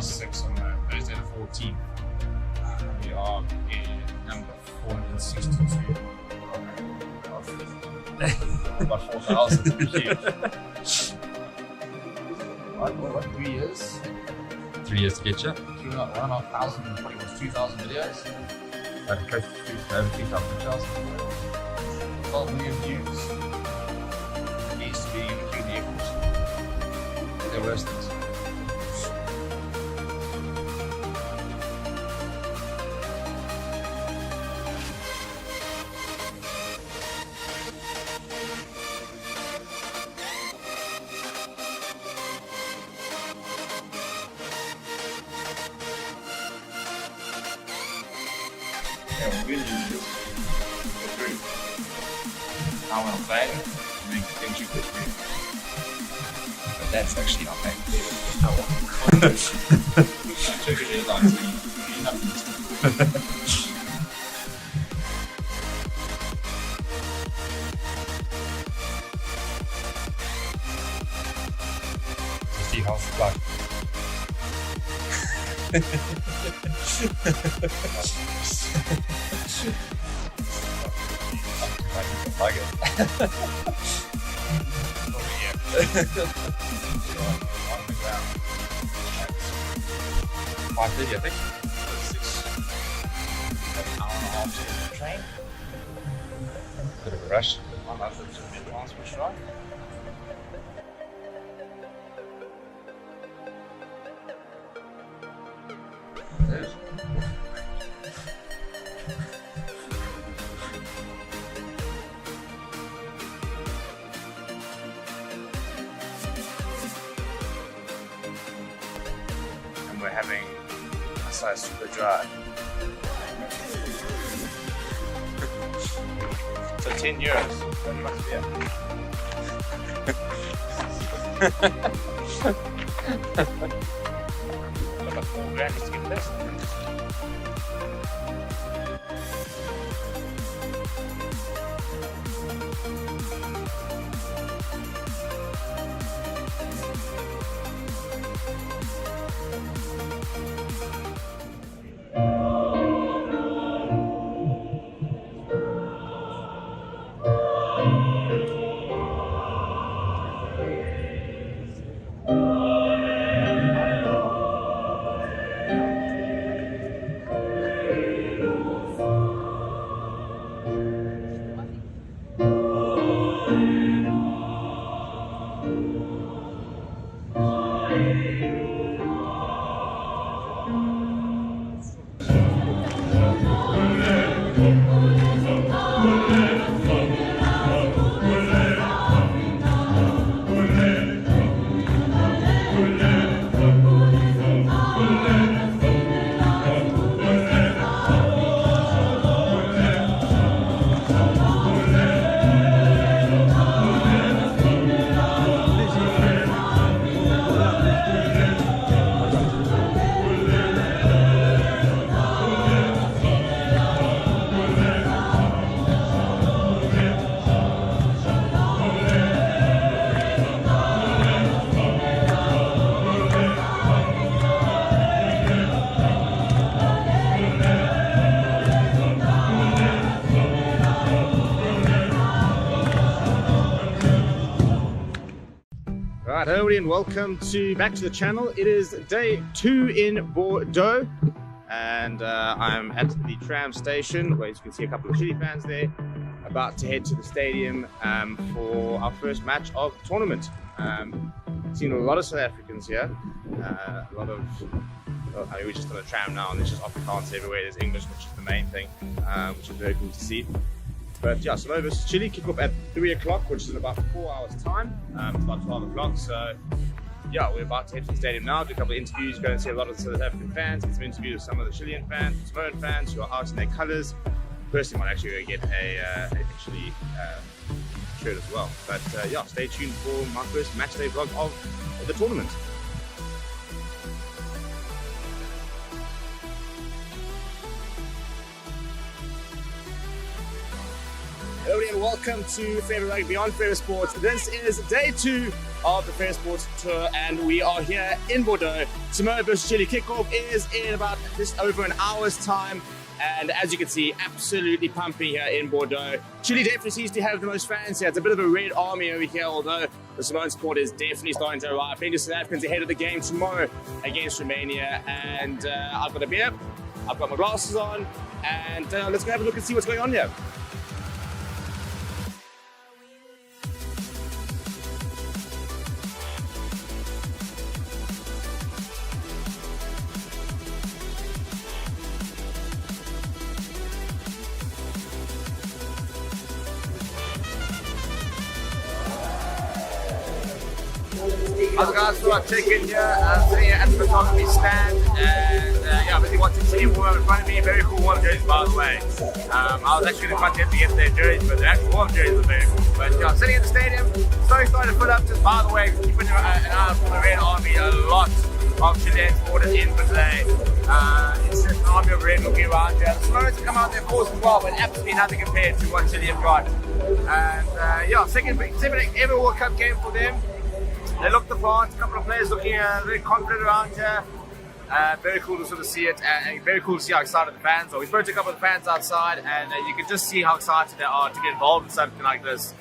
6 on Thursday the 14th. We are in number 462. About 4,000 to be here. What, 3 years? 3 years to get you. 1,500, probably was 2,000 videos. Over 3,000 videos. 12 million views. It needs to be in the vehicles. They're worse things. Yeah, we're really used to it. Now when I'm playing, I make things you could do. But that's actually not playing. Check it out, so you have to See how's the blood. Like it. I think. An hour and a half to train. Bit of a rush. One other transport strike. And we're having a size super dry. So 10 euros. What must be about 4 grand just to get this. Right, hello everybody and welcome back to the channel. It is day 2 in Bordeaux and I'm at the tram station where you can see a couple of Chile fans there, about to head to the stadium for our first match of the tournament. Seen a lot of South Africans here, a lot of, well, I mean, we're just on a tram now and there's just Afrikaans everywhere. There's English, which is the main thing, which is very cool to see. But yeah, Samoa versus Chile kick off at 3 o'clock, which is in about 4 hours time. It's about 12 o'clock, so yeah, we're about to head to the stadium now, do a couple of interviews, go and see a lot of South African fans, get some interviews with some of the Chilean fans, Samoan fans who are out in their colours. Personally, might actually go get a Chile shirt as well. But yeah, stay tuned for my first match day vlog of the tournament. Hello and welcome to Favorite Rugby on Favorite Sports. This is day 2 of the Fair Sports Tour, and we are here in Bordeaux. Samoa versus Chile kickoff is in about just over an hour's time, and as you can see, absolutely pumping here in Bordeaux. Chile definitely seems to have the most fans here. It's a bit of a red army over here, although the Samoan support is definitely starting to arrive. Plenty of South Africans ahead of the game tomorrow against Romania, and I've got a beer, I've got my glasses on, and let's go have a look and see what's going on here. How's it guys? So I'm checking here, sitting here at the photography stand, and yeah, I'm busy watching Chile warm up in front of me. Very cool warm jerseys, by the way. I was actually going to contact to get their jerseys, but the actual warm jerseys are very cool. But yeah, I'm sitting at the stadium, starting to put up. Just by the way, keeping an eye out for the Red Army. A lot of Chilean supporters in for today. It's just an army of red looking around here. The Samoans come out there force as well, but absolutely nothing compared to what Chile have got. And yeah, second ever World Cup game for them. They look the part, a couple of players looking very confident around here. Very cool to sort of see it, and very cool to see how excited the fans are. We spoke to a couple of the fans outside, and you can just see how excited they are to get involved in something like this.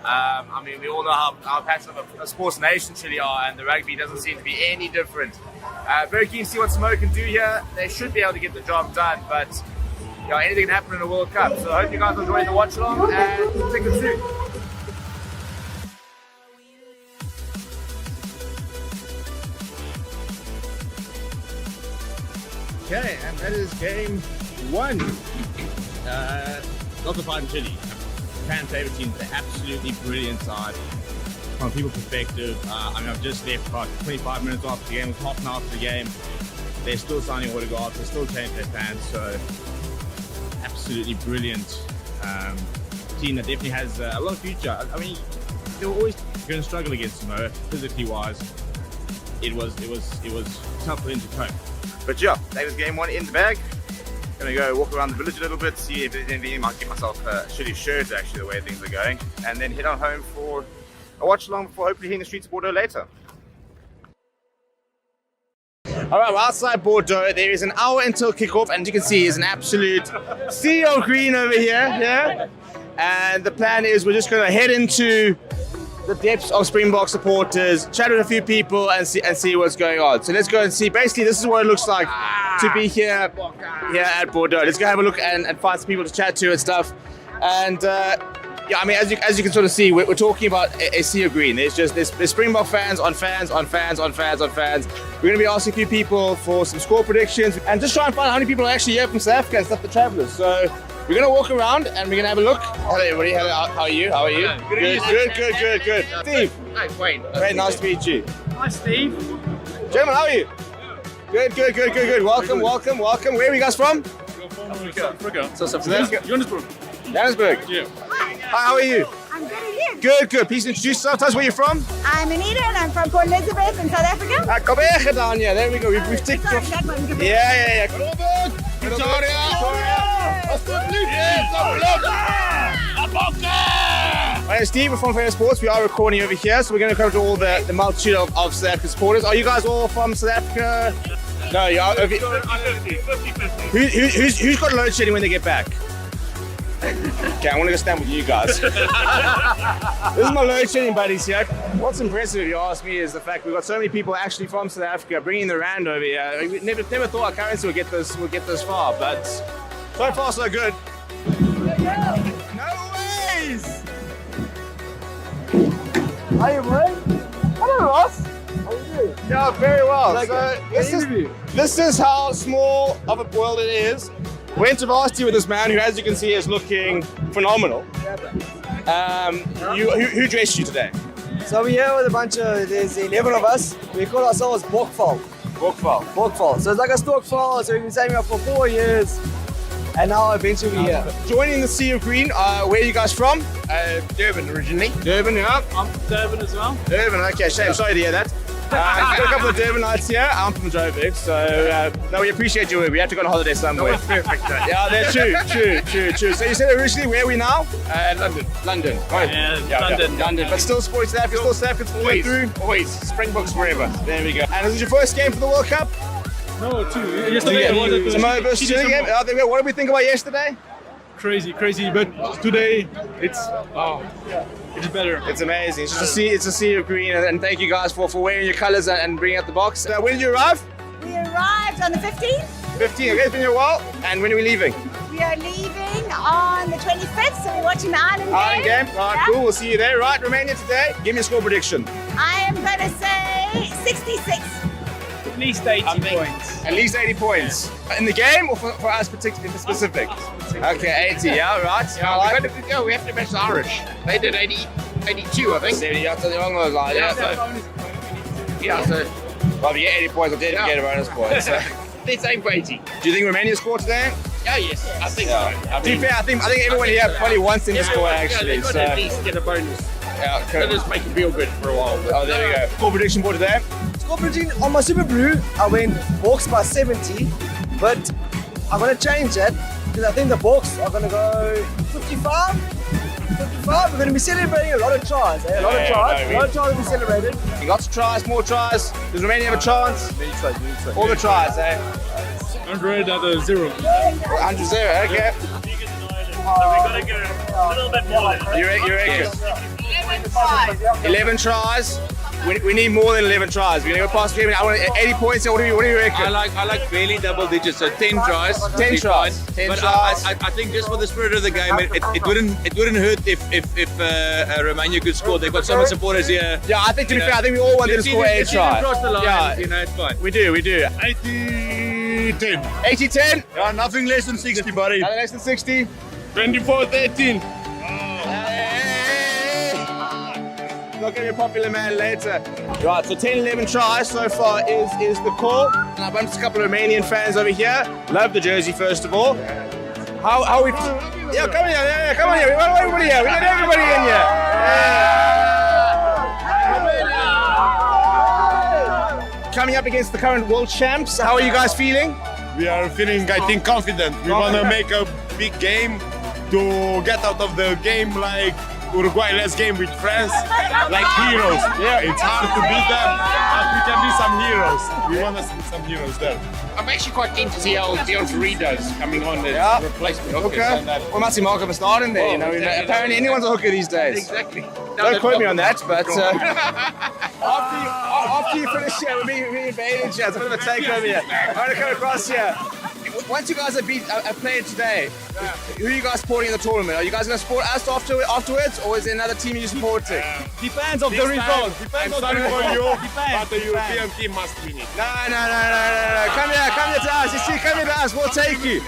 I mean, we all know how passionate of a sports nation Chile are, and the rugby doesn't seem to be any different. Very keen to see what Samoa can do here. They should be able to get the job done, but you know, anything can happen in a World Cup. So I hope you guys are enjoying the watch along, and take it soon. Okay, and that is game one. Not the fight in Chile. Fan favorite team, the absolutely brilliant side. From a people perspective, I mean, I've just left about 25 minutes after the game, it was half an hour after the game. They're still signing autographs, they're still changing their fans, so absolutely brilliant team that definitely has a lot of future. I mean, they were always going to struggle against Samoa, physically wise. It was tough for them to cope. But yeah, that was game one in the bag. Gonna go walk around the village a little bit, see if there's anything. Might get myself a shitty shirt, actually, the way things are going, and then head on home for a watch along before hopefully hitting the streets of Bordeaux later. All right, we're outside Bordeaux. There is an hour until kickoff, and as you can see, is an absolute sea of green over here. Yeah, and the plan is we're just gonna head into the depths of Springbok supporters, chat with a few people, and see what's going on. So let's go and see. Basically, this is what it looks like to be here at Bordeaux. Let's go have a look and find some people to chat to and stuff. And yeah, I mean, as you can sort of see, we're talking about a sea of green. There's Springbok fans on fans on fans on fans on fans. We're going to be asking a few people for some score predictions and just try and find out how many people are actually here from South Africa and stuff, the travellers. So we're going to walk around and we're going to have a look. Hello everybody, hello, how are you? How are you? Good. Steve. Hi, Wayne. Very nice to meet you. Hi, Steve. Gentlemen, how are you? Good. Welcome. Where are you guys from? Africa. South Africa. Johannesburg. Yeah. Hi. Hi, how are you? I'm good, are you? Good. Please introduce yourself. Tell us where you're from. I'm Anita and I'm from Port Elizabeth in South Africa. Kom here gedaan, yeah. There we go. We've ticked Sorry, off. that one. Yeah. My name is Steve, we're from Fair Sports. We are recording over here, so we're going to cover all the multitude of South African supporters. Are you guys all from South Africa? No, you are. Who's got load shedding when they get back? Okay, I want to go stand with you guys. This is my load shedding buddies here. What's impressive, if you ask me, is the fact we've got so many people actually from South Africa bringing the rand over here. We never thought our currency would get this far, but so far so good. No ways! Hi, boy. Hello, Ross. How are you doing? Yeah, very well. Like So this is how small of a world it is. Went to Varsity with this man who, as you can see, is looking phenomenal. Who dressed you today? So we're here with a bunch of, there's 11 of us. We call ourselves Bokval. So it's like a stokval. So we've been saving up for 4 years. And now eventually we're here. Joining the Sea of Green, where are you guys from? Durban originally. Durban, yeah. I'm from Durban as well. Durban, okay, shame. Sorry to hear that. We've got a couple of Durbanites here. I'm from Joburg, so no, we appreciate you. We had to go on holiday somewhere. Perfect. Yeah, that's true. So you said originally, where are we now? London. Right. London. But still sports South Africa, still South Africa. Always. Springboks forever. There we go. And is this your first game for the World Cup? No, 2. Yesterday I was at the Samoa versus Chile game. Oh, there we go. What did we think about yesterday? crazy. But today it's better. It's amazing. It's a sea of green, and thank you guys for wearing your colours and bringing out the box. When did you arrive? We arrived on the 15th. 15. Okay, it's been a while. And when are we leaving? We are leaving on the 25th, so we're watching the Ireland game. Ireland game. All right, Yeah. cool. We'll see you there. Right, Romania today. Give me a score prediction. I am going to say 66. At least 80 points. At least 80 points. In the game or for us in specific? Okay, 80. Yeah, right. Yeah, I like we have to match the Irish. They did 82, I think. 70 after the wrong was like, yeah. So Well, if you get 80 points, I did get a bonus point. So. let's aim for 80. Do you think Romania scored today? Oh, yes, I think so. To be fair, I think everyone here probably wants them to score actually. They've got to at least get a bonus. Yeah, Let us make it feel good for a while. Oh, there we go. Score prediction for today. Score prediction on my SUPERBRU, I went Boks by 70, but I'm going to change that because I think the Boks are going to go 55. 55. We're going to be celebrating a lot of tries. A lot of tries will be celebrated. You got to tries, more tries. Does Romania have a chance? All the tries, eh? 100 out of 0. 100 0, okay. You reckon? 11 tries. We need more than 11 tries. We're going to go past Kevin. I want 80 points. What do you reckon? I like barely double digits, so 10 tries. 10 tries. 10 But tries. I think just for the spirit of the game, it wouldn't hurt if Romania could score. They've got so many supporters here. Yeah, I think to be fair, I think we all want them to score 8 tries. Across the line, Yeah, it's fine. we do. 80-10. 80-10. Yeah, nothing less than 60, buddy. Nothing less than 60. 24-13. Not going to be a popular man later. Right, so 10-11 tries so far is the call. And I bumped a couple of Romanian fans over here. Love the jersey, first of all. How we... Yeah, come here. Yeah, come on here. We want everybody here. We got everybody in here. Yeah. Coming up against the current world champs. How are you guys feeling? We are feeling, I think, confident. We want to make a big game to get out of the game like Uruguay last game with France, like heroes. Yeah, it's hard to beat them, but we can be some heroes. We want to see some heroes there. I'm actually quite keen to see how Dion Torrido's coming on as replacement hookers. Okay. And that. We must see Marco Verstappen there. You know, exactly. apparently anyone's a hooker these days. Exactly. Don't quote me on that, but after you finish here, we're being invaded here. It's a bit of a takeover here. I'm going to come across here. Once you guys have beat a player today, who are you guys supporting in the tournament? Are you guys going to support us afterwards, or is there another team you're supporting? Depends on the results. I'm sorry for you, but the European team must win it. No. Come here to us. You see, come here to us. We'll take you.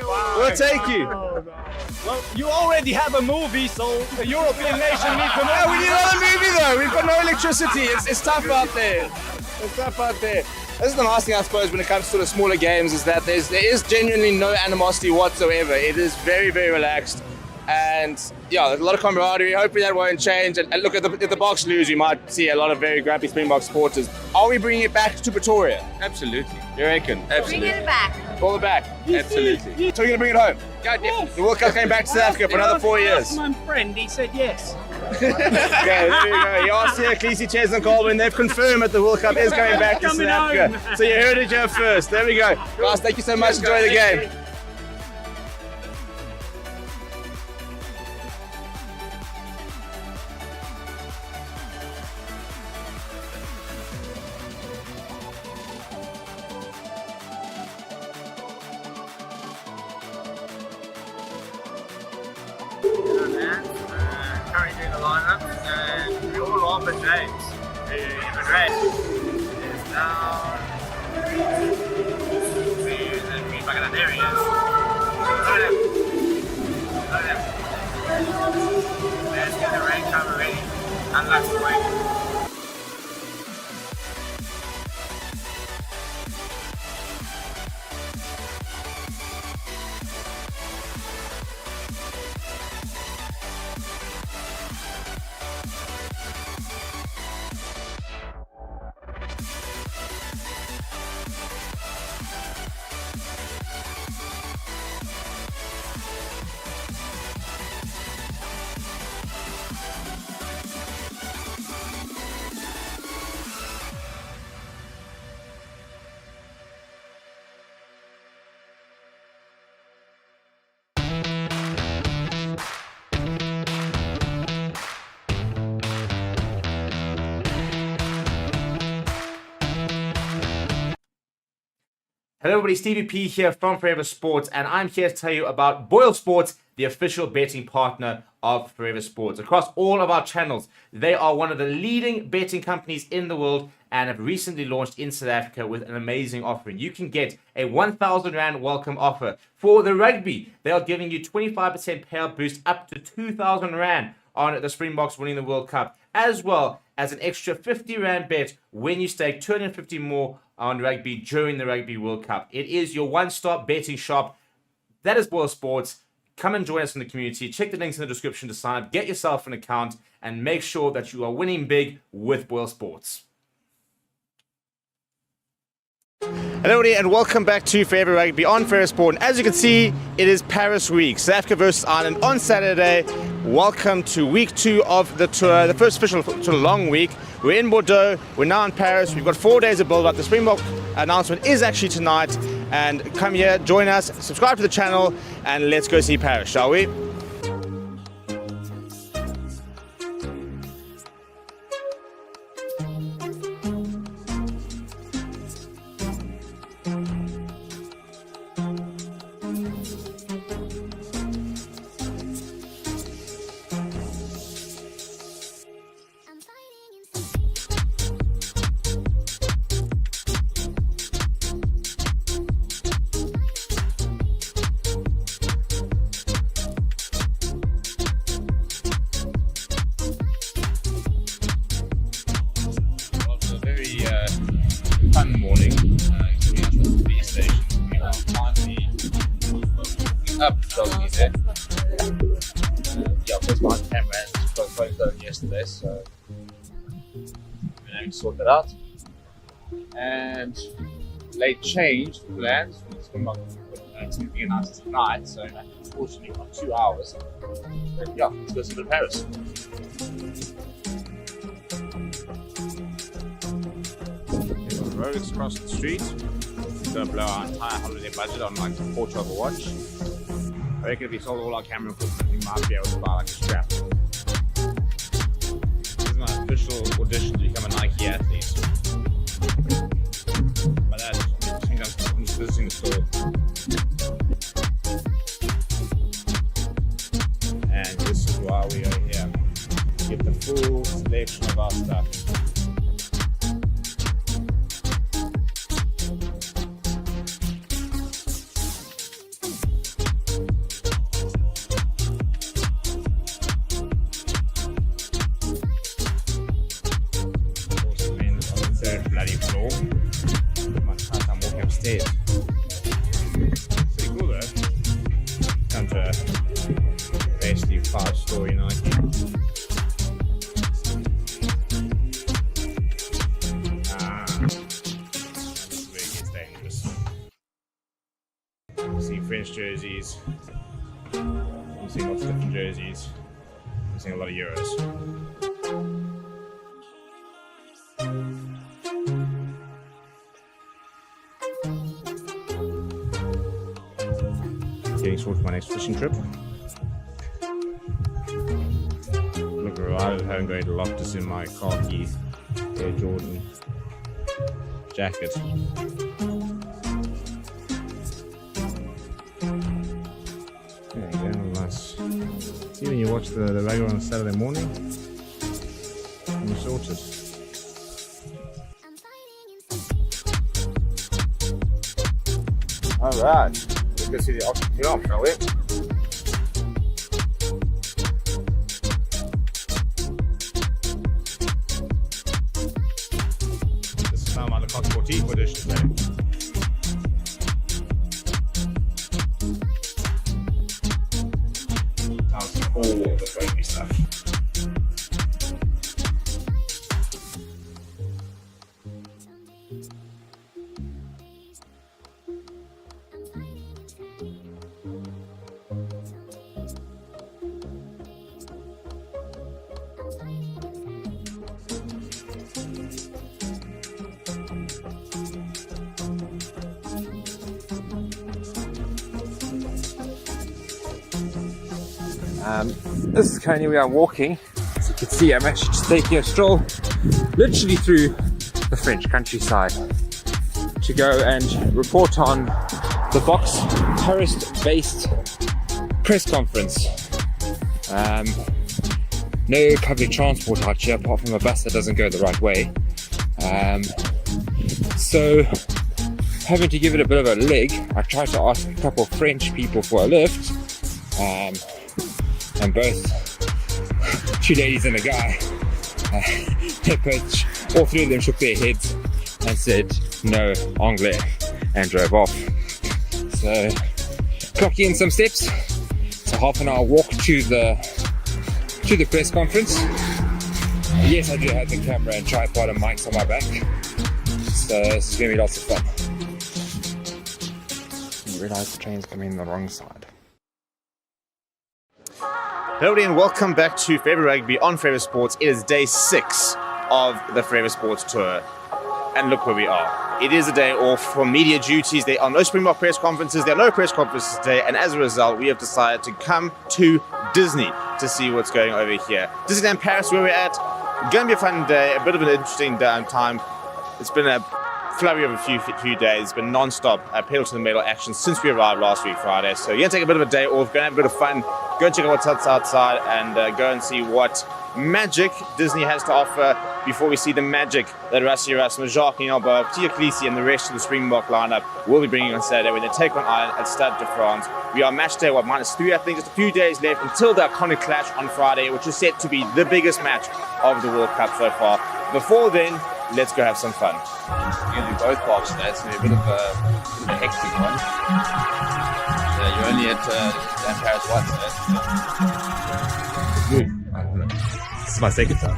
Well, you already have a movie, so the European nation needs to know. Yeah, we need another movie though. We've got no electricity. It's tough out there. This is the nice thing, I suppose, when it comes to the smaller games, is that there is genuinely no animosity whatsoever. It is very, very relaxed. And yeah, there's a lot of camaraderie. Hopefully that won't change. And look, if the Boks lose, we might see a lot of very grumpy Springbok supporters. Are we bringing it back to Pretoria? Absolutely. You reckon? Absolutely. Bring it back. Pull it back. Absolutely. So you're going to bring it home? Yeah, definitely. The World Cup came back to South Africa for another 4 years. My friend, he said yes. Okay, there you go. You asked here, Cleese, Ches and Colwyn. They've confirmed that the World Cup is coming back to South Africa. So you heard it here first. There we go. Guys, thank you so much. Enjoy the game. Currie doing the lineup, and we all laugh at James, who in Madrid is down. And we back at there he is. Look at him. Let's get the rain cover ready. And that's the way. Hello everybody, Stevie P here from Forever Sports, and I'm here to tell you about BOYLESPORTS, the official betting partner of Forever Sports. Across all of our channels, they are one of the leading betting companies in the world and have recently launched in South Africa with an amazing offering. You can get a 1,000 Rand welcome offer. For the rugby, they are giving you 25% payout boost up to 2,000 Rand on the Springboks winning the World Cup, as well as an extra 50 Rand bet when you stake 250 more on rugby during the Rugby World Cup. It is your one-stop betting shop. That is BOYLESPORTS. Come and join us in the community. Check the links in the description to sign up. Get yourself an account and make sure that you are winning big with BOYLESPORTS. Hello everybody and welcome back to Forever Rugby on Forever Sport. As you can see, it is Paris week. South Africa versus Ireland on Saturday. Welcome to week 2 of the tour, the first official tour long week. We're in Bordeaux, we're now in Paris. We've got 4 days of build-up. The Springbok announcement is actually tonight. And come here, join us, subscribe to the channel, and let's go see Paris, shall we? Fun morning, coming out of the police station. We are finally up doggy there. Yeah, I was behind the camera and just got photo yesterday, so we're having to sort that out. And late change plans. It's going to be announced tonight, so unfortunately not 2 hours. But yeah, let's go see the Paris. Roads across the street. It's going to blow our entire holiday budget on like the Porch of a watch. I reckon if we sold all our camera equipment, we might be able to buy like a strap. This is my official audition to become a Nike athlete. By that, I think I'm just visiting the store. And this is why we are here. To get the full selection of our stuff. Bloody floor. I'm walking upstairs. Pretty cool though. Come to basically 5-story Nike. This is where it gets dangerous. You see French jerseys. I'm seeing lots of different jerseys. I'm seeing a lot of Euros. Getting sorted for my next fishing trip. Look, arrived at home going to Loftus in my khaki Air Jordan jacket. There you go, nice. See when you watch the rugby on Saturday morning, and you're sorted. Alright. Let's go see the option film, shall we? This is now my Lecoq 14 edition today. Now see all the rugby stuff. This is currently where I'm walking. As you can see, I'm actually just taking a stroll literally through the French countryside. to go and report on the Boks Paris-based press conference. No public transport out here apart from a bus that doesn't go the right way. So having to give it a bit of a leg. I tried to ask a couple of French people for a lift, and both, two ladies and a guy, all three of them shook their heads and said no anglais and drove off. So clocking in some steps. It's a half an hour walk to the press conference. Yes, I do have the camera and tripod and mics on my back, so this is going to be lots of fun. I realise the train's coming in the wrong side. Hello everybody and welcome back to Favourite Rugby on Favourite Sports. It is day 6 of the Favourite Sports Tour. And look where we are. It is a day off from media duties. There are no Springbok press conferences. There are no press conferences today. And as a result, we have decided to come to Disney to see what's going over here. Disneyland Paris, where we're at. Going to be a fun day. A bit of an interesting time. It's been a flurry of a few days. It's been non-stop pedal to the metal action since we arrived last week Friday. So you're going to take a bit of a day off. Going to have a bit of fun. Go and check out what's outside and go and see what magic Disney has to offer before we see the magic that Rassie Erasmus, Jacques Nielbo, Tia Khaleesi and the rest of the Springbok lineup will be bringing on Saturday when they take on Ireland at Stade de France. We are match day, -3, I think, just a few days left until the iconic clash on Friday, which is set to be the biggest match of the World Cup so far. Before then, let's go have some fun. You're going to do both parts today. It's going to be a bit of a hectic one. You're only at Paris once, so I don't know. This is my second time.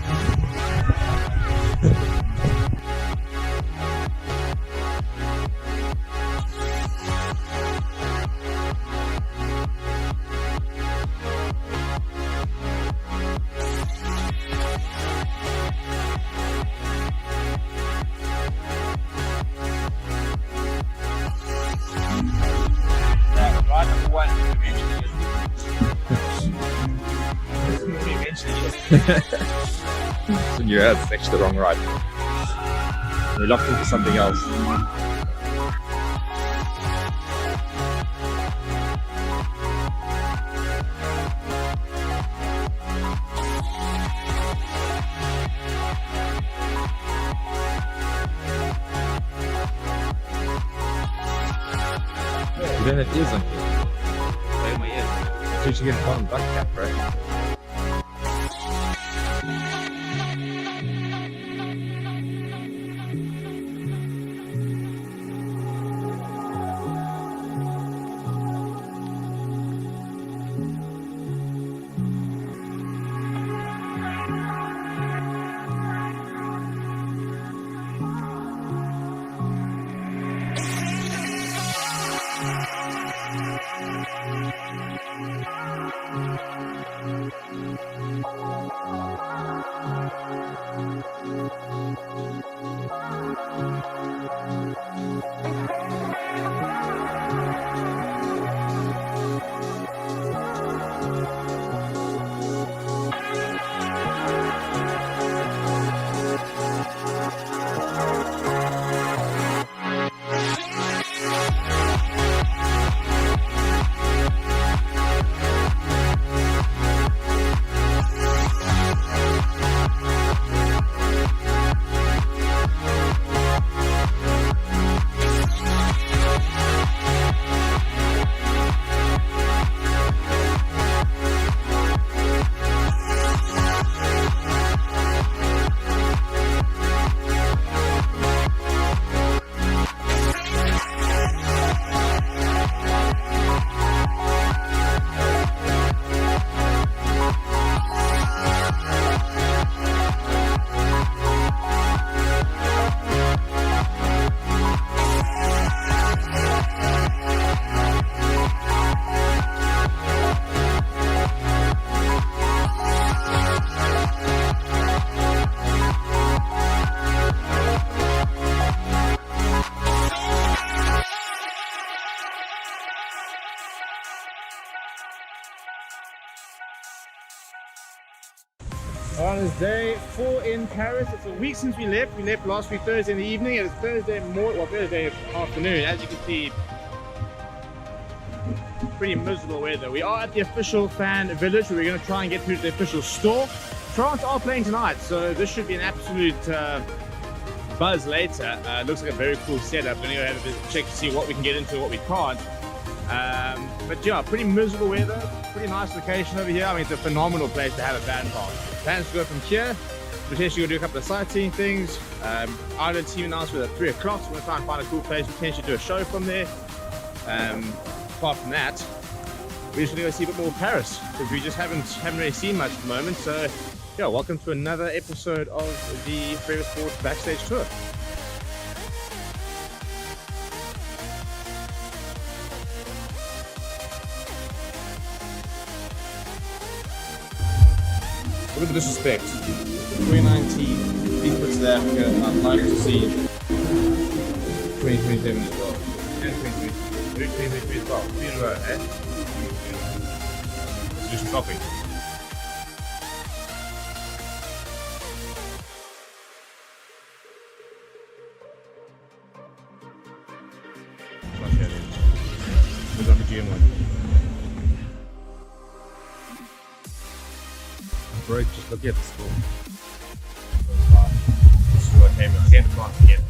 It's in your head, it's actually the wrong ride. You're locked into something else. You don't have ears on here. play with my ears. So you should get a butt cap, right? On this day 4 in Paris. It's a week since we left. We left last week Thursday in the evening, and it's Thursday Thursday afternoon. As you can see, pretty miserable weather. We are at the official fan village where we're going to try and get through to the official store. France are playing tonight, so this should be an absolute buzz later. Looks like a very cool setup. We're going to go have a check to see what we can get into and what we can't. But yeah, pretty miserable weather. Pretty nice location over here. I mean, it's a phenomenal place to have a fan park. Plans to go from here. Potentially go do a couple of sightseeing things. Ireland team announcement at 3 o'clock, so we're going to try and find a cool place to potentially do a show from there. Apart from that, we're just going to go see a bit more of Paris, because we just haven't really seen much at the moment. So yeah, welcome to another episode of the Rugby Sports Backstage Tour. Look at the disrespect. 2019, these put South Africa. I'd like to see 2027 as well. And 2023 as well. 3 in a row, eh? Let's do some shopping. Who's on the GM one? Bro, just look at the score. This is what came in. I can't pass again.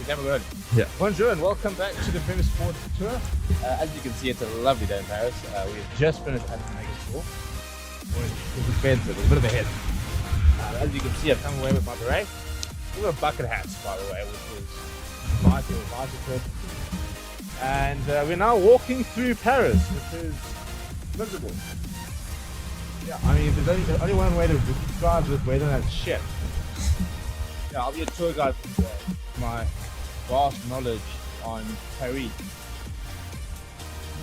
Never good. Yeah. Bonjour and welcome back to the Rugby Sports Tour. As you can see, it's a lovely day in Paris. We have just finished at the mega store. It's expensive. It's a bit of a hit. As you can see, I've come away with my beret. We have bucket hats, by the way, which is vital trip. And we're now walking through Paris, which is miserable. Yeah, I mean, there's only one way to describe this weather, and that's shit. Yeah, I'll be a tour guide for today. My vast knowledge on Currie.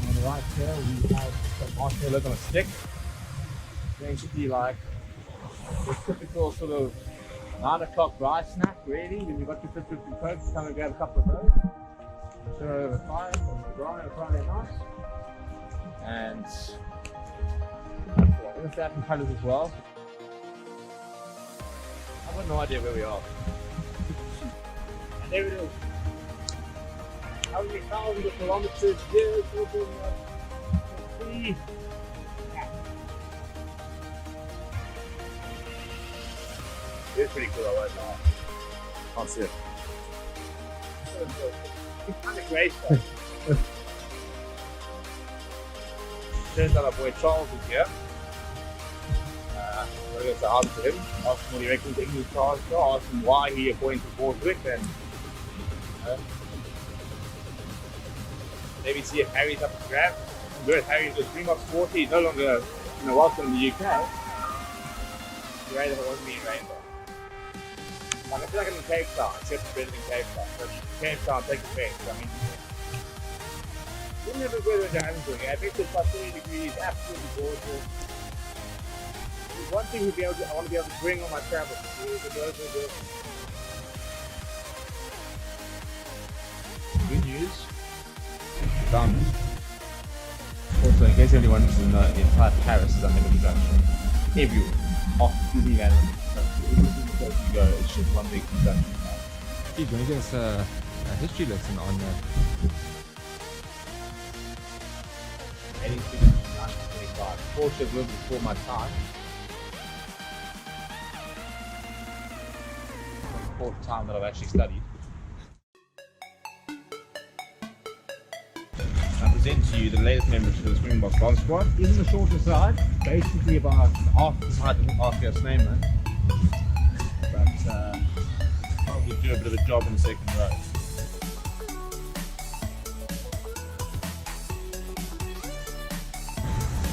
On the right here, we have some marshmallows on a stick. Basically, like the typical sort of 9 o'clock dry snack, really. When you've got your 50 Cokes, come and grab a couple of those. Stir over fire, on the dry and Friday night. And in the Southern colours as well. I've got no idea where we are. And there it is. How many thousands of kilometers, years, see. It's pretty cool, I won't lie. Can't see it. It's kind of grey stuff. Turns out our boy Charles is here. We're going to say hi to him, ask him what he reckons the English cars are, ask him why he appointed Borswick, and maybe see if Harry's up to grab. Good, Harry's the Springboks 40, he's no longer welcome in the UK. Great if it wasn't me in Rainbow. I feel like I'm in Cape Town, except it's better than Cape Town. But Cape Town, take the fence. I mean, wouldn't have a weather in Johannesburg. I think it's about 20 degrees, absolutely gorgeous. There's one thing I want to be able to bring on my travels. Good news. Diamonds. Also, in case anyone wants to know, the entire Paris is under construction. Everywhere. Off Disneyland. You go, it's just one big construction. Steve, want to give us a history lesson on 1925. Porsche lived before my time. It's the fourth time that I've actually studied. I present to you the latest members of the Springbok bomb squad. He's on the shorter side, basically about half the height of RPS Neyman. But probably do a bit of a job in the second row.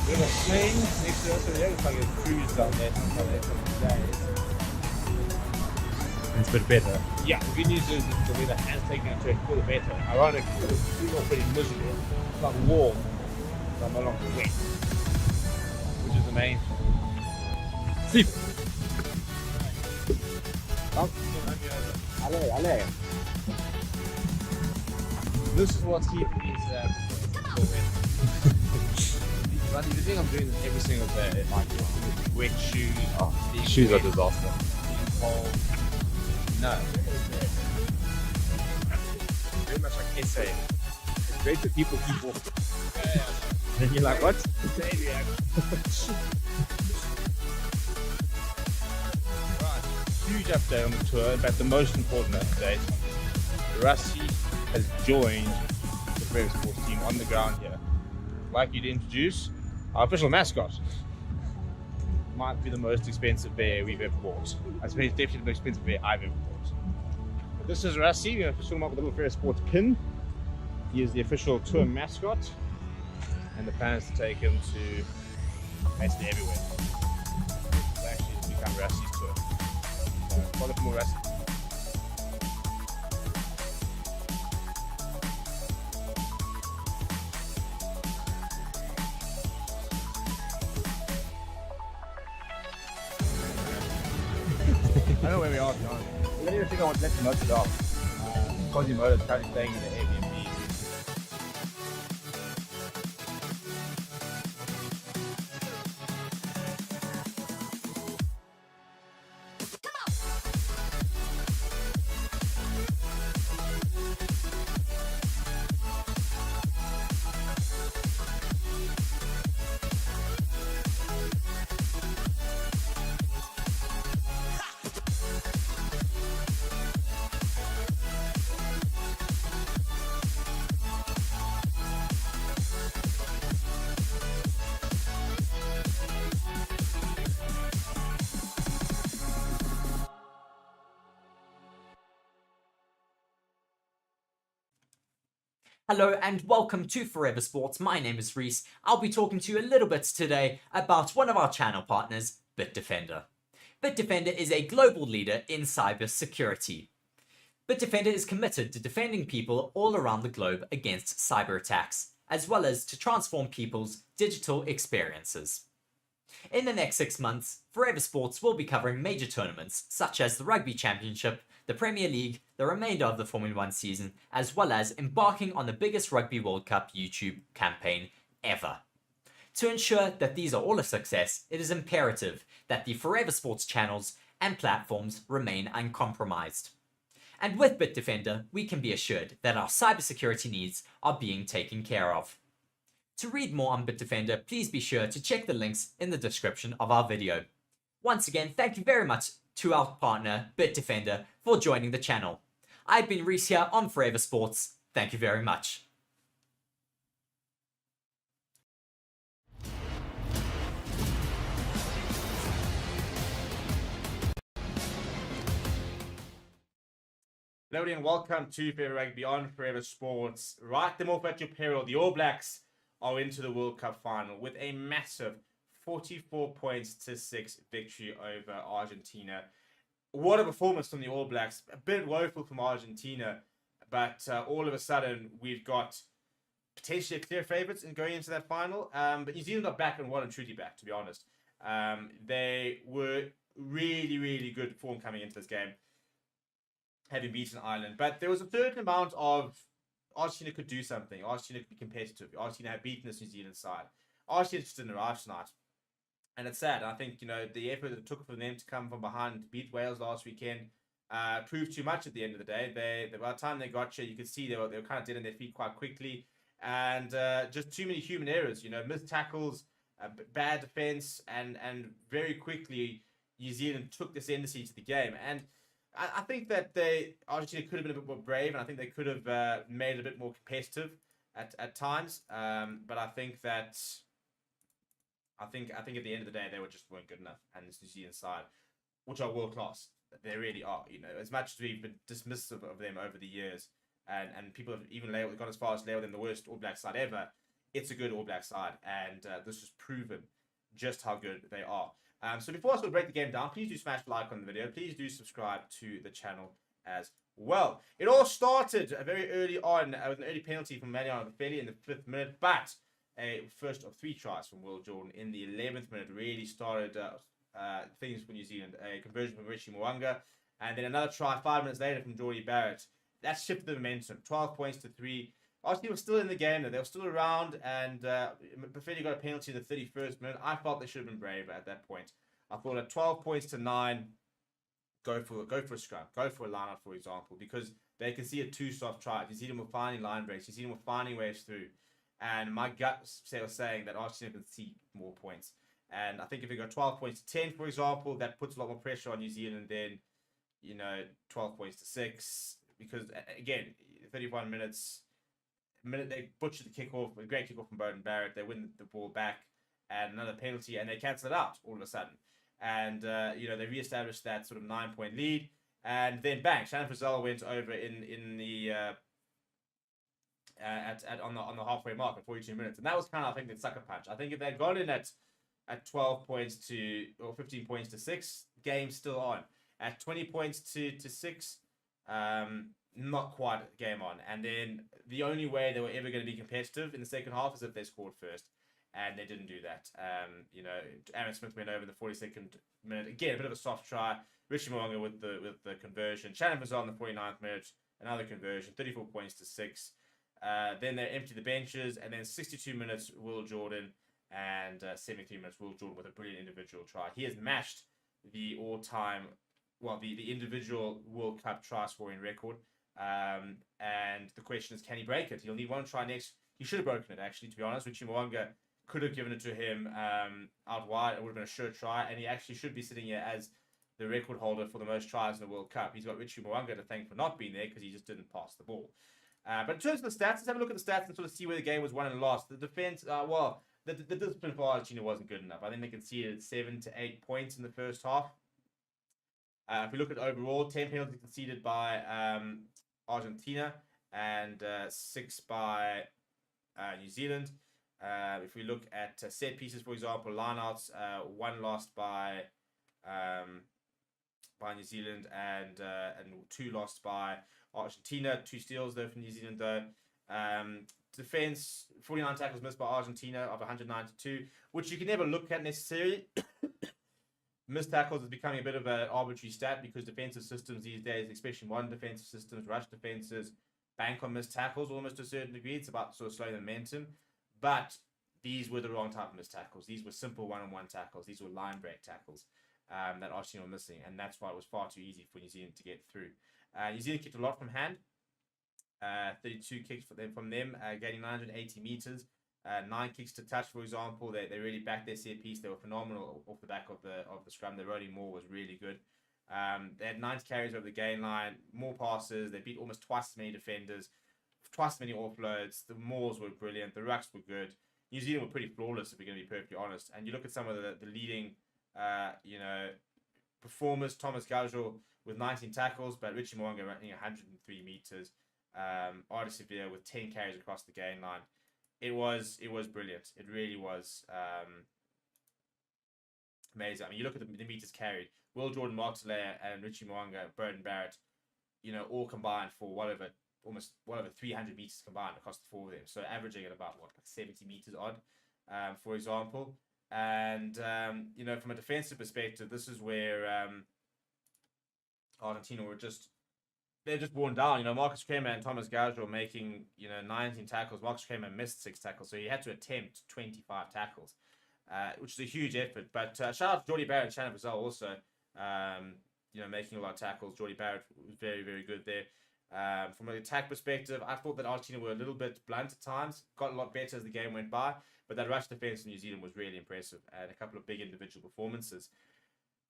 We have a plane next to us over there. Looks like a cruise down there sometime today. it's a bit better. Yeah, the good news is that the weather has taken into a for the better. Ironically, it's all pretty miserable. It's not warm, but no longer wet. Which is amazing. Steve! Allez. This is what's keeping these But you think I'm doing this every single day. Like wet shoes. Shoes are disaster. Cold. No. Very much like SA. It's great for people. And you're like, what? Right. Huge update on the tour. In fact, the most important update. Rusty has joined the Forever Sports team on the ground here. I'd like you to introduce our official mascot. Might be the most expensive bear we've ever bought. I suppose it's definitely the most expensive bear I've ever bought. But this is Rusty. We're going to show him up with a little Forever Sports pin. He is the official tour mascot. And the plan is to take him to basically everywhere. It's actually to become Rusty's tour. So follow for more Rusty. I don't know where we are, John. I don't even think I would let you know to stop. Quasimodo is currently staying in the Airbnb. Hello and welcome to Forever Sports. My name is Reese. I'll be talking to you a little bit today about one of our channel partners, BITDEFENDER. BITDEFENDER is a global leader in cyber security. BITDEFENDER is committed to defending people all around the globe against cyber attacks, as well as to transform people's digital experiences. In the next 6 months, Forever Sports will be covering major tournaments such as the Rugby Championship, the Premier League, the remainder of the Formula 1 season, as well as embarking on the biggest Rugby World Cup YouTube campaign ever. To ensure that these are all a success, it is imperative that the Forever Sports channels and platforms remain uncompromised. And with BITDEFENDER, we can be assured that our cybersecurity needs are being taken care of. To read more on BITDEFENDER, please be sure to check the links in the description of our video. Once again, thank you very much to our partner, BITDEFENDER, for joining the channel. I've been Reese here on Forever Sports. Thank you very much. Hello and welcome to Forever Rugby on Forever Sports. Write them off at your peril. The All Blacks are into the World Cup final with a massive 44 points to 6 victory over Argentina. What a performance from the All Blacks. A bit woeful from Argentina, but all of a sudden we've got potentially clear favourites in going into that final. But New Zealand are back and well and truly back, to be honest. They were really, really good form coming into this game, having beaten Ireland. But there was a certain amount of Argentina could do something. Argentina could be competitive. Argentina had beaten this New Zealand side. Argentina just didn't arrive tonight. And it's sad. I think, you know, the effort that it took for them to come from behind to beat Wales last weekend proved too much at the end of the day. By the time they got you could see they were kind of dead on their feet quite quickly. And just too many human errors, you know, missed tackles, bad defense, and very quickly New Zealand took this ascendancy to the game. And I think that Argentina could have been a bit more brave, and I think they could have made it a bit more competitive at times. But I think that at the end of the day they just weren't good enough, and this New Zealand side, which are world class, they really are. You know, as much as we've been dismissive of them over the years, and people have even gone as far as label them the worst All Black side ever, it's a good All Black side, and this has proven just how good they are. So before I sort of break the game down, please do smash the like on the video. Please do subscribe to the channel as well. It all started very early on with an early penalty from Mariano Feli in the 5th minute, but a first of 3 tries from Will Jordan in the 11th minute really started things for New Zealand. A conversion from Richie Mwanga, and then another try 5 minutes later from Jordy Barrett. That shifted the momentum. 12 points to 3. Argentina was still in the game, they were still around, and Buffetti got a penalty in the 31st minute. I felt they should have been braver at that point. I thought at 12 points to 9, go for a scrum, go for a line-out, for example, because they can see a 2 soft try. You see them with finding line breaks, you see them with finding ways through. And my gut was saying that Argentina can see more points. And I think if we go 12 points to 10, for example, that puts a lot more pressure on New Zealand than, 12 points to 6. Because, again, 31 minutes, they butchered the kickoff, a great kickoff from Beauden Barrett. They win the ball back, and another penalty, and they cancel it out all of a sudden. And, they re-established that sort of 9-point lead. And then, bang, Shannon Frizzell went over in the... on the halfway mark at 42 minutes, and that was kind of, I think, the sucker punch. I think if they'd gone in at 12 points to or 15 points to 6, game's still on. At 20 points to 6, not quite game on. And then the only way they were ever going to be competitive in the second half is if they scored first, and they didn't do that. Aaron Smith went over in the 42nd minute again, a bit of a soft try. Richie Mo'unga with the conversion. Shannon Frizzell in the 49th minute, another conversion, 34 points to 6. Then they empty the benches, and then 62 minutes, Will Jordan, and 73 minutes, Will Jordan with a brilliant individual try. He has matched the all-time, the individual World Cup try-scoring record. And the question is, can he break it? He'll need one try next. He should have broken it, actually, to be honest. Richie Mo'unga could have given it to him out wide. It would have been a sure try, and he actually should be sitting here as the record holder for the most tries in the World Cup. He's got Richie Mo'unga to thank for not being there because he just didn't pass the ball. But in terms of the stats, let's have a look at the stats and sort of see where the game was won and lost. The defense, the discipline for Argentina wasn't good enough. I think they conceded 7 to 8 points in the first half. If we look at overall, 10 penalties conceded by Argentina and 6 by New Zealand. If we look at set pieces, for example, lineouts, 1 lost by New Zealand and 2 lost by Argentina. 2 steals though from New Zealand though. Defense, 49 tackles missed by Argentina of 192, which you can never look at necessarily. Missed tackles is becoming a bit of an arbitrary stat because defensive systems these days, especially modern defensive systems, rush defenses, bank on missed tackles almost to a certain degree. It's about sort of slowing the momentum. But these were the wrong type of missed tackles. These were simple one-on-one tackles. These were line break tackles that Argentina were missing. And that's why it was far too easy for New Zealand to get through. New Zealand kicked a lot from hand. 32 kicks from them, gaining 980 meters. 9 kicks to touch, for example. They really backed their set piece. They were phenomenal off the back of the scrum. The rolling more was really good. They had 90 carries over the gain line, more passes. They beat almost twice as many defenders, twice as many offloads. The mauls were brilliant. The rucks were good. New Zealand were pretty flawless, if we're going to be perfectly honest. And you look at some of the leading, performers. Thomas Gaujo with 19 tackles, but Richie Mo'unga running 103 meters. Arda Sevilla with 10 carries across the gain line. It was brilliant. It really was amazing. I mean, you look at the meters carried. Will Jordan, Mark Slayer, and Richie Mo'unga, Beauden Barrett, all combined for whatever 300 meters combined across the 4 of them. So averaging at about 70 meters odd, for example. And from a defensive perspective, this is where Argentina were they're just worn down. Marcus Kremer and Thomas Gaujo were making 19 tackles. Marcus Kremer missed 6 tackles, so he had to attempt 25 tackles, which is a huge effort. But shout out to Jordie Barrett and Shannon Frizzell also, making a lot of tackles. Jordie Barrett was very, very good there. From an attack perspective, I thought that Argentina were a little bit blunt at times, got a lot better as the game went by, but that rush defense in New Zealand was really impressive, and a couple of big individual performances.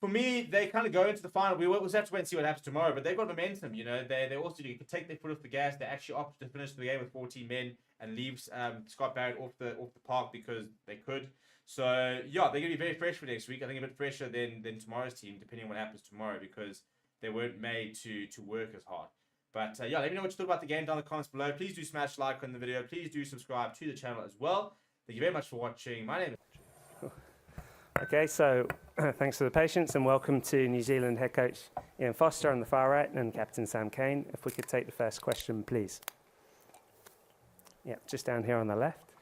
For me, they kind of go into the final. We will have to wait and see what happens tomorrow, but they've got momentum. They also could take their foot off the gas. They actually opted to finish the game with 14 men and leave Scott Barrett off the park because they could. So yeah, they're going to be very fresh for next week. I think a bit fresher than tomorrow's team, depending on what happens tomorrow, because they weren't made to work as hard. But let me know what you thought about the game down in the comments below. Please do smash like on the video. Please do subscribe to the channel as well. Thank you very much for watching. My name is... Okay, so thanks for the patience and welcome to New Zealand head coach Ian Foster on the far right and Captain Sam Kane. If we could take the first question, please. Yeah, just down here on the left.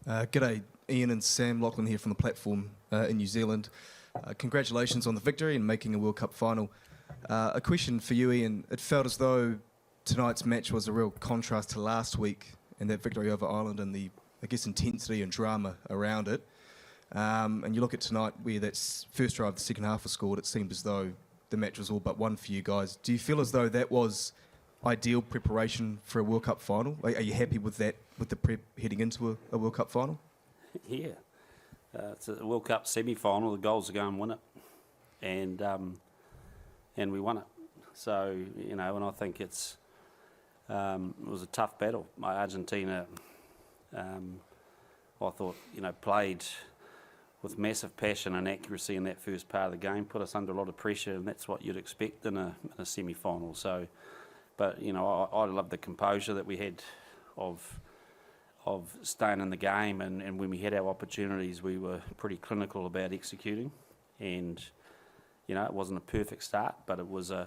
G'day, Ian and Sam. Lachlan here from the platform in New Zealand. Congratulations on the victory and making a World Cup final. A question for you, Ian. It felt as though tonight's match was a real contrast to last week and that victory over Ireland and the, I guess, intensity and drama around it. And you look at tonight where that first try of the second half was scored, it seemed as though the match was all but won for you guys. Do you feel as though that was ideal preparation for a World Cup final? Are you happy with that, with the prep heading into a World Cup final? Yeah. It's a World Cup semi-final. The goals are go and win it. And we won it. So, you know, and I think it was a tough battle. Argentina, I thought, you know, played with massive passion and accuracy in that first part of the game, put us under a lot of pressure, and that's what you'd expect in a semi-final. So, but, you know, I love the composure that we had of staying in the game, and when we had our opportunities, we were pretty clinical about executing. And, you know, it wasn't a perfect start, but it was a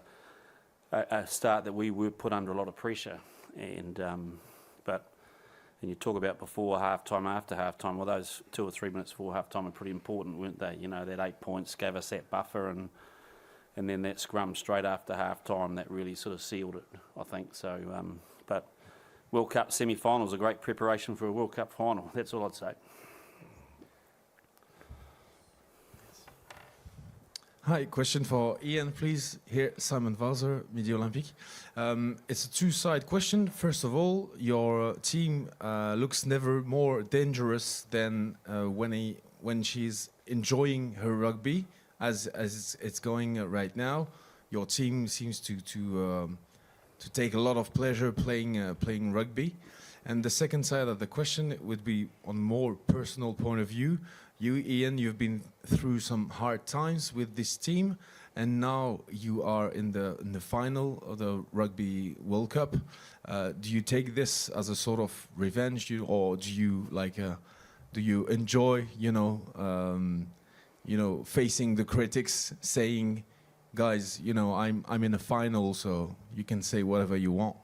start that we were put under a lot of pressure. And and you talk about before half-time, after half-time, well, those 2 or 3 minutes before half-time are pretty important, weren't they? You know, that 8 points gave us that buffer, and then that scrum straight after half-time, that really sort of sealed it, I think. So, but World Cup semi-final is a great preparation for a World Cup final. That's all I'd say. Hi, question for Ian, please. Here, Simon Valzer, Midi Olympique. It's a two-side question. First of all, your team looks never more dangerous than when she's enjoying her rugby, as it's going right now. Your team seems to take a lot of pleasure playing rugby. And the second side of the question would be on more personal point of view. You, Ian, you've been through some hard times with this team, and now you are in the final of the Rugby World Cup. Do you take this as a sort of revenge, or do you enjoy, facing the critics, saying, guys, you know, I'm in a final, so you can say whatever you want?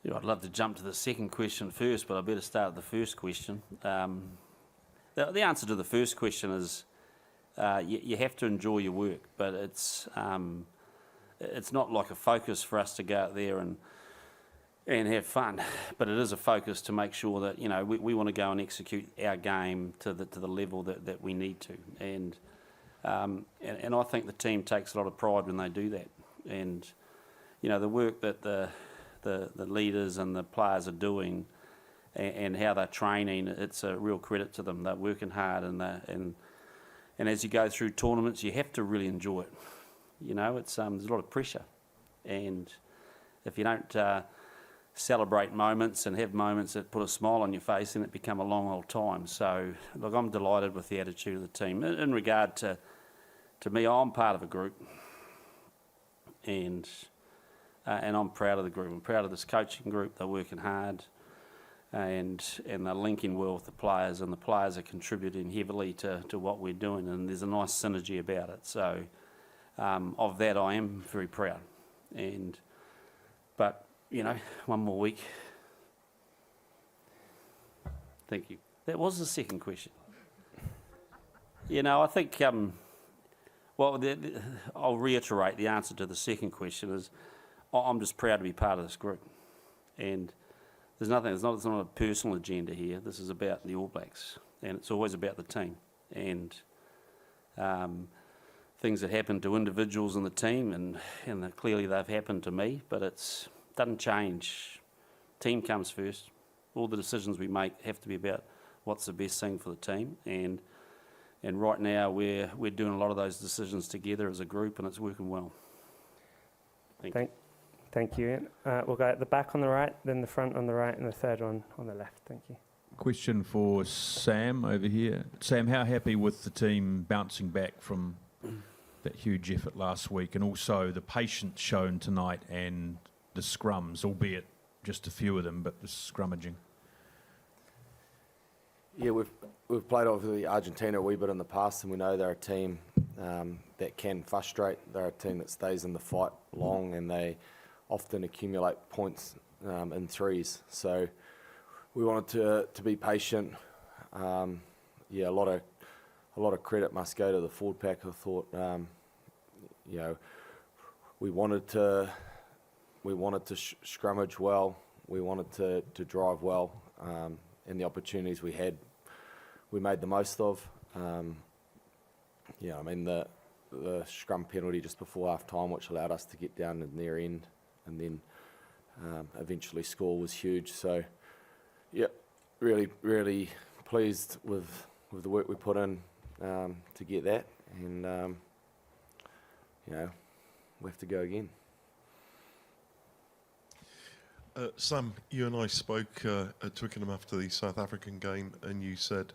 Yeah, I'd love to jump to the second question first, but I better start with the first question. The answer to the first question is you have to enjoy your work, but it's not like a focus for us to go out there and have fun. But it is a focus to make sure that, you know, we want to go and execute our game to the level that we need to, and I think the team takes a lot of pride when they do that. And you know, the work that the leaders and the players are doing, and how they're training, it's a real credit to them. They're working hard, and as you go through tournaments, you have to really enjoy it. You know, it's there's a lot of pressure, and if you don't celebrate moments and have moments that put a smile on your face, then it become a long old time. So, look, I'm delighted with the attitude of the team. In regard to me, I'm part of a group, and I'm proud of the group. I'm proud of this coaching group. They're working hard. And they're linking well with the players, and the players are contributing heavily to what we're doing, and there's a nice synergy about it. So of that I am very proud. But you know, one more week. Thank you. That was the second question. You know, I think I'll reiterate the answer to the second question is I'm just proud to be part of this group, and it's not a personal agenda here. This is about the All Blacks, and it's always about the team. And things that happen to individuals in the team, and clearly they've happened to me, but it doesn't change. Team comes first. All the decisions we make have to be about what's the best thing for the team. And right now we're doing a lot of those decisions together as a group, and it's working well. Thank you, Ian. We'll go at the back on the right, then the front on the right, and the third one on the left. Thank you. Question for Sam over here. Sam, how happy with the team bouncing back from that huge effort last week, and also the patience shown tonight and the scrums, albeit just a few of them, but the scrummaging? Yeah, we've played obviously Argentina a wee bit in the past, and we know they're a team that can frustrate. They're a team that stays in the fight long, and they often accumulate points in threes. So we wanted to be patient. Yeah, a lot of credit must go to the forward pack. I thought, you know, we wanted to we wanted to scrummage well, we wanted to drive well, and the opportunities we had, we made the most of. Yeah, I mean the scrum penalty just before half time, which allowed us to get down to the near end, and then eventually score, was huge. So, yeah, really pleased with the work we put in to get that, and you know, we have to go again. Sam, you and I spoke at Twickenham after the South African game, and you said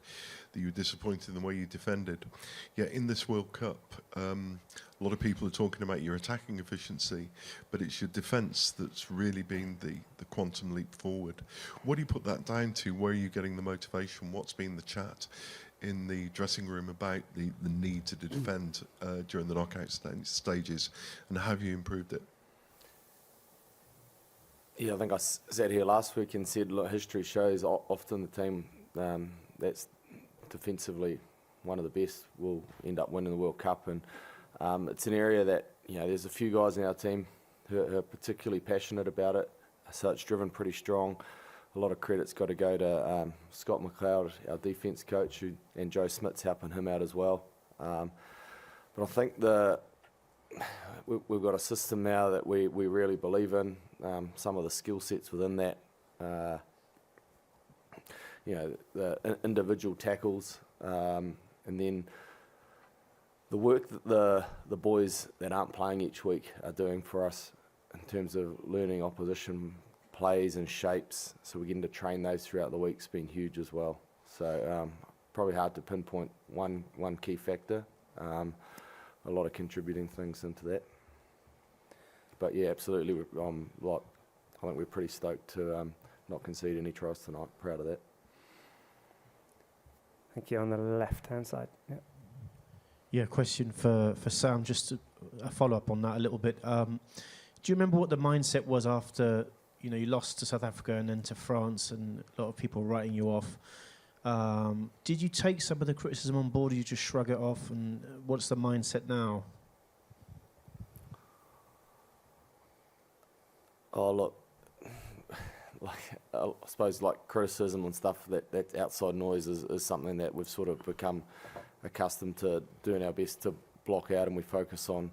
that you were disappointed in the way you defended. Yet in this World Cup, a lot of people are talking about your attacking efficiency, but it's your defence that's really been the quantum leap forward. What do you put that down to? Where are you getting the motivation? What's been the chat in the dressing room about the need to defend during the knockout stages, and how have you improved it? Yeah, I think I sat here last week and said, look, history shows often the team that's defensively one of the best will end up winning the World Cup, and it's an area that, you know, there's a few guys in our team who are particularly passionate about it, so it's driven pretty strong. A lot of credit's got to go to Scott McLeod, our defence coach, and Joe Smith's helping him out as well. But I think we've got a system now that we really believe in. Some of the skill sets within that, you know, the individual tackles, and then the work that the boys that aren't playing each week are doing for us in terms of learning opposition plays and shapes, so we're getting to train those throughout the week's been huge as well. So probably hard to pinpoint one key factor. A lot of contributing things into that. But yeah, absolutely. I think we're pretty stoked to not concede any tries tonight. Proud of that. Thank you. On the left-hand side. Yeah. Yeah, question for Sam, just a follow-up on that a little bit. Do you remember what the mindset was after, you know, you lost to South Africa and then to France, and a lot of people writing you off? Did you take some of the criticism on board, or you just shrug it off, and what's the mindset now? Oh, look, I suppose criticism and stuff, that outside noise is something that we've sort of become accustomed to doing our best to block out, and we focus on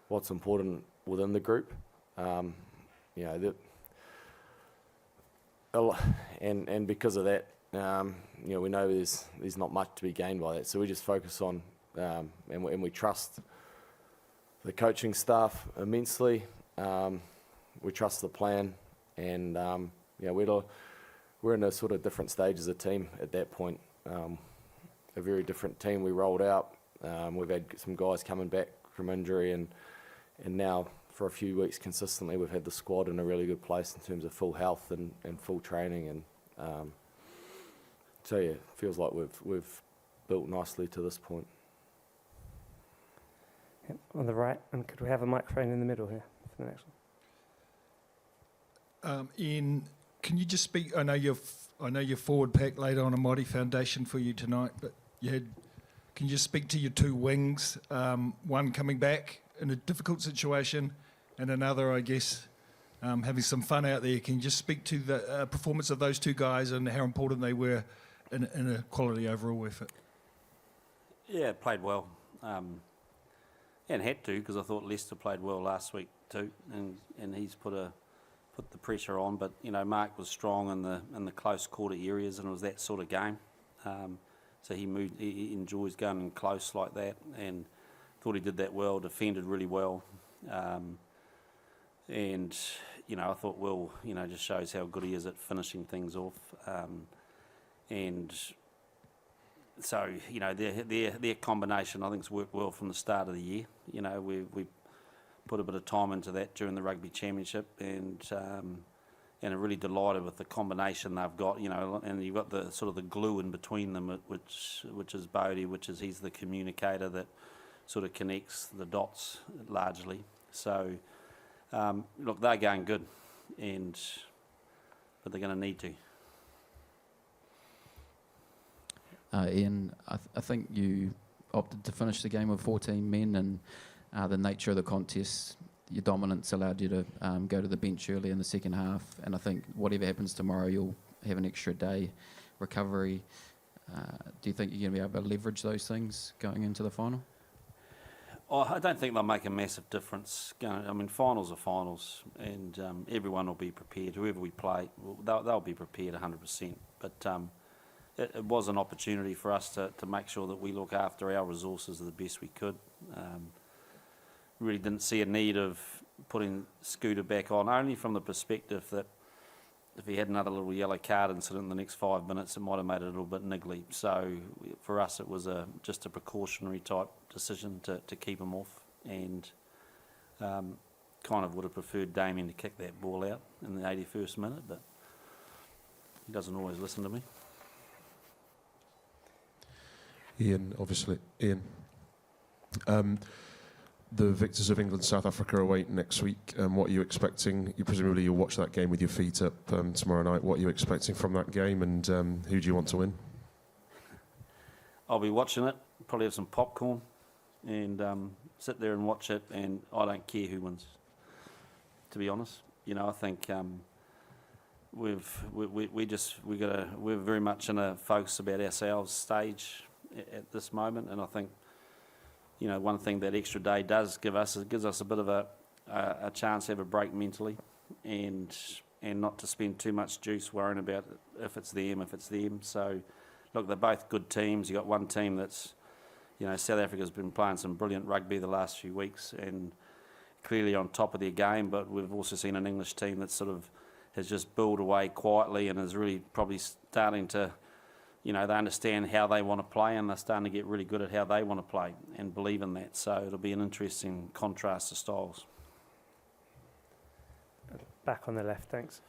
what's important within the group. You know, and because of that, you know, we know there's not much to be gained by that, so we just focus on and we trust the coaching staff immensely. We trust the plan, and you know, we're in a sort of different stage as a team at that point. A very different team we rolled out. We've had some guys coming back from injury, and now for a few weeks consistently we've had the squad in a really good place in terms of full health and full training, and so yeah, it feels like we've built nicely to this point. Yep, on the right, and could we have a microphone in the middle here for the next one? Ian, can you just speak? I know your forward pack laid on a mighty foundation for you tonight, but can you just speak to your two wings? One coming back in a difficult situation, and another, I guess, having some fun out there. Can you just speak to the performance of those two guys and how important they were in a quality overall effort? Yeah, played well, and had to, because I thought Leicester played well last week too, and he's put the pressure on. But you know, Mark was strong in the close quarter areas, and it was that sort of game. So he enjoys going in close like that, and thought he did that well. Defended really well, and you know, I thought Will, you know, just shows how good he is at finishing things off, and so you know, their combination I think's worked well from the start of the year. You know, we put a bit of time into that during the Rugby Championship, and are really delighted with the combination they've got. You know, and you've got the sort of the glue in between them, which is Bodie, he's the communicator that sort of connects the dots largely. So look, they're going good, but they're going to need to. Ian, I think you opted to finish the game with 14 men, and the nature of the contest, your dominance allowed you to go to the bench early in the second half, and I think whatever happens tomorrow, you'll have an extra day recovery. Do you think you're going to be able to leverage those things going into the final? Oh, I don't think they'll make a massive difference. I mean, finals are finals, and everyone will be prepared. Whoever we play, they'll be prepared 100%. But it was an opportunity for us to make sure that we look after our resources the best we could. Really didn't see a need of putting Scooter back on, only from the perspective that if he had another little yellow card incident in the next 5 minutes, it might have made it a little bit niggly. So for us, it was just a precautionary type decision to keep him off, and kind of would have preferred Damien to kick that ball out in the 81st minute, but he doesn't always listen to me. Ian, obviously. Ian. The victors of England, South Africa away next week. What are you expecting? Presumably you'll watch that game with your feet up tomorrow night. What are you expecting from that game, and who do you want to win? I'll be watching it, probably have some popcorn, and sit there and watch it, and I don't care who wins, to be honest. You know, I think we're very much in a focus about ourselves stage at this moment, and I think, you know, one thing that extra day does give us, it gives us a bit of a chance to have a break mentally, and not to spend too much juice worrying about if it's them. So, look, they're both good teams. You've got one team that's, you know, South Africa's been playing some brilliant rugby the last few weeks and clearly on top of their game, but we've also seen an English team that sort of has just built away quietly and is really probably starting to, you know, they understand how they want to play, and they're starting to get really good at how they want to play and believe in that. So it'll be an interesting contrast to styles. Back on the left, thanks.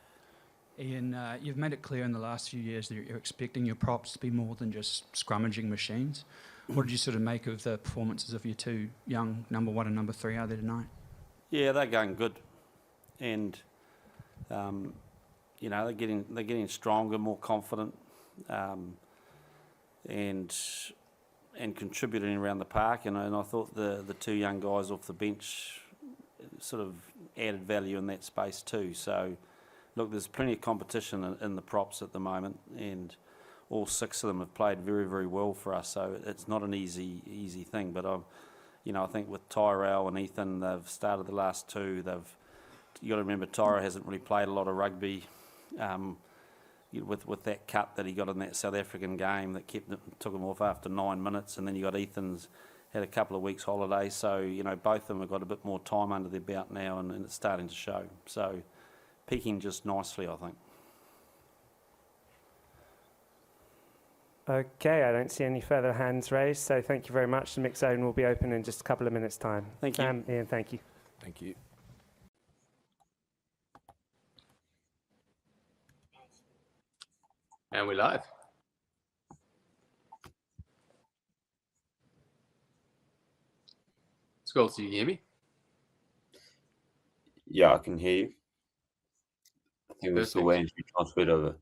Ian, you've made it clear in the last few years that you're expecting your props to be more than just scrummaging machines. What did you sort of make of the performances of your two young number 1 and number 3 out there tonight? Yeah, they're going good, and you know, they're getting stronger, more confident. And contributing around the park, and I thought the two young guys off the bench sort of added value in that space too. So, look, there's plenty of competition in the props at the moment, and all 6 of them have played very, very well for us. So it's not an easy thing. But you know, I think with Tyrell and Ethan, they've started the last 2. You got to remember, Tyrell hasn't really played a lot of rugby. With that cut that he got in that South African game that took him off after 9 minutes, and then you got Ethan's had a couple of weeks holiday, so you know both of them have got a bit more time under their belt now, and it's starting to show. So peaking just nicely, I think. Okay, I don't see any further hands raised, so thank you very much. The mix zone will be open in just a couple of minutes' time. Thank you. Ian, thank you. Thank you. And we're live. Scrolls, do you hear me? Yeah, I can hear you. I think we're still waiting to be transferred over.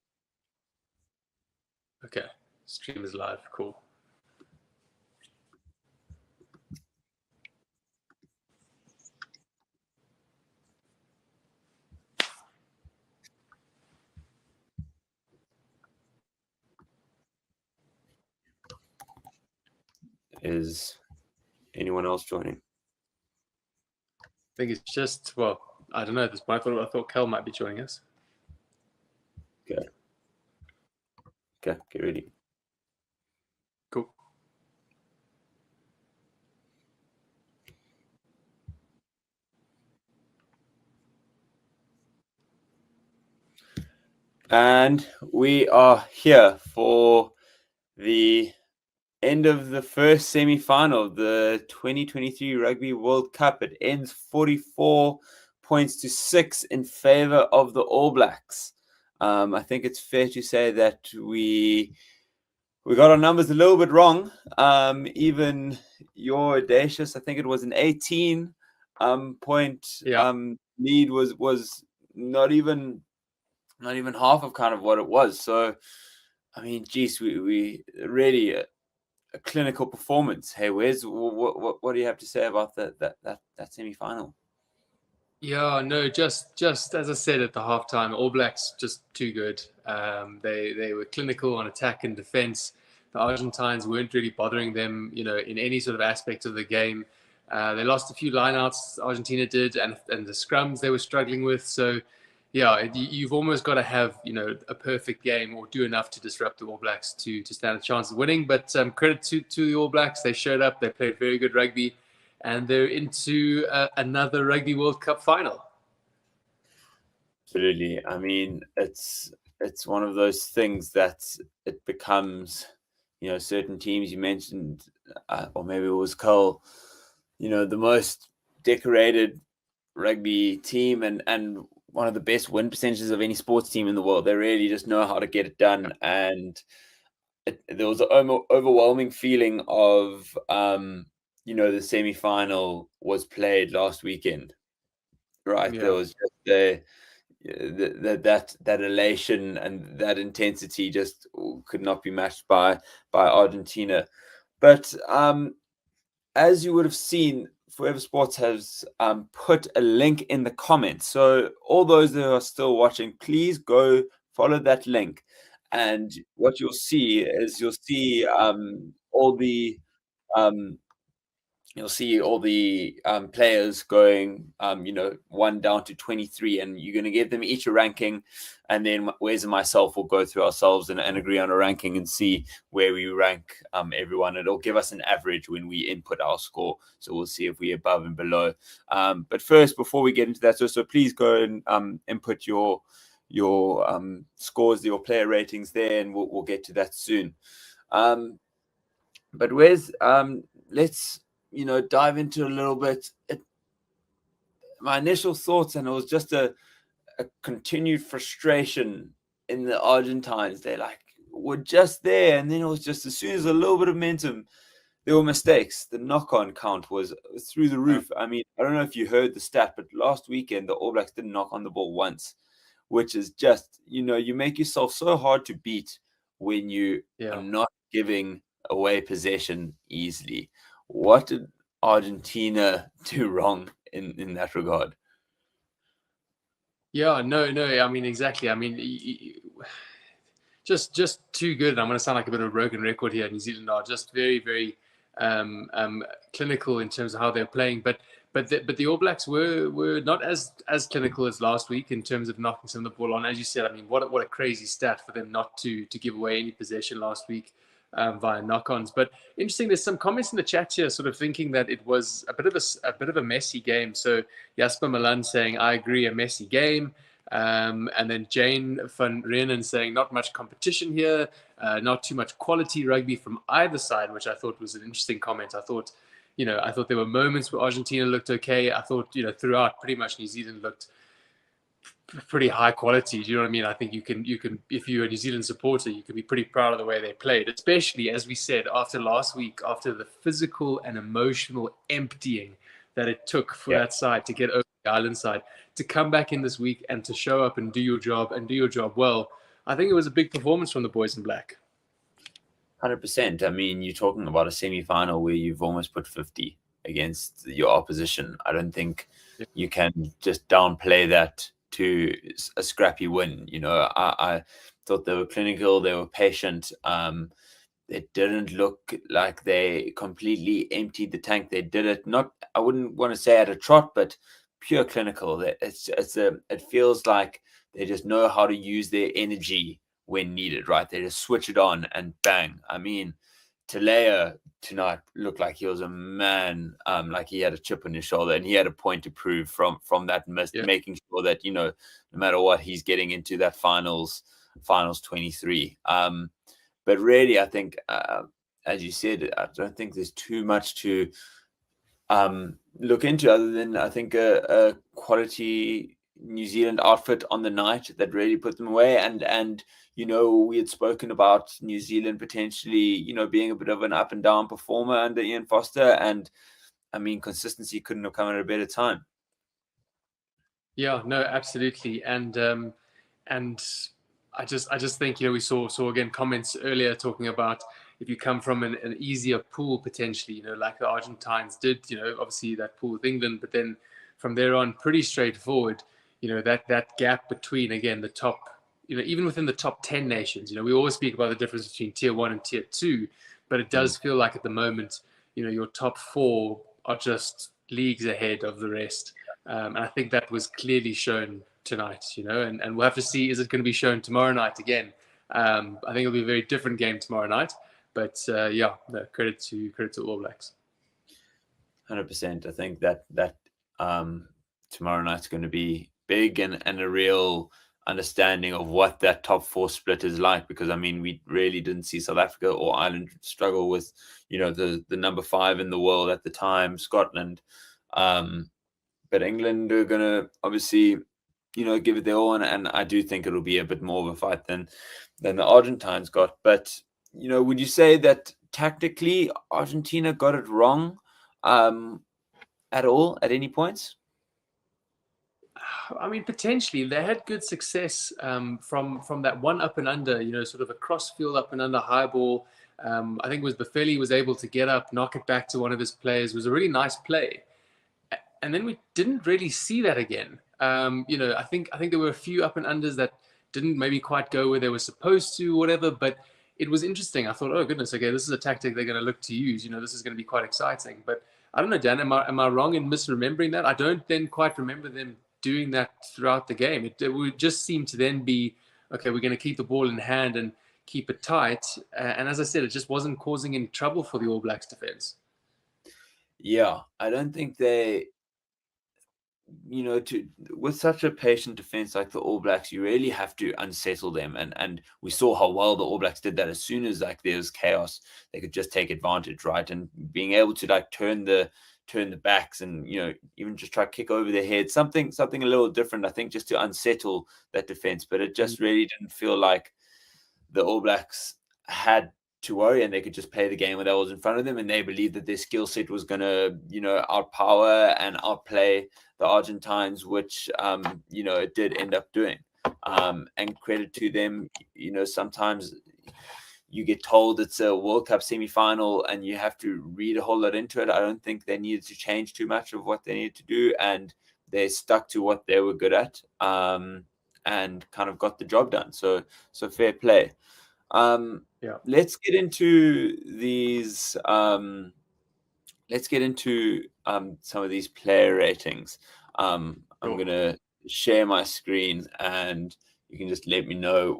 Okay, stream is live, cool. Is anyone else joining? I think it's just, well, I don't know at this point. I thought Kel might be joining us. Okay. Okay, get ready. Cool. And we are here for the end of the first semi-final of the 2023 Rugby World Cup. It ends 44 points to 6 in favor of the All Blacks. I think it's fair to say that we got our numbers a little bit wrong. Even your audacious, I think it was an 18 point lead was not even half of kind of what it was. So, I mean, geez, we really a clinical performance. Hey, Wes, what do you have to say about that semi-final? Yeah, no, just as I said at the halftime, All Blacks just too good. They were clinical on attack and defense. The Argentines weren't really bothering them, in any sort of aspect of the game. They lost a few lineouts, Argentina did, and the scrums they were struggling with. So, yeah, you've almost got to have, a perfect game or do enough to disrupt the All Blacks to stand a chance of winning. But credit to the All Blacks. They showed up. They played very good rugby. And they're into another Rugby World Cup final. Absolutely. I mean, it's one of those things that it becomes, certain teams you mentioned, or maybe it was Cole, the most decorated rugby team and one of the best win percentages of any sports team in the world. They really just know how to get it done. And there was an overwhelming feeling of, the semi-final was played last weekend, right? Yeah. There was just that elation and that intensity just could not be matched by Argentina. But as you would have seen, Forever Sports has put a link in the comments. So all those that are still watching, please go follow that link. And what you'll see is all the players going, 1 down to 23, and you're going to give them each a ranking. And then Wes and myself will go through ourselves and agree on a ranking and see where we rank everyone. It'll give us an average when we input our score. So we'll see if we're above and below. But first, before we get into that, so please go and input your scores, your player ratings there, and we'll get to that soon. But Wes, let's dive into a little bit. My initial thoughts, and it was just a continued frustration in the Argentines. They were just there, and then it was just as soon as a little bit of momentum, there were mistakes. The knock-on count was through the roof. I mean, I don't know if you heard the stat, but last weekend the All Blacks didn't knock on the ball once, which is just, you make yourself so hard to beat when you are not giving away possession easily. What did Argentina do wrong in that regard? Yeah, no. I mean, exactly. I mean, just too good. I'm going to sound like a bit of a broken record here. New Zealand are just very, very clinical in terms of how they're playing. But the All Blacks were not as clinical as last week in terms of knocking some of the ball on. As you said, I mean, what a crazy stat for them not to give away any possession last week via knock-ons. But interesting, there's some comments in the chat here sort of thinking that it was a bit of a messy game. So Jasper Milan saying, I agree, a messy game. And then Jane van Reenen saying, not much competition here, not too much quality rugby from either side, which I thought was an interesting comment. I thought there were moments where Argentina looked okay. I thought, throughout pretty much New Zealand looked pretty high quality. Do you know what I mean? I think you can, if you're a New Zealand supporter, you can be pretty proud of the way they played, especially, as we said, after last week, after the physical and emotional emptying that it took for that side to get over the island side, to come back in this week and to show up and do your job well. I think it was a big performance from the boys in black. 100%. I mean, you're talking about a semi-final where you've almost put 50 against your opposition. I don't think you can just downplay that to a scrappy win. I thought they were clinical, they were patient. It didn't look like they completely emptied the tank. They did it not, I wouldn't want to say at a trot, but pure clinical. It feels like they just know how to use their energy when needed, right? They just switch it on and bang. I mean, Talea tonight looked like he was a man, like he had a chip on his shoulder and he had a point to prove from that miss, making sure that, no matter what, he's getting into that finals 23. But really, I think, as you said, I don't think there's too much to look into other than, I think, a quality New Zealand outfit on the night that really put them away. And we had spoken about New Zealand potentially, being a bit of an up and down performer under Ian Foster. And I mean, consistency couldn't have come at a better time. Yeah, no, absolutely. And I just think, we saw again comments earlier talking about if you come from an easier pool potentially, like the Argentines did, obviously that pool with England, but then from there on, pretty straightforward. That gap between, again, the top, even within the top 10 nations, we always speak about the difference between tier 1 and tier 2, but it does feel like at the moment, your top 4 are just leagues ahead of the rest. And I think that was clearly shown tonight, and we'll have to see, is it going to be shown tomorrow night again? I think it'll be a very different game tomorrow night, but credit to All Blacks. 100%. I think that tomorrow night's going to be big and a real understanding of what that top 4 split is like, because we really didn't see South Africa or Ireland struggle with the number 5 in the world at the time, Scotland, but England are going to obviously give it their all, and I do think it'll be a bit more of a fight than the Argentines got. But would you say that tactically Argentina got it wrong at all at any points? Potentially. They had good success from that one up and under, sort of a cross-field up and under high ball. I think it was Bafeli was able to get up, knock it back to one of his players. It was a really nice play. And then we didn't really see that again. I think there were a few up and unders that didn't maybe quite go where they were supposed to, whatever, but it was interesting. I thought, oh goodness, okay, this is a tactic they're going to look to use. This is going to be quite exciting. But I don't know, Dan, am I wrong in misremembering that? I don't then quite remember them doing that throughout the game. It would just seem to then be, okay, we're going to keep the ball in hand and keep it tight. And as I said, it just wasn't causing any trouble for the All Blacks defense. Yeah, I don't think they, with such a patient defense like the All Blacks, you really have to unsettle them. And we saw how well the All Blacks did that. As soon as there was chaos, they could just take advantage, right? And being able to turn the backs and even just try to kick over their head, something a little different, I think, just to unsettle that defense. But it just really didn't feel like the All Blacks had to worry, and they could just play the game that was in front of them, and they believed that their skill set was going to outpower and outplay the Argentines, which it did end up doing. And credit to them, sometimes you get told it's a World Cup semi-final and you have to read a whole lot into it. I don't think they needed to change too much of what they needed to do, and they stuck to what they were good at, and kind of got the job done. So fair play. Let's get into these. Let's get into some of these player ratings. I'm going to share my screen, and you can just let me know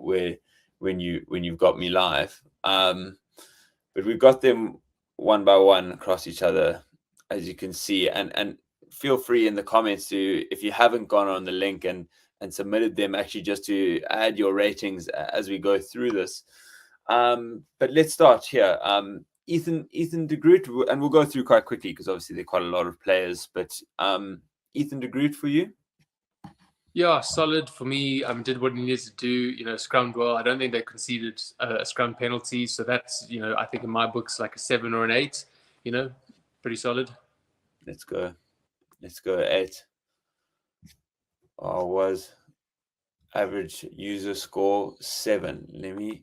when you've got me live. But we've got them one by one across each other, as you can see. And feel free in the comments to, if you haven't gone on the link and submitted them, actually just to add your ratings as we go through this. But let's start here. Ethan de Groot, and we'll go through quite quickly because obviously there are quite a lot of players, but Ethan de Groot for you? Yeah, solid for me. Did what he needed to do, scrummed well. I don't think they conceded a scrum penalty. So that's, I think in my books, like a 7 or an 8, pretty solid. Let's go 8. Was average user score 7. Let me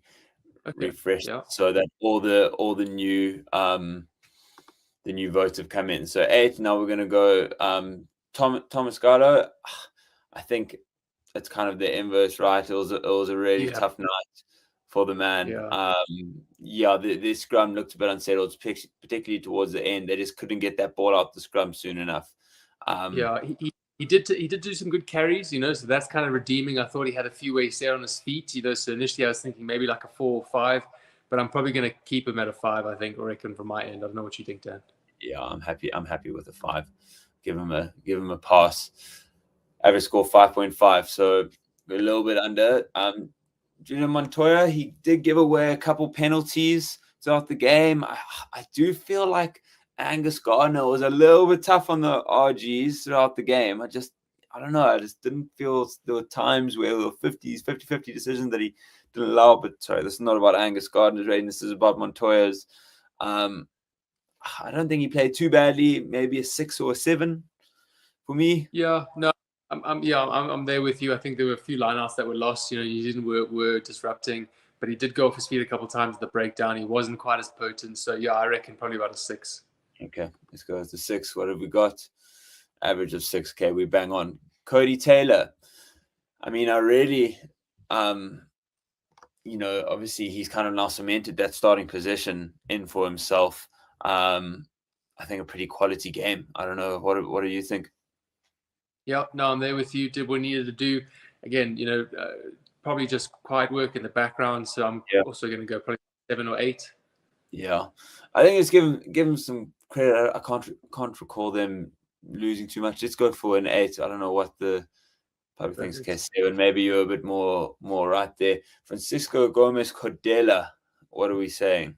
refresh so that all the new votes have come in. So 8. Now we're going to go Thomas Gardo. I think it's kind of the inverse, right? It was a really tough night for the man. The scrum looked a bit unsettled, particularly towards the end. They just couldn't get that ball out the scrum soon enough. He did do some good carries, so that's kind of redeeming. I thought he had a few ways there on his feet, so initially I was thinking maybe like a 4 or 5, but I'm probably going to keep him at a 5, I think, or reckon from my end. I don't know what you think, Dan. Yeah, I'm happy with a 5. Give him a pass. Average score 5.5, so a little bit under. Junior Montoya, he did give away a couple penalties throughout the game. I do feel like Angus Gardner was a little bit tough on the RGs throughout the game. I don't know. I just didn't feel there were times where there were 50-50 decisions that he didn't allow. But sorry, this is not about Angus Gardner's rating. This is about Montoya's. I don't think he played too badly. Maybe a 6 or a 7 for me. Yeah, no. I'm there with you. I think there were a few lineouts that were lost. New Zealand were disrupting, but he did go off his feet a couple of times at the breakdown. He wasn't quite as potent. So, I reckon probably about a 6. Okay, let's go with the 6. What have we got? average of 6K. We bang on. Cody Taylor. I mean, I really, obviously he's kind of now cemented that starting position in for himself. I think a pretty quality game. I don't know. What do you think? Yeah, no, I'm there with you. Did what he needed to do. Again, probably just quiet work in the background. So I'm also going to go probably 7 or 8. Yeah, I think it's give him some credit. I can't recall them losing too much. Let's go for an 8. I don't know what the public thinks. Okay, 7. Maybe you're a bit more right there. Francisco Gomez Cordela. What are we saying?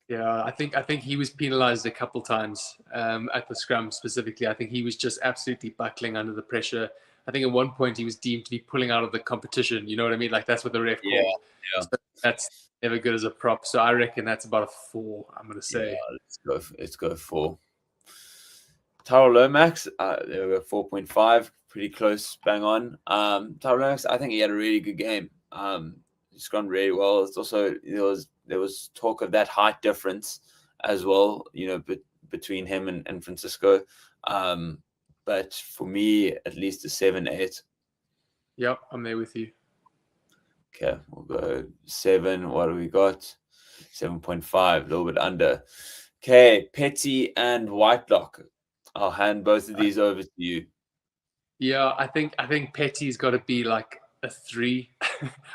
Yeah, I think he was penalised a couple times at the scrum specifically. I think he was just absolutely buckling under the pressure. I think at one point he was deemed to be pulling out of the competition. You know what I mean? Like that's what the ref called. Yeah. So that's never good as a prop. So I reckon that's about a 4. I'm going to say. Yeah, let's go 4. Tyrell Lomax, there we go, 4.5, pretty close, bang on. Tyrell Lomax, I think he had a really good game. He scrummed really well. It's also there was talk of that height difference as well, between him and Francisco. But for me, at least a 7, 8. Yep, I'm there with you. Okay, we'll go 7. What do we got? 7.5, a little bit under. Okay, Petty and Whitelock. I'll hand both of these over to you. Yeah, I think Petty's got to be like a 3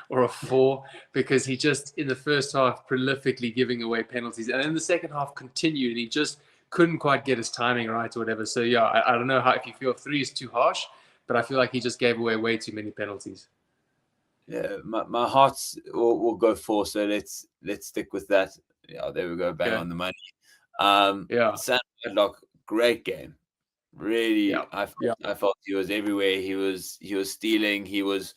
or a 4 because he just in the first half prolifically giving away penalties, and in the second half continued, and he just couldn't quite get his timing right or whatever. So yeah, I don't know if you feel 3 is too harsh, but I feel like he just gave away way too many penalties. Yeah, my heart will go 4, so let's stick with that. Yeah, there we go, bang on the money. Sam Whitelock, great game. Really, I felt he was everywhere. He was stealing. He was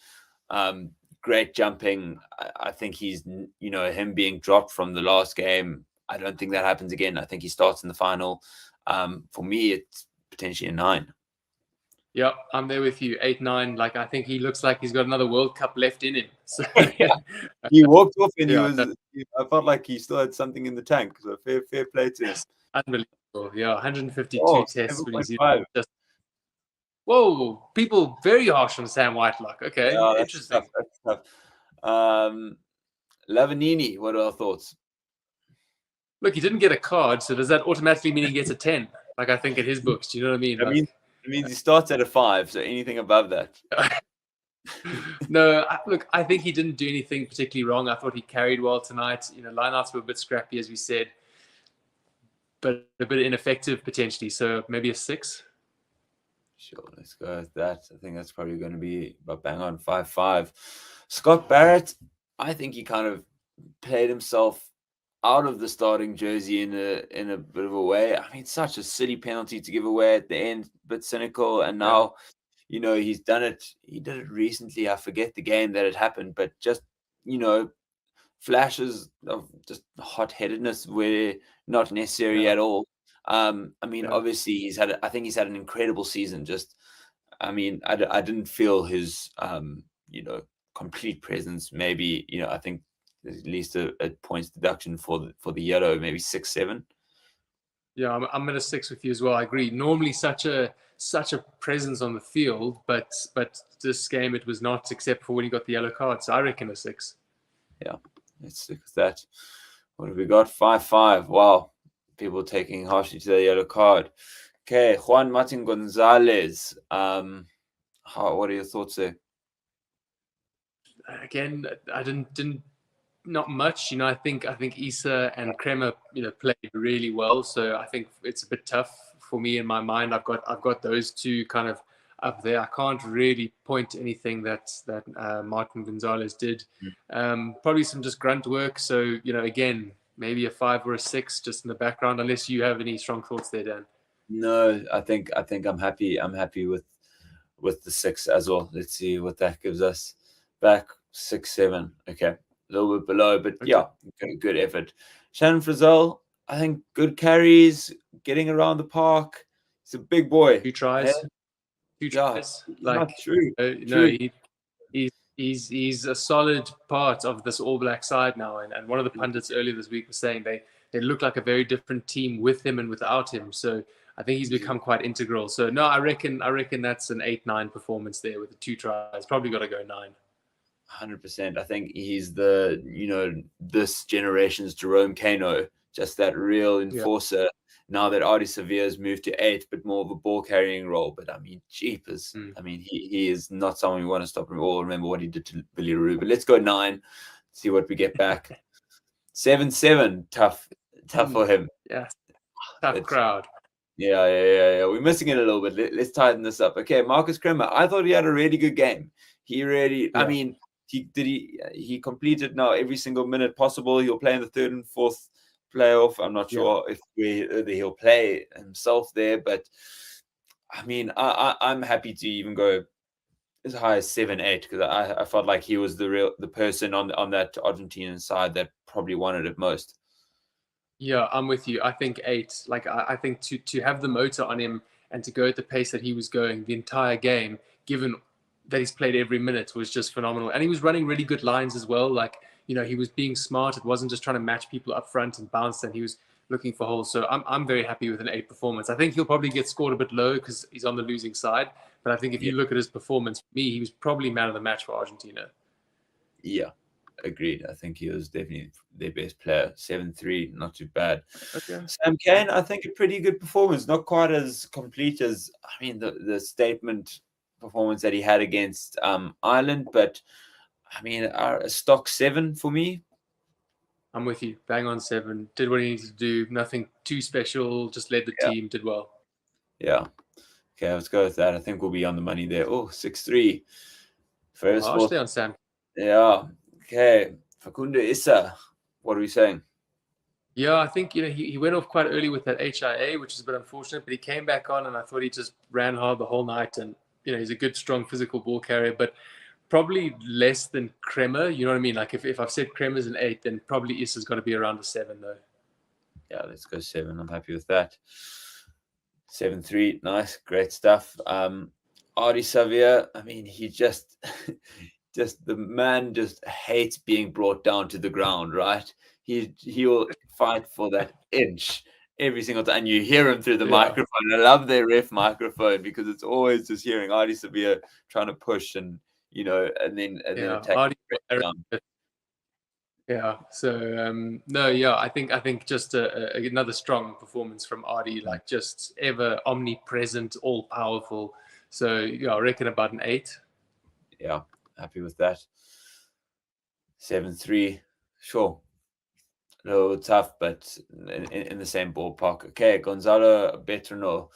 great jumping. I think he's him being dropped from the last game. I don't think that happens again. I think he starts in the final. For me, it's potentially a 9. Yeah, I'm there with you. 8, 9. Like I think he looks like he's got another World Cup left in him. So, he walked off and I felt like he still had something in the tank. So fair play to him. Unbelievable. Yeah, 152 tests for New Zealand. 7.5. Whoa, people very harsh on Sam Whitelock. Okay, interesting. That's tough. Lavanini, what are our thoughts? Look, he didn't get a card, so does that automatically mean he gets a 10? Like I think in his books, do you know what I mean? It means he starts at a 5, so anything above that. No, look, I think he didn't do anything particularly wrong. I thought he carried well tonight. Lineouts were a bit scrappy, as we said, but a bit ineffective potentially. So maybe a 6. Sure, let's go with that. I think that's probably going to be about bang on 5.5. Scott Barrett, I think he kind of played himself out of the starting jersey in a bit of a way. I mean, such a silly penalty to give away at the end, a bit cynical. And now, he's done it. He did it recently. I forget the game that it happened, but just, flashes of just hot-headedness were not necessary at all. Obviously I think he's had an incredible season. Just, I didn't feel his, complete presence. Maybe, I think at least a points deduction for the yellow, maybe 6, 7. Yeah, I'm at a 6 with you as well. I agree. Normally such a presence on the field, but this game it was not, except for when he got the yellow card. So I reckon a 6. Yeah, let's stick with that. What have we got? 5.5. Wow. People taking harshly to the yellow card. Okay, Juan Martin Gonzalez. What are your thoughts there? Again, I didn't not much. I think Issa and Kremer, played really well. So I think it's a bit tough for me in my mind. I've got those two kind of up there. I can't really point to anything that Martin Gonzalez did. Probably some just grunt work. So again, maybe a 5 or a 6 just in the background. Unless you have any strong thoughts there, Dan. No, I think I'm happy. I'm happy with the 6 as well. Let's see what that gives us. Back 6, 7. Okay. A little bit below, but yeah, good effort. Shannon Frizzell, I think good carries, getting around the park. He's a big boy. 2 tries. 2 tries. True. He's a solid part of this All Black side now. And one of the pundits earlier this week was saying they look like a very different team with him and without him. So I think he's become quite integral. So no, I reckon that's an 8-9 performance there with the 2 tries. Probably got to go 9. 100%. I think he's this generation's Jerome Kano, just that real enforcer. Now that Artie Severe's moved to 8, but more of a ball carrying role. But I mean, jeepers. I mean, he is not someone we want to stop him. All remember what he did to Billy Roo. But let's go 9, see what we get back. 7-7, tough for him. Yeah, tough crowd. Yeah. We're missing it a little bit. Let's tighten this up. Okay, Marcus Kremer. I thought he had a really good game. He really, I mean, he completed now every single minute possible. He'll play in the 3rd and 4th playoff. I'm not sure if whether he'll play himself there, but I mean, I'm happy to even go as high as 7-8 because I felt like he was the person on that Argentinian side that probably wanted it most. Yeah, I'm with you. I think 8. Like I think to have the motor on him and to go at the pace that he was going the entire game, given that he's played every minute, was just phenomenal. And he was running really good lines as well. Like, you know, he was being smart. It wasn't just trying to match people up front and bounce, and he was looking for holes. So I'm very happy with an 8 performance. I think he'll probably get scored a bit low because he's on the losing side. But I think if you look at his performance, for me, he was probably man of the match for Argentina. Yeah, agreed. I think he was definitely their best player. 7-3, not too bad. Okay. Sam Cane, I think a pretty good performance. Not quite as complete as, I mean, the statement performance that he had against Ireland, but I mean, a stock 7 for me. I'm with you. Bang on 7. Did what he needed to do. Nothing too special. Just led the team. Did well. Yeah. Okay, let's go with that. I think we'll be on the money there. Oh, 6-3. First Harsh there on Sam. Yeah. Okay. Facundo Issa. What are we saying? Yeah, I think, you know, he went off quite early with that HIA, which is a bit unfortunate, but he came back on and I thought he just ran hard the whole night. And, you know, he's a good, strong physical ball carrier, but probably less than Kremer. You know what I mean? Like if I've said Kremer's an 8, then probably Issa's got to be around a 7 though. Yeah, let's go 7. I'm happy with that. 7-3. Nice. Great stuff. Artie Xavier, I mean, he just the man just hates being brought down to the ground, right? He'll fight for that inch every single time. And you hear him through the microphone. I love their ref microphone because it's always just hearing Artie Xavier trying to push and, you know, and then attack. Yeah. So no, yeah, I think just another strong performance from Artie, like just ever omnipresent, all powerful. So yeah, I reckon about an 8. Yeah, happy with that. 7-3, sure. A little tough, but in the same ballpark. Okay, Gonzalo Betrano,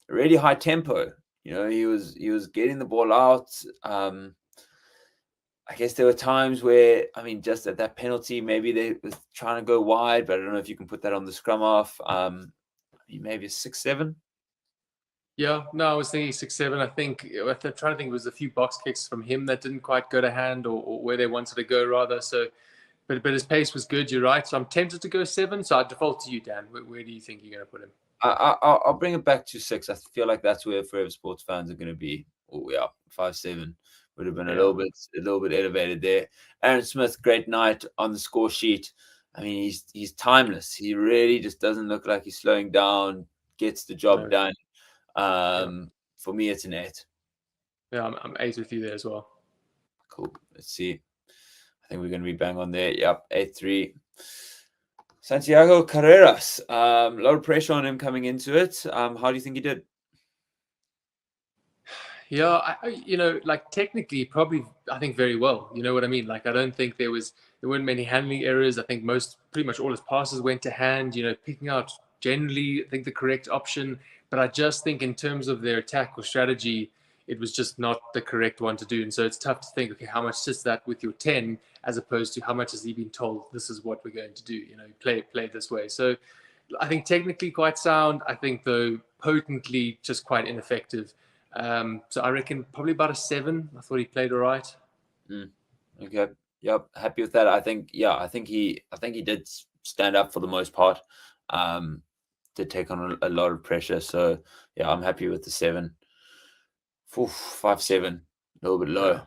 really high tempo. You know, he was getting the ball out. I guess there were times where, I mean, just at that penalty, maybe they was trying to go wide, but I don't know if you can put that on the scrum off. Maybe a 6-7. Yeah, no, I was thinking 6-7. I think I'm trying to think. It was a few box kicks from him that didn't quite go to hand, or where they wanted to go rather. So, but his pace was good. You're right. So I'm tempted to go 7. So I default to you, Dan. Where do you think you're going to put him? I'll bring it back to 6. I feel like that's where Forever Sports fans are going to be. Oh yeah, 5-7 would have been a little bit elevated there. Aaron Smith, great night on the score sheet. I mean, he's timeless. He really just doesn't look like he's slowing down. Gets the job done. For me, it's an 8. Yeah, I'm 8 with you there as well. Cool. Let's see. I think we're going to be bang on there. Yep, 8-3. Santiago Carreras. A lot of pressure on him coming into it. How do you think he did? Yeah, you know, like technically, probably, I think very well. You know what I mean? Like, I don't think there weren't many handling errors. I think pretty much all his passes went to hand. You know, picking out generally, I think the correct option. But I just think in terms of their attack or strategy, it was just not the correct one to do. And so it's tough to think, okay, how much sits that with your 10 as opposed to how much has he been told this is what we're going to do? You know, play this way. So I think technically quite sound. I think though potently just quite ineffective. So I reckon probably about a 7. I thought he played all right. Okay. Yep. Happy with that. I think he did stand up for the most part. Did take on a lot of pressure. So yeah, I'm happy with the 7. 5-7, a little bit low. Yeah.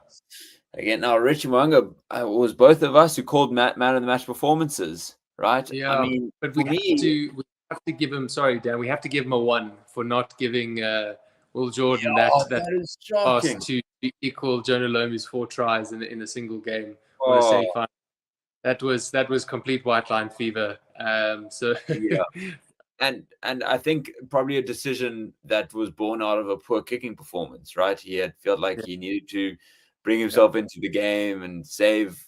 Again, now Richie Mwanga was both of us who called man of the match performances, right? Yeah, I mean, but we have to give him. Sorry, Dan. We have to give him a 1 for not giving Will Jordan Yeah, that is shocking. pass to equal Jonah Lomu's 4 tries in a single game or a Oh. semi-final. That was complete white line fever. So Yeah. And I think probably a decision that was born out of a poor kicking performance, right? He had felt like he needed to bring himself into the game and save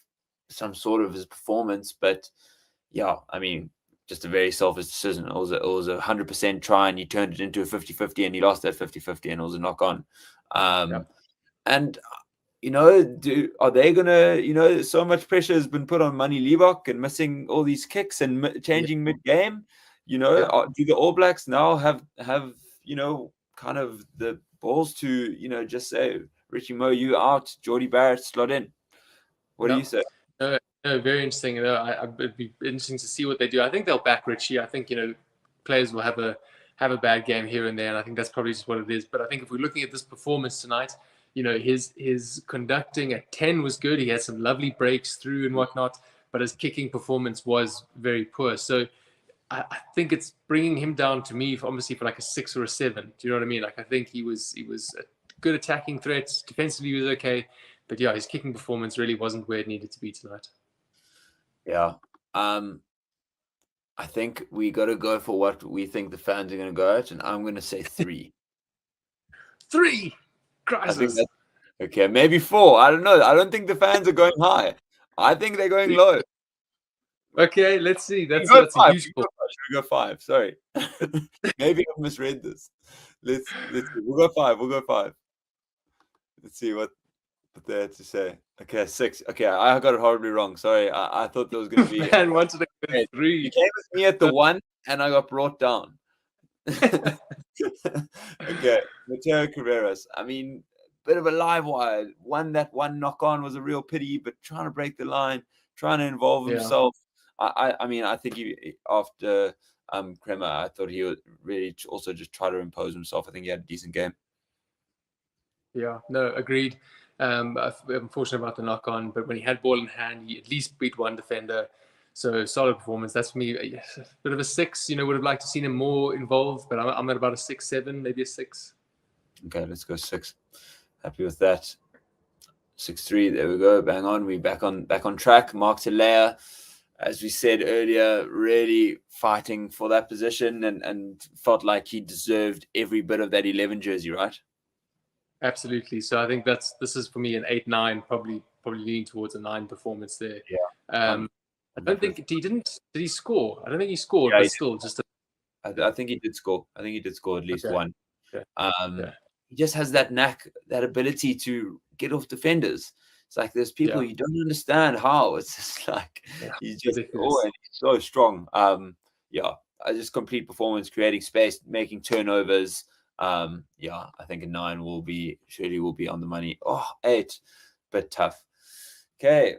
some sort of his performance. But yeah, I mean, just a very selfish decision. It was a 100% try and he turned it into a 50-50 and he lost that 50-50 and it was a knock on. And you know, are they gonna? You know, so much pressure has been put on Manny Liebach and missing all these kicks and changing mid-game. You know, do the All Blacks now have you know, kind of the balls to, you know, just say, Richie Moe, you out, Geordie Barrett slot in? What do you say? No, very interesting. It'd be interesting to see what they do. I think they'll back Richie. I think, you know, players will have a bad game here and there, and I think that's probably just what it is. But I think if we're looking at this performance tonight, you know, his conducting at 10 was good. He had some lovely breaks through and whatnot, but his kicking performance was very poor. So I think it's bringing him down to me, obviously, for like a 6 or a 7. Do you know what I mean? Like, I think he was a good attacking threat. Defensively, he was okay. But yeah, his kicking performance really wasn't where it needed to be tonight. Yeah. I think we got to go for what we think the fans are going to go at, and I'm going to say 3. 3! Crisis. Okay, maybe 4. I don't know. I don't think the fans are going high. I think they're going low. Okay, let's see. That's a huge call. Should we go 5? Sorry. Maybe I've misread this. Let's we'll go 5. We'll go 5. Let's see what they had to say. Okay, 6. Okay, I got it horribly wrong. Sorry. I thought there was going to be. Man wanted to go 3. You came with me at the 1, and I got brought down. Okay, Mateo Carreras. I mean, bit of a live wire. That one knock on was a real pity, but trying to break the line, trying to involve himself. I mean, I think after Kremer, I thought he would really also just try to impose himself. I think he had a decent game. Yeah, no, agreed. I'm fortunate about the knock on, but when he had ball in hand, he at least beat one defender. So solid performance. That's for me a bit of a 6. You know, would have liked to seen him more involved, but I'm at about a 6, 7, maybe a 6. Okay, let's go 6. Happy with that. 6-3. There we go. Bang on. We back on track. Mark Talea, as we said earlier, really fighting for that position and felt like he deserved every bit of that 11 jersey, right? Absolutely. So I think this is for me an 8, 9, probably leaning towards a 9 performance there. Yeah. I don't think did he score? I don't think he scored, Yeah, but still just. I think he did score. I think he did score at least one. Okay. He just has that knack, that ability to get off defenders. It's like there's people you don't understand how. It's just like he's just and he's so strong. I just complete performance, creating space, making turnovers. I think a 9 will be on the money. 8, bit tough. Okay,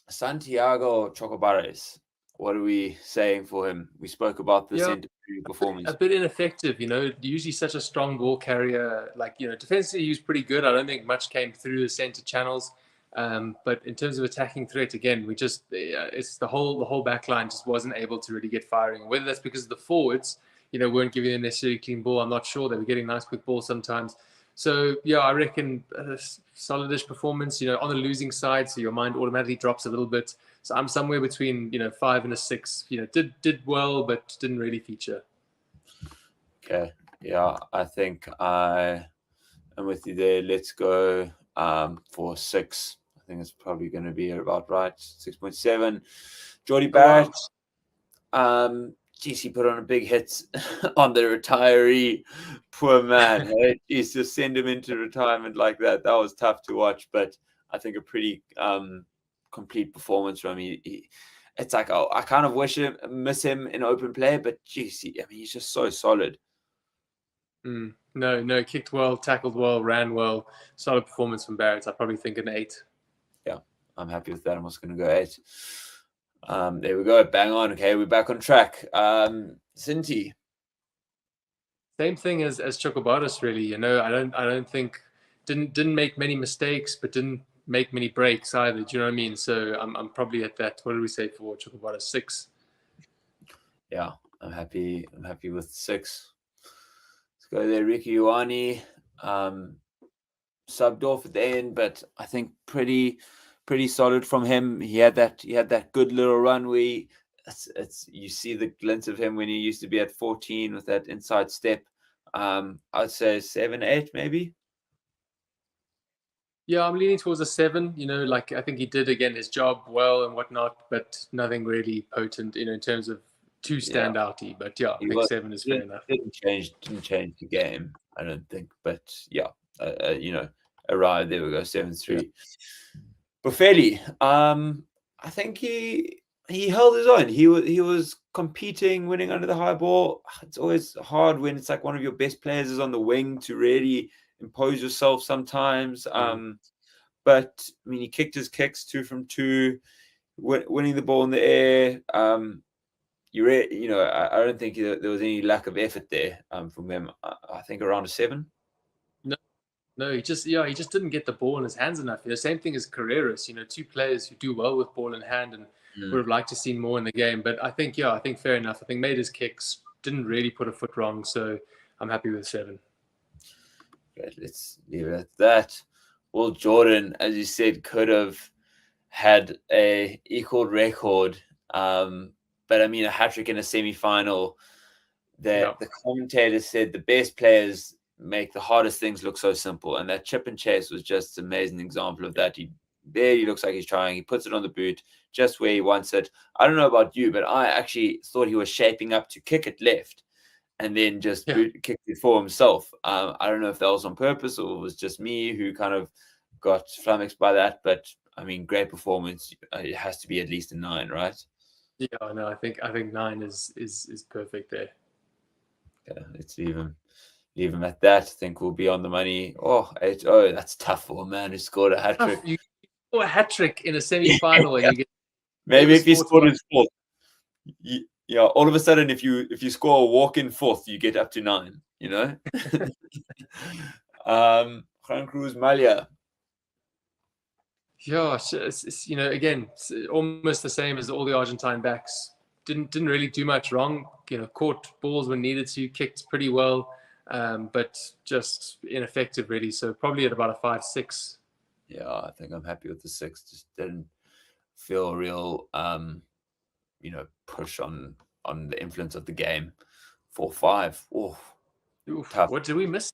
Santiago Chocobares. What are we saying for him? We spoke about the centre performance. A bit ineffective, you know. Usually such a strong ball carrier. Like, you know, defensively he was pretty good. I don't think much came through the centre channels. But in terms of attacking threat, again, we just it's the whole back line just wasn't able to really get firing. Whether that's because of the forwards, you know, weren't giving them necessarily clean ball. I'm not sure. They were getting nice quick balls sometimes. So, yeah, I reckon a solidish performance, you know, on the losing side. So your mind automatically drops a little bit. So I'm somewhere between, you know, 5 and a 6. You know, did well, but didn't really feature. Okay. Yeah, I think I am with you there. Let's go for 6. I think it's probably going to be about right. 6.7. Geordie Barrett. He put on a big hit on the retiree. Poor man. Hey? Jeez, just send him into retirement like that. That was tough to watch, but I think a pretty complete performance from him. It's like, I kind of miss him in open play, but geez, he's just so solid. No, kicked well, tackled well, ran well. Solid performance from Barrett. I probably think an 8. Yeah, I'm happy with that. I'm also going to go 8. There we go. Bang on. Okay, we're back on track. Cinti. Same thing as Chocobares, really. You know, I don't think didn't make many mistakes, but didn't make many breaks either. Do you know what I mean? So I'm probably at that. What did we say for Chocobares? 6. Yeah, I'm happy. I'm happy with 6. Let's go there. Ricky Ioane, subbed off at the end, but I think pretty solid from him. He had that good little run where you see the glint of him when he used to be at 14 with that inside step. I'd say 7, 8 maybe. Yeah, I'm leaning towards a 7. I think he did again his job well and whatnot, but nothing really potent, in terms of too standouty. But yeah, I think 7 is fair enough. Didn't change the game, I don't think. But yeah, arrived. There we go, 7-3. Buffelli, I think he held his own. He was competing, winning under the high ball. It's always hard when it's like one of your best players is on the wing to really impose yourself sometimes. But I mean, he kicked his kicks 2 from 2, winning the ball in the air. I don't think there was any lack of effort there from him. I think around a 7. No, he just didn't get the ball in his hands enough. Same thing as Carreras. 2 players who do well with ball in hand and would have liked to see more in the game. But I think fair enough. I think made his kicks, didn't really put a foot wrong. So I'm happy with 7. Great, let's leave it at that. Well, Jordan, as you said, could have had a equal record. But I mean, a hat-trick in a semi-final. The commentator said the best players make the hardest things look so simple. And that chip and chase was just an amazing example of that. He barely looks like he's trying. He puts it on the boot just where he wants it. I don't know about you, but I actually thought he was shaping up to kick it left and then just kicked it for himself. I don't know if that was on purpose or it was just me who kind of got flummoxed by that. But, I mean, great performance. It has to be at least a 9, right? Yeah, no, I think 9 is perfect there. Okay, let's leave him at that. I think we'll be on the money. 8. Oh, that's tough for a man who scored a hat trick. You score a hat trick in a semi-final and you get maybe if he scored his 4th. Yeah, all of a sudden, if you score a walk-in 4th, you get up to 9. Juan Cruz Malia. Yeah, it's again, it's almost the same as all the Argentine backs. Didn't really do much wrong. Caught balls when needed to, kicked pretty well, but just ineffective really. So probably at about a 5, 6. Yeah, I think I'm happy with the 6. Just didn't feel a real, push on the influence of the game. 4, 5. Oh, tough. What did we miss?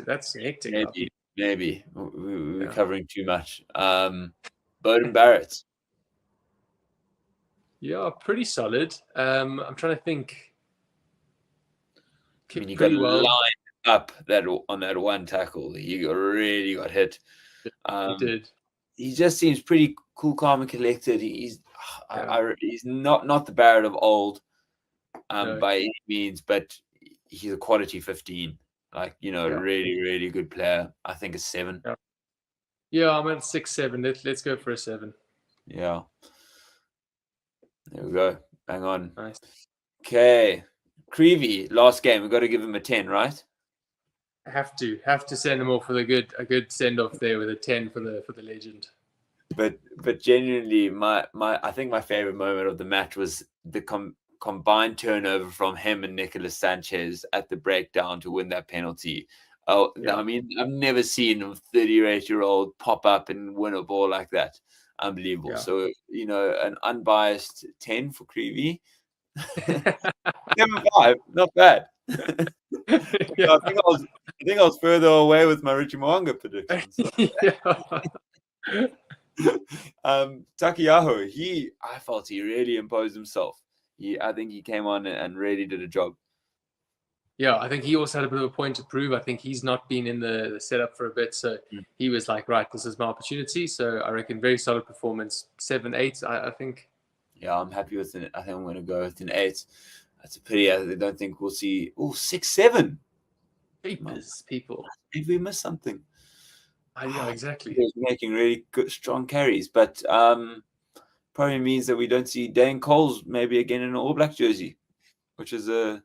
That's hectic. Maybe we're covering too much. Bowden Barrett. Yeah, pretty solid. I'm trying to think. I mean, you got lined up on that one tackle. He really got hit. He did. He just seems pretty cool, calm, and collected. He's not the Barrett of old by any means, but he's a quality 15. Really, really good player. I think a 7. Yeah, I'm at 6, 7. Let's go for a 7. Yeah. There we go. Bang on. Nice. Okay. Creevy, last game. We've got to give him a 10, right? Have to send him off with a good send off there with a 10 for the legend. But genuinely, I think my favorite moment of the match was the combined turnover from him and Nicolas Sanchez at the breakdown to win that penalty. I mean, I've never seen a 38-year-old pop up and win a ball like that. Unbelievable. Yeah. So, an unbiased 10 for Creevy. 7-5, not bad. I think I was further away with my Richie Moanga predictions. Takiyaho, I felt he really imposed himself. I think he came on and really did a job. Yeah, I think he also had a bit of a point to prove. I think he's not been in the setup for a bit, so he was like, right, this is my opportunity. So I reckon very solid performance. 7, 8, I think. Yeah, I'm happy with it. I think I'm going to go with an 8. That's a pity. I don't think we'll see. 6, 7. People. Maybe we missed something. Yeah, exactly. He's making really good, strong carries, but probably means that we don't see Dane Coles maybe again in an All Black jersey, which is a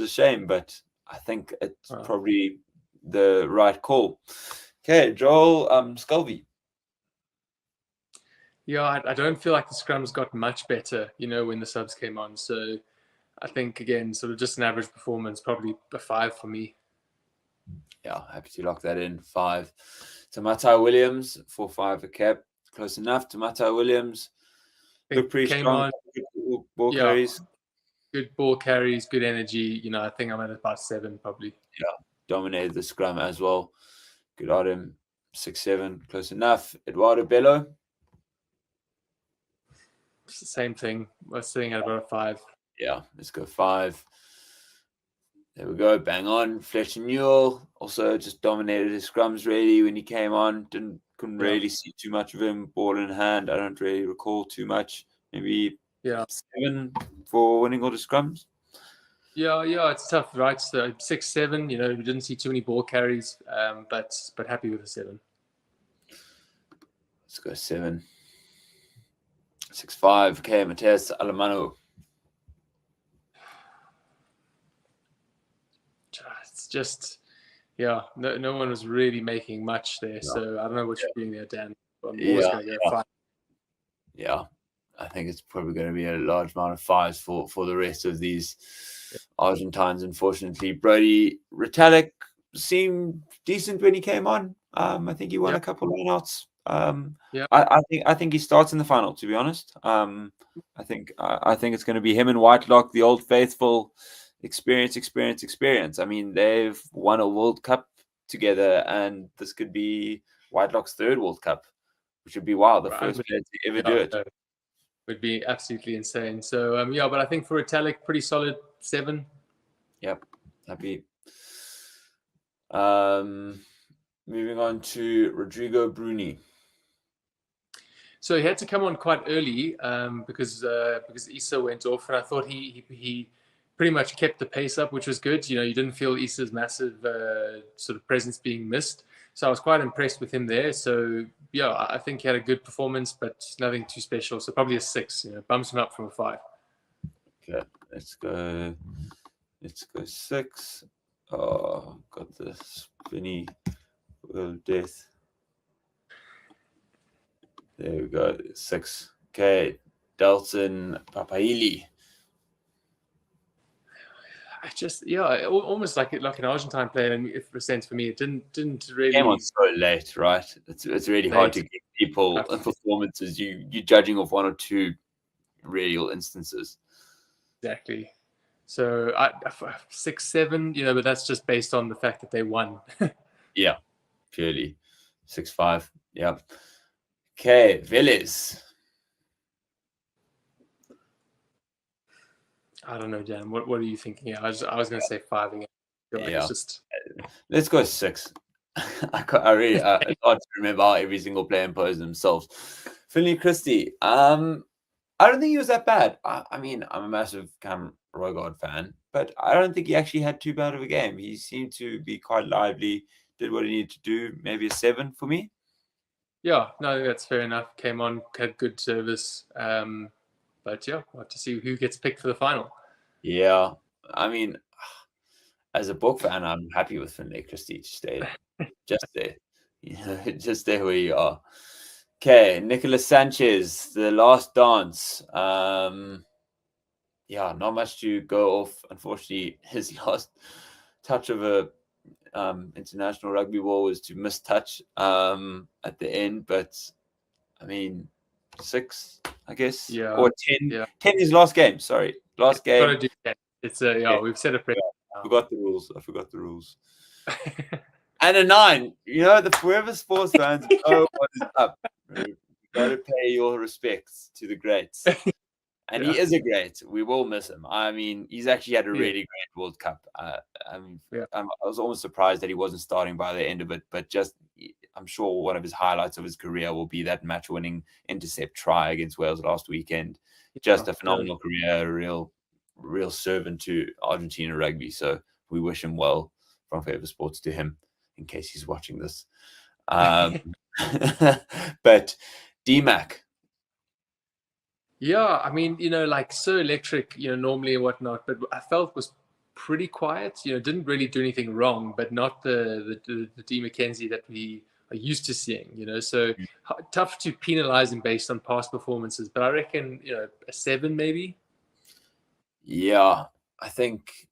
shame. But I think it's probably the right call. Okay, Joel Sculvey. Yeah, I don't feel like the scrums got much better, when the subs came on. So I think, again, sort of just an average performance, probably a 5 for me. Yeah, happy to lock that in. 5. Tamatai Williams, 4-5 a cap. Close enough. Tamatai Williams looked pretty Came strong. on, Good ball carries. good ball carries, good energy. You know, I think I'm at about 7 probably. Yeah, dominated the scrum as well. Good on him. 6-7, close enough. Eduardo Bello. It's the same thing. We're sitting at about a 5. Yeah, let's go 5. There we go, bang on. Fletcher Newell also just dominated his scrums really when he came on. Couldn't really see too much of him, ball in hand. I don't really recall too much. Maybe 7 for winning all the scrums. Yeah, it's tough, right? So 6, 7. You know, we didn't see too many ball carries, but happy with a 7. Let's go 7. 6-5. Okay, Mateus Alemano. It's just, no one was really making much there. So I don't know what you're doing there, Dan. I'm always going to go 5. Yeah, I think it's probably going to be a large amount of 5s for the rest of these Argentines, unfortunately. Brody Retallick seemed decent when he came on. I think he won a couple of lineouts. I think he starts in the final, to be honest. I think it's going to be him and Whitelock, the old faithful. Experience. I mean, they've won a World Cup together, and this could be Whitelock's 3rd World Cup, which would be wild. The first player to ever do it. Would be absolutely insane. So, but I think for Retallick, pretty solid 7. Yep, happy. Moving on to Rodrigo Bruni. So he had to come on quite early because Issa went off, and I thought he pretty much kept the pace up, which was good. You know, you didn't feel Issa's massive sort of presence being missed. So I was quite impressed with him there. So, I think he had a good performance, but nothing too special. So probably a 6, bumps him up from a 5. Okay, let's go 6. Oh, got the spinny wheel of death. There we go, 6. Okay, Dalton Papaili. I just almost like an Argentine player in a sense for me. It didn't really Came on so late, right? It's really hard to give people performances. You're judging off 1 or 2 real instances. Exactly. So 6, 7, but that's just based on the fact that they won. Yeah, purely 6-5. Yeah. Okay, Vélez. I don't know, Dan. What are you thinking? I was going to say 5 again. Let's go 6. It's hard to remember how every single player imposed themselves. Finley Christie. I don't think he was that bad. I mean, I'm a massive Cam Roigard fan, but I don't think he actually had too bad of a game. He seemed to be quite lively, did what he needed to do. Maybe a 7 for me. Yeah, no, that's fair enough. Came on, had good service. But we'll have to see who gets picked for the final. Yeah, I mean, as a book fan, I'm happy with Finlay Christie to stay just there. Just there where you are. Okay, Nicolas Sanchez, the last dance. Not much to go off. Unfortunately, his last touch of a international rugby ball was to miss touch at the end, but I mean 6, I guess, or 10. Yeah. 10 is last game. Sorry, last game. Gotta do that. It's we've said it. I forgot the rules. And a 9. The Forever Sports fans know what is up. You got to pay your respects to the greats. And he is a great. We will miss him. I mean, he's actually had a really great World Cup. I was almost surprised that he wasn't starting by the end of it, but I'm sure one of his highlights of his career will be that match-winning intercept try against Wales last weekend. Just a phenomenal career, a real servant to Argentina rugby. So we wish him well from Forever Sports to him, in case he's watching this. But D-Mac. Yeah, I mean, like so electric, normally and whatnot, but I felt was pretty quiet. Didn't really do anything wrong, but not the D McKenzie that we are used to seeing. So tough to penalize him based on past performances. But I reckon, a 7 maybe. Yeah, I think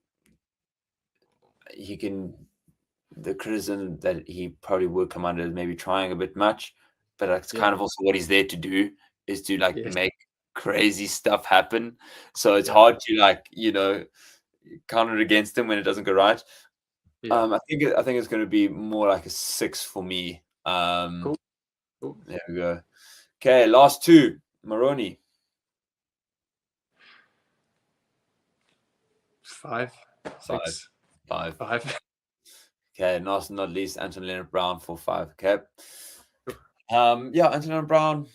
the criticism that he probably would come under is maybe trying a bit much, but that's kind of also what he's there to do, is to make crazy stuff happen. So it's hard to counter against him when it doesn't go right. I think it's going to be more like a 6 for me. Cool. There we go. Okay, last two. Moroni. 5, 6, 5. 5. Okay, last not least, Anton Leonard Brown for 5. Okay. Anton Leonard Brown,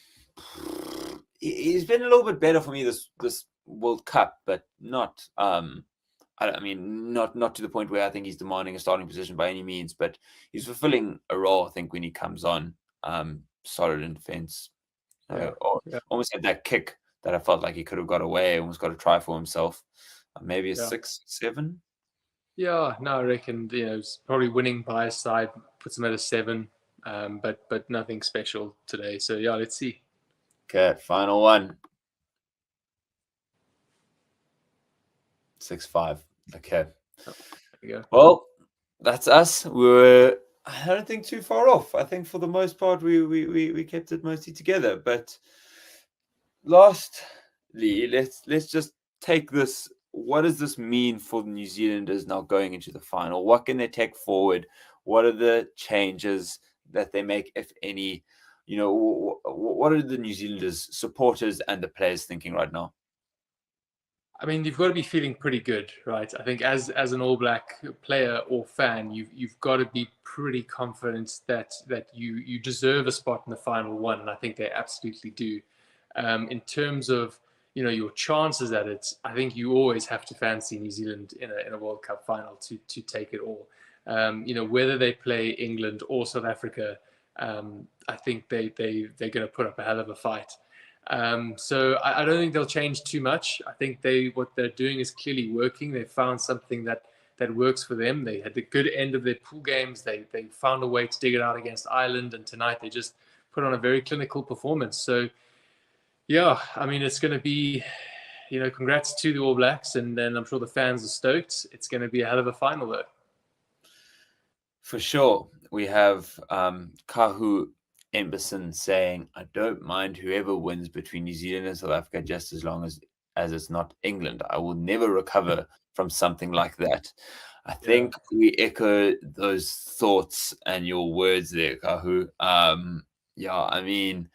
he's been a little bit better for me this World Cup, but not not to the point where I think he's demanding a starting position by any means, but he's fulfilling a role, I think, when he comes on, solid in defense. Almost had that kick that I felt like he could have got away, almost got a try for himself. Maybe a 6, 7. Yeah, no, I reckon it's probably winning by his side puts him at a 7, but nothing special today. So yeah, let's see. Okay, final one. 6-5. Okay. There we go. Well, that's us. We were, I don't think, too far off. I think for the most part we kept it mostly together. But lastly, let's just take this. What does this mean for the New Zealanders now going into the final? What can they take forward? What are the changes that they make, if any? What are the New Zealanders, supporters and the players thinking right now? I mean, you've got to be feeling pretty good, right? I think as an All Black player or fan, you've got to be pretty confident that you deserve a spot in the final one, and I think they absolutely do. In terms of your chances at it, I think you always have to fancy New Zealand in a World Cup final to take it all. Whether they play England or South Africa, I think they're going to put up a hell of a fight. So I don't think they'll change too much. I think what they're doing is clearly working. They found something that works for them. They had the good end of their pool games. They found a way to dig it out against Ireland, and tonight they just put on a very clinical performance. So yeah, I mean, it's going to be, congrats to the All Blacks, and then I'm sure the fans are stoked. It's going to be a hell of a final, though. For sure. We have Kahu Emberson saying, I don't mind whoever wins between New Zealand and South Africa, just as long as it's not England. I will never recover from something like that. I think we echo those thoughts and your words there, Kahu. I mean,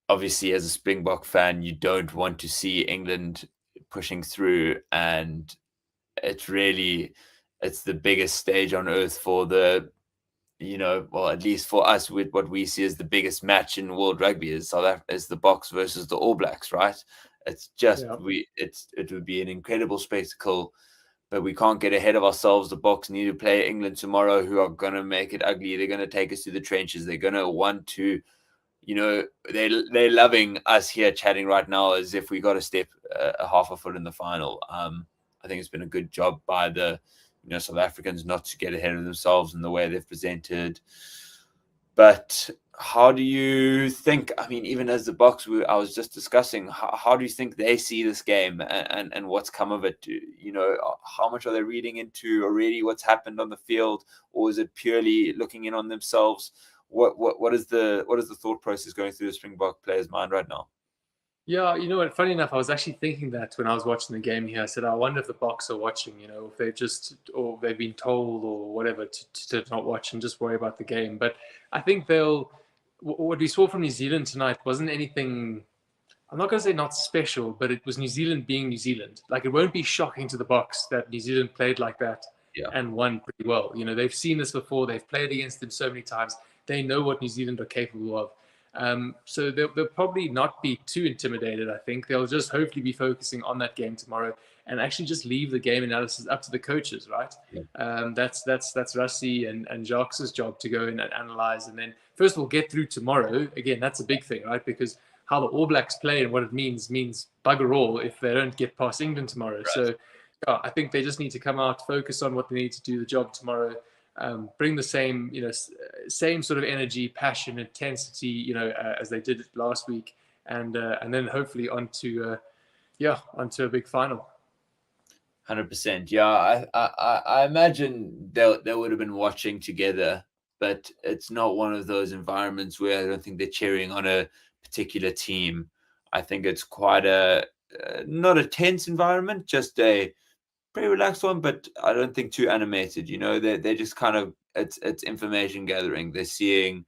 obviously, as a Springbok fan, you don't want to see England pushing through, and it's the biggest stage on earth for at least for us, with what we see as the biggest match in world rugby is the Boks versus the All Blacks, right? It's just it would be an incredible spectacle, but we can't get ahead of ourselves. The Boks need to play England tomorrow, who are going to make it ugly. They're going to take us to the trenches. They're going to want to. They're loving us here chatting right now as if we got to step a half a foot in the final. I think it's been a good job by the South Africans not to get ahead of themselves in the way they've presented. But how do you think, I mean, even as the Boks I was just discussing, how do you think they see this game and what's come of it? How much are they reading into already what's happened on the field, or is it purely looking in on themselves? What is the thought process going through the Springbok player's mind right now? Yeah, what? Funny enough, I was actually thinking that when I was watching the game here. I said, I wonder if the Boks are watching. If they've been told or whatever to not watch and just worry about the game. But I think what we saw from New Zealand tonight wasn't anything. I'm not going to say not special, but it was New Zealand being New Zealand. Like, it won't be shocking to the Boks that New Zealand played like that and won pretty well. They've seen this before. They've played against them so many times. They know what New Zealand are capable of. So they'll probably not be too intimidated, I think. They'll just hopefully be focusing on that game tomorrow and actually just leave the game analysis up to the coaches, right? That's Rassie and Jacques' job to go in and analyze. And then first of all, get through tomorrow. Again, that's a big thing, right? Because how the All Blacks play and what it means bugger all if they don't get past England tomorrow. Right. So I think they just need to come out, focus on what they need to do the job tomorrow. Bring the same sort of energy, passion, intensity, as they did last week, and then hopefully onto a big final. 100%. Yeah, I imagine they would have been watching together, but it's not one of those environments where I don't think they're cheering on a particular team. I think it's quite not a tense environment, just a pretty relaxed one, but I don't think too animated. They're just kind of it's information gathering. They're seeing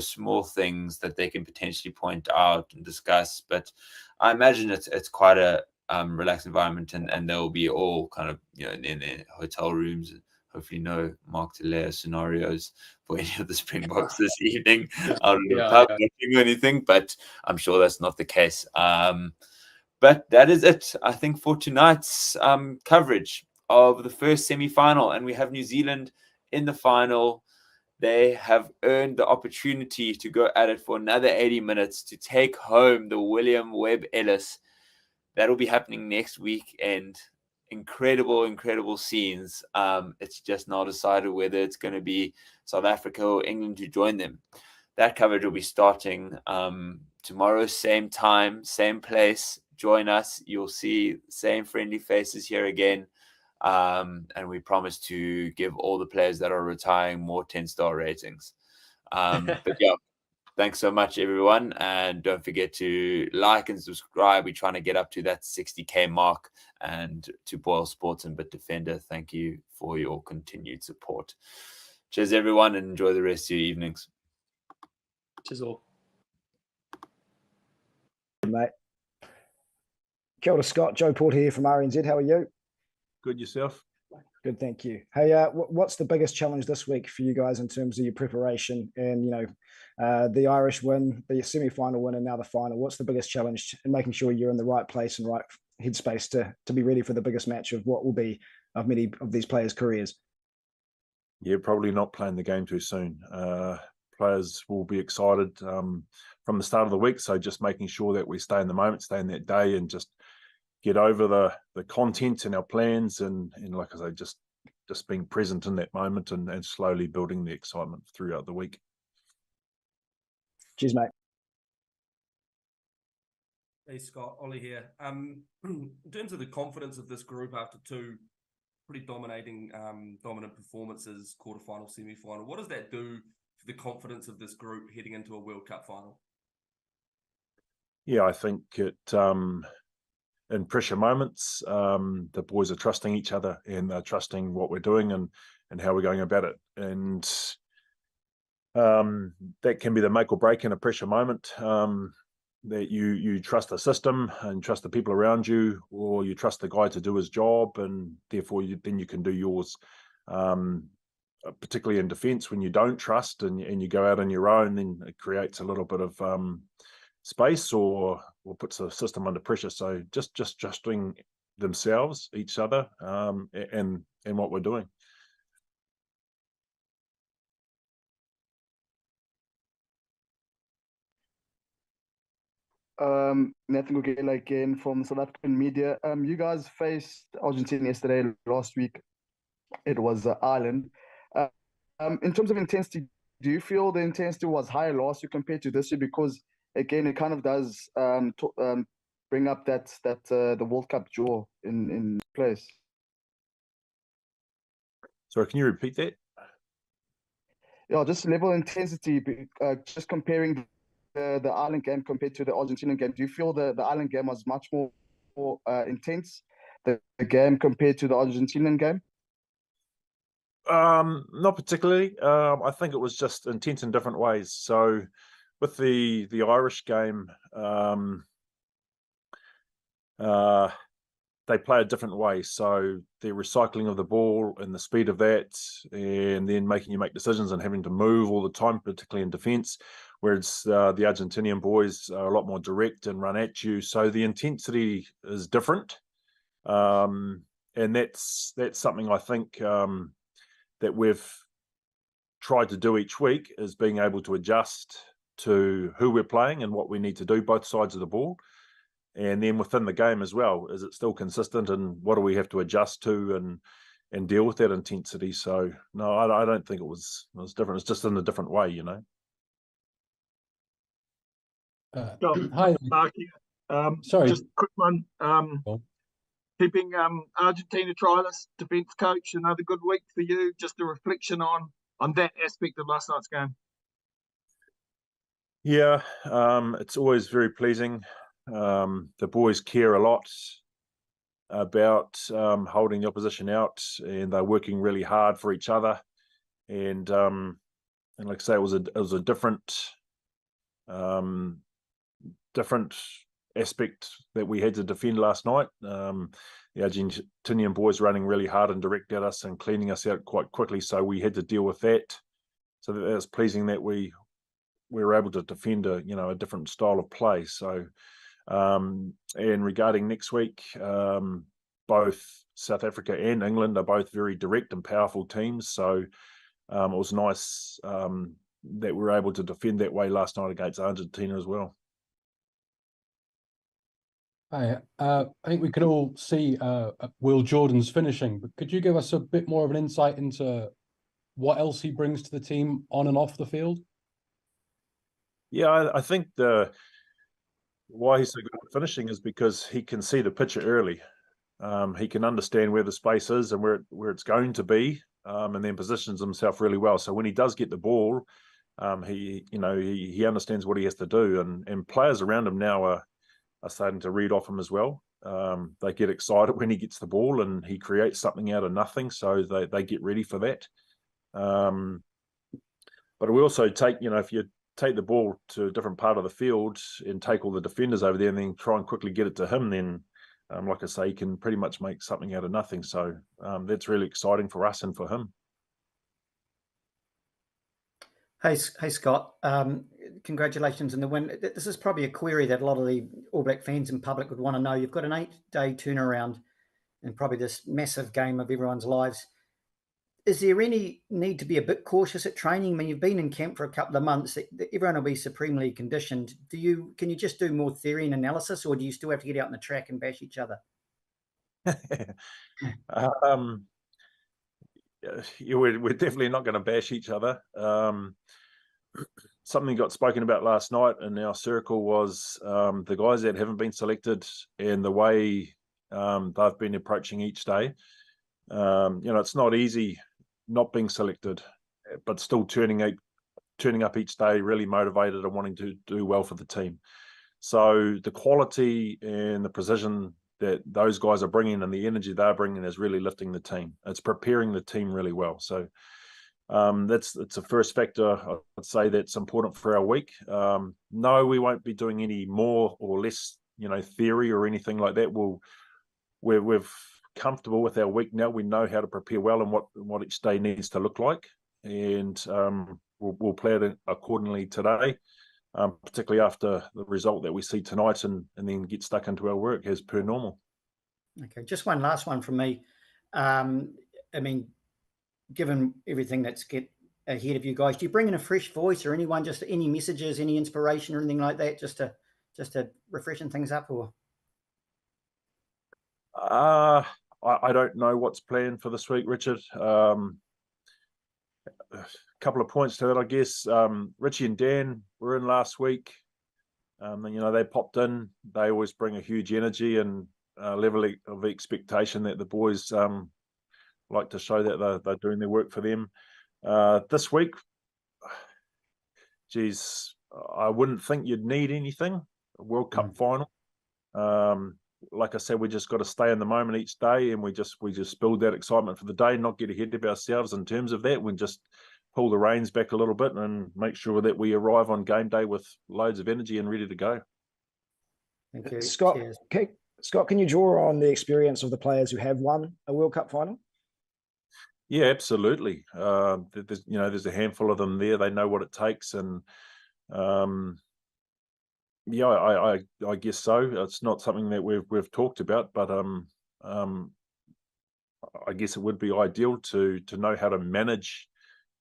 small things that they can potentially point out and discuss. But I imagine it's quite a relaxed environment, and they'll be all kind of in their hotel rooms. Hopefully, no Mark Delea scenarios for any of the Springboks this evening out in the pub watching or anything. But I'm sure that's not the case. But that is it, I think, for tonight's coverage of the first semi-final. And we have New Zealand in the final. They have earned the opportunity to go at it for another 80 minutes to take home the William Webb Ellis. That'll be happening next week. And incredible, incredible scenes. It's just not decided whether it's going to be South Africa or England to join them. That coverage will be starting tomorrow, same time, same place. Join us. You'll see same friendly faces here again. And we promise to give all the players that are retiring more 10-star ratings. But yeah, thanks so much, everyone. And don't forget to like and subscribe. We're trying to get up to that 60K mark. And to Boyle Sports and BitDefender, thank you for your continued support. Cheers, everyone, and enjoy the rest of your evenings. Cheers all. Mate. Kia ora, Scott. Joe Port here from RNZ. How are you? Good, yourself? Good, thank you. Hey, what's the biggest challenge this week for you guys in terms of your preparation and, the Irish win, the semi-final win, and now the final? What's the biggest challenge in making sure you're in the right place and right headspace to be ready for the biggest match of what will be of many of these players' careers? Yeah, probably not playing the game too soon. Players will be excited from the start of the week, so just making sure that we stay in the moment, stay in that day, and just get over the content and our plans, and like I say, just being present in that moment and slowly building the excitement throughout the week. Cheers, mate. Hey, Scott, Ollie here. In terms of the confidence of this group after two pretty dominant performances, quarterfinal, semi-final, what does that do for the confidence of this group heading into a World Cup final? Yeah, I think it in pressure moments, the boys are trusting each other and they're trusting what we're doing and how we're going about it. And that can be the make or break in a pressure moment, that you trust the system and trust the people around you, or you trust the guy to do his job, and therefore then you can do yours. Particularly in defence, when you don't trust and you go out on your own, then it creates a little bit of space or puts the system under pressure. So just trusting themselves, each other, and what we're doing. Nathan Gugela again from South African media. You guys faced Argentina yesterday, last week it was Ireland. In terms of intensity, do you feel the intensity was higher last year compared to this year? Because again, it kind of does bring up that the World Cup draw in place. Sorry, can you repeat that? Yeah, just level intensity, just comparing the Ireland game compared to the Argentinian game. Do you feel the Ireland game was much more intense, the game compared to the Argentinian game? Not particularly. I think it was just intense in different ways. So with the Irish game, they play a different way. So the recycling of the ball and the speed of that, and then making you make decisions and having to move all the time, particularly in defence, whereas the Argentinian boys are a lot more direct and run at you. So the intensity is different. And that's something I think that we've tried to do each week, is being able to adjust to who we're playing and what we need to do, both sides of the ball. And then within the game as well, is it still consistent, and what do we have to adjust to and deal with that intensity? So no, I don't think it was different. It's just in a different way, you know. Hi, Mark. Sorry. Just a quick one. keeping Argentina trialist, defence coach, another good week for you. Just a reflection on that aspect of last night's game. Yeah, it's always very pleasing. The boys care a lot about holding the opposition out, and they're working really hard for each other. And like I say, it was a different aspect that we had to defend last night. The Argentinian boys running really hard and direct at us and cleaning us out quite quickly, so we had to deal with that. So that was pleasing that we were able to defend a different style of play. So and regarding next week, both South Africa and England are both very direct and powerful teams. So it was nice that we were able to defend that way last night against Argentina as well. Hi, I think we could all see Will Jordan's finishing, but could you give us a bit more of an insight into what else he brings to the team on and off the field? Yeah, I think why he's so good at finishing is because he can see the picture early. He can understand where the space is and where it's going to be, and then positions himself really well. So when he does get the ball, he understands what he has to do, and players around him now are starting to read off him as well. They get excited when he gets the ball and he creates something out of nothing, so they get ready for that. But we also take, if you take the ball to a different part of the field and take all the defenders over there and then try and quickly get it to him, then like I say, he can pretty much make something out of nothing. So that's really exciting for us and for him. Hey Scott, congratulations on the win. This is probably a query that a lot of the All Black fans and public would want to know. You've got an 8-day turnaround and probably this massive game of everyone's lives. Is there any need to be a bit cautious at training? I mean, you've been in camp for a couple of months. Everyone will be supremely conditioned. Can you just do more theory and analysis, or do you still have to get out on the track and bash each other? We're definitely not going to bash each other. Something got spoken about last night in our circle was the guys that haven't been selected and the way they've been approaching each day. It's not easy not being selected, but still turning up each day really motivated and wanting to do well for the team. So the quality and the precision that those guys are bringing and the energy they're bringing is really lifting the team. It's preparing the team really well. So it's a first factor, I'd say, that's important for our week. No, we won't be doing any more or less, theory or anything like that. We're comfortable with our week now. We know how to prepare well and what each day needs to look like, and we'll play it accordingly today, particularly after the result that we see tonight, and then get stuck into our work as per normal. Okay, just one last one from me. I mean, given everything that's get ahead of you guys, do you bring in a fresh voice or anyone, just any messages, any inspiration or anything like that, just to refreshen things up? Or I don't know what's planned for this week, Richard. A couple of points to that, I guess. Richie and Dan were in last week. They popped in. They always bring a huge energy and level of expectation that the boys like to show that they're doing their work for them. This week, geez, I wouldn't think you'd need anything. A World Cup final. Like I said, we just got to stay in the moment each day, and we just build that excitement for the day, not get ahead of ourselves in terms of that. We just pull the reins back a little bit and make sure that we arrive on game day with loads of energy and ready to go. Thank you. Scott, can you draw on the experience of the players who have won a World Cup final? Yeah, absolutely. There's a handful of them there. They know what it takes, and yeah, I guess so. It's not something that we've talked about, but I guess it would be ideal to know how to manage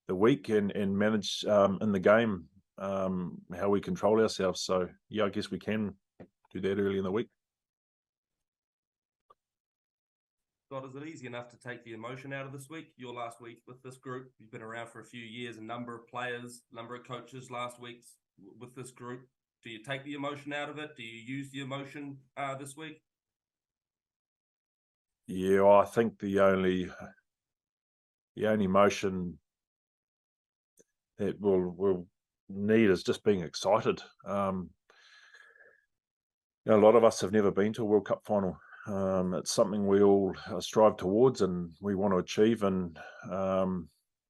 the week and manage in the game how we control ourselves. So yeah, I guess we can do that early in the week. Scott, is it easy enough to take the emotion out of this week? Your last week with this group, you've been around for a few years, a number of players, number of coaches last week with this group. Do you take the emotion out of it? Do you use the emotion this week? Yeah, I think the only motion that we'll need is just being excited. A lot of us have never been to a World Cup final. It's something we all strive towards and we want to achieve, and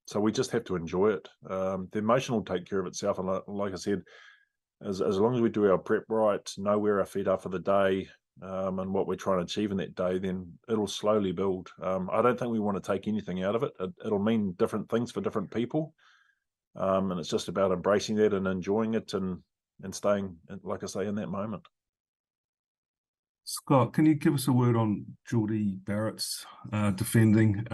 so we just have to enjoy it. The emotion will take care of itself, and like I said, as long as we do our prep right, know where our feet are for the day, and what we're trying to achieve in that day, then it'll slowly build. I don't think we want to take anything out of it. It'll mean different things for different people, and it's just about embracing that and enjoying it and staying, like I say, in that moment. Scott, can you give us a word on Geordie Barrett's defending?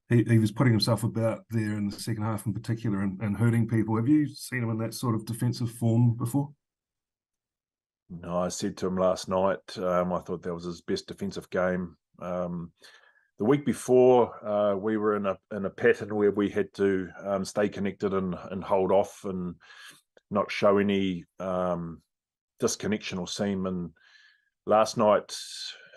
He was putting himself about there in the second half in particular and hurting people. Have you seen him in that sort of defensive form before? No, I said to him last night, I thought that was his best defensive game. The week before, we were in a pattern where we had to stay connected and hold off and not show any disconnection or seam. And last night,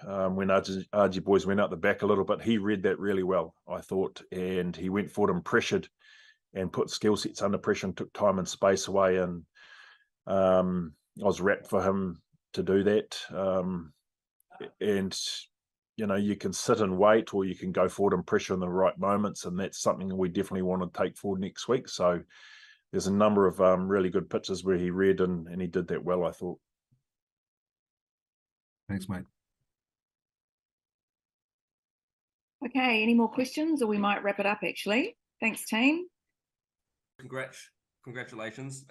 when RG boys went out the back a little bit, he read that really well, I thought, and he went forward and pressured and put skill sets under pressure and took time and space away. And I was rapt for him to do that. And you can sit and wait, or you can go forward and pressure in the right moments, and that's something we definitely want to take forward next week. So there's a number of really good pitches where he read and he did that well, I thought. Thanks, mate. Okay, any more questions, or we might wrap it up, actually. Thanks, team. Congratulations.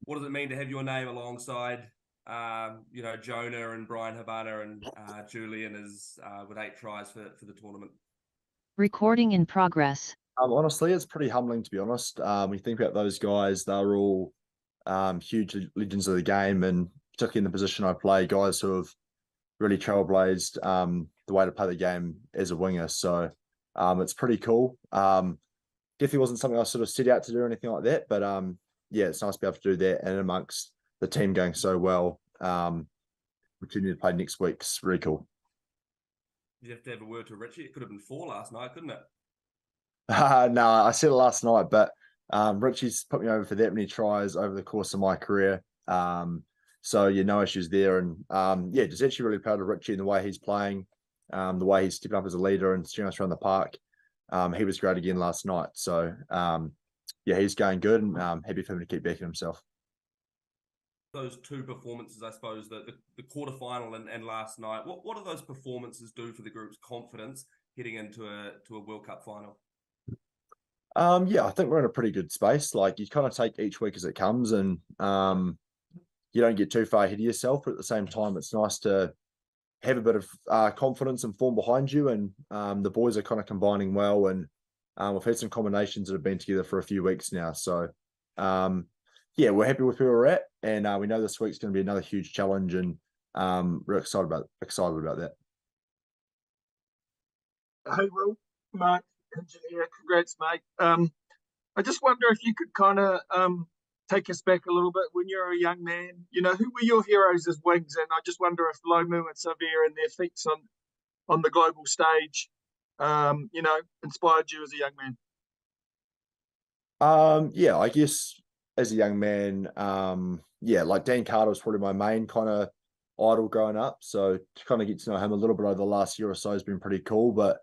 What does it mean to have your name alongside, Jonah and Brian Habana and Julian as with 8 tries for the tournament? Recording in progress. Honestly, it's pretty humbling, to be honest. When you think about those guys, they're all huge legends of the game, and particularly in the position I play, guys who have really trailblazed the way to play the game as a winger. So it's pretty cool. Definitely wasn't something I sort of set out to do or anything like that, but yeah, it's nice to be able to do that. And amongst the team going so well, we continue to play next week. It's really cool. You have to have a word to Richie. It could have been 4 last night, couldn't it? No, I said it last night, but Richie's put me over for that many tries over the course of my career. So yeah, no issues there. And yeah, just actually really proud of Richie and the way he's playing, the way he's stepping up as a leader and steering us around the park. He was great again last night. So yeah, he's going good, and happy for him to keep backing himself. Those 2 performances, I suppose, the quarterfinal and last night, what do those performances do for the group's confidence heading into a World Cup final? Yeah, I think we're in a pretty good space. Like, you kind of take each week as it comes, and you don't get too far ahead of yourself, but at the same time, it's nice to have a bit of confidence and form behind you. And the boys are kind of combining well, and we've had some combinations that have been together for a few weeks now. So yeah, we're happy with where we're at, and we know this week's going to be another huge challenge, and we're excited about that. Hey, Will, Mark, engineer, congrats, mate. I just wonder if you could kind of take us back a little bit when you were a young man. Who were your heroes as wings? And I just wonder if Lomu and Xavier and their feats on the global stage, inspired you as a young man. Yeah, I guess as a young man, yeah, like Dan Carter was probably my main kind of idol growing up. So to kind of get to know him a little bit over the last year or so has been pretty cool. But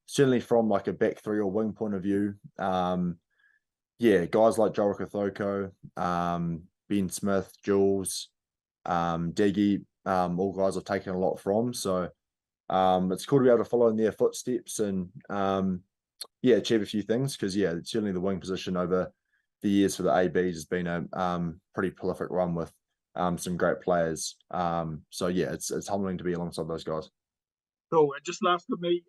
certainly from like a back 3 or wing point of view, yeah, guys like Joel Kathoko, Ben Smith, Jules, Diggy, all guys I've taken a lot from. So it's cool to be able to follow in their footsteps and yeah, achieve a few things, because yeah, certainly the wing position over the years for the ABs has been a pretty prolific run with some great players. So yeah, it's humbling to be alongside those guys. Cool. And just last for me,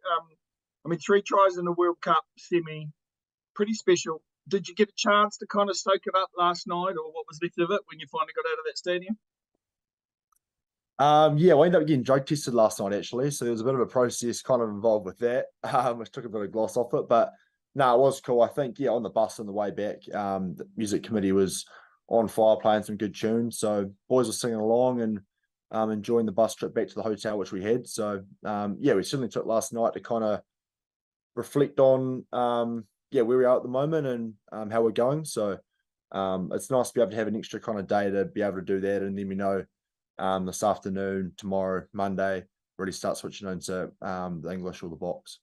3 tries in the World Cup semi, pretty special. Did you get a chance to kind of soak it up last night, or what was left of it when you finally got out of that stadium? Yeah, we ended up getting drug tested last night, actually. So there was a bit of a process kind of involved with that, which took a bit of gloss off it. But no, it was cool. I think, yeah, on the bus on the way back, the music committee was on fire playing some good tunes. So boys were singing along, and enjoying the bus trip back to the hotel, which we had. So yeah, we certainly took last night to kind of reflect on where we are at the moment and how we're going. So it's nice to be able to have an extra kind of day to be able to do that. And then we know this afternoon, tomorrow, Monday, really start switching into the English or the box.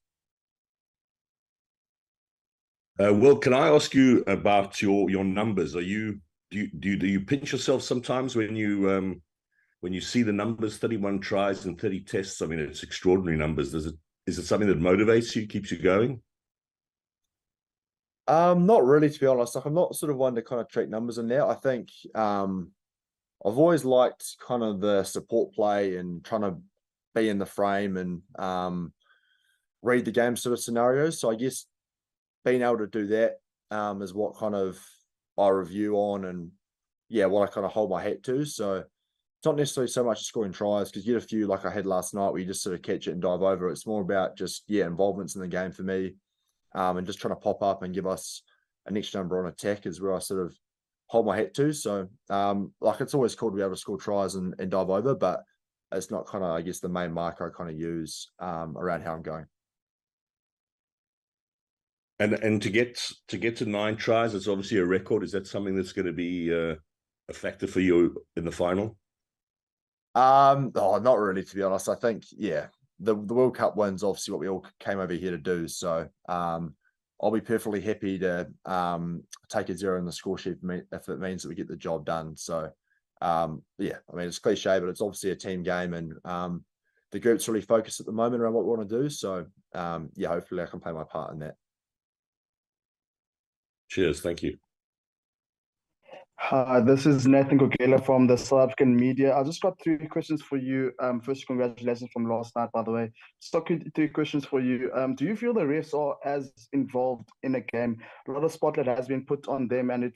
Will, can I ask you about your numbers? Do you pinch yourself sometimes when you see the numbers, 31 tries and 30 tests? I mean, it's extraordinary numbers. Is it something that motivates you, keeps you going? Not really, to be honest. Like, I'm not sort of one to kind of treat numbers in there. I think I've always liked kind of the support play and trying to be in the frame and read the game sort of scenarios. So I guess being able to do that is what kind of I review on and what I kind of hold my hat to. So it's not necessarily so much scoring tries, because you get a few like I had last night where you just sort of catch it and dive over. It's more about just involvements in the game for me, and just trying to pop up and give us an extra number on attack is where I sort of hold my hat to. So like, it's always cool to be able to score tries and dive over, but it's not kind of, I guess, the main marker I kind of use around how I'm going. And to get to 9 tries, it's obviously a record. Is that something that's going to be a factor for you in the final? Not really, to be honest. I think the World Cup win's obviously what we all came over here to do. So I'll be perfectly happy to take a 0 in the score sheet if it means that we get the job done. So I mean, it's cliche, but it's obviously a team game, and the group's really focused at the moment around what we want to do. So hopefully I can play my part in that. Cheers. Thank you. Hi, this is Nathan Gogela from the South African media. I just got 3 questions for you. First, congratulations from last night, by the way. Just got 3 questions for you. Do you feel the refs are as involved in a game? A lot of spotlight has been put on them, and it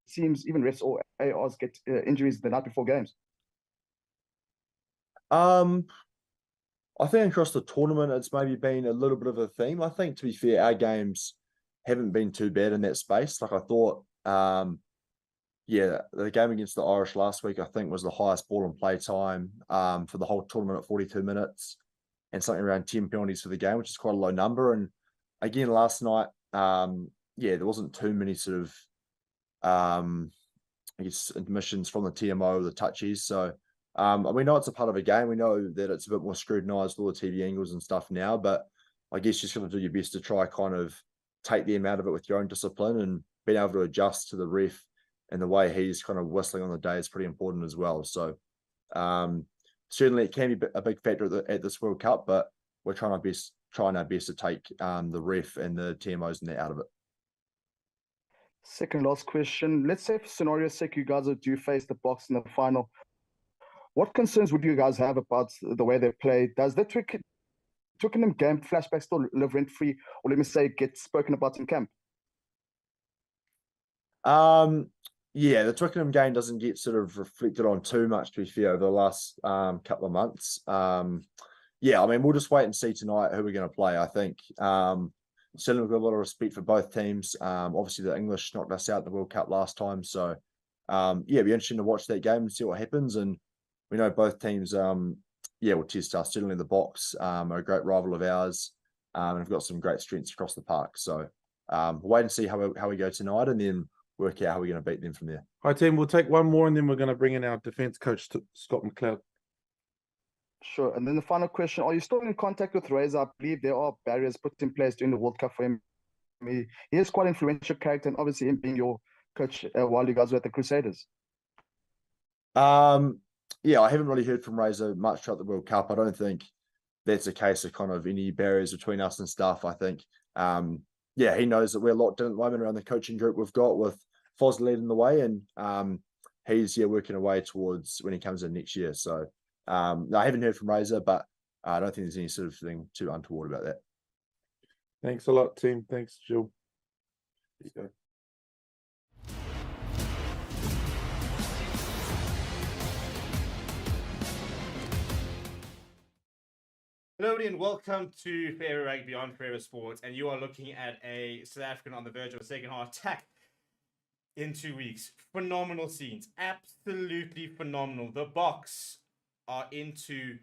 seems even refs or ARs get injuries the night before games. I think across the tournament, it's maybe been a little bit of a theme. I think, to be fair, our games haven't been too bad in that space. Like, I thought, the game against the Irish last week, I think, was the highest ball and play time for the whole tournament at 42 minutes, and something around 10 penalties for the game, which is quite a low number. And again, last night, there wasn't too many sort of, I guess, admissions from the TMO, the touchies. So we know it's a part of a game. We know that it's a bit more scrutinised, all the TV angles and stuff now, but I guess you're just going to do your best to try kind of take them out of it with your own discipline, and being able to adjust to the ref and the way he's kind of whistling on the day is pretty important as well. So certainly it can be a big factor at this World Cup, but we're trying our best to take the ref and the TMOs and that out of it. Second last question. Let's say, for scenario's sake, you guys do face the Boks in the final. What concerns would you guys have about the way they play? Does the Twickenham game flashback still live rent-free, or let me say, get spoken about in camp? The Twickenham game doesn't get sort of reflected on too much, to be fair, over the last couple of months. I mean, we'll just wait and see tonight who we're going to play. I think certainly we've got a lot of respect for both teams. Obviously, the English knocked us out in the World Cup last time, so it'll be interesting to watch that game and see what happens. And we know both teams will test us. Certainly the Boks are a great rival of ours, and we've got some great strengths across the park. So we'll wait and see how we go tonight, and then work out how we're going to beat them from there. Hi, team. We'll take one more, and then we're going to bring in our defence coach, Scott McLeod. Sure. And then the final question, are you still in contact with Razor? I believe there are barriers put in place during the World Cup for him. He is quite an influential character, and obviously him being your coach while you guys were at the Crusaders. I haven't really heard from Razor much throughout the World Cup. I don't think that's a case of kind of any barriers between us and stuff. I think, he knows that we're locked in at the moment around the coaching group we've got with Foz leading the way, and he's working away towards when he comes in next year. So I haven't heard from Razor, but I don't think there's any sort of thing too untoward about that. Thanks a lot, team. Thanks, Jill. There you go. Hello and welcome to Fair Rugby on Forever Sports, and you are looking at a South African on the verge of a second half attack in 2 weeks. Phenomenal scenes, absolutely phenomenal. The Boks are into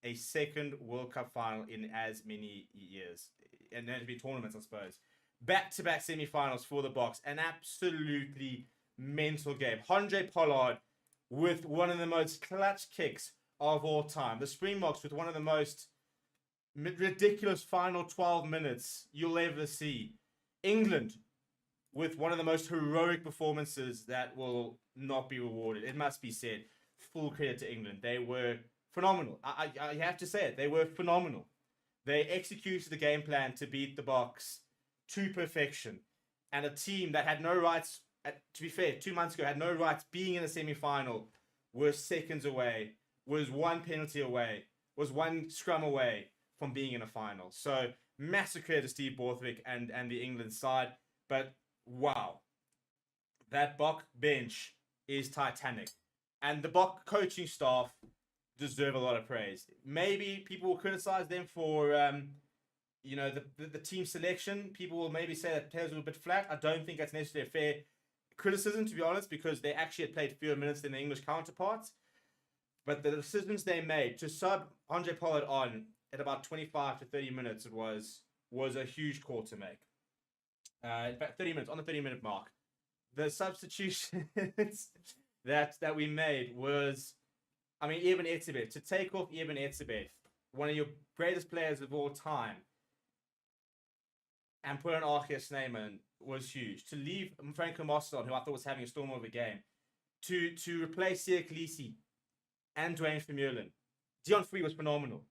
a second World Cup final in as many years, and then to be tournaments, I suppose. Back-to-back semi-finals for the Boks, an absolutely mental game. Handré Pollard with one of the most clutch kicks of all time. The Springboks with one of the most ridiculous final 12 minutes you'll ever see. England with one of the most heroic performances that will not be rewarded. It must be said. Full credit to England. They were phenomenal. I have to say it. They were phenomenal. They executed the game plan to beat the Boks to perfection. And a team that had no rights, to be fair, 2 months ago, had no rights being in a semi-final, was seconds away, was one penalty away, was one scrum away from being in a final. So massive credit to Steve Borthwick and the England side. But wow, that Bok bench is titanic. And the Bok coaching staff deserve a lot of praise. Maybe people will criticize them for, the team selection. People will maybe say that players were a bit flat. I don't think that's necessarily a fair criticism, to be honest, because they actually had played fewer minutes than their English counterparts. But the decisions they made to sub Handré Pollard on at about 25 to 30 minutes, it was a huge call to make. In fact, 30 minutes, on the 30-minute mark. The substitutions that we made was, Eben Etzebeth, to take off Eben Etzebeth, one of your greatest players of all time, and put an RWC Snyman was huge. To leave Franco Mostyn, who I thought was having a storm of a game, to replace Siya Kolisi and Dwayne Vermeulen. Deon Free was phenomenal.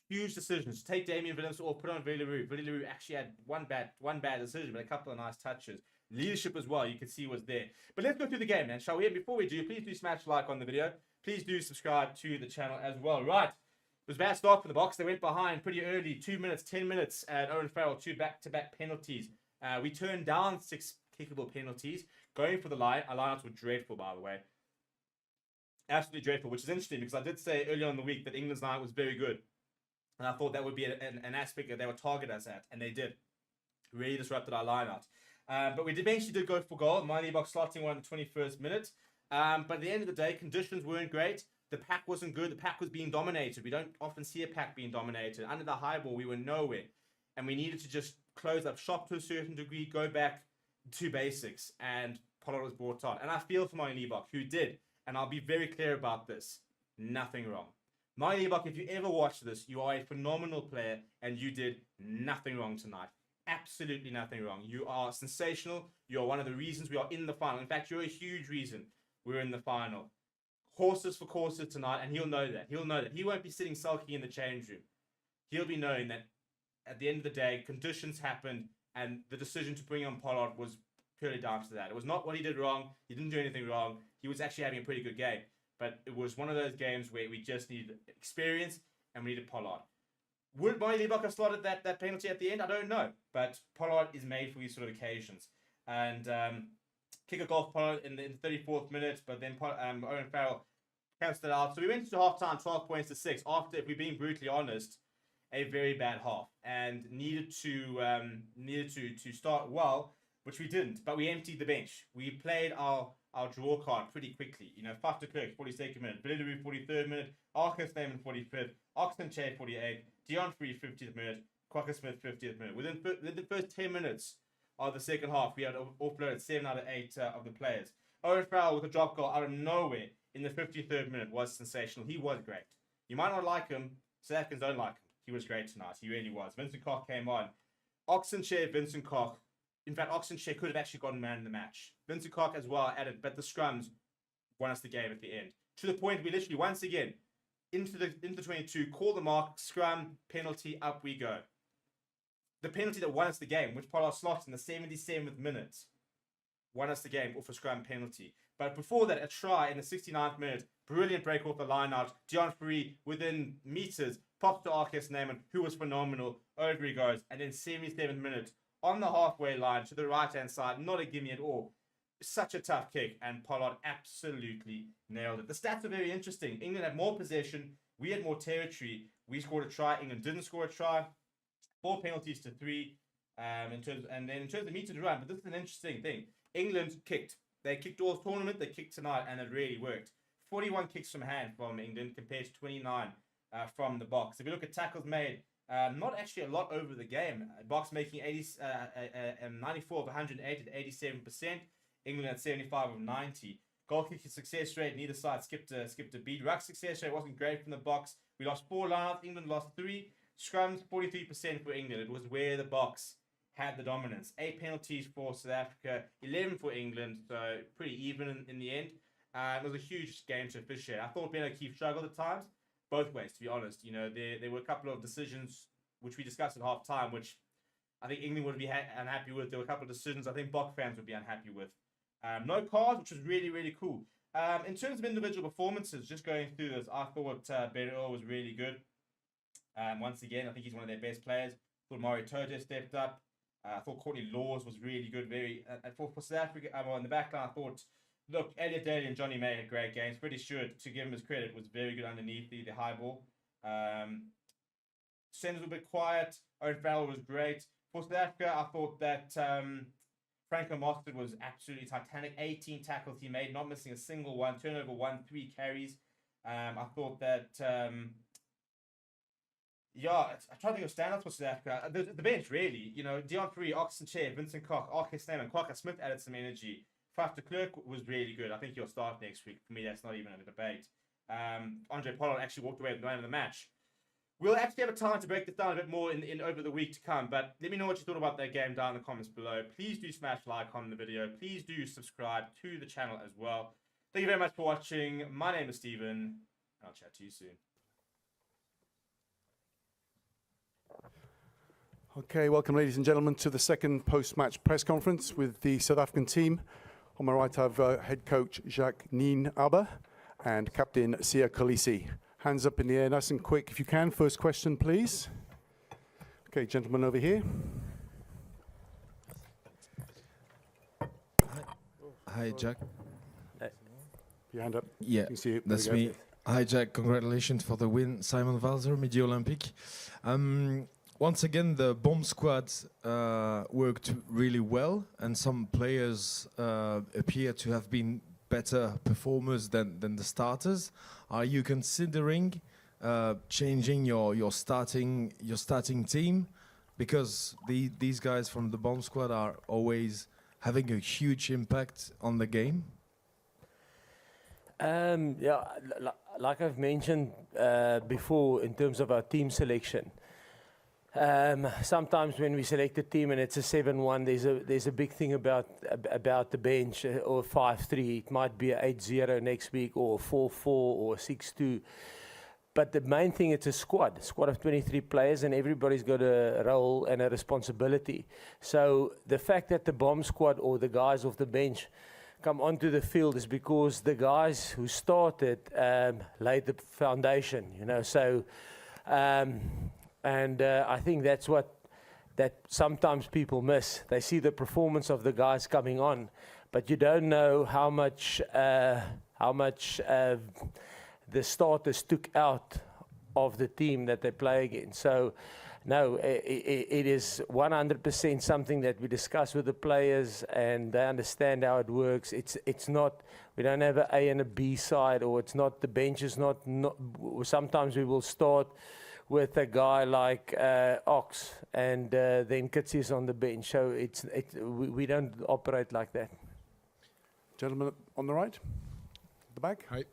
Huge decisions. To take Damien Williams or put on Valerou. Valerou actually had one bad decision, but a couple of nice touches. Leadership as well, you can see, was there. But let's go through the game, man, shall we? And before we do, please do smash like on the video. Please do subscribe to the channel as well. Right. It was a bad start for the Boks. They went behind pretty early, 2 minutes, 10 minutes, and Owen Farrell, 2 back-to-back penalties. We turned down 6 kickable penalties, going for the line. Our lineouts were dreadful, by the way. Absolutely dreadful, which is interesting because I did say earlier on in the week that England's line was very good. And I thought that would be an aspect that they would target us at, and they did. Really disrupted our lineout. But we eventually did go for goal. Miley Box slotting one in the 21st minute. But at the end of the day, conditions weren't great. The pack wasn't good. The pack was being dominated. We don't often see a pack being dominated. Under the high ball, we were nowhere. And we needed to just close up shop to a certain degree, go back to basics. And Pollard was brought on. And I feel for Miley Box, who did. And I'll be very clear about this. Nothing wrong. Miley Box, if you ever watch this, you are a phenomenal player. And you did nothing wrong tonight. Absolutely nothing wrong. You are sensational. You are one of the reasons we are in the final. In fact, you're a huge reason we're in the final. Horses for courses tonight, and he'll know that. He'll know that. He won't be sitting sulky in the change room. He'll be knowing that at the end of the day, conditions happened, and the decision to bring on Pollard was purely down to that. It was not what he did wrong. He didn't do anything wrong. He was actually having a pretty good game. But it was one of those games where we just needed experience, and we needed Pollard. Would Miley Bock have slotted that penalty at the end? I don't know. But Pollard is made for these sort of occasions. And kick a goal Pollard in the 34th minute, but then Owen Farrell cancelled it out. So we went into half-time 12 points to 6 after, if we're being brutally honest, a very bad half. And needed to start well, which we didn't. But we emptied the bench. We played our draw card pretty quickly. Faf de Klerk, 42nd minute. Valerou, 43rd minute. Arcus Neyman, 45th. Oxen Che, 48th. Deon Free, 50th minute. Quacker Smith, 50th minute. Within the first 10 minutes of the second half, we had offloaded 7 out of 8 of the players. Owen Farrell with a drop goal out of nowhere in the 53rd minute was sensational. He was great. You might not like him. South Africans don't like him. He was great tonight. He really was. Vincent Koch came on. Oxenshare, Vincent Koch. In fact, Oxenshare could have actually gotten man in the match. Vincent Koch as well added, but the scrums won us the game at the end. To the point we literally, once again, into the 22, call the mark, scrum, penalty, up we go. The penalty that won us the game, which Pollard slots in the 77th minute, won us the game off a scrum penalty. But before that, a try in the 69th minute, brilliant break off the line out. Deon Free, within meters, pops to RWC Neyman, who was phenomenal. Over he goes. And then 77th minute, on the halfway line to the right-hand side, not a gimme at all. Such a tough kick, and Pollard absolutely nailed it. The stats are very interesting. England had more possession. We had more territory. We scored a try. England didn't score a try. 4 penalties to 3 in terms of meter to run. But this is an interesting thing. England kicked. They kicked all tournament. They kicked tonight, and it really worked. 41 kicks from hand from England compared to 29 from the box. If you look at tackles made, not actually a lot over the game. Box making 94 of 108 at 87%. England at 75 of 90. Goal kicking success rate, neither side skipped a beat. Ruck success rate wasn't great from the box. We lost 4 lineouts. England lost 3. Scrums, 43% for England. It was where the box had the dominance. 8 penalties for South Africa, 11 for England, so pretty even in the end. It was a huge game to officiate. I thought Ben O'Keefe struggled at times, both ways, to be honest. You know, there were a couple of decisions which we discussed at half time, which I think England would be unhappy with. There were a couple of decisions I think Bok fans would be unhappy with. No cards, which was really, really cool. In terms of individual performances, just going through this, I thought BITDEFENDER was really good. Once again, I think he's one of their best players. I thought Mario Toto stepped up. I thought Courtney Laws was really good. For South Africa, in the back line, I thought, look, Elliot Daly and Johnny May had great games. Pretty sure, to give him his credit, was very good underneath the high ball. Centers were a bit quiet. Owen Farrell was great. For South Africa, I thought that Franco Mostert was absolutely titanic. 18 tackles he made, not missing a single one. Turnover 1, 3 carries. I thought that... I try to think of standouts for South Africa. The bench, really. You know, Deon Free, Oxen Chair, Vincent Koch, R.K. Snyman, Kwaka Smith added some energy. Faf de Klerk was really good. I think he'll start next week. For me, that's not even a debate. Andre Pollard actually walked away with the man of the match. We'll actually have a time to break this down a bit more in over the week to come, but let me know what you thought about that game down in the comments below. Please do smash like on the video. Please do subscribe to the channel as well. Thank you very much for watching. My name is Stephen, and I'll chat to you soon. Okay, welcome ladies and gentlemen to the second post-match press conference with the South African team. On my right I have head coach Jacques Nien-Alba and captain Sia Kolisi. Hands up in the air nice and quick if you can. First question please. Okay, gentleman over here. Hi Jack. Your hand up. Yeah, you can see it. that's me. Hi Jack, congratulations for the win. Simon Walser, Midi Olympic. Once again, the bomb squad worked really well, and some players appear to have been better performers than the starters. Are you considering changing your starting team, because these guys from the bomb squad are always having a huge impact on the game? Yeah, like I've mentioned before, in terms of our team selection. Sometimes when we select a team and it's a 7-1, there's a big thing about the bench, or 5-3. It might be a 8-0 next week, or 4-4, or 6-2. But the main thing, it's a squad of 23 players, and everybody's got a role and a responsibility. So the fact that the bomb squad or the guys off the bench come onto the field is because the guys who started laid the foundation, you know. So. I think that's that sometimes people miss. They see the performance of the guys coming on, but you don't know how much the starters took out of the team that they play against. So, no, it is 100% something that we discuss with the players, and they understand how it works. It's not, we don't have an A and a B side, or it's not, the bench is not sometimes we will start with a guy like Ox, and then Kitsi is on the bench. So we don't operate like that. Gentleman on the right, the back. Hi,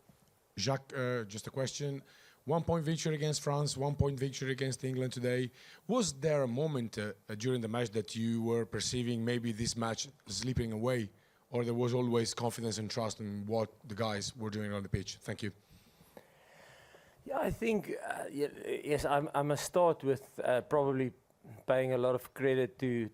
Jacques. Just a question. 1 point victory against France, 1 point victory against England today. Was there a moment during the match that you were perceiving maybe this match slipping away, or there was always confidence and trust in what the guys were doing on the pitch? Thank you. Yeah, I think, yes, I must start with probably paying a lot of credit to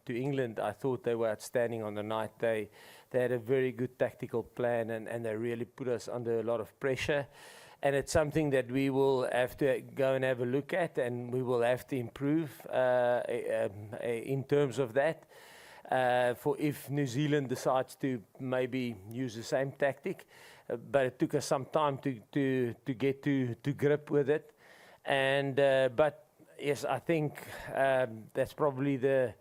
England. I thought they were outstanding on the night. They had a very good tactical plan, and they really put us under a lot of pressure. And it's something that we will have to go and have a look at, and we will have to improve in terms of that. For if New Zealand decides to maybe use the same tactic. But it took us some time to get to grip with it, and but yes, I think that's probably the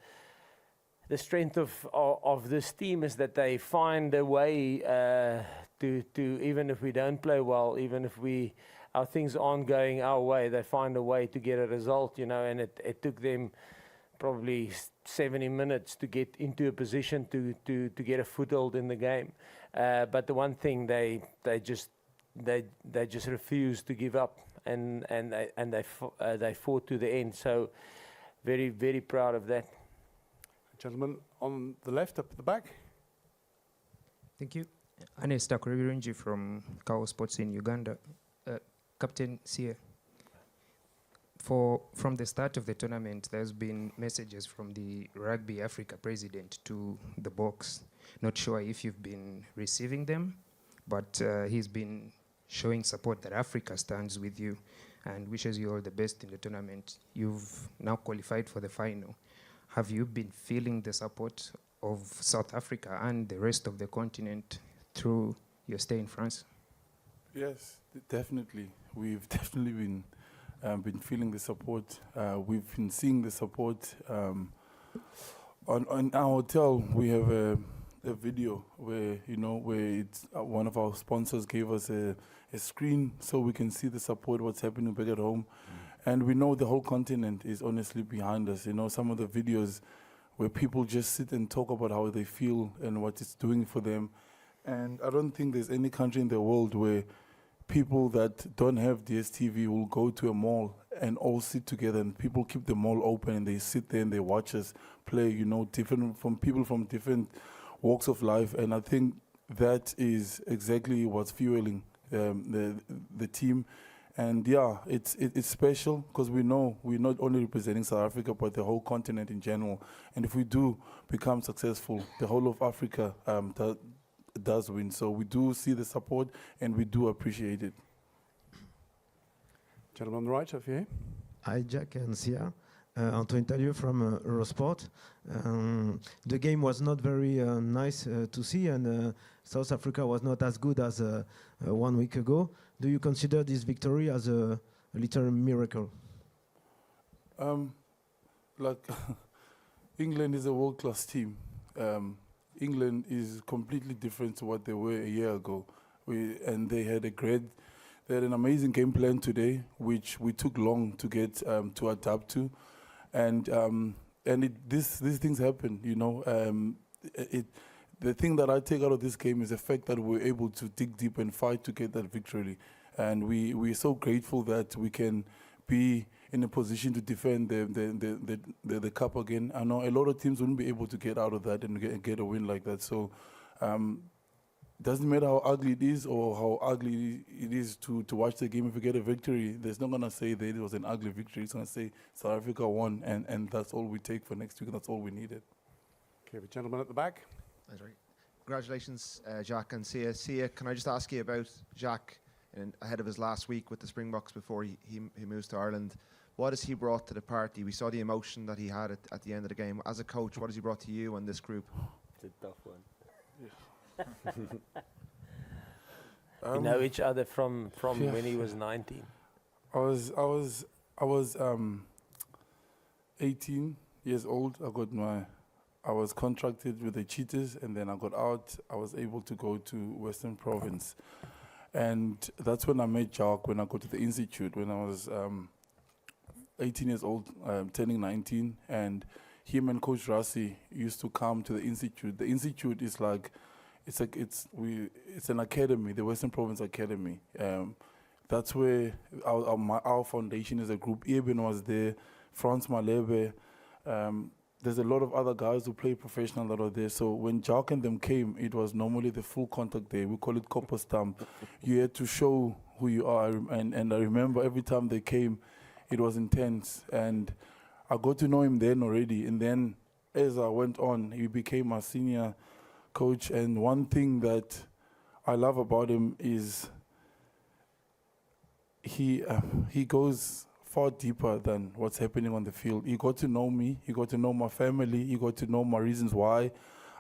strength of this team, is that they find a way to even if we don't play well, even if our things aren't going our way, they find a way to get a result, you know. And it took them probably 70 minutes to get into a position to get a foothold in the game. But the one thing they just refused to give up, and they fought to the end. So very, very proud of that. Gentleman on the left, up at the back. Thank you. Anesta Kurevirenji from Kao Sports in Uganda. Captain Sia, from the start of the tournament, there's been messages from the Rugby Africa president to the Boks. Not sure if you've been receiving them, but he's been showing support that Africa stands with you and wishes you all the best in the tournament. You've now qualified for the final. Have you been feeling the support of South Africa and the rest of the continent through your stay in France? Yes, definitely. We've definitely been feeling the support. We've been seeing the support. On our hotel, we have a video where, you know, where it's one of our sponsors gave us a screen so we can see the support, what's happening back at home. And we know the whole continent is honestly behind us. You know, some of the videos where people just sit and talk about how they feel and what it's doing for them. And I don't think there's any country in the world where people that don't have DSTV will go to a mall and all sit together, and people keep the mall open and they sit there and they watch us play, you know, from people from different walks of life. And I think that is exactly what's fueling the team. And yeah, it's special because we know we're not only representing South Africa, but the whole continent in general. And if we do become successful, the whole of Africa does win. So we do see the support and we do appreciate it. Gentleman on the right, over here. Hi, Jack and Sia. Antoine Talieu from Eurosport. The game was not very nice to see, and South Africa was not as good as 1 week ago. Do you consider this victory as a little miracle? Like England is a world-class team. England is completely different to what they were a year ago. And they had an amazing game plan today, which we took long to get to adapt to. And these things happen, you know. The thing that I take out of this game is the fact that we're able to dig deep and fight to get that victory. And we're so grateful that we can be in a position to defend the cup again. I know a lot of teams wouldn't be able to get out of that and get a win like that. So doesn't matter how ugly it is or how ugly it is to watch the game. If we get a victory, there's not going to say that it was an ugly victory. It's going to say South Africa won, and that's all we take for next week. That's all we needed. Okay, the gentleman at the back. That's right. Congratulations, Jacques and Sia. Sia, can I just ask you about Jacques and ahead of his last week with the Springboks before he moves to Ireland? What has he brought to the party? We saw the emotion that he had at the end of the game. As a coach, what has he brought to you and this group? It's a tough one. We know each other from when he was 19. I was 18 years old. I was contracted with the Cheetahs, and then I got out. I was able to go to Western Province, and that's when I met Jacques. When I go to the institute, when I was 18 years old, turning 19, and him and Coach Rassi used to come to the institute. The institute is like. It's an academy, the Western Province Academy. That's where our foundation is a group. Eben was there, Frans Malebe. There's a lot of other guys who play professional that are there. So when Jacques and them came, it was normally the full contact day. We call it copper stamp. You had to show who you are. And I remember every time they came, it was intense. And I got to know him then already. And then as I went on, he became my senior coach. And one thing that I love about him is he goes far deeper than what's happening on the field. He got to know me, he got to know my family, he got to know my reasons why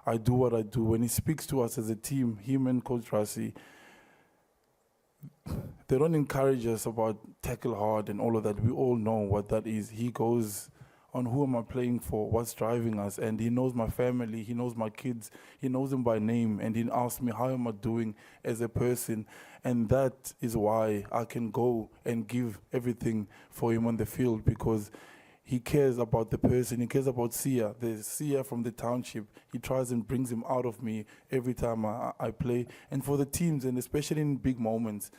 I do what I do. When he speaks to us as a team, him and Coach Rassi, they don't encourage us about tackle hard and all of that. We all know what that is. He goes on who am I playing for, what's driving us. And he knows my family, he knows my kids, he knows them by name, and he asks me, how am I doing as a person? And that is why I can go and give everything for him on the field, because he cares about the person, he cares about Sia, the Sia from the township. He tries and brings him out of me every time I play. And for the teams, and especially in big moments,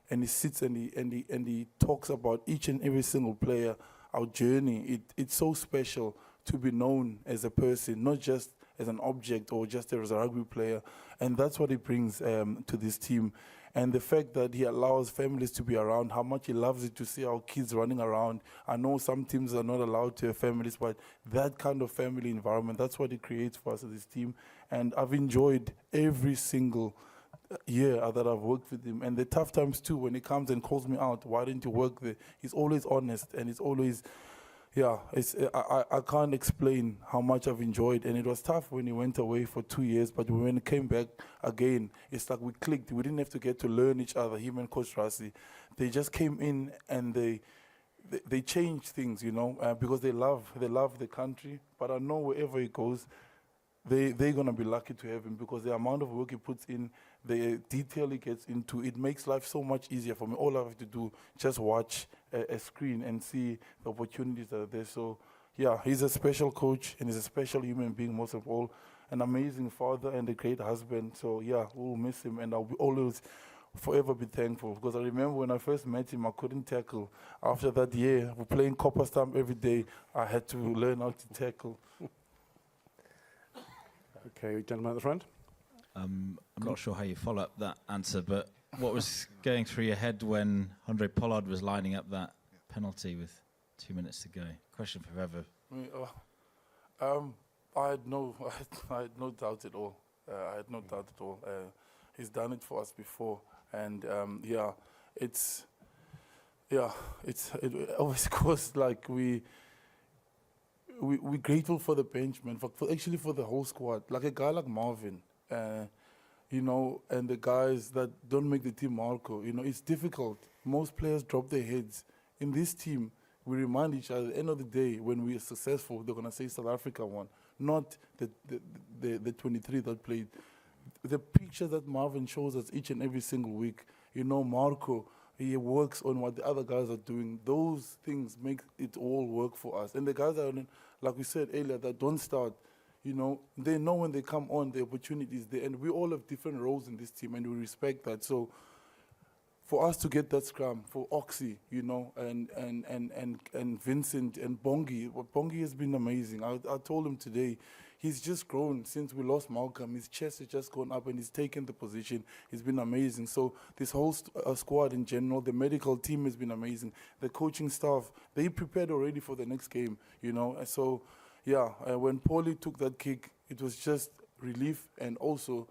and he sits and he talks about each and every single player, our journey. It's so special to be known as a person, not just as an object or just as a rugby player. And that's what he brings to this team. And the fact that he allows families to be around, how much he loves it to see our kids running around. I know some teams are not allowed to have families, but that kind of family environment, that's what he creates for us as this team. And I've enjoyed every single year that I've worked with him, and the tough times too, when he comes and calls me out, why didn't you work there? He's always honest, and it's always, yeah, I can't explain how much I've enjoyed. And it was tough when he went away for 2 years, but when he came back again, it's like we clicked. We didn't have to get to learn each other, him and Coach Rassie. They just came in and they changed things, you know, because they love the country. But I know wherever he goes, they're going to be lucky to have him, because the amount of work he puts in, the detail he gets into, it makes life so much easier for me. All I have to do, just watch a screen and see the opportunities that are there. So, yeah, he's a special coach, and he's a special human being, most of all, an amazing father and a great husband. So, yeah, we'll miss him, and I'll be always forever be thankful, because I remember when I first met him, I couldn't tackle. After that year, we're playing copper stamp every day, I had to learn how to tackle. Okay, gentleman at the front. I'm not sure how you follow up that answer, but what was going through your head when Andre Pollard was lining up that penalty with 2 minutes to go? Question for whoever. I had no doubt at all. I had no doubt at all. He's done it for us before, and it always goes like we're grateful for the bench, man, actually for the whole squad. Like a guy like Marvin, you know, and the guys that don't make the team, Marco, you know, it's difficult. Most players drop their heads. In this team, we remind each other, at the end of the day, when we are successful, they're going to say South Africa won, not the 23 that played. The picture that Marvin shows us each and every single week, you know, Marco, he works on what the other guys are doing. Those things make it all work for us. And the guys that, like we said earlier, that don't start, you know, they know when they come on, the opportunity is there. And we all have different roles in this team, and we respect that. So for us to get that scrum, for Oxy, you know, and Vincent and Bongi, Bongi has been amazing. I told him today, he's just grown since we lost Malcolm. His chest has just gone up, and he's taken the position. He's been amazing. So this whole squad in general, the medical team has been amazing. The coaching staff, they prepared already for the next game, you know. And so, yeah, when Paulie took that kick, it was just relief, and also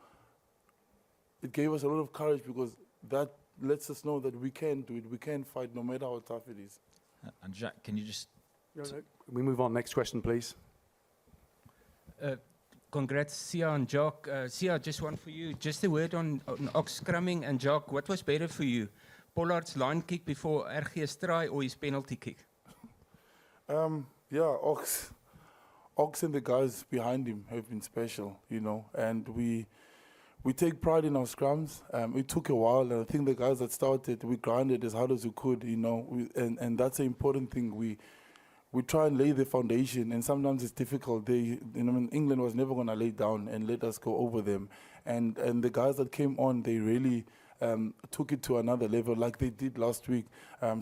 it gave us a lot of courage, because that lets us know that we can do it. We can fight no matter how tough it is. And Jack, can you just... We move on. Next question, please. Congrats, Sia and Jock. Sia, just one for you. Just a word on Ox scrumming, and Jock, what was better for you? Pollard's line kick before RG's try, or his penalty kick? Yeah, Ox and the guys behind him have been special, you know, and we take pride in our scrums. It took a while, and I think the guys that started, we grinded as hard as we could, you know, and that's an important thing. We try and lay the foundation, and sometimes it's difficult. England was never going to lay down and let us go over them. And the guys that came on, they really took it to another level, like they did last week.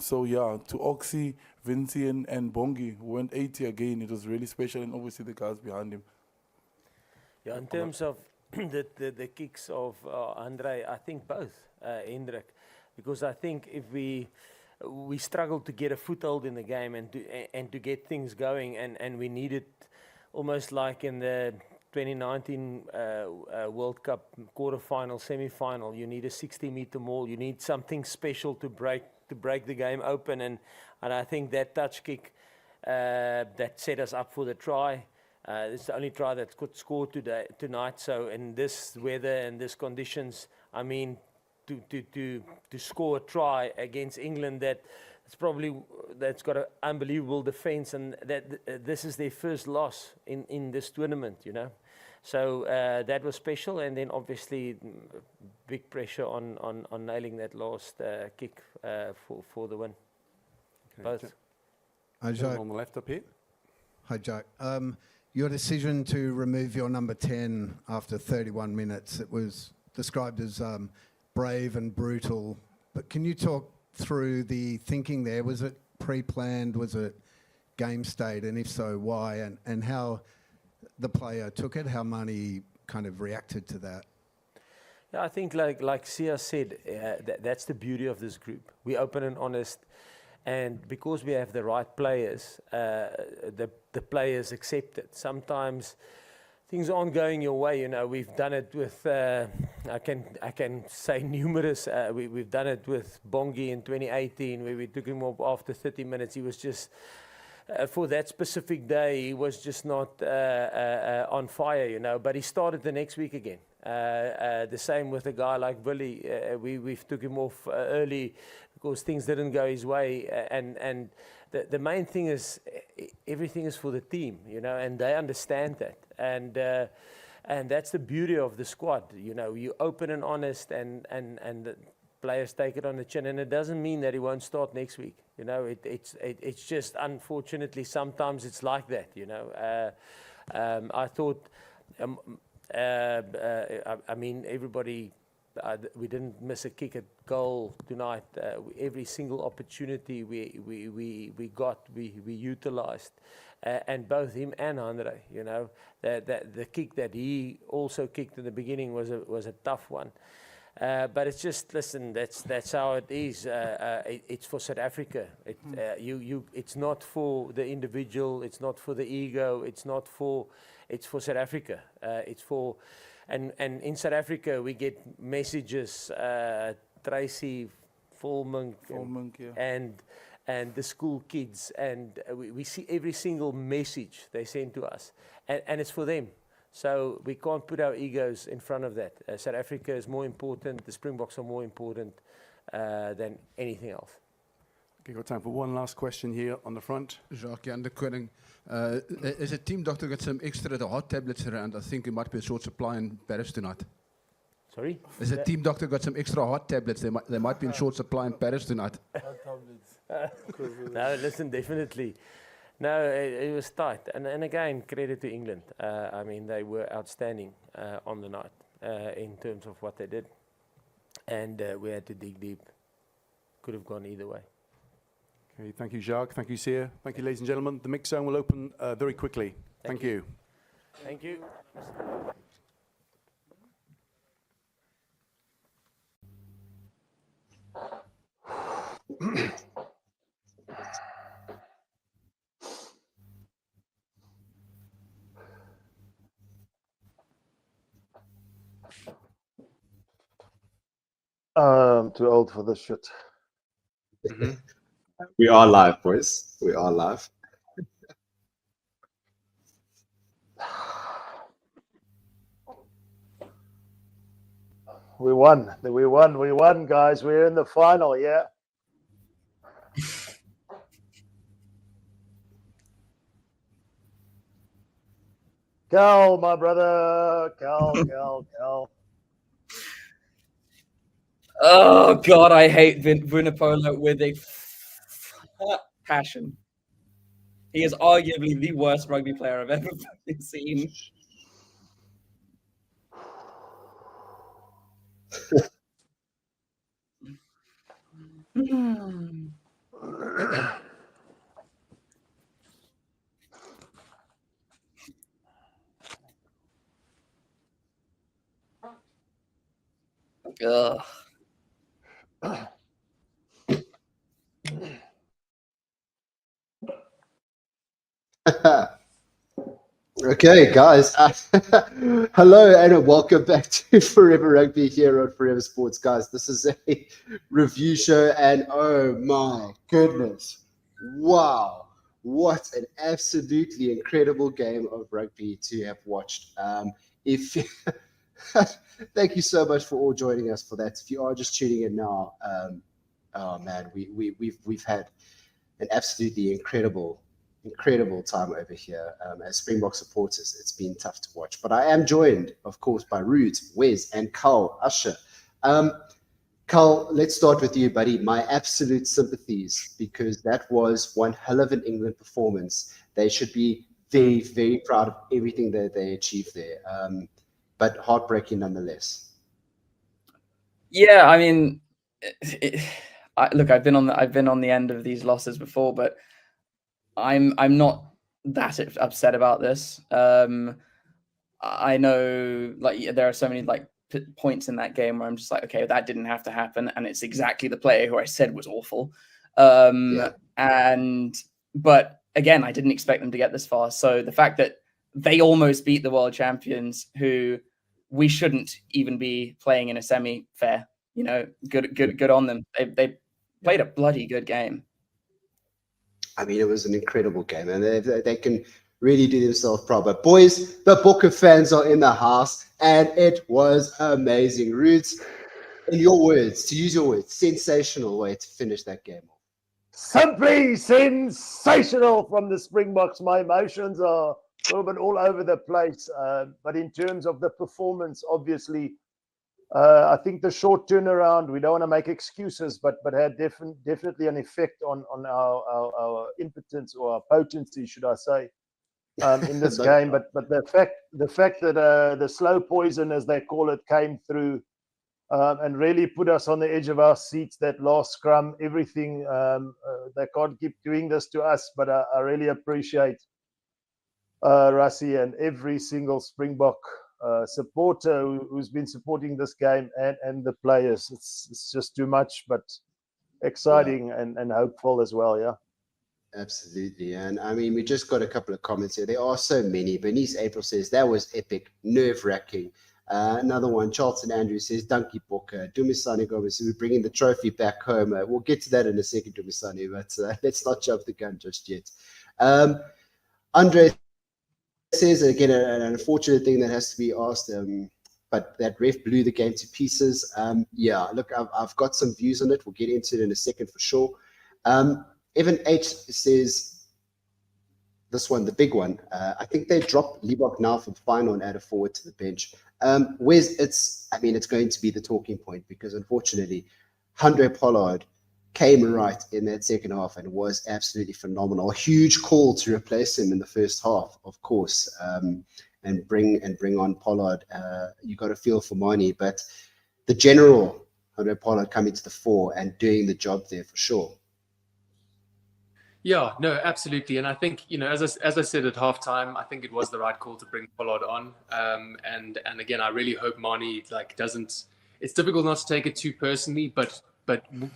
So yeah, to Oxy, Vinci, and Bongi, who went 80 again, it was really special, and obviously the guys behind him. Yeah, in terms of the kicks of Andre, I think both, Hendrik, because I think if we struggled to get a foothold in the game and to get things going, and we needed, almost like in the 2019 World Cup quarterfinal, semi-final, you need a 60-meter maul, you need something special to break the game open, and I think that touch kick that set us up for the try. It's the only try that could score tonight. So in this weather and these conditions, I mean, to score a try against England it's probably that's got an unbelievable defense, and that this is their first loss in this tournament, you know. So that was special, and then obviously big pressure on nailing that last kick for the win. Okay. Both. Hi, Jack. On the left up here. Hi, Jack. Your decision to remove your number 10 after 31 minutes, it was described as brave and brutal. But can you talk through the thinking there? Was it pre-planned? Was it game state? And if so, why? And how the player took it, how Mani kind of reacted to that? Yeah, I think like Sia said, that's the beauty of this group. We're open and honest. And because we have the right players, the players accept it. Sometimes things aren't going your way. You know, we've done it with I can say numerous. We've done it with Bongi in 2018, where we took him off after 30 minutes. He was just for that specific day, he was just not on fire. You know, but he started the next week again. The same with a guy like Willie. We've took him off early because things didn't go his way, and the main thing is everything is for the team, you know, and they understand that, and that's the beauty of the squad. You know, you open and honest, and the players take it on the chin, and it doesn't mean that he won't start next week. You know, it's just unfortunately sometimes it's like that. You know, I thought. I mean, everybody, we didn't miss a kick at goal tonight. Every single opportunity we got, we utilized. And both him and Andre, you know, the kick that he also kicked in the beginning was a tough one. But it's just, listen, that's how it is. It's for South Africa. It's not for the individual. It's not for the ego. It's for South Africa. It's for, and in South Africa we get messages. Tracy, Volmink, yeah. and the school kids, and we see every single message they send to us, and it's for them. So we can't put our egos in front of that. South Africa is more important. The Springboks are more important than anything else. Okay, got time for one last question here on the front. Jacques, Jan de Koning. Is a team doctor got some extra hot tablets around? I think it might be a short supply in Paris tonight. Sorry? Is a team doctor got some extra hot tablets? They might be in short supply in Paris tonight. No, listen, definitely. No, it was tight. And again, credit to England. I mean, they were outstanding on the night in terms of what they did. And we had to dig deep. Could have gone either way. Okay, thank you, Jacques. Thank you, Sia. Thank you, ladies and gentlemen. The mix zone will open very quickly. Thank you. Thank you. I'm too old for this shit. We are live, boys. We are live. We won. We won, guys. We're in the final, yeah. Cal, my brother. Cal. Oh God, I hate Vunipola with a passion. He is arguably the worst rugby player I've ever seen. Ugh. Okay, guys. Hello and welcome back to Forever Rugby here on Forever Sports, guys. This is a review show, and oh my goodness, wow, what an absolutely incredible game of rugby to have watched. Thank you so much for all joining us for that. If you are just tuning in now, oh man, we've had an absolutely incredible time over here. As Springbok supporters, it's been tough to watch. But I am joined, of course, by Ruud, Wes, and Carl Usher. Carl, let's start with you, buddy. My absolute sympathies, because that was one hell of an England performance. They should be very, very proud of everything that they achieved there. But heartbreaking nonetheless. Yeah, I mean, look, I've been on the end of these losses before, but I'm not that upset about this. I know, like, there are so many like points in that game where I'm just like, okay, that didn't have to happen, and it's exactly the player who I said was awful. But again, I didn't expect them to get this far. So the fact that they almost beat the world champions, who we shouldn't even be playing in a semi, fair. You know, good on them. They played a bloody good game. I mean, it was an incredible game, and they can really do themselves proud. But boys, the Booker fans are in the house, and it was amazing. Roots, in your words, to use your words, sensational way to finish that game off. Simply sensational from the Springboks. My emotions are a little bit all over the place. But in terms of the performance, obviously, I think the short turnaround, we don't want to make excuses, but had definitely an effect on our impotence, or our potency, should I say, in this game. But the fact that the slow poison, as they call it, came through and really put us on the edge of our seats. That last scrum, everything, they can't keep doing this to us. But I really appreciate Rassie and every single Springbok supporter who's been supporting this game, and the players. It's just too much, but exciting and hopeful as well. Yeah. Absolutely. And I mean, we just got a couple of comments here. There are so many. Bernice April says, that was epic, nerve-wracking. Another one, Charlton Andrew says, Donkey Booker. Dumisani Gomez, we're bringing the trophy back home. We'll get to that in a second, Dumisani, but let's not jump the gun just yet. Andre says, again, an unfortunate thing that has to be asked, but that ref blew the game to pieces. Yeah, look, I've got some views on it. We'll get into it in a second for sure. Evan H says, this one, the big one. I think they dropped Liebach now from final and added forward to the bench. It's going to be the talking point, because unfortunately, Andre Pollard came right in that second half and was absolutely phenomenal. A huge call to replace him in the first half, of course, and bring on Pollard. You got to feel for Mani, but the general Andre Pollard coming to the fore and doing the job there for sure. Yeah, no, absolutely. And I think, as I said at halftime, I think it was the right call to bring Pollard on. And again, I really hope Mani doesn't. It's difficult not to take it too personally, but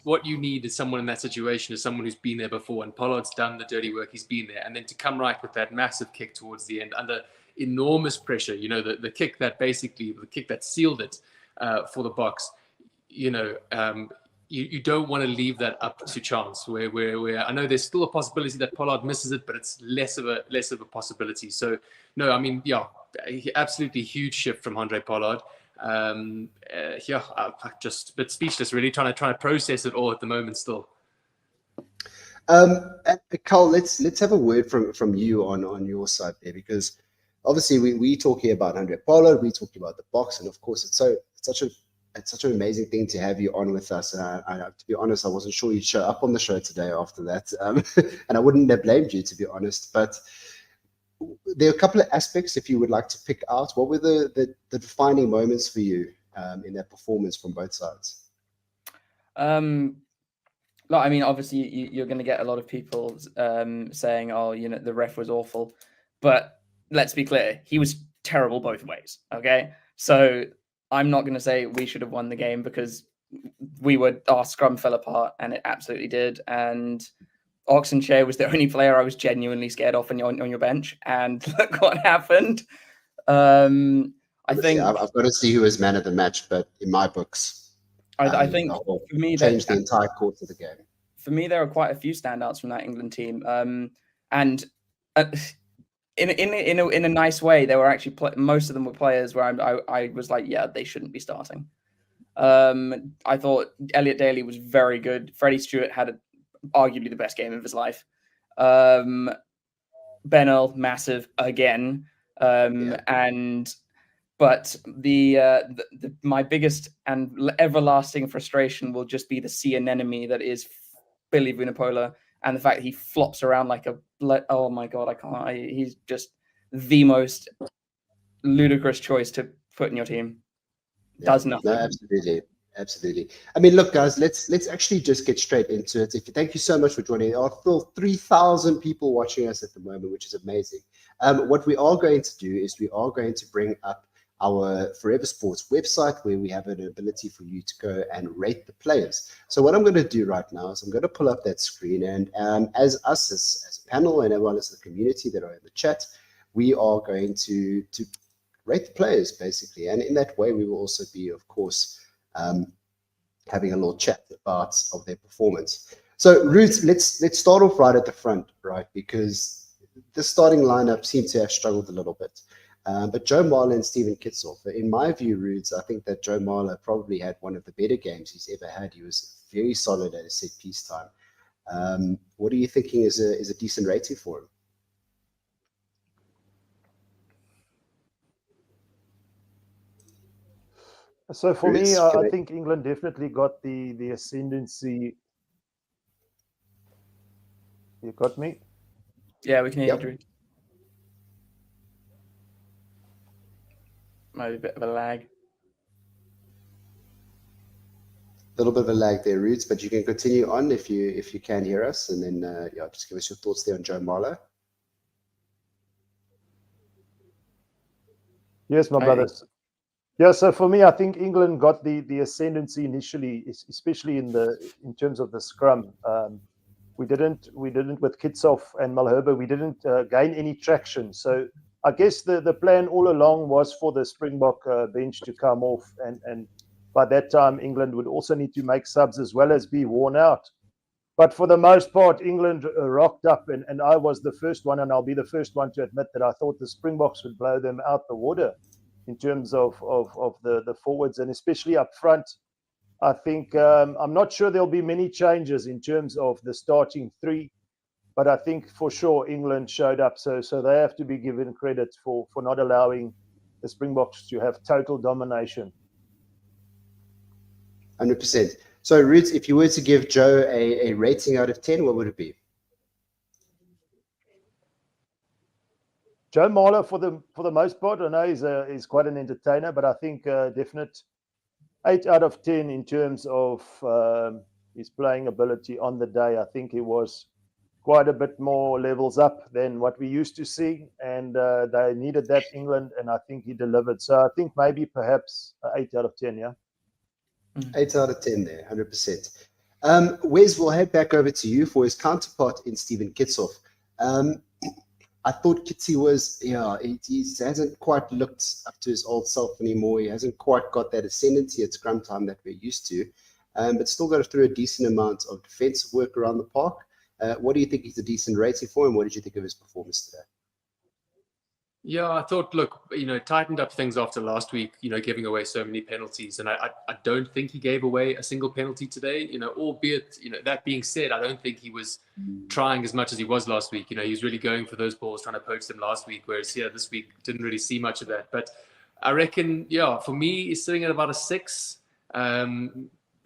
what you need is someone in that situation, is someone who's been there before. And Pollard's done the dirty work. He's been there. And then to come right with that massive kick towards the end under enormous pressure, the kick that sealed it for the Boks, you don't want to leave that up to chance. Where I know there's still a possibility that Pollard misses it, but it's less of a possibility. So no, I mean, yeah, absolutely huge shift from Andre Pollard. I'm just a bit speechless, really, trying to process it all at the moment still. Carl, let's have a word from you on your side there, because obviously we talk here about Andre Pollard, we talk about the Boks, and of course it's such an amazing thing to have you on with us. And to be honest, I wasn't sure you'd show up on the show today after that. And I wouldn't have blamed you, to be honest. But there are a couple of aspects, if you would like to pick out. What were the defining moments for you in that performance from both sides? Look, I mean, obviously you're going to get a lot of people saying, oh, the ref was awful. But let's be clear, he was terrible both ways, okay? So I'm not going to say we should have won the game, because our scrum fell apart, and it absolutely did. And Oxenshire was the only player I was genuinely scared of on your bench, and look what happened. I think I've got to see who was man of the match, but in my books, I think for me, changed the entire course of the game. For me, there are quite a few standouts from that England team, and in a nice way, they were actually most of them were players where I was like, yeah, they shouldn't be starting. I thought Elliot Daly was very good. Freddie Stewart had arguably the best game of his life. Ben Earl, massive again. But my biggest and everlasting frustration will just be the sea anemone that is Billy Vunipola, and the fact that he flops around like oh my god, I can't. He's just the most ludicrous choice to put in your team. Does nothing. No, absolutely. I mean, look, guys, let's actually just get straight into it. Thank you so much for joining. There are still 3,000 people watching us at the moment, which is amazing. What we are going to do is we are going to bring up our Forever Sports website, where we have an ability for you to go and rate the players. So what I'm going to do right now is I'm going to pull up that screen, and as us as a panel and everyone as the community that are in the chat, we are going to rate the players basically, and in that way we will also be, of course, having a little chat about of their performance. So Ruth, let's start off right at the front, right, because the starting lineup seemed to have struggled a little bit. But Joe Marler and Stephen Kitsoff, in my view, Rudes, I think that Joe Marler probably had one of the better games he's ever had. He was very solid at a set piece time. What are you thinking is a decent rating for him? So for me, I think England definitely got the ascendancy. You got me? Yeah, we can hear you, Drew. Maybe a bit of a lag. A little bit of a lag there, Roots, but you can continue on if you can hear us, and then just give us your thoughts there on Joe Marler. Yes, my brothers. Yeah, so for me, I think England got the ascendancy initially, especially in terms of the scrum. We didn't with Kitsoff and Malherbe, we didn't gain any traction. So I guess the plan all along was for the Springbok bench to come off, and by that time England would also need to make subs as well as be worn out. But for the most part, England rocked up, and I was the first one, and I'll be the first one to admit that I thought the Springboks would blow them out the water in terms of the forwards, and especially up front. I think I'm not sure there'll be many changes in terms of the starting three, but I think for sure England showed up. So they have to be given credit for not allowing the Springboks to have total domination. 100%. So, Roots, if you were to give Joe a rating out of 10, what would it be? Joe Marler, for the most part, I know he's quite an entertainer, but I think definite 8 out of 10 in terms of his playing ability on the day. I think he was quite a bit more levels up than what we used to see, and they needed that, England, and I think he delivered. So I think maybe perhaps 8 out of 10, yeah. 8 out of 10 there, 100%. Wes, we'll head back over to you for his counterpart in Stephen Kitsoff. I thought Kitsy was, he hasn't quite looked up to his old self anymore. He hasn't quite got that ascendancy at scrum time that we're used to, but still got through a decent amount of defensive work around the park. What do you think is a decent rating for him? What did you think of his performance today? Yeah, I thought, look, tightened up things after last week, giving away so many penalties. And I don't think he gave away a single penalty today, albeit, that being said, I don't think he was trying as much as he was last week. He was really going for those balls, trying to poach them last week, whereas here this week didn't really see much of that. But I reckon, for me, he's sitting at about a 6.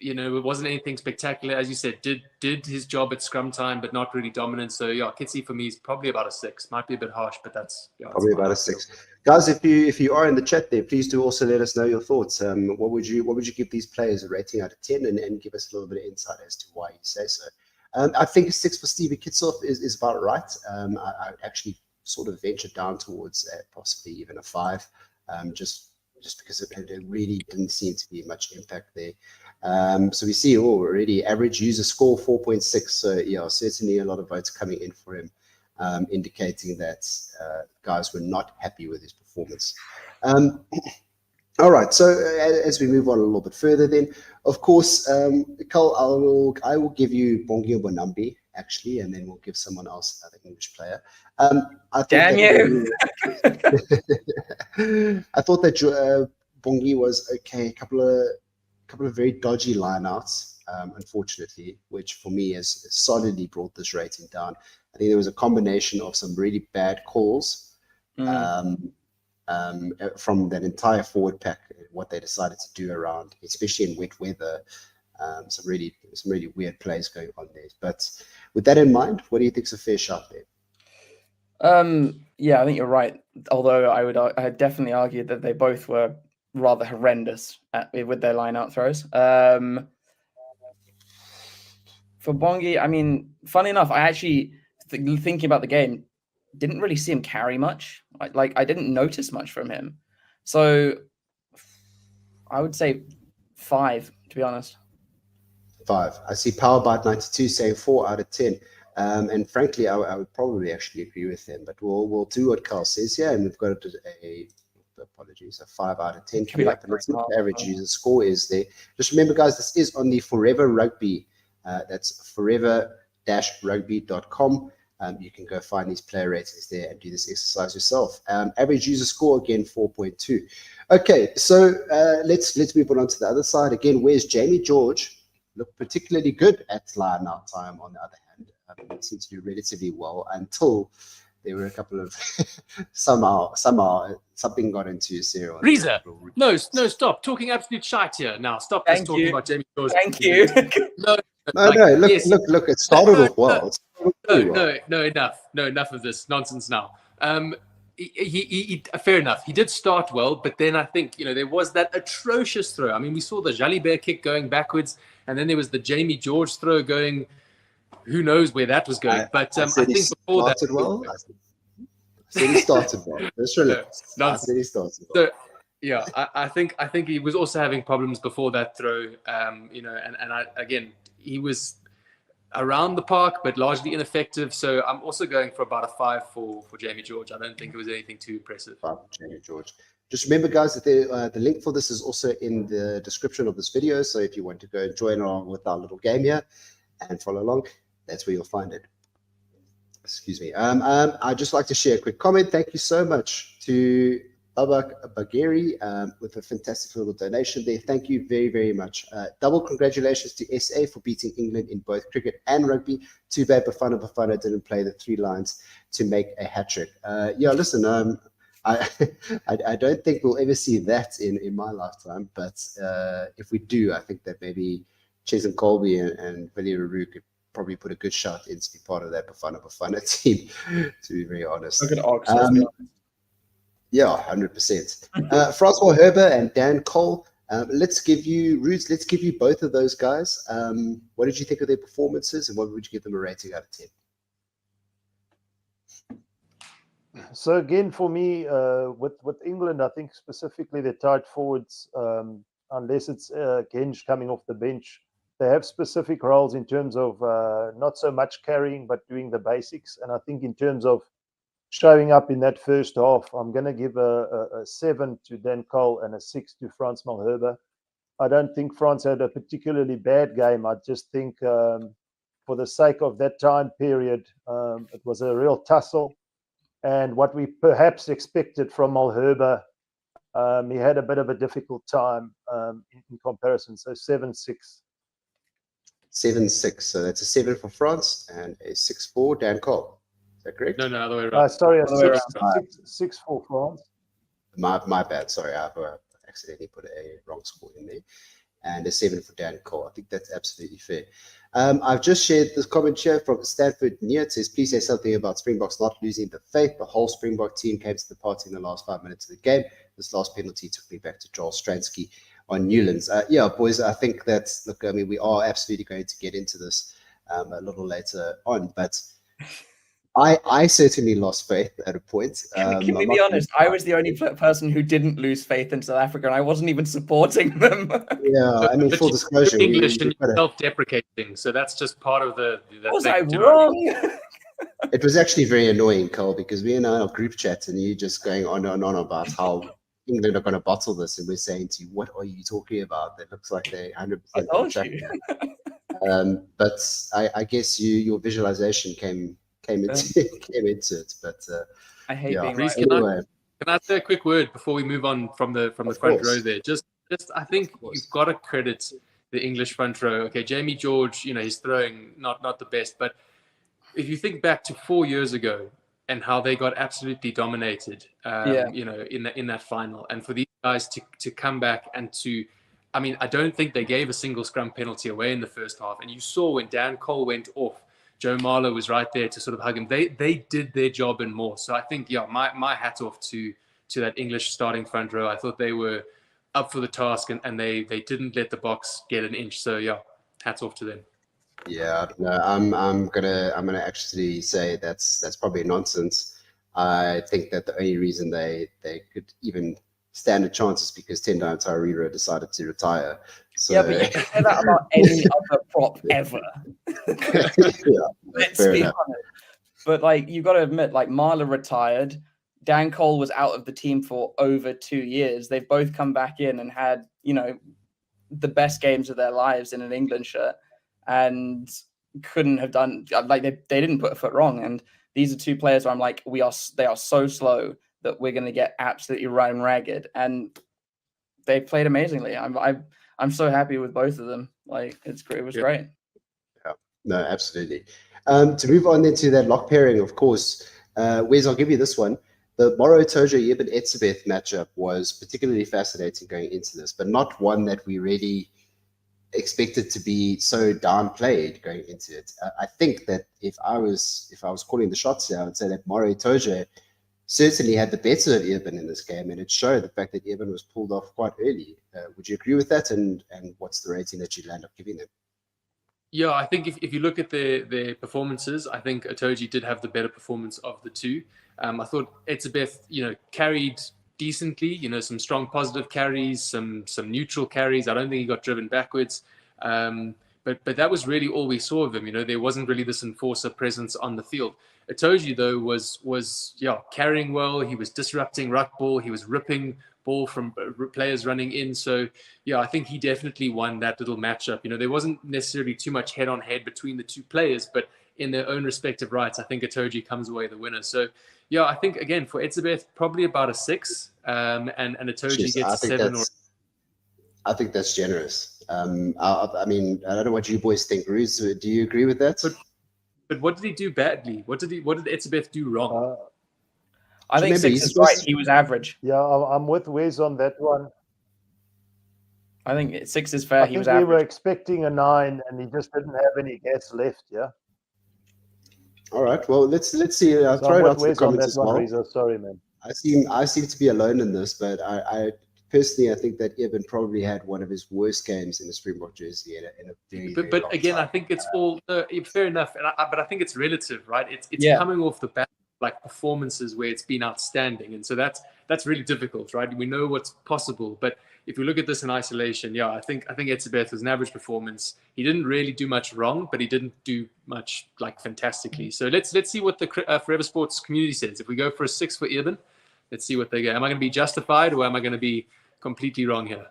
It wasn't anything spectacular. As you said, did his job at scrum time, but not really dominant. So Kitsy for me is probably about a 6. Might be a bit harsh, but that's probably about a 6. Guys, if you are in the chat there, please do also let us know your thoughts. What would you give these players a rating out of 10, and give us a little bit of insight as to why you say so. I think a 6 for Stevie Kitsoff is about right. I actually sort of ventured down towards possibly even a 5, just because it really didn't seem to be much impact there. So we see already average user score 4.6. So certainly a lot of votes coming in for him, indicating that guys were not happy with his performance. All right, so as we move on a little bit further, then of course, Carl, I will give you Bongi Bonambi actually, and then we'll give someone else another English player. I Damn you! I thought that Bongi was okay. A couple couple of very dodgy lineouts, unfortunately, which for me has solidly brought this rating down. I think there was a combination of some really bad calls from that entire forward pack, what they decided to do around, especially in wet weather. Some really weird plays going on there. But with that in mind, what do you think's a fair shot there? Yeah, I think you're right. Although I definitely argue that they both were rather horrendous with their line-out throws. For Bongi, I mean, funny enough, I actually, thinking about the game, didn't really see him carry much. Like I didn't notice much from him. So I would say 5, to be honest. 5. I see Powerbite92 saying 4 out of 10. And frankly, I would probably actually agree with him, but we'll do what Carl says here, and we've got a 5 out of 10 coming up, and let's look at the average user score is there. Just remember, guys, this is on the Forever Rugby. That's forever-rugby.com. You can go find these player ratings there and do this exercise yourself. Average user score, again, 4.2. Okay, so let's move on to the other side. Again, where's Jamie George? Looked particularly good at line-out time on the other hand. It seemed to do relatively well until there were a couple of somehow something got into Sarah. Reza, no, stop talking absolute shite here now. Stop just talking about Jamie George. Thank you. No, look, it started off well. No, enough of this nonsense now. He fair enough. He did start well, but then I think, there was that atrocious throw. I mean, we saw the Jalibert kick going backwards, and then there was the Jamie George throw going. Who knows where that was going? But I think before that, I said he started well. Let's relax. I said he started well. So, yeah, I think he was also having problems before that throw. He was around the park, but largely ineffective. So I'm also going for about a 5 for Jamie George. I don't think it was anything too impressive. 5 for Jamie George. Just remember, guys, that the link for this is also in the description of this video. So if you want to go and join along with our little game here and follow along, that's where you'll find it. Excuse me. I'd just like to share a quick comment. Thank you so much to Babak Bagheri with a fantastic little donation there. Thank you very, very much. Double congratulations to SA for beating England in both cricket and rugby. Too bad Bafana didn't play the 3 lines to make a hat-trick. Listen, I don't think we'll ever see that in my lifetime, but if we do, I think that maybe Cheslin Colby and Billy Ruru could probably put a good shot in to be part of that Bafana team, to be very honest. Look at Ox. Yeah, 100%. Francois Herber and Dan Cole, let's give you both of those guys. What did you think of their performances, and what would you give them a rating out of 10? So again, for me, with England, I think specifically the tight forwards, unless it's Genge coming off the bench, they have specific roles in terms of not so much carrying, but doing the basics. And I think in terms of showing up in that first half, I'm going to give a 7 to Dan Cole and a 6 to Frans Malherbe. I don't think France had a particularly bad game. I just think for the sake of that time period, it was a real tussle. And what we perhaps expected from Malherbe, he had a bit of a difficult time in comparison. So 7-6. 7-6. So that's a 7 for France and a 6 for Dan Cole. Is that correct? No, other way around. Sorry, a 6 for France. My bad. Sorry, I've accidentally put a wrong score in there. And a 7 for Dan Cole. I think that's absolutely fair. I've just shared this comment here from Stanford Near. It says, please say something about Springboks not losing the faith. The whole Springbok team came to the party in the last 5 minutes of the game. This last penalty took me back to Joel Stransky on Newlands. Boys, I think that's, look, I mean, we are absolutely going to get into this a little later on, but I certainly lost faith at a point. Can we be honest? I was the only person who didn't lose faith in South Africa, and I wasn't even supporting them. Yeah, I mean, full disclosure. You're English and you're self-deprecating, so that's just part of the. Was I wrong? It was actually very annoying, Cole, because we are in our group chat and you just going on and on about how England are going to bottle this, and we're saying to you, "What are you talking about? That looks like they're 100% on track." But I guess your visualization came into it, but I hate being right. Can I say a quick word before we move on from the front row there? Just I think you've got to credit the English front row. Okay, Jamie George, he's throwing not the best, but if you think back to 4 years ago and how they got absolutely dominated, in that final, and for these guys to come back and I don't think they gave a single scrum penalty away in the first half. And you saw when Dan Cole went off, Joe Marlow was right there to sort of hug him. They did their job and more. So I think, my hat off to that English starting front row. I thought they were up for the task, and they didn't let the box get an inch. So hats off to them. Yeah, no, I'm gonna actually say that's probably nonsense. I think that the only reason they could even stand a chance is because Tendai Taurira decided to retire. So, yeah, but you can say that about any other prop ever. Let's be honest. But you got to admit, Marla retired. Dan Cole was out of the team for over 2 years. They've both come back in and had, the best games of their lives in an England shirt, and couldn't have done they didn't put a foot wrong. And these are two players where I'm like, they are so slow that we're going to get absolutely run ragged, and they played amazingly. I'm so happy with both of them. It was great. Yeah, no, absolutely. To move on then to that lock pairing, of course, Wes, I'll give you this one. The Moro Tojo Eben Etzebeth matchup was particularly fascinating going into this, but not one that we really expected to be so downplayed going into it. I think that if I was calling the shots here, I would say that Moro Tojo certainly had the better of Eben in this game, and it showed the fact that Eben was pulled off quite early. Would you agree with that? And what's the rating that you'd end up giving them? Yeah, I think if you look at their performances, I think Itoji did have the better performance of the two. I thought Etzebeth, carried decently, some strong positive carries, some neutral carries. I don't think he got driven backwards. But that was really all we saw of him. There wasn't really this enforcer presence on the field. Itoji, though, was carrying well. He was disrupting ruck ball. He was ripping ball from players running in. So, I think he definitely won that little matchup. There wasn't necessarily too much head-on-head between the two players, but in their own respective rights, I think Itoji comes away the winner. So, I think, again, for Etzebeth, probably about a 6, and Itoji gets a 7. I think that's generous. I mean, I don't know what you boys think. Ruse, do you agree with that? But what did he do badly? What did Etzebeth do wrong? I think 6 is right. He was average. Yeah, I'm with Wes on that one. I think 6 is fair. He was average. average. We were expecting a 9, and he just didn't have any gas left. Yeah. All right. Well, let's see. I'll throw it out to the comments as well. Reza. Sorry, man. I seem to be alone in this, but I personally, I think that Eben probably had one of his worst games in the Springbok jersey in a very, but long again, time. I think it's all fair enough, but I think it's relative, right? It's coming off the back performances where it's been outstanding, and so that's really difficult, right? We know what's possible, but if we look at this in isolation, I think Etzebeth was an average performance. He didn't really do much wrong, but he didn't do much fantastically. So let's see what the Forever Sports community says. If we go for a 6 for Eben, let's see what they get. Am I going to be justified, or am I going to be completely wrong here?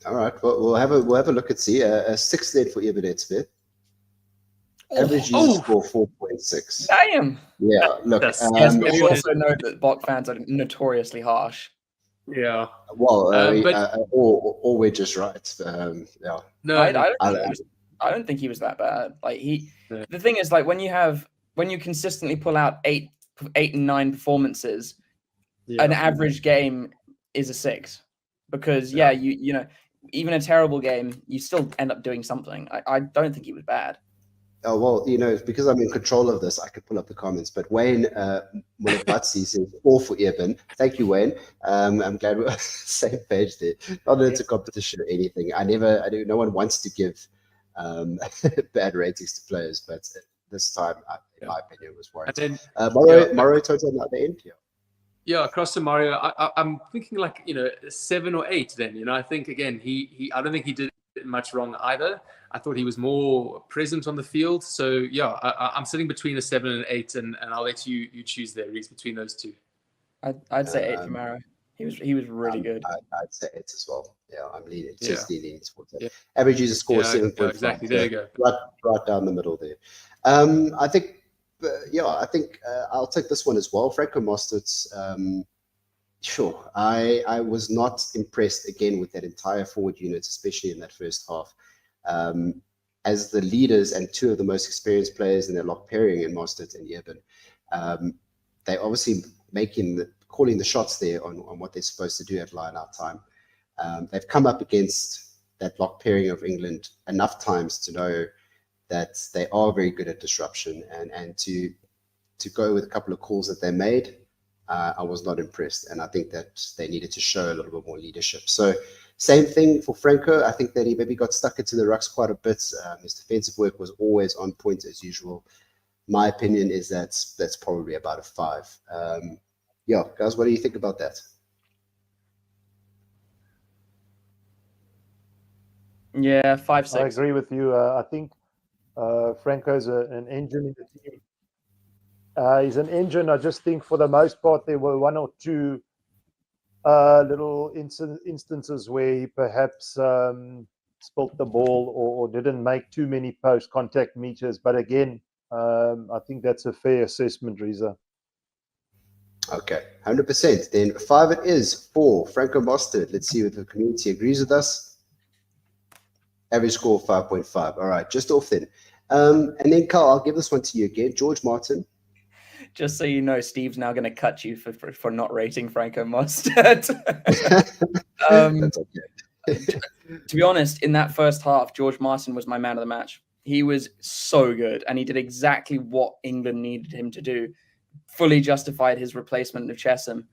All right. Well, we'll have a look and see. A 6 then for Eben Etzebeth. Average user score 4.6. Damn. Yeah. Look. Yes, but we also know that Bok fans are notoriously harsh. Yeah. Well, or we're just right. Yeah. No, I don't think he was that bad. The thing is, when you consistently pull out 8 and 9 performances, an average game is a 6, because you know, even a terrible game, you still end up doing something. I don't think he was bad. Oh, well, because I'm in control of this, I could pull up the comments. But Wayne Mulbatsi says, all for Eben. Thank you, Wayne. I'm glad we're on the same page there. Not that it's a competition or anything. No one wants to give bad ratings to players, but this time, in my opinion, was warranted. Mario Toto at the end? Yeah, across to Mario, I'm thinking 7 or 8 then. I think, again, I don't think he did much wrong either. I thought he was more present on the field. So, I'm sitting between a 7 and an 8, and I'll let you choose there, Reese, between those two. I'd say 8 for Mario. He was really good. I'd say 8 as well. Yeah, I'm leaning towards that. Average user score 7.5. Exactly, there you go. Right down the middle there. I think I'll take this one as well. Franco Mostert's Sure. I was not impressed again with that entire forward unit, especially in that first half. As the leaders and two of the most experienced players in their lock pairing in Mostert and Yeben, they obviously calling the shots there on what they're supposed to do at line-out time. They've come up against that lock pairing of England enough times to know that they are very good at disruption, and to go with a couple of calls that they made, I was not impressed, and I think that they needed to show a little bit more leadership. So same thing for Franco. I think that he maybe got stuck into the rucks quite a bit. His defensive work was always on point as usual. My opinion is that's probably about a 5. Yeah, guys, what do you think about that? Yeah, 5, 6. I agree with you. I think Franco's an engine in the team. He's an engine. I just think for the most part there were one or two little instances where he perhaps spilt the ball or didn't make too many post-contact meters. But again, I think that's a fair assessment, Riza. Okay, 100%. Then 5 it is for Franco Mostert. Let's see if the community agrees with us. Average score 5.5. All right, just off then. And then Carl, I'll give this one to you again. George Martin. Just so you know, Steve's now going to cut you for not rating Franco Mostert. That's okay. To be honest, in that first half, George Martin was my man of the match. He was so good, and he did exactly what England needed him to do. Fully justified his replacement of Chesham.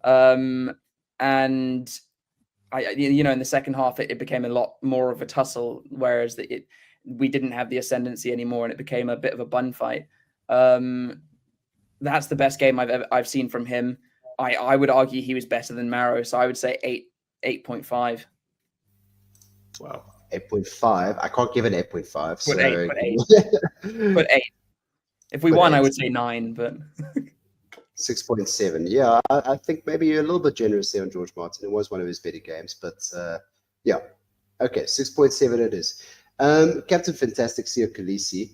And in the second half, it became a lot more of a tussle, whereas we didn't have the ascendancy anymore, and it became a bit of a bun fight. That's the best game I've seen from him. I would argue he was better than Maro, so I would say 8.5. Wow. 8.5. I can't give an 8.5. So... Put 8. If we won, I would say 9, but 6.7. Yeah, I think maybe you're a little bit generous there on George Martin. It was one of his better games, but yeah. Okay, 6.7 it is. Captain Fantastic, Sia Khaleesi.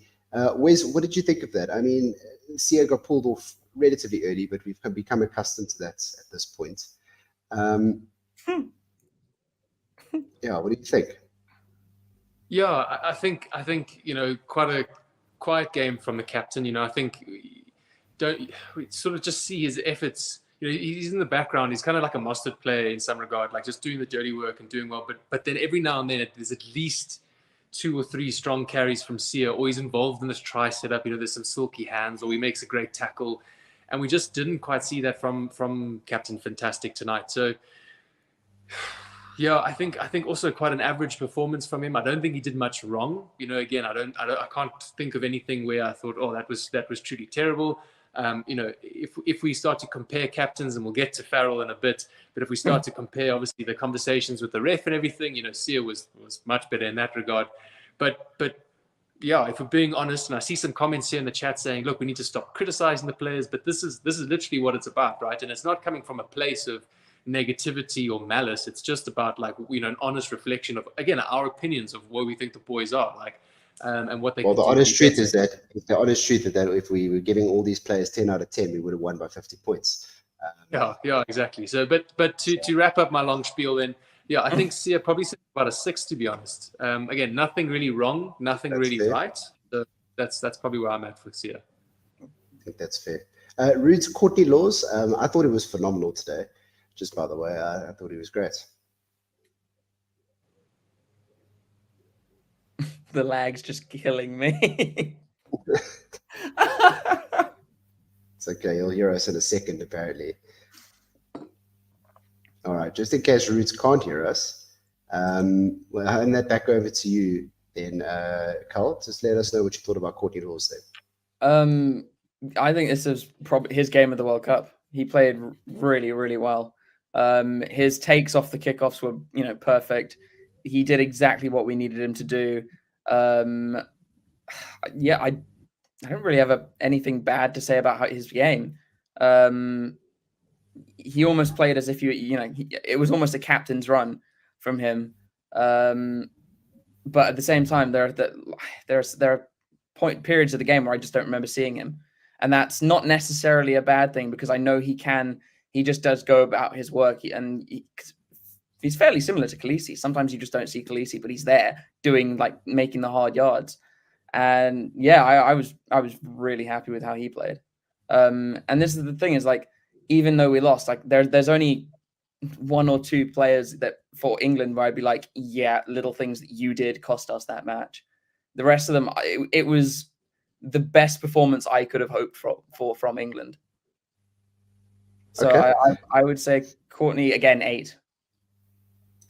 Wes, what did you think of that? I mean, Sia got pulled off relatively early, but we've become accustomed to that at this point. Yeah, what do you think? Yeah, I think quite a quiet game from the captain. I think we sort of just see his efforts. He's in the background. He's kind of like a Mostert player in some regard, like just doing the dirty work and doing well. But then every now and then there's at least 2 or 3 strong carries from Sia, or he's involved in this try setup. There's some silky hands, or he makes a great tackle, and we just didn't quite see that from Captain Fantastic tonight. So, yeah, I think also quite an average performance from him. I don't think he did much wrong. Again, I can't think of anything where I thought, oh, that was truly terrible. If we start to compare captains, and we'll get to Farrell in a bit, but if we start to compare, obviously, the conversations with the ref and everything, Sia was much better in that regard. But yeah, if we're being honest, and I see some comments here in the chat saying, look, we need to stop criticizing the players, but this is literally what it's about, right? And it's not coming from a place of negativity or malice. It's just about an honest reflection of, again, our opinions of where we think the boys are, and what they. Well, the honest truth is that if we were giving all these players 10 out of 10, we would have won by 50 points. Yeah, exactly. So, but to wrap up my long spiel, then, yeah, I think Sia probably said about a 6, to be honest. Again, nothing really wrong, nothing really fair. Right. So that's probably where I'm at for Sia. I think that's fair. Rude's Courtney Laws. I thought it was phenomenal today. Just by the way, I thought he was great. The lag's just killing me. It's okay. You'll hear us in a second, apparently. All right. Just in case Roots can't hear us, we'll hand that back over to you then, Carl. Just let us know what you thought about Courtney Laws then. I think this is probably his game of the World Cup. He played really, really well. His takes off the kickoffs were, perfect. He did exactly what we needed him to do. Yeah, I don't really have anything bad to say about his game. He almost played as if it was almost a captain's run from him. But at the same time, there are periods of the game where I just don't remember seeing him, and that's not necessarily a bad thing, because I know he can he just does go about his work, he's fairly similar to Khaleesi. Sometimes you just don't see Khaleesi, but he's there doing, like, making the hard yards. And yeah, I was really happy with how he played. And this is the thing, is like, even though we lost, like there's only one or two players that for England where I'd be like, yeah, little things that you did cost us that match. The rest of them, it was the best performance I could have hoped for from England. So Okay. I would say Courtney again 8.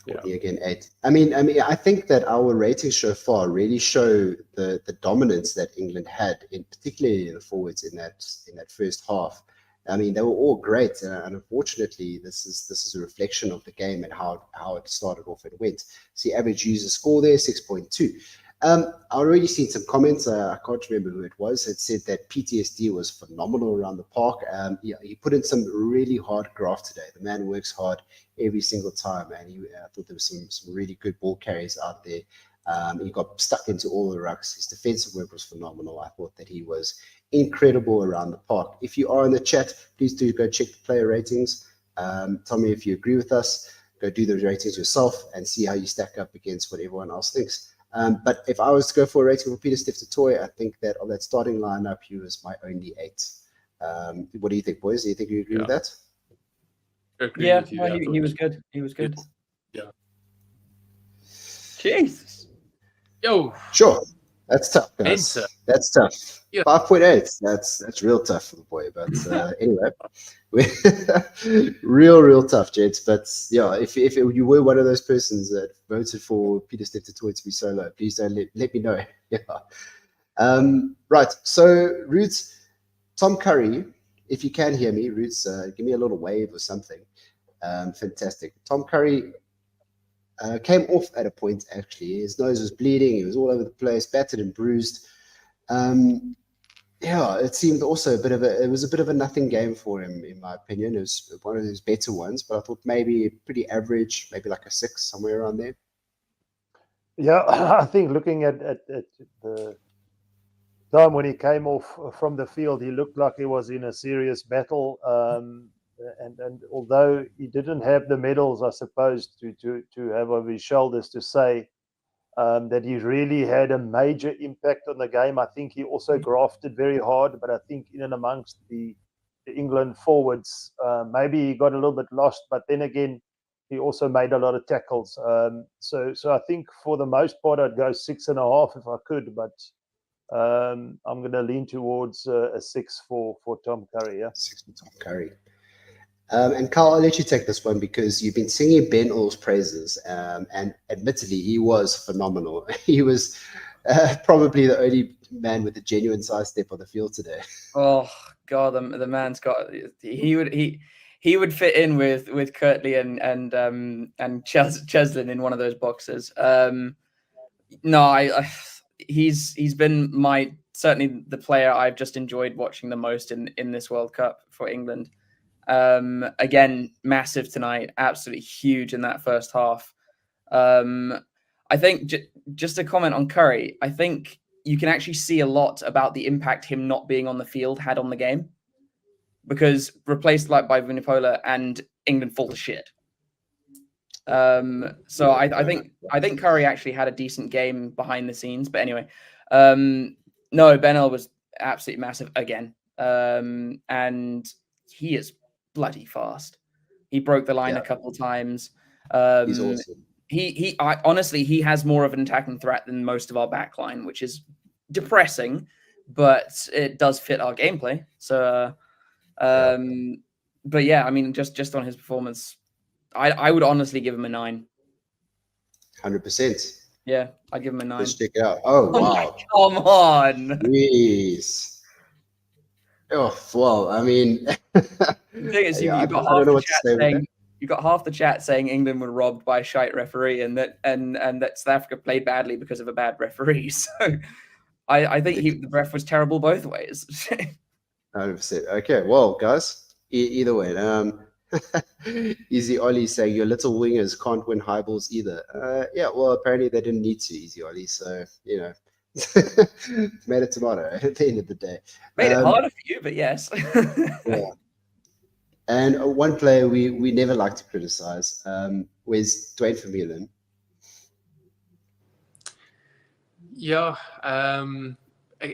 Courtney again 8. I mean, I think that our ratings so far really show the dominance that England had, in particularly in the forwards in that first half. I mean, they were all great, and unfortunately, this is a reflection of the game and how it started off and went. See, average user score there 6.2. I already seen some comments. I can't remember who it was. It said that PTSD was phenomenal around the park. Yeah, he put in some really hard graft today. The man works hard every single time, and I thought there was some really good ball carries out there. He got stuck into all the rucks. His defensive work was phenomenal. I thought that he was incredible around the park. If you are in the chat, please do go check the player ratings. Tell me if you agree with us. Go do the ratings yourself and see how you stack up against what everyone else thinks. But if I was to go for a rating for Pieter-Steph du Toit, I think that of that starting lineup, he was my only 8. What do you think, boys? Do you think you agree with that? Yeah, he was good. He was good. Yeah. Jesus. Yo. Sure. That's tough, guys. Enter. That's tough. Yeah. 5.8. That's real tough for the boy. But anyway, real tough, gents. But yeah, if you were one of those persons that voted for Pieter-Steph du Toit to be so low, please don't let me know. Yeah. Right. So Roots, Tom Currie, if you can hear me, Roots, give me a little wave or something. Fantastic. Tom Currie came off at a point, actually. His nose was bleeding. He was all over the place, battered and bruised. Yeah, it seemed also it was a bit of a nothing game for him, in my opinion. It was one of his better ones, but I thought maybe pretty average, maybe like a 6, somewhere around there. Yeah, I think looking at the time when he came off from the field, he looked like he was in a serious battle. And although he didn't have the medals, I suppose, to have over his shoulders to say that he really had a major impact on the game, I think he also grafted very hard. But I think in and amongst the England forwards, maybe he got a little bit lost. But then again, he also made a lot of tackles. So I think for the most part, I'd go 6.5 if I could. But I'm going to lean towards a 6 for Tom Currie. Yeah, 6 for Tom Currie. And Carl, I'll let you take this one because you've been singing Ben All's praises, and admittedly, he was phenomenal. He was probably the only man with a genuine sidestep on the field today. Oh God, the man's got. He would fit in with Kirtley and Cheslin in one of those boxes. No, he's been certainly the player I've just enjoyed watching the most in this World Cup for England. Again, massive tonight, absolutely huge in that first half. I think just a comment on Currie, I think you can actually see a lot about the impact him not being on the field had on the game, because replaced like by Vunipola and England fall to shit. So I think Currie actually had a decent game behind the scenes, but anyway, no, Ben Earl was absolutely massive again, and he is bloody fast. He broke the line a couple of times. He's awesome. Honestly, he has more of an attacking threat than most of our backline, which is depressing, but it does fit our gameplay. So, but yeah, I mean, just on his performance, I would honestly give him a 9. 100%. Yeah, I'd give him a 9. Let's check it out. Oh, wow. Come on. Jeez. Oh, well, I mean, the thing is, yeah, you got half the chat saying England were robbed by a shite referee, and that South Africa played badly because of a bad referee. So, I think the ref was terrible both ways. 100%. Okay, well, guys, either way, Easy Ollie saying your little wingers can't win high balls either. Yeah, well, apparently they didn't need to, Easy Ollie. So, you know, made a tomato at the end of the day. Made it harder for you, but yes. Yeah. And one player we never like to criticize. Where's Dwayne Vermeulen? Yeah.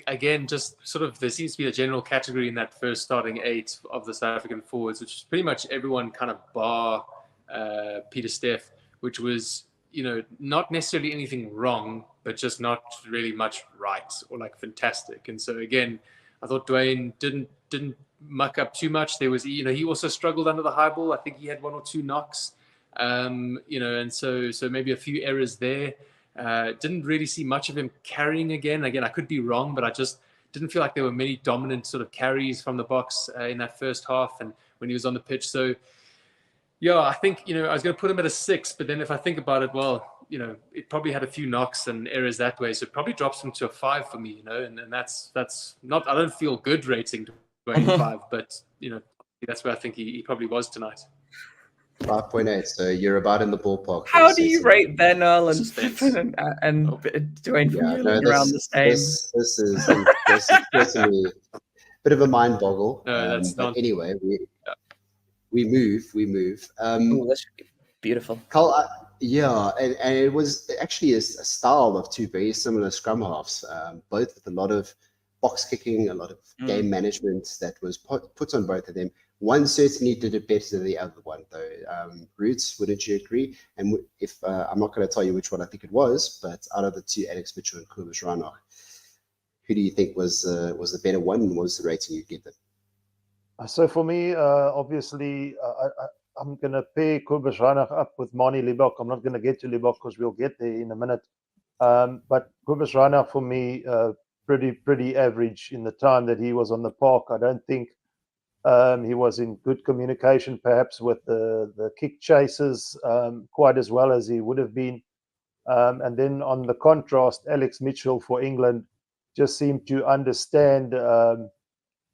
Again, just sort of there seems to be a general category in that first starting 8 of the South African forwards, which is pretty much everyone kind of bar Peter Steff, which was, you know, not necessarily anything wrong, but just not really much right or like fantastic. And so again, I thought Dwayne didn't muck up too much. There was, you know, he also struggled under the high ball. I think he had 1 or 2 knocks, you know, and so maybe a few errors there. Didn't really see much of him carrying again. Again, I could be wrong, but I just didn't feel like there were many dominant sort of carries from the box in that first half and when he was on the pitch. So, yeah, I think, you know, I was going to put him at a 6, but then if I think about it, well, you know, it probably had a few knocks and errors that way. So it probably drops him to a 5 for me, you know, and that's not, I don't feel good rating Dwayne 5, but, you know, that's where I think he probably was tonight. 5.8, so you're about in the ballpark. How do you rate Ben Earl and Dwayne Vermeulen around the same? This is certainly a bit of a mind boggle. No, that's but not. Anyway, we move. Oh, that should be beautiful. Carl, yeah, and it was actually a style of 2 very similar scrum halves, both with a lot of box kicking, a lot of game management that was put on both of them. One certainly did it better than the other one, though. Roots, wouldn't you agree? And if I'm not going to tell you which one I think it was, but out of the 2, Alex Mitchell and Kobus Reinach, who do you think was the better one? And what was the rating you'd give them? So for me, obviously, I'm going to pair Kobus Reinach up with Manie Libbok. I'm not going to get to Libbok because we'll get there in a minute. But Kobus Reinach for me, pretty average in the time that he was on the park. I don't think he was in good communication, perhaps with the kick chasers quite as well as he would have been. And then on the contrast, Alex Mitchell for England just seemed to understand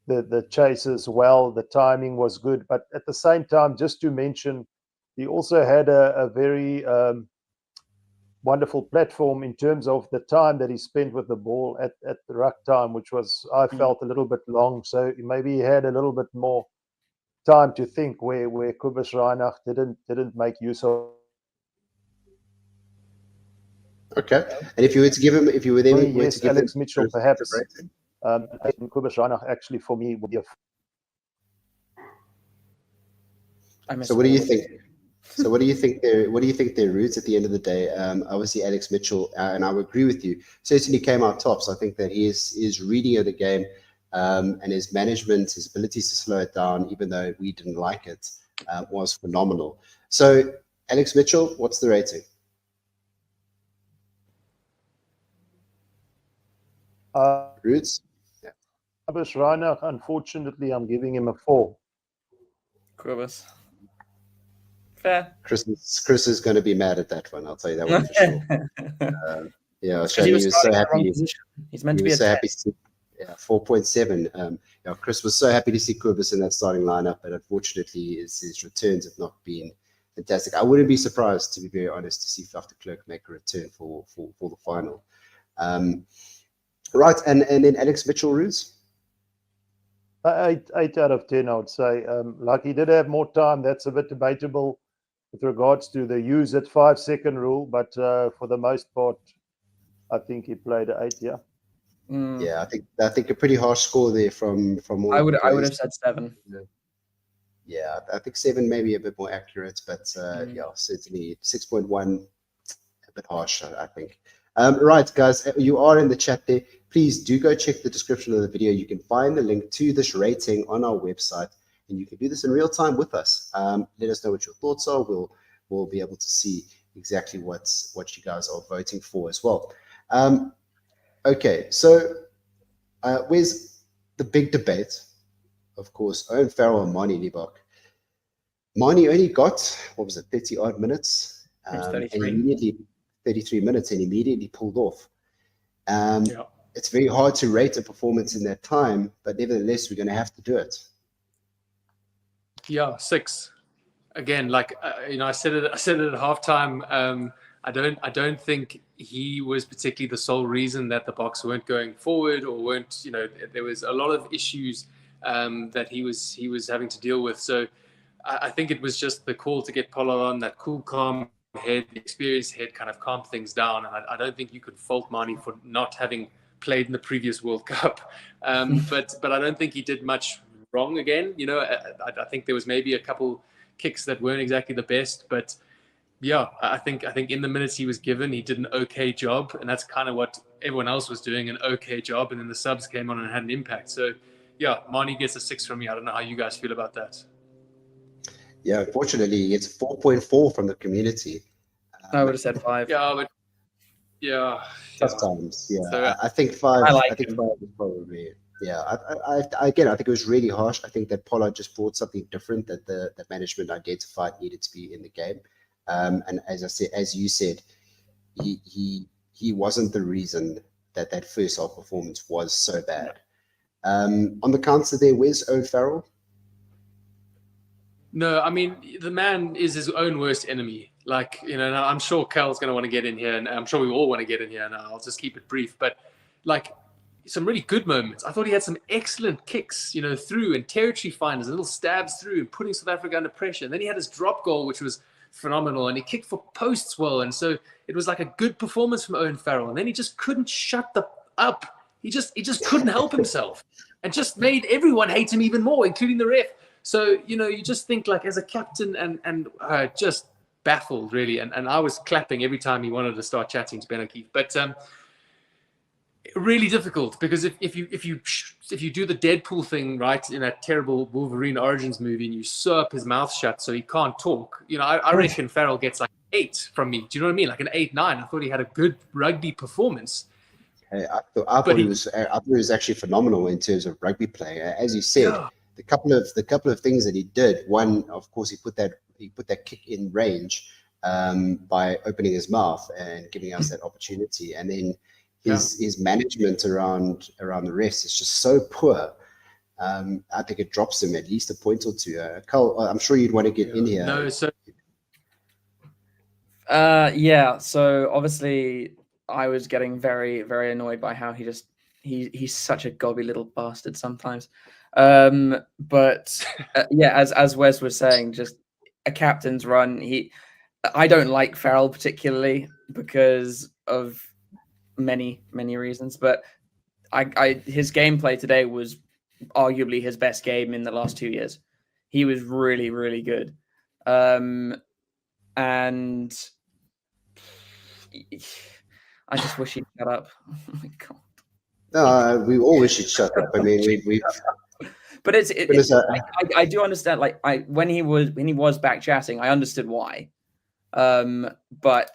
the chasers well. The timing was good. But at the same time, just to mention, he also had a very wonderful platform in terms of the time that he spent with the ball at the ruck time, which was, I felt, a little bit long. So maybe he had a little bit more time to think where Kobus Reinach didn't make use of. Okay. And if you were to give him, if you were then yes, to give Alex him Mitchell, perhaps. Kobus Reinach actually for me would be a. So what do you think? So what do you think their routes at the end of the day? Obviously, Alex Mitchell, and I would agree with you, certainly came out tops. I think that his reading of the game and his management, his abilities to slow it down, even though we didn't like it, was phenomenal. So, Alex Mitchell, what's the rating? Roots? Yeah. Kobus Reinach, unfortunately, I'm giving him a 4. Kobus. Fair. Chris is going to be mad at that one. I'll tell you that one for sure. Yeah, Shani was so happy. He's meant to be so happy. 4.7. Yeah, Chris was so happy to see Kobus in that starting lineup, but unfortunately, his returns have not been fantastic. I wouldn't be surprised, to be very honest, to see Fluff de Klerk make a return for the final. Right, and then Alex Mitchell, Roos? 8 out of 10, I would say. Like he did have more time. That's a bit debatable with regards to the use at 5-second rule, but for the most part, I think he played an 8. Yeah. Yeah, I think a pretty harsh score there from all. I would have said 7. Yeah, I think 7 maybe a bit more accurate, but yeah, certainly 6.1 a bit harsh, I think. Right, guys, you are in the chat there. Please do go check the description of the video. You can find the link to this rating on our website, and you can do this in real time with us. Let us know what your thoughts are. We'll be able to see exactly what you guys are voting for as well. Okay, so where's the big debate? Of course, Owen Farrell and Manie Libbok. Manie only got, 30 odd minutes? 33. And immediately 33 minutes and immediately pulled off. It's very hard to rate a performance in that time, but nevertheless, we're going to have to do it. Yeah, 6. Again, like I said it at halftime. I don't think he was particularly the sole reason that the Boks weren't going forward or weren't. There was a lot of issues that he was having to deal with. So I think it was just the call to get Pollard on, that cool, calm head, the experienced head kind of calmed things down. And I don't think you could fault Marnie for not having played in the previous World Cup. But I don't think he did much wrong again. You know, I think there was maybe a couple kicks that weren't exactly the best, but yeah, I think in the minutes he was given, he did an okay job, and that's kind of what everyone else was doing, an okay job, and then the subs came on and had an impact. So yeah, Marnie gets a 6 from me. I don't know how you guys feel about that. Yeah, unfortunately, it's 4.4 from the community. I would have said 5. Yeah, but yeah, tough times. Yeah, So, I think 5. I like I think him. 5 is probably. Yeah, again, I think it was really harsh. I think that Pollard just brought something different that the management identified needed to be in the game. And as you said, he wasn't the reason that first half performance was so bad. On the counter there, where's Owen Farrell? no, I mean, the man is his own worst enemy. Like, you know, I'm sure Cal's going to want to get in here, and I'm sure we all want to get in here, and I'll just keep it brief. But, like, some really good moments. I thought he had some excellent kicks, you know, through and territory finders, little stabs through and putting South Africa under pressure. And then he had his drop goal, which was phenomenal, and he kicked for posts well. And so it was like a good performance from Owen Farrell. And then he just couldn't shut up. He just couldn't help himself, and just made everyone hate him even more, including the ref. So, you know, you just think, like, as a captain, and just baffled, really. And I was clapping every time he wanted to start chatting to Ben O'Keefe. But really difficult, because if you do the Deadpool thing, right, in that terrible Wolverine Origins movie, and you sew up his mouth shut so he can't talk, you know, I reckon Farrell gets like 8 from me. Do you know what I mean? Like an 8, 9. I thought he had a good rugby performance. Hey, I thought he was actually phenomenal in terms of rugby play. As you said, Yeah. the couple of things that he did. One, of course, he put that kick in range by opening his mouth and giving us that opportunity, and then his management around the refs is just so poor. I think it drops him at least a point or 2. Carl, I'm sure you'd want to get in here. No, so Yeah, so obviously I was getting very, very annoyed by how he's such a gobby little bastard sometimes. But yeah, as Wes was saying, just a captain's run. I don't like Farrell particularly because of many reasons, but his gameplay today was arguably his best game in the last 2 years. He was really, really good. And I just wish he'd shut up. Oh my God. No, we all wish he'd shut up. I mean, we But I do understand. Like when he was back chatting, I understood why. But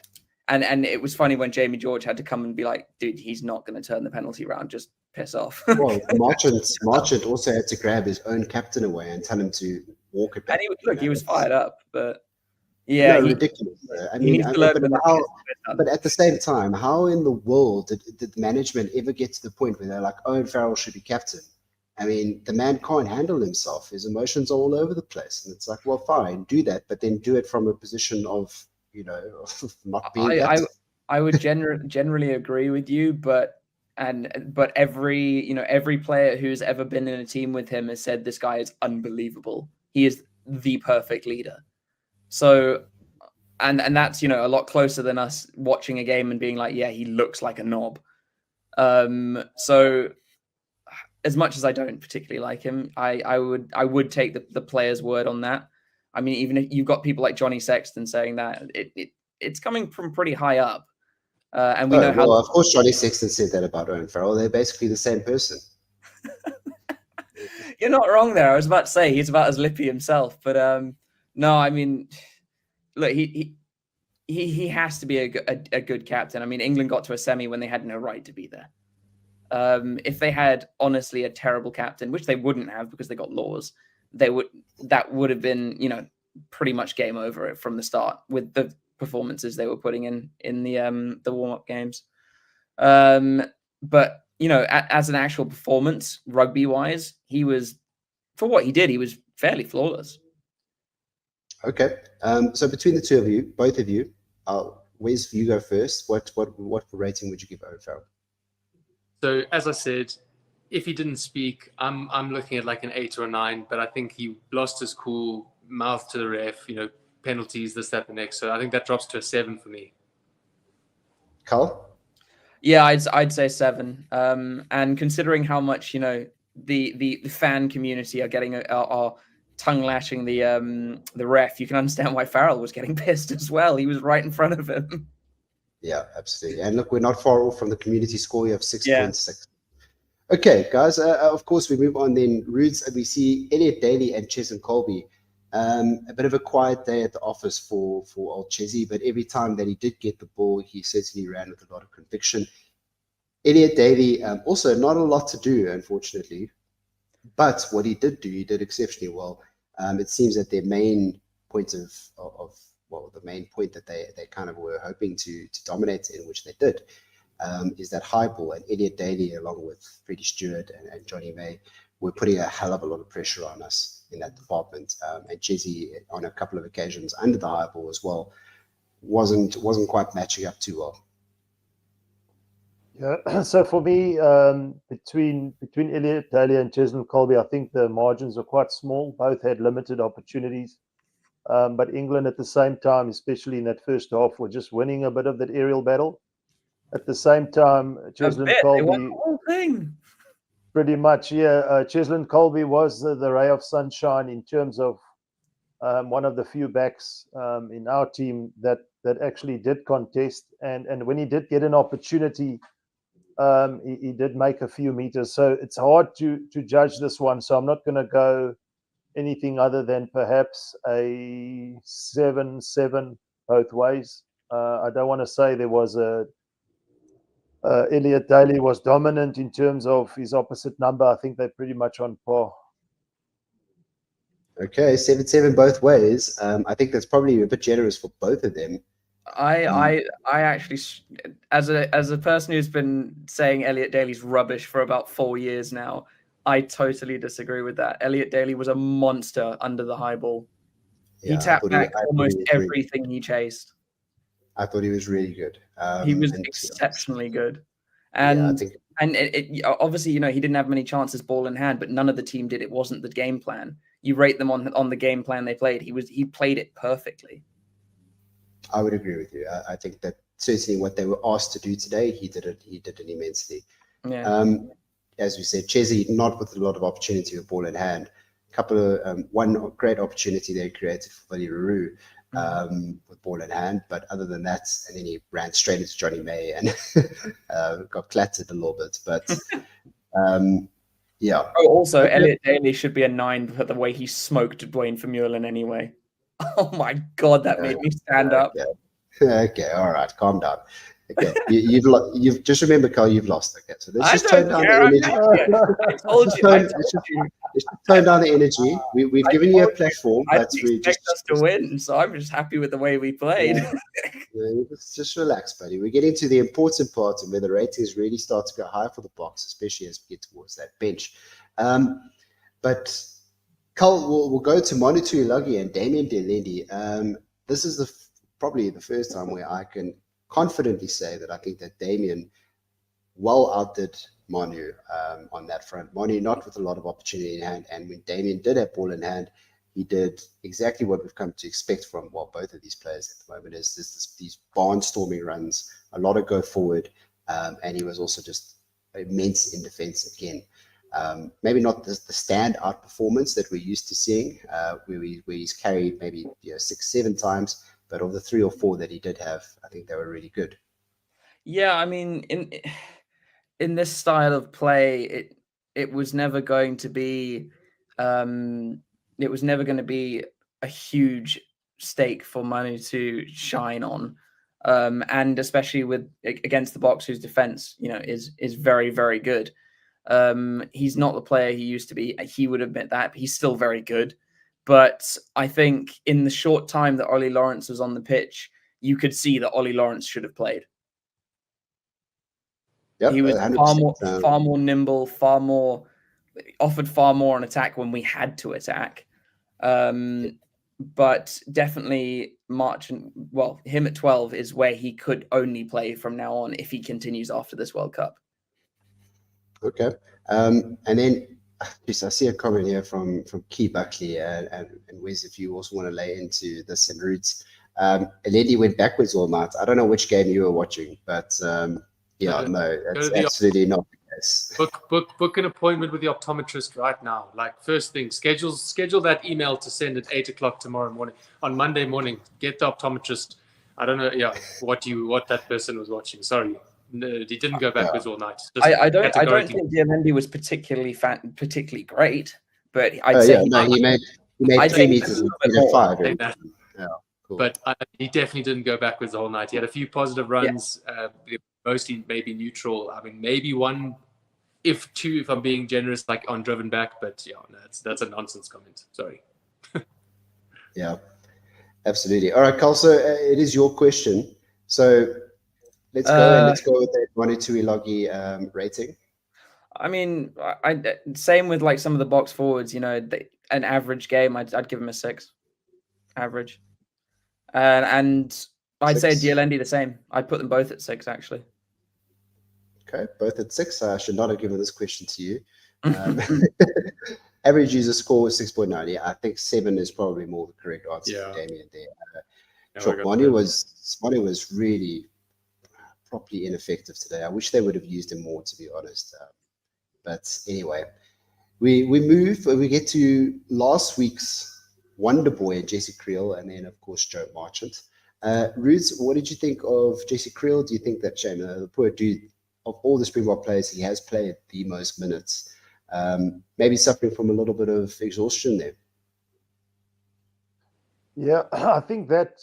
it was funny when Jamie George had to come and be like, "Dude, he's not going to turn the penalty round. Just piss off." Well, Marchant also had to grab his own captain away and tell him to walk it back. And he was fired up, but yeah, ridiculous. I mean, but at the same time, how in the world did management ever get to the point where they're like, Owen Farrell should be captain? I mean, the man can't handle himself. His emotions are all over the place. And it's like, well, fine, do that, but then do it from a position of, you know, of not being captain. I would generally agree with you, but every player who's ever been in a team with him has said this guy is unbelievable. He is the perfect leader. So, and that's, you know, a lot closer than us watching a game and being like, yeah, he looks like a knob. So as much as I don't particularly like him, I would take the player's word on that. I mean, even if you've got people like Johnny Sexton saying that, it's coming from pretty high up. And we know how. Well, of course, Johnny Sexton said that about Owen Farrell. They're basically the same person. You're not wrong there. I was about to say he's about as lippy himself, but no, I mean, look, he has to be a good captain. I mean, England got to a semi when they had no right to be there. If they had honestly a terrible captain, which they wouldn't have because they got laws, that would have been, you know, pretty much game over from the start with the performances they were putting in the warm-up games. But you know, as an actual performance, rugby-wise, he was, for what he did, he was fairly flawless. Okay. So between the two of you, both of you, Wes, you go first. What rating would you give Owen Farrell? So as I said, if he didn't speak, I'm looking at like an 8 or a 9, but I think he lost his cool, mouth to the ref, penalties, this, that, the next. So I think that drops to a 7 for me. Carl? Yeah, I'd say 7. And considering how much the fan community are getting are tongue lashing the ref, you can understand why Farrell was getting pissed as well. He was right in front of him. Yeah, absolutely. And look, we're not far off from the community score. You have 6.6. Yeah. Okay, guys. Of course, we move on then. Roots, we see Elliot Daly and Cheslin Colby. A bit of a quiet day at the office for old Chesy, but every time that he did get the ball, he certainly ran with a lot of conviction. Elliot Daly, also not a lot to do, unfortunately, but what he did do, he did exceptionally well. It seems that their main point the main point that they kind of were hoping to dominate in, which they did, is that high ball. And Elliot Daly, along with Freddie Stewart and Johnny May, were putting a hell of a lot of pressure on us in that department. And Chesy, on a couple of occasions under the high ball as well, wasn't quite matching up too well. Yeah. So for me, between Elliot Daly and Cheslin Colby, I think the margins are quite small. Both had limited opportunities. But England at the same time, especially in that first half, were just winning a bit of that aerial battle. At the same time, Cheslin Colby... They won the whole thing. Pretty much, yeah. Cheslin Colby was the ray of sunshine in terms of one of the few backs in our team that actually did contest. And when he did get an opportunity, he did make a few meters. So it's hard to judge this one. So I'm not going to go anything other than perhaps a 7-7 both ways. I don't want to say there was Elliot Daly was dominant in terms of his opposite number. I think they're pretty much on par. Okay, 7-7 both ways. I think that's probably a bit generous for both of them. I actually, as a person who's been saying Elliot Daly's rubbish for about 4 years now, I totally disagree with that. Elliot Daly was a monster under the high ball. Yeah, he tapped back almost everything he chased. I thought he was really good. He was exceptionally good. And obviously, he didn't have many chances ball in hand, but none of the team did. It wasn't the game plan. You rate them on the game plan they played. He played it perfectly. I would agree with you. I think that certainly what they were asked to do today, he did it immensely. Yeah. As we said, Chesy not with a lot of opportunity with ball in hand. One great opportunity they created for BOYLESPORTS with ball in hand, but other than that, and then he ran straight into Johnny May and got clattered a little bit. But yeah. Oh, also, Elliot Daly should be a 9 for the way he smoked Dwayne Vermeulen anyway. Oh my God, that made me stand up. Okay, all right, calm down. Okay, you've just remember, Carl, you've lost. Okay, so let's just tone down the energy. I told you. Let's just tone down the energy. We've given you a platform. I didn't expect us to win, so I'm just happy with the way we played. Just relax, buddy. We're getting to the important part and where the ratings really start to go high for the box, especially as we get towards that bench. But Carl, we'll go to Manu Tuilagi and Damien Delendi. This is probably the first time where I can confidently say that I think that Damien well outdid Manu on that front. Manu not with a lot of opportunity in hand, and when Damien did have ball in hand, he did exactly what we've come to expect from both of these players at the moment, is these barnstorming runs, a lot of go forward, and he was also just immense in defense again. Maybe not the standout performance that we're used to seeing, where he's carried maybe 6-7 times, but of the 3 or 4 that he did have, I think they were really good. Yeah, I mean, in this style of play, it was never going to be a huge stake for Manu to shine on, and especially against the Boks, whose defense is very, very good. He's not the player he used to be. He would admit that, but he's still very good. But I think in the short time that Ollie Lawrence was on the pitch, you could see that Ollie Lawrence should have played. Yep, he was 100%. far more nimble, offered far more on attack when we had to attack. But definitely him at 12 is where he could only play from now on if he continues after this World Cup. Okay. And then Just, I see a comment here from Key Buckley and Wes, if you also want to lay into this and Roots. Lady went backwards all night. I don't know which game you were watching, but yeah, no, that's absolutely not the case. Book an appointment with the optometrist right now. Like, first thing, schedule that email to send at 8 o'clock tomorrow morning. On Monday morning, get the optometrist. I don't know, what that person was watching. Sorry, no, he didn't go backwards all night. Just I don't think Diamendi was particularly great, but I'd say he made 3 meters instead of 5. Yeah, cool. But he definitely didn't go backwards the whole night. He had a few positive runs, mostly maybe neutral. I mean, maybe 1, if 2, if I'm being generous, like on driven back. But yeah, no, that's a nonsense comment. Sorry. Yeah, absolutely. All right, Carl, so it is your question. So let's go with that 1-2 Ilagi rating. I mean, same with like some of the box forwards. You know, an average game, I'd give him a 6, average. And I'd say Dialendi the same. I'd put them both at 6, actually. Okay, both at 6. I should not have given this question to you. Average user score was 6.9. Yeah, I think 7 is probably more the correct answer for Damien there. Manu was really properly ineffective today. I wish they would have used him more, to be honest. But anyway, we get to last week's Wonder Boy, Jesse Creel, and then, of course, Joe Marchant. Roots, what did you think of Jesse Creel? Do you think that, Shane, the poor dude, of all the Springbok players, he has played the most minutes, maybe suffering from a little bit of exhaustion there? Yeah, I think that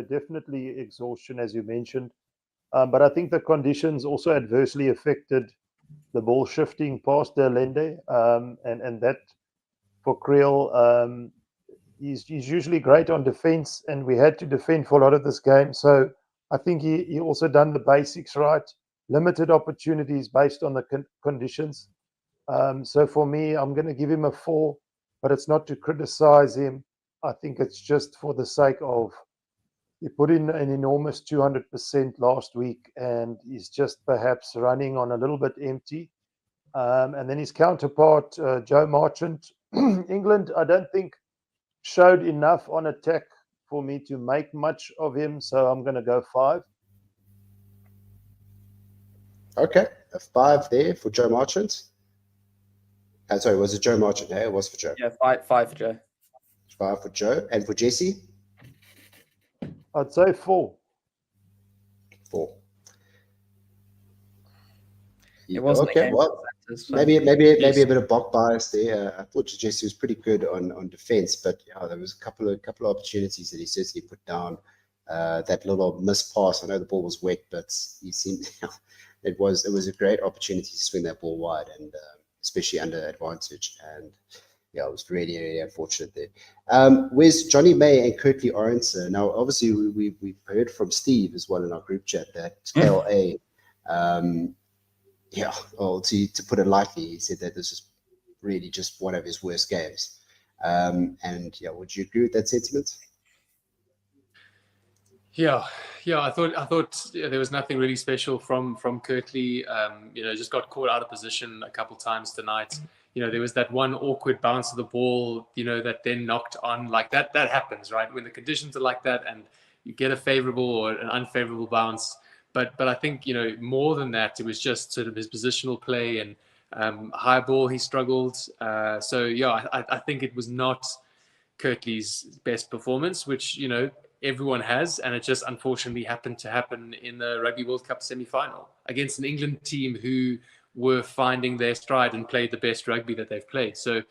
definitely exhaustion, as you mentioned. But I think the conditions also adversely affected the ball shifting past Dialendi, and that for Creel, he's usually great on defense, and we had to defend for a lot of this game. So I think he also done the basics right, limited opportunities based on the conditions. So for me, I'm going to give him a 4, but it's not to criticize him. I think it's just for the sake of he put in an enormous 200% last week, and he's just perhaps running on a little bit empty. And then his counterpart, Joe Marchant, England, I don't think showed enough on attack for me to make much of him, so I'm going to go 5. Okay, a 5 there for Joe Marchant. Sorry, was it Joe Marchant? Yeah, it was for Joe. Yeah, 5 for Joe. 5 for Joe. And for Jesse? I'd say 4. 4. It wasn't okay. Well, maybe a bit of Bok bias there. I thought Jesse was pretty good on defense, but there was a couple of opportunities that he certainly put down. That little missed pass. I know the ball was wet, but he seemed it was a great opportunity to swing that ball wide, and especially under advantage. And it was really, really unfortunate there. Where's Johnny May and Curtly Orense? Now, obviously, we heard from Steve as well in our group chat that KLA. Well, to put it lightly, he said that this is really just one of his worst games. And would you agree with that sentiment? Yeah. I thought there was nothing really special from Curtly. Just got caught out of position a couple times tonight. There was that one awkward bounce of the ball, that then knocked on. Like that happens, right? When the conditions are like that and you get a favorable or an unfavorable bounce. But I think, more than that, it was just sort of his positional play and high ball, he struggled. I think it was not Curtly's best performance, which, everyone has. And it just unfortunately happened to happen in the Rugby World Cup semi-final against an England team who were finding their stride and played the best rugby that they've played. So,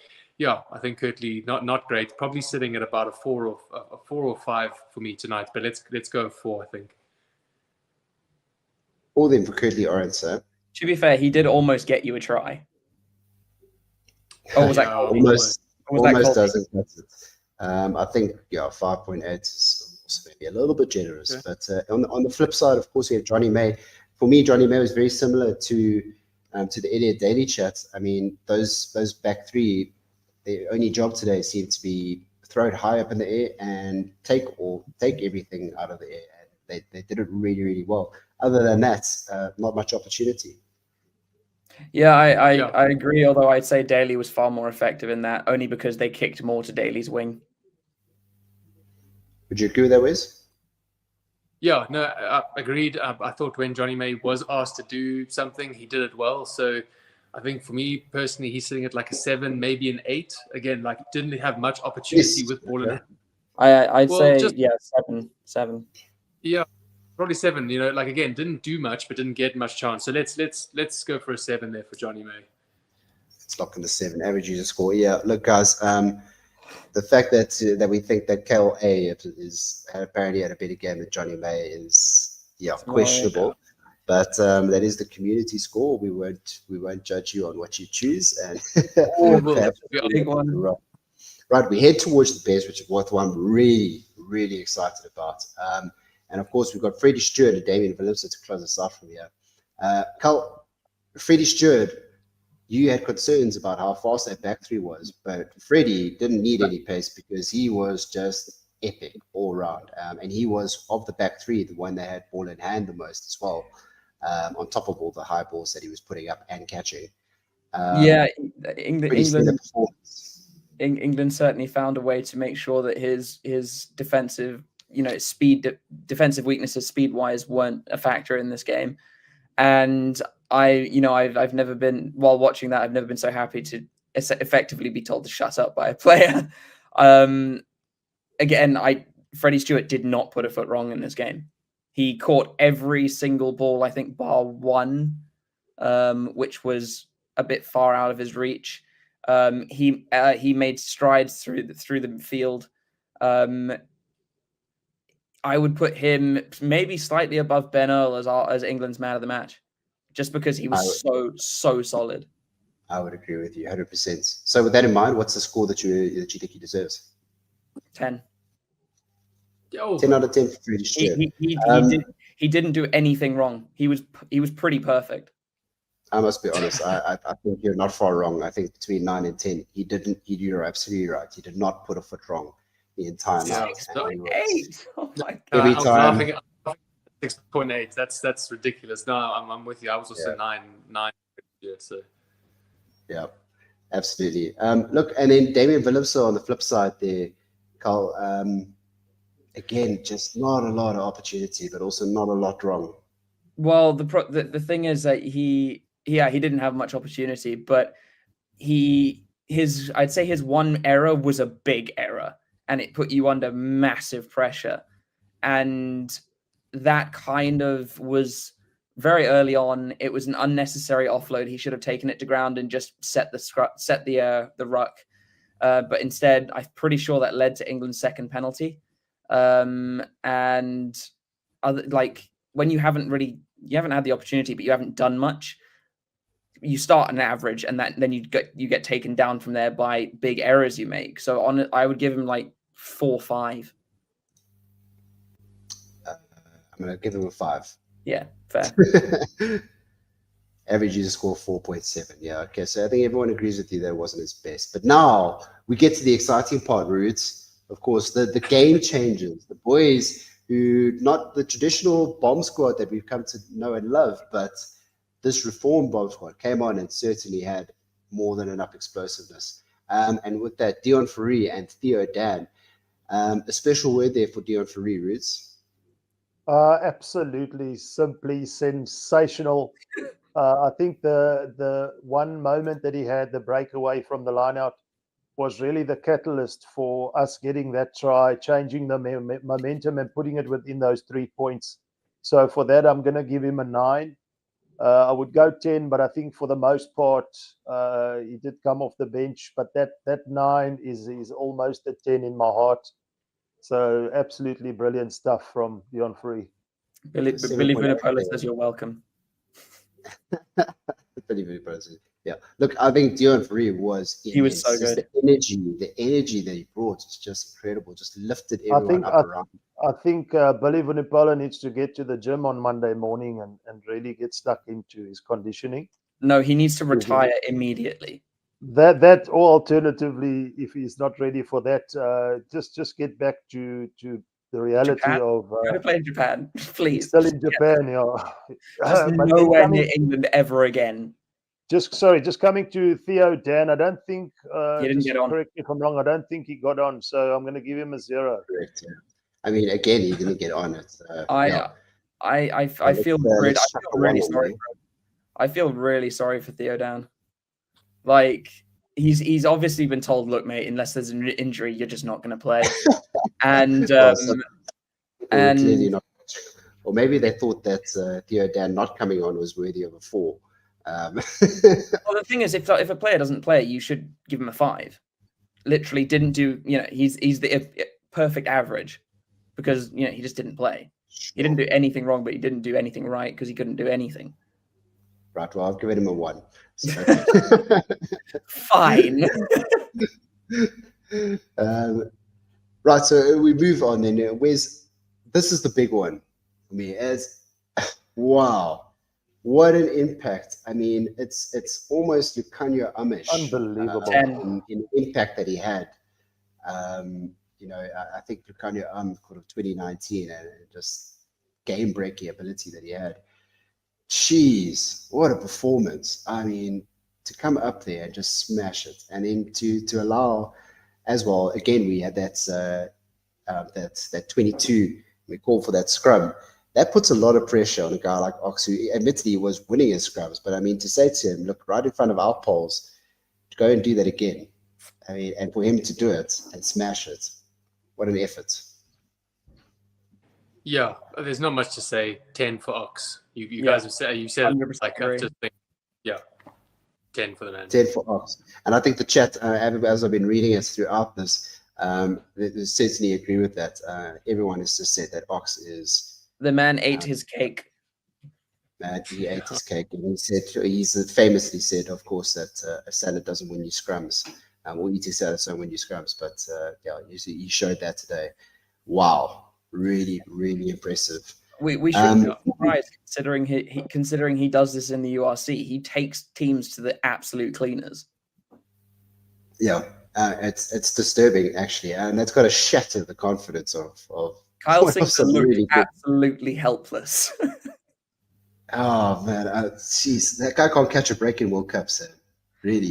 I think Curtly not great, probably sitting at about a 4 or 5 for me tonight. But let's go 4, I think. All then for Curtly Orense. To be fair, he did almost get you a try. Oh, was that almost doesn't cut it. I think 5.8 is also maybe a little bit generous. Okay. But on the flip side, of course, we have Johnny May. For me, Johnny May was very similar to the Elliot Daly chat. I mean, those back three, their only job today seemed to be throw it high up in the air and take everything out of the air. And they did it really, really well. Other than that, not much opportunity. Yeah, I agree. Although I'd say Daly was far more effective in that, only because they kicked more to Daly's wing. Would you agree with that, Wes? Yeah, no, agreed. I thought when Johnny May was asked to do something, he did it well. So I think for me personally, he's sitting at like a 7, maybe an 8. Again, like didn't have much opportunity with ball in hand. I'd Well, say just- yeah, 7. Yeah, probably 7. You know, like again, didn't do much, but didn't get much chance. So let's go for a 7 there for Johnny May. It's locking the 7 average user score. Yeah, look, guys. The fact that we think that KLA is apparently had a better game than Johnny May is questionable. But that is the community score. We won't judge you on what you choose. And Big one. Right, we head towards the best, which is what I'm really excited about. And of course, we've got Freddie Stewart and Damien Willemse to close us out from here. Carl, Freddie Stewart, you had concerns about how fast that back three was, but Freddie didn't need any pace because he was just epic all round. And he was, of the back three, the one that had ball in hand the most as well, on top of all the high balls that he was putting up and catching. England certainly found a way to make sure that his defensive, defensive weaknesses speed-wise weren't a factor in this game. And I've never been, while watching that, I've never been so happy to effectively be told to shut up by a player. Freddie Stewart did not put a foot wrong in this game. He caught every single ball, I think, bar one, which was a bit far out of his reach. He made strides through the field. I would put him maybe slightly above Ben Earl as England's man of the match, just because he was so solid. I would agree with you 100%. So with that in mind, what's the score that you think he deserves? 10. 10 out of 10 for Freddie Stewart. He didn't do anything wrong. He was pretty perfect. I must be honest. I think you're not far wrong. I think between 9 and 10, you're absolutely right. He did not put a foot wrong the entire night. 6.8. Oh my god! Every time. 6.8. That's ridiculous. No, I'm with you. I was also 9. Yeah, so. Yeah, absolutely. Look, and then Damien Willemse on the flip side there, Carl. Again, just not a lot of opportunity, but also not a lot wrong. Well, the thing is that he didn't have much opportunity, but I'd say his one error was a big error, and it put you under massive pressure. And that kind of was very early on. It was an unnecessary offload. He should have taken it to ground and just set the ruck. But instead, I'm pretty sure that led to England's second penalty. And when you haven't had the opportunity, but you haven't done much, you start an average, and then you get taken down from there by big errors you make. So I would give him like 4-5. I'm going to give him a 5. Yeah, fair. Average user score 4.7. Yeah, okay. So I think everyone agrees with you that it wasn't his best. But now we get to the exciting part, Roots. Of course, the game changes. The boys who, not the traditional bomb squad that we've come to know and love, but this reformed bomb squad came on and certainly had more than enough explosiveness. And with that, Dion Fourie and Theo Dan, a special word there for Dion Fourie, Roots. Absolutely, simply sensational. I think the one moment that he had, the breakaway from the lineout, was really the catalyst for us getting that try, changing the momentum and putting it within those 3 points. So for that, I'm going to give him a 9. I would go 10, but I think for the most part, he did come off the bench. But that 9 is almost a 10 in my heart. So absolutely brilliant stuff from Dion Fourie. Billy Vunipola says you're welcome. Billy Vunipola says, yeah. Look, I think Dion Fourie was immense. He was so good. The energy that he brought was just incredible. Just lifted everyone up around. I think Billy Vunipola needs to get to the gym on Monday morning and really get stuck into his conditioning. No, he needs to retire immediately. That or alternatively, if he's not ready for that, just get back to the reality Japan? of Go to play in Japan, please. Still in Japan, yeah. Just nowhere near England ever again. just coming to Theo Dan, I don't think, He didn't just get on. correct me if I'm wrong, I don't think he got on, so I'm going to give him a 0. Correct. Yeah. I mean, again, he didn't get on it. I feel really sorry. I feel really sorry for Theo Dan. Like he's obviously been told, look, mate, unless there's an injury, you're just not going to play. And and clearly not. Or maybe they thought that Theo Dan not coming on was worthy of a 4. Well, the thing is, if a player doesn't play, you should give him a 5. Literally, didn't do. He's the perfect average because he just didn't play. He didn't do anything wrong, but he didn't do anything right because he couldn't do anything. Right. Well, I've given him a 1. So. Fine. Right. So we move on then. This is the big one for me. Wow. What an impact. I mean, it's almost Lukhanyo Amish. Unbelievable. In the impact that he had. I think Lukhanyo called of 2019 and just game-breaking ability that he had. Jeez, what a performance. I mean, to come up there and just smash it. And then to allow as well, again, we had that 22, we called for that scrum. That puts a lot of pressure on a guy like Ox, who admittedly was winning his scrums. But I mean, to say to him, look, right in front of our poles, go and do that again. I mean, and for him to do it and smash it, what an effort. Yeah, there's not much to say. 10 for Ox. You guys have said, you said, like, I just think, yeah, 10 for the man. 10 for Ox. And I think the chat, as I've been reading it throughout this, they certainly agree with that. Everyone has just said that Ox is... The man ate his cake. He ate his cake. And he's famously said, of course, that a salad doesn't win you scrums. Or eating salad doesn't win you scrums. But he showed that today. Wow. Really, really impressive. We should be surprised considering he does this in the URC. He takes teams to the absolute cleaners. Yeah, it's disturbing actually, and that's got to shatter the confidence of Kyle Sinclair looked really absolutely helpless. Oh man, jeez, that guy can't catch a break in World Cups. Really,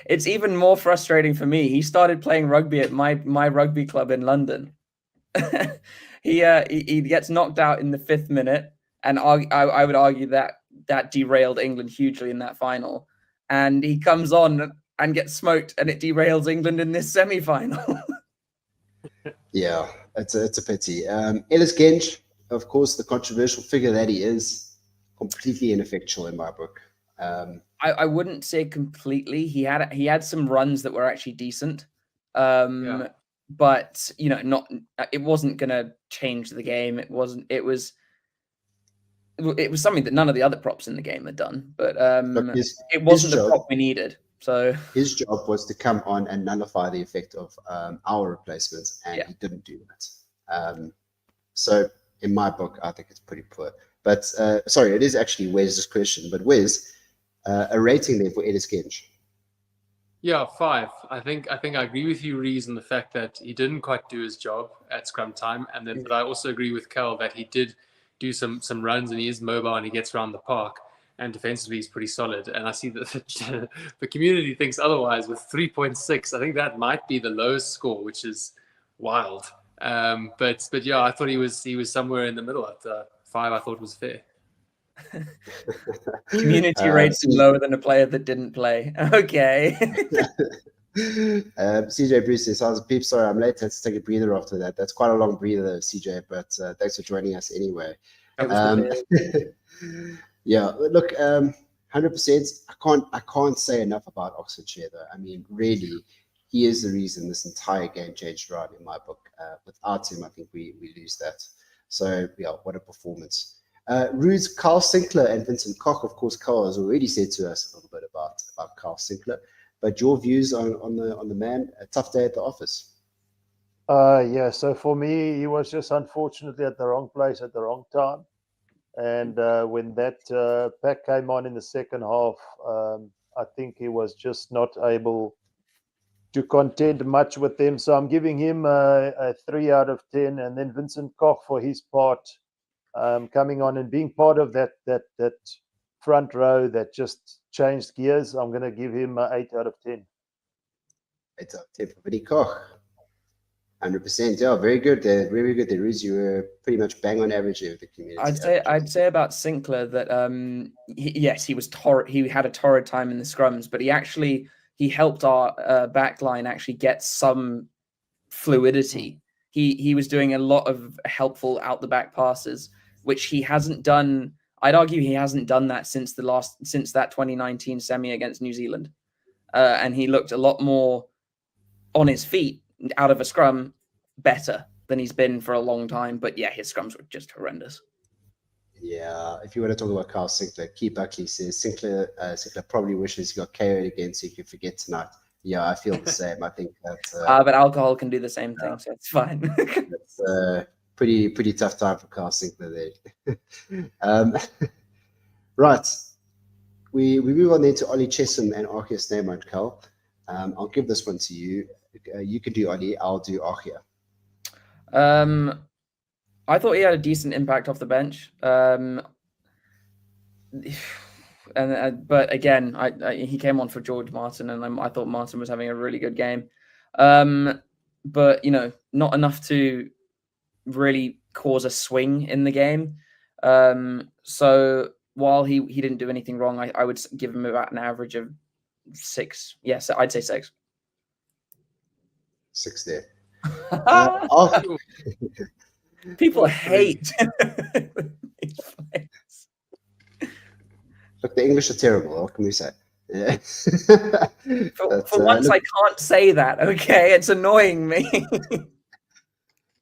it's even more frustrating for me. He started playing rugby at my rugby club in London. He gets knocked out in the 5th minute, and I would argue that derailed England hugely in that final. And he comes on and gets smoked, and it derails England in this semi-final. Yeah, it's a pity. Ellis Gench, of course, the controversial figure that he is, completely ineffectual in my book. I wouldn't say completely. He had some runs that were actually decent. But it wasn't gonna change the game. It was something that none of the other props in the game had done. But it wasn't the prop we needed. So his job was to come on and nullify the effect of our replacements, and he didn't do that. So in my book, I think it's pretty poor. But sorry, it is actually Wes's question. But Wes, a rating there for Ellis Gench. Yeah, 5. I think I agree with you, Rees, on the fact that he didn't quite do his job at scrum time, and then but I also agree with Cal that he did do some runs and he is mobile and he gets around the park, and defensively he's pretty solid. And I see that the community thinks otherwise with 3.6. I think that might be the lowest score, which is wild. But yeah, I thought he was somewhere in the middle at 5. I thought was fair. Community rates lower than a player that didn't play. Okay. CJ Bruce says, "How's Peep? Sorry, I'm late. Let's take a breather after that." That's quite a long breather, CJ. But thanks for joining us anyway. Yeah, look, 100%. I can't say enough about Oxfordshire though. I mean, really, he is the reason this entire game changed around in my book. Without him, I think we lose that. So yeah, what a performance. Rude's Carl Sinclair and Vincent Koch. Of course, Carl has already said to us a little bit about Carl Sinclair. But your views on the man, a tough day at the office. Yeah, so for me, he was just unfortunately at the wrong place at the wrong time. And when that pack came on in the second half, I think he was just not able to contend much with them. So I'm giving him a 3 out of 10. And then Vincent Koch, for his part, coming on and being part of that front row that just changed gears. I'm going to give him 8 out of 10. 8 out of 10 for Vinnie Koch. 100%. Yeah, very good. Very good. There is, you were pretty much bang on average here with the community. I'd say about Sinclair that yes, he was he had a torrid time in the scrums, but he helped our back line actually get some fluidity. He was doing a lot of helpful out the back passes, which he hasn't done. I'd argue he hasn't done that since that 2019 semi against New Zealand, and he looked a lot more on his feet out of a scrum better than he's been for a long time. But yeah, his scrums were just horrendous. Yeah, if you want to talk about Carl Sinclair, Key Buckley says Sinclair probably wishes he got KO'd again so he could forget tonight. Yeah, I feel the same. I think that. But alcohol can do the same thing, so it's fine. It's pretty tough time for Carl Sinclair there. Right, we move on then to Ollie Chesham and Arceus Neymond, Carl. I'll give this one to you. You can do Ollie, I'll do Arceus. I thought he had a decent impact off the bench. But again, he came on for George Martin, and I thought Martin was having a really good game. But not enough to really cause a swing in the game. So while he didn't do anything wrong, I would give him about an average of 6. Yes, I'd say 6. 6 there. People hate. Look, the English are terrible. What can we say? Yeah. For once, I can't say that. Okay, it's annoying me.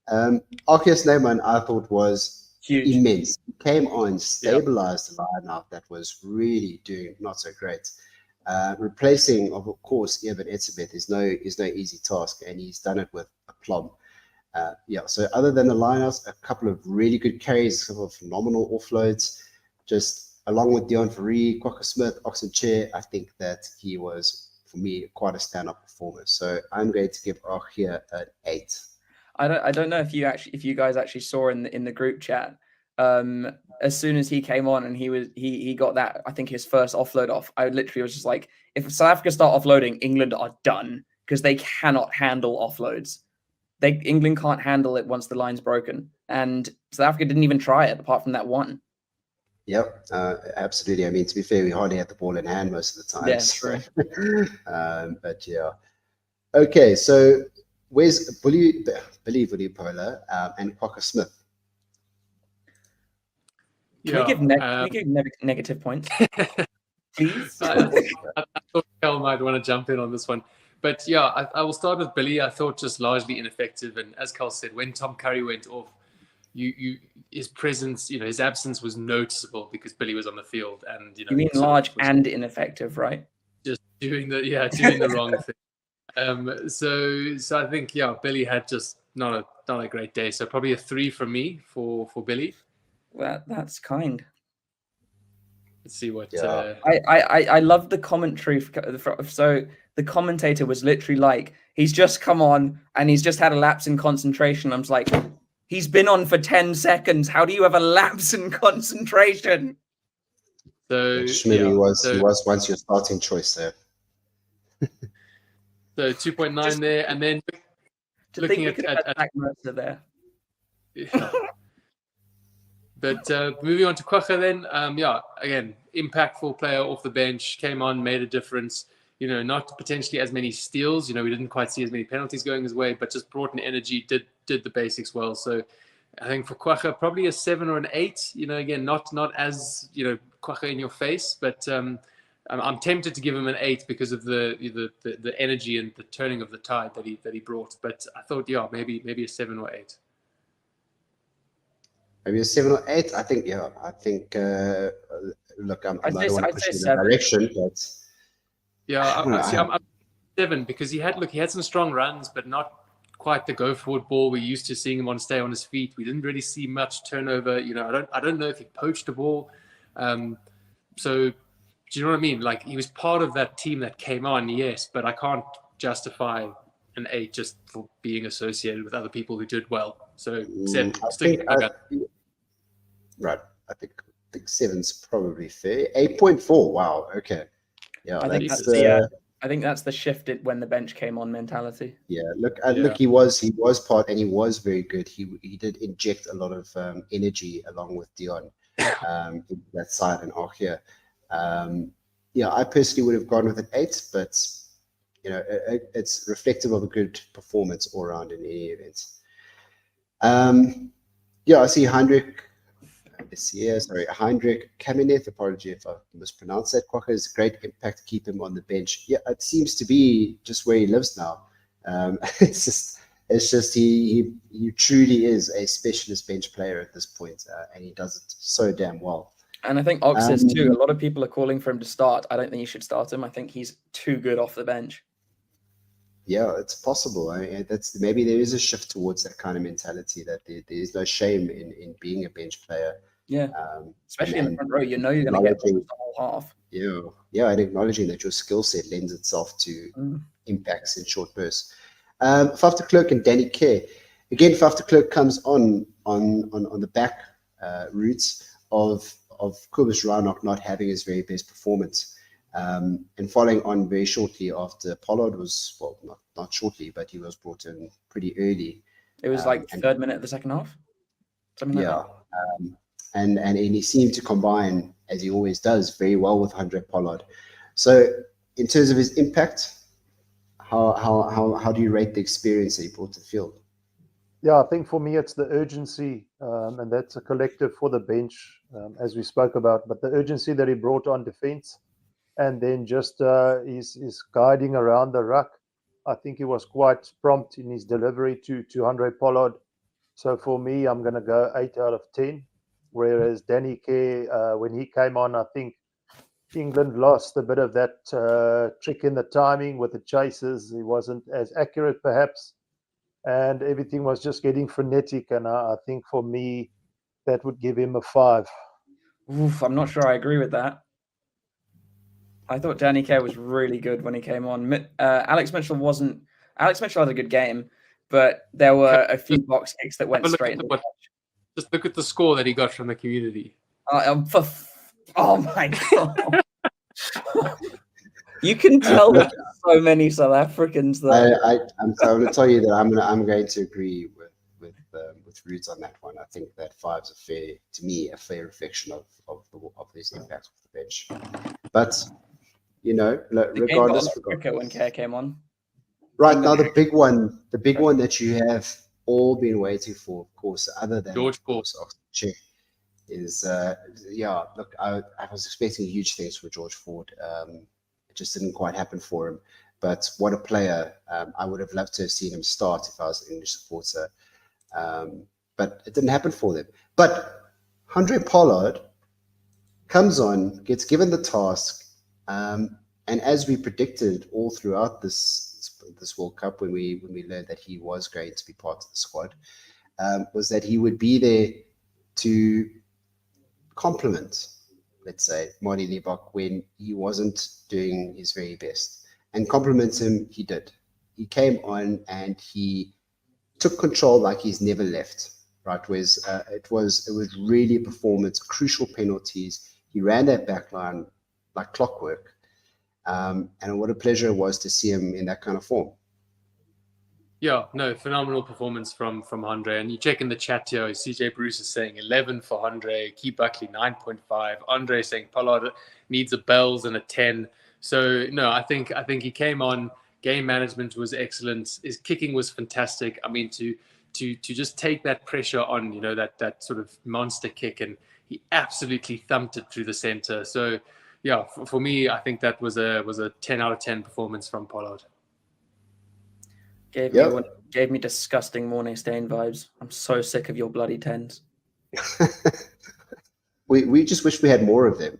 Arceus Neymond, I thought, was huge, immense. He came on, stabilized the line-out that was really doing not so great. Replacing, of course, Evan Etzebeth is no easy task, and he's done it with aplomb. So other than the lineouts, a couple of really good carries, a couple of phenomenal offloads, just along with Deon Fourie, Kwagga Smith, Oxenchair, I think that he was, for me, quite a stand-up performer. So I'm going to give Arceus an 8. I don't know if you guys actually saw in the group chat. As soon as he came on and he got that, I think his first offload off, I literally was just like, if South Africa start offloading, England are done, because they cannot handle offloads. England can't handle it once the line's broken, and South Africa didn't even try it apart from that one. Yep, absolutely. I mean, to be fair, we hardly had the ball in hand most of the time. Yeah, true. But yeah. Okay, so where's Billy Vunipola and Kwagga Smith? Can we give negative points? Please? I thought Kel might want to jump in on this one. But yeah, I will start with Billy. I thought just largely ineffective. And as Carl said, when Tom Currie went off, his presence, his absence was noticeable because Billy was on the field. And you mean large and ineffective, right? Just doing the wrong thing. So I think Billy had just not a great day. So probably a 3 from me for Billy. Well, that's kind. Let's see what. I love the commentary. So the commentator was literally like, he's just come on and he's just had a lapse in concentration. I'm just like, he's been on for 10 seconds. How do you have a lapse in concentration? So he was once your starting choice there. So 2.9 there, and then looking at Mercer there. Yeah. But moving on to Kwagga then, again, impactful player off the bench, came on, made a difference. Not potentially as many steals. We didn't quite see as many penalties going his way, but just brought an energy, did the basics well. So I think for Kwagga, probably a 7 or an 8. Again, not as Kwagga in your face, but I'm tempted to give him an 8 because of the energy and the turning of the tide that he brought. But I thought, maybe a 7 or 8. Maybe a 7 or 8. I think, look, I don't want to push in that direction, but I'm 7 because he had some strong runs, but not quite the go forward ball we're used to seeing him stay on his feet. We didn't really see much turnover. I don't know if he poached a ball. So do you know what I mean? Like, he was part of that team that came on, yes, but I can't justify an 8 just for being associated with other people who did well. So 7. Right. I think 7's probably fair. 8.4. Wow. Okay. Yeah, I think that's that's the I think that's the shift when the bench came on mentality. Yeah, look, he was part, and he was very good. He did inject a lot of energy along with Dion in that side and Archia. Yeah, I personally would have gone with an 8, but you know, it's reflective of a good performance all around in any event. Yeah, I see Heinrich Kamenev, apology if I mispronounced that. Kwaka is a great impact to keep him on the bench. Yeah, it seems to be just where he lives now. It's just he truly is a specialist bench player at this point, and he does it so damn well. And I think Ox is too. A lot of people are calling for him to start. I don't think you should start him. I think he's too good off the bench. Yeah, it's possible. I mean, maybe there is a shift towards that kind of mentality that there is no shame in being a bench player. Yeah, especially in the front row, you know you're going to get the whole half. Yeah, and acknowledging that your skill set lends itself to impacts in short bursts. Faf de Klerk and Danny Kerr. Again, Faf de Klerk comes on the back roots of Kobus Reinach not having his very best performance. And following on very shortly after Pollard was, well, not shortly, but he was brought in pretty early. It was like third minute of the second half? Something like that. And he seemed to combine, as he always does, very well with Andre Pollard. So in terms of his impact, how do you rate the experience that he brought to the field? Yeah, I think for me it's the urgency, and that's a collective for the bench, as we spoke about. But the urgency that he brought on defense, and then just his guiding around the ruck. I think he was quite prompt in his delivery to Andre Pollard. So for me, I'm going to go 8 out of 10. Whereas Danny Kerr, when he came on, I think England lost a bit of that trick in the timing with the chases. He wasn't as accurate, perhaps, and everything was just getting frenetic. And I think for me, that would give him a 5. Oof, I'm not sure I agree with that. I thought Danny Kerr was really good when he came on. Alex Mitchell wasn't. Alex Mitchell had a good game, but there were a few box kicks that went straight into the catch. Just look at the score that he got from the community. Oh my god! You can tell that so many South Africans there. I'm going to tell you that I'm going to agree with Roots on that one. I think that 5 is a fair reflection of his impact with the bench. But you know, regardless, when Kerr came on. Right now, the big one that you have all been waiting for, of course, other than George Ford, is look, I was expecting huge things for George Ford. It just didn't quite happen for him. But what a player! I would have loved to have seen him start if I was an English supporter. But it didn't happen for them. But Andre Pollard comes on, gets given the task, and as we predicted all throughout this World Cup, when we learned that he was going to be part of the squad, was that he would be there to complement, let's say, Marty Liebach when he wasn't doing his very best, and compliment him. He did. He came on and he took control like he's never left. Right, it was really a performance, crucial penalties. He ran that back line like clockwork. And what a pleasure it was to see him in that kind of form. Yeah, no, phenomenal performance from Andre. And you check in the chat here, CJ Bruce is saying 11 for Andre, Key Buckley 9.5. Andre saying Pollard needs a bells and a 10. So no, I think he came on. Game management was excellent. His kicking was fantastic. I mean, to just take that pressure on, you know, that sort of monster kick, and he absolutely thumped it through the center. So yeah, for me, I think that was a 10 out of 10 performance from Pollard. Gave me disgusting Morning Stain vibes. I'm so sick of your bloody 10s. We just wish we had more of them.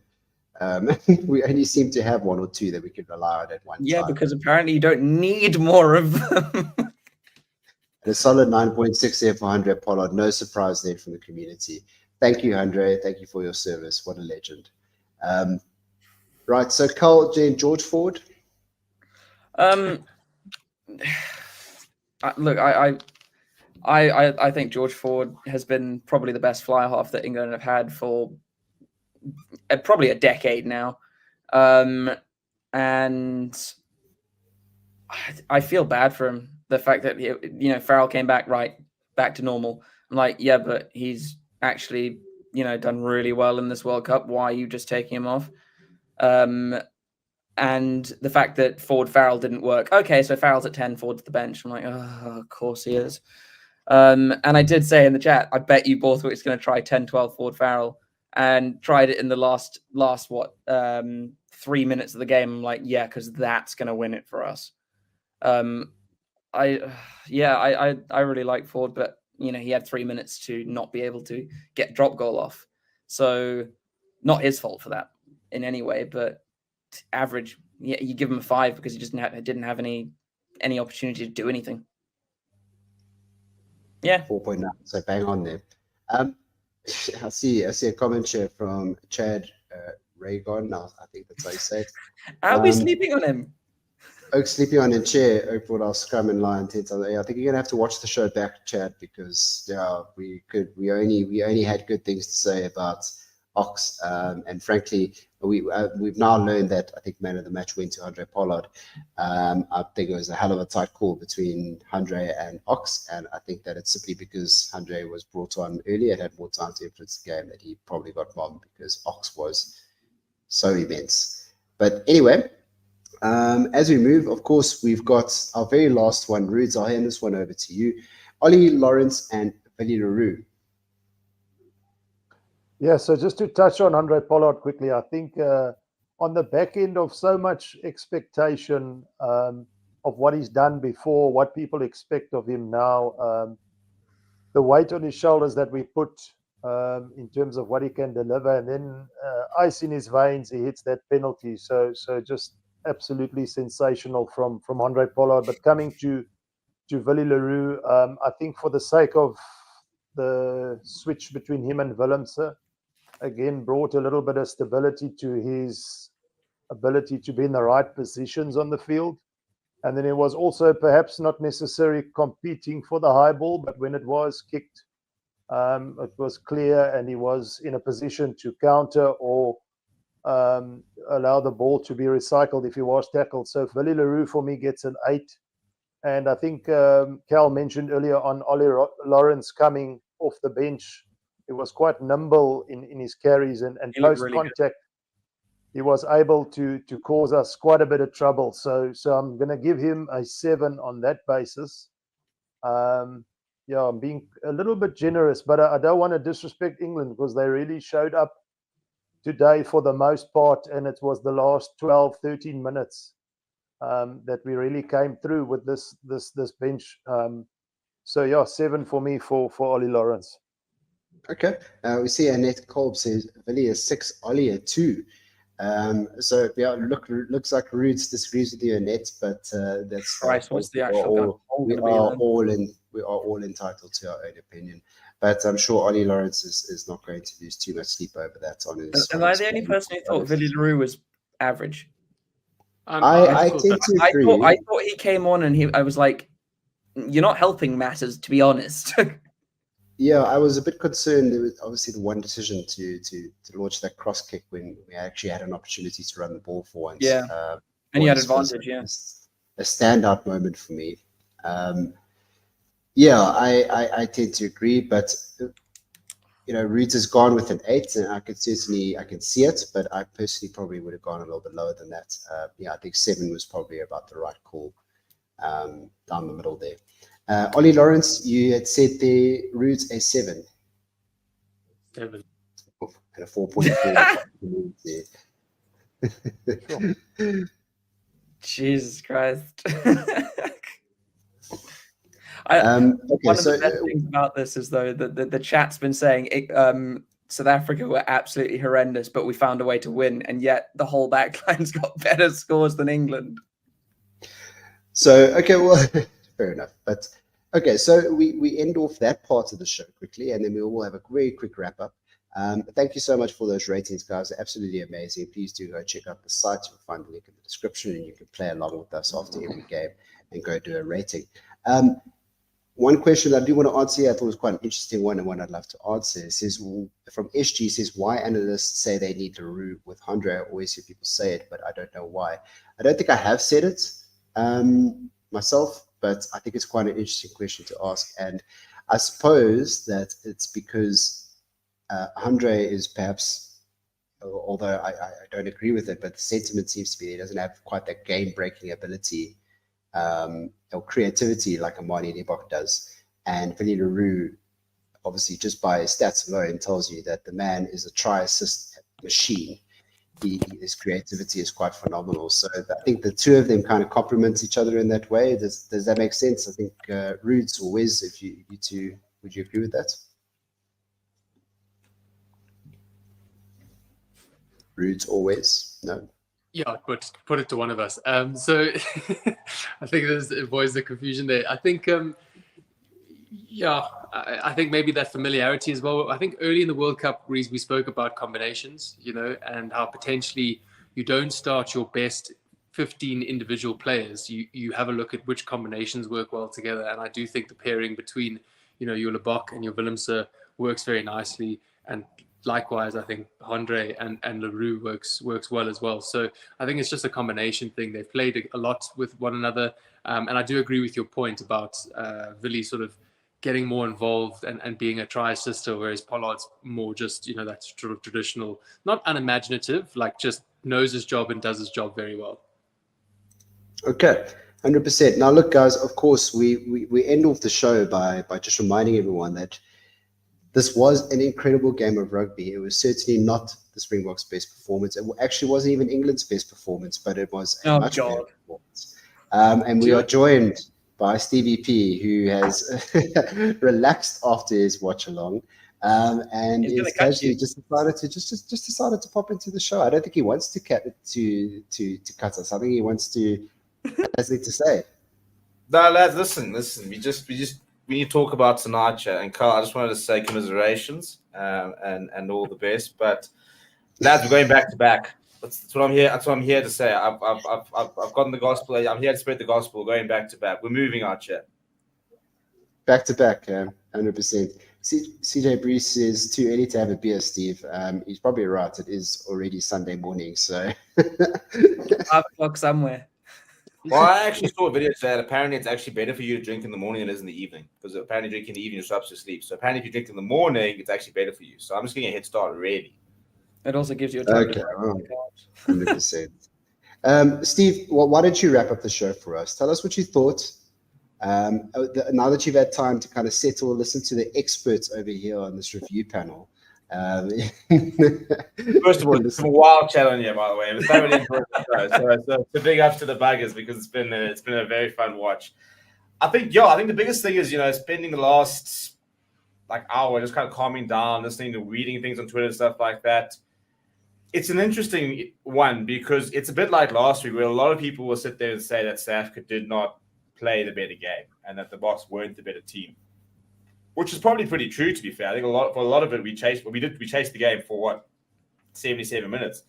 We only seem to have 1 or 2 that we could rely on at one time. Yeah, because apparently you don't need more of them. A solid 9.6 there for Andre Pollard. No surprise there from the community. Thank you, Andre. Thank you for your service. What a legend. Right, so Carl, Jane, George Ford. Look, I think George Ford has been probably the best fly half that England have had for probably a decade now. and I feel bad for him. The fact that Farrell came back back to normal. I'm like, yeah, but he's actually done really well in this World Cup. Why are you just taking him off? And the fact that forward Farrell didn't work. Okay, so Farrell's at 10, forward to the bench. I'm like, oh, of course he is. And I did say in the chat, I bet you Borthwick's going to try 10, 12 forward Farrell, and tried it in the last 3 minutes of the game. I'm like, yeah, because that's going to win it for us. I really like Ford, but he had 3 minutes to not be able to get drop goal off. So not his fault for that in any way, but average, yeah, you give him a 5 because he just didn't have any opportunity to do anything. Yeah, 4.9. So bang on there. I see a comment here from Chad Raygon. I think that's how you say it. Are we sleeping on him? Oak sleeping on a chair. Oak brought our scrum and line tents. I think you're gonna have to watch the show back, Chad, because we only had good things to say about Ox, and frankly, we've now learned that I think man of the match went to Andre Pollard. I think it was a hell of a tight call between Andre and Ox, and I think that it's simply because Andre was brought on earlier and had more time to influence the game that he probably got bombed because Ox was so immense. But anyway, as we move, of course, we've got our very last one. Rudes, I'll hand this one over to you. Ollie Lawrence and Billy LaRue. Yeah, so just to touch on Andre Pollard quickly, I think on the back end of so much expectation of what he's done before, what people expect of him now, the weight on his shoulders that we put in terms of what he can deliver, and then ice in his veins, he hits that penalty. So just absolutely sensational from Andre Pollard. But coming to Willie LaRue, I think for the sake of the switch between him and Willemse, again, brought a little bit of stability to his ability to be in the right positions on the field. And then it was also perhaps not necessarily competing for the high ball, but when it was kicked, it was clear and he was in a position to counter or allow the ball to be recycled if he was tackled. So Willie LaRue for me gets an 8. And I think Cal mentioned earlier on Ollie Lawrence coming off the bench. He was quite nimble in his carries and post-contact. Really, he was able to cause us quite a bit of trouble. So I'm going to give him a 7 on that basis. I'm being a little bit generous, but I don't want to disrespect England because they really showed up today for the most part, and it was the last 12, 13 minutes that we really came through with this bench. 7 for me for Ollie Lawrence. Okay, we see Annette Kolb says Willie is 6, Ollie a 2. Looks like Roots disagrees with you, Annette, but that's Christ, what's the actual we are all entitled to our own opinion. But I'm sure Ollie Lawrence is not going to lose too much sleep over that on his. Am I the only person who thought Willie LaRue was average? I tend to agree. I thought he came on and I was like, you're not helping matters, to be honest. Yeah, I was a bit concerned. There was obviously the one decision to launch that cross kick when we actually had an opportunity to run the ball for once. Yeah, and you had advantage. Yeah, a standout moment for me. I tend to agree, but Roots has gone with an 8, and I can see it, but I personally probably would have gone a little bit lower than that. I think 7 was probably about the right call down the middle there. Ollie Lawrence, you had said the Roots a 7. 7. And a 4.4. Jesus Christ. One of the best things about this is, though, that the chat's been saying South Africa were absolutely horrendous, but we found a way to win, and yet the whole backline's got better scores than England. So, okay, well, fair enough. But, okay, so we end off that part of the show quickly, and then we will have a very quick wrap-up. Thank you so much for those ratings, guys. They're absolutely amazing. Please do go check out the site. You'll find the link in the description, and you can play along with us after every game and go do a rating. one question I do want to answer here, I thought was quite an interesting one and one I'd love to answer. It says, from SG, says, why analysts say they need Leroux with Andre? I always hear people say it, but I don't know why. I don't think I have said it myself, but I think it's quite an interesting question to ask. And I suppose that it's because Andre is perhaps, although I don't agree with it, but the sentiment seems to be he doesn't have quite that game-breaking ability or creativity like Amani Nebok does. And Willie Leroux, obviously, just by his stats alone, tells you that the man is a try-assist machine. His creativity is quite phenomenal. So I think the two of them kind of complement each other in that way. Does that make sense? I think Roods or Wiz, if you two, would you agree with that? Roods always? No? Yeah, but put it to one of us. So I think there's always the confusion there. I think, I think maybe that familiarity as well. I think early in the World Cup, we spoke about combinations, and how potentially you don't start your best 15 individual players. You have a look at which combinations work well together. And I do think the pairing between, your Lebok and your Willemse works very nicely. And likewise, I think Andre and Leroux works well as well. So I think it's just a combination thing. They've played a lot with one another. And I do agree with your point about Willie sort of getting more involved and being a try assister, whereas Pollard's more just, that sort of traditional, not unimaginative, like just knows his job and does his job very well. Okay, 100%. Now, look, guys, of course, we end off the show by just reminding everyone that this was an incredible game of rugby. It was certainly not the Springboks' best performance. It actually wasn't even England's best performance, but it was a much better performance. And we are joined by Stevie P, who has relaxed after his watch along, and is casually just decided to pop into the show. I don't think he wants to cut us. I think he wants to has anything to say. No, lads, listen. We need to talk about tonight, chat. And Carl, I just wanted to say commiserations and all the best. But lads, we're going back to back. That's what I'm here. That's what I'm here to say. I've gotten the gospel. I'm here to spread the gospel. Going back to back. We're moving our chat. Back to back, 100%. CJ Brees says too early to have a beer, Steve. He's probably right. It is already Sunday morning, so 5 o'clock somewhere. Well, I actually saw a video today that apparently it's actually better for you to drink in the morning than it is in the evening, because apparently drinking in the evening disrupts your sleep. So apparently if you drink in the morning, it's actually better for you. So I'm just getting a head start already. It also gives you a time to 100%. Steve, why don't you wrap up the show for us? Tell us what you thought. Now that you've had time to kind of settle, listen to the experts over here on this review panel. First of all, it's a wild chat on here, by the way. It's not really enjoyed the show. So big ups to the buggers, because it's been a very fun watch. I think the biggest thing is, spending the last hour just kind of calming down, listening to reading things on Twitter and stuff like that. It's an interesting one, because it's a bit like last week, where a lot of people will sit there and say that South Africa did not play the better game and that the Boks weren't the better team, which is probably pretty true, to be fair. I think for a lot of it, we chased the game for 77 minutes.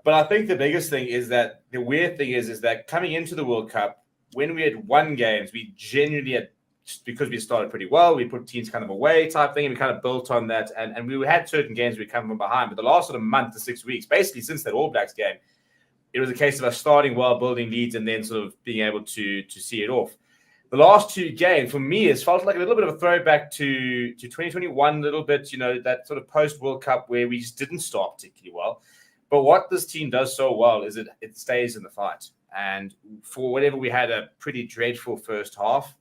But I think the biggest thing is that the weird thing is that coming into the World Cup, when we had won games, we genuinely had, because we started pretty well, we put teams kind of away type thing, and we kind of built on that. And we had certain games we come from behind. But the last sort of month to 6 weeks, basically since that All Blacks game, it was a case of us starting well, building leads, and then sort of being able to see it off. The last 2 games, for me, has felt like a little bit of a throwback to 2021, a little bit, that sort of post-World Cup where we just didn't start particularly well. But what this team does so well is it stays in the fight. And for whatever we had a pretty dreadful first half,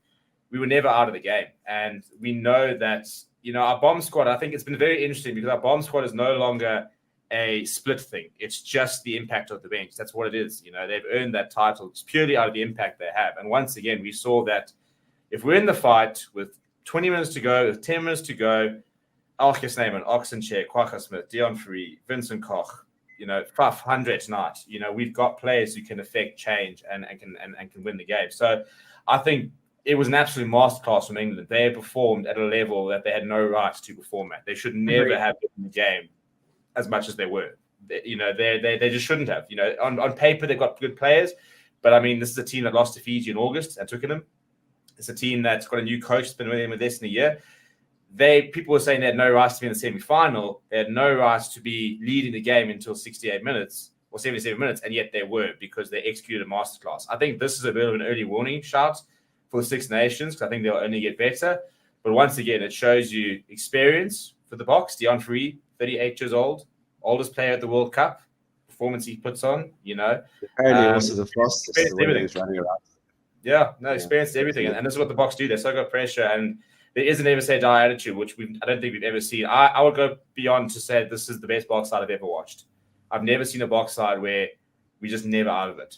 we were never out of the game. And we know that, our bomb squad, I think it's been very interesting, because our bomb squad is no longer a split thing. It's just the impact of the bench. That's what it is. They've earned that title. It's purely out of the impact they have. And once again, we saw that if we're in the fight with 20 minutes to go, with 10 minutes to go, Alkes Neyman, Oxenchair, Kwagga Smith, Deon Free, Vincent Koch, Faf, 100 tonight. We've got players who can affect change and can win the game. So I think it was an absolute masterclass from England. They performed at a level that they had no right to perform at. They should never have been in the game as much as they were. They just shouldn't have. On paper, they've got good players, but I mean, this is a team that lost to Fiji in August and Twickenham. It's a team that's got a new coach that's been with them with less than a year. People were saying they had no right to be in the semi-final. They had no right to be leading the game until 68 minutes or 77 minutes, and yet they were, because they executed a masterclass. I think this is a bit of an early warning shot for the Six Nations, because I think they'll only get better. But once again, it shows you experience for the Boks. Deon Fourie, 38 years old, oldest player at the World Cup. Performance he puts on, Apparently also the fastest, the way he was running around. Yeah, no, experience everything. And this is what the Boks do. They so got pressure, and there is a never say die attitude, which I don't think we've ever seen. I would go beyond to say this is the best Boks side I've ever watched. I've never seen a Boks side where we just never out of it.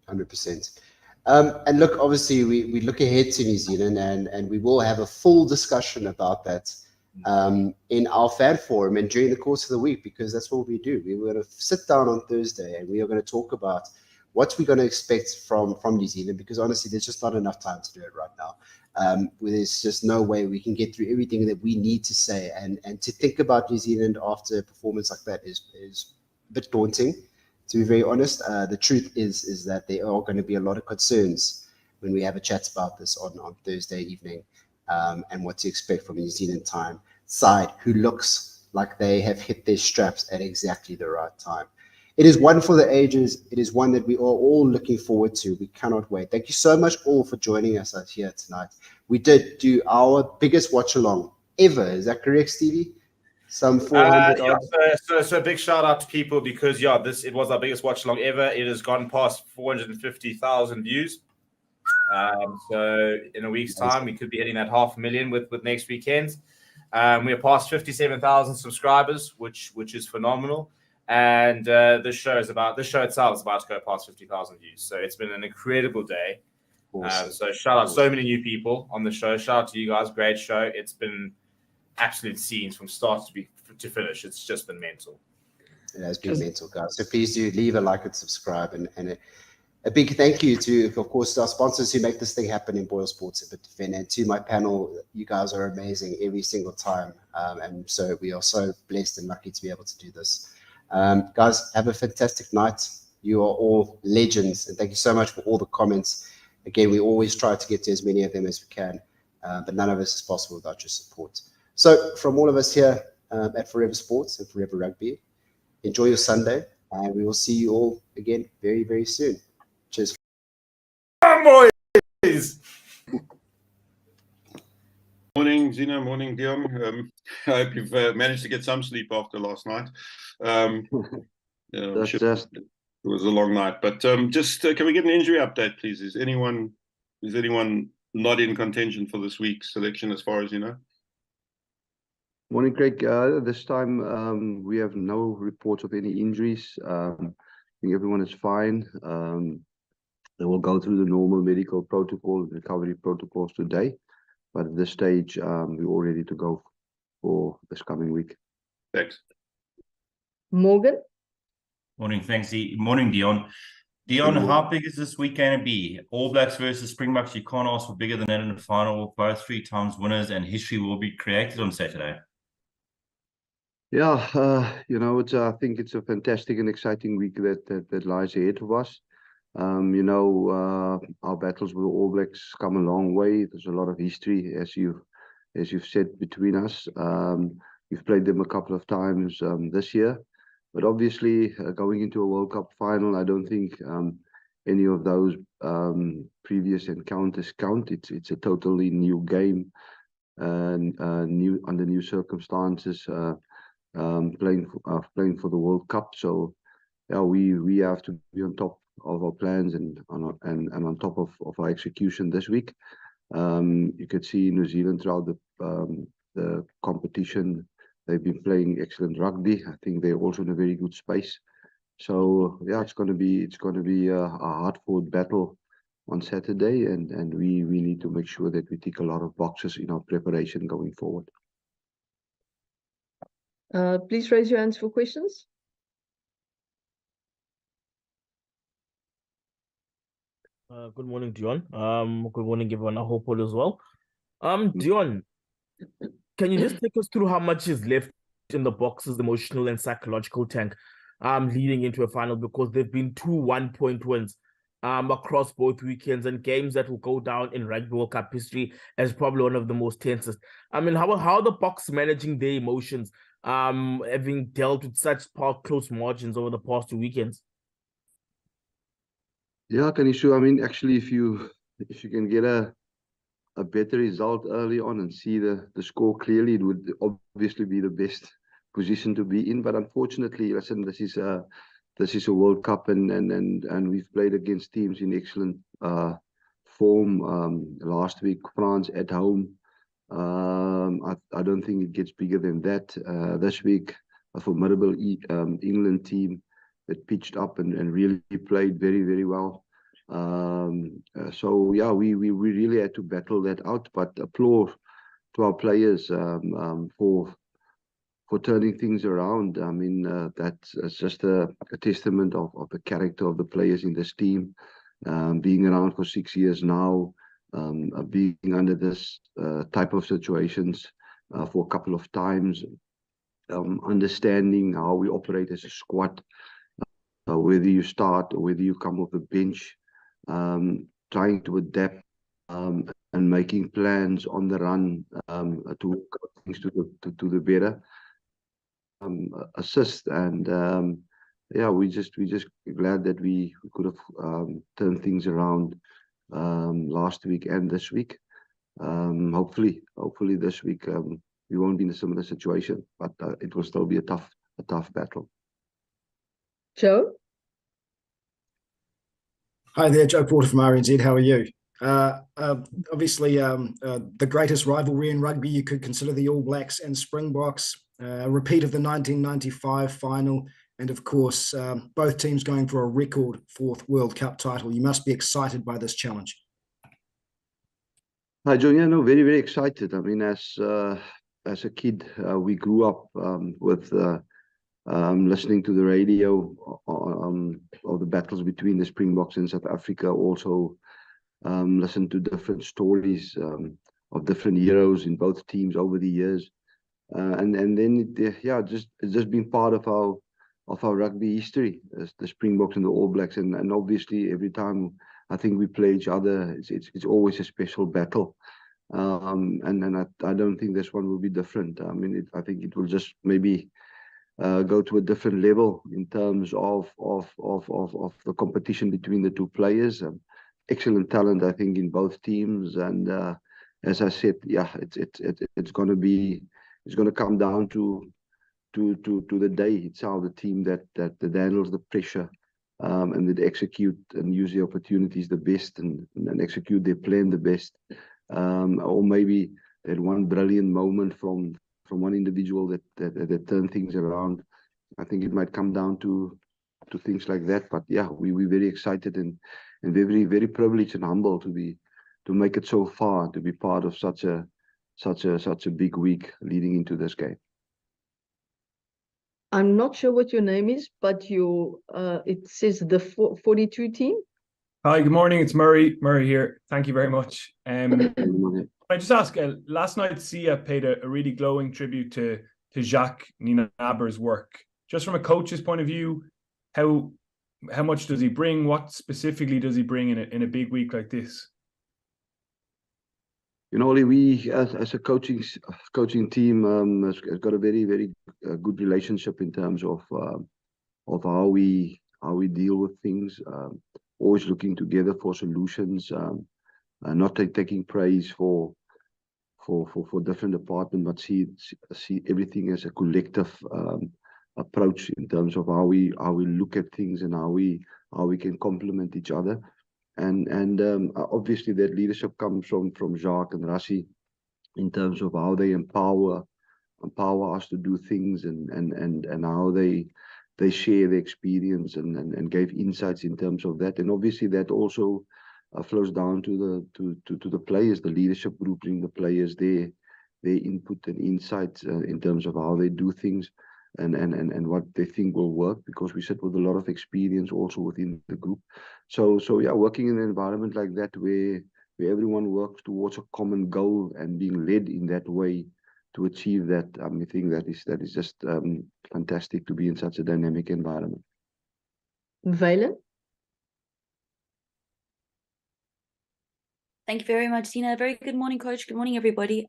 100%. And look, obviously, we look ahead to New Zealand, and we will have a full discussion about that in our fan forum and during the course of the week, because that's what we do. We're going to sit down on Thursday and we are going to talk about what we're going to expect from New Zealand, because honestly, there's just not enough time to do it right now. There's just no way we can get through everything that we need to say, and to think about New Zealand after a performance like that is a bit daunting, to be very honest. The truth is that there are going to be a lot of concerns when we have a chat about this on Thursday evening, and what to expect from a New Zealand side who looks like they have hit their straps at exactly the right time. It is one for the ages. It is one that we are all looking forward to. We cannot wait. Thank you so much all for joining us out here tonight. We did do our biggest watch along ever. Is that correct, Stevie? Some 400. So a big shout out to people, because it was our biggest watch along ever. It has gone past 450,000 views. So in a week's time, we could be hitting that 500,000 with next weekend. We are past 57,000 subscribers, which is phenomenal. And this show itself is about to go past 50,000 views. So it's been an incredible day. Awesome. So shout out so many new people on the show. Shout out to you guys. Great show. It's been absolute scenes from start to finish. It's just been mental. It has been mental, guys. So please do leave a like and subscribe. And a big thank you to, of course, our sponsors who make this thing happen in BOYLESPORTS and BITDEFENDER, and to my panel. You guys are amazing every single time. And so we are so blessed and lucky to be able to do this. Guys, have a fantastic night. You are all legends, and thank you so much for all the comments. Again, we always try to get to as many of them as we can, but none of this is possible without your support. So from all of us here at Forever Sports and Forever Rugby, enjoy your Sunday, and we will see you all again very, very soon. Cheers. Boys. Morning, Zina. Morning, Deon. I hope you've managed to get some sleep after last night. It was a long night, but can we get an injury update, please? Is anyone not in contention for this week's selection, as far as you know? Morning, Craig. This time we have no reports of any injuries. I think everyone is fine. They will go through the normal medical protocol, recovery protocols today. But at this stage, we're all ready to go for this coming week. Thanks. Morgan? Morning, thanks. Morning, Deon. Deon, how big is this week going to be? All Blacks versus Springboks. You can't ask for bigger than that in the final. Both 3 times winners, and history will be created on Saturday. Yeah, I think it's a fantastic and exciting week that lies ahead of us. Our battles with the All Blacks come a long way. There's a lot of history, as you've said, between us. We've played them a couple of times this year, but obviously going into a World Cup final, I don't think any of those previous encounters count. It's a totally new game and under new circumstances, playing for the World Cup. So yeah, we have to be on top of our plans and on top of our execution this week. You could see New Zealand throughout the competition. They've been playing excellent rugby. I think they're also in a very good space. So yeah, it's going to be a hard-fought battle on Saturday, and we need to make sure that we tick a lot of boxes in our preparation going forward. Please raise your hands for questions. Good morning, Deon. Good morning, everyone. I hope all is well. Deon, can you just take us through how much is left in the Boks' emotional and psychological tank leading into a final? Because there've been 2 1-point wins. across both weekends, and games that will go down in Rugby World Cup history as probably one of the most tensest. I mean, how are the Boks managing their emotions, having dealt with such close margins over the past 2 weekends? Yeah, Kanishu, I mean, actually, if you can get a better result early on and see the score clearly, it would obviously be the best position to be in. But unfortunately, listen, this is a World Cup, and we've played against teams in excellent form. Last week, France at home. I don't think it gets bigger than that. This week, a formidable England team that pitched up and really played very, very well. So yeah, we really had to battle that out. But applaud to our players for turning things around. I mean, that's just a testament of the character of the players in this team. Being around for 6 years now, being under this type of situations for a couple of times, understanding how we operate as a squad, whether you start or whether you come off the bench, trying to adapt and making plans on the run to work things to the better. Assist and yeah, we just glad that we could have turned things around last week and this week. Hopefully this week we won't be in a similar situation, but it will still be a tough battle. Joe? Hi there, Joe Porter from RNZ. How are you? Obviously, the greatest rivalry in rugby, you could consider the All Blacks and Springboks, a repeat of the 1995 final, and of course, both teams going for a record 4th World Cup title. You must be excited by this challenge. Hi, John. Yeah, no, very, very excited. I mean, as a kid, we grew up with listening to the radio of the battles between the Springboks and South Africa. Also, listen to different stories of different heroes in both teams over the years, and then it's just been part of our rugby history, the Springboks and the All Blacks, and obviously every time I think we play each other, it's always a special battle, and I don't think this one will be different. I mean, I think it will just maybe go to a different level in terms of the competition between the two players. Excellent talent, I think, in both teams, and as I said, yeah, it's going to come down to the day itself, the team that handles the pressure and that execute and use the opportunities the best and execute their plan the best, or maybe that one brilliant moment from one individual that turn things around. I think it might come down to things like that. But yeah, we're very excited and very, very privileged and humble to make it so far, to be part of such a big week leading into this game. I'm not sure what your name is, but it says the 42 team. Hi, good morning. It's Murray here. Thank you very much. I just ask, last night Sia paid a really glowing tribute to Jacques Nienaber's work. Just from a coach's point of view, how much does he bring? What specifically does he bring in a big week like this? You know, we as a coaching team has got a very, very good relationship in terms of how we deal with things. Always looking together for solutions, not taking praise for different departments, but see everything as a collective approach in terms of how we look at things and how we can complement each other. And obviously that leadership comes from Jacques and Rassie in terms of how they empower us to do things and how they share the experience and gave insights in terms of that. And obviously that also flows down to the players, the leadership group, bring the players their input and insights in terms of how they do things and what they think will work, because we sit with a lot of experience also within the group. So yeah, working in an environment like that where everyone works towards a common goal and being led in that way to achieve that, I think that is just fantastic to be in such a dynamic environment. Valen? Thank you very much, Tina. Very good morning, Coach. Good morning, everybody.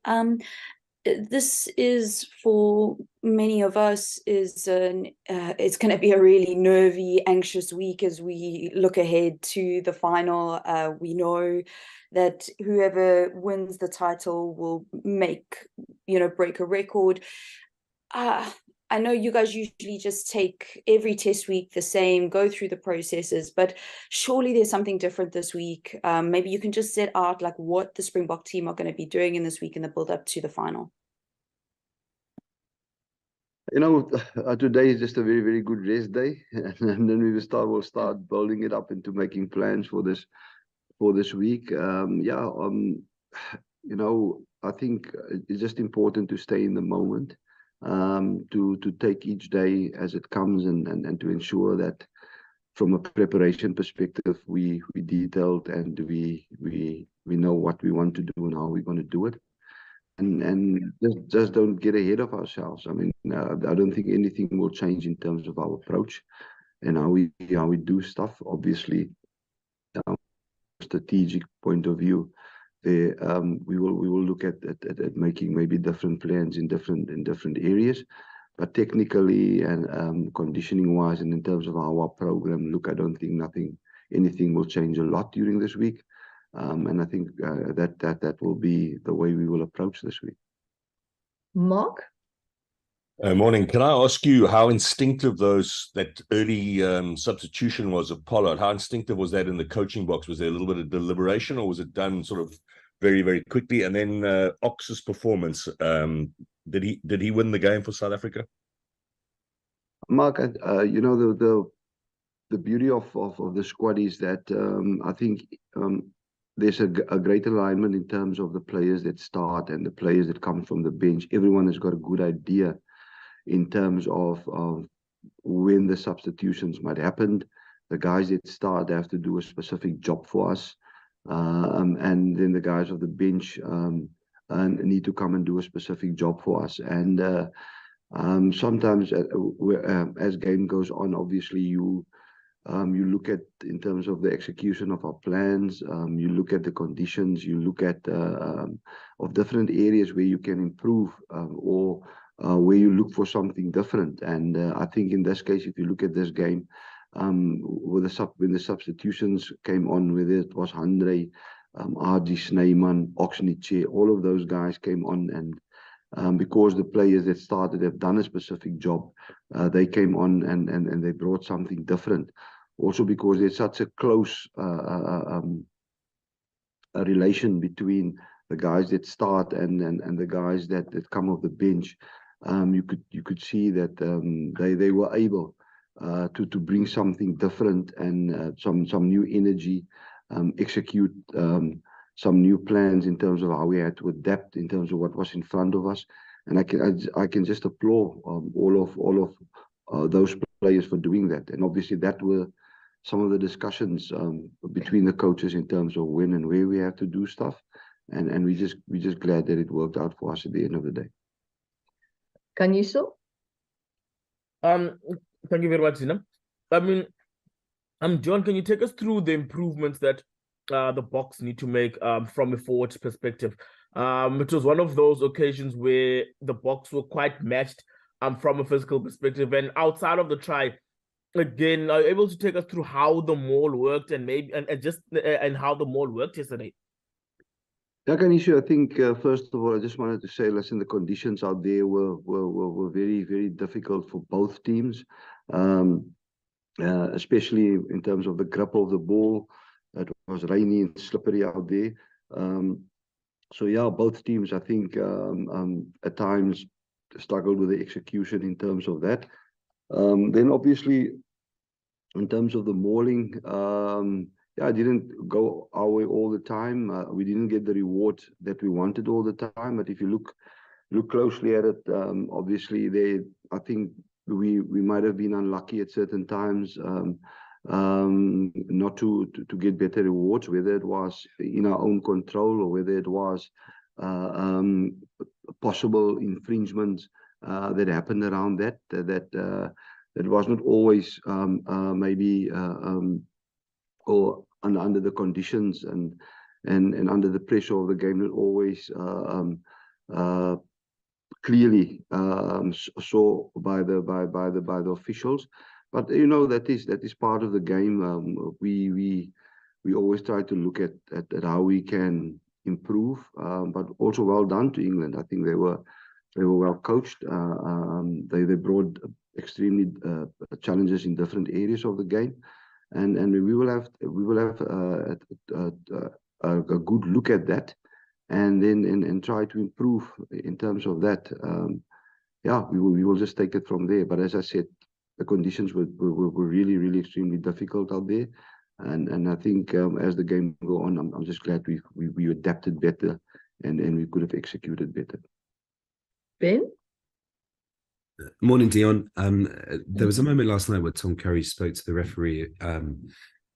This is, for many of us, it's going to be a really nervy, anxious week as we look ahead to the final. We know that whoever wins the title will break a record. I know you guys usually just take every test week the same, go through the processes, but surely there's something different this week. Maybe you can just set out like what the Springbok team are going to be doing in this week in the build up to the final. Today is just a very, very good rest day, and then we will start building it up into making plans for this week. I think it's just important to stay in the moment. To take each day as it comes and to ensure that from a preparation perspective we detailed and we know what we want to do and how we're going to do it, and just don't get ahead of ourselves. I mean, I don't think anything will change in terms of our approach and how we do stuff. Obviously, strategic point of view, we will look at making maybe different plans in different areas, but technically and conditioning wise and in terms of our program, I don't think anything will change a lot during this week, and I think that will be the way we will approach this week. Mark? Morning. Can I ask you how instinctive that early substitution was of Pollard? How instinctive was that in the coaching box? Was there a little bit of deliberation, or was it done sort of very, very quickly? And then Ox's performance, did he win the game for South Africa? Mark, the beauty of the squad is that I think there's a great alignment in terms of the players that start and the players that come from the bench. Everyone has got a good idea in terms of when the substitutions might happen. The guys that start have to do a specific job for us, and then the guys of the bench need to come and do a specific job for us. And sometimes as game goes on, obviously you look at in terms of the execution of our plans, you look at the conditions, you look at of different areas where you can improve, or where you look for something different. And I think in this case, if you look at this game, when the substitutions came on, whether it was Andre, RG Snyman, Oxniche, all of those guys came on, and because the players that started have done a specific job, they came on and they brought something different. Also because there's such a close a relation between the guys that start and the guys that come off the bench. You could see that they were able to bring something different and some new energy, execute some new plans in terms of how we had to adapt in terms of what was in front of us. And I can just applaud all of those players for doing that. And obviously that were some of the discussions between the coaches in terms of when and where we have to do stuff. And we just glad that it worked out for us at the end of the day. Kaniso? Thank you very much, Zina. I mean, John, can you take us through the improvements that the Boks need to make from a forward perspective? It was one of those occasions where the Boks were quite matched from a physical perspective, and outside of the try, again, are you able to take us through how the maul worked and how the maul worked yesterday? Yeah, Kanisha, I think first of all, I just wanted to say, listen, the conditions out there were very, very difficult for both teams, especially in terms of the grip of the ball. It was rainy and slippery out there. So yeah, both teams, I think, at times struggled with the execution in terms of that. Then obviously, in terms of the mauling, yeah, it didn't go our way all the time. We didn't get the reward that we wanted all the time. But if you look closely at it, obviously I think we might have been unlucky at certain times, not to get better rewards, whether it was in our own control or whether it was possible infringements that happened around that was not always maybe or under the conditions, and and under the pressure of the game, not always clearly saw by the officials. But you know, that is part of the game. We always try to look at how we can improve. But also well done to England. I think they were well coached. They brought extremely challenges in different areas of the game, and we will have a good look at that, and then and try to improve in terms of that. Yeah, we will just take it from there. But as I said, the conditions were really extremely difficult out there, and I think as the game go on, I'm just glad we adapted better, and we could have executed better. Ben? Morning, Dion. There was a moment last night where Tom Currie spoke to the referee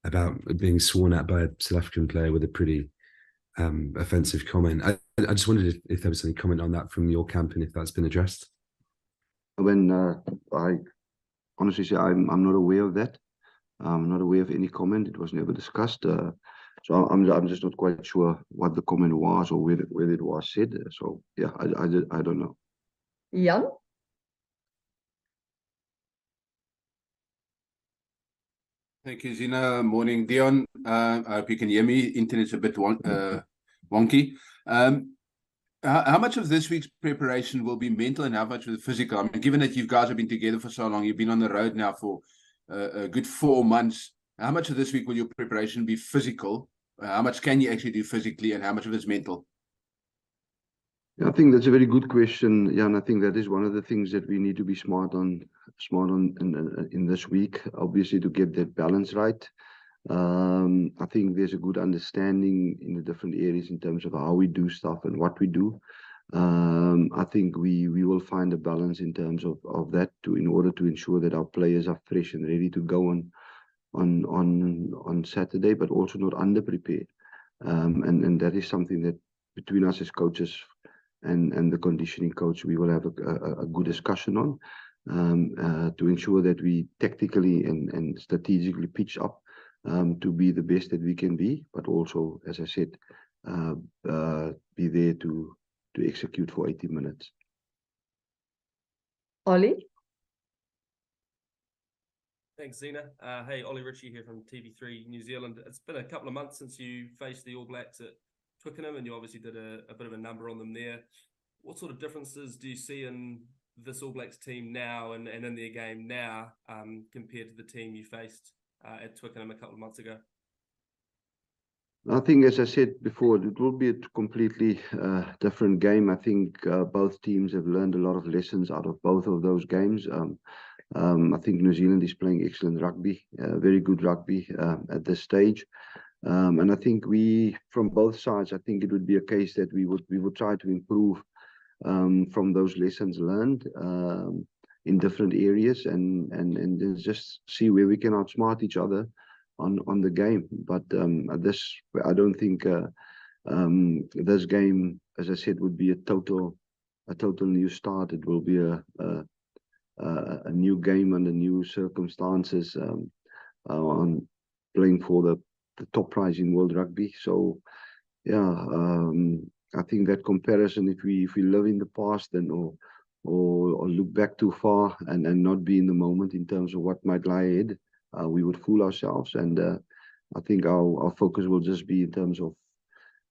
about being sworn at by a South African player with a pretty offensive comment. I just wondered if there was any comment on that from your camp and if that's been addressed. When I honestly say I'm not aware of that. I'm not aware of any comment. It was never discussed. So I'm just not quite sure what the comment was or whether it was said. So yeah, I don't know. Jan? Thank you, Zina. Morning, Dion. I hope you can hear me. Internet's a bit wonky. How much of this week's preparation will be mental and how much of the physical? I mean, given that you guys have been together for so long, you've been on the road now for a good 4 months. How much of this week will your preparation be physical? How much can you actually do physically, and how much of it's mental? I think that's a very good question, Jan. I think that is one of the things that we need to be smart on in this week, obviously, to get that balance right. I think there's a good understanding in the different areas in terms of how we do stuff and what we do. I think we will find a balance in terms of that in order to ensure that our players are fresh and ready to go on Saturday, but also not underprepared. And that is something that between us as coaches and the conditioning coach, we will have a good discussion on to ensure that we tactically and strategically pitch up to be the best that we can be, but also, as I said, be there to execute for 80 minutes. Ollie? Thanks, Zina. Hey, Ollie Ritchie here from TV3 New Zealand. It's been a couple of months since you faced the All Blacks at Twickenham, and you obviously did a bit of a number on them there. What sort of differences do you see in this All Blacks team now and in their game now compared to the team you faced at Twickenham a couple of months ago? I think, as I said before, it will be a completely different game. I think both teams have learned a lot of lessons out of both of those games. I think New Zealand is playing excellent rugby, very good rugby at this stage. And I think from both sides, I think it would be a case that we would try to improve from those lessons learned in different areas and just see where we can outsmart each other on the game. But I don't think this game, as I said, would be a total new start. It will be a new game under new circumstances on playing for the top prize in world rugby. So yeah, I think that comparison, if we live in the past or look back too far and not be in the moment in terms of what might lie ahead, we would fool ourselves. And I think our focus will just be in terms of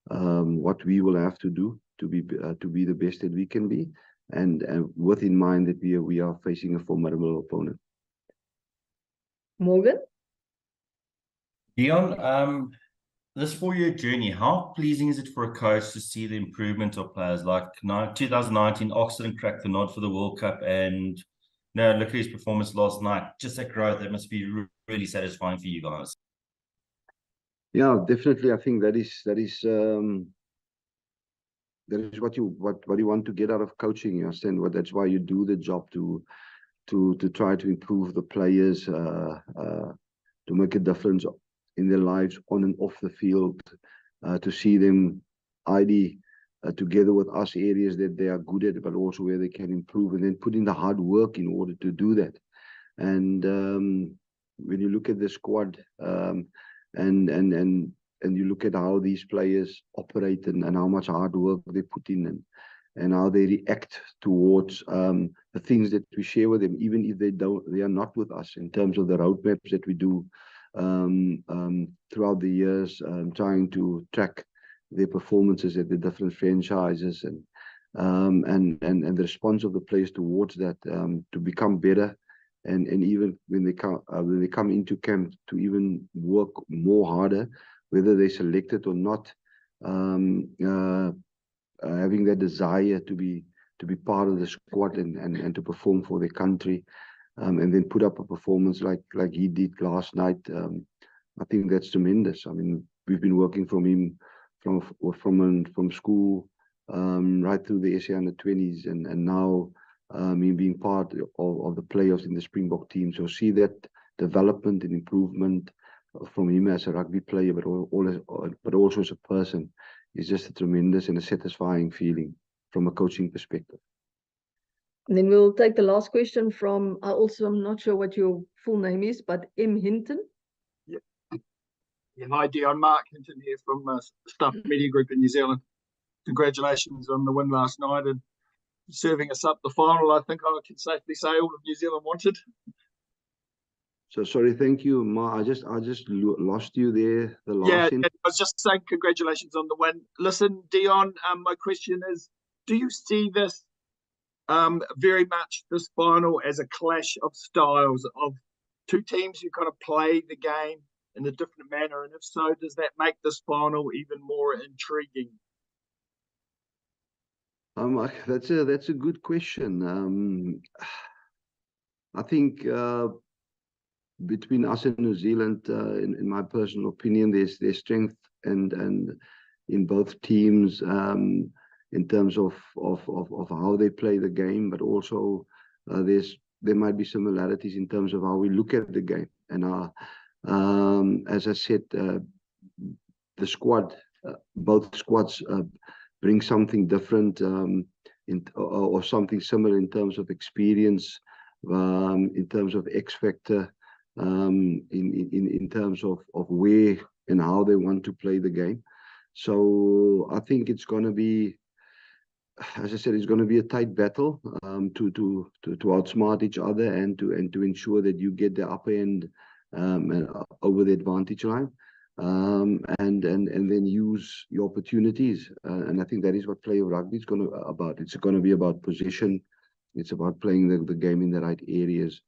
what we will have to do to be the best that we can be, and with in mind that we are facing a formidable opponent. Morgan? Dion, this 4-year journey, how pleasing is it for a coach to see the improvement of players? Like 2019, Oxford cracked the nod for the World Cup, and now look at his performance last night. Just that growth, that must be really satisfying for you guys. Yeah, definitely. I think that is what you want to get out of coaching. You understand? That's why you do the job, to try to improve the players, to make a difference in their lives on and off the field, to see them together with us areas that they are good at, but also where they can improve, and then put in the hard work in order to do that. And when you look at the squad, and you look at how these players operate and how much hard work they put in and how they react towards the things that we share with them, even if they are not with us, in terms of the roadmaps that we do throughout the years, trying to track their performances at the different franchises and the response of the players towards that, to become better, and even when they come into camp, to even work more harder, whether they're selected or not, having that desire to be part of the squad and to perform for their country, and then put up a performance like he did last night. I think that's tremendous. I mean, we've been working from him from school right through the SA under-20s, and now him being part of the playoffs in the Springbok team. So see that development and improvement from him as a rugby player, but also as a person, is just a tremendous and a satisfying feeling from a coaching perspective. And then we'll take the last question from, I'm not sure what your full name is, but M. Hinton. Yeah, hi, Dion. Mark Hinton here from Stuff Media Group in New Zealand. Congratulations on the win last night and serving us up the final. I think I can safely say all of New Zealand wanted. So sorry, thank you, Ma. I just lost you there. The last I was just saying congratulations on the win. Listen, Dion, my question is, do you see this very much, this final, as a clash of styles of two teams who kind of play the game in a different manner? And if so, does that make this final even more intriguing? That's a good question. I think between us and New Zealand, in my personal opinion, there's strength and in both teams, in terms of how they play the game, but also there might be similarities in terms of how we look at the game. And as I said, the squad, both squads bring something different or something similar in terms of experience, in terms of X factor, in terms of where and how they want to play the game. So I think it's going to be, as I said, it's going to be a tight battle to outsmart each other and to ensure that you get the upper end over the advantage line, and then use your opportunities. And I think that is what play of rugby is about. It's going to be about position. It's about playing the game in the right areas.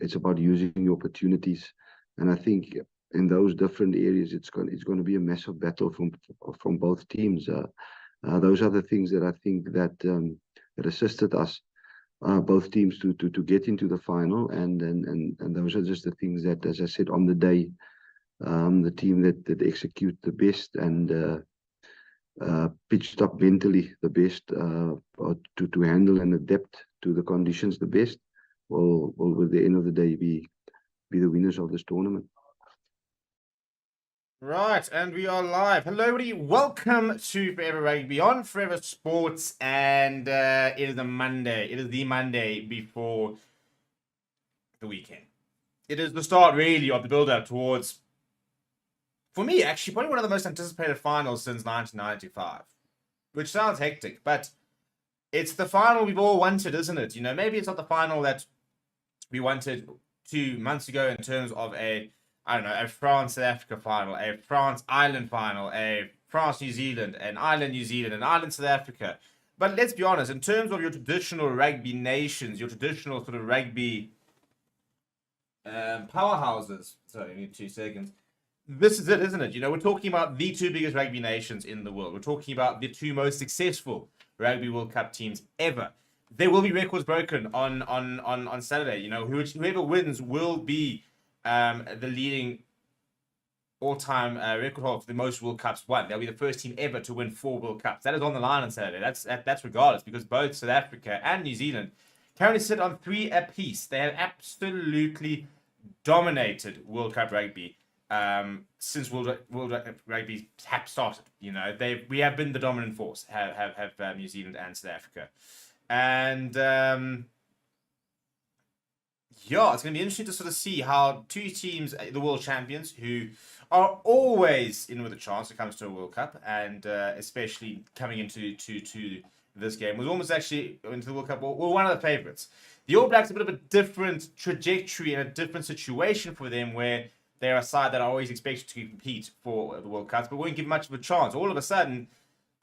It's about using your opportunities. And I think in those different areas, it's going to be a massive battle from both teams. Those are the things that I think that assisted us, both teams, to get into the final, and those are just the things that, as I said, on the day, the team that execute the best and pitched up mentally the best, to handle and adapt to the conditions the best, will at the end of the day be the winners of this tournament. Right, and we are live. Hello, everybody. Welcome to Forever Rugby on Forever Sports, and it is a Monday. It is the Monday before the weekend. It is the start, really, of the build-up towards, for me, actually, probably one of the most anticipated finals since 1995, which sounds hectic, but it's the final we've all wanted, isn't it? You know, maybe it's not the final that we wanted 2 months ago in terms of a France-South Africa final, a France-Ireland final, a France-New Zealand, an Ireland-New Zealand, an Ireland-South Africa. But let's be honest, in terms of your traditional rugby nations, your traditional sort of rugby powerhouses, sorry, I need 2 seconds. This is it, isn't it? You know, we're talking about the 2 biggest rugby nations in the world. We're talking about the 2 most successful Rugby World Cup teams ever. There will be records broken on Saturday. You know, whoever wins will be the leading all-time record holder for the most World Cups won. They'll be the first team ever to win 4 World Cups. That is on the line on Saturday. That's regardless, because both South Africa and New Zealand currently sit on 3 apiece. They have absolutely dominated World Cup rugby since World Rugby have started. You know, we have been the dominant force. Have New Zealand and South Africa, and Yeah, it's going to be interesting to sort of see how two teams, the world champions, who are always in with a chance when it comes to a World Cup, and especially coming into this game, was almost actually into the World Cup, were one of the favourites. The All Blacks, a bit of a different trajectory and a different situation for them, where they're a side that are always expected to compete for the World Cups, but won't give much of a chance. All of a sudden,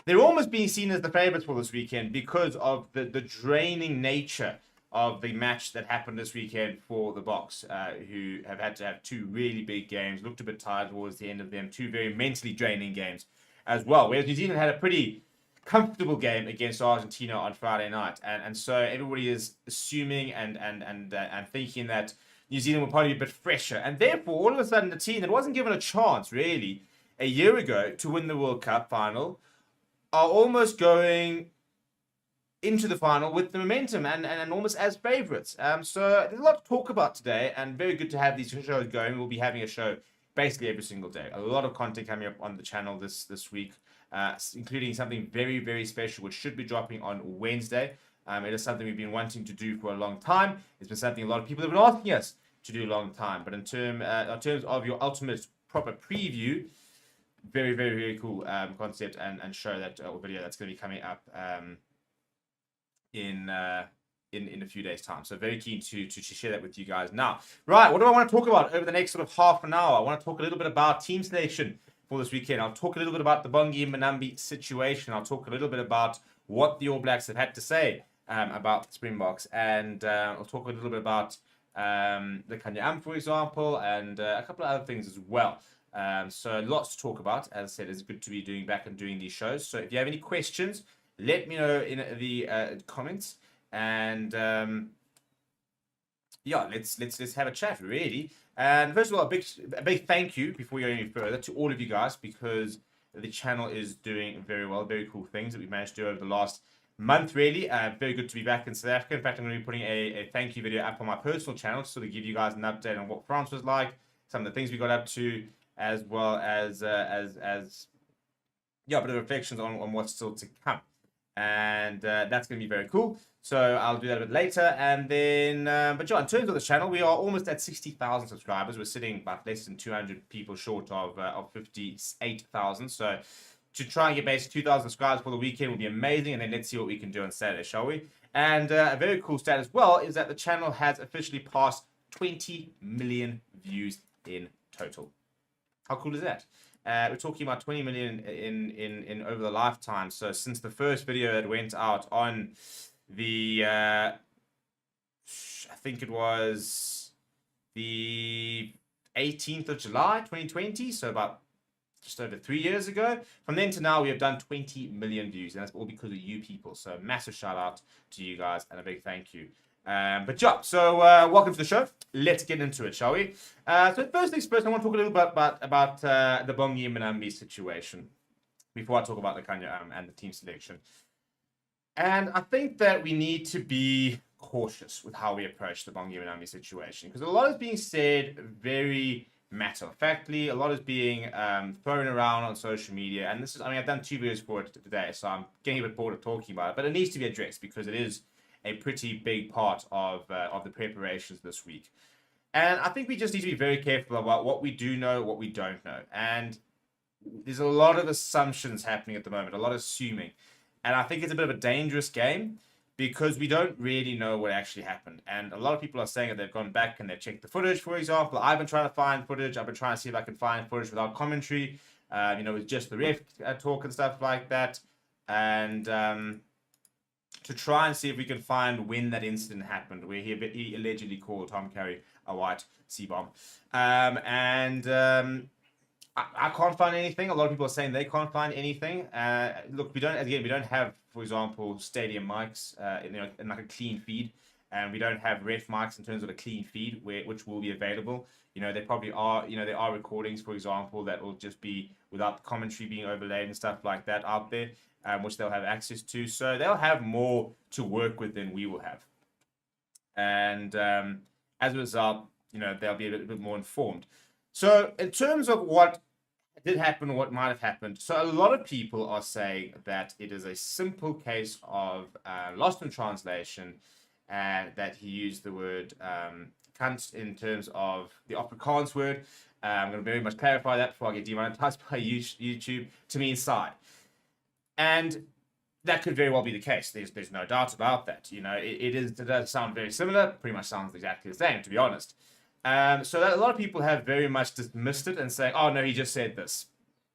they're almost being seen as the favourites for this weekend because of the draining nature of the match that happened this weekend for the Boks, who have had to have two really big games, looked a bit tired towards the end of them, two very mentally draining games as well. Whereas New Zealand had a pretty comfortable game against Argentina on Friday night, and so everybody is assuming and thinking that New Zealand will probably be a bit fresher, and therefore all of a sudden the team that wasn't given a chance really a year ago to win the World Cup final are almost going into the final with the momentum and almost as favourites. So there's a lot to talk about today, and very good to have these shows going. We'll be having a show basically every single day. A lot of content coming up on the channel this week, including something very, very special, which should be dropping on Wednesday. It is something we've been wanting to do for a long time. It's been something a lot of people have been asking us to do a long time. But in terms of your ultimate proper preview, very, very, very cool concept and show that or video that's going to be coming up in a few days' time. So very keen to share that with you guys. Now, right, what do I want to talk about over the next sort of half an hour? I want to talk a little bit about team selection for this weekend. I'll talk a little bit about the Bongi Mbonambi situation. I'll talk a little bit about what the All Blacks have had to say about the Springboks, and I'll talk a little bit about the Kanya, for example, and a couple of other things as well. So lots to talk about. As I said, it's good to be doing these shows. So if you have any questions, let me know in the comments, and yeah, let's have a chat really. And first of all, a big thank you before we go any further to all of you guys, because the channel is doing very well. Very cool things that we've managed to do over the last month really. Very good to be back in South Africa. In fact, I'm going to be putting a thank you video up on my personal channel to sort of give you guys an update on what France was like, some of the things we got up to, as well as yeah, a bit of reflections on what's still to come. And that's going to be very cool. So I'll do that a bit later. And then, but yeah, in terms of the channel, we are almost at 60,000 subscribers. We're sitting about less than 200 people short of 58,000. So to try and get basically 2,000 subscribers for the weekend would be amazing. And then let's see what we can do on Saturday, shall we? And a very cool stat as well is that the channel has officially passed 20 million views in total. How cool is that? We're talking about 20 million in over the lifetime. So since the first video that went out on the, I think it was the 18th of July, 2020. So about just over 3 years ago. From then to now, we have done 20 million views. And that's all because of you people. So massive shout out to you guys and a big thank you. But yeah, so welcome to the show. Let's get into it, shall we? So first things first, I want to talk a little bit about the Bongi Mbonambi situation before I talk about the Kanya and the team selection. And I think that we need to be cautious with how we approach the Bongi Mbonambi situation, because a lot is being said very matter-of-factly. A lot is being thrown around on social media, and this is, I mean, I've done 2 videos for it today, so I'm getting a bit bored of talking about it, but it needs to be addressed because it is a pretty big part of the preparations this week. And I think we just need to be very careful about what we do know, what we don't know. And there's a lot of assumptions happening at the moment, a lot of assuming. And I think it's a bit of a dangerous game because we don't really know what actually happened. And a lot of people are saying that they've gone back and they've checked the footage, for example. I've been trying to find footage. I've been trying to see if I can find footage without commentary, you know, with just the ref talk and stuff like that. And to try and see if we can find when that incident happened, where he allegedly called Tom Currie a white C-bomb. I can't find anything. A lot of people are saying they can't find anything. Look, we don't have, for example, stadium mics, in like a clean feed, and we don't have ref mics in terms of a clean feed, which will be available. You know, there probably are, you know, there are recordings, for example, that will just be without the commentary being overlaid and stuff like that out there, which they'll have access to. So they'll have more to work with than we will have. And as a result, you know, they'll be a bit more informed. So in terms of what did happen or what might have happened, so a lot of people are saying that it is a simple case of lost in translation, and that he used the word cunt in terms of the Afrikaans word. I'm going to very much clarify that before I get demonetized by YouTube, to mean side. And that could very well be the case. There's no doubt about that. You know, it does sound very similar. Pretty much sounds exactly the same, to be honest. So that a lot of people have very much dismissed it and saying, "Oh no, he just said this,"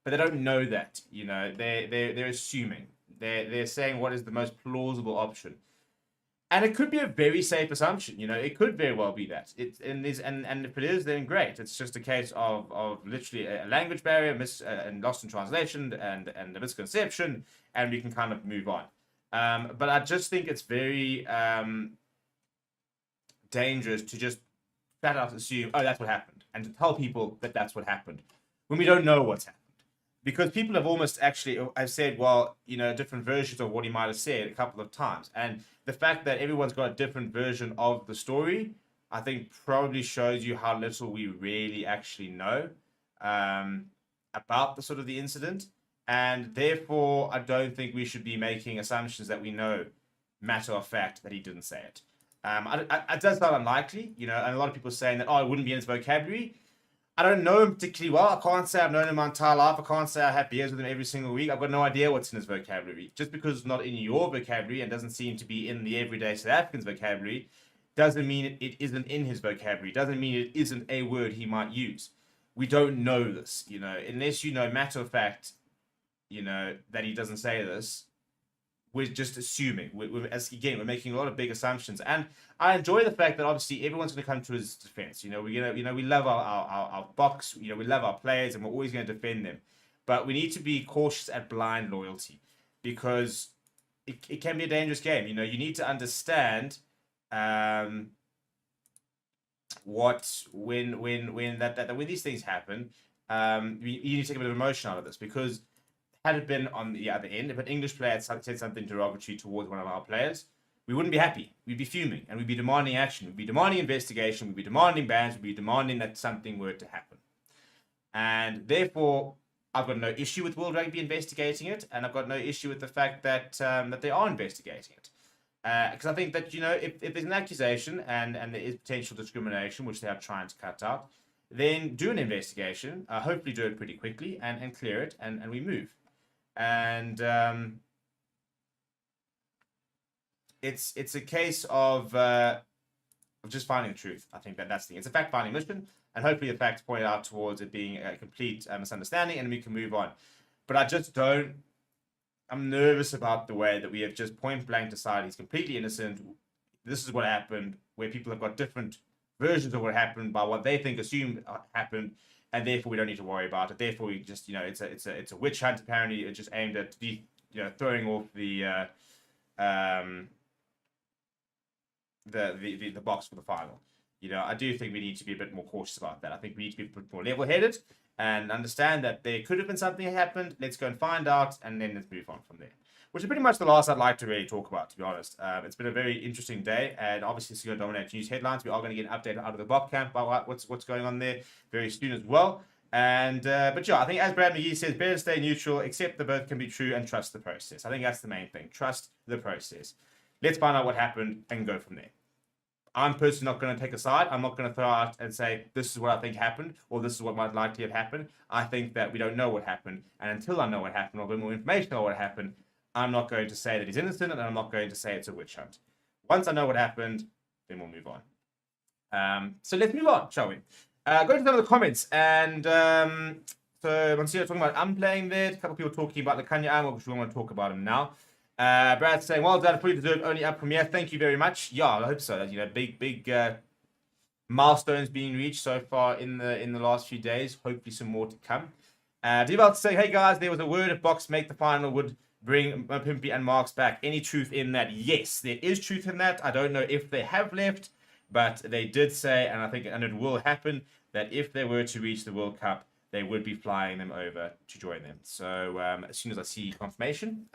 but they don't know that. You know, they're assuming. They're saying what is the most plausible option. And it could be a very safe assumption, you know. It could very well be that. And if it is, then great. It's just a case of literally a language barrier, and lost in translation, and a misconception, and we can kind of move on. But I just think it's very dangerous to just flat out assume, oh, that's what happened, and to tell people that that's what happened when we don't know what's happened. Because people have almost actually have said, well, you know, different versions of what he might have said a couple of times. And the fact that everyone's got a different version of the story, I think probably shows you how little we really actually know about the sort of the incident. And therefore, I don't think we should be making assumptions that we know, matter of fact, that he didn't say it. It does sound unlikely, you know, and a lot of people are saying that, oh, it wouldn't be in his vocabulary. I don't know him particularly well. I can't say I've known him my entire life. I can't say I have beers with him every single week. I've got no idea what's in his vocabulary. Just because it's not in your vocabulary and doesn't seem to be in the everyday South African's vocabulary doesn't mean it isn't in his vocabulary. Doesn't mean it isn't a word he might use. We don't know this, you know, unless you know matter of fact, you know, that he doesn't say this. We're just assuming. We're making a lot of big assumptions, and I enjoy the fact that obviously everyone's going to come to his defense. You know, we love our box. You know, we love our players, and we're always going to defend them. But we need to be cautious at blind loyalty, because it can be a dangerous game. You know, you need to understand when these things happen, you need to take a bit of emotion out of this, because had it been on the other end, if an English player had said something derogatory towards one of our players, we wouldn't be happy. We'd be fuming, and we'd be demanding action. We'd be demanding investigation. We'd be demanding bans. We'd be demanding that something were to happen. And therefore, I've got no issue with World Rugby investigating it, and I've got no issue with the fact that that they are investigating it. Because I think that, you know, if there's an accusation and there is potential discrimination, which they are trying to cut out, then do an investigation, hopefully do it pretty quickly, and clear it, and we move. And it's a case of just finding the truth. I think that's the thing. It's a fact-finding mission, and hopefully the facts point out towards it being a complete misunderstanding, and we can move on. But I just don't. I'm nervous about the way that we have just point-blank decided he's completely innocent. This is what happened, where people have got different versions of what happened by what they think assumed happened. And therefore, we don't need to worry about it. Therefore, we just, you know, it's a witch hunt. Apparently, it's just aimed at throwing off the box for the final. You know, I do think we need to be a bit more cautious about that. I think we need to be a bit more level-headed and understand that there could have been something that happened. Let's go and find out, and then let's move on from there. Which is pretty much the last I'd like to really talk about, to be honest. It's been a very interesting day, and obviously it's going to dominate news headlines. We are going to get an update out of the Bob camp about what's going on there very soon as well. And but yeah, I think as Brad McGee says, better stay neutral, accept that both can be true, and trust the process. I think that's the main thing. Trust the process. Let's find out what happened and go from there. I'm personally not going to take a side. I'm not going to throw out and say, this is what I think happened, or this is what might likely have happened. I think that we don't know what happened. And until I know what happened, or a bit more information on what happened, I'm not going to say that he's innocent, and I'm not going to say it's a witch hunt. Once I know what happened, then we'll move on. So let's move on, shall we? Go to some of the comments. And so Monsieur talking about unplaying there. A couple of people talking about the Kanye Armour, which we want to talk about him now. Brad saying, well done, fully deserved, only up premiere. Thank you very much. Yeah, I hope so. You know, big milestones being reached so far in the last few days. Hopefully some more to come. Devalt saying, hey guys, there was a word if Boks make the final would bring Pimpy and Marks back. Any truth in that? Yes, there is truth in that. I don't know if they have left, but they did say, and I think, and it will happen, that if they were to reach the World Cup, they would be flying them over to join them. So as soon as I see confirmation,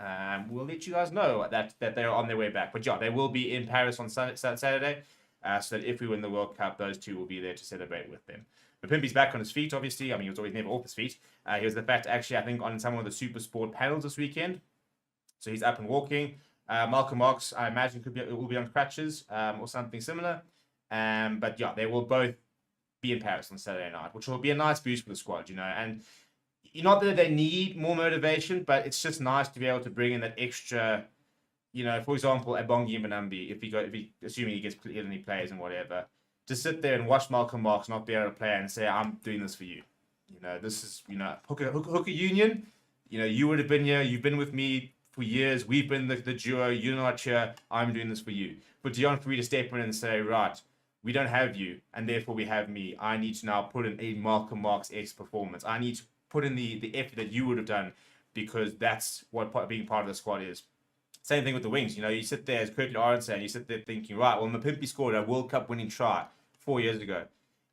we'll let you guys know that they're on their way back. But yeah, they will be in Paris on Saturday, so that if we win the World Cup, those two will be there to celebrate with them. But Pimpy's back on his feet, obviously. I mean, he was always never off his feet. He was, in fact, actually, I think, on some of the Super Sport panels this weekend. So he's up and walking. Malcolm Marx, I imagine, will be on crutches or something similar. But yeah, they will both be in Paris on Saturday night, which will be a nice boost for the squad, And not that they need more motivation, but it's just nice to be able to bring in that extra, for example, Abongi Mbanambi, if he assuming he gets any players and whatever, to sit there and watch Malcolm Marx not be able to play and say, I'm doing this for you. This is, hooker union. You would have been here. You've been with me for years. We've been the duo. You're not here. I'm doing this for you. For Deon Free to step in and say, right, we don't have you, and therefore we have me. I need to now put in a Malcolm Marx-esque performance. I need to put in the effort that you would have done, because that's what being part of the squad is. Same thing with the wings. You sit there, as Currie saying, you sit there thinking, right, well, Mapimpi scored a World Cup winning try 4 years ago,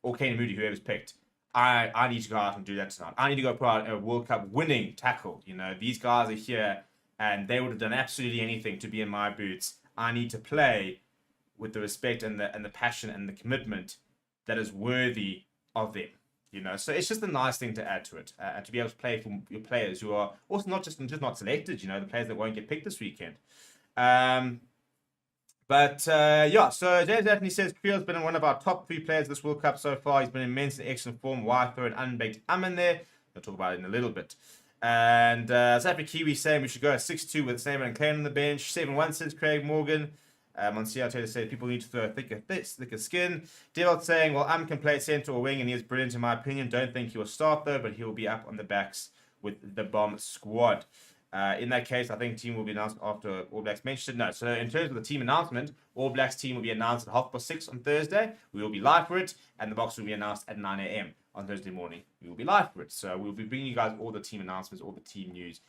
or Kane Moody, whoever's picked. I need to go out and do that tonight. I need to go put out a World Cup winning tackle. These guys are here, and they would have done absolutely anything to be in my boots. I need to play with the respect and the passion and the commitment that is worthy of them. So it's just a nice thing to add to it, and to be able to play for your players who are also not just not selected. The players that won't get picked this weekend. Yeah, so James Anthony says Creel's been one of our top 3 players this World Cup so far. He's been immense in excellent form. Why throw an unbaked in there? We'll talk about it in a little bit. And Zappy Kiwi saying we should go at 6-2 with Saban and Klein on the bench. 7-1 says Craig Morgan. Monsieur Taylor said people need to throw a thicker skin. Devil saying, well, can play centre or wing, and he is brilliant in my opinion. Don't think he will start though, but he will be up on the backs with the bomb squad. In that case, I think team will be announced after All Blacks mentioned. No, so in terms of the team announcement, All Blacks team will be announced at 6:30 on Thursday. We will be live for it, and the box will be announced at 9 a.m. on Thursday morning. We will be live for it. So we'll be bringing you guys all the team announcements, all the team news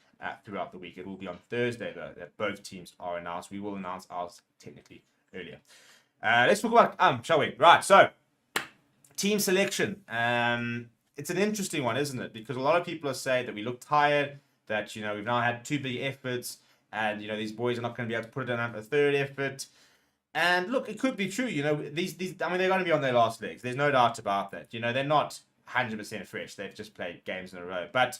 throughout the week. It will be on Thursday, though, that both teams are announced. We will announce ours technically earlier. Let's talk about, shall we? Right, so team selection. It's an interesting one, isn't it? Because a lot of people are saying that we look tired, that, we've now had 2 big efforts, and, these boys are not going to be able to put it in at the 3rd effort. And look, it could be true. These they're going to be on their last legs. There's no doubt about that. They're not 100% fresh. They've just played games in a row. But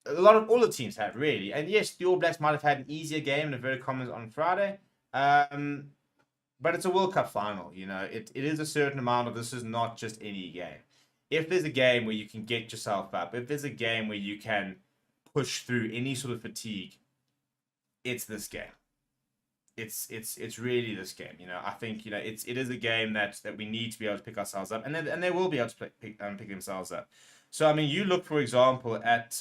all the teams have, really. And yes, the All Blacks might have had an easier game in inverted commas on Friday. But it's a World Cup final. It is a certain amount of, this is not just any game. If there's a game where you can get yourself up, if there's a game where you can push through any sort of fatigue, it's this game. It's really this game. I think it is a game that we need to be able to pick ourselves up, and they will be able to pick themselves up. So I mean, you look for example at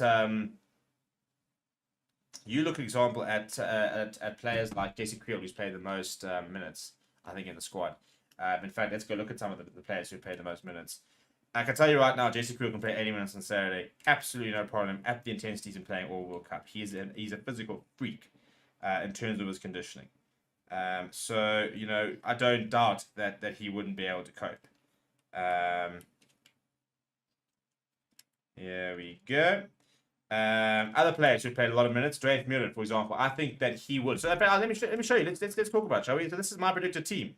players like Jesse Creel, who's played the most minutes, I think, in the squad. In fact, let's go look at some of the players who played the most minutes. I can tell you right now, Jesse Creel can play 80 minutes on Saturday. Absolutely no problem at the intensity he's been playing all World Cup. He's a physical freak in terms of his conditioning. So, I don't doubt that he wouldn't be able to cope. Here we go. Other players who played a lot of minutes, Dave Mullen, for example, I think that he would. So let me show you. Let's talk about it, shall we? So this is my predicted team.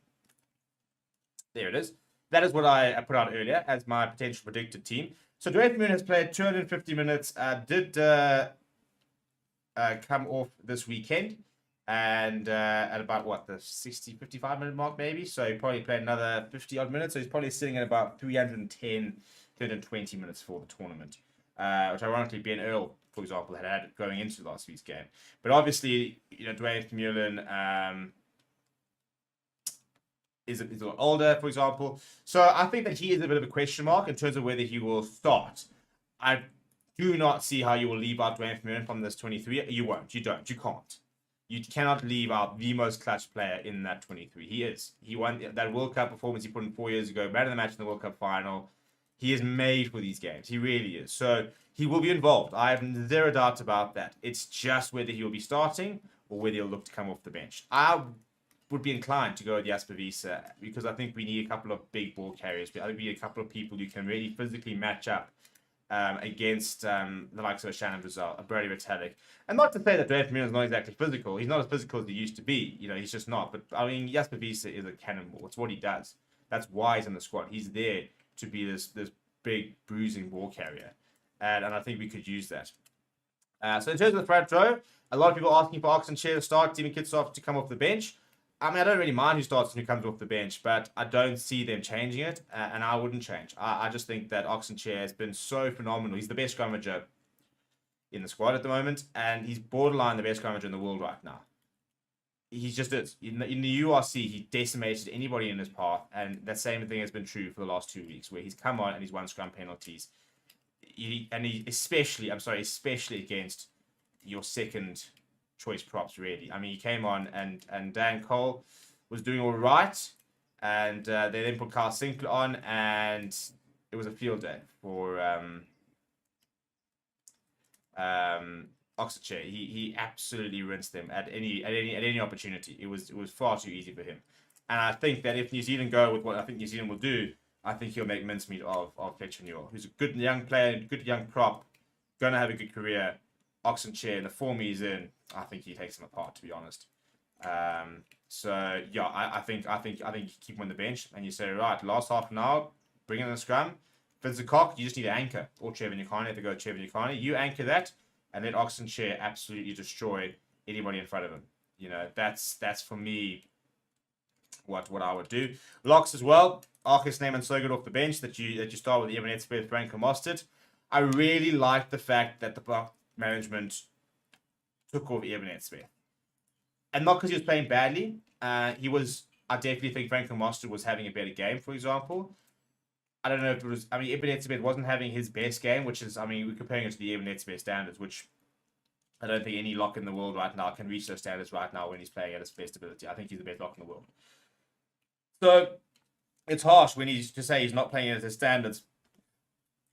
There it is. That is what I put out earlier as my potential predicted team. So Dwayne Moon has played 250 minutes, did come off this weekend, and at about, the 60, 55-minute mark maybe. So he probably played another 50-odd minutes. So he's probably sitting at about 310, 320 minutes for the tournament, which ironically Ben Earl, for example, had going into last week's game. But obviously, Dwayne Mullen is a little older, for example. So I think that he is a bit of a question mark in terms of whether he will start. I do not see how you will leave out Dwayne Mullen from this 23. You won't. You don't. You can't. You cannot leave out the most clutch player in that 23. He is. He won that World Cup performance he put in 4 years ago, man of the match in the World Cup final. He is made for these games. He really is. So he will be involved. I have zero doubt about that. It's just whether he will be starting or whether he'll look to come off the bench. I would be inclined to go with Jasper Wiese, because I think we need a couple of big ball carriers. I think we need a couple of people who can really physically match up against the likes of a Shannon Brazil, a Brody Retallick. And not to say that Dave Mullen is not exactly physical. He's not as physical as he used to be. He's just not. But I mean, Jasper Wiese is a cannonball. It's what he does. That's why he's in the squad. He's there to be this big bruising ball carrier. And I think we could use that. So in terms of the front row, a lot of people asking for Oxen Chair to start, Timmy Kitsoff to come off the bench. I mean, I don't really mind who starts and who comes off the bench, but I don't see them changing it, and I wouldn't change. I just think that Oxen Chair has been so phenomenal. He's the best scrummager in the squad at the moment, and he's borderline the best scrummager in the world right now. He just is. In the URC, he decimated anybody in his path, and that same thing has been true for the last 2 weeks, where he's come on and he's won scrum penalties. Especially against your second choice props, really. I mean, he came on and Dan Cole was doing all right, and they then put Carl Sinclair on, and it was a field day for Oxfordshire. He absolutely rinsed them at any opportunity. It was far too easy for him, and I think that if New Zealand go with what I think New Zealand will do, I think he'll make mincemeat of Fletcher Newell, who's a good young player, good young prop, going to have a good career. Oxenchair, in the form he's in, I think he takes him apart, to be honest. So yeah, I think you keep him on the bench and you say, right, last half an hour, bring in the scrum. Vincent Cock, you just need to anchor, or Trevor Nukani, if they go Trevor Nukani. You anchor that, and let Oxenchair absolutely destroy anybody in front of him. You know, that's for me what I would do. Locks as well. Arcus Neyman so good off the bench that you start with Evan Etzbeth, Franco Mostert. I really like the fact that the Buck management took off Evan Etzbeth. And not because he was playing badly. I definitely think Franco Mostert was having a better game, for example. I don't know if it was, I mean, Evan Etzbeth wasn't having his best game, which is, I mean, we're comparing it to the Evan Etzbeth standards, which I don't think any lock in the world right now can reach those standards right now when he's playing at his best ability. I think he's the best lock in the world. So it's harsh when he's to say he's not playing at his standards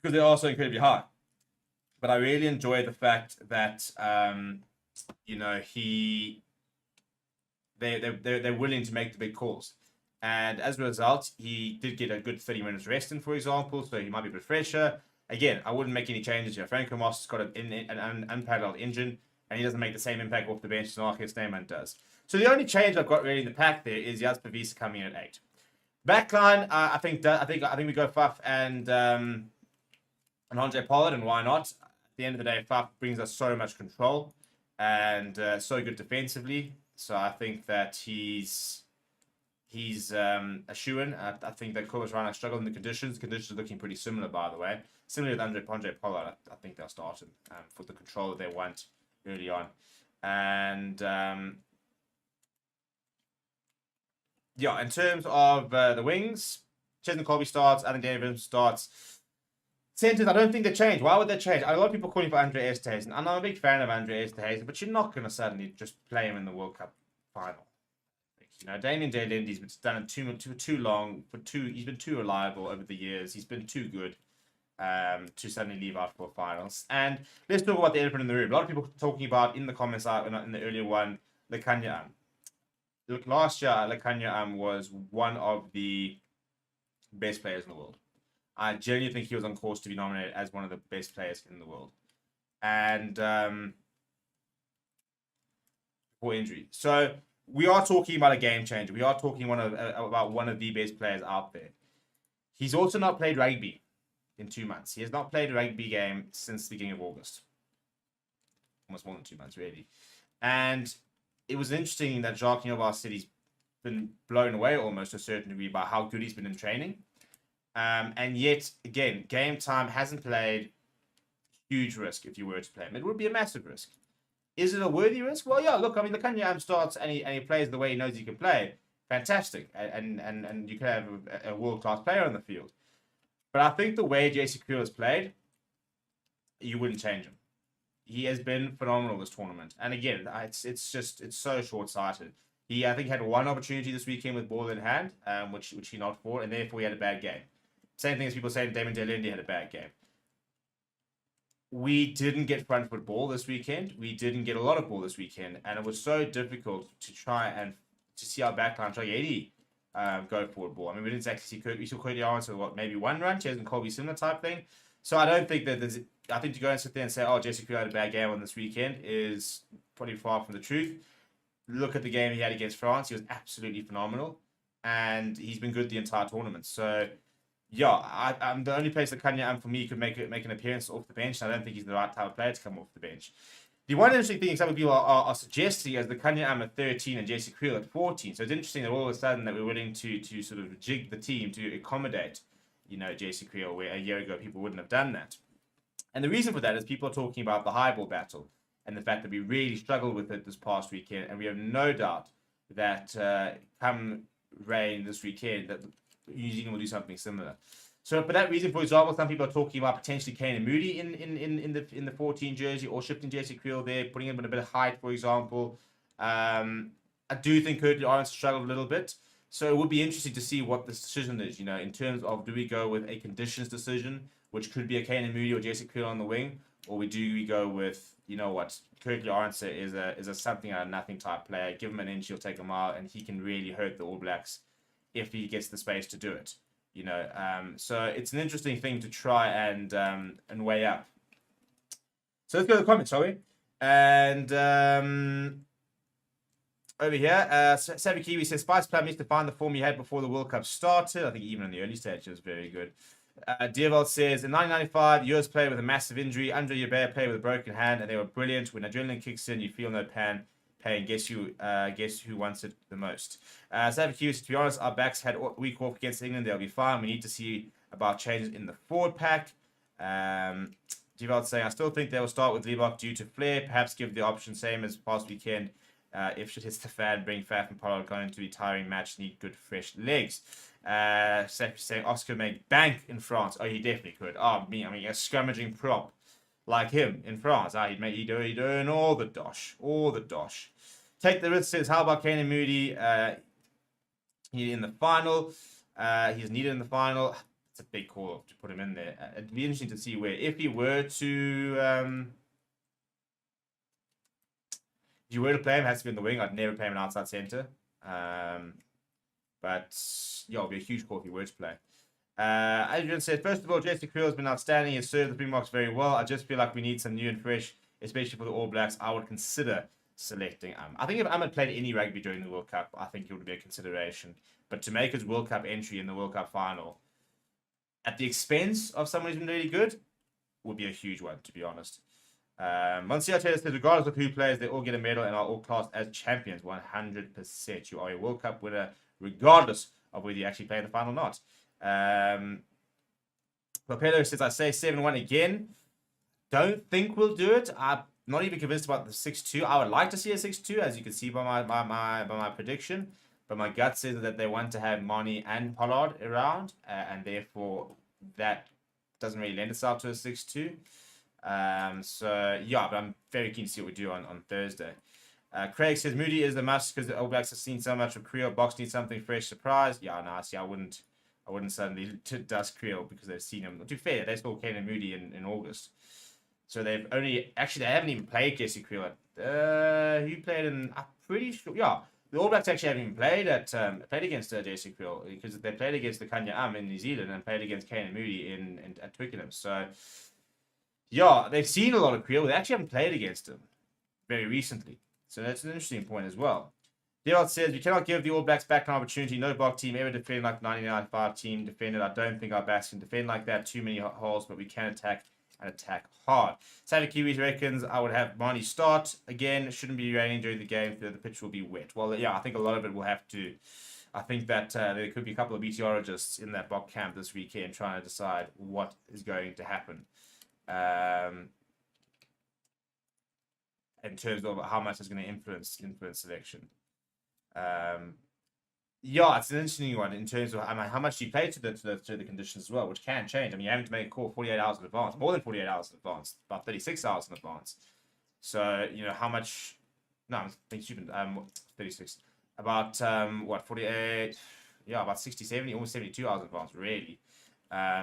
because they're also incredibly high. But I really enjoy the fact that you know, they're willing to make the big calls, and as a result, he did get a good 30 minutes rest in, for example, so he might be a bit fresher. Again, I wouldn't make any changes here. Franco Moss has got an unparalleled engine, and he doesn't make the same impact off the bench as Arcus Neyman does. So the only change I've got really in the pack there is Jasper Wiese coming in at 8. Backline, I think we go Faf and Andre Pollard, and why not? At the end of the day, Faf brings us so much control and so good defensively. So I think that he's a shoo-in. I think that Kobus Reinach struggled in the conditions. Conditions are looking pretty similar, by the way. Similar with Andre Pollard, I think they'll start him for the control that they want early on. And yeah, in terms of the wings, Chesney Colby starts, Alan Davis starts. Centers, I don't think they change. Why would they change? A lot of people calling for Andre Esterhuizen, and I'm a big fan of Andre Esterhuizen, but you're not going to suddenly just play him in the World Cup final. You know, Damien De Lindy's been done it too long. He's been too reliable over the years. He's been too good to suddenly leave out for finals. And let's talk about the elephant in the room. A lot of people talking about in the comments in the earlier one, Lekanya. Look, last year, Lekanya was one of the best players in the world. I genuinely think he was on course to be nominated as one of the best players in the world. And for injury. So we are talking about a game changer. We are talking about one of the best players out there. He's also not played rugby in 2 months. He has not played a rugby game since the beginning of August. Almost more than 2 months, really. And it was interesting that Jacques Niobar said he's been blown away almost to a certain degree by how good he's been in training. And yet, again, game time hasn't played. Huge risk if you were to play him. It would be a massive risk. Is it a worthy risk? Well, yeah, look, I mean, Lekanya starts and he plays the way he knows he can play. Fantastic. And you can have a world-class player on the field. But I think the way JC Kriel has played, you wouldn't change him. He has been phenomenal this tournament. And again, it's so short-sighted. He, I think, had one opportunity this weekend with ball in hand, which he knocked for, and therefore he had a bad game. Same thing as people saying Damon Delende had a bad game. We didn't get front foot ball this weekend. We didn't get a lot of ball this weekend, and it was so difficult to try and to see our backline try Eddie go forward ball. I mean, we didn't actually see Currie. We saw Currie answer maybe one run, Chaz and Colby similar type thing. So I don't think that there's. I think to go and sit there and say, "Oh, Jesse Currie had a bad game on this weekend," is probably far from the truth. Look at the game he had against France. He was absolutely phenomenal, and he's been good the entire tournament. So yeah, I'm the only place that Kanya for me could make an appearance off the bench. I don't think he's the right type of player to come off the bench. The one interesting thing some people are suggesting is the Kanya at 13 and Jesse Creel at 14. So it's interesting that all of a sudden that we're willing to sort of jig the team to accommodate, Jesse Creel, where a year ago people wouldn't have done that. And the reason for that is people are talking about the high ball battle and the fact that we really struggled with it this past weekend, and we have no doubt that come rain this weekend that New Zealand will do something similar. So for that reason, for example, some people are talking about potentially Kane and Moody in the 14 jersey, or shifting Jesse Creel there, putting him in a bit of height, for example. I do think Currie Arons struggled a little bit. So it would be interesting to see what this decision is, in terms of, do we go with a conditions decision, which could be a Kane and Moody or Jesse Creel on the wing, or do we go with, Currie Arons is a something out of nothing type player. Give him an inch, he'll take a mile, and he can really hurt the All Blacks if he gets the space to do it. So it's an interesting thing to try and weigh up. So let's go to the comments, shall we? And over here, Savvy Kiwi says, Spice Plan needs to find the form you had before the World Cup started. I think even in the early stage it was very good. Deerveld says, in 1995, the US played with a massive injury. Andre Yabea played with a broken hand, and they were brilliant. When adrenaline kicks in, you feel no pain. Guess who wants it the most? Savvy Kiwi says, to be honest, our backs had a week off against England. They'll be fine. We need to see about changes in the forward pack. Deerveld saying, I still think they will start with Liebach due to flair. Perhaps give the option same as past weekend. If shit hits the fan, bring Faf and Pollard. Going to be tiring match. Need good fresh legs. Saying Oscar made bank in France. Oh, he definitely could. I mean, a scrummaging prop like him in France. He'd doing all the dosh. Take the risk says, how about Kane and Moody? He's in the final. He's needed in the final. It's a big call to put him in there. It'd be interesting to see where, if he were to play him, it has to be in the wing. I'd never play him an outside centre. But yeah, it'll be a huge call if he were to play. Adrian said, first of all, Jesse Creel has been outstanding. He has served the Springboks very well. I just feel like we need some new and fresh, especially for the All Blacks. I would consider selecting I think if Ahmed played any rugby during the World Cup, I think it would be a consideration. But to make his World Cup entry in the World Cup final at the expense of someone who's been really good would be a huge one, to be honest. Monsieur Taylor says, regardless of who plays, they all get a medal and are all classed as champions. 100%. You are a World Cup winner, regardless of whether you actually play in the final or not. Papello says, I say 7-1 again. Don't think we'll do it. I'm not even convinced about the 6-2. I would like to see a 6-2, as you can see by my prediction. But my gut says that they want to have Mani and Pollard around, and therefore that doesn't really lend itself to a 6-2. So yeah, but I'm very keen to see what we do on Thursday. Craig says Moody is the must because the All Blacks have seen so much of Creel. Box needs something fresh, surprise. Yeah, no, see, I wouldn't suddenly dust Creel because they've seen him. To be fair, they saw Kane and Moody in August, so they haven't even played Jesse Creel. Who played in? I'm pretty sure. Yeah, the All Blacks actually haven't even played against Jesse Creel because they played against the Kanya in New Zealand and played against Kane and Moody at Twickenham. So yeah, they've seen a lot of Creel. They actually haven't played against him very recently. So that's an interesting point as well. Gerald says, we cannot give the All Blacks back an opportunity. No Bok team ever defended like the 1995 team defended. I don't think our backs can defend like that. Too many holes, but we can attack and attack hard. Savvy Kiwis reckons I would have Marnie start. Again, it shouldn't be raining during the game, so the pitch will be wet. Well, yeah, I think a lot of it will have to. I think that there could be a couple of meteorologists in that Bok camp this weekend trying to decide what is going to happen. In terms of how much is going to influence selection. Yeah, it's an interesting one in terms of how much you play to the conditions as well, which can change. I mean, you have to make a call 48 hours in advance, more than 48 hours in advance, about 36 hours in advance. So, how much? No, I'm being stupid. 36. About 48? Yeah, about 60, 70, almost 72 hours in advance, really.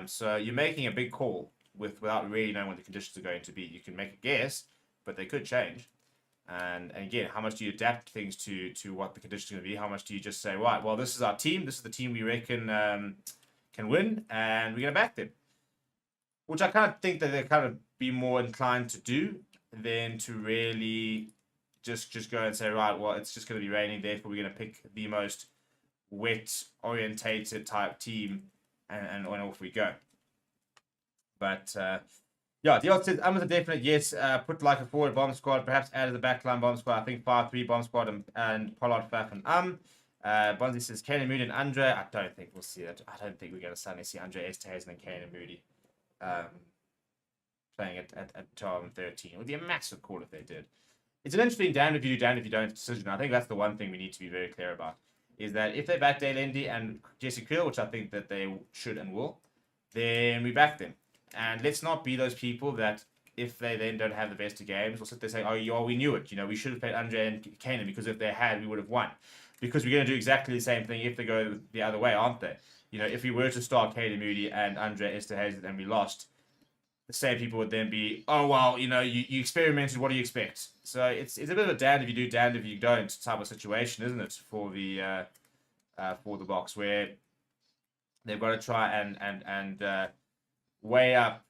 So you're making a big call without really knowing what the conditions are going to be. You can make a guess, but they could change. And again, how much do you adapt things to what the conditions are going to be? How much do you just say, right, well, this is our team. This is the team we reckon can win, and we're going to back them. Which I kind of think that they'll kind of be more inclined to do than to really just go and say, right, well, it's just going to be raining, therefore we're going to pick the most wet-orientated type team and off we go. But yeah, the odds says I'm a definite yes. Put like a forward bomb squad, perhaps add the backline bomb squad. I think 5-3 bomb squad and Pollard, Faf, and Bonzi says Kane Moody and Andre. I don't think we'll see it. I don't think we're going to suddenly see Andre Esterhuizen and Kane Moody playing at 12 and 13. It would be a massive call if they did. It's an interesting damned if you do, damned if you don't decision. I think that's the one thing we need to be very clear about, is that if they back Dale Endy and Jesse Currie, which I think that they should and will, then we back them. And let's not be those people that if they then don't have the best of games, will sit there saying, oh, we knew it. You know, we should have played Andre and Kanan because if they had, we would have won. Because we're going to do exactly the same thing if they go the other way, aren't they? You know, if we were to start Kanan Moody and Andre Esterhuizen and we lost, the same people would then be, oh, well, you know, you experimented, what do you expect? So it's a bit of a damned if you do, damned if you don't type of situation, isn't it, for the Boks, where they've got to try and weigh up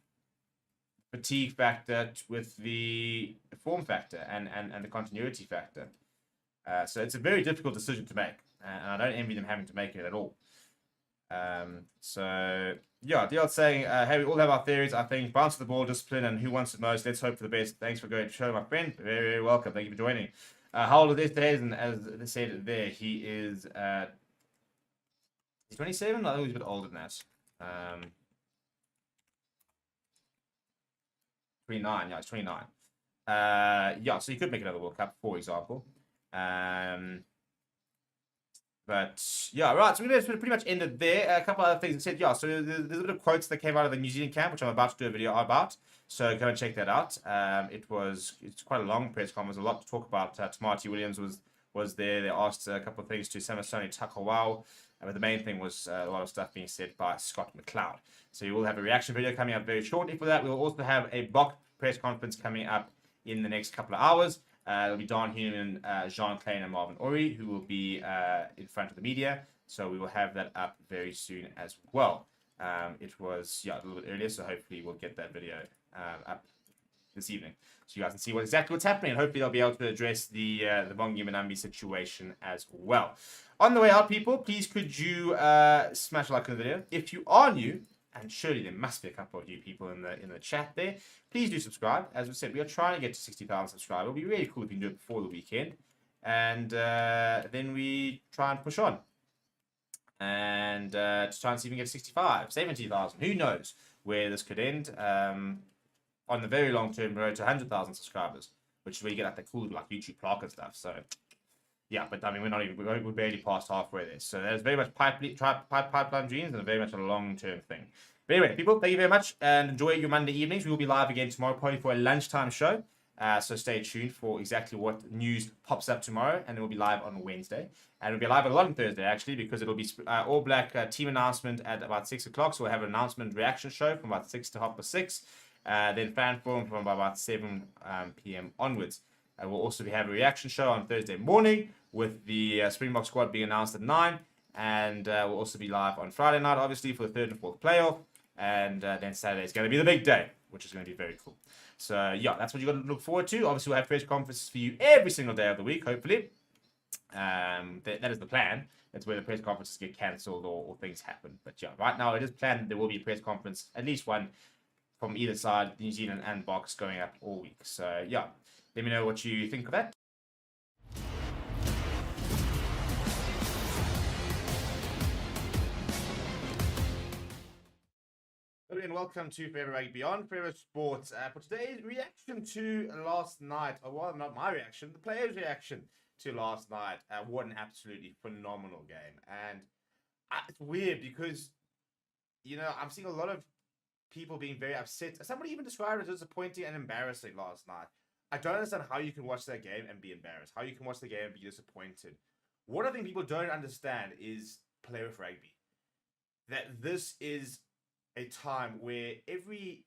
fatigue factor with the form factor and the continuity factor. So it's a very difficult decision to make, and I don't envy them having to make it at all. So yeah, the old saying, hey, we all have our theories. I think bounce the ball, discipline, and who wants it most. Let's hope for the best. Thanks for going to show, my friend. Very, very welcome. Thank you for joining. How old is this? And as they said there, he is he's 27. I think he's a bit older than that. 29. Yeah, he's 29. Yeah, so you could make another World Cup, for example. But yeah, right. So we're going to pretty much end it there. A couple other things that said, yeah. So there's a bit of quotes that came out of the New Zealand camp, which I'm about to do a video about. So go and check that out. It's quite a long press conference, a lot to talk about. Tamati Williams was there. They asked a couple of things to Samasoni Takawau. But the main thing was a lot of stuff being said by Scott McLeod. So you will have a reaction video coming up very shortly for that. We'll also have a Bok press conference coming up in the next couple of hours. It'll be Don Heenan, Jean Klein, and Marvin Ori who will be in front of the media. So we will have that up very soon as well. It was a little bit earlier, so hopefully we'll get that video up this evening, so you guys can see exactly what's happening. And hopefully they'll be able to address the Bongi Manambi situation as well. On the way out, people, please could you smash a like on the video if you are new. And surely there must be a couple of you people in the chat there. Please do subscribe. As we said, we are trying to get to 60,000 subscribers. It would be really cool if we can do it before the weekend. And then we try and push on. And to try and see if we can get 65, 70,000. Who knows where this could end on the very long-term road to 100,000 subscribers, which is where you get like the cool like YouTube plaque and stuff. So yeah, but I mean, we're barely past halfway there. So there's very much pipeline dreams and very much a long-term thing. But anyway, people, thank you very much and enjoy your Monday evenings. We will be live again tomorrow, probably for a lunchtime show. So stay tuned for exactly what news pops up tomorrow, and then we'll be live on Wednesday. And we'll be live a lot on Thursday, actually, because it'll be All Black team announcement at about 6 o'clock. So we'll have an announcement reaction show from about 6 to 6:30. Then fan forum from about 7 p.m. onwards. We'll also have a reaction show on Thursday morning with the Springbok squad being announced at 9. And we'll also be live on Friday night, obviously, for the 3rd and 4th playoff. And then Saturday is going to be the big day, which is going to be very cool. So, yeah, that's what you've got to look forward to. Obviously, we'll have press conferences for you every single day of the week, hopefully. That is the plan. That's where the press conferences get cancelled or things happen. But, yeah, right now it is planned that there will be a press conference, at least one, from either side, New Zealand and Boks, going up all week. So, yeah, let me know what you think of that. And welcome to Forever Rugby Beyond Forever Sports. For today's reaction to last night, or well, not my reaction, the players' reaction to last night. What an absolutely phenomenal game. And it's weird because, you know, I'm seeing a lot of people being very upset. Somebody even described it as disappointing and embarrassing last night. I don't understand how you can watch that game and be embarrassed, how you can watch the game and be disappointed. What I think people don't understand is play with rugby. That this is a time where everything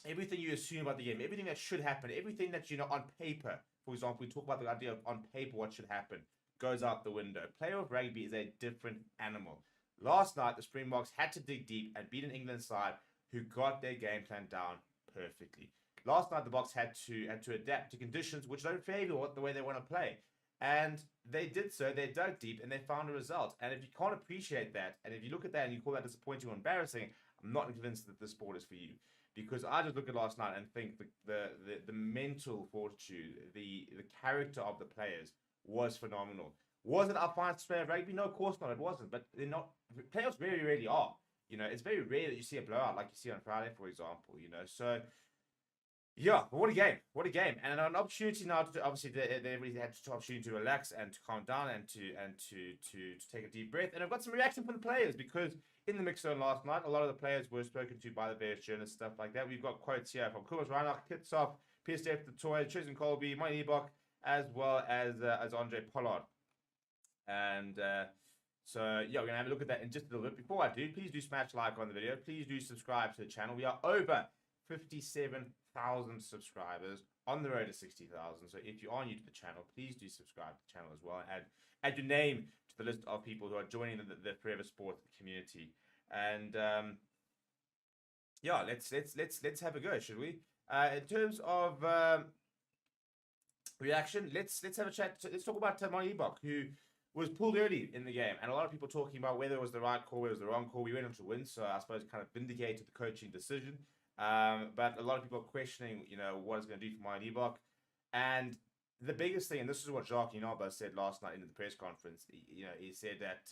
you assume about the game, everything that should happen, everything that, you know, on paper, for example, we talk about the idea of on paper what should happen, goes out the window. Play with rugby is a different animal. Last night, the Springboks had to dig deep and beat an England side who got their game plan down perfectly. Last night, the Boks had to adapt to conditions which don't favour the way they want to play. And they did so. They dug deep and they found a result. And if you can't appreciate that, and if you look at that and you call that disappointing or embarrassing, I'm not convinced that this sport is for you. Because I just look at last night and think the mental fortitude, the character of the players was phenomenal. Was it our finest display of rugby? No, of course not. It wasn't. But they're not. Playoffs very rarely are. You know, it's very rare that you see a blowout like you see on Friday, for example. You know, so yeah, what a game! What a game! And an opportunity now to obviously they really had the opportunity to relax and to calm down and to take a deep breath. And I've got some reaction from the players because in the mix zone last night, a lot of the players were spoken to by the various journalists, stuff like that. We've got quotes here from Kobus Reinach, Kitsov, PSF, the Toy, Tristan Colby, Mike Ebok, as well as Andre Pollard. And so yeah, we're gonna have a look at that in just a little bit. Before I do, please do smash like on the video. Please do subscribe to the channel. We are over 57,000 subscribers, on the road to 60,000. So if you are new to the channel, please do subscribe to the channel as well, and add your name to the list of people who are joining the Forever Sports community. And yeah, let's have a go, should we? In terms of reaction, let's have a chat. Let's talk about Mike Ebok, who was pulled early in the game, and a lot of people talking about whether it was the right call, whether it was the wrong call. We went on to win, so I suppose kind of vindicated the coaching decision. But a lot of people are questioning, you know, what it's going to do for Mike Ebok. And the biggest thing, and this is what Jacques Ninaber said last night in the press conference, he said that,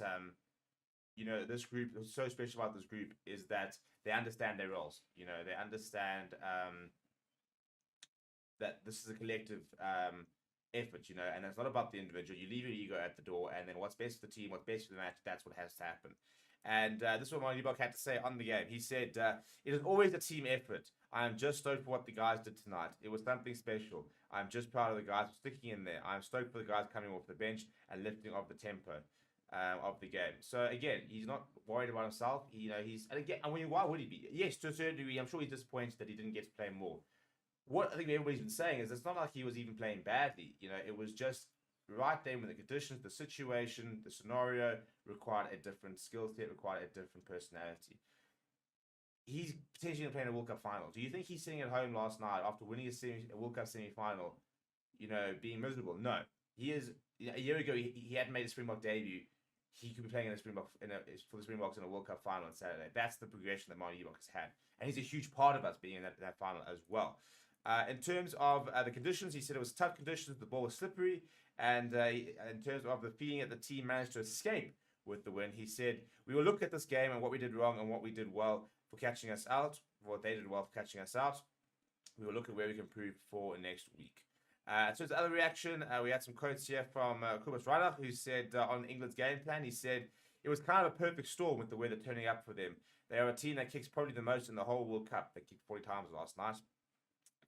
this group, what's so special about this group is that they understand their roles. You know, they understand that this is a collective effort, and it's not about the individual. You leave your ego at the door, and then what's best for the team, what's best for the match, that's what has to happen. And this is what Mike Ebok had to say on the game. He said, it is always a team effort. I am just stoked for what the guys did tonight. It was something special. I'm just proud of the guys for sticking in there. I'm stoked for the guys coming off the bench and lifting of the tempo of the game. So again, he's not worried about himself. Why would he be? Yes, to a certain degree, I'm sure he's disappointed that he didn't get to play more. What I think everybody's been saying is it's not like he was even playing badly. It was just right there when the conditions, the situation, the scenario required a different skill set, required a different personality. He's potentially going to play in a World Cup final. Do you think he's sitting at home last night after winning a World Cup semi-final, being miserable? No. He is. A year ago, he hadn't made a Springbok debut. He could be playing for the Springboks in a World Cup final on Saturday. That's the progression that Mike Ebok has had. And he's a huge part of us being in that final as well. In terms of the conditions, he said it was tough conditions. The ball was slippery. And in terms of the feeling that the team managed to escape with the win, he said, we will look at this game and what we did wrong and what we did well for catching us out, what they did well for catching us out. We will look at where we can improve for next week. So the other reaction, we had some quotes here from Kobus Reinach, who said on England's game plan, he said, it was kind of a perfect storm with the weather turning up for them. They are a team that kicks probably the most in the whole World Cup. They kicked 40 times last night,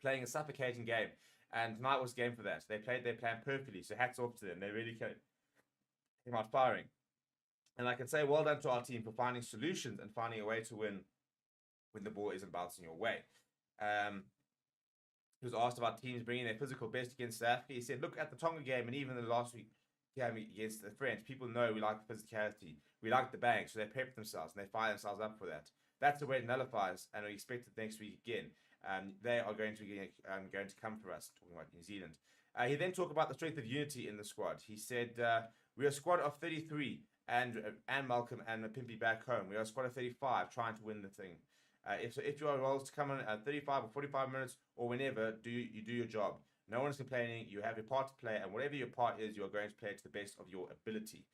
playing a suffocating game. And tonight was a game for that. They played their plan perfectly. So hats off to them. They really came out firing. And I can say well done to our team for finding solutions and finding a way to win when the ball isn't bouncing your way. He was asked about teams bringing their physical best against South Africa. He said, look at the Tonga game and even the last week game against the French. People know we like the physicality. We like the bang. So they prep themselves and they fire themselves up for that. That's the way it nullifies. And we expect it next week again. They are going to come for us, talking about New Zealand. He then talked about the strength of unity in the squad. He said, we are a squad of 33, and Malcolm and Pimpy back home. We are a squad of 35, trying to win the thing. If your roles to come in at 35 or 45 minutes or whenever, you do your job. No one's complaining. You have your part to play, and whatever your part is, you are going to play to the best of your ability.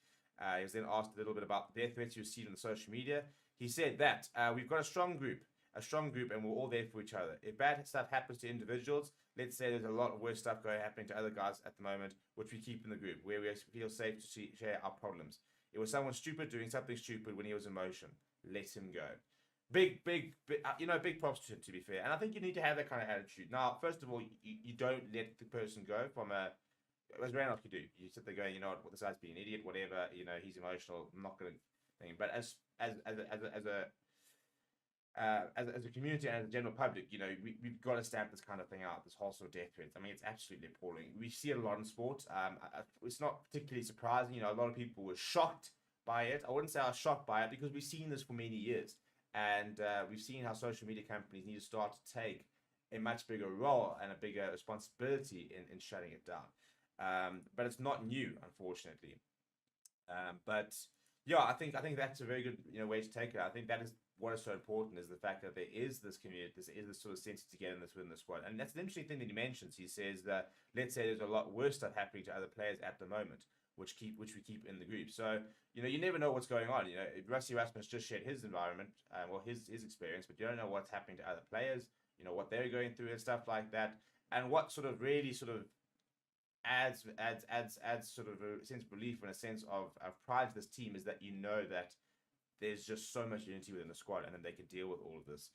He was then asked a little bit about the death threats he received on the social media. He said that we've got a strong group, and we're all there for each other. If bad stuff happens to individuals, let's say there's a lot of worse stuff happening to other guys at the moment, which we keep in the group, where we feel safe to share our problems. It was someone stupid doing something stupid when he was in motion. Let him go. Big props to be fair. And I think you need to have that kind of attitude. Now, first of all, you don't let the person go from as Randolph could do. You sit there going, you know what, this guy's being an idiot, whatever, he's emotional, I'm not going to think. But as a community and as a general public, we've got to stamp this kind of thing out, this whole sort of death threats. I mean, it's absolutely appalling. We see it a lot in sport. It's not particularly surprising. A lot of people were shocked by it. I wouldn't say I was shocked by it because we've seen this for many years. And we've seen how social media companies need to start to take a much bigger role and a bigger responsibility in shutting it down. but it's not new, unfortunately. But yeah, I think that's a very good way to take it. I think that is what is so important, is the fact that there is this community, this is this sort of sense togetherness within the squad. And that's an interesting thing that he mentions. He says that, let's say there's a lot worse stuff happening to other players at the moment, which we keep in the group. So you never know what's going on. Rusty Rasmus just shared his environment, his experience, but you don't know what's happening to other players, what they're going through and stuff like that. And what sort of really sort of adds sort of a sense of relief and a sense of pride to this team is that that there's just so much unity within the squad, and then they can deal with all of this.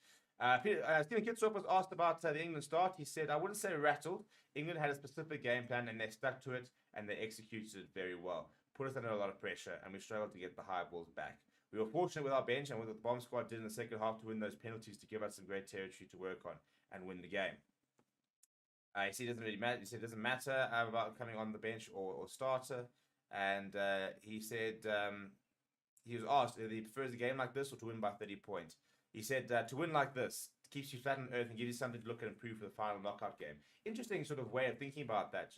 Stephen Kitsop was asked about the England start. He said, I wouldn't say rattled. England had a specific game plan, and they stuck to it, and they executed it very well. Put us under a lot of pressure, and we struggled to get the high balls back. We were fortunate with our bench and with what the bomb squad did in the second half to win those penalties to give us some great territory to work on and win the game. He said it doesn't really matter. He said it doesn't matter about coming on the bench or starter. And he said he was asked if he prefers a game like this or to win by 30 points. He said to win like this keeps you flat on earth and gives you something to look at and improve for the final knockout game. Interesting sort of way of thinking about that,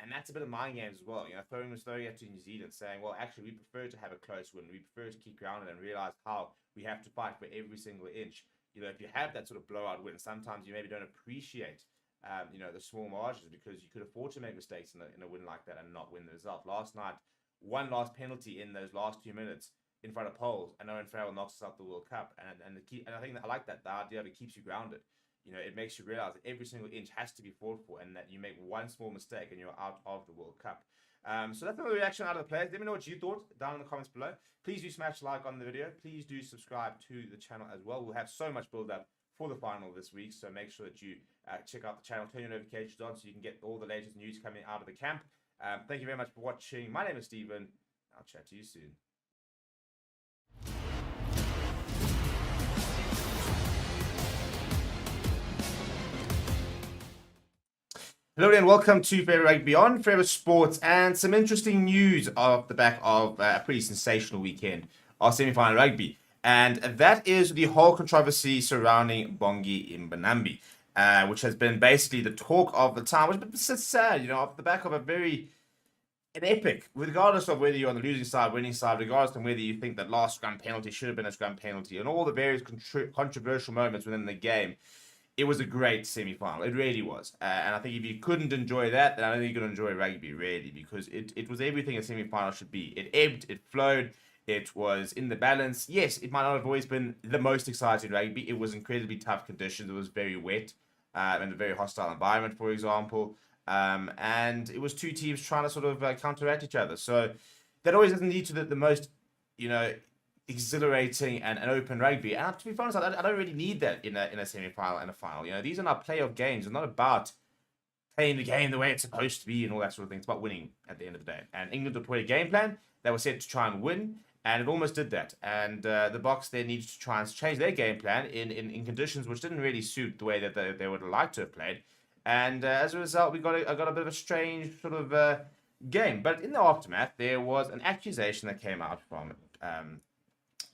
and that's a bit of mind games as well. Throwing it to New Zealand, saying, well, actually, we prefer to have a close win. We prefer to keep grounded and realize how we have to fight for every single inch. If you have that sort of blowout win, sometimes you maybe don't appreciate the small margins, because you could afford to make mistakes in a win like that and not win the result. Last night, one last penalty in those last 2 minutes in front of Poles, and Owen Farrell knocks us out the World Cup. And I think that I like that, the idea of it keeps you grounded. It makes you realize that every single inch has to be fought for, and that you make one small mistake and you're out of the World Cup. So that's the reaction out of the players. Let me know what you thought down in the comments below. Please do smash like on the video. Please do subscribe to the channel as well. We'll have so much build up for the final this week, so make sure that you check out the channel, turn your notifications on so you can get all the latest news coming out of the camp. Thank you very much for watching. My name is Stephen. I'll chat to you soon. Hello and welcome to Forever Rugby on Forever Sports, and some interesting news off the back of a pretty sensational weekend of semi-final rugby. And that is the whole controversy surrounding Bongi Mbonambi, which has been basically the talk of the time, which is sad, off the back of an epic, regardless of whether you're on the losing side, winning side, regardless of whether you think that last scrum penalty should have been a scrum penalty, and all the various controversial moments within the game. It was a great semi-final. It really was. And I think if you couldn't enjoy that, then I don't think you could enjoy rugby, really, because it was everything a semi-final should be. It ebbed, it flowed, it was in the balance. Yes, it might not have always been the most exciting rugby. It was incredibly tough conditions. It was very wet and a very hostile environment, for example. And it was two teams trying to sort of counteract each other. So that always doesn't lead to the most, exhilarating and open rugby. And to be honest, I don't really need that in a semi-final and a final. These are not playoff games. It's not about playing the game the way it's supposed to be and all that sort of thing. It's about winning at the end of the day. And England deployed a game plan that was set to try and win, and it almost did that. And the Boks then needed to try and change their game plan in conditions which didn't really suit the way that they would have liked to have played. And as a result, I got a bit of a strange sort of game. But in the aftermath, there was an accusation that came out from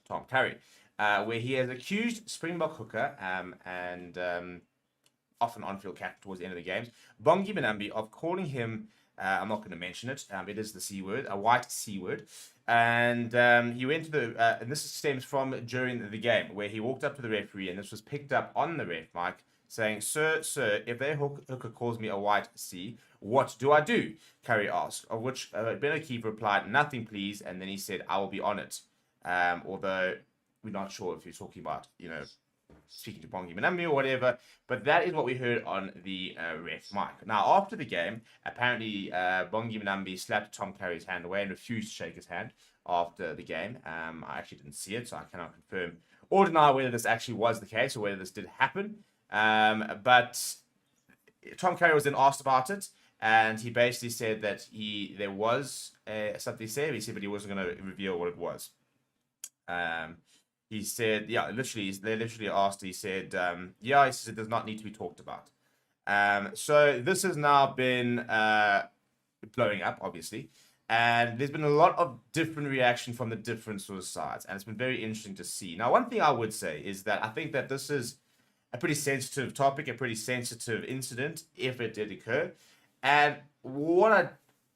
Tom Currie, where he has accused Springbok hooker and often on-field captain towards the end of the games, Bongi Mbonambi, of calling him, I'm not going to mention it, it is the C word, a white C word. And he went to and this stems from during the game, where he walked up to the referee, and this was picked up on the ref mic, saying, Sir, if their hooker calls me a white C, what do I do? Currie asked, of which Ben O'Keefe replied, nothing please, and then he said, I will be on it. Although we're not sure if he's talking about, speaking to Bongi Mbonambi or whatever, but that is what we heard on the ref mic. Now, after the game, apparently Bongi Mbonambi slapped Tom Currie's hand away and refused to shake his hand after the game. I actually didn't see it, so I cannot confirm or deny whether this actually was the case or whether this did happen. But Tom Currie was then asked about it, and he basically said that there was something said. He said, but he wasn't going to reveal what it was. He said, they literally asked, he said, he said it does not need to be talked about. So this has now been blowing up, obviously, and there's been a lot of different reaction from the different sort of sides, and it's been very interesting to see. Now, one thing I would say is that I think that this is a pretty sensitive topic, a pretty sensitive incident, if it did occur. And what I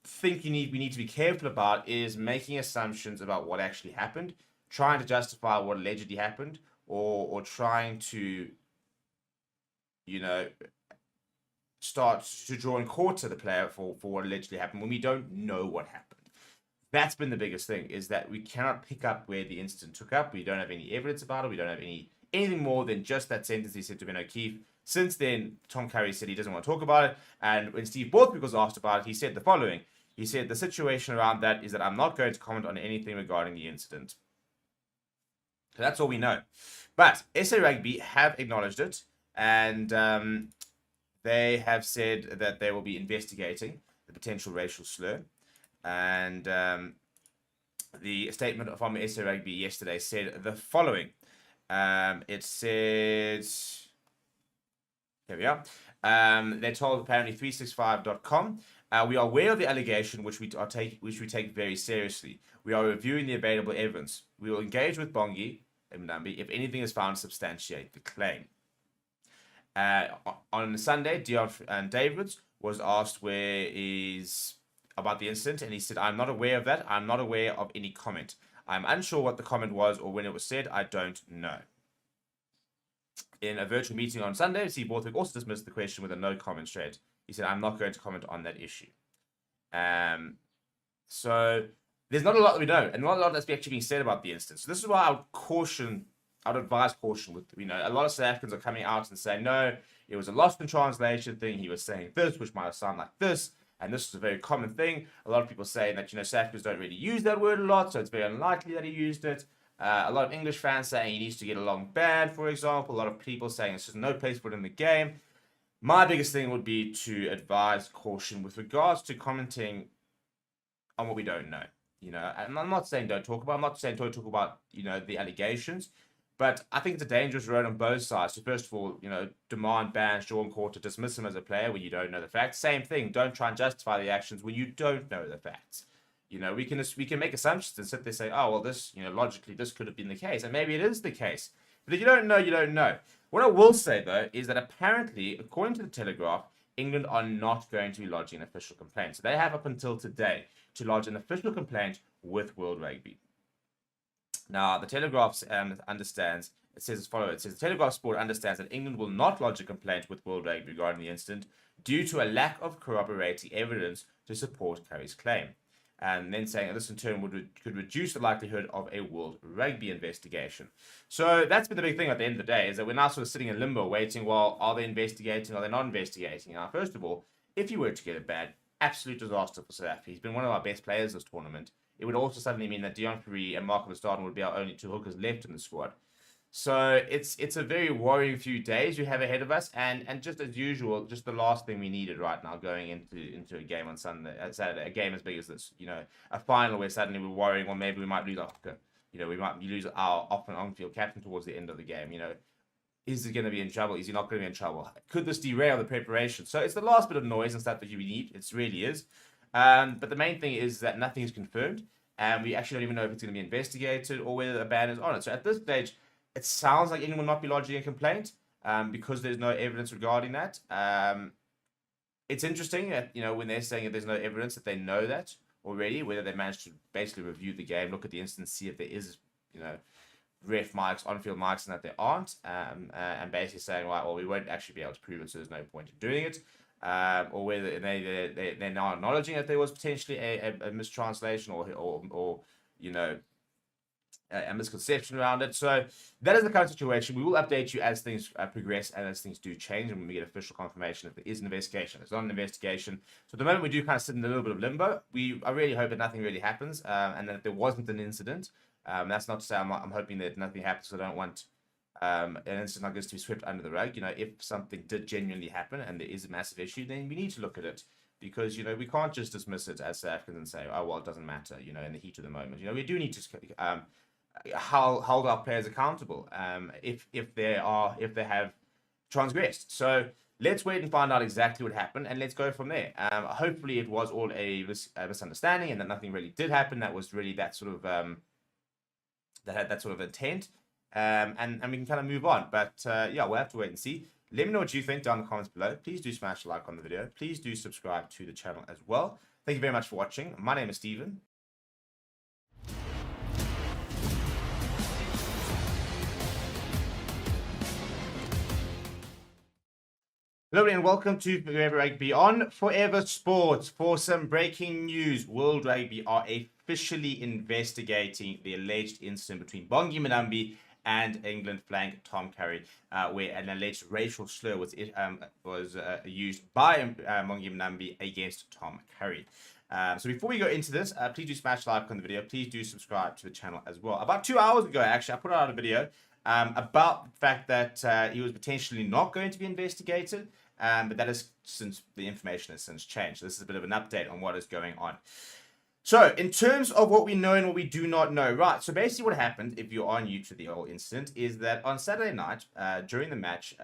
think we need to be careful about is making assumptions about what actually happened, trying to justify what allegedly happened, or trying to, you know, start to draw and quarter the player for what allegedly happened when we don't know what happened. That's been the biggest thing, is that we cannot pick up where the incident took up. We don't have any evidence about it. We don't have anything more than just that sentence he said to Ben O'Keefe. Since then, Tom Currie said he doesn't want to talk about it. And when Steve Borthwick was asked about it, he said the following. He said, the situation around that is that I'm not going to comment on anything regarding the incident. So that's all we know. But SA Rugby have acknowledged it, and they have said that they will be investigating the potential racial slur. And the statement from SA Rugby yesterday said the following. It says, here we are. They told apparently 365.com, we are aware of the allegation, which we take very seriously. We are reviewing the available evidence. We will engage with Bongi Mnambi if anything is found to substantiate the claim. On Sunday, Dion and Davids was asked where is about the incident, and he said, I'm not aware of that. I'm not aware of any comment. I'm unsure what the comment was or when it was said. I don't know. In a virtual meeting on Sunday, Steve Borthwick also dismissed the question with a no comment straight. He said, I'm not going to comment on that issue. So there's not a lot that we know, and not a lot that's actually being said about the incident. So this is why I would advise caution with, you know, a lot of South Africans are coming out and saying, no, it was a lost in translation thing. He was saying this, which might sound like this. And this is a very common thing. A lot of people saying that, you know, South Africans don't really use that word a lot, so it's very unlikely that he used it. A lot of English fans saying he needs to get a long ban, for example. A lot of people saying there's just no place for it in the game. My biggest thing would be to advise caution with regards to commenting on what we don't know. You know, and I'm not saying don't talk about. I'm not saying don't talk about, you know, the allegations. But I think it's a dangerous road on both sides. So first of all, you know, demand bans, draw and quarter, dismiss him as a player when you don't know the facts. Same thing. Don't try and justify the actions when you don't know the facts. You know, we can make assumptions and sit there and say, oh, well, this, you know, logically this could have been the case, and maybe it is the case. But if you don't know, you don't know. What I will say though is that apparently, according to the Telegraph, England are not going to be lodging an official complaint. So they have up until today to lodge an official complaint with World Rugby. Now, the Telegraph understands, it says as follows, it says, the Telegraph Sport understands that England will not lodge a complaint with World Rugby regarding the incident due to a lack of corroborating evidence to support Currie's claim. And then saying that this in turn could reduce the likelihood of a World Rugby investigation. So that's been the big thing at the end of the day, is that we're now sort of sitting in limbo waiting, well, are they investigating, are they not investigating? Now, first of all, if you were to get a ban, absolute disaster for South Africa. He's been one of our best players this tournament. It would also suddenly mean that Dion Currie and Marco Verstappen would be our only two hookers left in the squad. So it's a very worrying few days we have ahead of us, and just as usual, just the last thing we needed right now going into a game on Saturday, a game as big as this, you know, a final where suddenly we're worrying, well, maybe we might lose our hooker, you know, we might lose our off and on-field captain towards the end of the game, you know. Is he going to be in trouble? Is he not going to be in trouble? Could this derail the preparation? So it's the last bit of noise and stuff that you need. It really is. But the main thing is that nothing is confirmed, and we actually don't even know if it's going to be investigated or whether a ban is on it. So at this stage, it sounds like England will not be lodging a complaint because there's no evidence regarding that. It's interesting that, you know, when they're saying that there's no evidence, that they know that already, whether they managed to basically review the game, look at the instance, see if there is, you know, ref mics, on-field mics, and that there aren't, and basically saying, well, we won't actually be able to prove it, so there's no point in doing it. Or whether they're now acknowledging that there was potentially a mistranslation or you know, a misconception around it. So that is the current situation. We will update you as things progress and as things do change, and when we get official confirmation if there is an investigation. It's not an investigation. So at the moment we do kind of sit in a little bit of limbo. I really hope that nothing really happens, and that if there wasn't an incident, that's not to say I'm hoping that nothing happens. I don't want an incident like this to be swept under the rug. You know, if something did genuinely happen and there is a massive issue, then we need to look at it, because, you know, we can't just dismiss it as South Africans and say, oh, well, it doesn't matter, you know, in the heat of the moment. You know, we do need to hold our players accountable if they have transgressed. So let's wait and find out exactly what happened, and let's go from there. Hopefully it was all a misunderstanding and that nothing really did happen. That was really that sort of that had that sort of intent. And we can kind of move on. But yeah, we'll have to wait and see. Let me know what you think down in the comments below. Please do smash a like on the video. Please do subscribe to the channel as well. Thank you very much for watching. My name is Stephen. Hello and welcome to Forever Rugby on Forever Sports. For some breaking news, World Rugby are officially investigating the alleged incident between Bongi Mbonambi and England flank Tom Currie, where an alleged racial slur was used by Bongi Mbonambi against Tom Currie. So before we go into this, please do smash like on the video. Please do subscribe to the channel as well. About 2 hours ago, actually, I put out a video about the fact that he was potentially not going to be investigated, but that is since the information has since changed. This is a bit of an update on what is going on. So in terms of what we know and what we do not know, right, so basically what happened, if you are new to the whole incident, is that on Saturday night, during the match,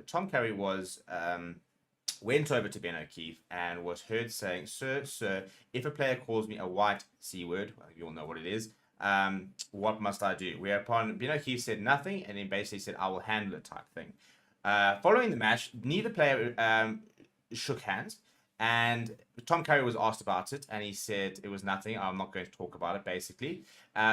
Tom Currie went over to Ben O'Keefe and was heard saying, sir, if a player calls me a white C word, well, you all know what it is, what must I do? Whereupon Ben O'Keefe said nothing and then basically said, I will handle it type thing. Following the match, neither player shook hands, and Tom Currie was asked about it, and he said it was nothing, I'm not going to talk about it, basically.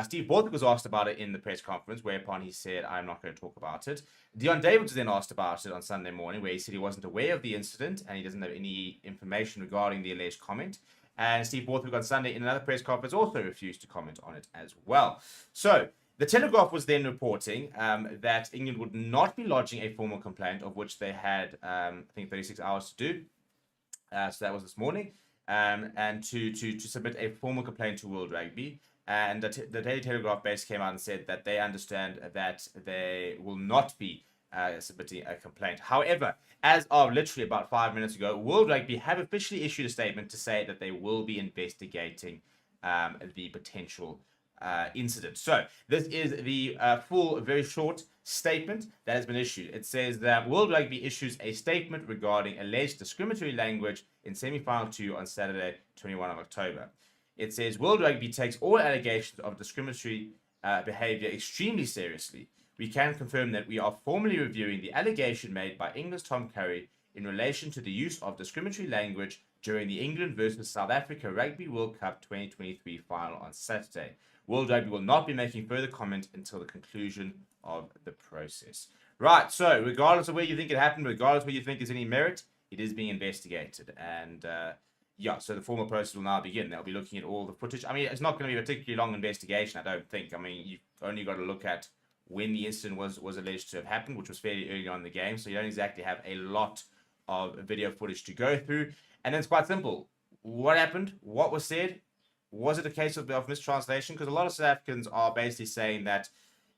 Steve Borthwick was asked about it in the press conference, whereupon he said, I'm not going to talk about it. Deon Davids was then asked about it on Sunday morning, where he said he wasn't aware of the incident, and he doesn't have any information regarding the alleged comment. And Steve Borthwick on Sunday in another press conference also refused to comment on it as well. So, the Telegraph was then reporting that England would not be lodging a formal complaint, of which they had, I think, 36 hours to do. So that was this morning, and to submit a formal complaint to World Rugby. And the Daily Telegraph basically came out and said that they understand that they will not be submitting a complaint. However, as of literally about 5 minutes ago, World Rugby have officially issued a statement to say that they will be investigating the potential incident. So this is the full, very short statement that has been issued. It says that World Rugby issues a statement regarding alleged discriminatory language in semi-final 2 on Saturday, 21 of October. It says World Rugby takes all allegations of discriminatory behaviour extremely seriously. We can confirm that we are formally reviewing the allegation made by England's Tom Currie in relation to the use of discriminatory language during the England versus South Africa Rugby World Cup 2023 final on Saturday. World Rugby will not be making further comment until the conclusion of the process. Right, so regardless of where you think it happened, regardless of where you think there's any merit, it is being investigated. And yeah, so the formal process will now begin. They'll be looking at all the footage. I mean, it's not going to be a particularly long investigation, I don't think. I mean, you've only got to look at when the incident was alleged to have happened, which was fairly early on in the game. So you don't exactly have a lot of video footage to go through. And then it's quite simple. What happened? What was said? Was it a case of mistranslation? Because a lot of South Africans are basically saying that,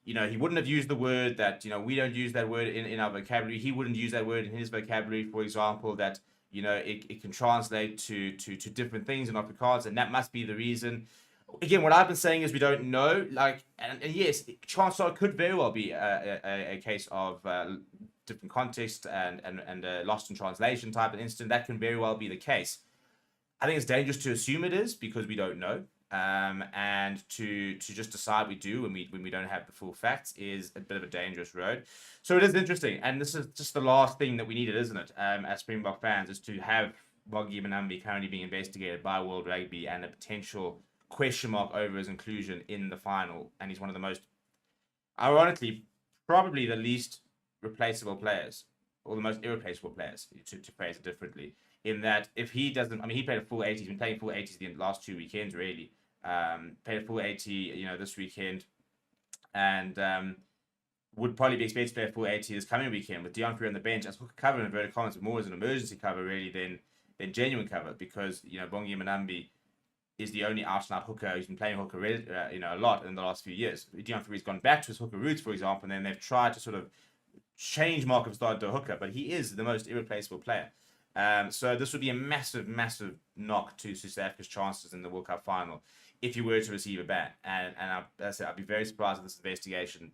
you know, he wouldn't have used the word, that, you know, we don't use that word in our vocabulary. He wouldn't use that word in his vocabulary, for example, that, you know, it can translate to different things in Afrikaans, and that must be the reason. Again, what I've been saying is we don't know. Like, and yes, chances could very well be a case of different context and lost in translation type of incident. That can very well be the case. I think it's dangerous to assume it is because we don't know, and to just decide we do when we don't have the full facts is a bit of a dangerous road. So it is interesting, and this is just the last thing that we needed, isn't it? As Springbok fans, is to have Bongi Mbonambi currently being investigated by World Rugby and a potential question mark over his inclusion in the final, and he's one of the most, ironically, probably the least replaceable players, or the most irreplaceable players, to phrase it differently. In that, if he doesn't, I mean, he played a full 80. He's been playing full 80s the last 2 weekends, really. Played a full 80, you know, this weekend, and would probably be expected to play a full 80 this coming weekend with Deon Currie on the bench as hooker cover in inverted commas, but more as an emergency cover, really, than genuine cover, because, you know, Bongi Mbonambi is the only out-and-out hooker who's been playing hooker, you know, a lot in the last few years. Deon Currie's gone back to his hooker roots, for example, and then they've tried to sort of change Markham Stad to a hooker, but he is the most irreplaceable player. So this would be a massive, massive knock to South Africa's chances in the World Cup final if you were to receive a ban. And as I said, I'd be very surprised if this investigation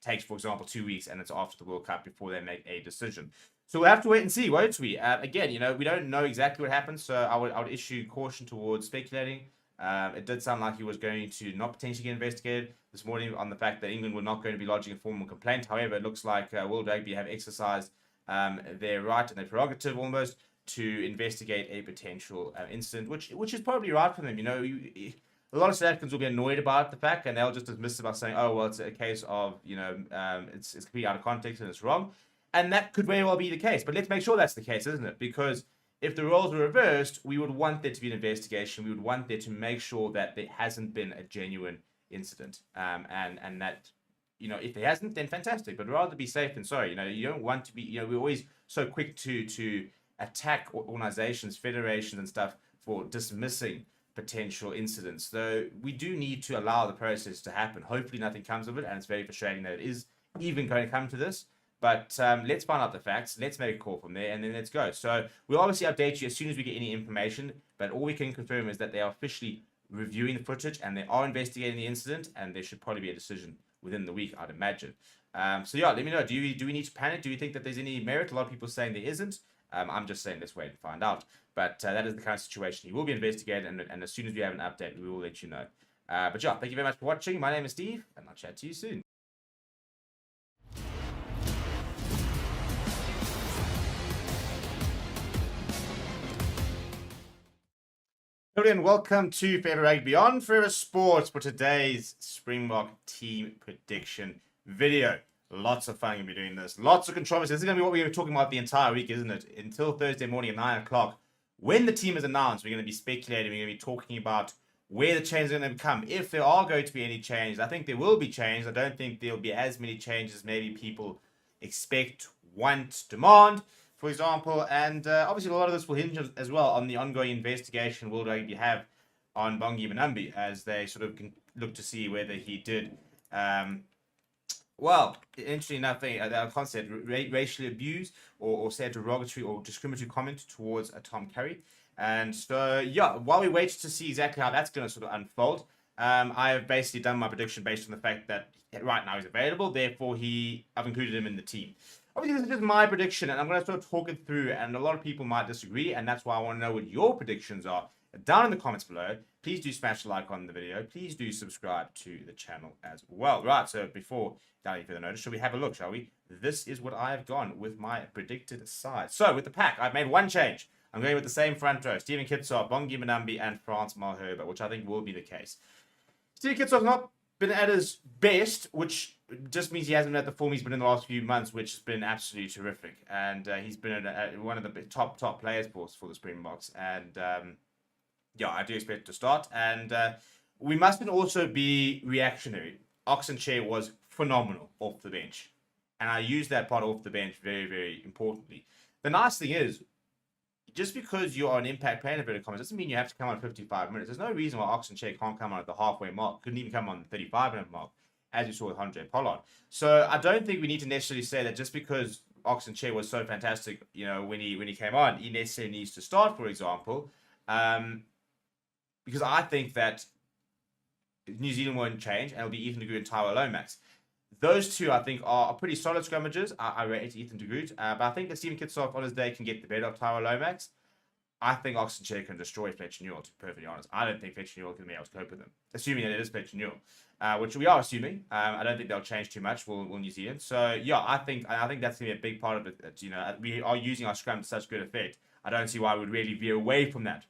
takes, for example, 2 weeks and it's after the World Cup before they make a decision. So we'll have to wait and see, won't we? Again, you know, we don't know exactly what happened, so I would issue caution towards speculating. It did sound like he was going to not potentially get investigated this morning on the fact that England were not going to be lodging a formal complaint. However, it looks like World Rugby have exercised their right and their prerogative almost to investigate a potential incident, which is probably right for them. A lot of South Africans will be annoyed about the fact, and they'll just dismiss it by saying, "Oh, well, it's a case of it's completely out of context and it's wrong," and that could very well be the case. But let's make sure that's the case, isn't it? Because if the roles were reversed, we would want there to be an investigation. We would want there to make sure that there hasn't been a genuine incident, and that if there hasn't, then fantastic. But rather be safe than sorry. You don't want to be. We're always so quick to attack organizations, federations, and stuff for dismissing potential incidents. Though we do need to allow the process to happen. Hopefully, nothing comes of it, and it's very frustrating that it is even going to come to this. But let's find out the facts. Let's make a call from there, and then let's go. So we'll obviously update you as soon as we get any information. But all we can confirm is that they are officially reviewing the footage, and they are investigating the incident, and there should probably be a decision within the week, I'd imagine. So yeah, let me know. Do we need to panic? Do we think that there's any merit? A lot of people saying there isn't. I'm just saying let's wait and find out. But that is the kind of situation. He will be investigated, and as soon as we have an update, we will let you know. But yeah, thank you very much for watching. My name is Steve, and I'll chat to you soon. Hello and welcome to Forever Rugby on Forever Sports for today's Springbok team prediction video. Lots of fun going to be doing this. Lots of controversy. This is going to be what we were talking about the entire week, isn't it? Until Thursday morning at 9 o'clock. When the team is announced, we're going to be speculating. We're going to be talking about where the changes are going to come. If there are going to be any changes, I think there will be changes. I don't think there'll be as many changes as maybe people expect, want, demand, for example. And obviously a lot of this will hinge as well on the ongoing investigation World Rugby have on Bongi Mbonambi, as they sort of look to see whether he did well, interestingly enough, I can't say racially abused or said derogatory or discriminatory comment towards Tom Currie. And so, yeah, while we wait to see exactly how that's going to sort of unfold, I have basically done my prediction based on the fact that right now he's available. Therefore, I've included him in the team. Obviously, this is just my prediction, and I'm going to sort of talk it through, and a lot of people might disagree, and that's why I want to know what your predictions are. Down in the comments below, please do smash a like on the video. Please do subscribe to the channel as well. Right, so before any further notice, shall we have a look, shall we? This is what I have gone with my predicted side. So, with the pack, I've made one change. I'm going with the same front row. Stephen Kitshoff, Bongi Mbonambi, and Frans Malherbe, which I think will be the case. Stephen Kitshoff's not been at his best, which just means he hasn't been at the form he's been in the last few months, which has been absolutely terrific. And he's been one of the top players for the Springboks. And yeah, I do expect to start. And we mustn't also be reactionary. Oxenchair was phenomenal off the bench. And I use that part off the bench very, very importantly. The nice thing is, just because you are an impact player in inverted commas doesn't mean you have to come on 55 minutes. There's no reason why Oxenchair can't come on at the halfway mark. Couldn't even come on the 35-minute mark, as you saw with Andre Pollard. So I don't think we need to necessarily say that just because Oxenchair was so fantastic, when he came on, he necessarily needs to start, for example. Because I think that New Zealand won't change, and it'll be Ethan de Groot and Taiwo Lomax. Those two, I think, are pretty solid scrummagers. I rate Ethan de Groot, but I think that Stephen Kitshoff on his day can get the better of Taiwo Lomax. I think Oxenchair can destroy Fletcher Newell, to be perfectly honest. I don't think Fletcher Newell can be able to cope with them, assuming that it is Fletcher Newell, which we are assuming. I don't think they'll change too much. Will New Zealand? So yeah, I think that's going to be a big part of it. That, we are using our scrum to such good effect. I don't see why we would really veer away from that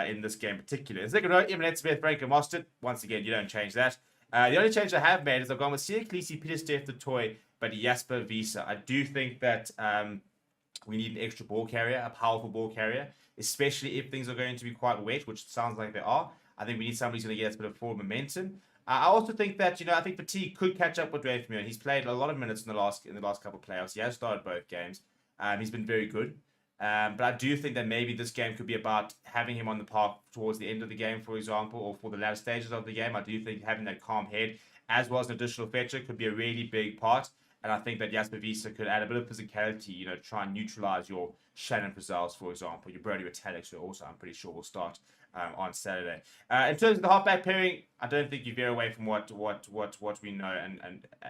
in this game in particular. In second row, Emil Smith, Franco Mostert. Once again, you don't change that. The only change I have made is I've gone with Siya Kolisi, Peter Steph du Toit, but Jasper Wiese. I do think that we need an extra ball carrier, a powerful ball carrier, especially if things are going to be quite wet, which sounds like they are. I think we need somebody who's going to get us a bit of forward momentum. I also think that, I think fatigue could catch up with Dwayne Vermeulen. He's played a lot of minutes in the last couple of playoffs. He has started both games. He's been very good. But I do think that maybe this game could be about having him on the park towards the end of the game, for example, or for the latter stages of the game. I do think having that calm head, as well as an additional fetcher, could be a really big part. And I think that Jasper Wiese could add a bit of physicality, try and neutralize your Shannon Frizzels, for example, your Brody Retallick, who also I'm pretty sure will start on Saturday. In terms of the halfback pairing, I don't think you veer away from what we know,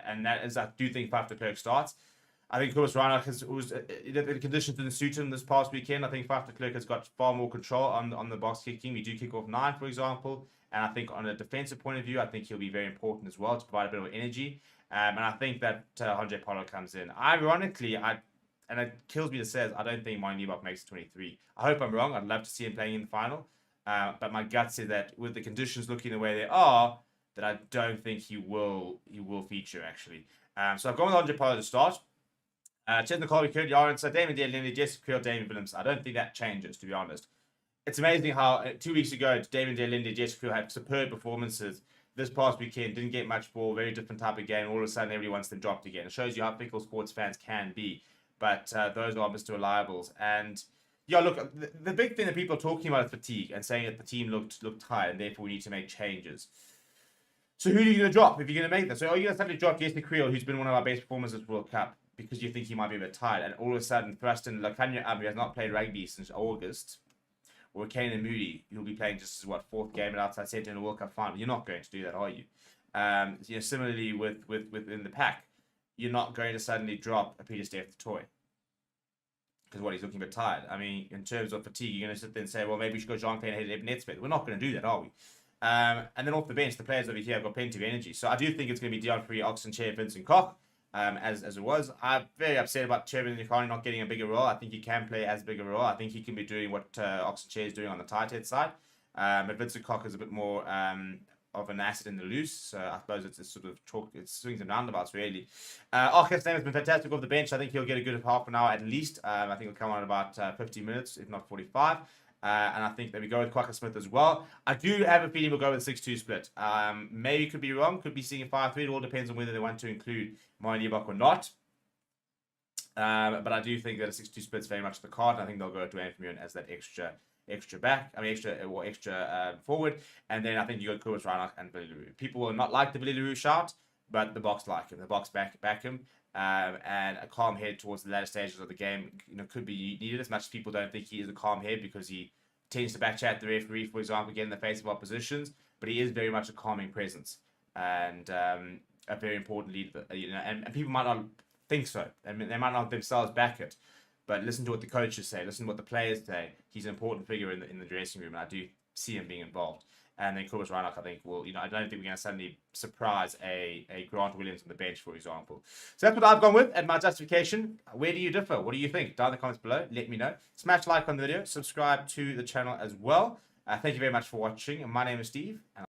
and that is I do think Faf de Klerk starts. I think Kobus Reinach the conditions didn't suit him this past weekend. I think Faf de Klerk has got far more control on the box kicking. We do kick off 9, for example. And I think on a defensive point of view, I think he'll be very important as well to provide a bit of energy. And I think that Andre Pollard comes in. Ironically, and it kills me to say, I don't think Manie Libbok makes 23. I hope I'm wrong. I'd love to see him playing in the final. But my gut says that with the conditions looking the way they are, that I don't think he will feature, actually. So I've gone with Andre Pollard to start. Chesna Colby, Currie, Yarensa, Damon Delaney, Jesse Creel, Damon Williams. I don't think that changes, to be honest. It's amazing how 2 weeks ago, Damon Delaney, Jesse Creel had superb performances. This past weekend, didn't get much ball, very different type of game. All of a sudden, everybody wants them dropped again. It shows you how fickle sports fans can be. But those are Mr. Reliables. And yeah, look, the big thing that people are talking about is fatigue and saying that the team looked tired and therefore we need to make changes. So who are you going to drop if you're going to make that? So are you going to suddenly drop Jesse Creel, who's been one of our best performers at World Cup, because you think he might be a bit tired, and all of a sudden thrust in Lakanya Abu has not played rugby since August, or Kane and Moody, who'll be playing just as fourth game at outside centre in the World Cup final? You're not going to do that, are you? Similarly within the pack, you're not going to suddenly drop a Peter Steph Toy because he's looking a bit tired. I mean, in terms of fatigue, you're going to sit there and say, well, maybe we should go Jean-Claude ahead of Eben Etzebeth. We're not going to do that, are we? And then off the bench, the players over here have got plenty of energy. So I do think it's going to be Deon Free, Oxen, Chair, Vincent Koch, as it was. I'm very upset about Chairman Nikani not getting a bigger role. I think he can play as big a role. I think he can be doing what Oxen Chair is doing on the tight head side. But Vincent Koch is a bit more of an asset in the loose. So I suppose it's sort of it's swings and roundabouts, really. Archiv's name has been fantastic off the bench. I think he'll get a good half an hour at least. I think he'll come on in about 50 minutes, if not 45. And I think that we go with Quacker Smith as well. I do have a feeling we'll go with a 6-2 split. Maybe could be wrong. Could be seeing a 5-3. It all depends on whether they want to include Manie Libbok or not. But I do think that a 6-2 split is very much the card. And I think they'll go to Dwayne Vermeulen as that extra forward. And then I think you go Kobus Reinach and Billy LaRue. People will not like the Billy LaRue shout, but the Boks like him. The Boks back him. And a calm head towards the latter stages of the game, could be needed, as much as people don't think he is a calm head because he tends to backchat the referee, for example, get in the face of oppositions. But he is very much a calming presence and a very important leader. And people might not think so. I mean, they might not themselves back it. But listen to what the coaches say. Listen to what the players say. He's an important figure in the dressing room, and I do see him being involved. And then Kobus Reinach, I think, will, I don't think we're going to suddenly surprise a Grant Williams on the bench, for example. So that's what I've gone with and my justification. Where do you differ? What do you think? Down in the comments below. Let me know. Smash like on the video. Subscribe to the channel as well. Thank you very much for watching. My name is Steve. And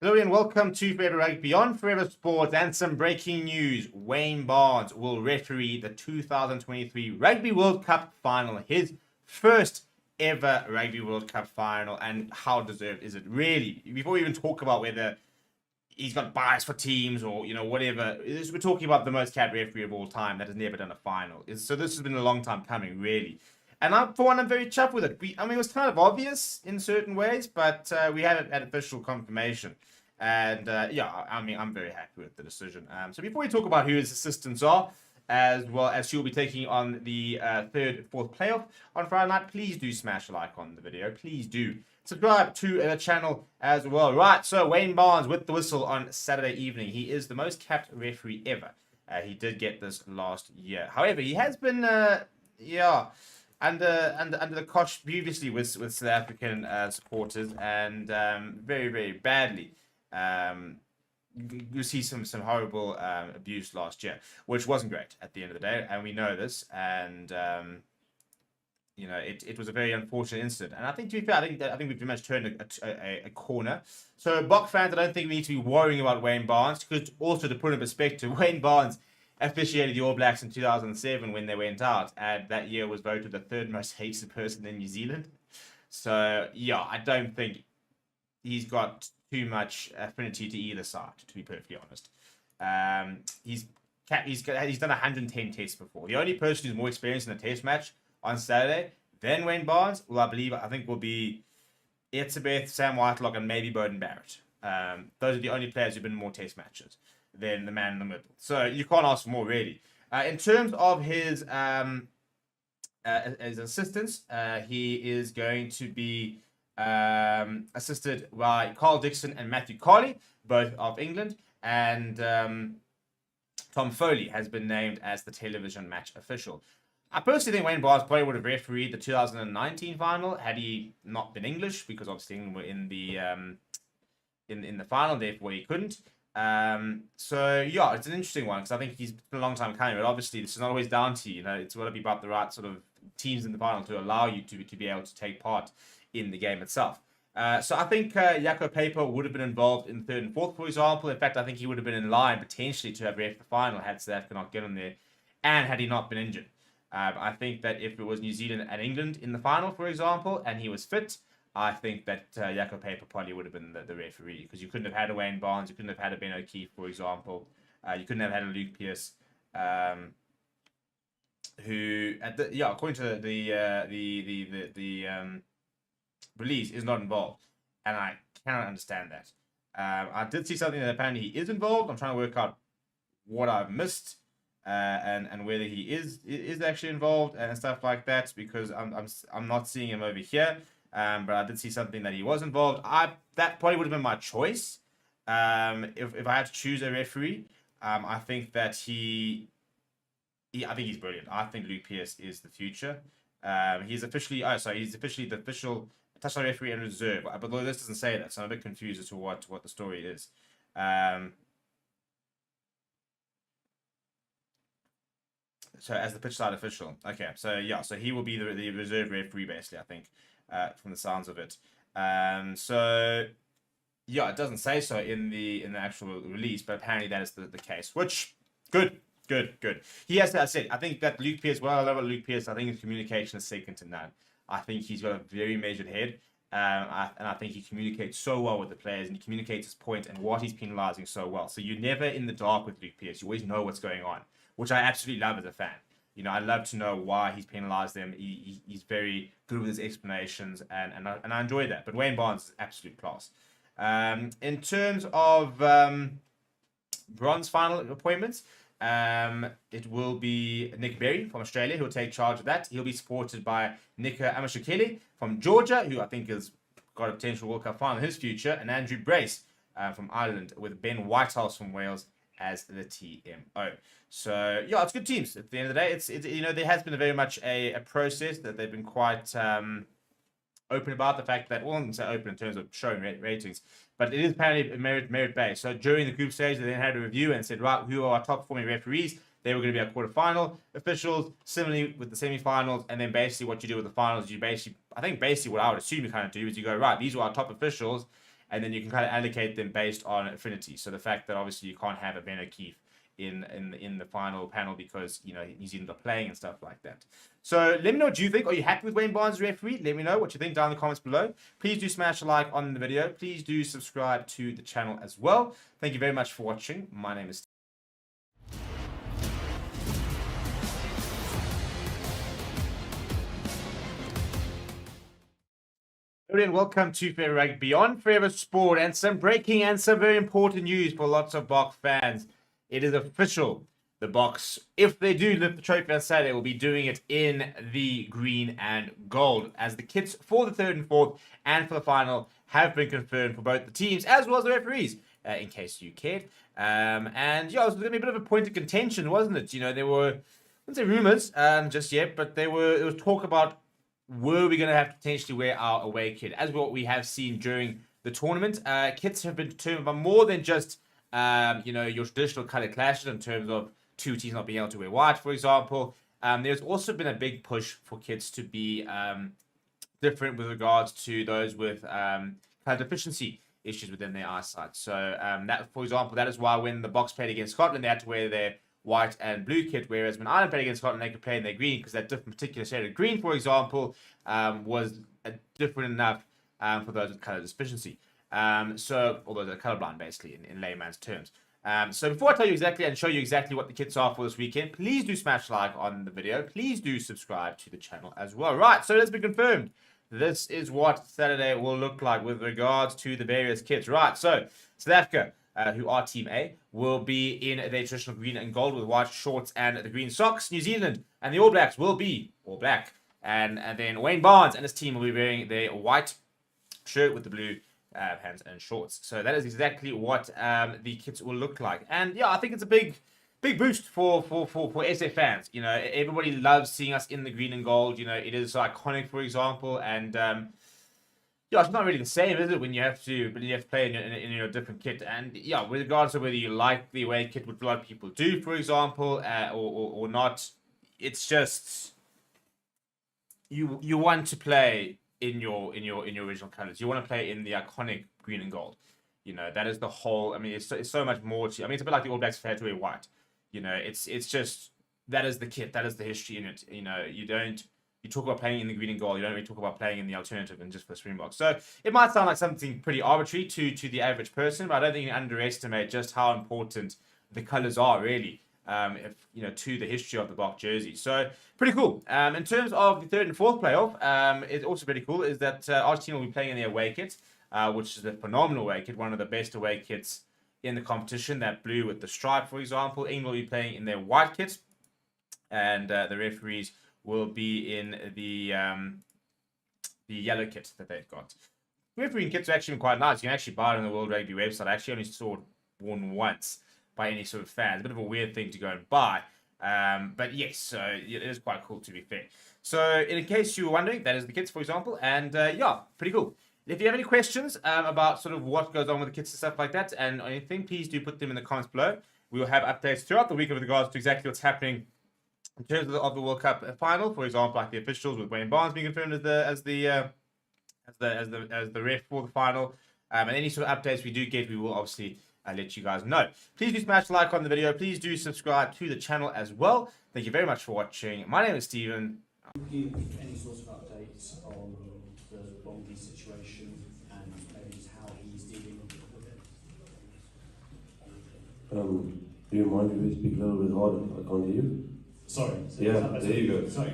hello and welcome to Forever Rugby Beyond Forever Sports and some breaking news. Wayne Barnes will referee the 2023 Rugby World Cup final, his first ever Rugby World Cup final, and how deserved is it really? Before we even talk about whether he's got bias for teams or whatever, we're talking about the most capped referee of all time that has never done a final. So this has been a long time coming, really. And I'm very chuffed with it. It was kind of obvious in certain ways, but we had official confirmation. And I'm very happy with the decision. So before we talk about who his assistants are, as well as she will be taking on the fourth playoff on Friday night, please do smash a like on the video. Please do subscribe to the channel as well. Right, so Wayne Barnes with the whistle on Saturday evening. He is the most capped referee ever. He did get this last year. However, he has been under the cosh previously with South African supporters, and very, very badly. You see some horrible abuse last year, which wasn't great at the end of the day, and we know this. And it was a very unfortunate incident. And I think, to be fair, I think we've pretty much turned a corner. So, Bok fans, I don't think we need to be worrying about Wayne Barnes, because also to put in perspective, Wayne Barnes officiated the All Blacks in 2007 when they went out, and that year was voted the third most hated person in New Zealand. So, yeah, I don't think he's got too much affinity to either side, to be perfectly honest. He's done 110 tests before. The only person who's more experienced in a test match on Saturday than Wayne Barnes, I think will be Etzebeth, Sam Whitelock, and maybe Bowden Barrett. Those are the only players who've been in more test matches than the man in the middle. So you can't ask for more, really. In terms of his assistants, he is going to be assisted by Carl Dixon and Matthew Carley, both of England, and Tom Foley has been named as the television match official. I personally think Wayne Barnes probably would have refereed the 2019 final had he not been English, because obviously England were in the in the final, therefore he couldn't. So yeah, it's an interesting one because I think he's been a long time coming, but obviously this is not always down to you. You know, it's got to be about the right sort of teams in the final to allow you to be able to take part in the game itself. So I think Jaco Paper would have been involved in the third and fourth, for example. In fact, I think he would have been in line potentially to have ref the final had South Africa not get in there, and had he not been injured. I think that if it was New Zealand and England in the final, for example, and he was fit, I think that Jaco Paper probably would have been the referee, because you couldn't have had a Wayne Barnes, you couldn't have had a Ben O'Keefe, for example, you couldn't have had a Luke Pearce, who according to the release is not involved, and I cannot understand that. I did see something that apparently he is involved. I'm trying to work out what I've missed. And whether he is actually involved and stuff like that, because I'm not seeing him over here. But I did see something that he was involved. That probably would have been my choice. If I had to choose a referee, I think that I think he's brilliant. I think Luke Pearce is the future. He's officially the official touchline referee and reserve. But this doesn't say that, so I'm a bit confused as to what the story is. So as the pitch side official, okay. So yeah, so he will be the reserve referee basically, I think, from the sounds of it. So yeah, it doesn't say so in the actual release, but apparently that is the case. Which good. He has, I said, I think that Luke Pearce. Well, I love Luke Pearce. I think his communication is second to none. I think he's got a very measured head, and I think he communicates so well with the players, and he communicates his point and what he's penalising so well. So you're never in the dark with Luke Pearce. You always know what's going on, which I absolutely love as a fan. You know, I love to know why he's penalised them. He's very good with his explanations, and I enjoy that. But Wayne Barnes is absolute class. In terms of bronze final appointments, it will be Nick Berry from Australia who will take charge of that. He'll be supported by Nika Amashukeli from Georgia, who I think has got a potential World Cup final in his future, and Andrew Brace from Ireland, with Ben Whitehouse from Wales as the TMO. So yeah, it's good teams. At the end of the day, it's you know, there has been very much a process that they've been quite open about the fact that, well, I wouldn't say open in terms of showing ratings, but it is apparently merit based. So during the group stage, they then had a review and said, right, who are our top performing referees? They were going to be our quarterfinal officials, similarly with the semifinals, and then basically what you do with the finals, you basically, I think basically what I would assume you kind of do is you go, right, these are our top officials, and then you can kind of allocate them based on affinity. So the fact that obviously you can't have a Ben O'Keefe in the final panel because, you know, New Zealand are playing and stuff like that. So let me know what you think. Are you happy with Wayne Barnes as referee? Let me know what you think down in the comments below. Please do smash a like on the video. Please do subscribe to the channel as well. Thank you very much for watching. My name is and welcome to Forever Rugby Beyond Forever Sport, and some breaking and some very important news for lots of Boks fans. It is official. The Boks, if they do lift the trophy on Saturday, will be doing it in the green and gold, as the kits for the third and fourth and for the final have been confirmed for both the teams as well as the referees, in case you cared. And yeah, it was going to be a bit of a point of contention, wasn't it? You know, there were, I wouldn't say rumors just yet, but there was talk about, were we going to have to potentially wear our away kit, as what we have seen during the tournament. Kits have been determined by more than just you know, your traditional color clashes in terms of two teams not being able to wear white, for example. There's also been a big push for kits to be different with regards to those with color deficiency issues within their eyesight. So that, for example, that is why when the Boks played against Scotland, they had to wear their white and blue kit, whereas when Ireland played against Scotland, they could play in their green, because that different particular shade of green, for example, was different enough for those with color deficiency. So, although they're colorblind, basically, in layman's terms. So before I tell you exactly and show you exactly what the kits are for this weekend, please do smash like on the video. Please do subscribe to the channel as well. Right, so let's be confirmed. This is what Saturday will look like with regards to the various kits. Right, so South Africa, who are Team A, will be in their traditional green and gold with white shorts and the green socks. New Zealand and the All Blacks will be all black. And then Wayne Barnes and his team will be wearing their white shirt with the blue pants and shorts. So that is exactly what the kits will look like. And yeah, I think it's a big big boost for SA fans. You know, everybody loves seeing us in the green and gold. You know, it is iconic, for example, and yeah, it's not really the same, is it, when you have to play in your different kit? And yeah, regardless of whether you like the away kit, which a lot of people do, for example, or not, it's just you want to play in your original colors. You want to play in the iconic green and gold. You know, that is the whole. I mean, it's so much more to. I mean, it's a bit like the All Blacks fair to wear white. You know, it's just that is the kit, that is the history in it. You know, you talk about playing in the green and gold. You don't really talk about playing in the alternative and just for the Springboks. So it might sound like something pretty arbitrary to the average person, but I don't think you underestimate just how important the colors are really. To the history of the Bok jersey. So pretty cool. In terms of the third and fourth playoff, it's also pretty cool is that Argentina will be playing in their away kit, which is a phenomenal away kit, one of the best away kits in the competition. That blue with the stripe, for example. England will be playing in their white kit, and the referees will be in the yellow kit that they've got. Refereeing kits are actually quite nice. You can actually buy it on the World Rugby website. I actually only saw it worn once by any sort of fan. It's a bit of a weird thing to go and buy. But yes, so it is quite cool, to be fair. So in case you were wondering, that is the kits, for example. And yeah, pretty cool. If you have any questions about sort of what goes on with the kits and stuff like that and anything, please do put them in the comments below. We will have updates throughout the week with regards to exactly what's happening in terms of the World Cup final. For example, like the officials with Wayne Barnes being confirmed as the ref for the final. And any sort of updates we do get, we will obviously let you guys know. Please do smash the like on the video. Please do subscribe to the channel as well. Thank you very much for watching. My name is Stephen. Give any sort of updates on the Bongi situation and maybe just how he's dealing with it? Do you mind if you speak a little bit harder? I can't hear you. Sorry. Yeah, there you go. Sorry.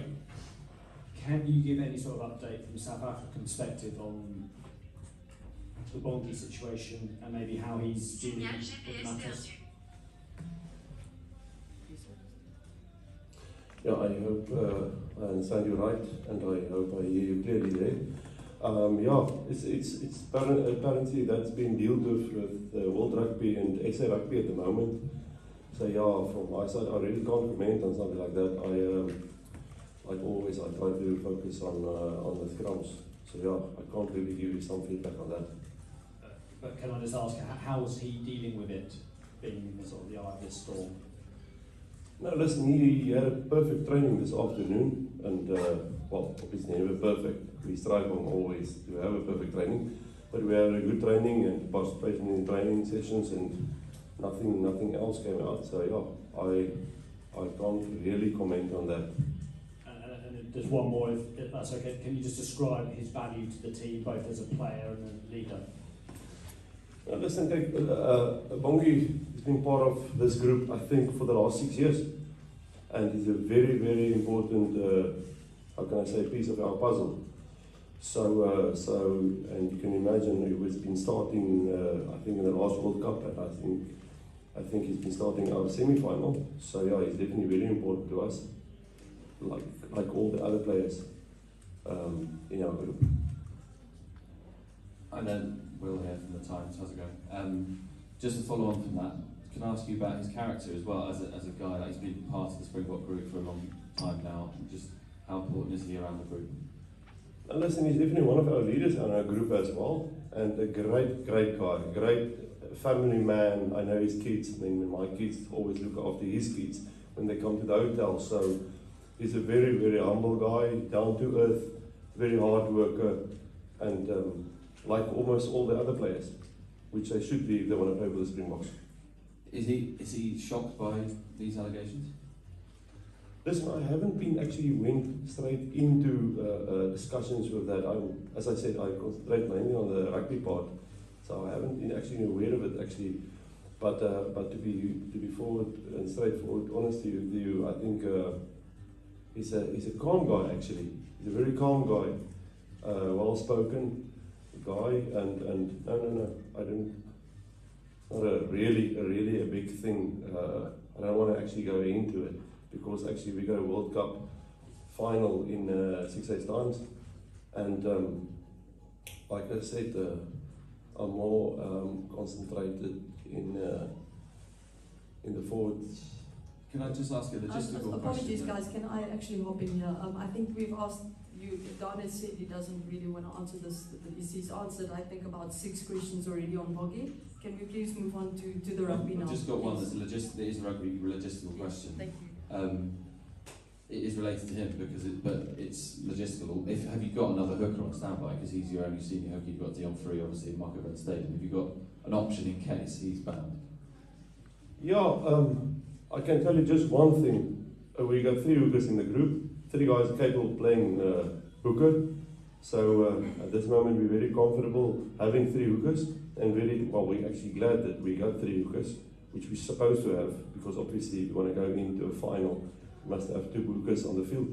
Can you give any sort of update from South African perspective on the Bongi situation and maybe how he's dealing with matters? Yeah, I hope I understand you right, and I hope I hear you clearly there. Yeah, it's apparently that's been dealt with World Rugby and SA Rugby at the moment. So yeah, from my side, I really can't comment on something like that. Like always, I try to focus on the scrums. So yeah, I can't really give you some feedback on that. But can I just ask, how is he dealing with it, being in sort of the eye of this storm? No, listen, he had a perfect training this afternoon, and well, obviously never perfect. We strive on always to have a perfect training, but we had a good training and participation in training sessions, and nothing else came out. So yeah, I can't really comment on that. And there's one more, if that's okay. Can you just describe his value to the team, both as a player and a leader? Listen, Bongi has been part of this group, I think, for the last 6 years. And he's a very, very important, how can I say, piece of our puzzle. So, and you can imagine he has been starting, I think, in the last World Cup, and I think he's been starting our semi-final. So yeah, he's definitely very important to us, like all the other players in our group. And then Will here from the Times. How's it going? Just to follow on from that, can I ask you about his character as well as a guy that he's been part of the Springbok group for a long time now? Just how important is he around the group? And listen, he's definitely one of our leaders in our group as well, and a great guy, great family man. I know his kids. I mean, my kids always look after his kids when they come to the hotel. So he's a very, very humble guy, down to earth, very hard worker, and like almost all the other players, which they should be if they want to play with the Springboks. Is he shocked by these allegations? Listen, I haven't been went straight into discussions with that. As I said, I concentrate mainly on the rugby part, so I haven't been actually aware of it actually. But to be forward and straightforward, honest with you, I think he's a calm guy actually. He's a very calm guy, well spoken guy, and no, I don't. Not a really a big thing. I don't want to actually go into it because actually we got a World Cup final in 6 days times, and like I said, I'm more concentrated in the forward Can I just ask a logistical Apologies, question? guys. Can I actually hop in here? I think we've asked you. Don has said he doesn't really want to answer this. He's answered, I think, about 6 questions already on Boggy. Can we please move on to the rugby now? I've just got one please? that's it is a rugby logistical question. Thank you. It is related to him but it's logistical. Have you got another hooker on standby? Because he's your only senior hooker. You've got Dion Free, obviously, Marco Van Staden. Have you got an option in case he's banned? Yeah, I can tell you just one thing. We got 3 hookers in the group. 3 guys capable of playing hooker. So at this moment we're very comfortable having 3 hookers, and we're actually glad that we got 3 hookers, which we're supposed to have, because obviously if you want to go into a final, you must have 2 hookers on the field,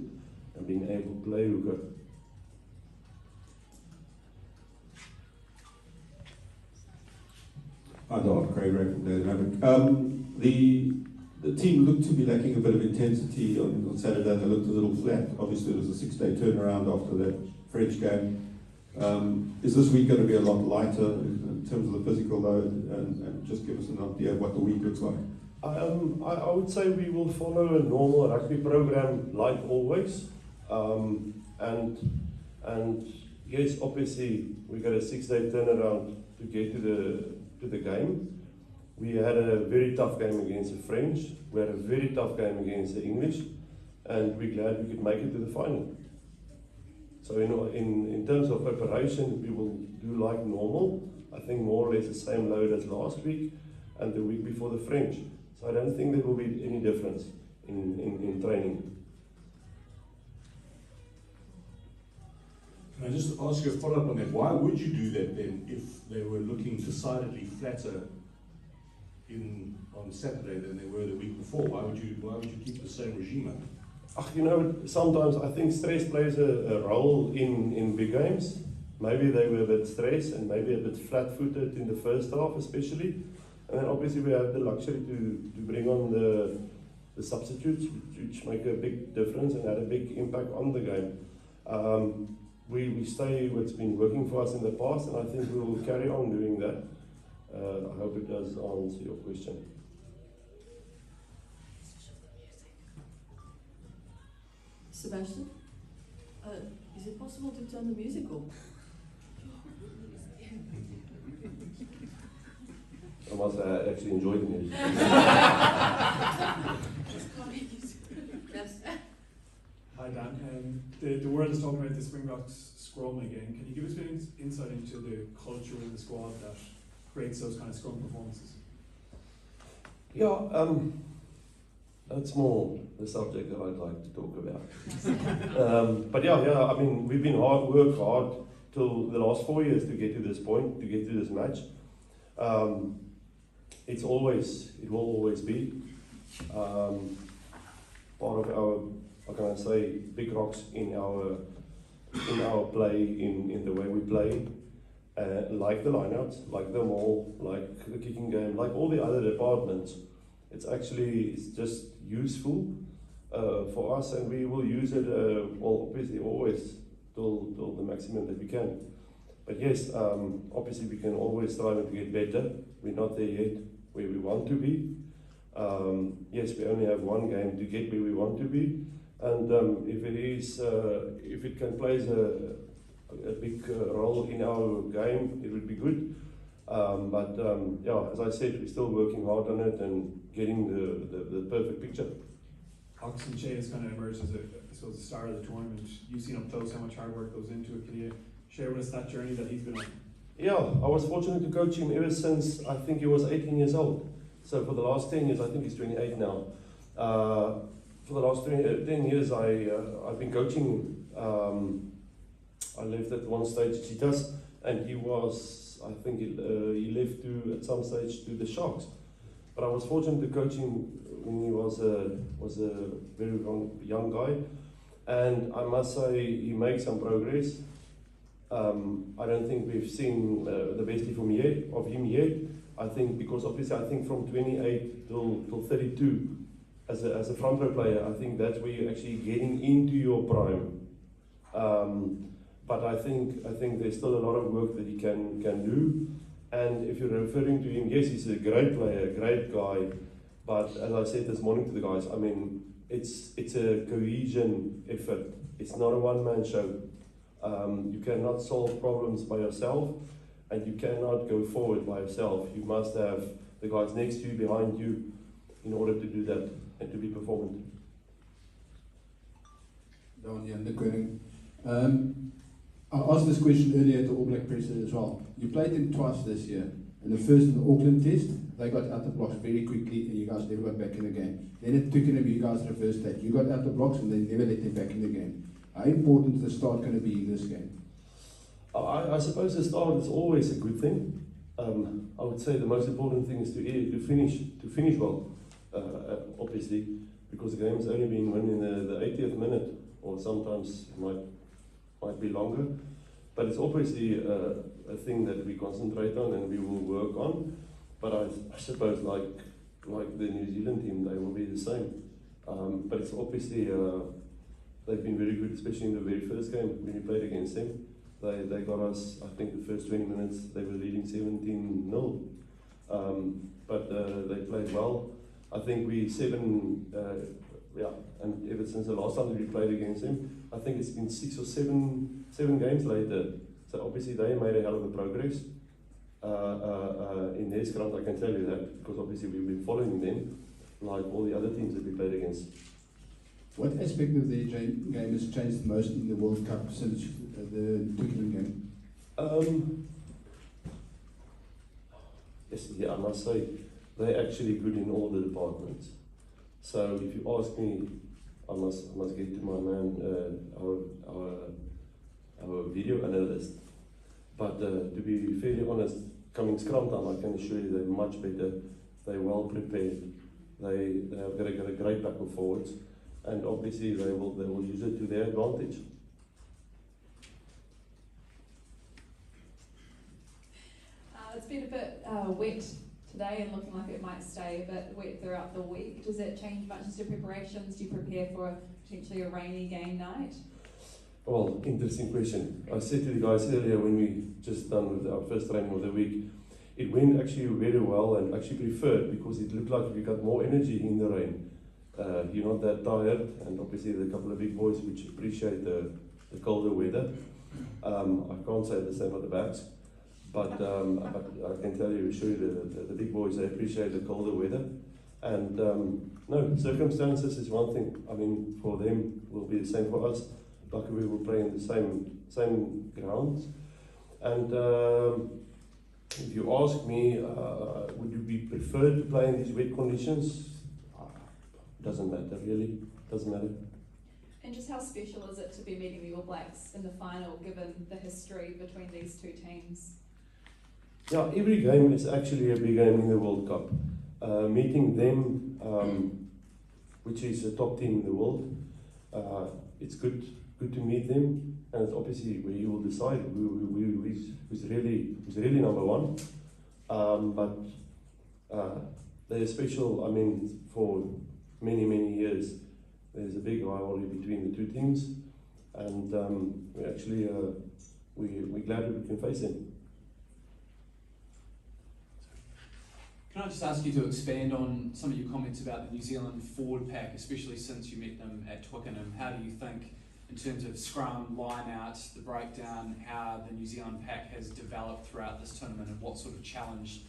and being able to play hooker. Hi, Don. Craig Ray from Daily Maverick. The team looked to be lacking a bit of intensity on Saturday. They looked a little flat. Obviously, it was a 6-day turnaround after that French game. Is this week going to be a lot lighter in terms of the physical load? And just give us an idea of what the week looks like. I would say we will follow a normal rugby program like always. And yes, obviously, we got a 6-day turnaround to get to the game. We had a very tough game against the French. We had a very tough game against the English, and we're glad we could make it to the final. So in terms of preparation, we will do like normal. I think more or less the same load as last week and the week before the French. So I don't think there will be any difference in training. Can I just ask you a follow-up on that? Why would you do that then if they were looking decidedly flatter on Saturday than they were the week before? Why would you keep the same regime up? Sometimes I think stress plays a role in big games. Maybe they were a bit stressed and maybe a bit flat-footed in the first half especially. And then obviously we have the luxury to bring on the substitutes, which make a big difference and had a big impact on the game. We stay what's been working for us in the past, and I think we will carry on doing that. I hope it does answer your question. Sebastian, is it possible to turn the music off? I must say I actually enjoyed the music. Hi Dan, the world is talking about the Springboks scrum again. Can you give us a bit of insight into the culture in the squad that creates those kind of scrum performances? Yeah, that's more the subject that I'd like to talk about. But yeah, I mean, we've been worked hard till the last 4 years to get to this point, to get to this match. It will always be part of our, how can I say, big rocks in our play, in the way we play. Like the lineouts, like the maul, like the kicking game, like all the other departments. It's just useful for us, and we will use it, obviously always till the maximum that we can. But yes, obviously we can always strive to get better. We're not there yet where we want to be. Yes, we only have one game to get where we want to be, and if it can play a big role in our game, it would be good. But yeah, as I said, we're still working hard on it and getting the perfect picture. Oxen Shea has kind of emerged as the star of the tournament. You've seen up close how much hard work goes into it. Can you share with us that journey that he's been on? Yeah, I was fortunate to coach him ever since I think he was 18 years old. So for the last 10 years, I think he's 28 now. For the last 10 years, I've been coaching him. I left at one stage Cheetahs, and he was, I think he left at some stage to the Sharks. But I was fortunate to coach him when he was a very young guy, and I must say he makes some progress. I don't think we've seen the best of him yet. I think because obviously I think from 28 till 32 as a front row player, I think that's where you're actually getting into your prime. But I think there's still a lot of work that he can do. And if you're referring to him, yes, he's a great player, a great guy. But as I said this morning to the guys, I mean, it's a cohesion effort. It's not a one-man show. You cannot solve problems by yourself, and you cannot go forward by yourself. You must have the guys next to you, behind you, in order to do that and to be performant. Jan de Koning. I asked this question earlier at the All Black presser as well. You played them twice this year. In the first, in the Auckland test, they got out the blocks very quickly and you guys never got back in the game. Then at Twickenham, you guys reversed that. You got out the blocks and they never let them back in the game. How important is the start going to be in this game? I suppose the start is always a good thing. I would say the most important thing is to finish well, obviously, because the game has only been won in the 80th minute, or sometimes it might be longer. But it's obviously a thing that we concentrate on and we will work on. But I suppose like the New Zealand team, they will be the same. But it's obviously they've been very good, especially in the very first game when we played against them. They got us, I think the first 20 minutes they were leading 17-0. But they played well. I think and ever since the last time that we played against them, I think it's been 6 or 7 games later. So obviously they made a hell of a progress in their scrum, I can tell you that, because obviously we've been following them like all the other teams that we played against. What aspect of their game has changed the most in the World Cup since the Twickenham game? Yes, yeah, I must say, they're actually good in all the departments. So if you ask me, I must get to my man, our video analyst. But to be fairly honest, coming scrum time, I can assure you they're much better. They're well prepared. They have got a great back and forwards, and obviously they will use it to their advantage. It's been a bit wet today and looking like it might stay a bit wet throughout the week. Does it change much as to preparations? Do you prepare for potentially a rainy game night? Well, interesting question. I said to the guys earlier when we just done with our first training of the week, it went actually very well and actually preferred because it looked like we got more energy in the rain. You're not that tired, and obviously there are a couple of big boys which appreciate the colder weather. I can't say the same for the backs, but I can tell you, assure you, the big boys, they appreciate the colder weather. And no, circumstances is one thing. I mean, for them will be the same for us. Like we will play in the same grounds. And if you ask me, would you be preferred to play in these wet conditions? Doesn't matter, really. Doesn't matter. And just how special is it to be meeting the All Blacks in the final, given the history between these two teams? Yeah, every game is actually a big game in the World Cup. Meeting them, which is a top team in the world, it's good to meet them, and it's obviously where you will decide who's really number one. But they're special. I mean, for many years, there's a big rivalry between the two teams, and we actually we're glad that we can face them. Can I just ask you to expand on some of your comments about the New Zealand forward pack, especially since you met them at Twickenham? How do you think, in terms of scrum, line-outs, the breakdown, how the New Zealand pack has developed throughout this tournament, and what sort of challenge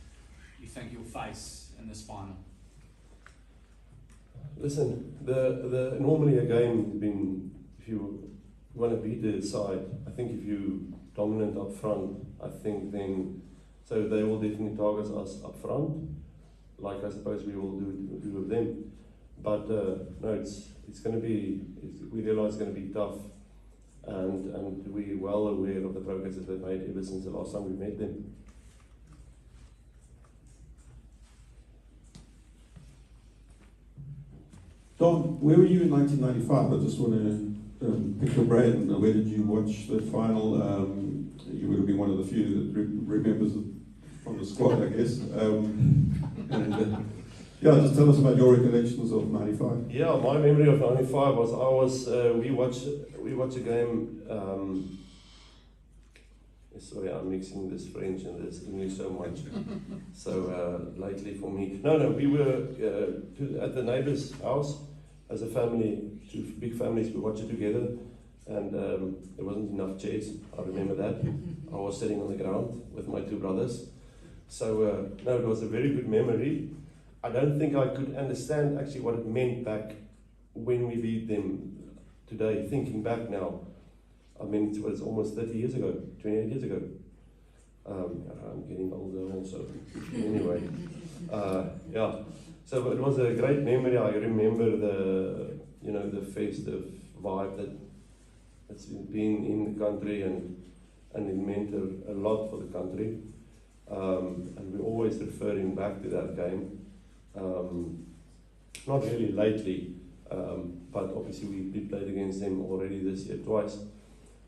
you think you'll face in this final? Listen, normally a game has been, if you want to beat the side, I think if you dominant up front, I think then, so they will definitely target us up front, like I suppose we will do with them. But no, it's going to be, we realize it's going to be tough, and we're well aware of the progress that they've made ever since the last time we met them. Don, where were you in 1995? I just want to pick your brain. Where did you watch the final? You would have been one of the few that remembers it from the squad, I guess. Yeah, just tell us about your recollections of 95. Yeah, my memory of 95 was we watched a game. sorry, I'm mixing this French and this English so much. So lately for me, no, we were at the neighbor's house as a family, 2 big families. We watched it together, and there wasn't enough chairs. I remember that. I was sitting on the ground with my 2 brothers. So no, it was a very good memory. I don't think I could understand actually what it meant back when we beat them today. Thinking back now, I mean, it was almost 30 years ago, 28 years ago. I'm getting older also. Anyway, yeah. So it was a great memory. I remember the festive vibe that's been in the country, and it meant a lot for the country. And we're always referring back to that game. Not really lately, but obviously we played against them already this year twice,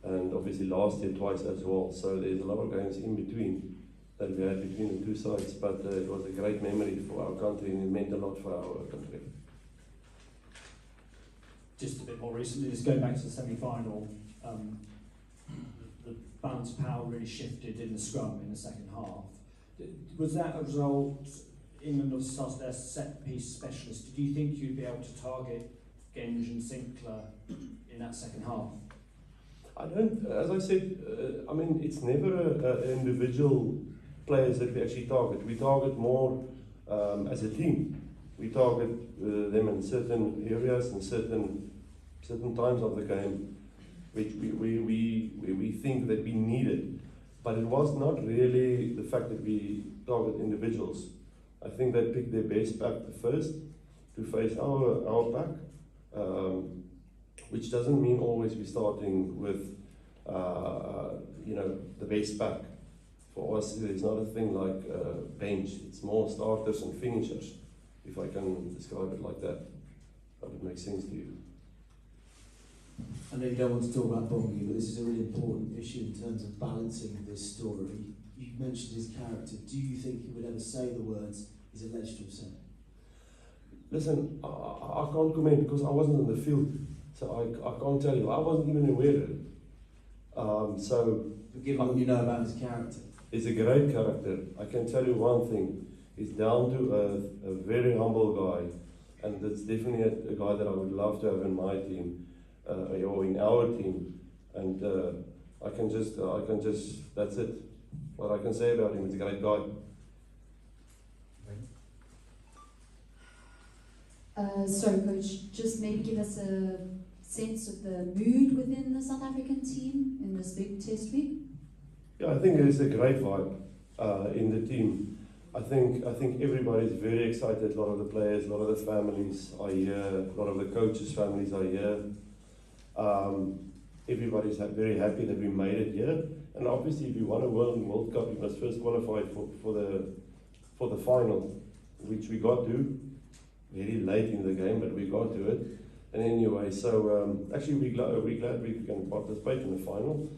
and obviously last year twice as well. So there's a lot of games in between that we had between the 2 sides, but it was a great memory for our country, and it meant a lot for our country. Just a bit more recently, just going back to the semi-final, the balance of power really shifted in the scrum in the second half. Was that a result? England was their set piece specialist. Did you think you'd be able to target Genge and Sinclair in that second half? I don't, as I said, I mean, it's never individual players that we actually target. We target more as a team. We target them in certain areas and certain times of the game, which we think that we needed. But it was not really the fact that we target individuals. I think they picked their best pack first to face our pack, which doesn't mean always we're starting with the best pack. For us, there's not a thing like bench. It's more starters and finishers, if I can describe it like that. That would make sense to you. I know you don't want to talk about Bongi, but this is a really important issue in terms of balancing this story. You mentioned his character. Do you think he would ever say the words he's alleged to have said? Listen, I can't comment because I wasn't in the field, so I can't tell you. I wasn't even aware of it. But given what you know about his character, he's a great character. I can tell you one thing: he's down to earth, a very humble guy, and that's definitely a guy that I would love to have in my team, or in our team. And I can just, that's it. What I can say about him, he's a great guy. Sorry, Coach, just maybe give us a sense of the mood within the South African team in this big test week? Yeah, I think there's a great vibe in the team. I think everybody's very excited. A lot of the players, a lot of the families are here, a lot of the coaches' families are here. Everybody's very happy that we made it here. And obviously, if you want to win World Cup, you must first qualify for the final, which we got to. Very late in the game, but we got to it. And anyway, so actually we're glad we can participate in the final.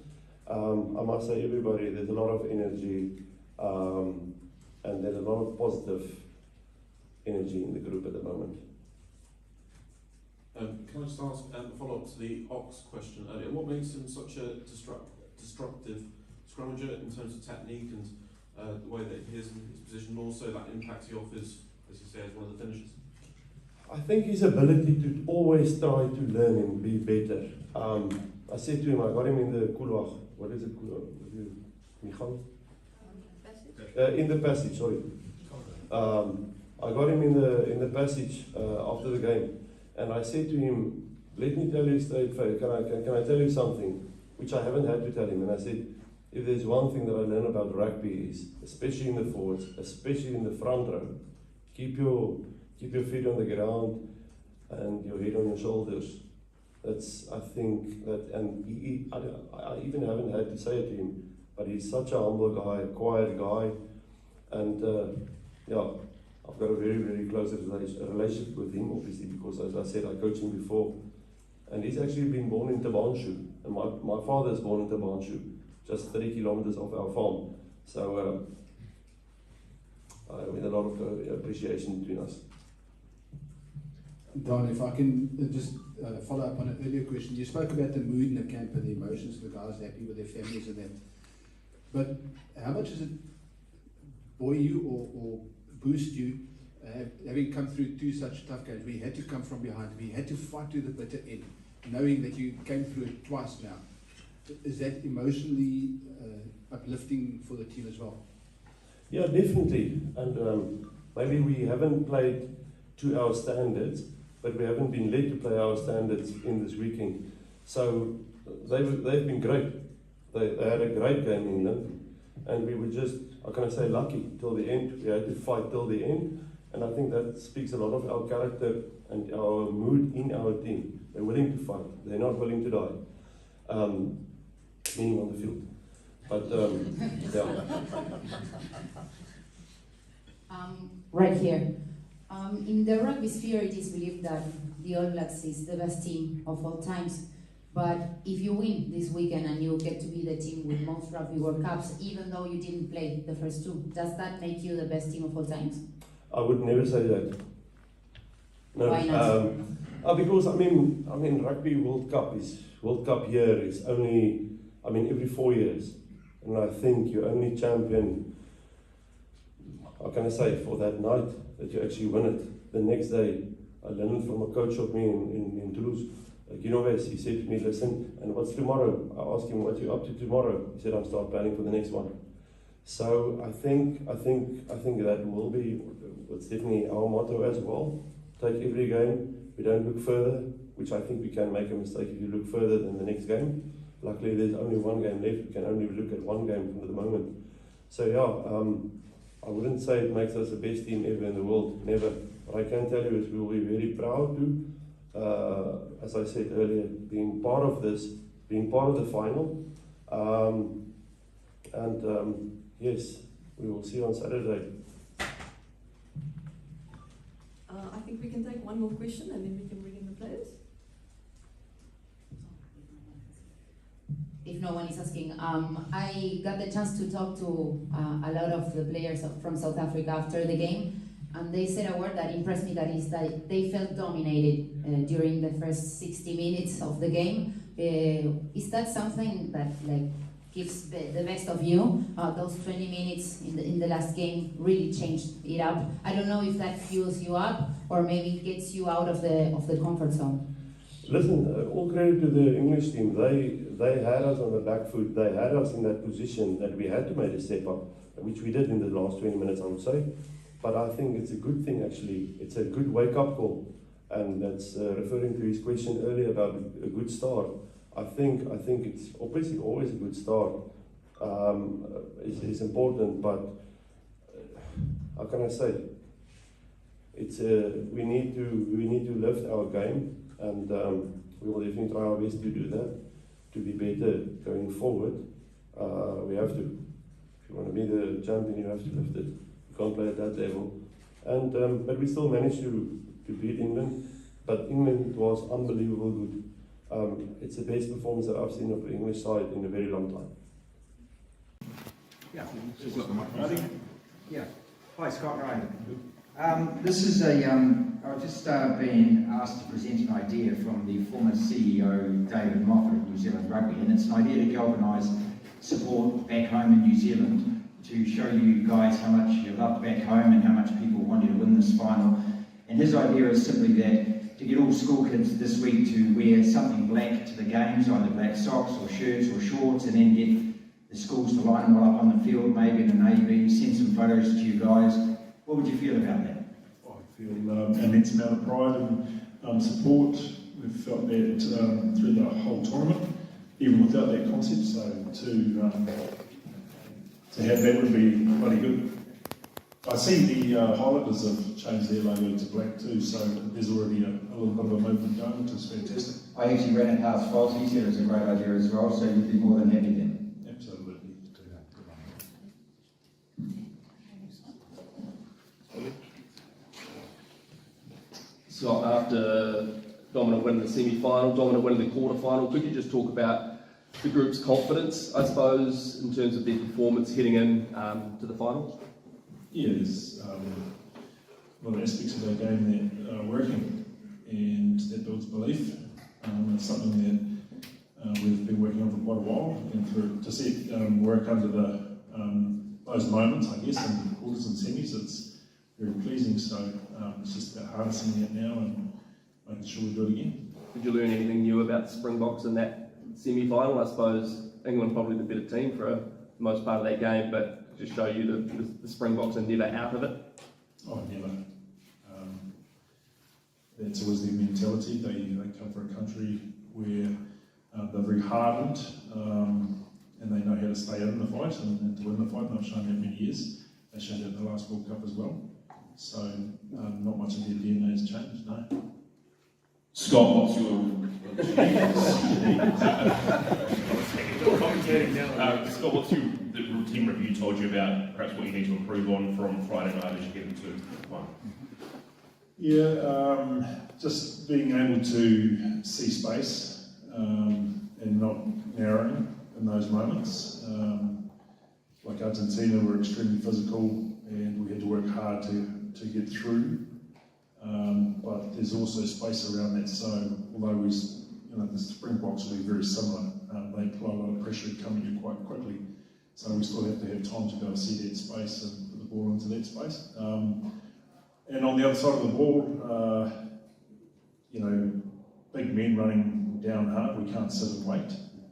I must say, everybody, there's a lot of energy, and there's a lot of positive energy in the group at the moment. Can I just ask a follow-up to the Ox question earlier? What makes him such a destructive scrummager in terms of technique and the way that he is in his position, and also that impact he offers, as you say, as one of the finishers? I think his ability to always try to learn and be better. I said to him, I got him in the couloir. What is it? Michal? In the passage, sorry. I got him in the passage after the game, and I said to him, let me tell you straight face, can I tell you something which I haven't had to tell him? And I said, if there's one thing that I learned about rugby is, especially in the forwards, especially in the front row, keep your feet on the ground and your head on your shoulders. That's, I think, that, and I even haven't had to say it to him, but he's such a humble guy, a quiet guy, and yeah, I've got a very, very close relationship with him, obviously, because as I said, I coached him before, and he's actually been born in Tabanshu, and my father is born in Tabanshu, just 30 kilometers off our farm, so with a lot of appreciation between us. Don, if I can just follow up on an earlier question. You spoke about the mood in the camp and the emotions of the guys happy with their families and that. But how much does it buoy you or boost you, having come through two such tough games? We had to come from behind, we had to fight to the bitter end, knowing that you came through it twice now. Is that emotionally uplifting for the team as well? Yeah, definitely. And maybe we haven't played to our standards, but we haven't been led to play our standards in this weekend. So they've been great. They had a great game in them, and we were just, how can I say, lucky till the end. We had to fight till the end, and I think that speaks a lot of our character and our mood in our team. They're willing to fight. They're not willing to die, meaning on the field. But yeah. Right here. In the rugby sphere, it is believed that the All Blacks is the best team of all times. But if you win this weekend and you get to be the team with most Rugby World Cups, even though you didn't play the first two, does that make you the best team of all times? I would never say that. No. Why not? Because I mean, Rugby World Cup year is only, every 4 years, and I think you're only champion. How can I say, for that night that you actually win it? The next day, I learned from a coach of me in Toulouse. He said to me, listen, and what's tomorrow? I asked him, what are you up to tomorrow? He said, I'm start planning for the next one. So I think that will be, it's definitely our motto as well. Take every game, we don't look further, which I think we can make a mistake if you look further than the next game. Luckily there's only one game left, we can only look at one game for the moment. So yeah, I wouldn't say it makes us the best team ever in the world, never. What I can tell you is we will be very proud to, as I said earlier, being part of this, being part of the final, and yes, we will see on Saturday. I think we can take one more question and then we can bring in the players. If no one is asking, I got the chance to talk to a lot of the players from South Africa after the game. And they said a word that impressed me, that is that they felt dominated during the first 60 minutes of the game. Is that something that gives the best of you? Those 20 minutes in the last game really changed it up. I don't know if that fuels you up or maybe gets you out of the comfort zone. Listen, all credit to the English team. They had us on the back foot. They had us in that position that we had to make a step up, which we did in the last 20 minutes, I would say. But I think it's a good thing, actually. It's a good wake-up call. And that's referring to his question earlier about a good start. I think it's obviously always a good start. It's important, but how can I say? It's we need to lift our game, and we will definitely try our best to do that, to be better going forward. We have to. If you want to be the champion, you have to lift it. You can't play at that level. And but we still managed to beat England. But England was unbelievable good. It's the best performance that I've seen of the English side in a very long time. Yeah, yeah. Hi, Scott Ryan. This is I've just been asked to present an idea from the former CEO David Moffat of New Zealand Rugby, and it's an idea to galvanise support back home in New Zealand, to show you guys how much you loved back home and how much people want you to win this final. And his idea is simply that to get all school kids this week to wear something black to the games, either black socks or shirts or shorts, and then get the schools to line them all up on the field, maybe in an A-B, send some photos to you guys. What would you feel about that? I feel an immense amount of pride and support. We've felt that through the whole tournament, even without that concept, so to have that would be bloody good. I see the Highlanders have changed their logo to black too, so there's already a little bit of a movement going, which is fantastic. I actually ran it past Foz. He said it was a great idea as well, so you'd be more than happy then. Absolutely. So after dominant win in the semi-final, dominant win in the quarter-final, could you just talk about the group's confidence, I suppose, in terms of their performance heading in to the final? Yeah, there's a lot of aspects of our game that are working, and that builds belief. It's something we've been working on for quite a while, and to see it work under those moments, I guess, in the quarters and semis, it's very pleasing. So it's just about harnessing it now and making sure we do it again. Did you learn anything new about the Springboks in that semi-final? I suppose England probably the better team for the most part of that game, but just show you the Springboks are never out of it. Oh, never. That's always their mentality. They come from a country where they're very hardened, and they know how to stay in the fight and to win the fight. And they've shown that many years. They showed that in the last World Cup as well. So not much of their DNA has changed, no. Scott, what's your Scott, what's the team review told you about perhaps what you need to improve on from Friday night as you get into one? Yeah, just being able to see space and not narrowing in those moments. Like Argentina, we're extremely physical and we had to work hard to get through. But there's also space around that, so although the Springboks will be very similar, they apply a lot of pressure to come at you quite quickly. So we still have to have time to be able to see that space and put the ball into that space. And on the other side of the ball, big men running down hard, we can't sit and wait,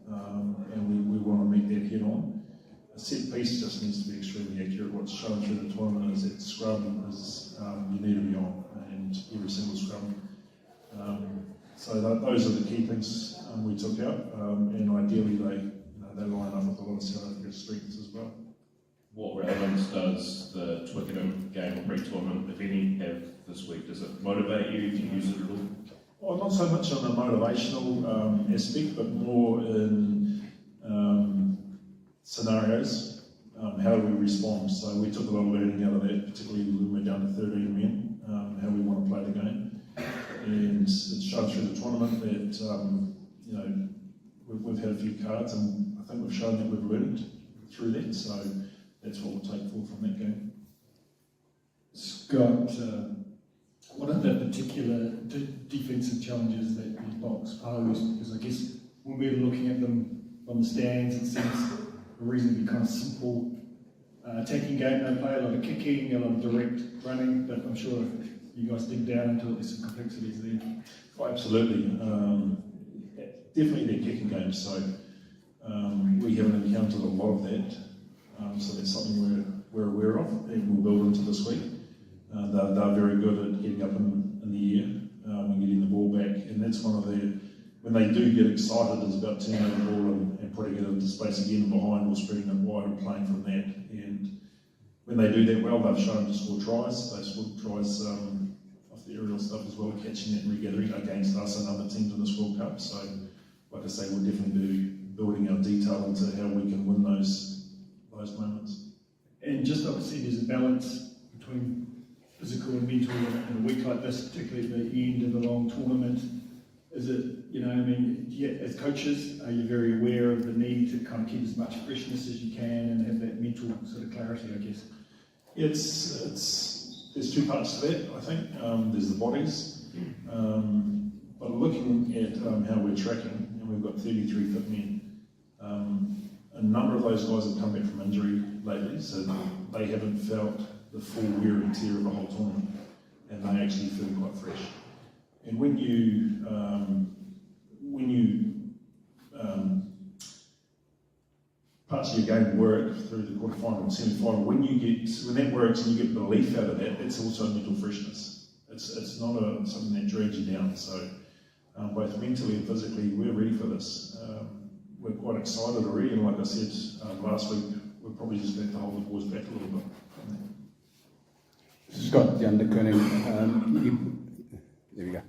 and we want to meet that head on. A set piece just needs to be extremely accurate. What's shown through the tournament is that scrum is you need to be on, and every single scrum. So those are the key things we took out, and ideally they line up with a lot of South Africa's strengths as well. What relevance does the Twickenham game or pre-tournament, if any, have this week? Does it motivate you? Do you use it at all? Well, not so much on the motivational aspect, but more in scenarios. How do we respond? So we took a lot of learning out of that, particularly when we're down to 13 men, how we want to play the game. And it's shown through the tournament that we've had a few cards, and I think we've shown that we've learned through that. So that's what we'll take forward from that game. Scott, what are the particular defensive challenges that the Boks pose? Because I guess when we're looking at them from the stands, it seems a reasonably kind of simple attacking game. They play a lot of kicking, a lot of direct running, but I'm sure if you guys dig down into it, there's some complexities there. Oh, absolutely. Definitely their kicking games. So we haven't encountered a lot of that. So that's something we're aware of and we'll build into this week. They're very good at getting up in the air and getting the ball back, and that's one of their, when they do get excited, it's about turning the ball and putting it into space again behind or spreading it wide and playing from that. And when they do that well, they've shown to score tries. They scored tries off the aerial stuff as well, catching it and regathering against us and other teams in this World Cup. So, like I say, we'll definitely be building our detail into how we can win those moments. And just obviously there's a balance between physical and mental in a week like this, particularly at the end of the long tournament. Is it, as coaches, are you very aware of the need to kind of keep as much freshness as you can and have that mental sort of clarity, I guess? There's two parts to that, I think. There's the bodies, but looking at how we're tracking, and we've got 33 fit men, a number of those guys have come back from injury lately, so they haven't felt the full wear and tear of the whole tournament, and they actually feel quite fresh. And when you parts of your game work through the quarterfinal and semi-final, when that works and you get belief out of that, it's also mental freshness. It's not something that drags you down. So both mentally and physically, we're ready for this. We're quite excited already, and like I said last week, we're probably just going to hold the boys back a little bit. Scott, Jan de Koning, there we go.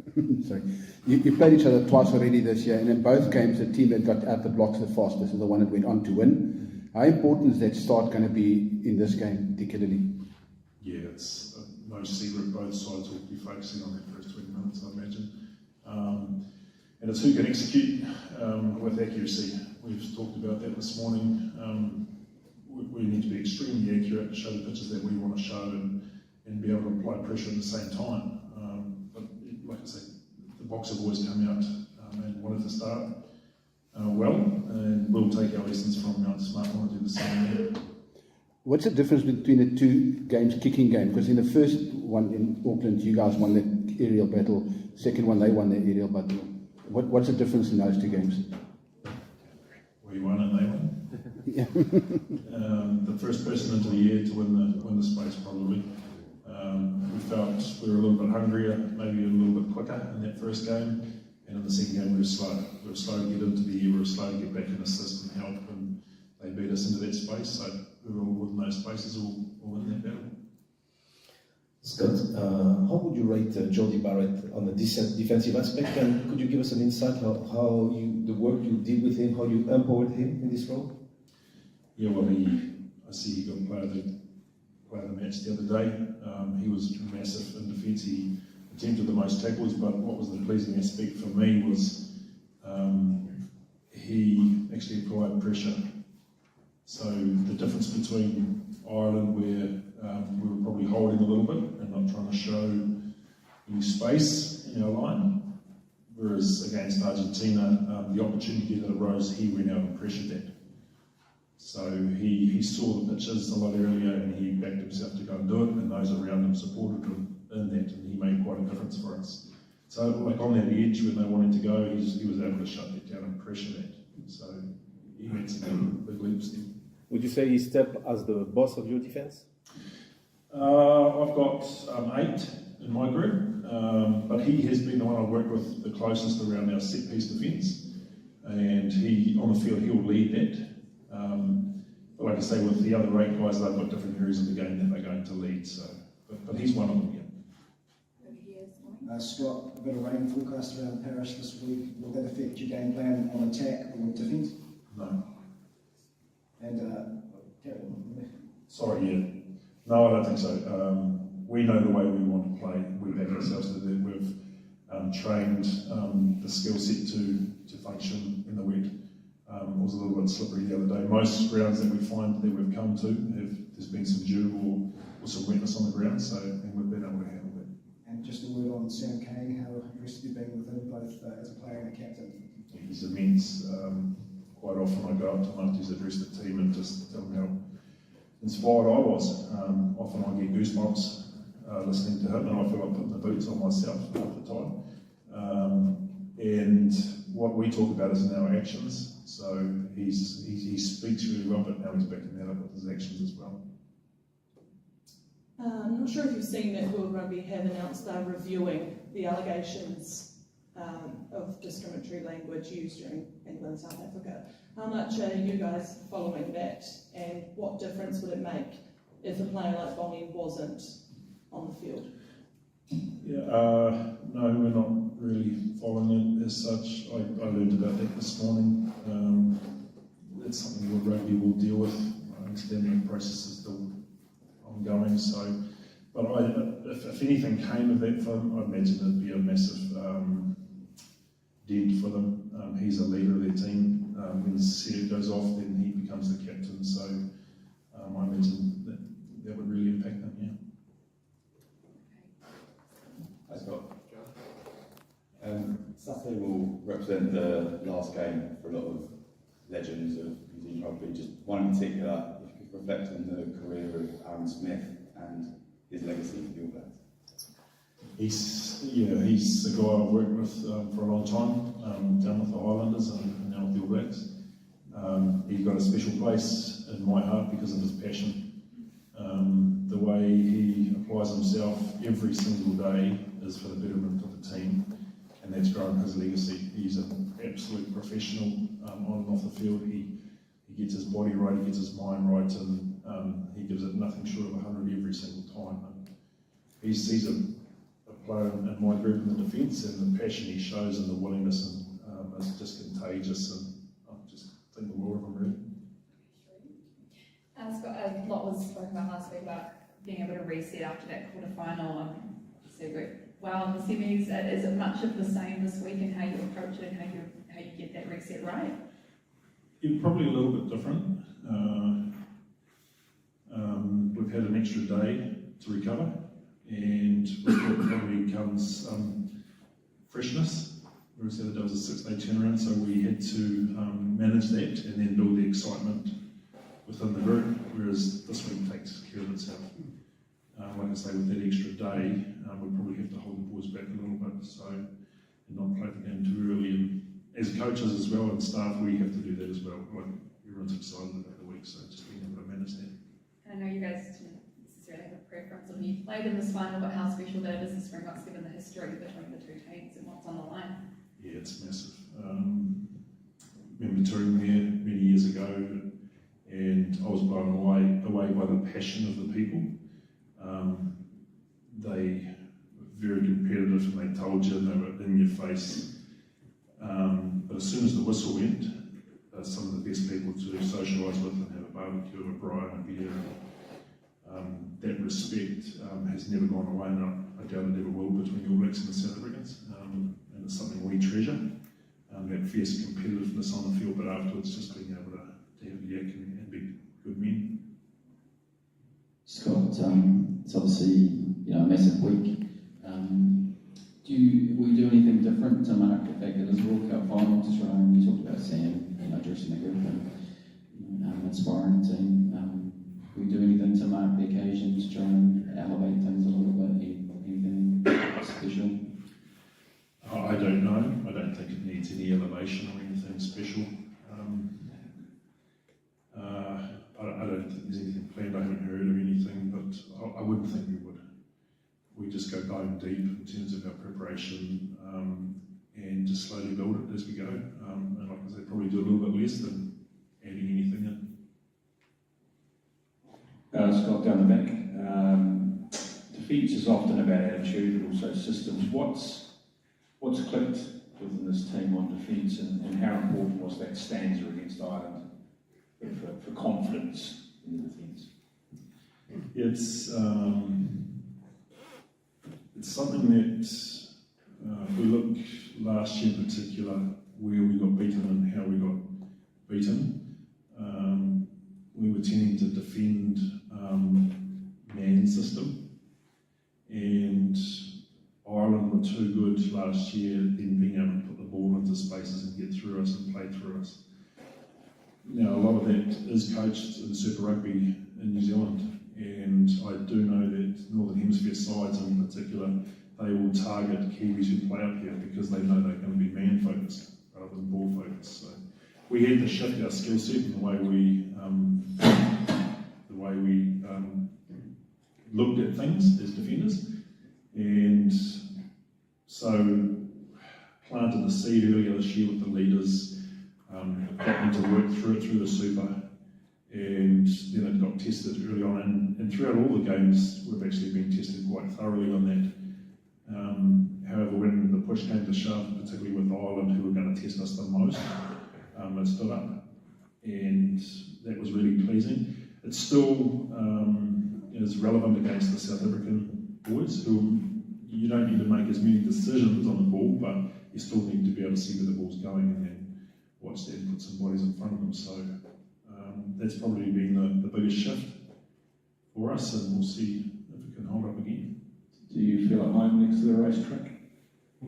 Sorry. You played each other twice already this year, and in both games, the team that got out the blocks the fastest is the one that went on to win. How important is that start going to be in this game, particularly? Yeah, it's no secret. Both sides will be focusing on that first 20 minutes, I imagine. And it's who can execute with accuracy. We've talked about that this morning. We need to be extremely accurate, show the pitches that we want to show, and be able to apply pressure at the same time. But like I say, the Boks have always come out and wanted to start. well, and we'll take our lessons from Mount Smart and do the same there. What's the difference between the two games, kicking game? Because in the first one in Auckland, you guys won the aerial battle. Second one, they won the aerial battle. What's the difference in those two games? We won and they won. Yeah. The first person into the air to win the space probably. We felt we were a little bit hungrier, maybe a little bit quicker in that first game, and in the second game we were slow. We were slow to get into the air, we were slow to get back and assist and help, and they beat us into that space. So we were all within those spaces, all in that battle. Scott, how would you rate Jody Barrett on the defensive aspect, and could you give us an insight how the work you did with him, how you empowered him in this role? Yeah, well, I see he got player of the match the other day. He was massive in defence. He attempted the most tackles, but what was the pleasing aspect for me was he actually applied pressure. So the difference between Ireland, where we were probably holding a little bit and not trying to show any space in our line, whereas against Argentina, the opportunity that arose, he went out and pressured that. So he saw the pitches a lot earlier and he backed himself to go and do it, and those around him supported him in that, and he made quite a difference for us. So like on that edge when they wanted to go, he was able to shut that down and pressure that. So he made some big leaps there. Would you say he stepped as the boss of your defence? I've got 8 in my group, but he has been the one I've worked with the closest around our set piece defence, and he on the field he'll lead that. But like I say, with the other 8 guys, they've got different areas of the game that they're going to lead. So, but he's one of them. Yeah. Scott, a bit of rain forecast around Paris this week. Will that affect your game plan on attack or defence? No. And sorry, yeah. No, I don't think so. We know the way we want to play. We back ourselves to that. We've trained the skill set to function in the wet. It was a little bit slippery the other day. Most grounds that we find that we've come to, there's been some dew or some wetness on the ground, so and we've been able to handle that. And just a word on Sam Kane, how impressed have you been with him both as a player and a captain? He's immense. Quite often I go up to him after he's addressed the team and just tell him how inspired I was. Often I get goosebumps listening to him, and I feel like putting the boots on myself half the time. And what we talk about is in our actions. So he speaks really well, but now he's backing that up with his actions as well. I'm not sure if you've seen that World Rugby have announced they're reviewing the allegations of discriminatory language used during England and South Africa. How much are you guys following that, and what difference would it make if a player like Bongi wasn't on the field? Yeah, no, we're not really following it as such. I learned about that this morning. It's something World Rugby will deal with. I understand the process is still ongoing, so, but if anything came of that for them, I imagine it'd be a massive dent for them. He's a leader of their team. When Sia goes off, then he becomes the captain, so I imagine that would really impact them, yeah. Hi Scott. Saturday will represent the last game for a lot of legends of New Zealand rugby. Just one in particular, if you could reflect on the career of Aaron Smith and his legacy for the All Blacks. He's the guy I've worked with for a long time, down with the Highlanders and now with the All Blacks. He's got a special place in my heart because of his passion. The way he applies himself every single day is for the betterment of the team, and that's grown his legacy. He's an absolute professional on and off the field. He gets his body right, he gets his mind right, and he gives it nothing short of 100 every single time. And he's a player in my group in the defence, and the passion he shows and the willingness and is just contagious, and I just think the world of him really. Scott, a lot was spoken about last week about being able to reset after that quarterfinal. So great. Well, in the semis, is it much of the same this week in how you approach it and how you get that reset right? Yeah, probably a little bit different. We've had an extra day to recover, and with it probably comes freshness. where we said that was a 6-day turnaround, so we had to manage that and then build the excitement within the group, whereas this week takes care of itself. Like I say, with that extra day, we probably have to hold the boys back a little bit, so and not play the game too early. And as coaches as well and staff, we have to do that as well. Like, everyone's excited about the week, so just being able to manage that. And I know you guys didn't necessarily have a preference on who you played in this final, but how special that is the Springboks given the history between the two teams and what's on the line. Yeah, it's massive. Remember touring there many years ago, and I was blown away by the passion of the people. They were very competitive and they told you, and they were in your face. But as soon as the whistle went, some of the best people to socialise with and have a barbecue, a braai and a beer. That respect has never gone away, and I doubt it ever will, between the All Blacks and the South Africans. And it's something we treasure, that fierce competitiveness on the field, but afterwards just being able to have a yak and be good men. Scott, it's obviously a massive week. Will you do anything different to mark the fact that it's a World Cup final to try? And you talked about Sam, addressing the group and inspiring the team. Will you do anything to mark the occasion to try and elevate things a little bit? Anything special? I don't know. I don't think it needs any elevation or anything special. I don't think there's anything planned. I haven't heard of anything, but I wouldn't think we would. We just go bone deep in terms of our preparation and just slowly build it as we go. And like I say, probably do a little bit less than adding anything in. Scott, down the back. Defeats is often about attitude, but also systems. What's clicked within this team on defence, and how important was that stanza against Ireland for confidence in the defence? It's something that, if we look last year in particular, where we got beaten and how we got beaten, we were tending to defend man system, and Ireland were too good last year in being able to put the ball into spaces and get through us and play through us. Now, a lot of that is coached in Super Rugby in New Zealand, and I do know that Northern Hemisphere sides in particular, they will target Kiwis who play up here because they know they're going to be man-focused rather than ball-focused. So we had to shift our skill set in the way we looked at things as defenders, and so planted the seed earlier this year with the leaders, got them to work through it through the Super, and then it got tested early on, and throughout all the games we've actually been tested quite thoroughly on that. However, when the push came to shove, particularly with Ireland, who were going to test us the most, it stood up, and that was really pleasing. It still is relevant against the South African boys, who you don't need to make as many decisions on the ball, but you still need to be able to see where the ball's going and then watch them put some bodies in front of them. So that's probably been the biggest shift for us, and we'll see if it can hold up again. Do you feel at home next to the racetrack?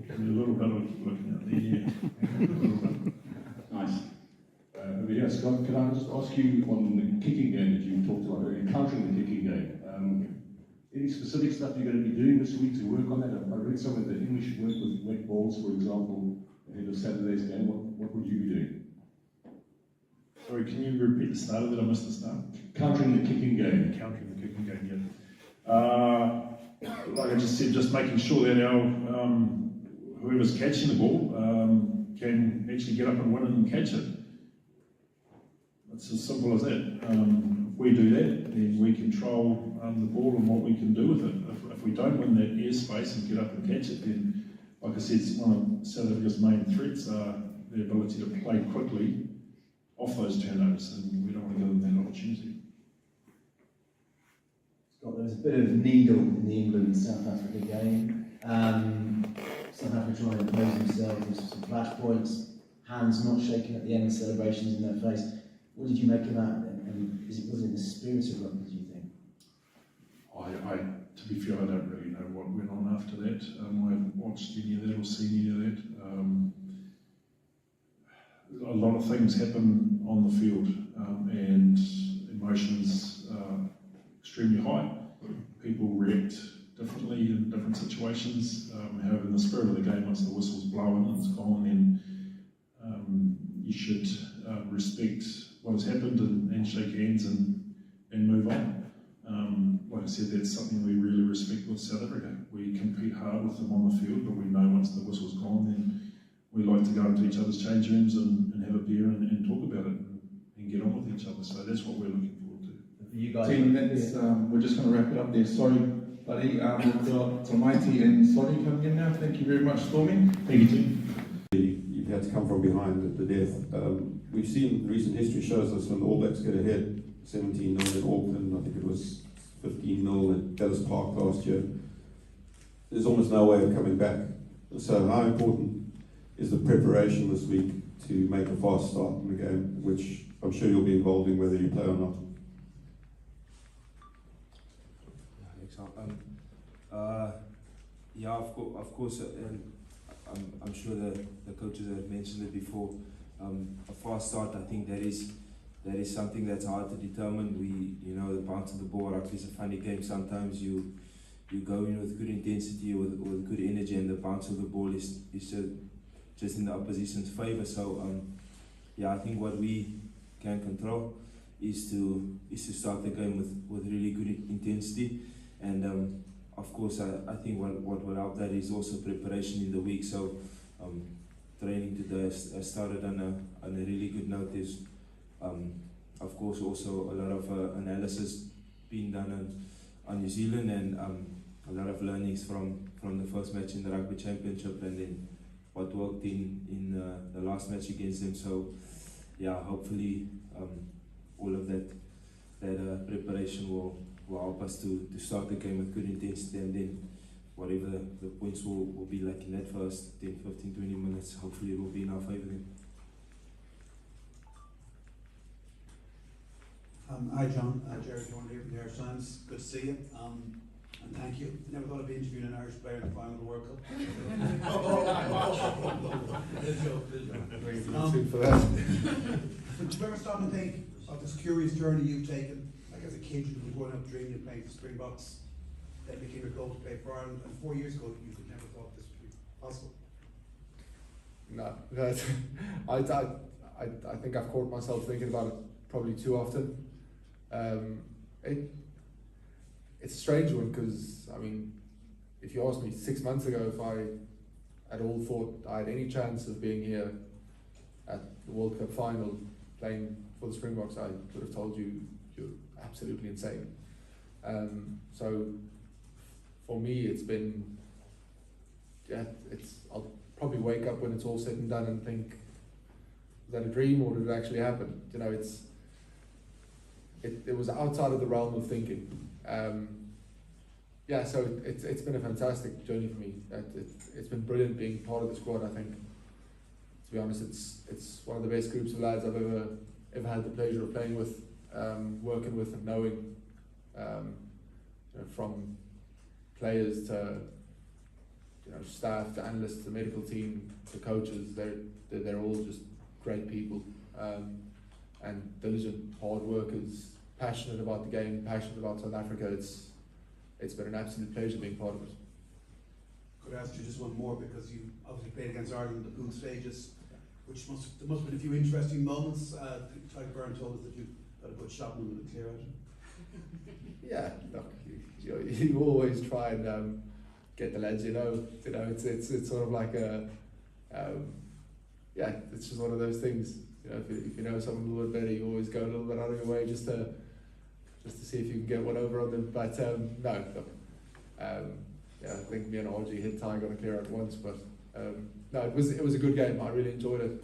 A little bit, I'll keep looking out there, yeah. Nice. Yeah, Scott, can I just ask you on the kicking game that you talked about earlier, countering the kicking game, any specific stuff you're going to be doing this week to work on that? I read some of the English work with wet balls, for example, ahead of Saturday's game. What would you be doing? Sorry, can you repeat the start of it? I missed the start. Countering the kicking game. Countering the kicking game, yeah. Like I just said, just making sure that our whoever's catching the ball can actually get up and win it and catch it. It's as simple as that. If we do that, then we control the ball and what we can do with it. If we don't win that airspace and get up and catch it, then, like I said, one of South Africa's main threats are the ability to play quickly off those turnovers, and we don't want to give them that opportunity. Scott, there was a bit of needle in the England-South Africa game. South Africa trying to impose themselves with some flash points, hands not shaking at the end, celebrations in their face. What did you make of that? And was it the spirit of rugby, do you think? To be fair, I don't really know what went on after that. I haven't watched any of that or seen any of that. a lot of things happen on the field, and emotions are extremely high. People react differently in different situations. However, in the spirit of the game, once the whistle's blown and it's gone, then you should respect what has happened and shake hands and move on. Like I said, that's something we really respect with South Africa. We compete hard with them on the field, but we know once the whistle's gone, then we like to go into each other's change rooms and have a beer and talk about it and get on with each other. So that's what we're looking forward to. You guys, team, we're just going to wrap it up there. Sorry, buddy. We've got Tomaiti and Slotty coming in now. Thank you very much, Stormy. Thank you, team. You've had to come from behind at the death. We've seen recent history shows us when the All Blacks get ahead, 17-0 in Auckland, I think it was 15-0 at Dallas Park last year. There's almost no way of coming back. So how important is the preparation this week to make a fast start in the game, which I'm sure you'll be involved in whether you play or not? Yeah, of course, and I'm sure the coaches have mentioned it before. A fast start, I think that is something that's hard to determine. The bounce of the ball, rugby is a funny game. Sometimes you go in with good intensity or with good energy, and the bounce of the ball is just in the opposition's favour. So I think what we can control is to start the game with really good intensity, and of course I think what will help that is also preparation in the week. So training today has started on a really good note. There's of course also a lot of analysis being done on New Zealand, and a lot of learnings from the first match in the Rugby Championship, and then what worked in the last match against them. So yeah, hopefully all of that preparation will help us to start the game with good intensity, and then whatever the points will be like in that first 10, 15, 20 minutes, hopefully it will be in our favour then. Hi John, Jared Jordan here from the Irish Times. Good to see you, and thank you. I never thought I'd be interviewing an Irish player in the final of the World Cup. For that. But do you ever stop and think of this curious journey you've taken? Like as a kid, you were growing up dreaming of playing for Springboks, then became a goal to play for Ireland, and 4 years ago you would never thought this would be possible. No, I think I've caught myself thinking about it probably too often. It's a strange one because, I mean, if you asked me 6 months ago if I at all thought I had any chance of being here at the World Cup final playing for the Springboks, I would have told you you're absolutely insane. So for me, it's been, I'll probably wake up when it's all said and done and think, was that a dream or did it actually happen? You know, it was outside of the realm of thinking. So it's been a fantastic journey for me. It's been brilliant being part of the squad. I think, to be honest, it's one of the best groups of lads I've ever had the pleasure of playing with, working with, and knowing. From players to staff to analysts to medical team to coaches, they're all just great people, and diligent, hard workers, passionate about the game, passionate about South Africa. It's been an absolute pleasure being part of it. Could I ask you just one more, because you obviously played against Ireland in the pool stages, which there must have been a few interesting moments. Ty Byrne told us that you had a good shot in with a clear out. Yeah, look, you always try and get the lads. It's sort of like it's just one of those things. If you know someone a little bit better, you always go a little bit out of your way just to see if you can get one over on them. But no, look, I think me and RG hit Ty got a clear out once, but no, it was a good game. I really enjoyed it.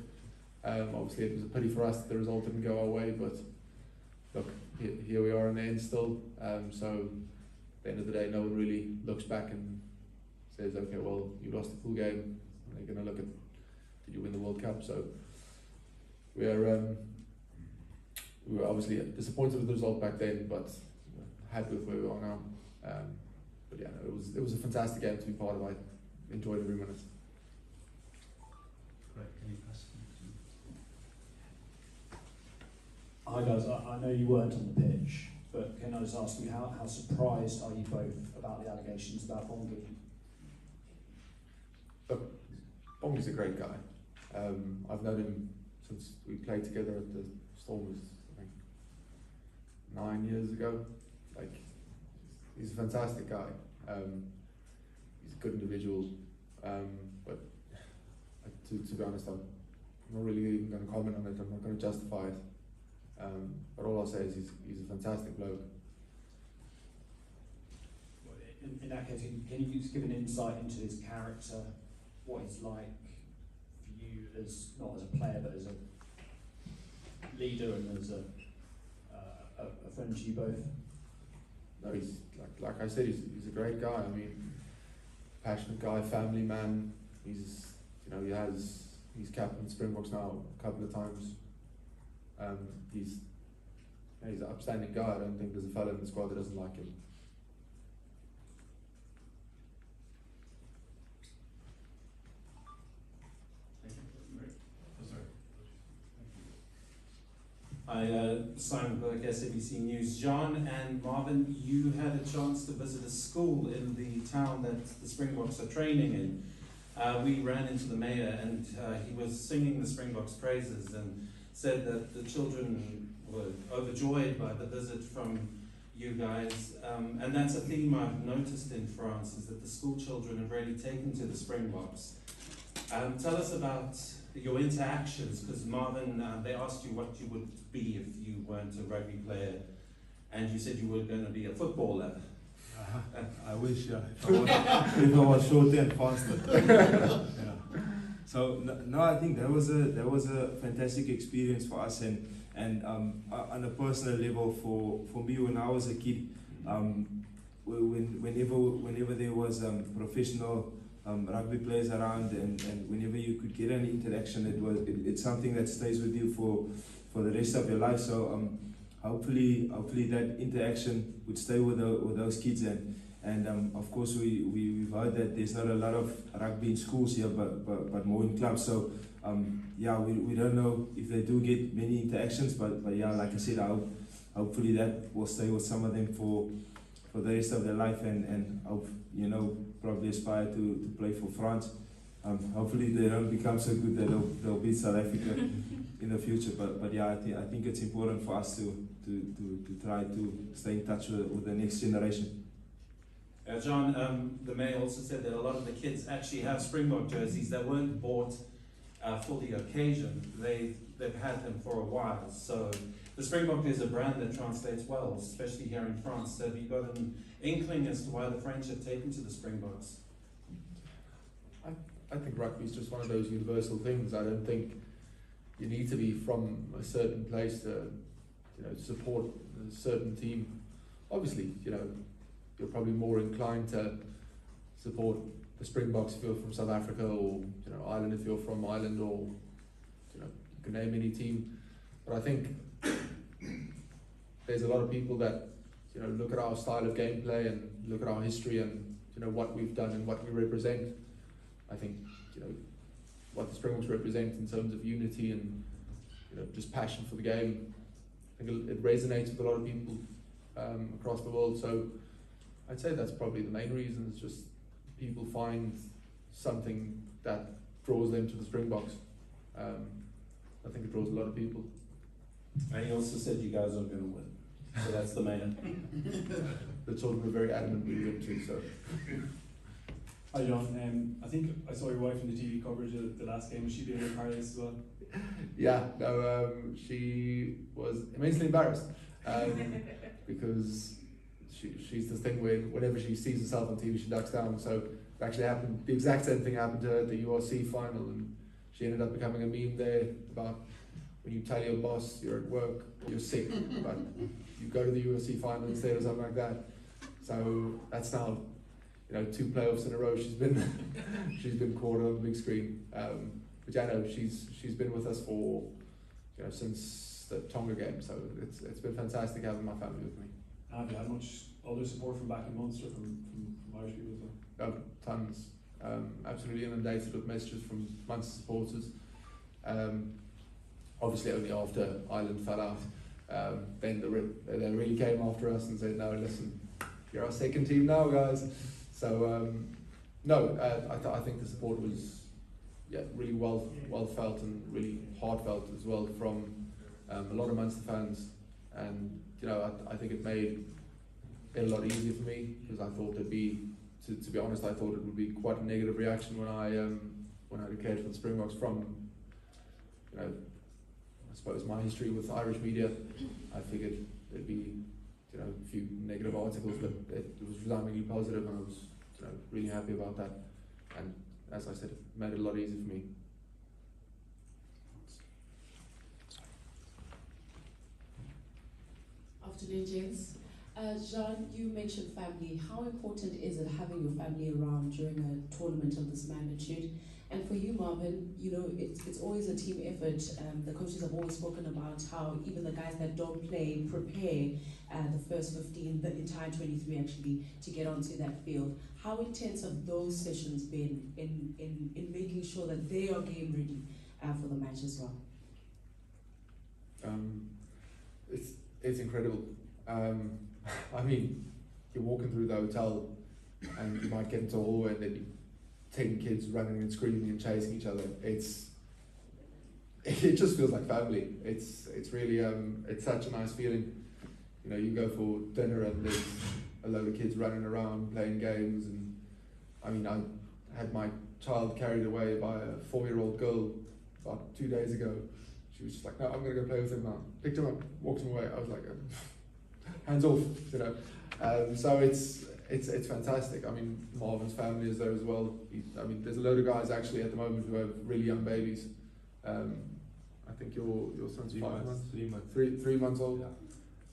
Obviously, it was a pity for us that the result didn't go our way, but look, here we are in the end still. So at the end of the day, no one really looks back and says, okay, well, you lost the full game. And they're going to look at, did you win the World Cup? So we were obviously disappointed with the result back then, but happy with where we are now. But yeah, no, it was a fantastic game to be part of. I enjoyed every minute. Great, can you pass? Hi guys, I know you weren't on the pitch, but can I just ask you how surprised are you both about the allegations about Bongi? Look, Bongi's a great guy. I've known him since we played together at the Stormers, I think 9 years ago. Like, he's a fantastic guy. He's a good individual, but to be honest, I'm not really even going to comment on it. I'm not going to justify it. But all I'll say is he's a fantastic bloke. In that case, can you just give an insight into his character, what he's like for you, as not as a player but as a leader and as a friend to you both? No, he's like I said, he's a great guy. I mean, passionate guy, family man. He's he's captained Springboks now a couple of times. He's an upstanding guy. I don't think there's a fella in the squad that doesn't like him. Hi, Simon Burke, SABC News. John and Marvin, you had a chance to visit a school in the town that the Springboks are training in. We ran into the mayor and he was singing the Springboks praises and said that the children were overjoyed by the visit from you guys. And that's a theme I've noticed in France, is that the school children have really taken to the Springboks. Tell us about your interactions, because Marvin, they asked you what you would be if you weren't a rugby player, and you said you were going to be a footballer. I wish, if I was short and faster. Yeah. So no, I think that was a fantastic experience for us, and on a personal level for me when I was a kid, whenever there was professional rugby players around, and whenever you could get an interaction, it's something that stays with you for the rest of your life. So hopefully that interaction would stay with those kids, and of course we've heard that there's not a lot of rugby in schools here, but more in clubs. So yeah, we don't know if they do get many interactions, but yeah, like I said, hopefully that will stay with some of them for the rest of their life, and probably aspire to play for France. Hopefully they don't become so good that they'll beat South Africa in the future. But yeah, I think it's important for us to try to stay in touch with the next generation. John, the mayor also said that a lot of the kids actually have Springbok jerseys that weren't bought for the occasion. They've had them for a while. So the Springbok is a brand that translates well, especially here in France. So have you got an inkling as to why the French have taken to the Springboks? I think rugby is just one of those universal things. I don't think you need to be from a certain place to support a certain team. Obviously, you're probably more inclined to support the Springboks if you're from South Africa, or Ireland if you're from Ireland, or you can name any team. But I think there's a lot of people that look at our style of gameplay and look at our history and what we've done and what we represent. I think what the Springboks represent in terms of unity and just passion for the game. I think it resonates with a lot of people across the world. So I'd say that's probably the main reason. It's just people find something that draws them to the Springboks. I think it draws a lot of people. And he also said you guys are going to win. So that's the main. The children were very adamant we were going to. So. Hi John, I think I saw your wife in the TV coverage of the last game. Was she being a part of this as well? Yeah, no, she was immensely embarrassed because she's this thing where whenever she sees herself on TV, she ducks down. So it actually happened, the exact same thing happened to her at the RWC final, and she ended up becoming a meme there about when you tell your boss you're at work, you're sick, but you go to the RWC final instead or something like that. So that's now 2 playoffs in a row. She's been caught on the big screen. But yeah, no, she's been with us for since the Tonga game. So it's been fantastic having my family with me. Have you had much other support from back in Munster from Irish people as well? No, tons. Absolutely inundated with messages from Munster supporters. Obviously only after Ireland fell out. then they really came after us and said, no, listen, you're our second team now, guys. So no, I think the support was really well felt and really heartfelt as well from a lot of Munster fans, and I think it made it a lot easier for me, because I thought there'd be, to be honest, I thought it would be quite a negative reaction when I declared for the Springboks from, I suppose my history with Irish media. I figured there'd be, a few negative articles, but it was resoundingly positive, and I was, really happy about that. And as I said, it made it a lot easier for me. Afternoon, James. Jean, you mentioned family. How important is it having your family around during a tournament of this magnitude? And for you, Marvin, it's always a team effort. The coaches have always spoken about how even the guys that don't play prepare the first 15, the entire 23 actually, to get onto that field. How intense have those sessions been in making sure that they are game ready for the match as well? It's incredible. I mean, you're walking through the hotel and you might get into a hallway and there'd be 10 kids running and screaming and chasing each other. It just feels like family. It's really it's such a nice feeling. You go for dinner and there's a load of kids running around playing games, and I mean, I had my child carried away by a 4-year-old girl about 2 days ago. She was just like, no, I'm gonna go play with him now. Picked him up, walked him away. I was like, hands off, So it's fantastic. I mean, Marvin's family is there as well. I mean, there's a load of guys actually at the moment who have really young babies. I think your son's 5 months? 3 months. 3 months old. Yeah.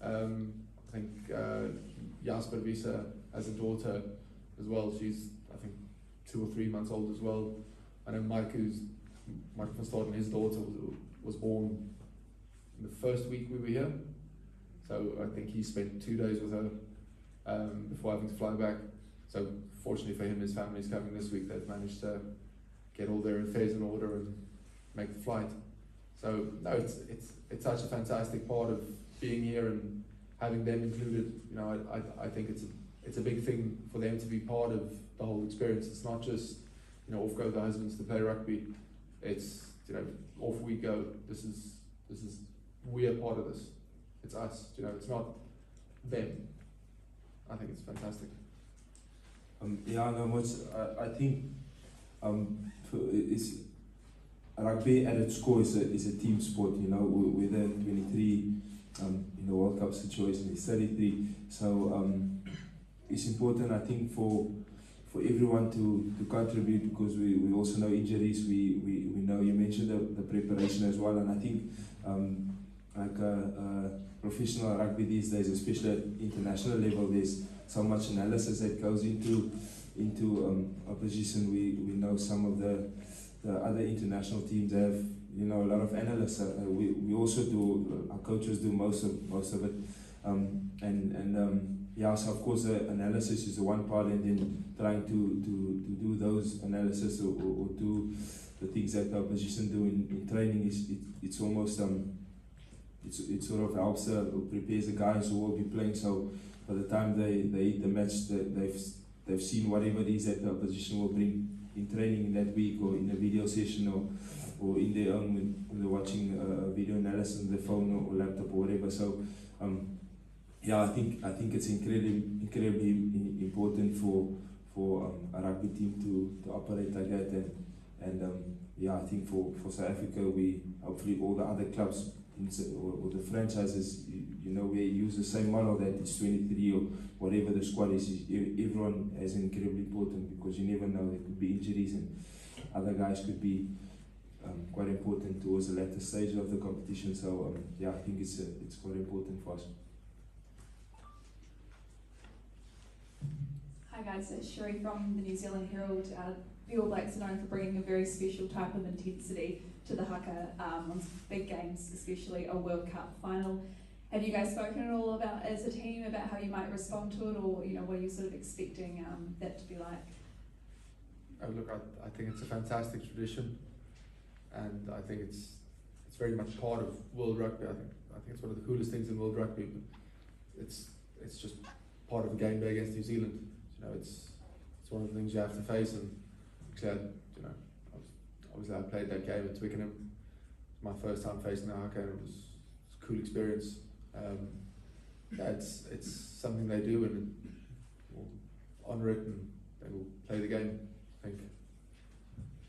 I think Jasper Visa has a daughter as well. She's, I think, 2 or 3 months old as well. I know Mike van Staden, his daughter was born in the first week we were here. So I think he spent 2 days with her before having to fly back. So fortunately for him, his family's coming this week. They've managed to get all their affairs in order and make the flight. So no, it's such a fantastic part of being here and having them included. I think it's a big thing for them to be part of the whole experience. It's not just off go the husbands to play rugby. It's off we go. This is we are part of this. It's us. It's not them. I think it's fantastic. I think it's rugby at its core is a team sport. Whether 23 in the World Cup situation is 33. So it's important, I think, for everyone to contribute, because we also know injuries. We know you mentioned the preparation as well, and I think professional rugby these days, especially at international level, there's so much analysis that goes into opposition. We know some of the other international teams have a lot of analysts. We also do. Our coaches do most of it, so of course the analysis is the one part, and then trying to do those analysis or do the things that the opposition do in training it's almost it sort of helps or prepares the guys who will be playing, so by the time they hit the match, they've seen whatever it is that the opposition will bring in training in that week, or in a video session, or in their own when they're watching a video analysis on their phone or laptop or whatever. So I think it's incredibly important for a rugby team to operate like that, and I think for South Africa, we hopefully all the other clubs or the franchises, we use the same model, that it's 23 or whatever the squad is. Everyone is incredibly important, because you never know, there could be injuries and other guys could be quite important towards the latter stage of the competition. So I think it's quite important for us. Hi guys, it's Sherry from the New Zealand Herald. The All Blacks are known for bringing a very special type of intensity to the haka on big games, especially a World Cup final. Have you guys spoken at all about, as a team, about how you might respond to it, or what are you sort of expecting that to be like? Look, I think it's a fantastic tradition, and I think it's very much part of world rugby. I think it's one of the coolest things in world rugby. But it's just part of a game day against New Zealand. You know, it's one of the things you have to face. And actually, you know, obviously I played that game at Twickenham. It's my first time facing the haka, and it was a cool experience. It's something they do, and we'll honour it, and they will play the game. I think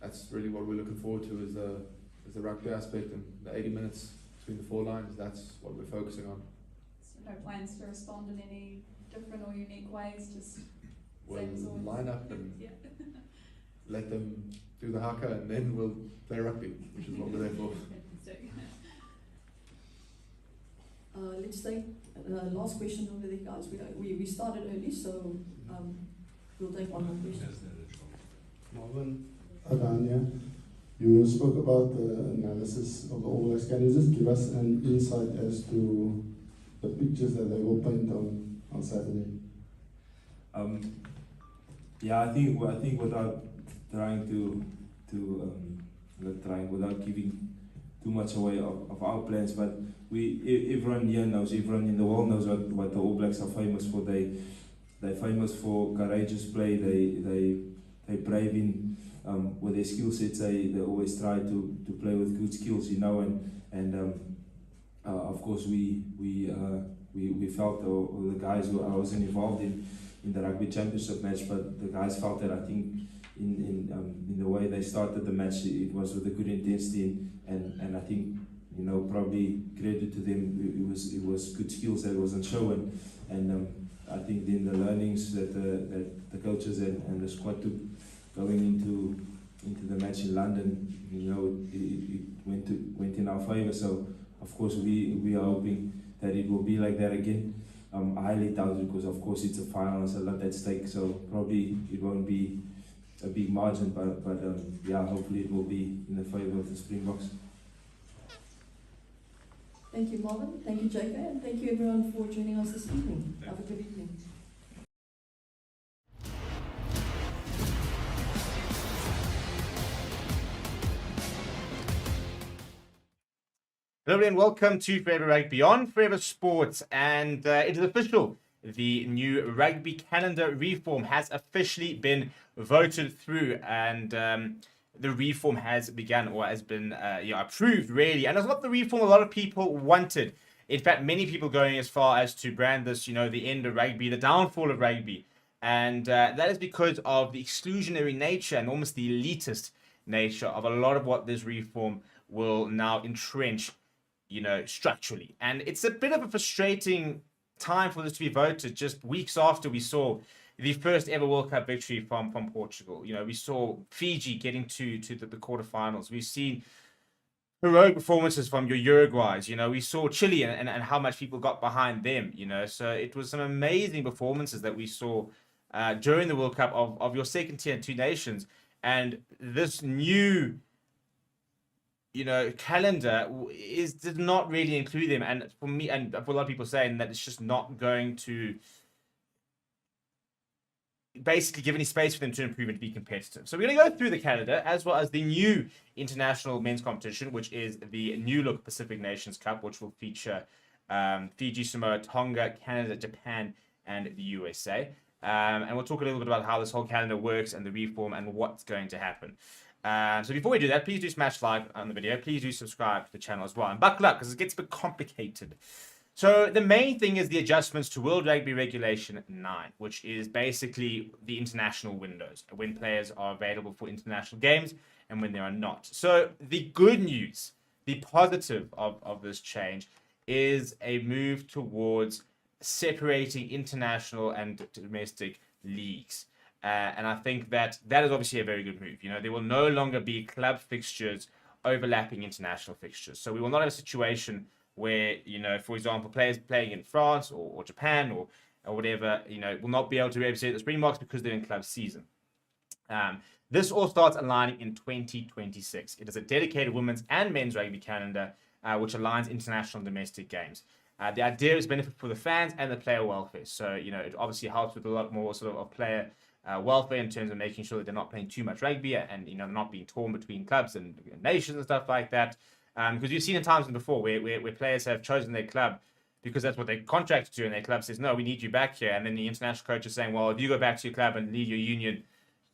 that's really what we're looking forward to, is the rugby aspect, and the 80 minutes between the four lines. That's what we're focusing on. So no plans to respond in any different or unique ways, just We'll same as always? line up and Yeah. let them do the haka, and then we'll play rugby, which is what we're there for. Let's take last question over there, guys. We started early, so we'll take one more question. Marvin, Adanya, you spoke about the analysis of the All Blacks. Can you just give us an insight as to the pictures that they will paint on Saturday? Yeah, I think without trying without giving too much away of our plans, but everyone here knows, everyone in the world knows what the All Blacks are famous for. They're famous for courageous play. They brave in with their skill sets. They always try to play with good skills, you know, and of course we felt, or the guys who I wasn't involved in the Rugby Championship match, but the guys felt that, I think, in the way they started the match, it was with a good intensity, and I think, you know, probably credit to them, it was good skills that wasn't shown, and I think then the learnings that the coaches and the squad took going into the match in London, you know, it went in our favour. So of course we are hoping that it will be like that again. I highly doubt it, because of course it's a final, it's a lot at stake, so probably it won't be a big margin, but yeah, hopefully it will be in the favour of the Springboks. Thank you, Marvin. Thank you, JK, and thank you everyone for joining us this evening. Have a good evening. Hello and welcome to Forever Rugby on Forever Sports, and it is official. The new rugby calendar reform has officially been voted through, and the reform has begun, or has been approved, really. And it's not the reform a lot of people wanted. In fact, many people going as far as to brand this, you know, the end of rugby, the downfall of rugby. And that is because of the exclusionary nature and almost the elitist nature of a lot of what this reform will now entrench, you know, structurally. And it's a bit of a frustrating time for this to be voted just weeks after we saw the first ever World Cup victory from Portugal. You know, we saw Fiji getting to the quarterfinals. We've seen heroic performances from your Uruguays. You know, we saw Chile and how much people got behind them, you know. So it was some amazing performances that we saw during the World Cup of your second tier 2 nations. And this new, you know, calendar did not really include them. And for me, and for a lot of people saying that it's just not going to basically give any space for them to improve and to be competitive. So we're going to go through the calendar, as well as the new international men's competition, which is the new look Pacific Nations Cup, which will feature Fiji, Samoa, Tonga, Canada, Japan, and the USA. And we'll talk a little bit about how this whole calendar works and the reform and what's going to happen. So before we do that, please do smash like on the video. Please do subscribe to the channel as well. And buckle up, because it gets a bit complicated. So the main thing is the adjustments to World Rugby Regulation 9, which is basically the international windows, when players are available for international games and when they are not. So the good news, the positive of this change, is a move towards separating international and domestic leagues. And I think that is obviously a very good move. You know, there will no longer be club fixtures overlapping international fixtures. So we will not have a situation where, you know, for example, players playing in France or Japan or whatever, you know, will not be able to represent the Springboks because they're in club season. This all starts aligning in 2026. It is a dedicated women's and men's rugby calendar, which aligns international and domestic games. The idea is benefit for the fans and the player welfare. So, you know, it obviously helps with a lot more sort of player welfare in terms of making sure that they're not playing too much rugby and, you know, not being torn between clubs and nations and stuff like that. Because you've seen in times before where players have chosen their club because that's what they're contracted to, and their club says, no, we need you back here. And then the international coach is saying, well, if you go back to your club and leave your union,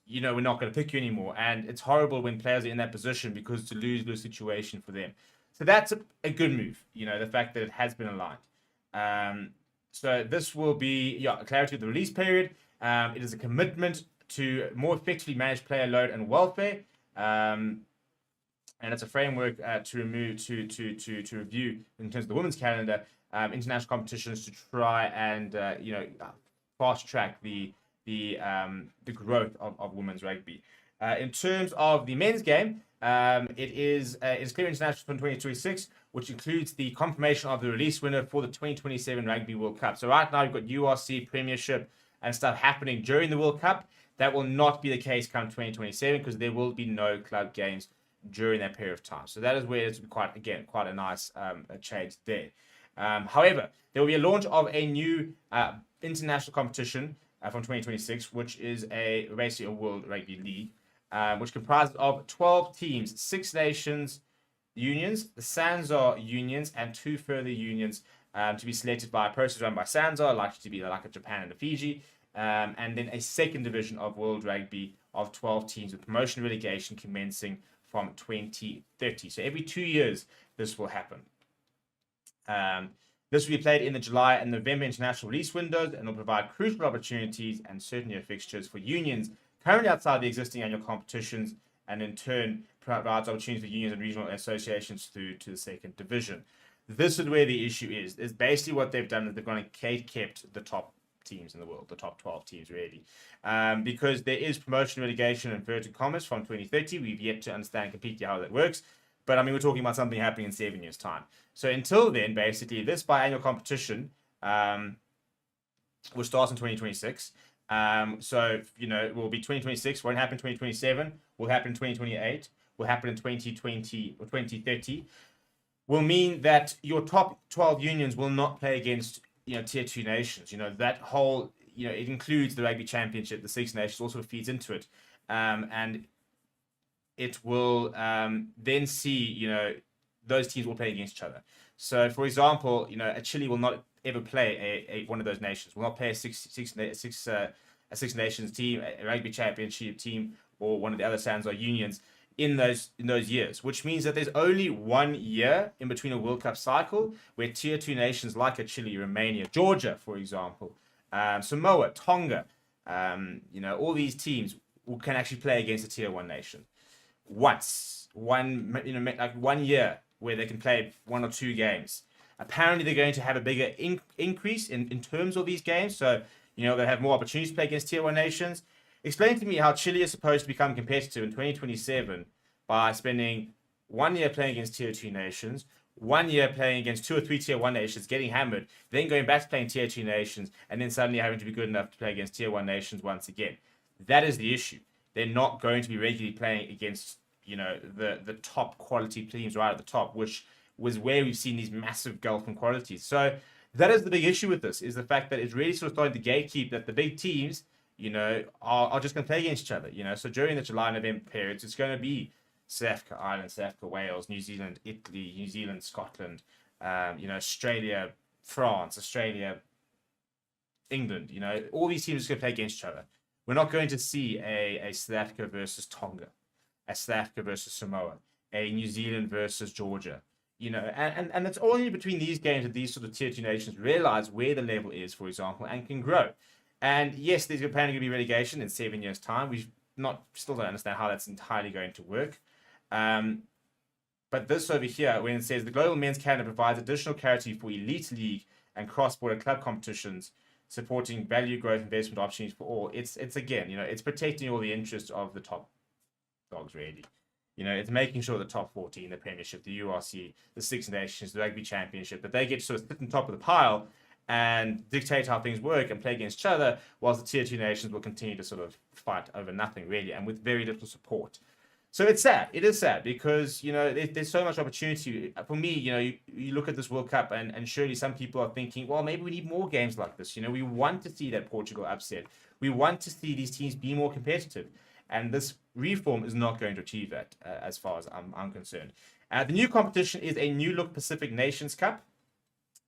we're not going to pick you anymore. And it's horrible when players are in that position because it's a lose-lose situation for them. So that's a good move, the fact that it has been aligned. So this will be clarity of the release period. It is a commitment to more effectively manage player load and welfare. And it's a framework to review in terms of the women's calendar, international competitions to try and fast track the growth of women's rugby. In terms of the men's game, it is clear international from 2026, which includes the confirmation of the release winner for the 2027 Rugby World Cup. So right now you've got URC, Premiership, and stuff happening during the World Cup. That will not be the case come 2027 because there will be no club games during that period of time. So that is where it's quite a nice change there. However, there will be a launch of a new international competition from 2026, which is basically a World Rugby League, which comprises of 12 teams, 6 nations unions, the SANZAR unions, and 2 further unions to be selected by a process run by SANZAR, likely to be like a Japan and a Fiji, and then a second division of World Rugby of 12 teams with promotion relegation commencing from 2030. So every 2 years, this will happen. This will be played in the July and November international release windows and will provide crucial opportunities and certainty of fixtures for unions currently outside the existing annual competitions, and in turn provides opportunities for unions and regional associations through to the second division. This is where the issue is. Is basically what they've done is they've gone and kept the top teams in the world, the top 12 teams really, because there is promotion relegation in inverted commas from 2030. We've yet to understand completely how that works. But I mean, we're talking about something happening in 7 years' time. So until then, basically, this biannual competition will start in 2026. So, it will be 2026, won't happen in 2027, will happen in 2028, will happen in 2020 or 2030. Will mean that your top 12 unions will not play against, tier 2 nations. That whole, it includes the Rugby Championship, the Six Nations also feeds into it. And it will then see, those teams will play against each other. So, for example, a Chile will not ever play one of those nations. Will not play a Six Nations team, a Rugby Championship team, or one of the other SANZAR unions in those years. Which means that there's only 1 year in between a World Cup cycle where tier 2 nations like a Chile, Romania, Georgia, for example, Samoa, Tonga, all these teams can actually play against a tier 1 nation. Once, 1 year where they can play 1 or 2 games. Apparently, they're going to have a bigger increase in terms of these games. So, they'll have more opportunities to play against tier 1 nations. Explain to me how Chile is supposed to become competitive in 2027 by spending 1 year playing against tier 2 nations, 1 year playing against 2 or 3 tier 1 nations, getting hammered, then going back to playing tier 2 nations, and then suddenly having to be good enough to play against tier 1 nations once again. That is the issue. They're not going to be regularly playing against, the top quality teams right at the top, which was where we've seen these massive gulf in qualities. So that is the big issue with this, is the fact that it's really sort of starting to gatekeep that the big teams, are just going to play against each other. So during the July and November periods, it's going to be South Africa, Ireland, South Africa, Wales, New Zealand, Italy, New Zealand, Scotland, Australia, France, Australia, England. All these teams are going to play against each other. We're not going to see a South Africa versus Tonga, a South Africa versus Samoa, a New Zealand versus Georgia. And it's only between these games that these sort of tier 2 nations realize where the level is, for example, and can grow. And yes, there's apparently going to be relegation in 7 years' time. Still don't understand how that's entirely going to work. But this over here, when it says the global men's calendar provides additional clarity for elite league and cross-border club competitions, supporting value growth investment opportunities for all. It's again, it's protecting all the interests of the top dogs, really. It's making sure the top 14, the Premiership, the URC, the Six Nations, the Rugby Championship, that they get to sort of sit on top of the pile and dictate how things work and play against each other, whilst the tier 2 nations will continue to sort of fight over nothing, really, and with very little support. So it's sad. It is sad because, there's so much opportunity. For me, you look at this World Cup and surely some people are thinking, well, maybe we need more games like this. We want to see that Portugal upset. We want to see these teams be more competitive. And this reform is not going to achieve that as far as I'm concerned. The new competition is a New Look Pacific Nations Cup.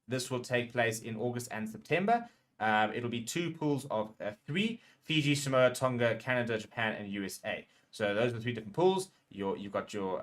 This will take place in August and September. It'll be 2 pools of 3: Fiji, Samoa, Tonga, Canada, Japan, and USA. So those are the 3 different pools. You've got your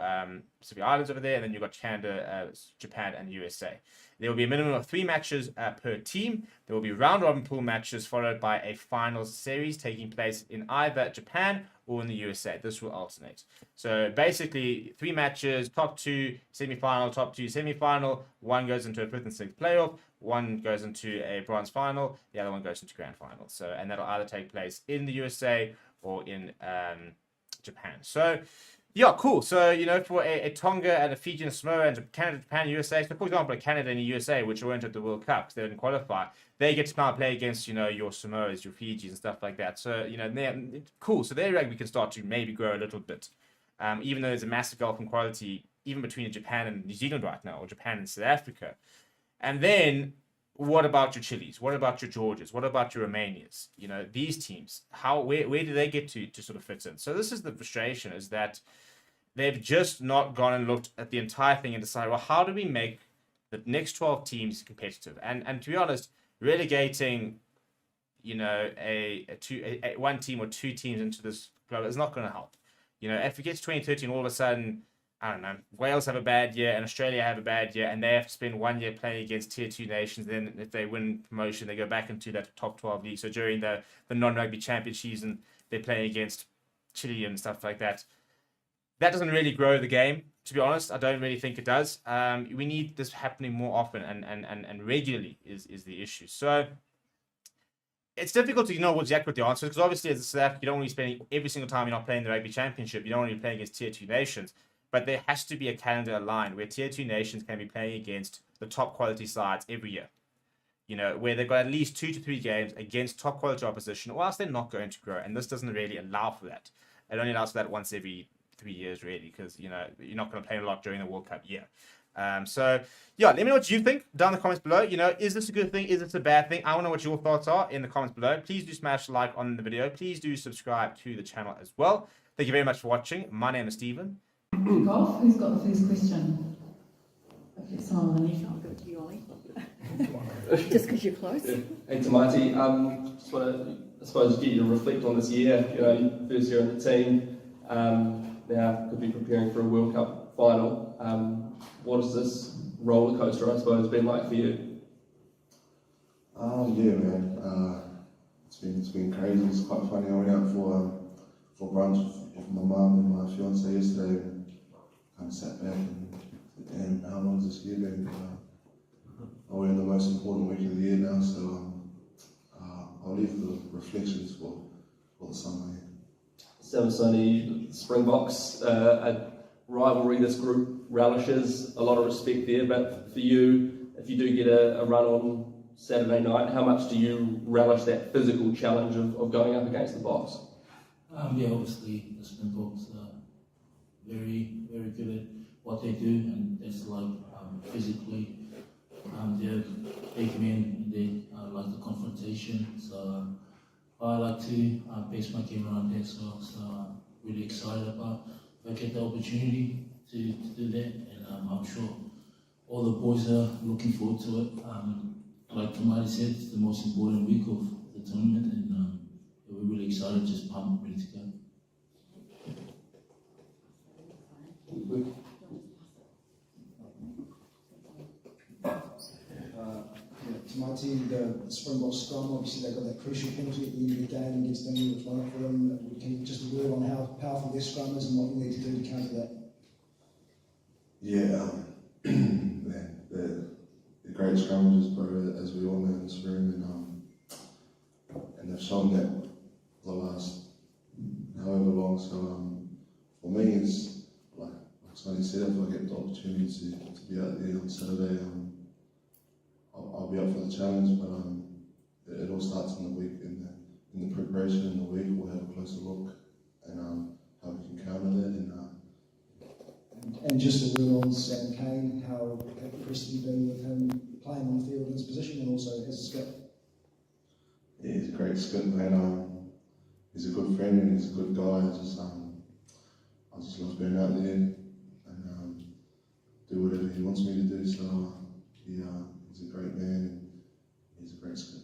Pacific Islands over there, and then you've got Canada, Japan, and USA. There will be a minimum of 3 matches per team. There will be round-robin pool matches followed by a final series taking place in either Japan or in the USA. This will alternate. So basically, 3 matches, top 2 semi-final, top 2 semi-final. One goes into a 5th and 6th playoff. One goes into a bronze final. The other one goes into grand final. So, and that'll either take place in the USA or in Japan. So, yeah, cool. So, you know, for a Tonga and a Fiji and Samoa and Canada, Japan, USA. So, for example, a Canada and the USA, which weren't at the World Cup because they didn't qualify, they get to now play against, you know, your Samoas, your Fijis and stuff like that. So, you know, cool. So, their rugby can start to maybe grow a little bit. Even though there's a massive gulf in quality, even between Japan and New Zealand right now, or Japan and South Africa. And then, what about your Chilis? What about your Georgias? What about your Romanias? You know, these teams, where do they get to sort of fit in? So, this is the frustration, is that they've just not gone and looked at the entire thing and decided, well, how do we make the next 12 teams competitive? And to be honest, relegating, you know, one team or 2 teams into this club is not going to help. You know, if it gets 2013, all of a sudden, I don't know, Wales have a bad year and Australia have a bad year, and they have to spend 1 year playing against tier 2 nations. Then if they win promotion, they go back into that top 12 league. So during the non-rugby championship season, they're playing against Chile and stuff like that. That doesn't really grow the game, to be honest. I don't really think it does. We need this happening more often and regularly is the issue. So it's difficult to know exactly what the answer is, because obviously as a South African, you don't want to be spending every single time you're not playing the Rugby Championship. You don't want to be playing against tier 2 nations. But there has to be a calendar aligned where tier 2 nations can be playing against the top quality sides every year. You know, where they've got at least 2 to 3 games against top quality opposition, or else they're not going to grow. And this doesn't really allow for that. It only allows for that once every 3 years, really, because, you know, you're not going to play a lot during the World Cup year. So, yeah, let me know what you think down in the comments below. You know, is this a good thing? Is this a bad thing? I want to know what your thoughts are in the comments below. Please do smash like on the video. Please do subscribe to the channel as well. Thank you very much for watching. My name is Stephen. Golf, who's got the first question? Okay, someone underneath, I'll give it to you, Ollie. Just because you're close. Yeah. Hey, Tamati, just want to, I suppose, get you to reflect on this year. You know, first year in the team, now could be preparing for a World Cup final. What has this roller coaster, I suppose, been like for you? Yeah, man. It's been crazy. It's quite funny. I went out for brunch with my mum and my fiance yesterday, and kind of sat back and how long has this year been? We're in the most important week of the year now, so I'll leave the reflections for the summer. Sony Springboks, a rivalry this group relishes, a lot of respect there, but for you, if you do get a run on Saturday night, how much do you relish that physical challenge of going up against the Boks? Yeah, obviously the Springboks are very, very good at what they do, and it's like physically, they're big men, they like the confrontation, so I like to base my game around that, so really excited about if I get the opportunity to do that, and I'm sure all the boys are looking forward to it. Like Tamati said, it's the most important week of the tournament, and we're really excited, just pumped, ready to go. Tamati, the Springbok scrum, obviously they've got that crucial penalty at the end of the game against England, which won it for them. Can you just word on how powerful their scrum is and what you need to do to counter that? Yeah, man, they're great scrummagers, bro, as we all know in this room, and they've shown that the last however long. So for me, it's like Sonny said, if I get the opportunity to be out there on Saturday, I'll be up for the challenge. But it all starts in the week, in the preparation in the week. We'll have a closer look and how we can counter that. And just a word on Sam Kane, how impressed have you been with him playing on the field in his position and also as a skip? Yeah, he's a great skip, man. He's a good friend and he's a good guy. I just love being out there, and whatever he wants me to do. So he's a great man and he's a great scout.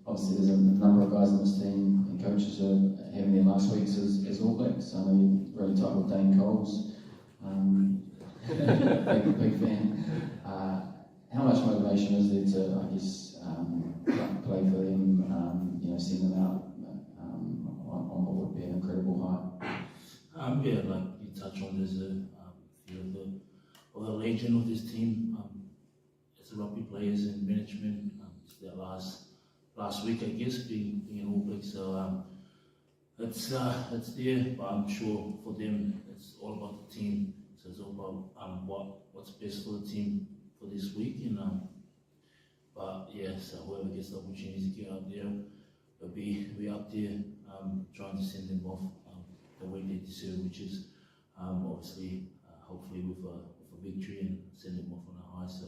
Obviously there's a number of guys on this team and coaches are having their last weeks as All Blacks. I know you're really tight with Dane Coles, big fan. How much motivation is there to, I guess, play for them, send them out on what would be an incredible high? Yeah, like you touch on, there's a few of the legend of this team. As the rugby players and management, it's their last week, I guess, being an All Black. So it's there, but I'm sure for them it's all about the team. So it's all about what's best for the team for this week, but yeah, so whoever gets the opportunity to get out there will be up there trying to send them off the way they deserve, which is obviously hopefully with a victory and send them off on a high. So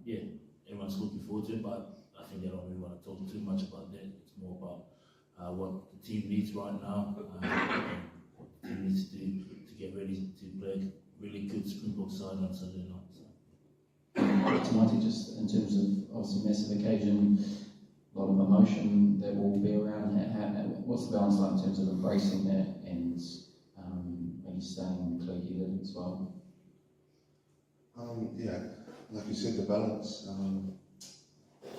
yeah, everyone's looking forward to it, but I think they don't really want to talk too much about that. It's more about what the team needs right now, and what the team needs to do to get ready to play a really good Springbok side on Saturday night. Tonight, just in terms of obviously massive occasion, a lot of emotion that will be around. What's the balance like in terms of embracing that and staying clear-headed as well? Yeah, like you said, the balance.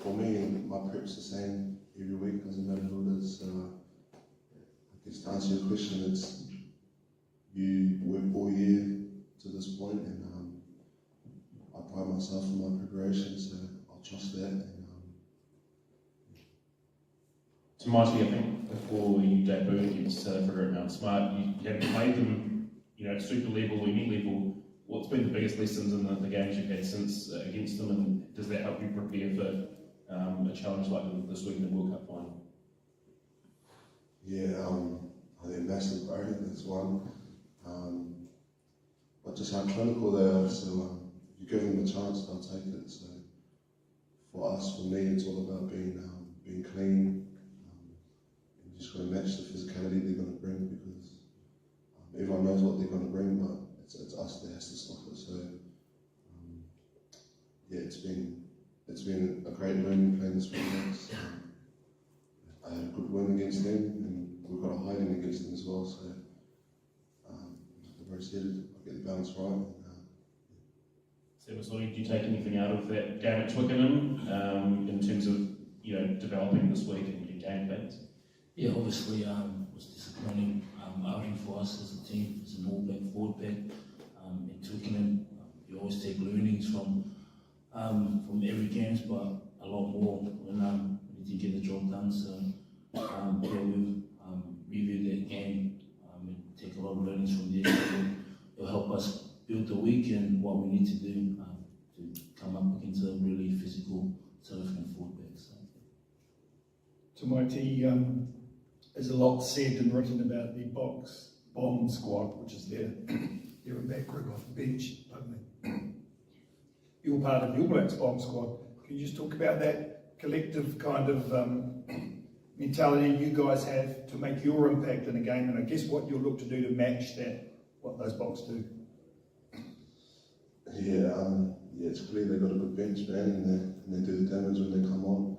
For me, my prep's the same every week, doesn't matter who it is. I guess to answer your question, it's you work all year to this point, and I pride myself on my preparation, so I'll trust that. And, To Marty, I think before you debuted against Mount Smart, you haven't played them, at super level, elite level. What's been the biggest lessons in the games you've had since against them, and does that help you prepare for a challenge like this week in the World Cup final? yeah, they're massive, right? That's one. But just how clinical they are, so if you give them a chance, they'll take it. So for us, for me, it's all about being clean. You just got to match the physicality they're going to bring, because everyone knows what they're going to bring, but it's us that has to stop it. So yeah, it's been a great learning playing the Springboks. I had a good win against them, and we've got a hiding against them as well. So like I said, I'll get the balance right. So, do you take anything out of that game at Twickenham in terms of developing this week and your game plans? Yeah, obviously it was disappointing outing for us as a team, as an All Black forward pack in Twickenham. You always take learnings from every game, but a lot more when you did get the job done. So yeah, we'll review that game and take a lot of learnings from there. It'll help us build the week and what we need to do to come up against a really physical South African forward pack. So. To my team, there's a lot said and written about the bomb squad, which is there in back group off the bench. You're part of the All Blacks bomb squad. Can you just talk about that collective kind of mentality you guys have to make your impact in a game, and I guess what you'll look to do to match that, what those Boks do? Yeah, it's clear they've got a good bench, man, and they do the damage when they come on.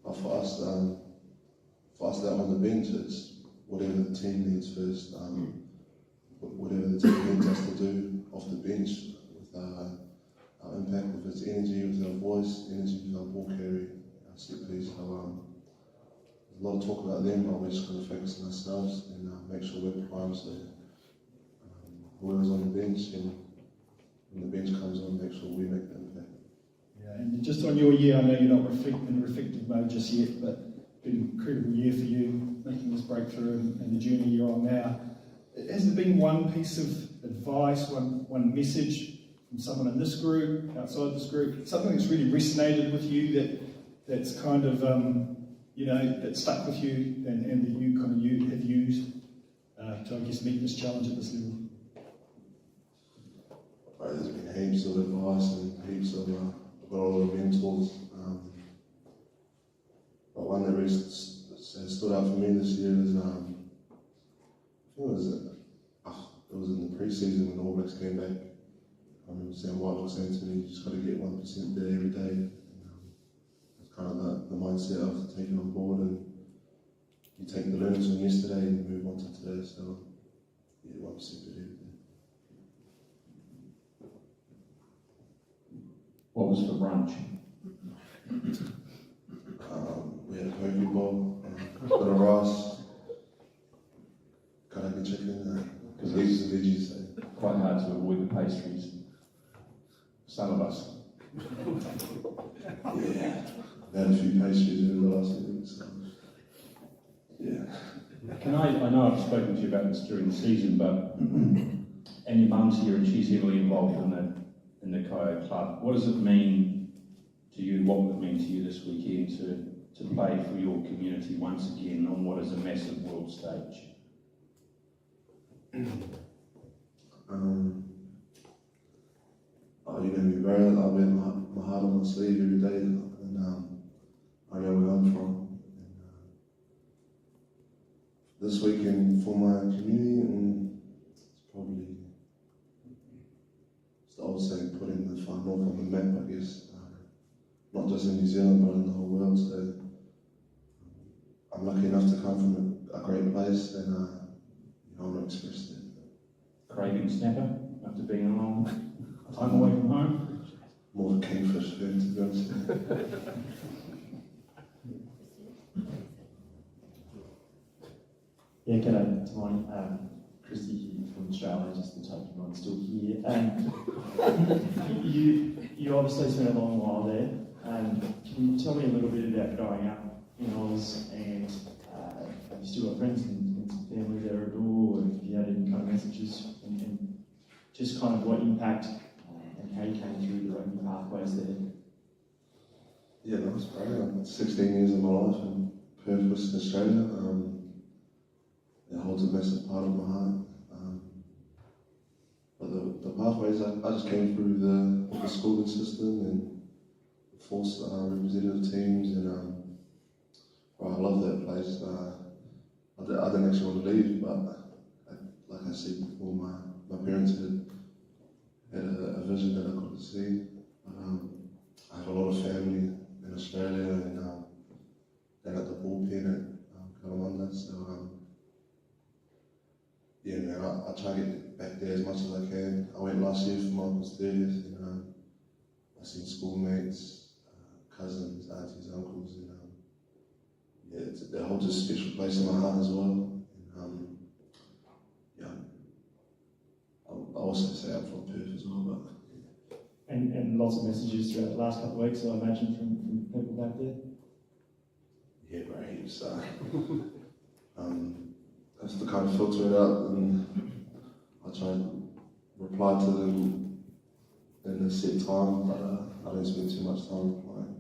But for us that on the bench, it's whatever the team needs first, whatever the team needs us to do off the bench with our impact, with its energy, with our voice, energy with our ball carry, our set piece. So there's a lot of talk about them, but we're just going to focus on ourselves and make sure we're primed. So whoever's on the bench, and when the bench comes on, make sure we make the impact. Yeah, and just on your year, I know you're not in reflective mode just yet, but it's been an incredible year for you, making this breakthrough and the journey you're on now. Has there been one piece of advice, one message from someone in this group, outside this group, something that's really resonated with you that's kind of, that stuck with you and that you kind of have used to, I guess, meet this challenge at this level? There's been heaps of advice and heaps of, I've got all the mentors, but one that really has stood out for me this year is I think it was in the pre-season when the All Blacks came back. I remember saying White was saying to me, you just got to get 1% there every day. And, that's kind of the mindset I've taken on board, and you take the learnings from yesterday and move on to today. So yeah, 1% per day. What was for brunch? We had a poke bowl, a bit of rice, karagi chicken, because these are veggies. So. Quite hard to avoid the pastries. Some of us. Yeah, we had a few pastries over the last few weeks. So. Yeah. I know I've spoken to you about this during the season, but and your mum's here and she's heavily involved in the Kaya club. What does it mean to you? What would it mean to you this weekend to play for your community once again on what is a massive world stage? You know me very well. I wear my heart on my sleeve every day, and I know where I'm from. This weekend for my community, it's probably the old saying, putting the far north on the map, I guess. Not just in New Zealand, but in the whole world. So I'm lucky enough to come from a great place, and I want to express that. Craving snapper after being a long time away from home? More of a kingfish fan, to be honest. Yeah, g'day, Timon. Christy here from Australia, just to take you on, still here. You obviously spent a long while there. Can you tell me a little bit about growing up in Oz, and have you still got friends and some family there at all, or if you had any kind of messages, and just kind of what impact and how you came through the rugby pathways there? Yeah, that was great. I've got 16 years of my life in Perth, Western Australia. It holds a massive part of my heart. But the pathways, I just came through the schooling system and forced representative teams, and I love that place. I didn't actually want to leave, but like I said before, my parents had a vision that I couldn't see. I have a lot of family in Australia, and down at the bullpen at Kalamunda, so yeah, man, I try to get back there as much as I can. I went last year for my uncle's 30th, and I seen schoolmates, cousins, aunties, uncles, and yeah, it holds a special place in my heart as well. And yeah, I also say I'm from Perth as well, but and lots of messages throughout the last couple of weeks, I imagine, from people back there. Yeah, great. So I have to kind of filter it out, and I try and reply to them in a set time, but I don't spend too much time replying.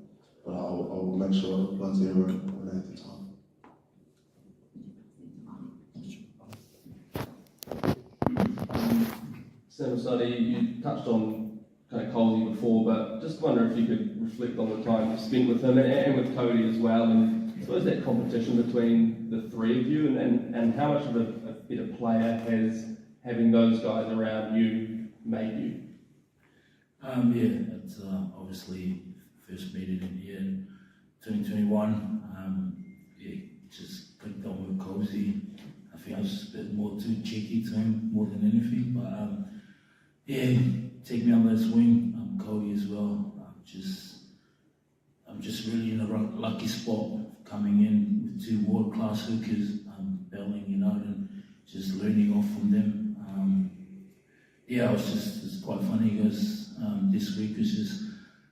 But I will make sure I reply to everyone when I have the time. Sonny, you touched on kind of Colsey before, but just wonder if you could reflect on the time you've spent with him and with Cody as well, and I suppose that competition between the three of you, and how much of a better player has having those guys around you made you? Yeah, it's obviously first meeting in the year 2021. Yeah, just clicked on with Cozy. I think I was a bit more too cheeky to him more than anything, but yeah, take me under his wing. Cody as well. I'm just really in a lucky spot coming in with two world-class hookers, belling, and just learning off from them. Yeah, it's quite funny because this week was just,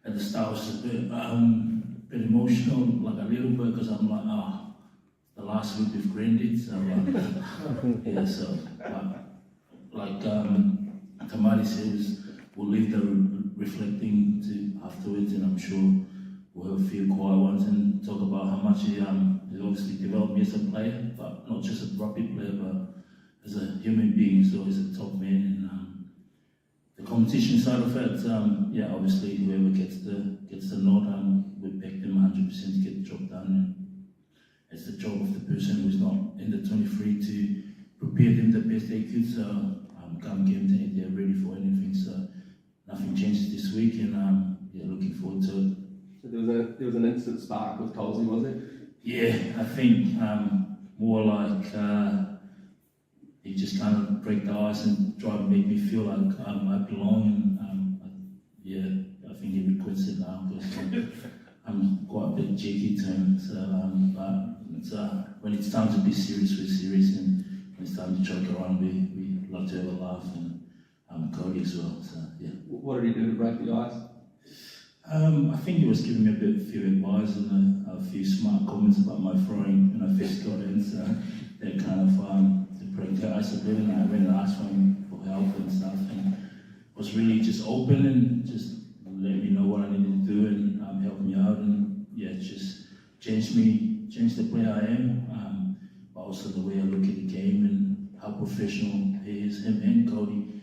at the start was just a bit emotional, like a little bit, because I'm like, the last week with Granddad, so yeah, so like Tamari says, we'll leave the reflecting to afterwards, and I'm sure we'll have a few quiet ones and talk about how much he obviously developed me as a player, but not just a rugby player, but as a human being. So he's a top man, and the competition side of it, yeah, obviously whoever gets the nod, we back them 100% to get the job done. it's the job of the person who's not in the 23 to prepare them the best they could. So come game day, they're ready for anything. So nothing changes this week, and yeah, looking forward to it. So there was an instant spark with Colsey, was there? Yeah, I think more like he just kind of break the ice and try and make me feel like I belong. And yeah, I think he regrets it now because I'm quite a bit cheeky to him. So, but it's, when it's time to be serious, we're serious, and when it's time to joke around, we love to have a laugh, and Currie as well. So yeah. What did he do to break the ice? I think he was giving me a few advice and a few smart comments about my throwing when I first got in, so that kind of to break the ice a bit, and I went and asked him for help and stuff, and was really just open and just let me know what I needed to do and help me out, and yeah, just changed the player I am, but also the way I look at the game and how professional he is, him and Cody.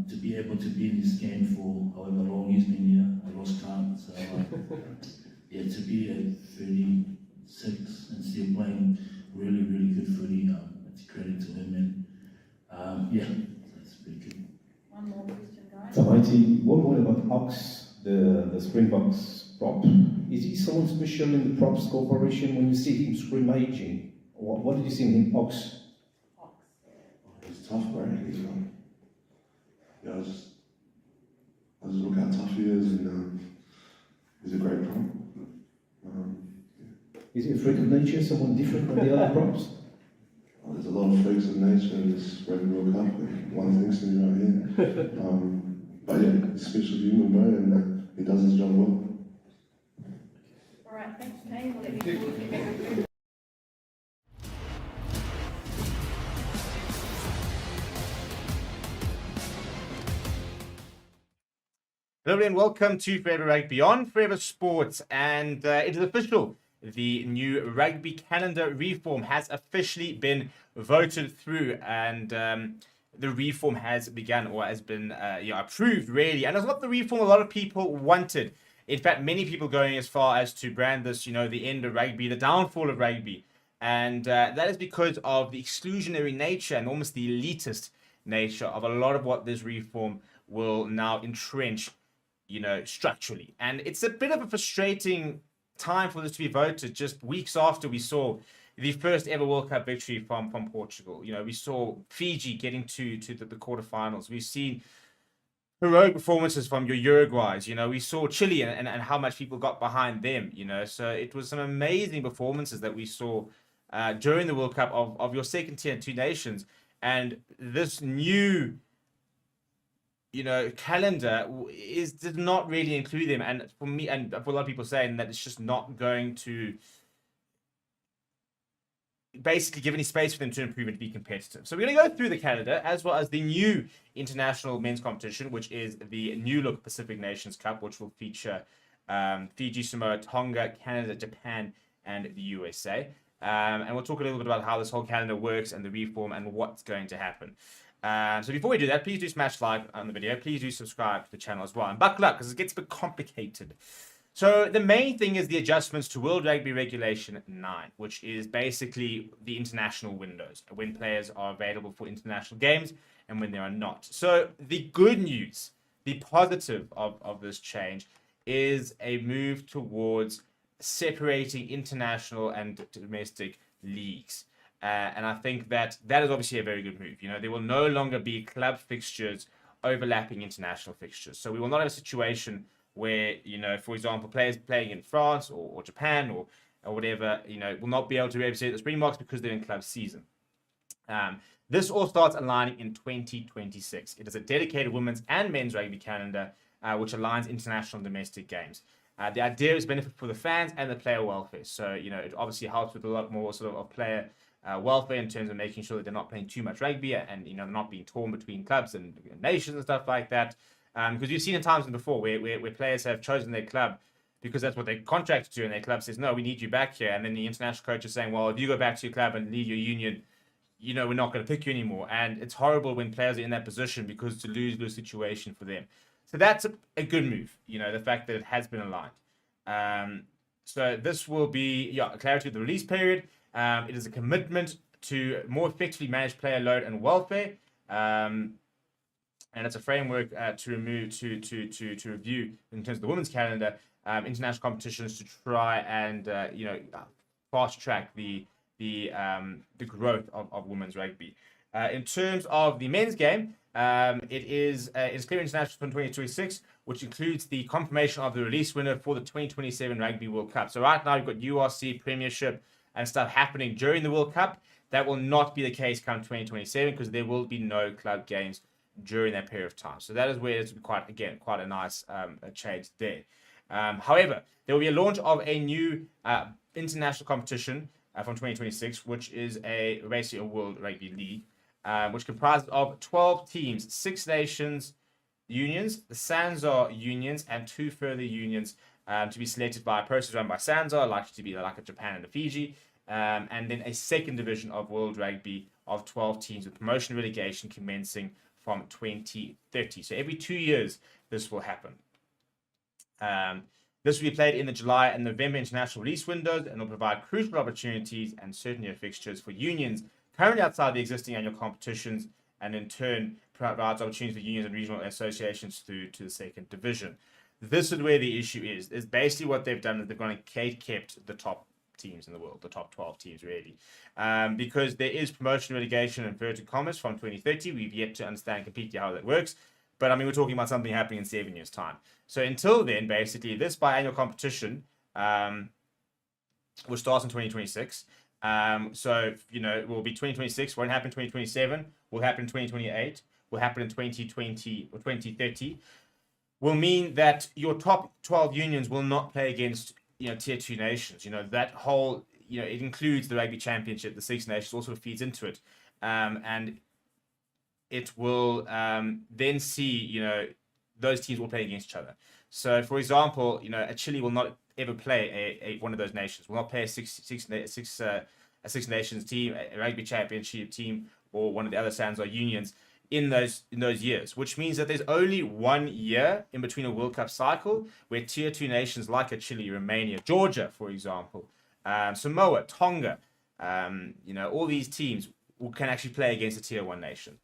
To be able to be in this game for however long he's been here, I lost count. So yeah, to be at 36 and still playing really, really good footy, it's a credit to him, and yeah, that's pretty good. One more question, guys. Tamaiti, what about Ox, the Springboks prop? Is he someone special in the props corporation when you see him scrimmaging? What did you see in him, Ox? He's tough, right? Yeah, I just look how tough he is, and he's a great prop. Is he a freak of nature, someone different than the other props? There's a lot of freaks of nature in this Rugby World Cup, and one thing's to me right here. But yeah, he's a special human, bro, and he does his job well. Alright, thanks, team. We'll let you forward. Hello and welcome to Forever Rugby on Forever Sports, and it is official. The new rugby calendar reform has officially been voted through, and the reform has begun, or has been approved, really. And it's not the reform a lot of people wanted. In fact, many people going as far as to brand this, the end of rugby, the downfall of rugby. And that is because of the exclusionary nature and almost the elitist nature of a lot of what this reform will now entrench, structurally. And it's a bit of a frustrating time for this to be voted just weeks after we saw the first ever World Cup victory from Portugal. We saw Fiji getting to the quarterfinals. We've seen heroic performances from your Uruguays. We saw Chile and how much people got behind them. So it was some amazing performances that we saw during the World Cup of your second tier 2 nations. And this new calendar did not really include them, and for me and for a lot of people saying that it's just not going to basically give any space for them to improve and be competitive. So we're going to go through the calendar as well as the new international men's competition, which is the new look Pacific Nations Cup, which will feature Fiji, Samoa, Tonga, Canada, Japan, and the USA. And we'll talk a little bit about how this whole calendar works and the reform and what's going to happen. So before we do that, please do smash like on the video. Please do subscribe to the channel as well. And buckle up because it gets a bit complicated. So the main thing is the adjustments to World Rugby Regulation 9, which is basically the international windows, when players are available for international games and when they are not. So the good news, the positive of this change is a move towards separating international and domestic leagues. And I think that is obviously a very good move. There will no longer be club fixtures overlapping international fixtures. So we will not have a situation where, for example, players playing in France or Japan or whatever, will not be able to represent the Springboks because they're in club season. This all starts aligning in 2026. It is a dedicated women's and men's rugby calendar, which aligns international and domestic games. The idea is benefit for the fans and the player welfare. So, it obviously helps with a lot more sort of player welfare in terms of making sure that they're not playing too much rugby and they're not being torn between clubs and nations and stuff like that. Because you've seen in times before where players have chosen their club because that's what they're contracted to, and their club says, no, we need you back here. And then the international coach is saying, well, if you go back to your club and leave your union, we're not going to pick you anymore. And it's horrible when players are in that position because it's a lose-lose situation for them. So that's a good move, the fact that it has been aligned. So this will be clarity of the release period. It is a commitment to more effectively manage player load and welfare. And it's a framework to review in terms of the women's calendar, international competitions to try and fast track the growth of women's rugby. In terms of the men's game, it is clear international from 2026, which includes the confirmation of the release winner for the 2027 Rugby World Cup. So right now you've got URC, Premiership, and stuff happening during the World Cup. That will not be the case come 2027 because there will be no club games during that period of time. So that is where it's quite a nice change there. However, there will be a launch of a new international competition from 2026, which is basically a World Rugby League, which comprises of 12 teams, 6 nations unions, the SANZAR unions, and 2 further unions to be selected by a process run by SANZAR, likely to be like a Japan and a Fiji, and then a second division of World Rugby of 12 teams with promotion and relegation commencing from 2030. So every 2 years, this will happen. This will be played in the July and November international release windows and will provide crucial opportunities and certainty of fixtures for unions currently outside the existing annual competitions, and in turn provides opportunities for unions and regional associations through to the second division. This is where the issue is. Is basically what they've done is they've gone and kept the top teams in the world, the top 12 teams really, because there is promotion, relegation, and inverted commas from 2030. We've yet to understand completely how that works, but I mean we're talking about something happening in 7 years' time. So until then, basically this biannual competition will start in 2026. So it will be 2026, won't happen in 2027, will happen in 2028, will happen in 2020 or 2030. Will mean that your top 12 unions will not play against tier 2 nations. That whole it includes the Rugby Championship, the Six Nations also feeds into it, and it will then see those teams will play against each other. So for example, a Chile will not ever play one of those nations, will not play a Six Nations team, a Rugby Championship team, or one of the other SANZAR unions in those years, which means that there's only 1 year in between a World Cup cycle where tier 2 nations like a Chile, Romania, Georgia, for example, Samoa, Tonga, all these teams can actually play against a tier 1 nation.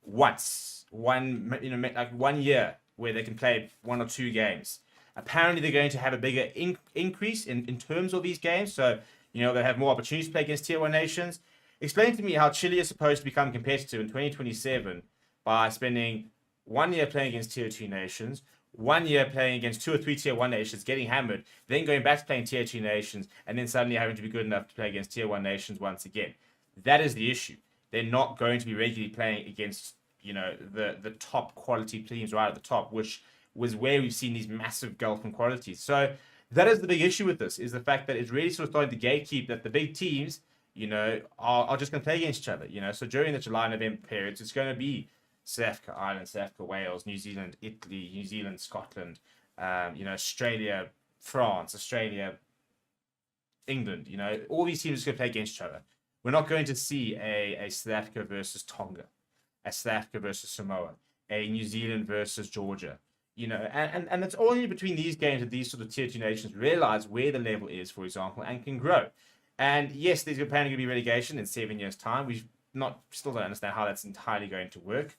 Once, like 1 year where they can play 1 or 2 games. Apparently they're going to have a bigger increase in terms of these games, so they have more opportunities to play against tier 1 nations. Explain to me how Chile is supposed to become competitive in 2027 by spending 1 year playing against tier 2 nations, 1 year playing against 2 or 3 tier 1 nations, getting hammered, then going back to playing tier 2 nations, and then suddenly having to be good enough to play against tier 1 nations once again. That is the issue. They're not going to be regularly playing against the top quality teams right at the top, which was where we've seen these massive gulf in qualities. So that is the big issue with this, is the fact that it's really sort of starting to gatekeep that the big teams are just going to play against each other. So during the July-November periods, it's going to be South Africa, Ireland, South Africa, Wales, New Zealand, Italy, New Zealand, Scotland, Australia, France, Australia, England. All these teams are going to play against each other. We're not going to see a South Africa versus Tonga, a South Africa versus Samoa, a New Zealand versus Georgia. And it's only between these games that these sort of tier 2 nations realize where the level is, for example, and can grow. And yes, there's apparently going to be relegation in 7 years' time. We still don't understand how that's entirely going to work.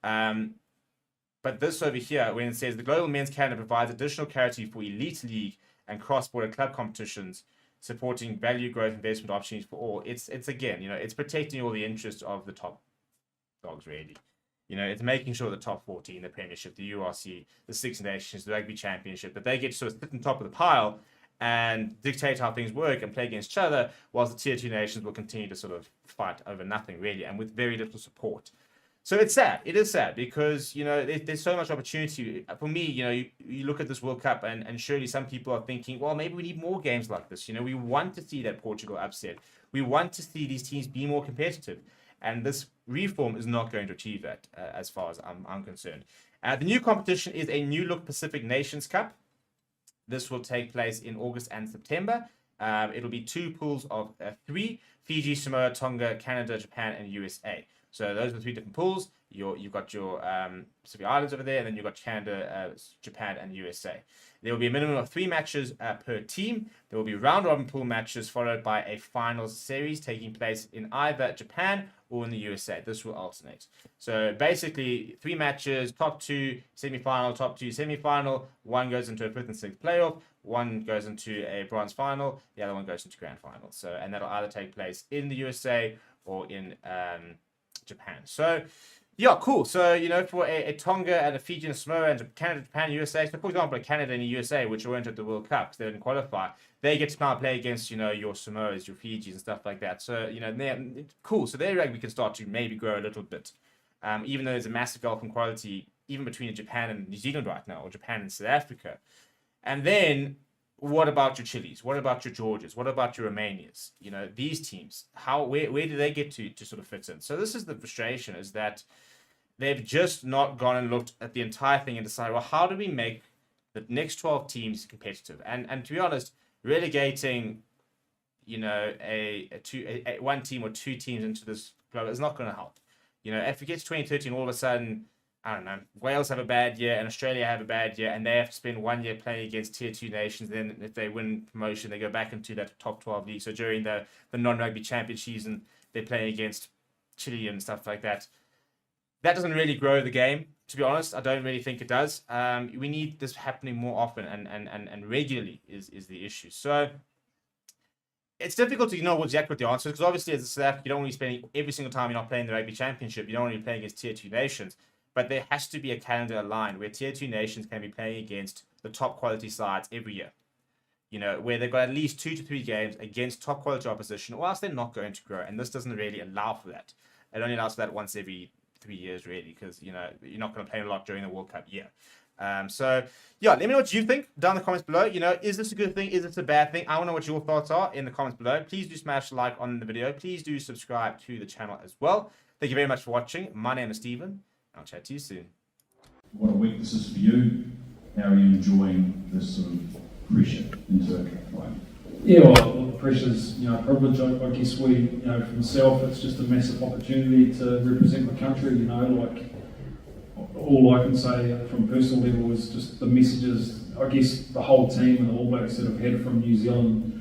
But this over here, when it says the global men's calendar provides additional clarity for elite league and cross-border club competitions, supporting value growth investment opportunities for all. It's again, it's protecting all the interests of the top dogs, really. It's making sure the top 14, the Premiership, the URC, the Six Nations, the Rugby Championship, that they get to sort of sit on top of the pile and dictate how things work and play against each other, whilst the tier 2 nations will continue to sort of fight over nothing, really, and with very little support. So it's sad. It is sad because, there's so much opportunity. For me, you look at this World Cup and surely some people are thinking, well, maybe we need more games like this. We want to see that Portugal upset. We want to see these teams be more competitive. And this reform is not going to achieve that as far as I'm concerned. The new competition is a new look Pacific Nations Cup. This will take place in August and September. It'll be 2 pools of 3, Fiji, Samoa, Tonga, Canada, Japan, and USA. So those are the 3 different pools. you've got your Pacific Islands over there, and then you've got Canada, Japan, and USA. There will be a minimum of 3 matches per team. There will be round-robin pool matches followed by a finals series taking place in either Japan or in the USA. This will alternate. So basically, 3 matches, top 2 semi-final, top 2 semi-final. 1 goes into a 5th and 6th playoff. 1 goes into a bronze final. The other one goes into grand final. So, and that'll either take place in the USA or in Japan. So, yeah, cool. So, you know, for a Tonga and a Fiji and a Samoa and Canada, Japan, USA. So, for example, Canada and the USA, which weren't at the World Cup because they didn't qualify, they get to now play against, you know, your Samoas, your Fijis and stuff like that. So, you know, they're cool. So, their rugby can start to maybe grow a little bit. Even though there's a massive gulf in quality, even between Japan and New Zealand right now, or Japan and South Africa. And then, what about your Chilis? What about your Georgias? What about your Romanias? You know, these teams, where do they get to sort of fit in? So this is the frustration, is that they've just not gone and looked at the entire thing and decided, well, how do we make the next 12 teams competitive? And to be honest, relegating, you know, one team or 2 teams into this club is not going to help. You know, if it gets 2013, all of a sudden, I don't know, Wales have a bad year and Australia have a bad year, and they have to spend 1 year playing against tier 2 nations. Then if they win promotion, they go back into that top 12 league. So during the non-rugby championship season, they're playing against Chile and stuff like that. That doesn't really grow the game, to be honest. I don't really think it does. We need this happening more often and regularly is the issue. So it's difficult to know exactly what the answer is, because obviously as a South Africa, you don't want to be spending every single time you're not playing the Rugby Championship, you don't want to be playing against tier 2 nations. But there has to be a calendar aligned where tier 2 nations can be playing against the top quality sides every year. You know, where they've got at least 2 to 3 games against top quality opposition, or else they're not going to grow. And this doesn't really allow for that. It only allows for that once every 3 years, really, because, you know, you're not going to play a lot during the World Cup year. So, yeah, let me know what you think down in the comments below. You know, is this a good thing? Is this a bad thing? I want to know what your thoughts are in the comments below. Please do smash a like on the video. Please do subscribe to the channel as well. Thank you very much for watching. My name is Stephen. I'll chat to you soon. What a week this is for you. How are you enjoying this sort of pressure into a play? Yeah, well, the pressure's, you know, a privilege. I guess we, you know, for myself, it's just a massive opportunity to represent my country. You know, like, all I can say from a personal level is just the messages, I guess the whole team and the All Blacks that have had from New Zealand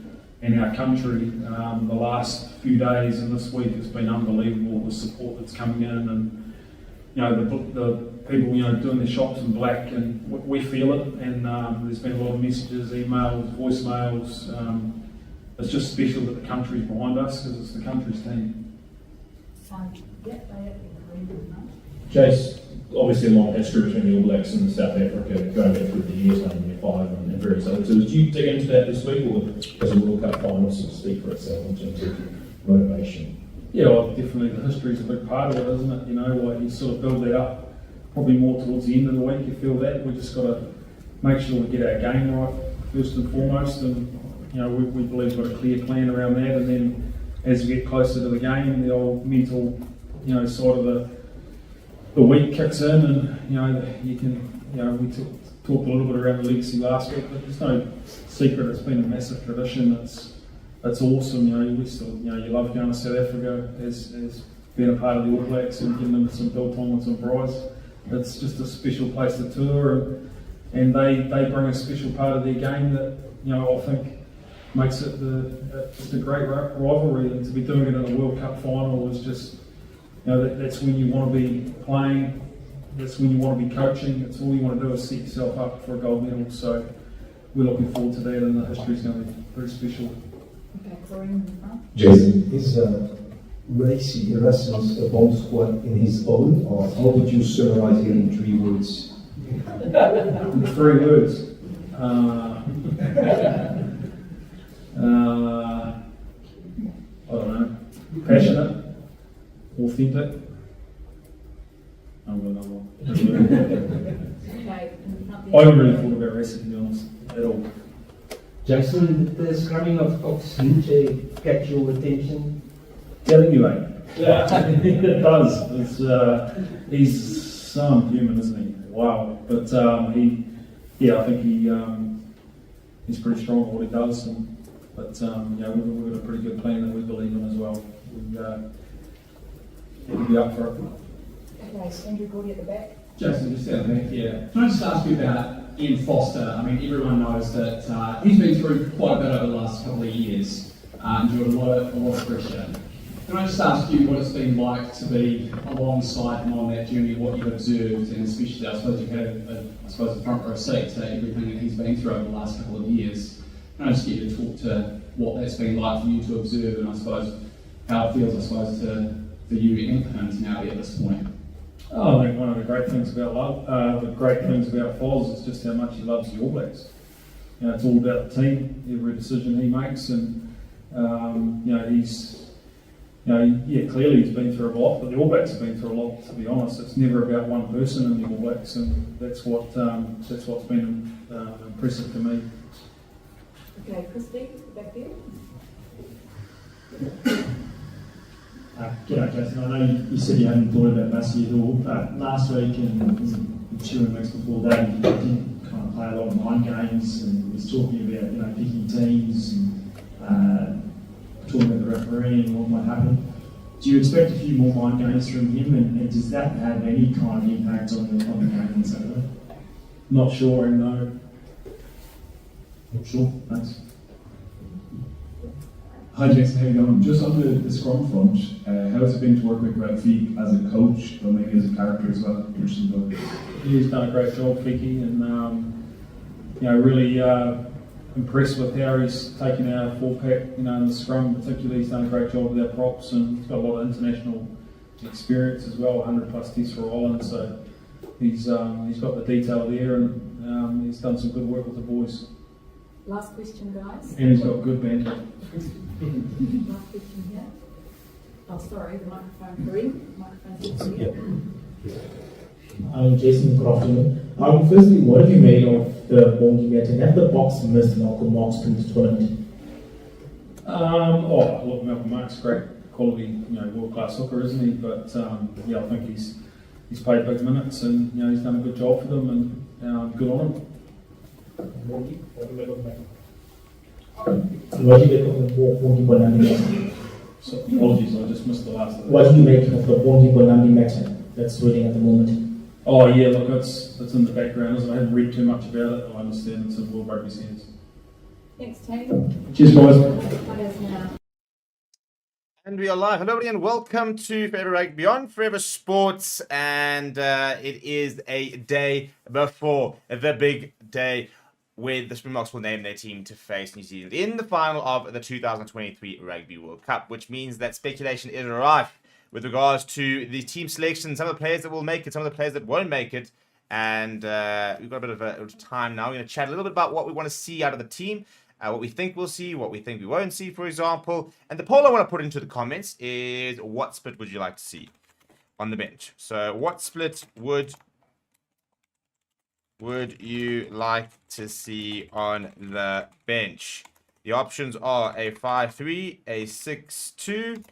and our country the last few days and this week has been unbelievable, the support that's coming in, and, you know, the people, you know, doing their shops in black, and we feel it, and there's been a lot of messages, emails, voicemails. It's just special that the country's behind us, because it's the country's team. Jace, obviously a long history between the All Blacks and South Africa, going back through the years, 1995 and various others. So did you dig into that this week, or does the World Cup final sort of speak for itself in terms of motivation? Yeah, well, definitely the history's a big part of it, isn't it? You know, like, you sort of build that up probably more towards the end of the week. You feel that we just got to make sure we get our game right first and foremost, and, you know, we believe we've got a clear plan around that, and then as we get closer to the game, the old mental, you know, side of the week kicks in, and, you know, you can, you know, we talked a little bit around the legacy last week, but there's no secret, it's been a massive tradition. It's awesome, you know, we still, you know, you love going to South Africa as being a part of the All Blacks and getting them some biltong and some prize. It's just a special place to tour, and they bring a special part of their game that, you know, I think makes it just a great rivalry, and to be doing it in a World Cup final is just, you know, that's when you want to be playing, that's when you want to be coaching, that's all you want to do is set yourself up for a gold medal. So we're looking forward to that, and the history's going to be very special. Jason, is Racy Erasmus a bomb squad in his own, or how would you summarize it in 3 words? In 3 words. I don't know. Passionate, authentic. I haven't really thought about Racy, to be honest, at all. Jason, the scrubbing of Luce catch your attention? Telling you, mate. Yeah, it does. It's, he's so human, isn't he? Wow. But I think he's pretty strong at what he does. But yeah, we've got a pretty good plan that we believe in as well. We'll be up for it. Okay, so Andrew Gordy at the back. Jason, just out back here. Can I just ask you about Ian Foster? I mean, everyone knows that he's been through quite a bit over the last couple of years, endured a lot of pressure. Can I just ask you what it's been like to be alongside him on that journey, what you've observed, and especially, I suppose, you've had a front row seat to everything that he's been through over the last couple of years. Can I just get you to talk to what that's been like for you to observe, and I suppose how it feels, I suppose, for you and him to now be at this point? Oh, I think one of the great things about the great things about Foz is just how much he loves the All Blacks. You know, it's all about the team, every decision he makes, and you know, clearly he's been through a lot, but the All Blacks have been through a lot, to be honest. It's never about one person in the All Blacks, and that's what's been impressive to me. Okay, Christy, back there. G'day Jason, I know you said you hadn't thought about Massey at all, but last week and the 2 weeks before that, you did kind of play a lot of mind games and was talking about, you know, picking teams and talking about the referee and what might happen. Do you expect a few more mind games from him, and does that have any kind of impact on the game on Saturday? Not sure, and no. Not sure, thanks. Hi Jason, how you going? Just on the scrum front, how has it been to work with Greg Feek as a coach, but maybe as a character as well? He's done a great job, Feeky, and you know, really impressed with how he's taken our 4-pack, you know, in the scrum particularly. He's done a great job with our props, and he's got a lot of international experience as well, 100 plus tests for Ireland, so he's got the detail there, and he's done some good work with the boys. Last question, guys. And he's got good banter. Last question here. Oh, sorry, the microphone, Currie. Microphone's here. Jason, good afternoon. Firstly, what have you made of the Bongi bet, and have the Boks missed Malcolm Marx from this tournament? Look, Malcolm Marx, great quality, you know, world-class hooker, isn't he? But yeah, I think he's played big minutes, and you know, he's done a good job for them, and good on him. What do you make of the Bongi Bonambi? So, apologies, I just missed the last of that. What do you make of the Bongi Bonambi matter that's swirling at the moment? Oh yeah, look, it's in the background, isn't it? I haven't read too much about it. I understand it's in World Rugby's hands. Thanks, team. Cheers, boys. And we are live. Hello, everybody, and welcome to Forever Rugby Beyond Forever Sports. And it is a day before the big day where the Springboks will name their team to face New Zealand in the final of the 2023 Rugby World Cup, which means that speculation is rife with regards to the team selection, some of the players that will make it, some of the players that won't make it. And we've got a bit of time now. We're going to chat a little bit about what we want to see out of the team, what we think we'll see, what we think we won't see, for example. And the poll I want to put into the comments is, what split would you like to see on the bench? So what split would you like to see on the bench? The options are a 5-3, a 6-2,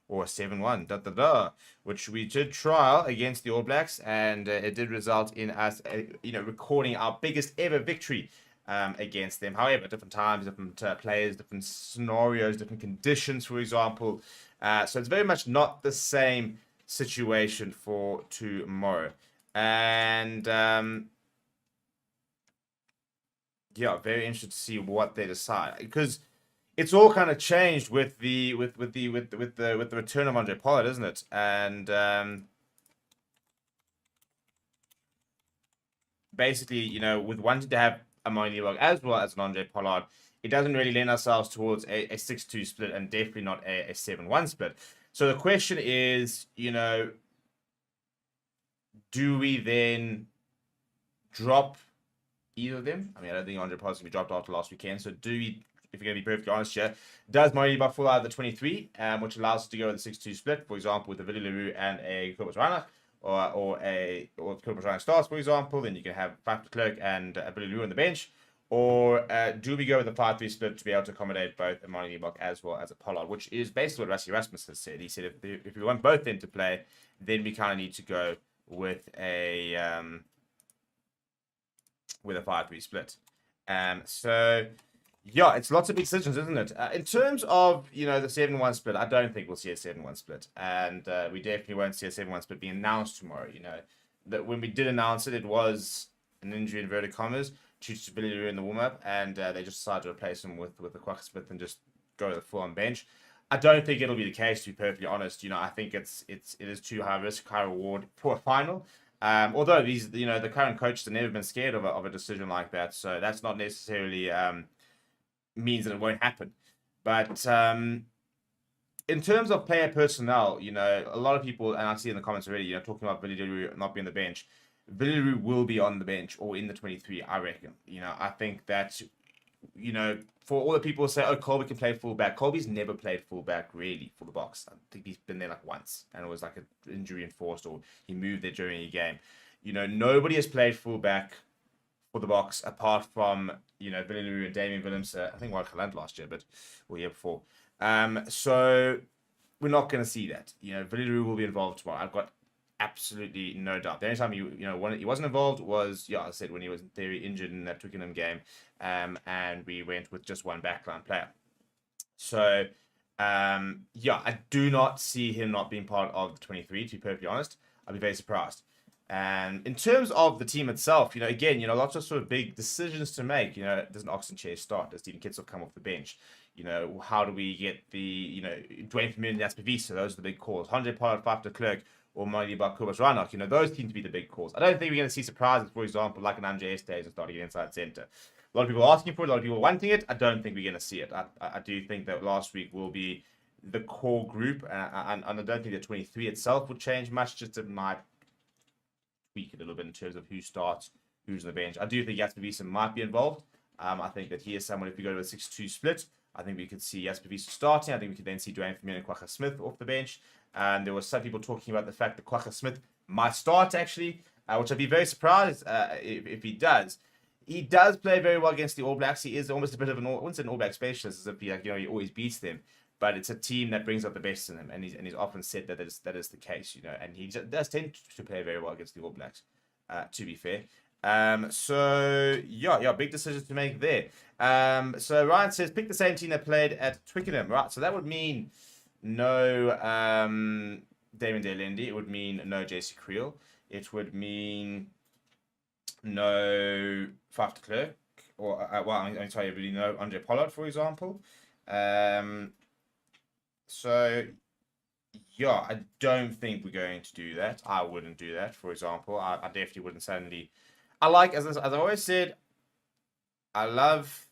or a 7-1, which we did trial against the All Blacks, and it did result in us, recording our biggest ever victory against them. However, different times, different players, different scenarios, different conditions, for example. So it's very much not the same situation for tomorrow. And yeah, very interested to see what they decide, because it's all kind of changed with the return of Andre Pollard, isn't it? And basically, you know, with wanting to have a Moini Log as well as an Andre Pollard, it doesn't really lend ourselves towards a 6-2 split, and definitely not a 7-1 split. So the question is, you know, do we then drop either of them? I mean, I don't think Andre Pollard's going to be dropped after last weekend. So do we, if you're going to be perfectly honest here, does Moini Log fall out of the 23, which allows us to go with a 6-2 split, for example, with a Vili Leroux and a Kobus Rana, or Kobus Rana starts, for example, then you can have Faf de Klerk and Vili Leroux on the bench. Or do we go with a 5-3 split to be able to accommodate both a Moini Log as well as a Pollard, which is basically what Rassie Rasmus has said. He said if we want both them to play, then we kind of need to go with a 5-3 split. So Yeah, it's lots of big decisions, isn't it? In terms of, the 7-1 split, I don't think we'll see a 7-1 split. And we definitely won't see a 7-1 split being announced tomorrow. That when we did announce it, it was an injury, inverted commas, due to Billy in the warm-up. And they just decided to replace him with the Kwagga Smith and just go to the full-on bench. I don't think it'll be the case, to be perfectly honest. I think it is too high risk, high reward for a final. Although the current coaches have never been scared of a decision like that. So that's not necessarily... means that it won't happen. But in terms of player personnel, a lot of people, and I see in the comments already, talking about Billy not being on the bench. Billy will be on the bench or in the 23, I reckon. I think that, for all the people who say, oh, Colby can play fullback. Colby's never played fullback, really, for the Boks. I think he's been there like once, and it was like an injury enforced, or he moved there during a game. Nobody has played fullback for the Boks apart from Billy and Damien Willems. I think Wild Land last year, or year before. So we're not going to see that. Billy will be involved tomorrow. I've got absolutely no doubt. The only time when he wasn't involved was, as I said, when he was in theory injured in that Twickenham game, and we went with just one backline player. So I do not see him not being part of the 23. To be perfectly honest, I'd be very surprised. And in terms of the team itself, again, lots of sort of big decisions to make. Does an Oxen Chair start? Does Stephen Kitzel come off the bench? How do we get the, Dwayne Vermeulen and SPV? So those are the big calls. Andre Pollard, Faf de Klerk, or Mali Bakubas Ranok. Those seem to be the big calls. I don't think we're going to see surprises, for example, like an Andre Estes and starting inside centre. A lot of people are asking for it, a lot of people wanting it. I don't think we're going to see it. I do think that last week will be the core group, and I don't think the 23 itself will change much, just it might tweak a little bit in terms of who starts, who's on the bench. I do think Jasper Wiese might be involved. I think that he is someone, if we go to a 6-2 split, I think we could see Jasper Wiese starting. I think we could then see Dwayne Vermeulen and Kwagga Smith off the bench. And there were some people talking about the fact that Kwagga Smith might start, actually, which I'd be very surprised if he does. He does play very well against the All Blacks. He is almost a bit of an All Black specialist, as if he always beats them. But it's a team that brings out the best in him, and he's often said that is the case, and he does tend to play very well against the All Blacks, to be fair. So big decisions to make there. So Ryan says, pick the same team that played at Twickenham, right? So that would mean no Damien Delendi. It would mean no JC Creel. It would mean no Faf de Klerk, or I'm sorry, really no Andre Pollard, for example. So, I don't think we're going to do that. I wouldn't do that, for example. I definitely wouldn't suddenly... I like, as I've always said, I love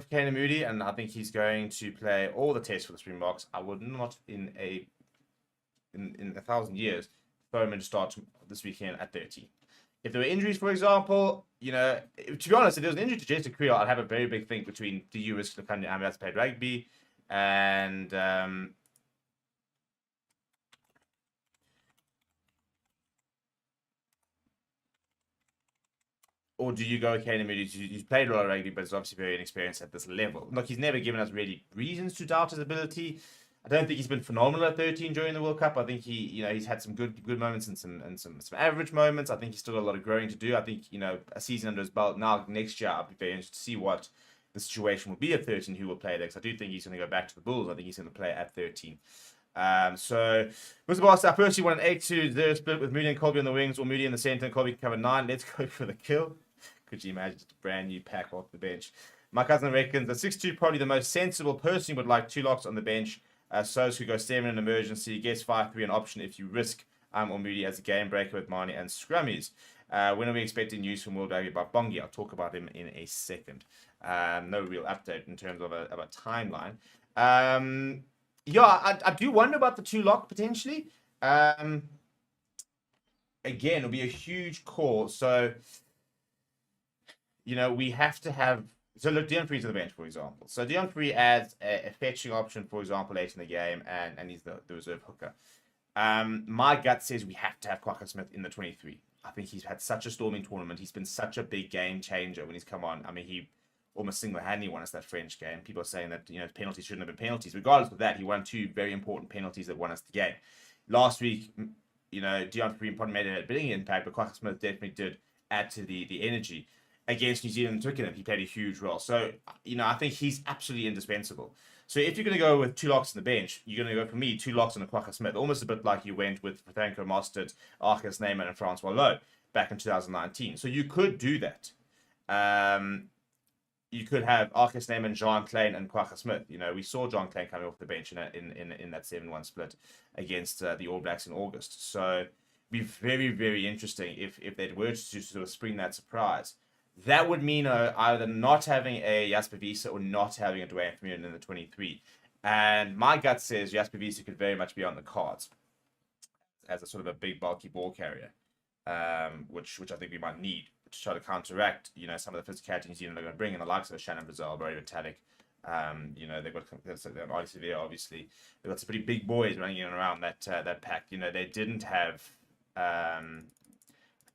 Kane Moody, and I think he's going to play all the tests for the Springboks. I would not, in 1,000 years, throw him in to start this weekend at 13. If there were injuries, for example, to be honest, if there was an injury to Jessica Creel, I'd have a very big think between the US and that's played rugby, and or do you go with Kane Moody? He's played a lot of rugby, but is obviously very inexperienced at this level. Look, he's never given us really reasons to doubt his ability. I don't think he's been phenomenal at 13 during the World Cup. I think he's had some good moments and some average moments. I think he's still got a lot of growing to do. I think, a season under his belt now, next year, I'll be very interested to see what the situation will be at 13, who will play there. Because I do think he's going to go back to the Bulls. I think he's going to play at 13. So, Mr. Boss, I personally want an 8-2-0 split with Moody and Colby on the wings, or Moody in the center and Colby can cover 9. Let's go for the kill. Could you imagine just a brand new pack off the bench? My cousin reckons that 6-2 probably the most sensible. Personally would like 2 locks on the bench. So could go 7 in emergency. Guess 5-3 an option if you risk or Moody as a game breaker with Marnie and Scrummies. When are we expecting news from World Rugby about Bongi? I'll talk about him in a second. No real update in terms of a timeline. I do wonder about the 2 lock potentially. Again, it'll be a huge call. So, we have to have... So look, Dion Free's on the bench, for example. So Dion Free adds a fetching option, for example, late in the game, and he's the reserve hooker. My gut says we have to have Kwagga Smith in the 23. I think he's had such a storming tournament. He's been such a big game changer when he's come on. I mean, he almost single-handedly won us that French game. People are saying that, penalties shouldn't have been penalties. Regardless of that, he won 2 very important penalties that won us the game. Last week, Dion Free probably made a big impact, but Kwagga Smith definitely did add to the energy. against New Zealand and Twickenham, he played a huge role. So, I think he's absolutely indispensable. So if you're going to go with 2 locks on the bench, you're going to go, for me, 2 locks on a Kwagga Smith, almost a bit like you went with Franco Mostert, Arcus Neyman, and Francois Lowe back in 2019. So you could do that. You could have Arcus Neyman, John Klein, and Kwagga Smith. We saw John Klein coming off the bench in that 7-1 split against the All Blacks in August. So it'd be very, very interesting if they were to sort of spring that surprise. That would mean either not having a Jasper Wiese or not having a Dwayne Vermeulen in the 23. And my gut says Jasper Wiese could very much be on the cards as a sort of a big, bulky ball carrier, which I think we might need to try to counteract, some of the physicality New Zealand are going to bring in the likes of Shannon Brazil, Barry Vitalik. They've got Odyssey there, obviously. They've got some pretty big boys running in and around that pack. They didn't have...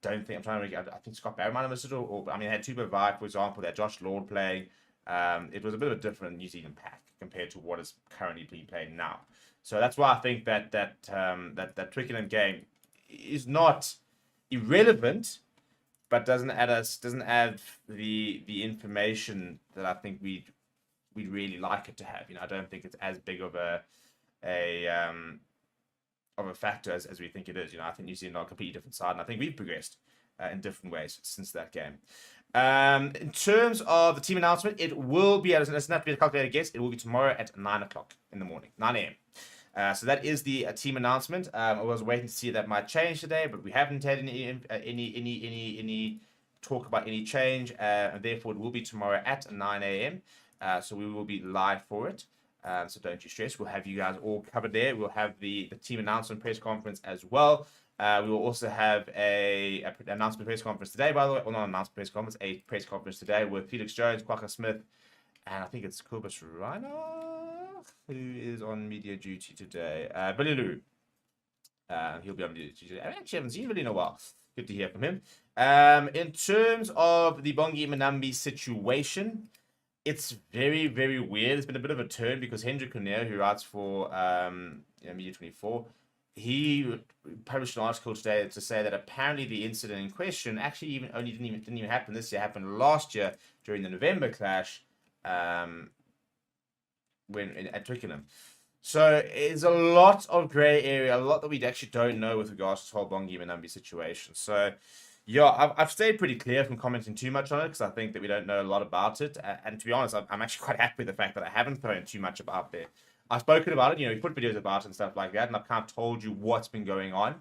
I think Scott Barry might have missed it, they had Tuba Vibe, for example, they had Josh Lord playing. It was a bit of a different New Zealand pack compared to what is currently being played now. So that's why I think that Twickenham game is not irrelevant, but doesn't add the information that I think we'd really like it to have. I don't think it's as big of a factor as we think it is. I think New Zealand are a completely different side, and I think we've progressed in different ways since that game. In terms of the team announcement, it will be, it doesn't have to be a calculated guess, it will be tomorrow at 9 o'clock in the morning, 9 a.m. So that is the team announcement. I was waiting to see that might change today, but we haven't had any talk about any change, and therefore it will be tomorrow at 9 a.m. So we will be live for it. So don't you stress. We'll have you guys all covered there. We'll have the team announcement press conference as well. We will also have a announcement press conference today, by the way. Well, not an announcement press conference, a press conference today with Felix Jones, Kwagga Smith, and I think it's Kobus Reiner, who is on media duty today. Billy Lou. He'll be on media duty today. I actually haven't seen Billy in a while. Good to hear from him. In terms of the Bongi Manambi situation, it's very, very weird. It's been a bit of a turn because Hendrik Cornell, who writes for Media 24, he published an article today to say that apparently the incident in question actually didn't even happen this year. It happened last year during the November clash at Twickenham. So it's a lot of grey area, a lot that we actually don't know with regards to the whole Bongi Manambi situation. So yeah, I've stayed pretty clear from commenting too much on it because I think that we don't know a lot about it. And to be honest, I'm actually quite happy with the fact that I haven't thrown too much about there. I've spoken about it, we put videos about it and stuff like that, and I've kind of told you what's been going on.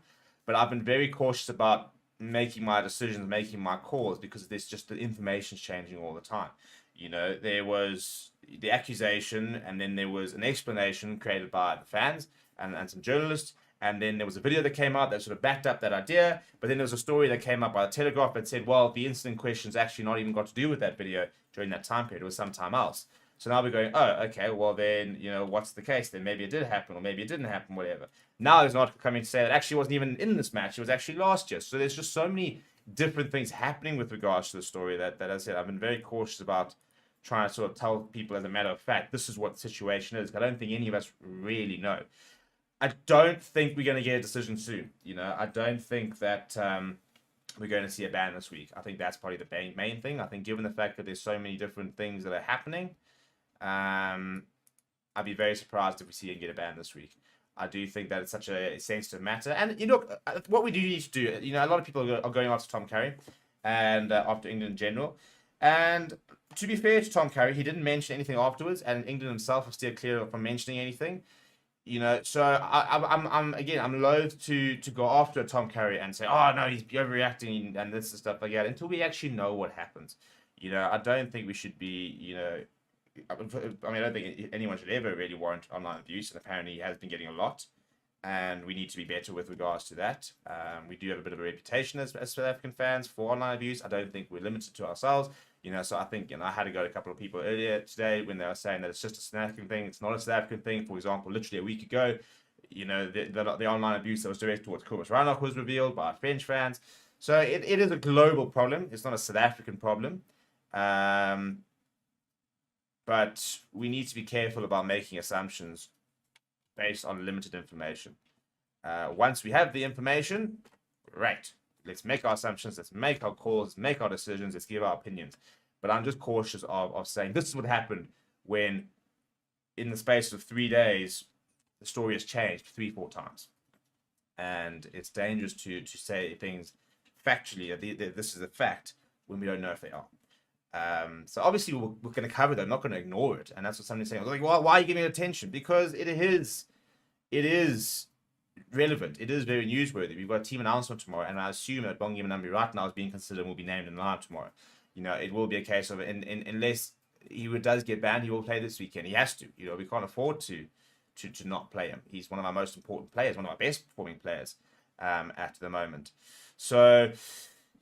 But I've been very cautious about making my decisions, making my calls, because there's just the information's changing all the time. There was the accusation, and then there was an explanation created by the fans and some journalists. And then there was a video that came out that sort of backed up that idea. But then there was a story that came out by the Telegraph that said, well, the incident in question's actually not even got to do with that video during that time period. It was sometime else. So now we're going, oh, okay, well then, what's the case? Then maybe it did happen, or maybe it didn't happen, whatever. Now there's an article coming to say that actually wasn't even in this match. It was actually last year. So there's just so many different things happening with regards to the story that as I said, I've been very cautious about trying to sort of tell people as a matter of fact, this is what the situation is. I don't think any of us really know. I don't think we're going to get a decision soon. I don't think that we're going to see a ban this week. I think that's probably the main thing. I think given the fact that there's so many different things that are happening, I'd be very surprised if we see and get a ban this week. I do think that it's such a sensitive matter. And, what we do need to do, a lot of people are going after Tom Currie and after England in general. And to be fair to Tom Currie, he didn't mention anything afterwards, and England himself was steered clear from mentioning anything. So I'm loath to go after Tom Currie and say, oh no, he's overreacting and this and stuff like that until we actually know what happens. I don't think we should be, I don't think anyone should ever really warrant online abuse, and apparently he has been getting a lot, and we need to be better with regards to that. We do have a bit of a reputation as South African fans for online abuse. I don't think we're limited to ourselves. So I think, I had to go to a couple of people earlier today when they were saying that it's just a South African thing. It's not a South African thing. For example, literally a week ago, the online abuse that was directed towards Kobus Reiner was revealed by French fans. So it is a global problem. It's not a South African problem. But we need to be careful about making assumptions based on limited information. Once we have the information, right, let's make our assumptions, let's make our calls, let's make our decisions, let's give our opinions. But I'm just cautious of saying this is what happened when in the space of 3 days, the story has changed 3-4 times. And it's dangerous to say things factually, that this is a fact, when we don't know if they are. So obviously we're going to cover that. I'm not going to ignore it. And that's what somebody's saying. Like, why are you giving it attention? Because it is relevant. It is very newsworthy. We've got a team announcement tomorrow, and I assume that Bongi Manambi right now is being considered and will be named in the lineup tomorrow. You know, it will be a case of, unless he does get banned, he will play this weekend. He has to. You know, we can't afford to not play him. He's one of our most important players, one of our best performing players at the moment. So,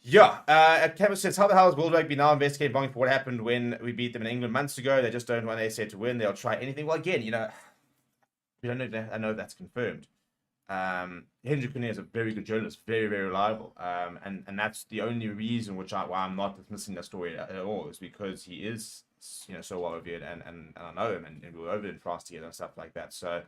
yeah. Kevin says, how the hell is World Rugby now investigating Bongi for what happened when we beat them in England months ago? They just don't want SA to win. They'll try anything. Well, again, you know, we don't know. I know that's confirmed. Henry Currie is a very good journalist, very, very reliable. And that's the only reason why I'm not dismissing that story at all, is because he is, you know, so well revered, and I know him, and we were over in France together and stuff like that. So,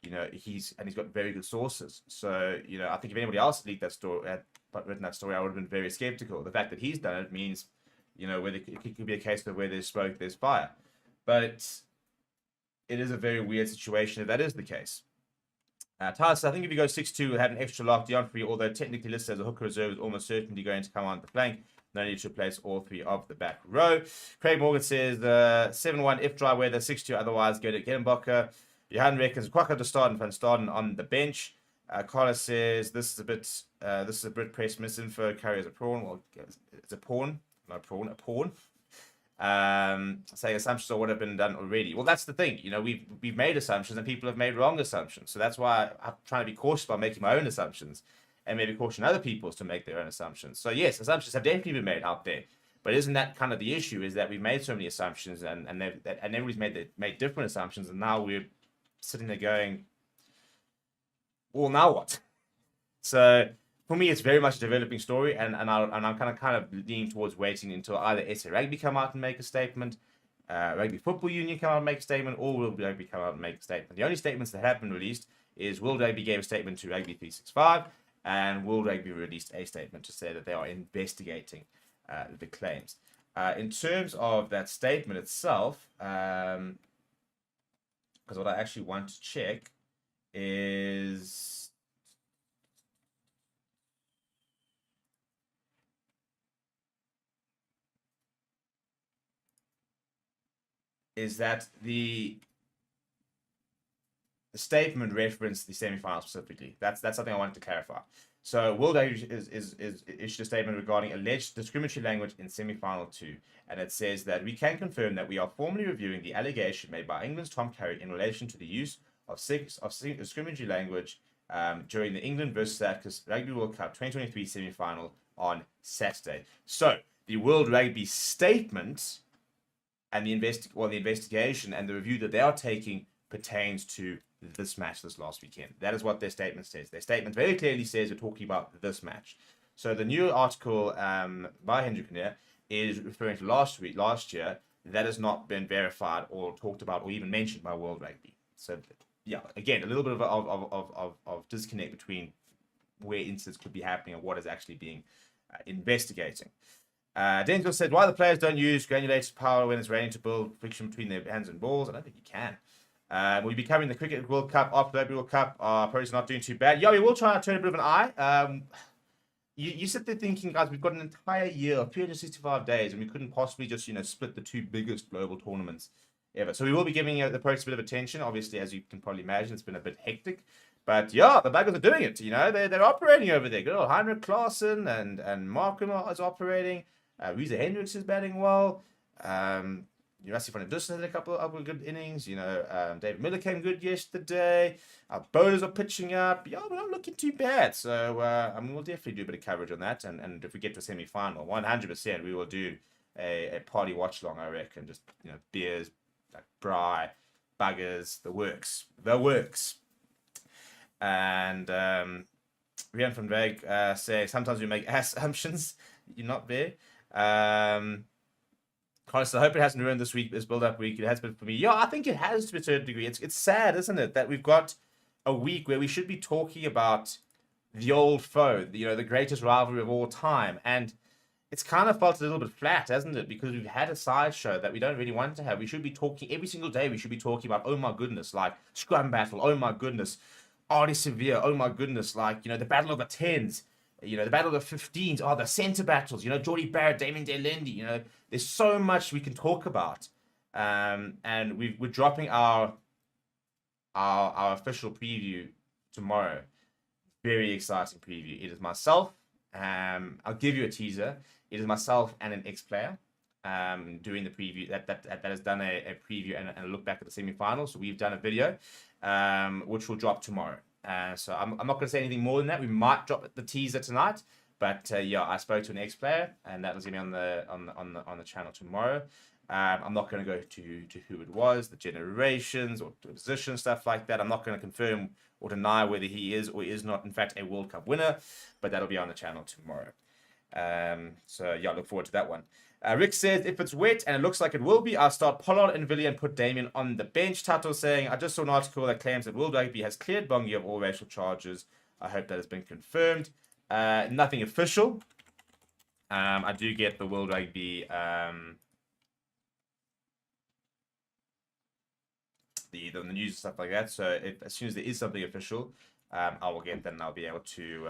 you know, he's got very good sources. So, you know, I think if anybody else had leaked that story, had written that story, I would have been very skeptical. The fact that he's done it means, you know, whether it could be a case of where there's smoke, there's fire. But it is a very weird situation if that is the case. Tyler says, I think if you go 6-2, we'll have an extra lock. Dion Free, although technically listed as a hooker reserve, is almost certainly going to come on the flank. No need to replace all 3 of the back row. Craig Morgan says, 7-1 if dry weather, 6-2 otherwise, go to Gedenbacher. Johan reckons Kwaka to start and Van Staden on the bench. Carlos says, this is a bit press misinfo. Currie is a prawn. Well, it's a pawn. No prawn, a pawn. Saying assumptions or what have been done already. Well, that's the thing. You know, we've made assumptions and people have made wrong assumptions. So that's why I'm trying to be cautious about making my own assumptions and maybe caution other people to make their own assumptions. So yes, assumptions have definitely been made out there. But isn't that kind of the issue, is that we've made so many assumptions and everybody's made different assumptions, and now we're sitting there going, well, now what? So for me, it's very much a developing story, and I'm kind of leaning towards waiting until either SA Rugby come out and make a statement, Rugby Football Union come out and make a statement, or World Rugby come out and make a statement. The only statements that have been released is World Rugby gave a statement to Rugby 365, and World Rugby released a statement to say that they are investigating the claims. In terms of that statement itself, because what I actually want to check is that the statement referenced the semi-final specifically. That's something I wanted to clarify. So World Rugby is issued a statement regarding alleged discriminatory language in semi-final 2, and it says that we can confirm that we are formally reviewing the allegation made by England's Tom Currie in relation to the use of discriminatory language during the England versus South Africa Rugby World Cup 2023 semi-final on Saturday. So the World Rugby statement and the investigation and the review that they are taking pertains to this match this last weekend. That is what their statement says. Their statement very clearly says we're talking about this match. So the new article by Henry Currie is referring to last year. That has not been verified or talked about or even mentioned by World Rugby. So yeah, again, a little bit of disconnect between where incidents could be happening and what is actually being investigating. Denzel said, why the players don't use granulated power when it's raining to build friction between their hands and balls? I don't think you can. We'll be covering the Cricket World Cup after the Rugby World Cup. Our approach is not doing too bad. Yeah, we will try to turn a bit of an eye. You sit there thinking, guys, we've got an entire year of 365 days and we couldn't possibly just, split the 2 biggest global tournaments ever. So we will be giving the approach a bit of attention. Obviously, as you can probably imagine, it's been a bit hectic. But yeah, the Buggers are doing it. They're operating over there. Good old Heinrich Klaassen and Markham is operating. Reza Hendricks is batting well. Rassi van der Dussen had a couple of good innings. David Miller came good yesterday. Our bowlers are pitching up. Yeah, we're not looking too bad. So, we'll definitely do a bit of coverage on that. And if we get to a semi-final, 100% we will do a party watch-along, I reckon. Just, beers, like braai, buggers, the works. And Rian van Veek say, sometimes we make assumptions. You're not there. Carlos, I hope it hasn't ruined this build-up week. It has been for me. Yeah, I think it has to a certain degree. It's sad, isn't it, that we've got a week where we should be talking about the old foe, the greatest rivalry of all time. And it's kind of felt a little bit flat, hasn't it? Because we've had a sideshow that we don't really want to have. We should be talking every single day. We should be talking about, oh my goodness, like scrum battle. Oh my goodness, Artie Severe. Oh my goodness, like, the battle of the 10s. The battle of the 15s. Oh, the centre battles. Geordie Barrett, Damien Delendy. There's so much we can talk about. And we're dropping our official preview tomorrow. Very exciting preview. It is myself. I'll give you a teaser. It is myself and an ex-player doing the preview that has done a preview and a look back at the semi-finals. So we've done a video which will drop tomorrow. So I'm not going to say anything more than that. We might drop the teaser tonight, but yeah, I spoke to an ex-player, and that was going to be on the channel tomorrow. I'm not going to go to who it was, the generations or the position, stuff like that. I'm not going to confirm or deny whether he is or is not, in fact, a World Cup winner, but that'll be on the channel tomorrow. So yeah, I look forward to that one. Rick says, if it's wet, and it looks like it will be, I'll start Pollard and Villiers and put Damien on the bench. Tato saying, I just saw an article that claims that World Rugby has cleared Bongi of all racial charges. I hope that has been confirmed. Nothing official. I do get the World Rugby the news and stuff like that. So as soon as there is something official, I will get that, and I'll be able to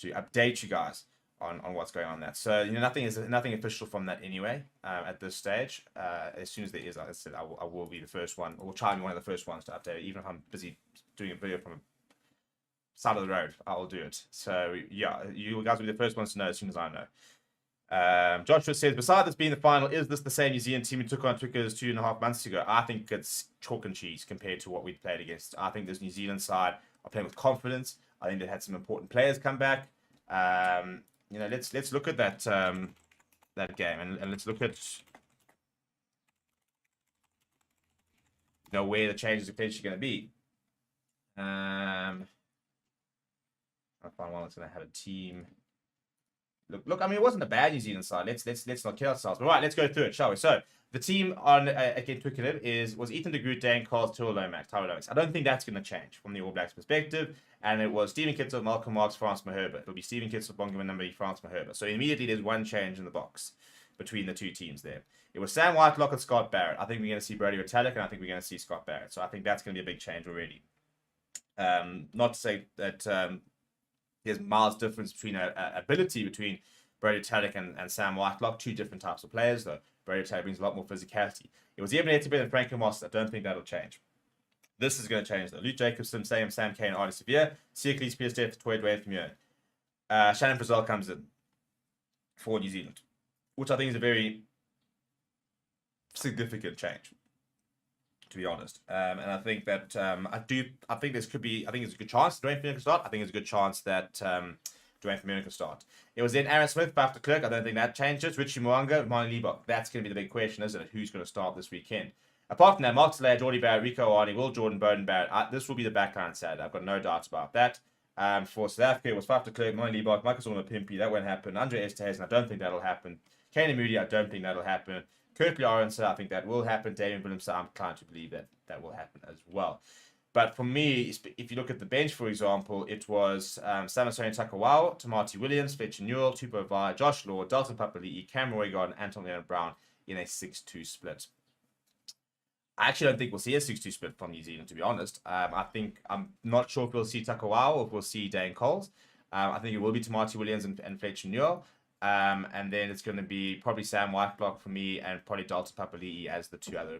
update you guys on what's going on there. So nothing official from that anyway at this stage. As soon as there is, like I said, I will be the first one, or try and be one of the first ones to update it. Even if I'm busy doing a video from a side of the road, I will do it. So yeah, you guys will be the first ones to know as soon as I know. Joshua says, besides this being the final, is this the same New Zealand team we took on Twickers 2.5 months ago? I think it's chalk and cheese compared to what we played against. I think this New Zealand side are playing with confidence. I think they had some important players come back. Let's look at that that game, and let's look at where the changes are potentially going to be. I find one that's going to have a team. Look. I mean, it wasn't a bad New Zealand side. Let's not kill ourselves. But right, let's go through it, shall we? So the team on against Twickenham was Ethan de Groot, Dan Carls, Tyrrell Lomax, Tyler Lomax. I don't think that's going to change from the All Blacks' perspective. And it was Stephen Kitzel, Malcolm Marks, France Maherba. It'll be Stephen Kitzel, Bongi Mbembe, France Maherba. So immediately there's one change in the box between the two teams there. It was Sam Whitelock and Scott Barrett. I think we're going to see Brody Retallick, and I think we're going to see Scott Barrett. So I think that's going to be a big change already. Not to say that there's miles difference between ability between Brody Retallick and Sam Whitelock. Two different types of players, though. Brody Retallick brings a lot more physicality. It was Eben Etzebeth and Franco Moss. I don't think that'll change. This is going to change, though. Luke Jacobson, Sam Kane, Artie Severe, Seacles, Peter Steph, Toy Dwayne Vermeulen. Shannon Frizzell comes in for New Zealand, which I think is a very significant change, to be honest. And I think that I think it's a good chance Dwayne Vermeulen can start. I think it's a good chance that Dwayne Vermeulen can start. It was then Aaron Smith, Baf de Klerk. I don't think that changes. Richie Mwanga, Mani Liebach. That's going to be the big question, isn't it? Who's going to start this weekend? Apart from that, Mark Slayer, Geordie Barrett, Rico Arnie, Will Jordan, Bowden Barrett. This will be the backline Saturday. I've got no doubts about that. For South Africa, it was Baf de Klerk, Mani Liebach, Marcus Orma Pimpy. That won't happen. Andre Esterhuizen, I don't think that'll happen. Kane Moody, I don't think that'll happen. Kirkley Orense, I think that will happen. Damien Williamson, I'm inclined to believe that will happen as well. But for me, if you look at the bench, for example, it was Samasoni Takawao, Tamati Williams, Fletcher Newell, Tupou Vaa'i, Josh Law, Dalton Papali'i, Cam Roygard, and Anton Leonard Brown in a 6-2 split. I actually don't think we'll see a 6-2 split from New Zealand, to be honest. I'm not sure if we'll see Takawao or if we'll see Dane Coles. I think it will be Tamati Williams and Fletcher Newell. And then it's going to be probably Sam Whitelock for me, and probably Dalton Papali'i as the two other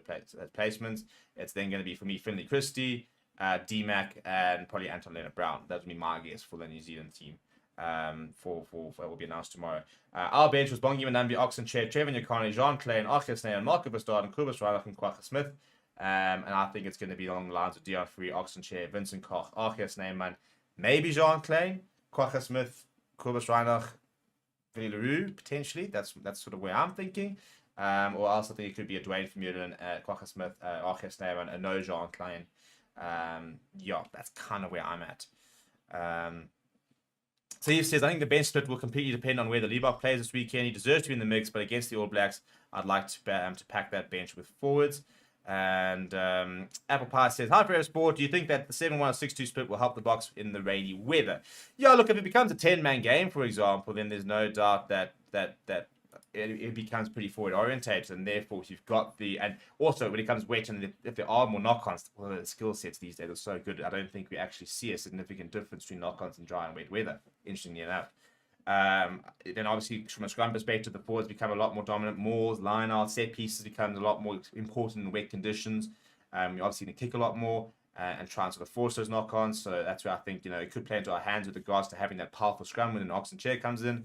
placements. It's then going to be, for me, Finlay Christie, D-Mac, and probably Anton Leonard Brown. That would be my guess for the New Zealand team for what will be announced tomorrow. Our bench was Bongi Mbembe, Oxenchair, Trevor Nyakane, Jean Klein, Archie Snail, Marco Bastard, and Kobus Reinach and Kwagga Smith. And I think it's going to be along the lines of Dion Free, Oxenchair, Vincent Koch, Archie Snailman, maybe Jean Klein, Kwagga Smith, Kobus Reinach, Billy LaRue, potentially. That's sort of where I'm thinking. Or else I think it could be a Dwayne Vermeulen, Kwagga Smith, Archie Snailman, and no Jean Klein. Yeah, that's kind of where I'm at. So he says, I think the bench split will completely depend on where the Liebach plays this weekend. He deserves to be in the mix, but against the All Blacks, I'd like to pack that bench with forwards. And Apple Pie says, hi, Forever Sport. Do you think that the 7-1 or 6-2 split will help the Boks in the rainy weather? Yeah, look, if it becomes a 10-man game, for example, then there's no doubt that it becomes pretty forward orientated, and therefore you've got and also when it becomes wet, and if there are more knock-ons, well, the skill sets these days are so good, I don't think we actually see a significant difference between knock-ons and dry and wet weather, interestingly enough. Then obviously from a scrum perspective, the forwards become a lot more dominant. Mauls, line-out, set pieces becomes a lot more important in wet conditions. You're obviously going to kick a lot more and try and sort of force those knock-ons. So that's where I think, it could play into our hands with regards to having that powerful scrum when an oxen chair comes in.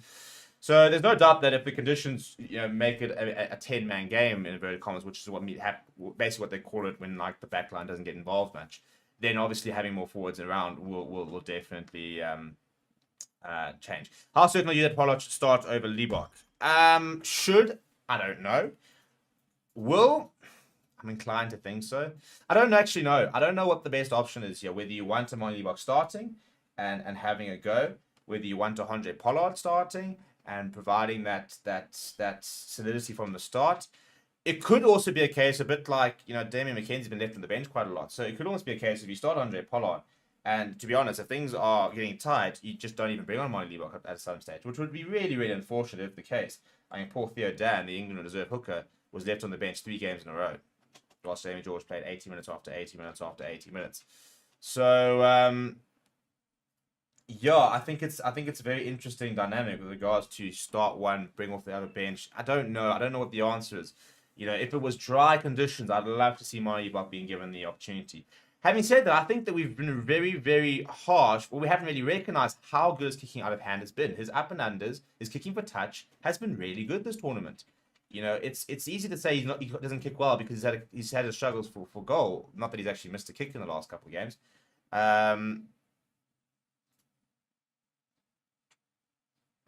So there's no doubt that if the conditions make it a 10-man game, in inverted commas, which is basically what they call it when the backline doesn't get involved much, then obviously having more forwards around will definitely change. How certain are you that Pollard should start over Liebach? Should? I don't know. Will? I'm inclined to think so. I don't actually know. I don't know what the best option is here. Whether you want Amani Liebach starting and having a go, whether you want Andre Pollard starting and providing that solidity from the start. It could also be a case, a bit like, Damien McKenzie's been left on the bench quite a lot. So it could almost be a case if you start Andre Pollard, and to be honest, if things are getting tight, you just don't even bring on Amani Liebach at some stage, which would be really, really unfortunate if the case. I mean, poor Theo Dan, the England reserve hooker, was left on the bench 3 games in a row. Whilst Jamie George played 80 minutes after 80 minutes after 80 minutes. So, yeah, I think it's a very interesting dynamic with regards to start one, bring off the other bench. I don't know. I don't know what the answer is. If it was dry conditions, I'd love to see Amani Liebach being given the opportunity. Having said that, I think that we've been very, very harsh. Well, we haven't really recognized how good his kicking out of hand has been. His up and unders, his kicking for touch has been really good this tournament. It's easy to say he doesn't kick well because he's had his struggles for goal. Not that he's actually missed a kick in the last couple of games.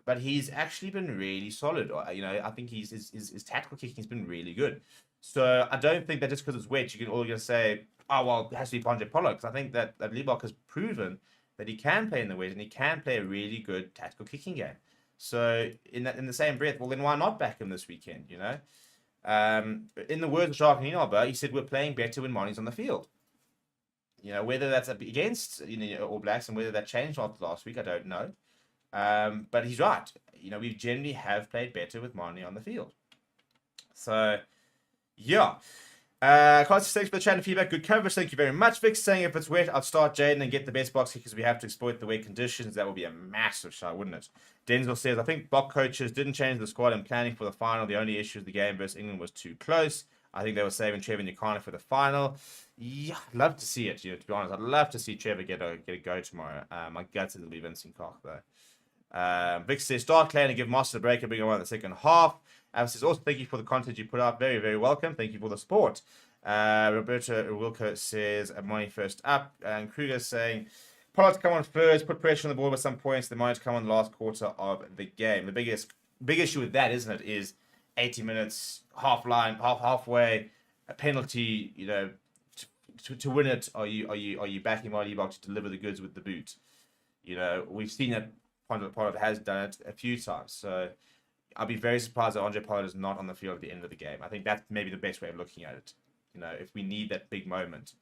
But he's actually been really solid. I think his tactical kicking has been really good. So I don't think that just because it's wet, you can all just say, oh, well, it has to be Andre Pollard. Because I think that Liebach has proven that he can play in the wet and he can play a really good tactical kicking game. So in the same breath, well, then why not back him this weekend, In the words of Jacques Nienaber, he said, we're playing better when Moni's on the field. Whether that's against All Blacks and whether that changed after last week, I don't know. But he's right. We generally have played better with Mani on the field. So, yeah. Thanks for the chat and feedback. Good coverage. Thank you very much. Vic saying if it's wet, I'd start Jaden and get the best box kickers. We have to exploit the wet conditions. That would be a massive shot, wouldn't it? Denzel says, I think Bok coaches didn't change the squad in planning for the final. The only issue of the game versus England was too close. I think they were saving Trevor Nyakana for the final. Yeah, I'd love to see it. To be honest, I'd love to see Trevor get a go tomorrow. My gut says it'll be Vincent Koch, though. Vic says, start Clay and give Master a break and bring him on in the second half. Says, also, thank you for the content you put out. Very, very welcome. Thank you for the support. Roberto Wilco says, Money first up. And Kruger saying, Pollard to come on first, put pressure on the ball at some points. The money to come on the last quarter of the game. The big issue with that, isn't it, is 80 minutes, halfway, a penalty, to win it. Are you backing Money Box to deliver the goods with the boot? We've seen that Pollard has done it a few times. So I'll be very surprised that Andre Pollard is not on the field at the end of the game. I think that's maybe the best way of looking at it. If we need that big moment,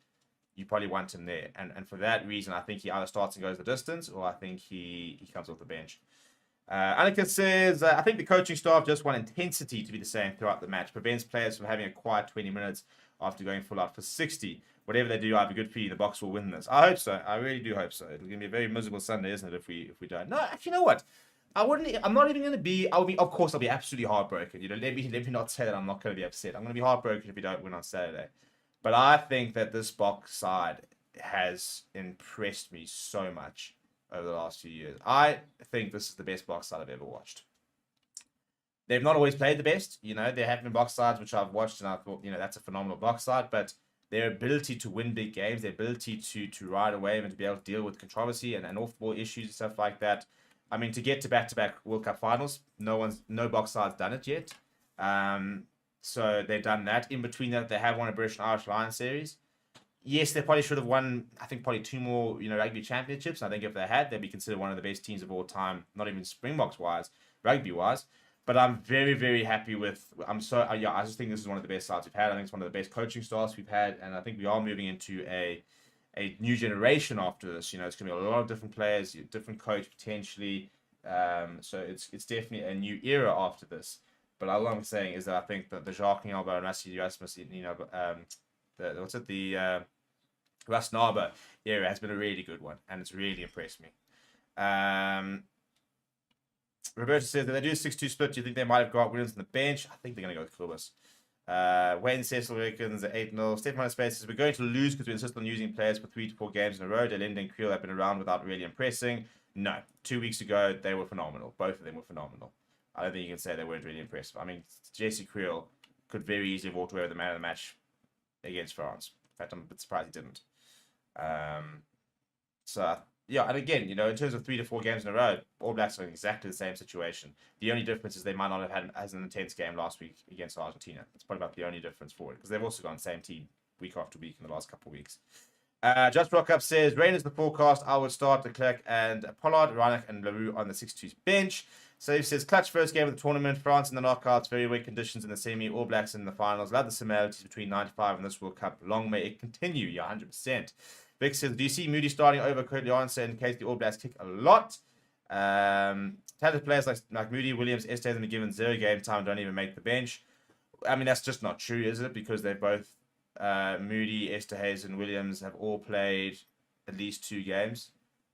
you probably want him there. And for that reason, I think he either starts and goes the distance, or I think he comes off the bench. Annika says, I think the coaching staff just want intensity to be the same throughout the match. Prevents players from having a quiet 20 minutes after going full out for 60. Whatever they do, I have a good feeling the Boks will win this. I hope so. I really do hope so. It's going to be a very miserable Sunday, isn't it, if we don't? No, actually, you know what? I'm not even going to be. Of course, I'll be absolutely heartbroken. Let me not say that I'm not going to be upset. I'm going to be heartbroken if we don't win on Saturday. But I think that this Boks side has impressed me so much over the last few years. I think this is the best Boks side I've ever watched. They've not always played the best. There have been Boks sides which I've watched and I thought, that's a phenomenal Boks side. But their ability to win big games, their ability to ride a wave and to be able to deal with controversy and off-ball issues and stuff like that. I mean, to get to back-to-back World Cup finals, no Boks side's done it yet. So they've done that. In between that, they have won a British and Irish Lions series. Yes, they probably should have won, I think, probably 2 more, Rugby Championships. I think if they had, they'd be considered one of the best teams of all time, not even Springboks-wise, rugby-wise. But I'm very, very happy with. I just think this is one of the best sides we've had. I think it's one of the best coaching staffs we've had, and I think we are moving into a new generation after this. You know, it's going to be a lot of different players, different coach potentially. So it's definitely a new era after this. But all I'm saying is that I think that the Jacques Nyalba and Rassie Erasmus, you know, the Russ Narber era has been a really good one, and it's really impressed me. Roberto says that they do a 6-2 split. Do you think they might have got Williams on the bench? I think they're going to go with Kobus. Wayne Cecil reckons at 8-0. Stefan Space says we're going to lose because we insist on using players for 3 to 4 games in a row. Delinde and Creel have been around without really impressing. No, 2 weeks ago they were phenomenal. Both of them were phenomenal. I don't think you can say they weren't really impressive. I mean, Jesse Creel could very easily have walked away with the man of the match against France. In fact, I'm a bit surprised he didn't. Yeah, and again, you know, in terms of 3 to 4 games in a row, All Blacks are in exactly the same situation. The only difference is they might not have had as an intense game last week against Argentina. That's probably about the only difference for it, because they've also gone same team week after week in the last couple of weeks. Just Rock Up says, rain is the forecast. I would start de Klerk and Pollard, Reinach and Leroux on the 6-2 bench. Save says, clutch first game of the tournament. France in the knockouts, very wet conditions in the semi. All Blacks in the finals. Love the similarities between 95 and this World Cup. Long may it continue. Yeah, 100%. Vic says, do you see Moody starting over Currie in case the All Blacks kick a lot? Talented players like Moody, Williams, Estes have been given 0 game time, don't even make the bench. I mean, that's just not true, is it? Because they both, Moody, Estes, and Williams have all played at least 2 games.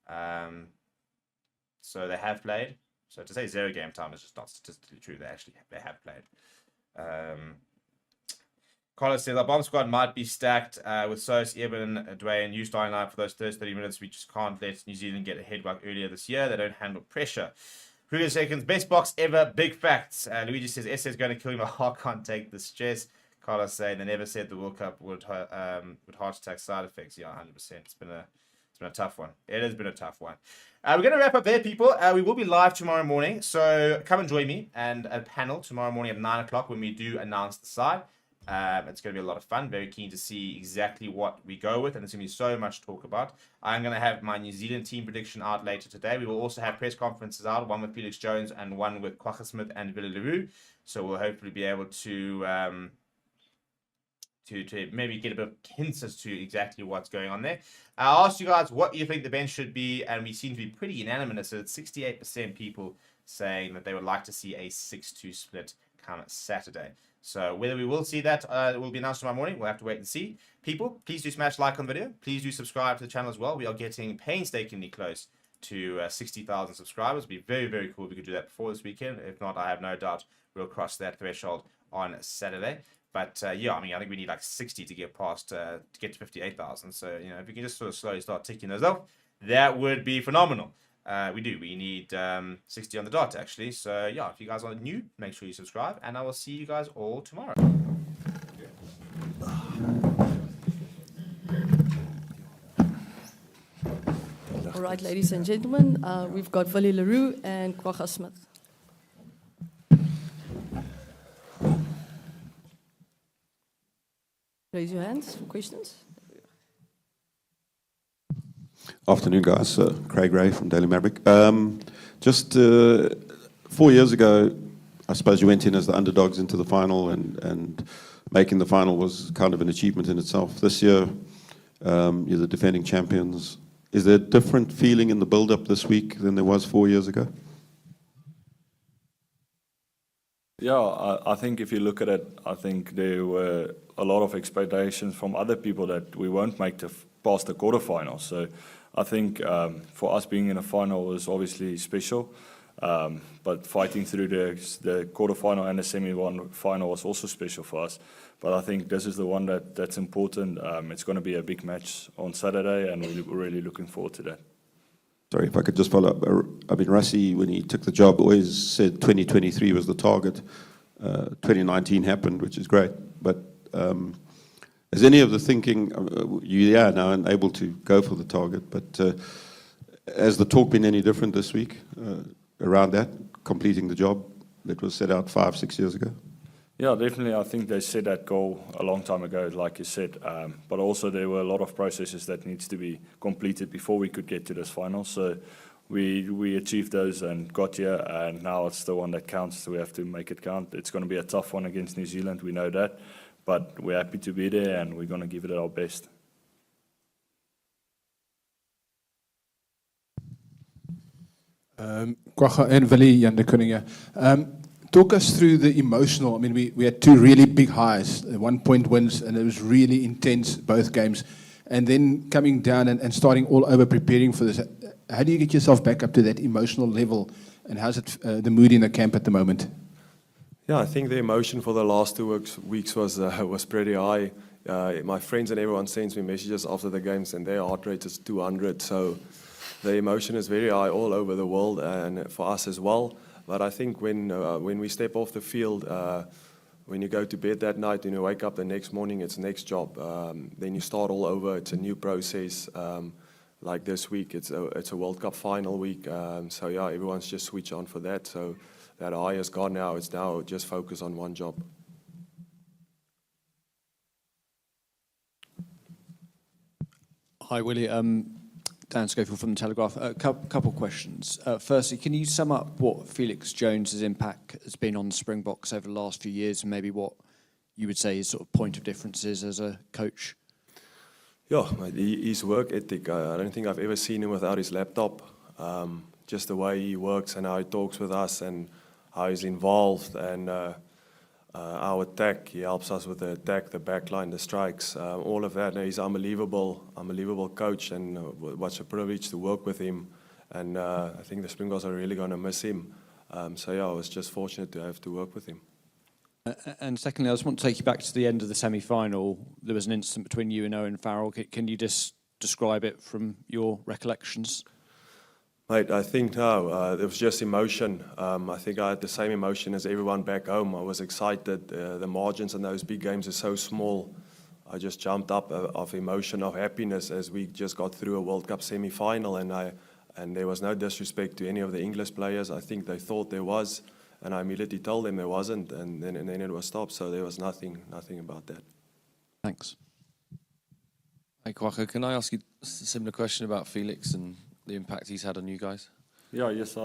So they have played. So to say 0 game time is just not statistically true. They have played. Carlos says, our bomb squad might be stacked with Sos, Eben, Dwayne, you starting line for those first 30 minutes. We just can't let New Zealand get ahead like earlier this year. They don't handle pressure. Kruger seconds, best box ever, big facts. Luigi says, SA is going to kill him. I can't take the stress. Carlos saying, they never said the World Cup would heart attack side effects. Yeah, 100%. It's been a tough one. It has been a tough one. We're going to wrap up there, people. We will be live tomorrow morning. So come and join me and a panel tomorrow morning at 9 o'clock when we do announce the side. It's going to be a lot of fun. Very keen to see exactly what we go with, and there's going to be so much to talk about. I'm going to have my New Zealand team prediction out later today. We will also have press conferences out, one with Felix Jones and one with Kwagga Smith and Ville Leroux. So we'll hopefully be able to maybe get a bit of hints as to exactly what's going on there. I'll ask you guys what you think the bench should be, and we seem to be pretty unanimous. So it's 68% people saying that they would like to see a 6-2 split come Saturday. So whether we will see that will be announced tomorrow morning. We'll have to wait and see. People, please do smash like on the video. Please do subscribe to the channel as well. We are getting painstakingly close to 60,000 subscribers. It'd be very, very cool if we could do that before this weekend. If not, I have no doubt we'll cross that threshold on Saturday. But yeah, I mean, I think we need like 60 to get past, to get to 58,000. So, you know, if we can just sort of slowly start ticking those up, that would be phenomenal. We need 60 on the dot, actually. So yeah, if you guys are new, make sure you subscribe, and I will see you guys all tomorrow. All right, ladies and gentlemen, we've got Ville Leroux and Kwagga Smith. Raise your hands for questions. Afternoon, guys. Craig Ray from Daily Maverick. Just 4 years ago, I suppose you went in as the underdogs into the final, and making the final was kind of an achievement in itself. This year, you're the defending champions. Is there a different feeling in the build-up this week than there was 4 years ago? Yeah, I think if you look at it, I think there were a lot of expectations from other people that we won't make past the quarterfinals. So I think for us being in a final was obviously special, but fighting through the quarterfinal and the semi-final was also special for us. But I think this is the one that's important. It's going to be a big match on Saturday, and we're really looking forward to that. Sorry, if I could just follow up. I mean, Rassie, when he took the job, always said 2023 was the target. 2019 happened, which is great. But is any of the thinking, you are now able to go for the target, but has the talk been any different this week around that, completing the job that was set out 5-6 years ago? Yeah, definitely. I think they set that goal a long time ago, like you said. But also there were a lot of processes that needs to be completed before we could get to this final. So we achieved those and got here, and now it's the one that counts, so we have to make it count. It's going to be a tough one against New Zealand, we know that, but we're happy to be there and we're going to give it our best. Kwagga and Willie, Jan de Koning. Talk us through the emotional. I mean, we had two really big highs, 1 point wins, and it was really intense, both games. And then coming down and starting all over preparing for this. How do you get yourself back up to that emotional level? And how's it the mood in the camp at the moment? Yeah, I think the emotion for the last 2 weeks was pretty high. My friends and everyone sends me messages after the games, and their heart rate is 200. So the emotion is very high all over the world, and for us as well. But I think when we step off the field, when you go to bed that night and you wake up the next morning, it's next job. Then you start all over. It's a new process. Like this week, it's a World Cup final week. So yeah, everyone's just switched on for that. So that high is gone now. It's now just focus on one job. Hi, Willie. Dan Schofield from The Telegraph. A couple questions. Firstly, can you sum up what Felix Jones' impact has been on the Springboks over the last few years, and maybe what you would say his sort of point of difference is as a coach? Yeah, his work ethic. I don't think I've ever seen him without his laptop. Just the way he works and how he talks with us and how he's involved, and our attack. He helps us with the attack, the backline, the strikes, all of that. He's unbelievable coach, and what's a privilege to work with him. And I think the Springboks are really going to miss him. So yeah, I was just fortunate to have to work with him. And secondly, I just want to take you back to the end of the semi-final. There was an incident between you and Owen Farrell. Can you just describe it from your recollections? Mate, I think no, it was just emotion. I think I had the same emotion as everyone back home. I was excited. The margins in those big games are so small. I just jumped up of emotion, of happiness as we just got through a World Cup semi-final, and there was no disrespect to any of the English players. I think they thought there was, and I immediately told them there wasn't, and then it was stopped. So there was nothing about that. Thanks. Hey, Kwagga, can I ask you a similar question about Felix and the impact he's had on you guys? Yeah, yes,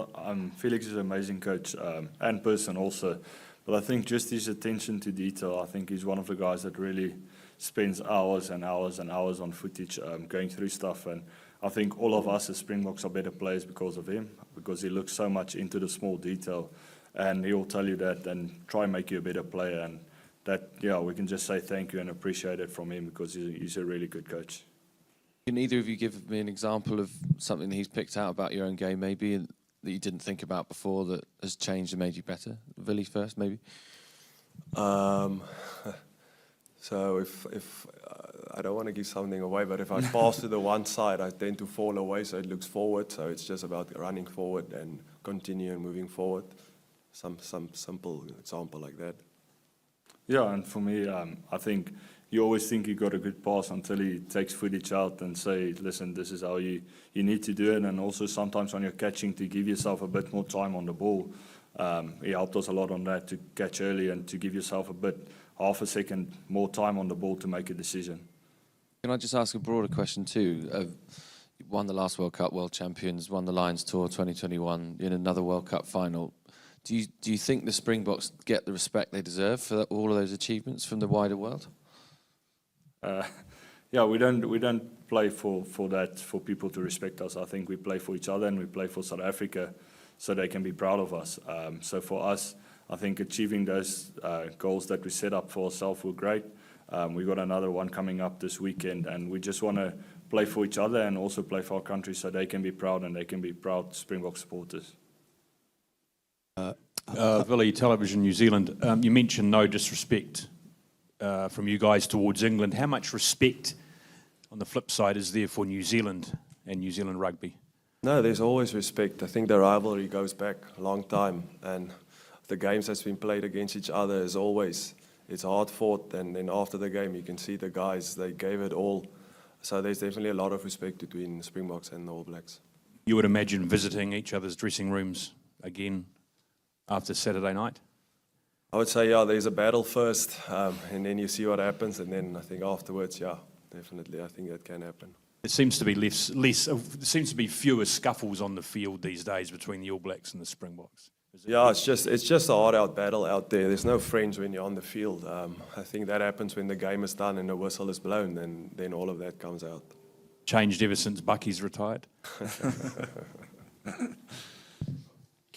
Felix is an amazing coach and person also. But I think just his attention to detail, I think he's one of the guys that really spends hours and hours and hours on footage going through stuff. And I think all of us as Springboks are better players because of him, because he looks so much into the small detail. And he'll tell you that and try and make you a better player. And that, yeah, we can just say thank you and appreciate it from him because he's a really good coach. Can either of you give me an example of something that he's picked out about your own game, maybe, that you didn't think about before that has changed and made you better? Willie first, maybe. So if I don't want to give something away, but if I pass to the one side, I tend to fall away, so it looks forward. So it's just about running forward and continuing moving forward. Some simple example like that. Yeah, and for me, I think you always think you got a good pass until he takes footage out and say, listen, this is how you need to do it. And also sometimes when you're catching, to give yourself a bit more time on the ball. He helped us a lot on that, to catch early and to give yourself half a second more time on the ball to make a decision. Can I just ask a broader question too? You won the last World Cup, world champions, won the Lions Tour 2021, in another World Cup final. Do you think the Springboks get the respect they deserve for all of those achievements from the wider world? Yeah, we don't play for that, for people to respect us. I think we play for each other and we play for South Africa so they can be proud of us. So for us, I think achieving those goals that we set up for ourselves were great. We've got another one coming up this weekend, and we just want to play for each other and also play for our country so they can be proud and they can be proud Springbok supporters. Willie, Television New Zealand, you mentioned no disrespect from you guys towards England. How much respect, on the flip side, is there for New Zealand and New Zealand rugby? No, there's always respect. I think the rivalry goes back a long time, and the games that's been played against each other is always, it's hard fought, and then after the game you can see the guys, they gave it all. So there's definitely a lot of respect between Springboks and the All Blacks. You would imagine visiting each other's dressing rooms again after Saturday night? I would say, yeah, there's a battle first, and then you see what happens, and then I think afterwards, yeah, definitely, I think that can happen. There seems to be there seems to be fewer scuffles on the field these days between the All Blacks and the Springboks. Yeah, it's just a hard-out battle out there. There's no friends when you're on the field. I think that happens when the game is done and the whistle is blown, then all of that comes out. Changed ever since Bucky's retired?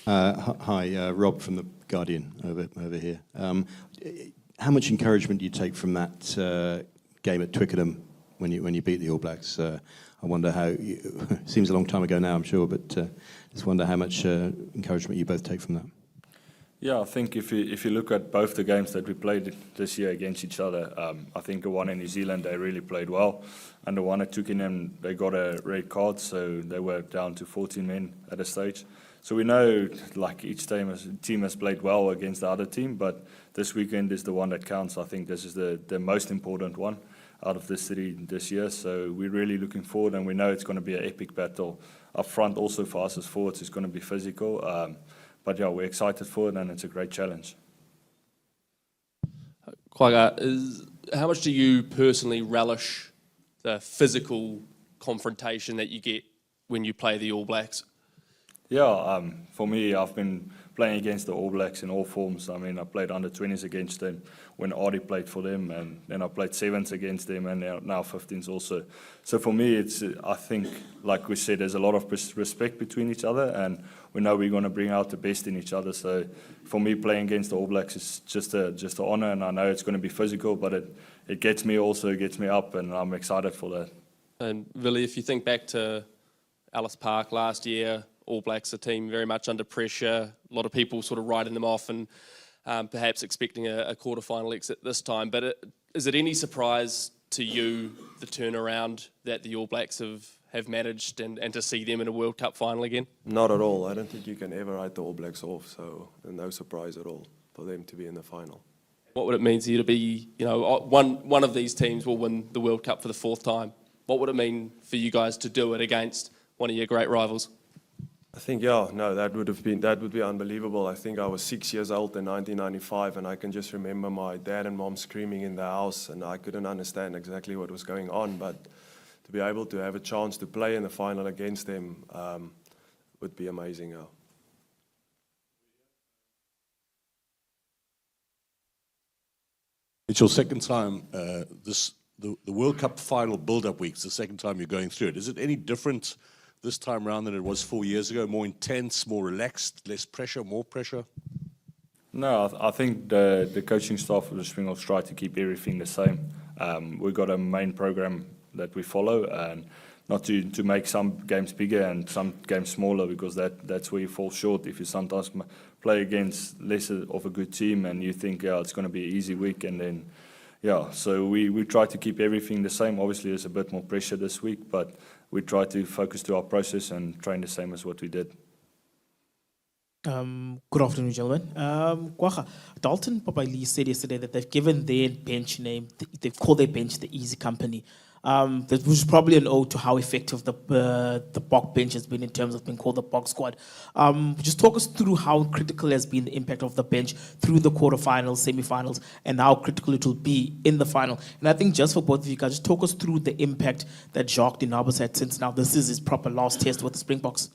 Hi, Rob from The Guardian over here. How much encouragement do you take from that game at Twickenham when you beat the All Blacks? I wonder how, seems a long time ago now, I'm sure, but just wonder how much encouragement you both take from that. Yeah, I think if you look at both the games that we played this year against each other, I think the one in New Zealand, they really played well. And the one at Twickenham, they got a red card, so they were down to 14 men at a stage. So we know, like, each team has played well against the other team, but this weekend is the one that counts. I think this is the most important one out of the city this year. So we're really looking forward, and we know it's going to be an epic battle. Up front, also for us as forwards, it's going to be physical. But yeah, we're excited for it, and it's a great challenge. Kwagga, how much do you personally relish the physical confrontation that you get when you play the All Blacks? Yeah, for me, I've been playing against the All Blacks in all forms. I mean, I played under 20s against them when Artie played for them, and then I played 7s against them, and now 15s also. So for me, I think, like we said, there's a lot of respect between each other, and we know we're going to bring out the best in each other. So for me, playing against the All Blacks is just an honor, and I know it's going to be physical, but it gets me up, and I'm excited for that. And really, if you think back to Ellis Park last year, All Blacks, a team very much under pressure, a lot of people sort of writing them off and perhaps expecting a quarter-final exit this time. But is it any surprise to you, the turnaround that the All Blacks have managed and to see them in a World Cup final again? Not at all. I don't think you can ever write the All Blacks off, so no surprise at all for them to be in the final. What would it mean to you to be, one of these teams will win the World Cup for the 4th time? What would it mean for you guys to do it against one of your great rivals? I think, that would be unbelievable. I think I was 6 years old in 1995, and I can just remember my dad and mom screaming in the house, and I couldn't understand exactly what was going on, but to be able to have a chance to play in the final against them would be amazing. It's your second time, the World Cup final build-up week, it's the second time you're going through it. Is it any different this time around than it was 4 years ago? More intense, more relaxed, less pressure, more pressure? No, I think the coaching staff of the Springboks try to keep everything the same. We've got a main program that we follow, and not to make some games bigger and some games smaller, because that's where you fall short. If you sometimes play against lesser of a good team and you think, it's going to be an easy week, and then, so we try to keep everything the same. Obviously, there's a bit more pressure this week, but we try to focus to our process and train the same as what we did. Good afternoon, gentlemen. Kwagga, Dalton Papaili said yesterday that they've given their bench name, they've called their bench the Easy Company. That was probably an ode to how effective the Bok bench has been in terms of being called the Bok squad. Just talk us through how critical has been the impact of the bench through the quarterfinals, semi-finals, and how critical it will be in the final. And I think just for both of you guys, just talk us through the impact that Jacques Dinabos had, since now this is his proper last test with the Springboks.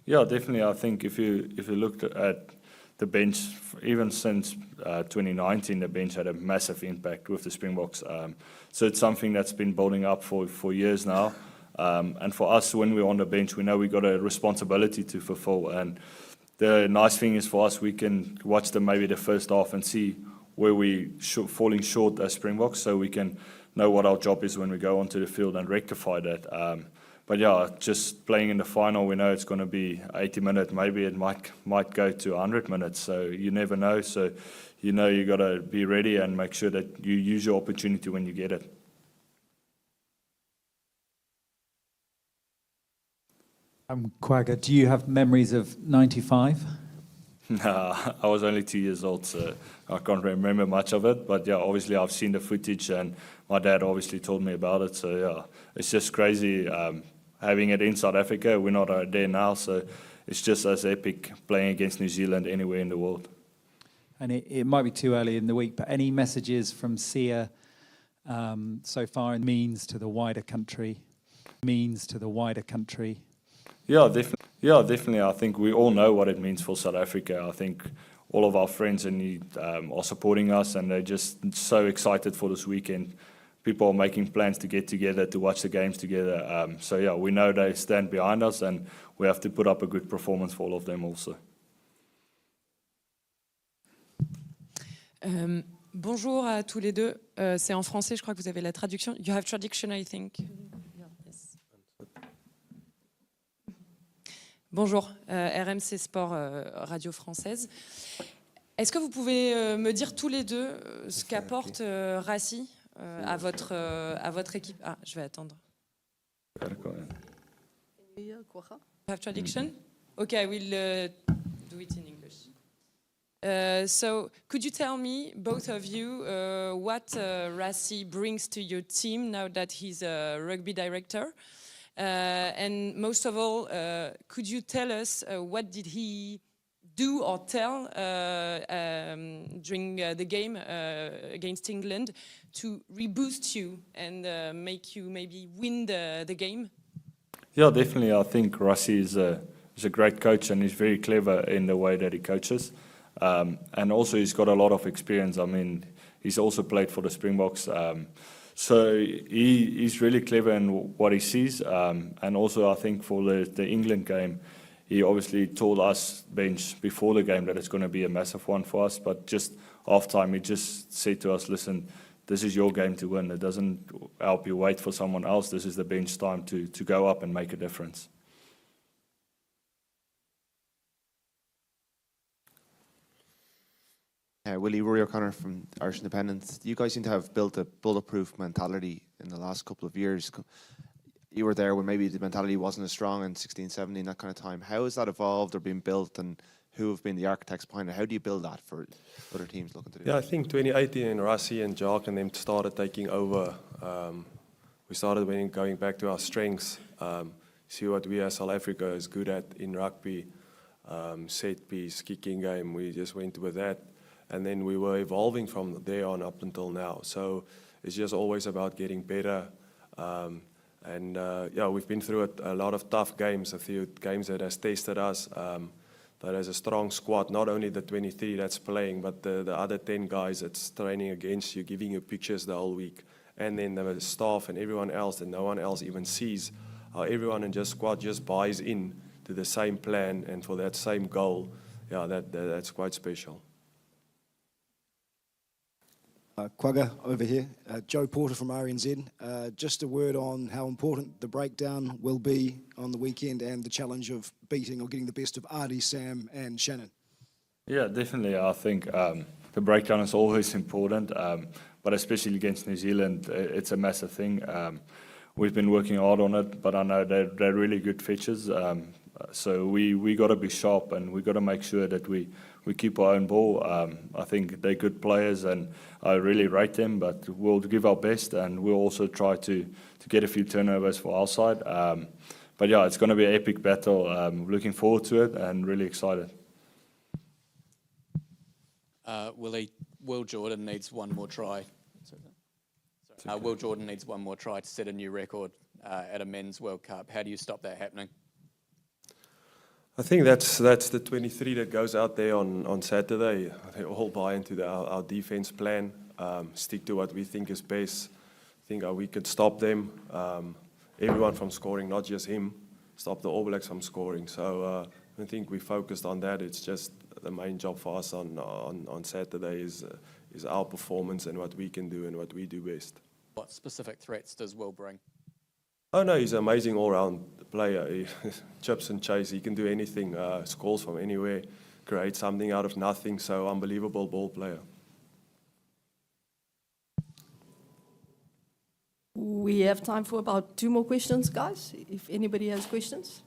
Yeah, definitely. I think if you looked at the bench, even since 2019, the bench had a massive impact with the Springboks. So it's something that's been building up for years now. And for us, when we're on the bench, we know we got a responsibility to fulfill. And the nice thing is for us, we can watch maybe the first half and see where we falling short as Springboks, so we can know what our job is when we go onto the field and rectify that. But yeah, just playing in the final, we know it's going to be 80 minutes. Maybe it might go to 100 minutes. So you never know. So you got to be ready and make sure that you use your opportunity when you get it. Kwagga, do you have memories of '95? Nah, I was only 2 years old, so I can't remember much of it. But yeah, obviously I've seen the footage, and my dad obviously told me about it. So yeah, it's just crazy. Having it in South Africa, we're not there now, so it's just as epic playing against New Zealand anywhere in the world. And it might be too early in the week, but any messages from Sia so far in means to the wider country? means to the wider country? Yeah, definitely. Yeah, definitely. I think we all know what it means for South Africa. I think all of our friends are supporting us, and they're just so excited for this weekend. People are making plans to get together to watch the games together. So yeah, we know they stand behind us, and we have to put up a good performance for all of them also. Bonjour à tous les deux. C'est en français, je crois que vous avez la traduction. You have traduction, I think. Yes. Bonjour, RMC Sport, radio française. Est-ce que vous pouvez me dire tous les deux ce qu'apporte RWC à votre équipe? Ah, je vais attendre. You have traduction? Okay, I will do it in English. So, could you tell me, both of you, what RWC brings to your team now that he's a rugby director? And most of all, could you tell us what did he do or tell during the game against England to reboost you and make you maybe win the game? Yeah, definitely. I think RWC is a great coach, and he's very clever in the way that he coaches. And also he's got a lot of experience. I mean, he's also played for the Springboks. So he's really clever in what he sees. And also I think for the England game, he obviously told us bench before the game that it's going to be a massive one for us. But just half time, he just said to us, listen, this is your game to win. It doesn't help you wait for someone else. This is the bench time to go up and make a difference. Willie, Rory O'Connor from Irish Independence. You guys seem to have built a bulletproof mentality in the last couple of years. You were there when maybe the mentality wasn't as strong in 16, 17, that kind of time. How has that evolved or been built, and who have been the architects behind it? How do you build that for other teams looking to do Yeah, I think 2018 and RWC and Jock and them started taking over. We started going back to our strengths, see what we as South Africa is good at in rugby, set piece, kicking game. We just went with that. And then we were evolving from there on up until now. So it's just always about getting better. Yeah, we've been through a lot of tough games, a few games that has tested us. That has a strong squad, not only the 23 that's playing, but the other 10 guys that's training against you, giving you pictures the whole week. And then the staff and everyone else that no one else even sees, how everyone in just squad just buys in to the same plan and for that same goal. Yeah, that's quite special. Quagga over here, Joe Porter from RNZ. Just a word on how important the breakdown will be on the weekend and the challenge of beating or getting the best of Artie, Sam and Shannon. Yeah, definitely. I think the breakdown is always important, but especially against New Zealand, it's a massive thing. We've been working hard on it, but I know they're really good features. So we got to be sharp, and we got to make sure that we keep our own ball. I think they're good players, and I really rate them, but we'll give our best, and we'll also try to get a few turnovers for our side. But yeah, it's going to be an epic battle. Looking forward to it and really excited. Will Jordan needs one more try. Will Jordan needs one more try to set a new record at a men's World Cup. How do you stop that happening? I think that's the 23 that goes out there on Saturday. They all buy into our defense plan, stick to what we think is best, think how we could stop them, everyone from scoring, not just him, stop the All Blacks from scoring. So I think we focused on that. It's just the main job for us on Saturday is our performance and what we can do and what we do best. What specific threats does Will bring? Oh no, he's an amazing all-round player. He chips and chase, he can do anything, scores from anywhere, creates something out of nothing, so unbelievable ball player. We have time for about 2 more questions, guys, if anybody has questions.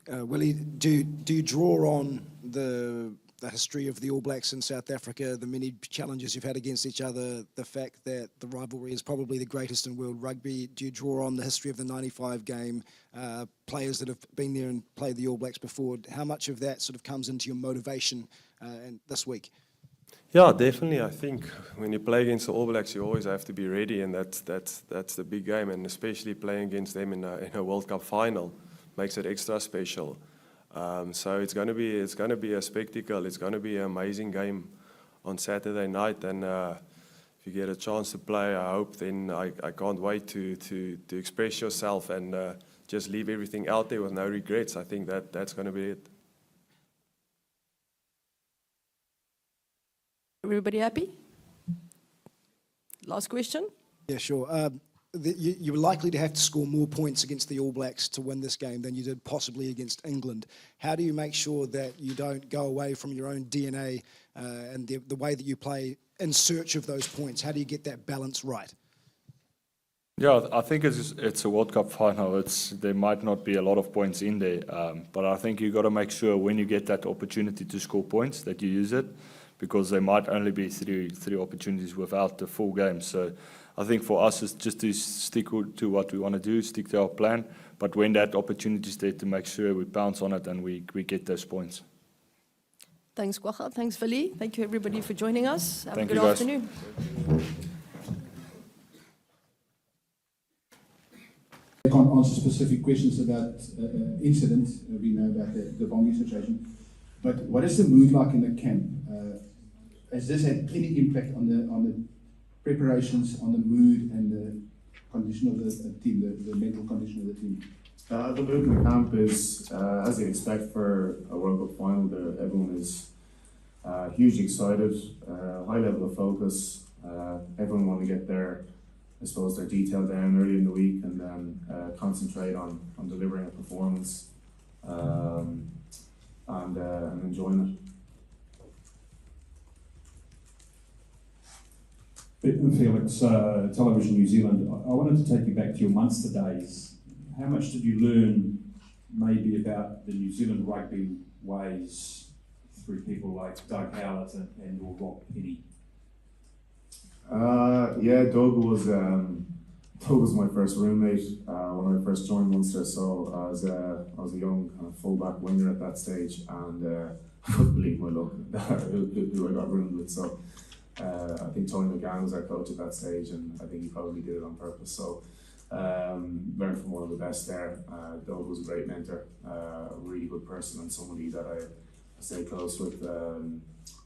Willie, do you draw on the history of the All Blacks in South Africa, the many challenges you've had against each other, the fact that the rivalry is probably the greatest in world rugby? Do you draw on the history of the 95 game, players that have been there and played the All Blacks before? How much of that sort of comes into your motivation this week? Yeah, definitely. I think when you play against the All Blacks, you always have to be ready, and that's the big game, and especially playing against them in a World Cup final makes it extra special. So it's going to be a spectacle. It's going to be an amazing game on Saturday night, and if you get a chance to play, I hope then I can't wait to express yourself and just leave everything out there with no regrets. I think that's going to be it. Everybody happy? Last question? Yeah, sure. You're likely to have to score more points against the All Blacks to win this game than you did possibly against England. How do you make sure that you don't go away from your own DNA and the way that you play in search of those points? How do you get that balance right? Yeah, I think it's a World Cup final. There might not be a lot of points in there, but I think you got to make sure when you get that opportunity to score points that you use it, because there might only be three opportunities without the full game. So I think for us it's just to stick to what we want to do, stick to our plan. But when that opportunity is there, to make sure we bounce on it and we get those points. Thanks, Kwagga. Thanks, Vali. Thank you, everybody, for joining us. Have Thank a you, good guys. afternoon. I can't answer specific questions about incidents. We know about the Bongi situation. But what is the mood like in the camp? Has this had any impact on the preparations, on the mood and the condition of the team, the mental condition of the team? The mood in the camp is, as you expect for a World Cup final, everyone is hugely excited, high level of focus. Everyone want to get their detail down early in the week and then concentrate on delivering a performance and enjoying it. Felix, Television New Zealand, I wanted to take you back to your Munster days. How much did you learn maybe about the New Zealand rugby ways through people like Doug Howlett and or Rob Penny? Yeah, Doug was my first roommate when I first joined Munster. So I was a young kind of fullback winger at that stage, and I couldn't believe my luck who I got roomed with. So I think Tony McGann was our coach at that stage, and I think he probably did it on purpose. So learned from one of the best there. Doug was a great mentor, a really good person, and somebody that I stayed close with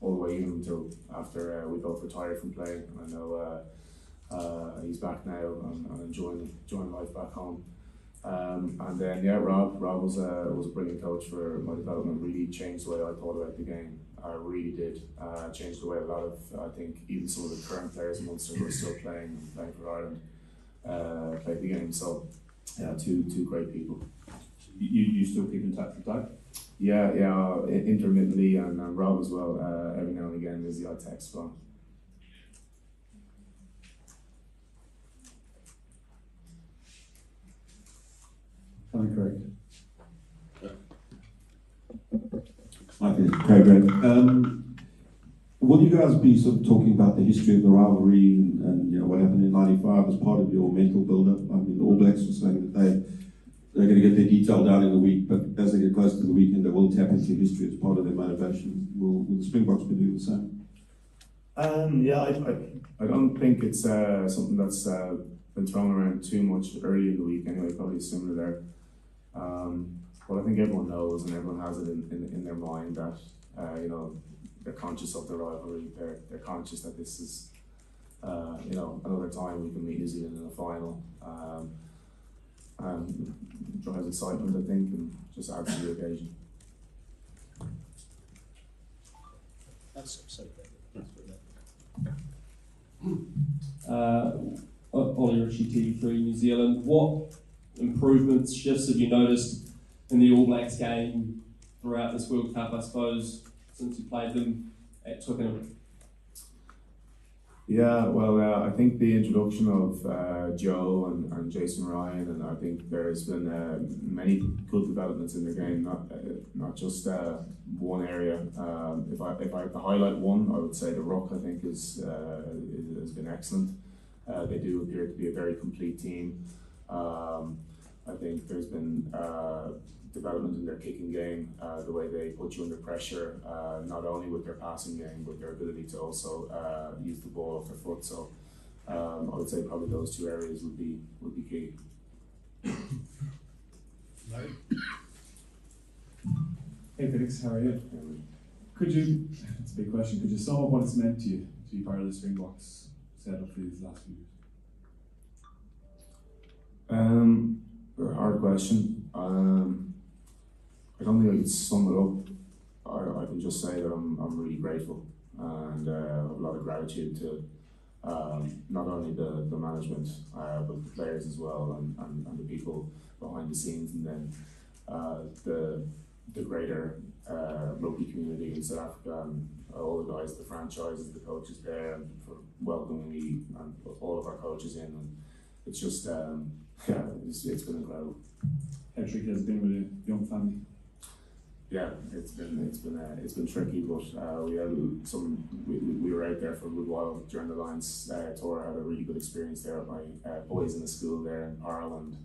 all the way even until after we both retired from playing. I know he's back now and enjoying life back home. And then Rob was a brilliant coach for my development. Really changed the way I thought about the game. Really did change the way a lot of, I think, even some of the current players in Munster who are still playing for Ireland played the game. So yeah, two great people. You still keep in touch with Doug? Yeah, intermittently, and Rob as well. Every now and again there's the odd text from. Correct. Okay, great. Will you guys be sort of talking about the history of the rivalry and you know what happened in '95 as part of your mental build-up? I mean, the All Blacks were saying that they're going to get their detail down in the week, but as they get closer to the weekend, they will tap into history as part of their motivation. Will the Springboks be doing the same? Yeah, I don't think it's something that's been thrown around too much early in the week. Anyway, probably similar there. But I think everyone knows and everyone has it in their mind that you know, they're conscious of the rivalry. They're conscious that this is you know, another time we can meet New Zealand in a final. And drives excitement, I think, and just adds to the occasion. Ollie Ritchie, TV3 New Zealand. What improvements, shifts have you noticed in the All Blacks game throughout this World Cup, I suppose, since you played them at Twickenham? Yeah, well, I think the introduction of Joe and Jason Ryan, and I think there's been many good developments in the game, not just one area. If I have to highlight one, I would say the ruck, I think, has been excellent. They do appear to be a very complete team. I think there's been development in their kicking game, the way they put you under pressure, not only with their passing game, but their ability to also use the ball off their foot. So I would say probably those two areas would be key. Hey Felix, how are you? Could you, it's a big question, could you sum up what it's meant to you to be part of the Springboks setup for these last few years? Hard question. I don't think I could sum it up. I can just say that I'm really grateful and I have a lot of gratitude to not only the management but the players as well and the people behind the scenes, and then the greater rugby community in South Africa and all the guys, the franchises, the coaches there, and for welcoming me and all of our coaches in. And it's just yeah, it's been incredible. How tricky has it been with a young family? Yeah, it's been tricky, but we were out there for a good while during the Lions tour. I had a really good experience there with my boys in the school there in Ireland.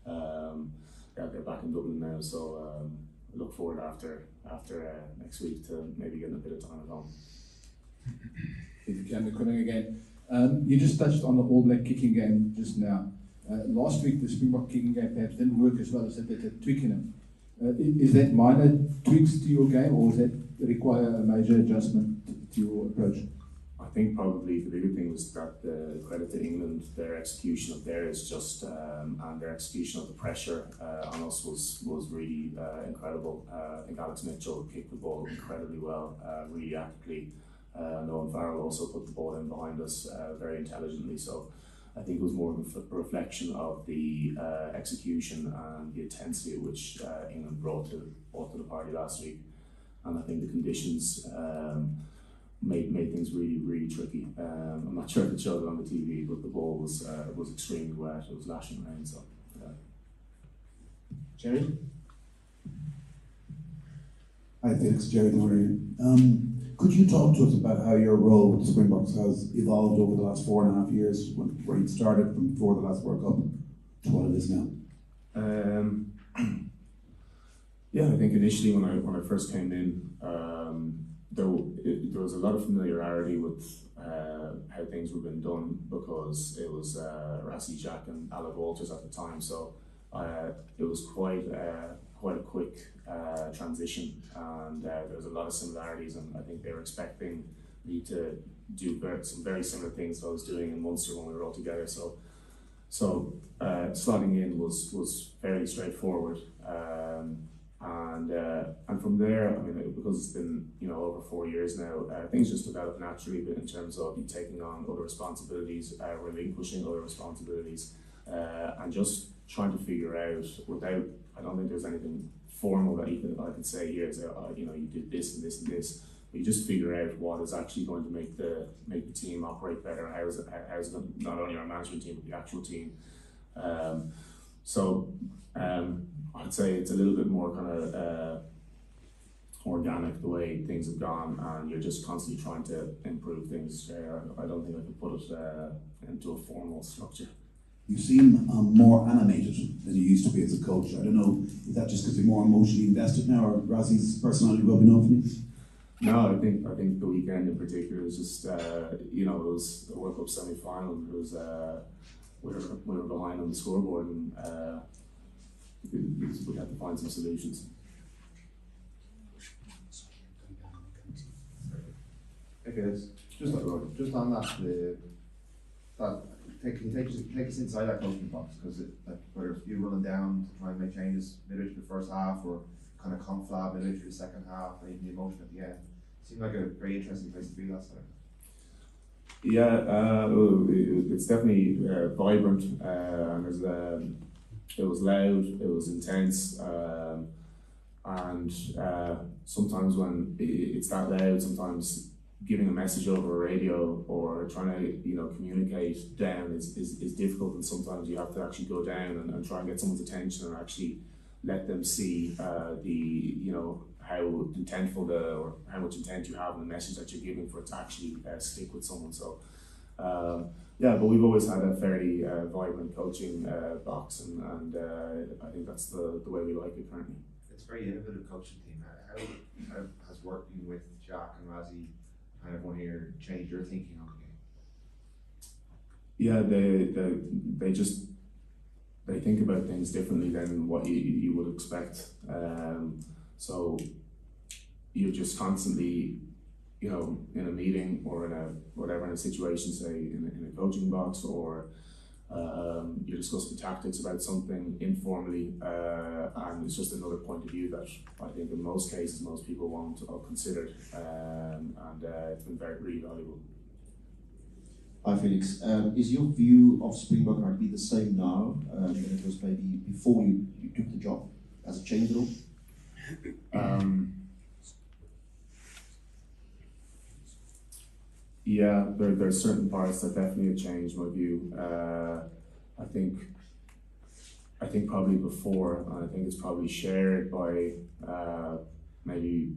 Yeah, they're back in Dublin now, so I look forward after next week to maybe getting a bit of time at home. If you can, Kunning again. You just touched on the All Black kicking game just now. Last week, the Springbok kicking game perhaps didn't work as well as it did at Twickenham. Is that minor tweaks to your game, or does that require a major adjustment to your approach? I think probably the bigger thing was that the credit to England, their execution of theirs just and their execution of the pressure on us was really incredible. I think Alex Mitchell kicked the ball incredibly well, really accurately. Nolan Farrell also put the ball in behind us very intelligently. So I think it was more of a reflection of the execution and the intensity at which England brought to the party last week. And I think the conditions made things really tricky. I'm not sure if it showed it on the TV, but the ball was extremely wet. It was lashing rain. So, yeah. Jerry? Hi, Felix. Jerry Dory. Could you talk to us about how your role with the Springboks has evolved over the last 4.5 years, where you started from before the last World Cup to what it is now? Yeah, I think initially when I first came in, there was a lot of familiarity with how things were being done, because it was Rassie Jack and Alec Walters at the time. So it was quite a quick transition, and there was a lot of similarities, and I think they were expecting me to do some very similar things that I was doing in Munster when we were all together. So slotting in was fairly straightforward, and from there, I mean, because it's been over 4 years now, things just developed naturally, but in terms of you taking on other responsibilities, relinquishing other responsibilities, and just trying to figure out without, I don't think there's anything formal that I can say here, you did this and this and this, but you just figure out what is actually going to make the team operate better, how's not only our management team, but the actual team. I'd say it's a little bit more kind of organic the way things have gone, and you're just constantly trying to improve things. I don't think I could put it into a formal structure. You seem more animated than you used to be as a coach. I don't know, is that just because you're more emotionally invested now, or Rassie's personality rubbing off on you? No, I think the weekend in particular was just it was a World Cup semi-final. It was we were behind on the scoreboard, and we had to find some solutions. Okay, just on that, can you take us inside that coaching box, because whether it's you running down to try and make changes midway through the first half, or kind of conflab midway through the second half, and even the emotion at the end, seemed like a very interesting place to be last time. Yeah, it's definitely vibrant, and it was loud, it was intense, and sometimes when it's that loud, sometimes giving a message over a radio or trying to communicate down is difficult, and sometimes you have to actually go down and try and get someone's attention and actually let them see how intentful or how much intent you have in the message that you're giving for it to actually stick with someone. So Yeah, but we've always had a fairly vibrant coaching box, and I think that's the way we like it currently. It's a very innovative coaching team. How has working with Jack and Razzie kind of one year changed your thinking on the game? Yeah, they think about things differently than what you would expect. So you're just constantly, you know, in a meeting or in a situation, say in a coaching box, or you're discussing tactics about something informally, and it's just another point of view that I think in most cases most people won't have considered, and it's been really valuable. Hi Felix, is your view of Springbok rugby the same now than it was maybe before you took the job? Has it changed at all? Yeah, there's certain parts that definitely have changed my view. I think probably before, and I think it's probably shared by maybe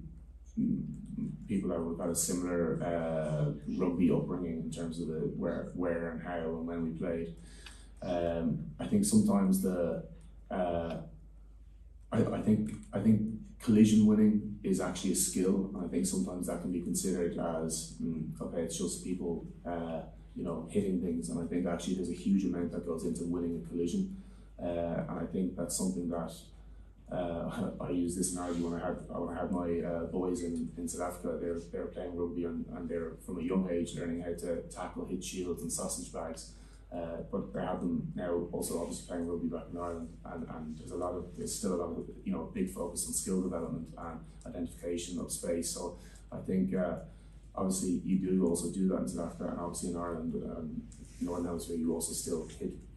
people that have got a similar rugby upbringing in terms of the where and how and when we played. I think sometimes I think collision winning is actually a skill, and I think sometimes that can be considered as okay, it's just people you know, hitting things, and I think actually there's a huge amount that goes into winning a collision, and I think that's something that I use this analogy when I had my boys in South Africa. They're playing rugby, and they're from a young age learning how to tackle, hit shields and sausage bags. But they have them now also obviously playing rugby back in Ireland, and there's still a lot of, you know, big focus on skill development and identification of space. So I think obviously you do also do that in South Africa, and obviously in Ireland, Northern Hemisphere, you also still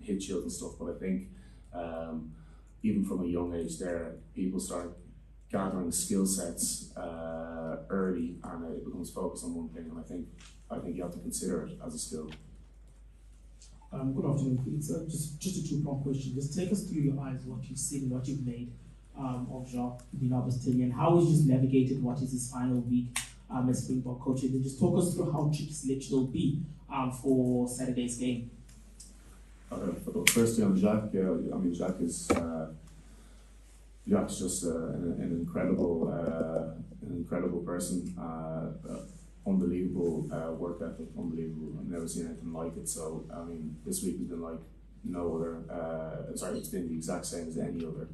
hit shields and stuff. But I think even from a young age there, people start gathering skill sets early, and it becomes focused on one thing. And I think you have to consider it as a skill. Good afternoon, Felix. Just a two-part question. Just take us through your eyes, what you've seen, what you've made of Jacques Bastille, and how he's just navigated what is his final week as Springbok coach. And just talk us through how tricky selection will be for Saturday's game. Firstly on Jacques, I mean Jacques is Jacques just an incredible person. Unbelievable work ethic, unbelievable. I've never seen anything like it. So I mean, this week has been like no other. It's been the exact same as any other.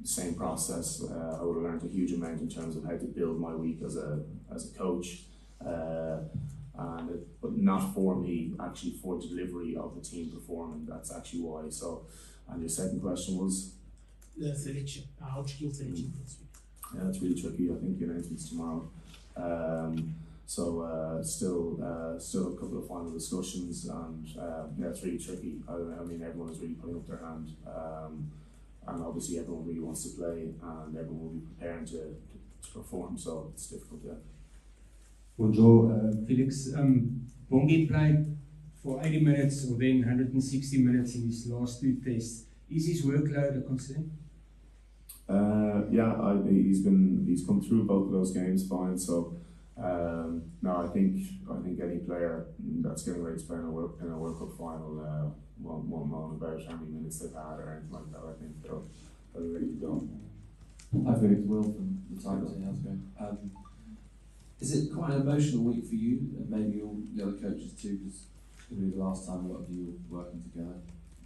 Same process. I would have learned a huge amount in terms of how to build my week as a coach, but not for me, actually for delivery of the team performing. That's actually why. So, and your second question was the selection. How tricky is selection this week? Yeah, it's really tricky. I think the announcement's tomorrow. Still a couple of final discussions, and yeah, it's really tricky. I mean, everyone is really putting up their hand, and obviously everyone really wants to play, and everyone will be preparing to perform. So it's difficult. Yeah. Bonjour, Felix. Bongi played for 80 minutes or then 160 minutes in his last two tests. Is his workload a concern? Yeah, he's come through both of those games fine. So no, I think any player that's getting ready to play in a World Cup final won't moan about how many minutes they've had or anything like that. I think they'll be ready to go. Hi Felix, Will from the Tigers. How's it going? Is it quite an emotional week for you, and maybe all the other coaches too? Because it's going to be the last time a lot of you are working together,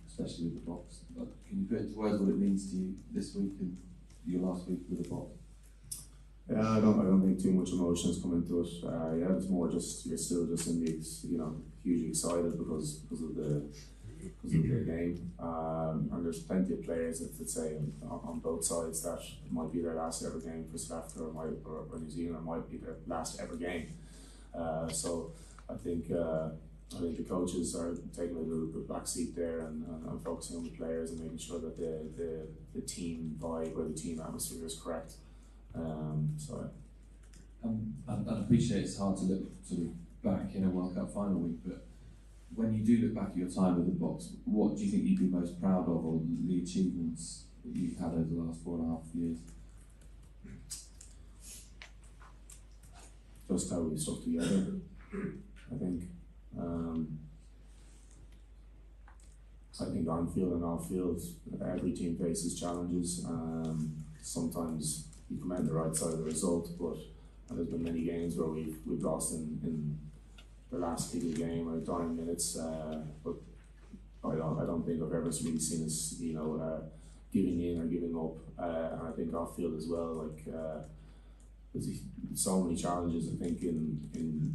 especially with the box. Can you put into words what it means to you this week and your last week with the box? Yeah, I don't think too much emotion has come into it. Yeah, it's more just you're still just in the, you know, hugely excited because of the game. And there's plenty of players that say on both sides that it might be their last ever game for South Africa or New Zealand, might be their last ever game. So I think the coaches are taking a little bit back seat there and focusing on the players and making sure that the team vibe or the team atmosphere is correct. I appreciate it's hard to look sort of back in a World Cup final week, but when you do look back at your time with the box, what do you think you'd be most proud of, or the achievements that you've had over the last 4.5 years? Just how we stuck together. I think. I think on field and off field, every team faces challenges. Sometimes you come out on the right side of the result, but there's been many games where we've lost in the last kick of the game or dying minutes. But I don't think I've ever really seen us, giving in or giving up. And I think off field as well, like there's so many challenges. I think in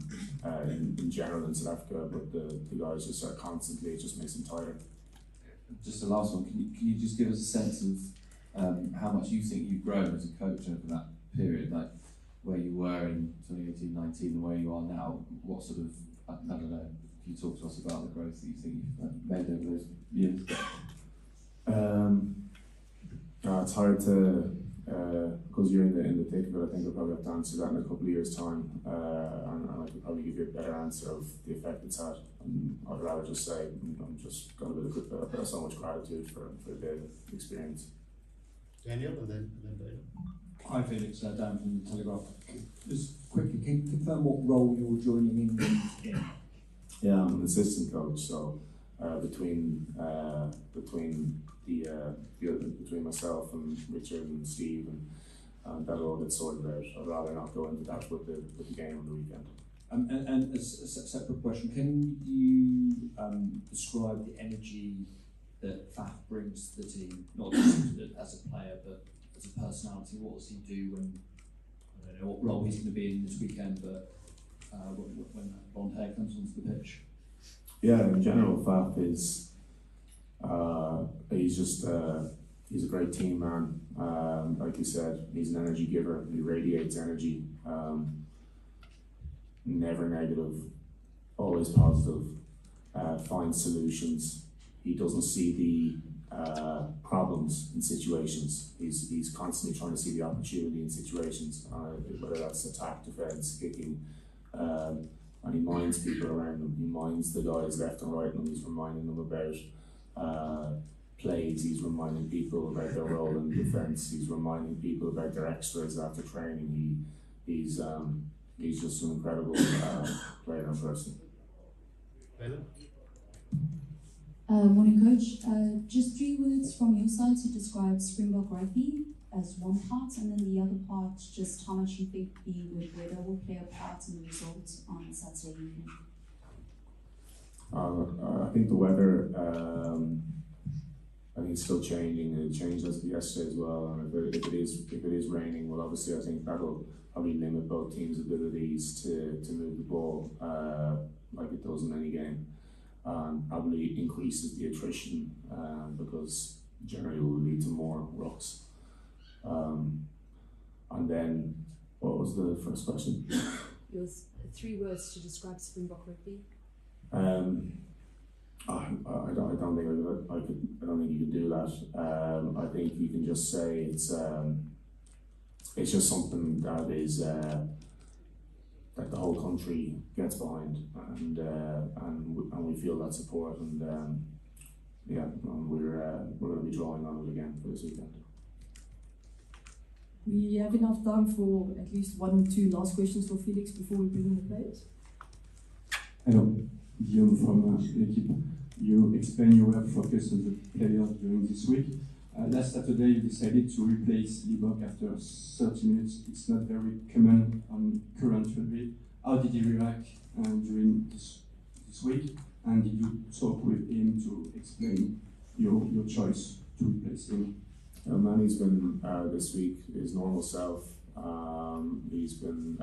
general in South Africa, but the guys just are constantly. It just makes them tired. Just the last one. Can you just give us a sense of how much you think you've grown as a coach over that period, like where you were in 2018-19 and where you are now? What sort of, I don't know, can you talk to us about the growth that you think you've made over those years? It's hard to, because you're in the thick of it. I think I'll probably have to answer that in a couple of years' time, and I could probably give you a better answer of the effect it's had. I'd rather just say I'm just got a bit of so much gratitude for the experience. Daniel, and then Daniel. Hi Felix, Dan from the Telegraph. Just quickly, can you confirm what role you're joining in? Yeah, I'm an assistant coach, so between myself and Richard and Steve, and that'll all get sorted out. I'd rather not go into that with the game on the weekend. And as a separate question, can you describe the energy that Faf brings to the team, not just as a player, but as a personality? What does he do when, I don't know what role he's going to be in this weekend, but when that blonde hair comes onto the pitch? Yeah, in general, Faf is, he's a great team man. Like you said, he's an energy giver. He radiates energy. Never negative, always positive, finds solutions. He doesn't see the problems in situations. He's constantly trying to see the opportunity in situations, whether that's attack, defense, kicking, and he minds people around him. He minds the guys left and right, and he's reminding them about plays. He's reminding people about their role in defense. He's reminding people about their extras after training. He's just an incredible player and person. Morning, Coach. Just 3 words from your side to describe Springbok rugby as one part, and then the other part, just how much you think the weather will play a part in the results on Saturday evening. I think the weather, I think it's still changing. It changed yesterday as well. And if it is raining, well, obviously I think that'll probably limit both teams' abilities to move the ball like it does in any game. Probably increases the attrition because generally it will lead to more rucks. And then, what was the first question? It was 3 words to describe Springbok rugby. I don't think you can do that. I think you can just say it's just something that is that the whole country gets behind, and we feel that support, and we're going to be drawing on it again for this weekend. We have enough time for at least 1 or 2 last questions for Felix before we bring in the players. Hello, Guillaume from L'Equipe. You explained you were focused on the players during this week. Last Saturday you decided to replace Libok after 30 minutes. It's not very common on current rugby. How did he react during this week? And did you talk with him to explain your choice to replace him? Manny's been this week his normal self. He's been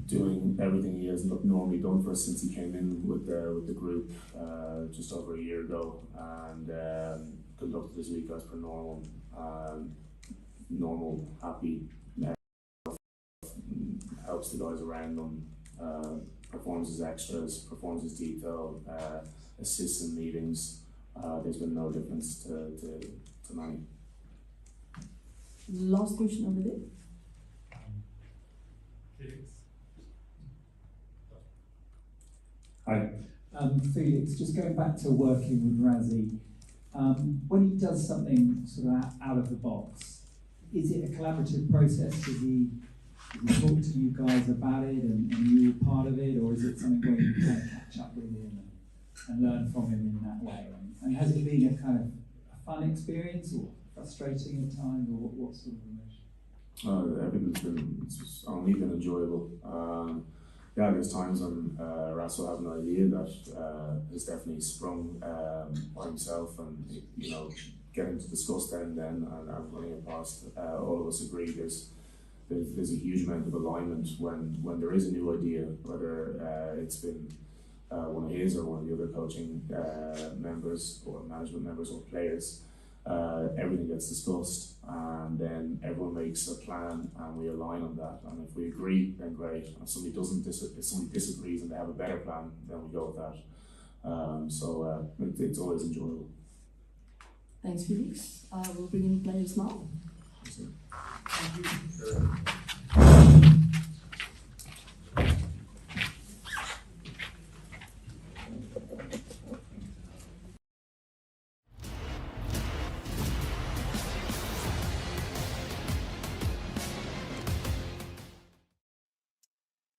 doing everything he has normally done for us since he came in with the group just over a year ago, and conducted his week as per normal. Normal, happy, helps the guys around them, performs his extras, performs his detail, assists in meetings. There's been no difference to Manny. Last question over there. Hi. Felix, just going back to working with Razzie, when he does something sort of out of the box, is it a collaborative process? Does he Did he talk to you guys about it and you were part of it, or is it something where you kind of catch up with him and learn from him in that way? And has it been a kind of a fun experience or frustrating at times, or what sort of emotion? Everything's been, it's only been enjoyable. Yeah, there's times when Ras will have an idea that is definitely sprung by himself, and you know, getting to discuss then and running it past all of us agree there's a huge amount of alignment when there is a new idea, whether it's been one of his or one of the other coaching members or management members or players. Everything gets discussed, and then everyone makes a plan, and we align on that. And if we agree, then great. And if somebody if somebody disagrees and they have a better plan, then we go with that. So it's always enjoyable. Thanks, Felix. We'll bring in players now.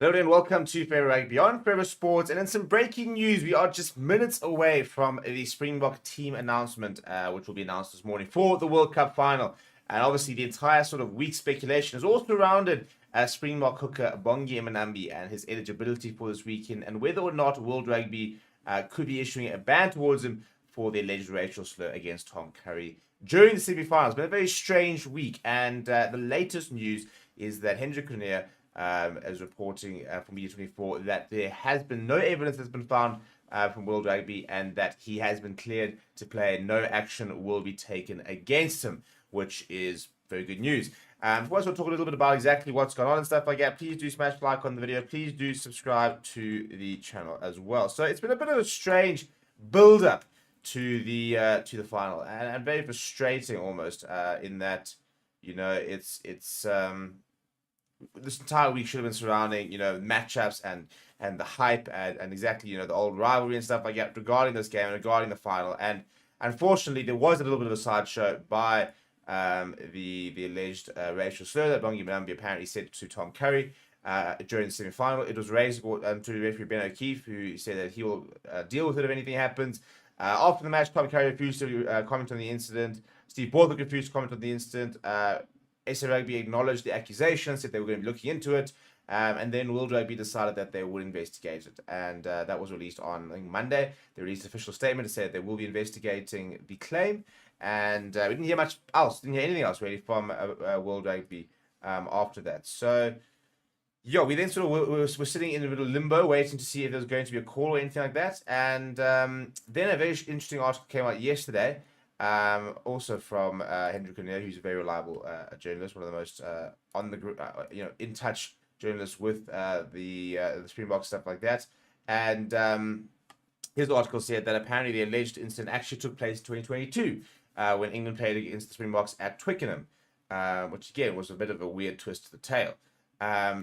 Hello and welcome to Forever Rugby on Forever Sports. And in some breaking news, we are just minutes away from the Springbok team announcement, which will be announced this morning for the World Cup final. And obviously the entire sort of week speculation is also surrounded Springbok hooker Bongi Mbonambi and his eligibility for this weekend, and whether or not World Rugby could be issuing a ban towards him for the alleged racial slur against Tom Currie during the semi-finals. It's been a very strange week, and the latest news is that Hendrik Cronje is reporting from Media24 that there has been no evidence that's been found from World Rugby, and that he has been cleared to play. No action will be taken against him, which is very good news. Before I talk a little bit about exactly what's going on and stuff like that, please do smash like on the video. Please do subscribe to the channel as well. So it's been a bit of a strange build-up to the final, and very frustrating almost in that, you know, it's this entire week should have been surrounding, you know, matchups and the hype and exactly, you know, the old rivalry and stuff like that regarding this game and regarding the final. And unfortunately, there was a little bit of a sideshow by the alleged racial slur that Bongi Mbonambi apparently said to Tom Currie during the semi-final. It was raised to referee Ben O'Keefe, who said that he will deal with it if anything happens. After the match, Tom Currie refused to comment on the incident. Steve Borthwick refused to comment on the incident. SA Rugby acknowledged the accusation, said they were going to be looking into it, and then World Rugby decided that they would investigate it, and that was released on, I think, Monday. They released an official statement to say that they will be investigating the claim, and we didn't hear much else, didn't hear anything else really from World Rugby after that. So, yeah, we then sort of were sitting in a bit of limbo, waiting to see if there was going to be a call or anything like that, and then a very interesting article came out yesterday, also from Hendrik Cronje, who's a very reliable journalist, one of the most on the group, you know, in touch journalists with the Springboks, stuff like that. And his article said that apparently the alleged incident actually took place in 2022 when England played against the Springboks at Twickenham, which again was a bit of a weird twist to the tale.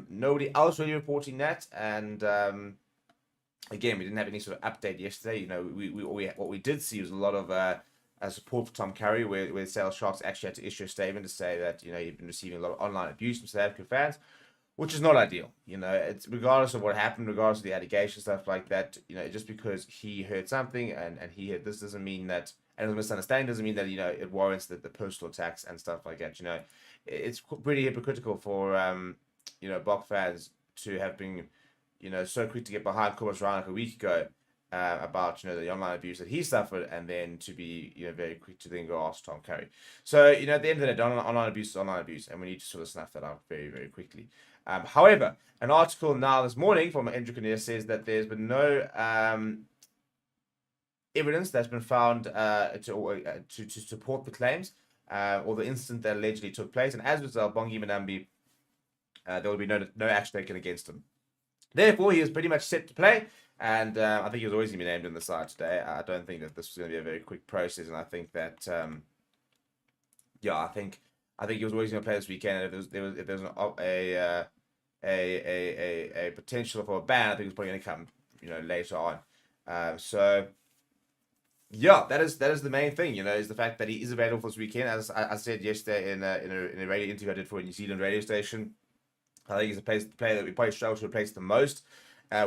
Nobody else really reporting that, and again, we didn't have any sort of update yesterday. You know, what we did see was a lot of support for Tom Currie, where Sale Sharks actually had to issue a statement to say that, you know, he'd been receiving a lot of online abuse from South African fans, which is not ideal. You know, it's regardless of what happened, regardless of the allegations, stuff like that, you know, just because he heard something and he heard this doesn't mean that, and the misunderstanding doesn't mean that, you know, it warrants the personal attacks and stuff like that. You know, it's pretty hypocritical for, you know, Bok fans to have been, you know, so quick to get behind Kobus Reinach a week ago, about, you know, the online abuse that he suffered, and then to be, you know, very quick to then go ask Tom Currie. So, you know, at the end of the day, online abuse is online abuse, and we need to sort of snuff that out very, very quickly. However, an article now this morning from Hendrik Cronje says that there's been no evidence that's been found to support the claims or the incident that allegedly took place, and as a result, Bongi Mbonambi, there will be no action taken against him. Therefore, he is pretty much set to play. And I think he was always going to be named in the side today. I don't think that this was going to be a very quick process, and I think that, yeah, I think he was always going to play this weekend. And if there was a potential for a ban, I think it was probably going to come, you know, later on. So, yeah, that is the main thing, you know, is the fact that he is available for this weekend. As I said yesterday in a radio interview I did for a New Zealand radio station, I think he's a player that we probably struggle to replace the most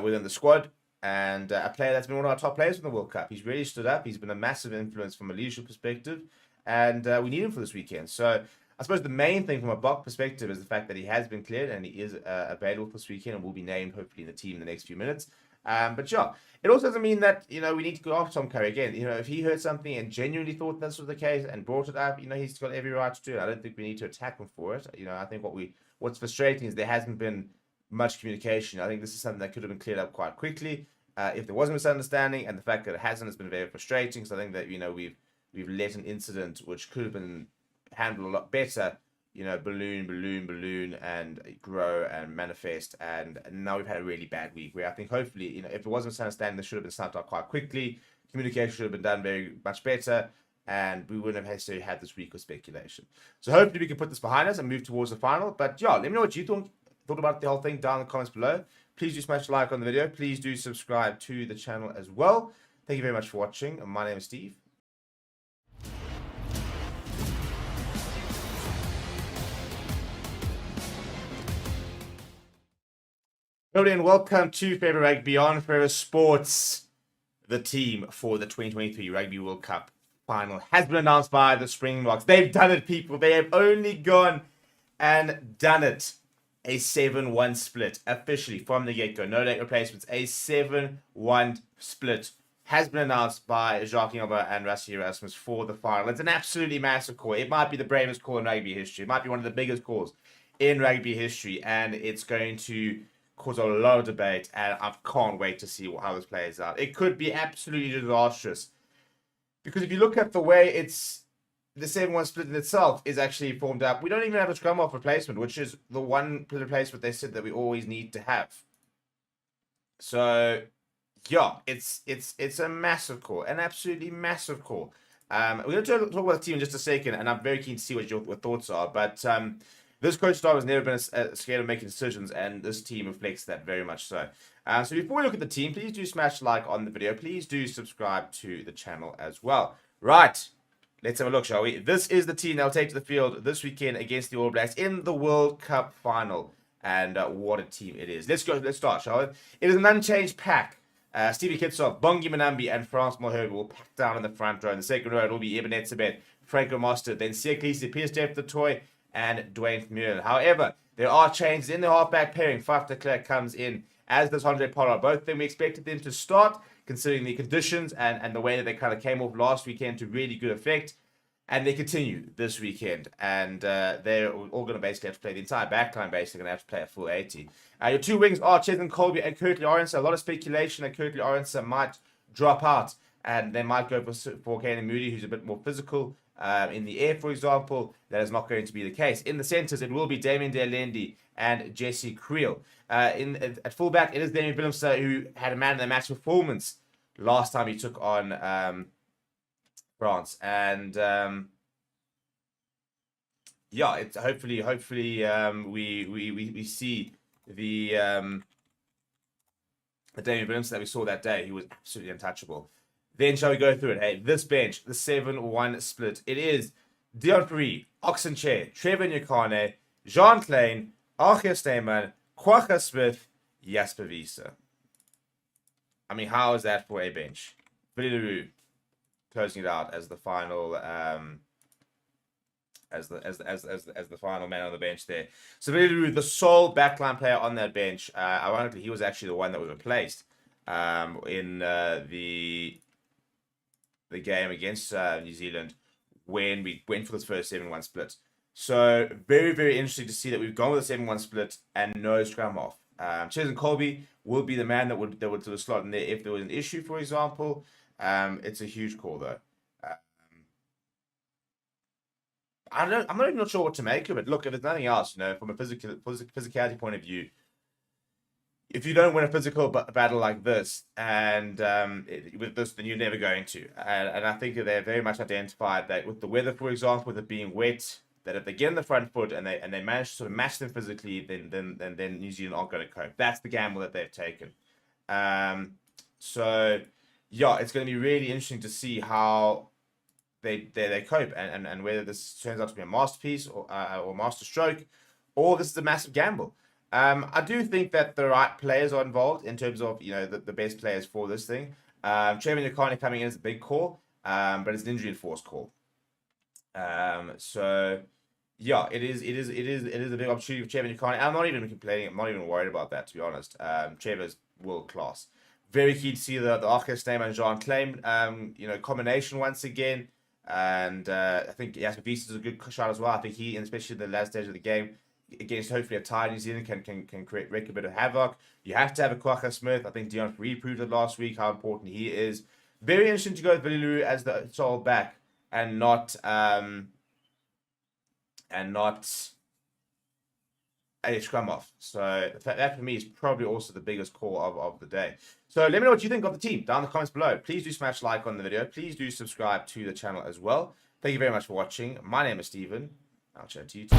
within the squad, and a player that's been one of our top players in the World Cup. He's really stood up. He's been a massive influence from a leadership perspective, and we need him for this weekend. So I suppose the main thing from a Bok perspective is the fact that he has been cleared and he is available for this weekend and will be named hopefully in the team in the next few minutes. But yeah, it also doesn't mean that, we need to go after Tom Currie again. If he heard something and genuinely thought this was the case and brought it up, he's got every right to do it. I don't think we need to attack him for it. I think what's frustrating is there hasn't been much communication. I think this is something that could have been cleared up quite quickly. If there was a misunderstanding, and the fact that it hasn't has been very frustrating. So I think that, we've let an incident which could have been handled a lot better, balloon, and grow and manifest. And now we've had a really bad week where I think hopefully, if it was a misunderstanding, this should have been snapped out quite quickly. Communication should have been done very much better, and we wouldn't have necessarily had this week of speculation. So hopefully we can put this behind us and move towards the final. But yeah, let me know what you thought about the whole thing down in the comments below. Please do smash a like on the video. Please do subscribe to the channel as well. Thank you very much for watching. My name is Steve. Hello and welcome to Forever Rugby on Forever Sports. The team for the 2023 Rugby World Cup final has been announced by the Springboks. They've done it, people. They have only gone and done it. A 7-1 split officially from the get-go. No late replacements. A 7-1 split has been announced by Jacques Ingolba and Rassie Erasmus for the final. It's an absolutely massive call. It might be the bravest call in rugby history. It might be one of the biggest calls in rugby history, and it's going to cause a lot of debate, and I can't wait to see how this plays out. It could be absolutely disastrous, because if you look at the way the 7-1 split in itself is actually formed up, we don't even have a scrum half replacement, which is the one replacement they said that we always need to have. So yeah, it's a massive call, an absolutely massive call. We're going to talk about the team in just a second, and I'm very keen to see what your thoughts are, but this coach staff has never been scared of making decisions, and this team reflects that very much so. So before we look at the team, please do smash like on the video. Please do subscribe to the channel as well. Right, let's have a look, shall we? This is the team that will take to the field this weekend against the All Blacks in the World Cup final. And what a team it is. Let's start, shall we? It is an unchanged pack. Stevie Kitsov, Bongi Manambi, and France Moherbe will pack down in the front row. In the second row, it will be Eben Etzebeth, Franco Mostert, then Siaklisi, Piers Def the Toy, and Dwayne Muir. However, there are changes in the halfback pairing. Faf de Klerk comes in, as does Andre Pollard. Both of them, we expected them to start, considering the conditions and the way that they kind of came off last weekend to really good effect. And they continue this weekend. And they're all going to basically have to play, the entire backline basically going to have to play a full 80. Your two wings are Cheslin Colby and Currie Orense. A lot of speculation that Currie Orense might drop out, and they might go for Canan Moody, who's a bit more physical. In the air, for example, that is not going to be the case. In the centres, it will be Damien Delendi and Jesse Creel. At fullback, it is Damien Willemse, who had a man in the match performance last time he took on France. And yeah, it's hopefully we see the Damien Willemse that we saw that day. He was absolutely untouchable. Then shall we go through it? Hey, this bench, the 7-1 split. It is Dion Fourie, Oxenchair, Trevor Nyakane, Jean Klein, Archie Steyman, Kwagga Smith, Jasper Wiese. I mean, how is that for a bench? Billy LaRue closing it out as the final as the final man on the bench there. So Billy LaRue, the sole backline player on that bench. Ironically, he was actually the one that was replaced in the game against New Zealand when we went for this first 7-1 split. So very, very interesting to see that we've gone with a 7-1 split and no scrum off. Cheslin Colby will be the man that would sort of slot in there if there was an issue, for example. It's a huge call though. I'm not even sure what to make of it. Look, if there's nothing else, from a physicality point of view, if you don't win a physical battle like this, and with this, then you're never going to. And I think that they're very much identified that with the weather, for example, with it being wet, that if they get in the front foot and they manage to sort of match them physically, then New Zealand aren't going to cope. That's the gamble that they've taken. So yeah, it's going to be really interesting to see how they cope and whether this turns out to be a masterpiece or master stroke, or this is a massive gamble. I do think that the right players are involved in terms of, the best players for this thing. Trevor Nyakane coming in is a big call, but it's an injury enforced call. So yeah, it is a big opportunity for Trevor Nyakane. I'm not even complaining. I'm not even worried about that, to be honest. Trevor's world class. Very keen to see the Arcus name and Jean claim, combination once again. And I think Jasper Beast is a good shot as well. I think he, especially in the last stage of the game, against hopefully a tired New Zealand, can wreak a bit of havoc. You have to have a Kwagga Smith. I think Dion Fourie proved it last week how important he is. Very interesting to go with Billy as the sole back and not a scrum off. So that for me is probably also the biggest call of the day. So let me know what you think of the team down in the comments below. Please do smash like on the video. Please do subscribe to the channel as well. Thank you very much for watching. My name is Stephen. I'll chat to you too.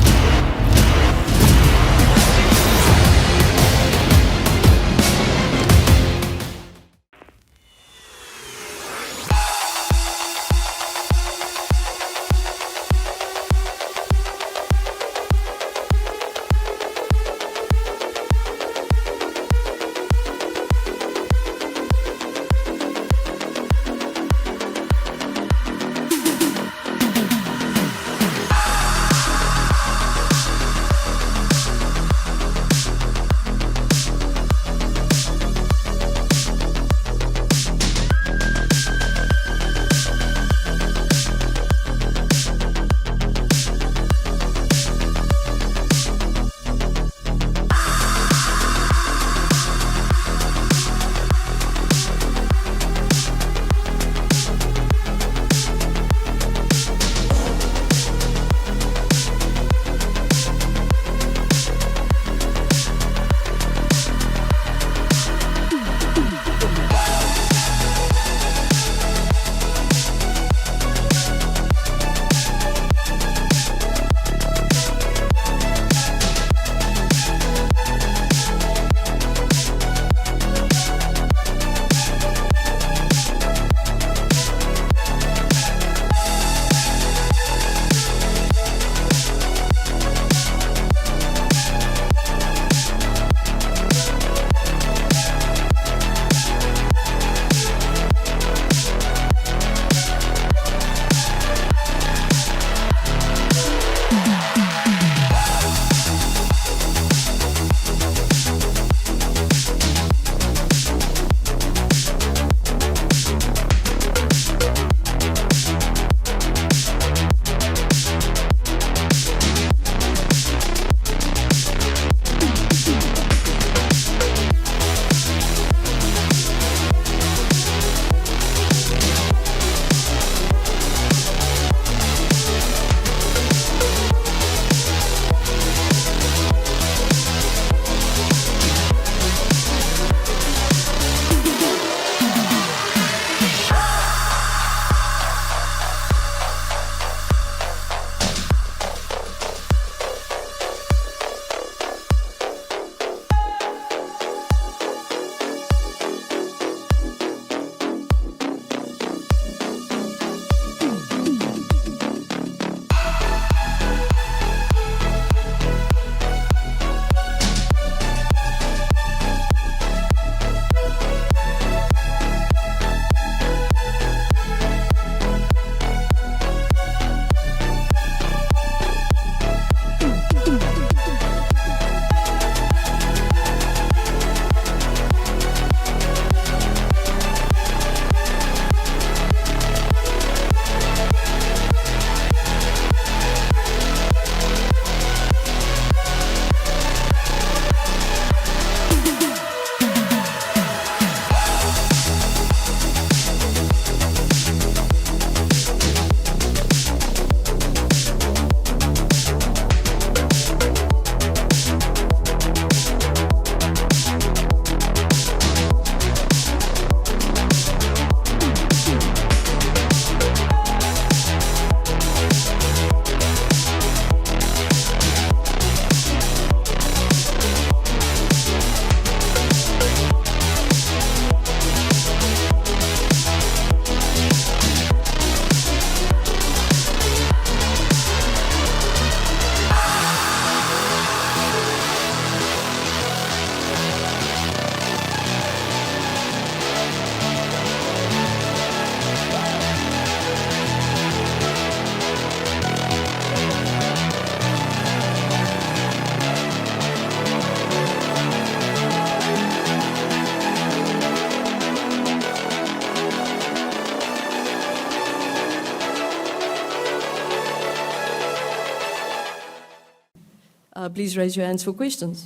please raise your hands for questions.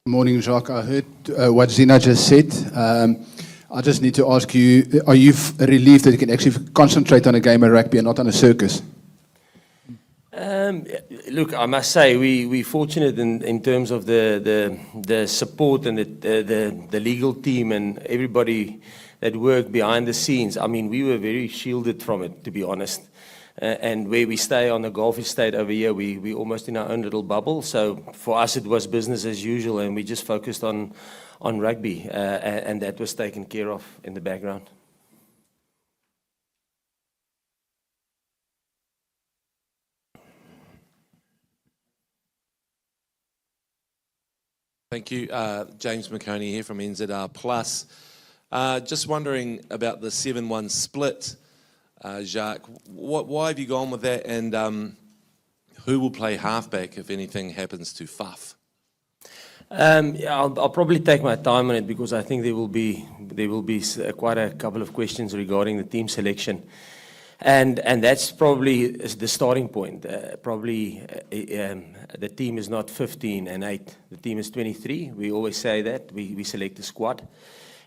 Morning, Jacques. I heard what Zina just said. I just need to ask you, are you relieved that you can actually concentrate on a game of rugby and not on a circus? Look, I must say we're fortunate in terms of the support and the legal team and everybody that worked behind the scenes. I mean, we were very shielded from it, to be honest. And where we stay on the Gulf Estate over here, we almost in our own little bubble. So for us, it was business as usual, and we just focused on rugby, and that was taken care of in the background. Thank you. James McConey here from NZR Plus. Just wondering about the 7-1 split, Jacques. Why have you gone with that, and who will play halfback if anything happens to Faf? Yeah, I'll probably take my time on it because I think there will be quite a couple of questions regarding the team selection. And that's probably the starting point. The team is not 15 and 8. The team is 23. We always say that. We select a squad.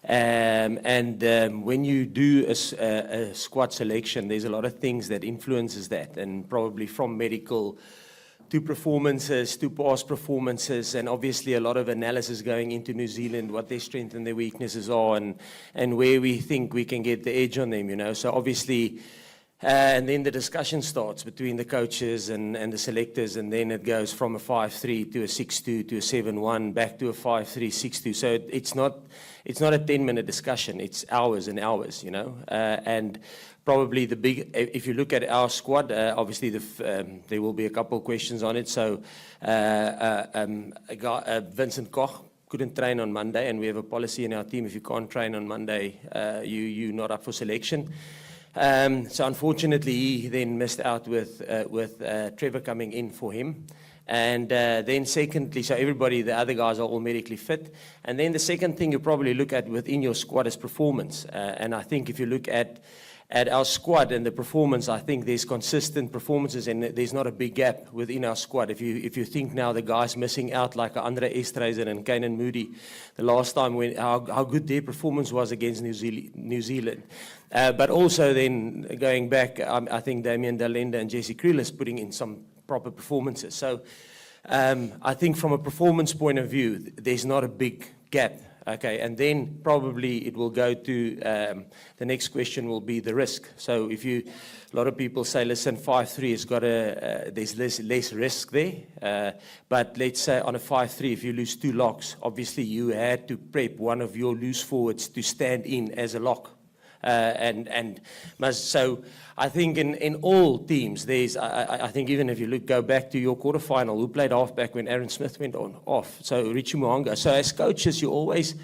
When you do a squad selection, there's a lot of things that influences that, and probably from medical to performances, to past performances, and obviously a lot of analysis going into New Zealand, what their strengths and their weaknesses are, and where we think we can get the edge on them, you know. So obviously, and then the discussion starts between the coaches and the selectors, and then it goes from a 5-3 to a 6-2 to a 7-1, back to a 5-3, 6-2. So it's not a 10-minute discussion. It's hours and hours, you know. And probably the big, if you look at our squad, obviously there will be a couple of questions on it. So Vincent Koch couldn't train on Monday, and we have a policy in our team: if you can't train on Monday, you're not up for selection. So unfortunately, he then missed out with Trevor coming in for him. And then secondly, so everybody, the other guys are all medically fit. And then the second thing you probably look at within your squad is performance. And I think if you look at our squad and the performance, I think there's consistent performances, and there's not a big gap within our squad. If you think now the guys missing out like Andre Estreisen and Kainan Moody, the last time how good their performance was against New Zealand. But also then going back, I think Damian Dalenda and Jesse Krulis putting in some proper performances. So I think from a performance point of view, there's not a big gap. Okay, and then probably it will go to the next question will be the risk. So a lot of people say, listen, 5-3 has got there's less risk there. But let's say on a 5-3, if you lose 2 locks, obviously you had to prep one of your loose forwards to stand in as a lock. So I think in all teams, I think even if you go back to your quarterfinal, who played halfback when Aaron Smith went off? So Richie Mo'unga. So as coaches, you always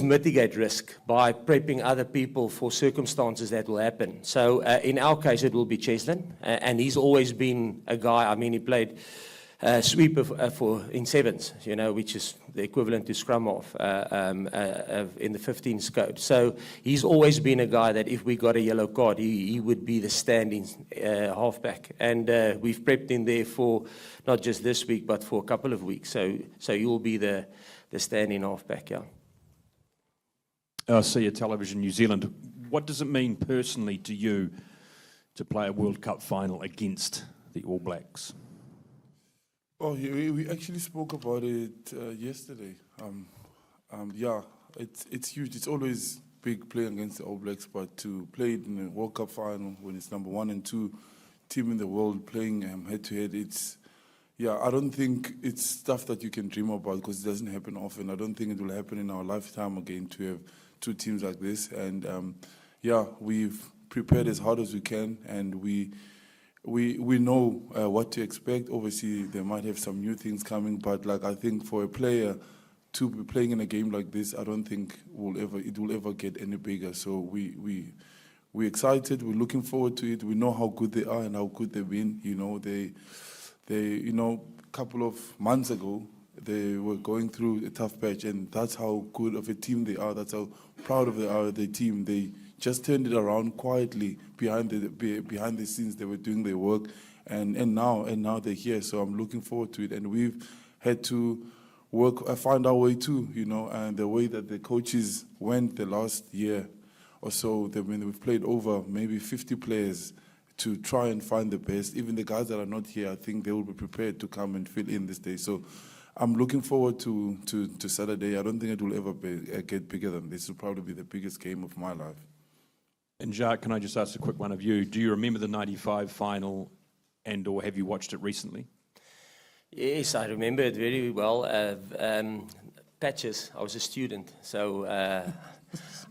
mitigate risk by prepping other people for circumstances that will happen. So in our case, it will be Cheslin, and he's always been a guy. I mean, he played sweeper in sevens, you know, which is the equivalent to scrum off in the 15s code. So he's always been a guy that if we got a yellow card, he would be the standing halfback. And we've prepped him there for not just this week, but for a couple of weeks. So he will be the standing halfback, yeah. I see a television New Zealand. What does it mean personally to you to play a World Cup final against the All Blacks? Oh, we actually spoke about it yesterday. Yeah, it's huge. It's always big playing against the All Blacks, but to play it in a World Cup final when it's number 1 and 2 team in the world playing head-to-head, I don't think it's stuff that you can dream about because it doesn't happen often. I don't think it will happen in our lifetime again to have 2 teams like this. And we've prepared as hard as we can, and we know what to expect. Obviously, they might have some new things coming, but I think for a player to be playing in a game like this, I don't think it will ever get any bigger. So we're excited. We're looking forward to it. We know how good they are and how good they've been. You know, they a couple of months ago they were going through a tough patch, and that's how good of a team they are. That's how proud of they are of the team. They just turned it around quietly behind the scenes. They were doing their work, and now they're here. So I'm looking forward to it, and we've had to find our way too, you know, and the way that the coaches went the last year or so, we've played over maybe 50 players to try and find the best. Even the guys that are not here, I think they will be prepared to come and fill in this day. So I'm looking forward to Saturday. I don't think it will ever get bigger than this. Will probably be the biggest game of my life. And Jacques, can I just ask a quick one of you? Do you remember the 95 final, and or have you watched it recently? Yes, I remember it very well. Patches, I was a student, so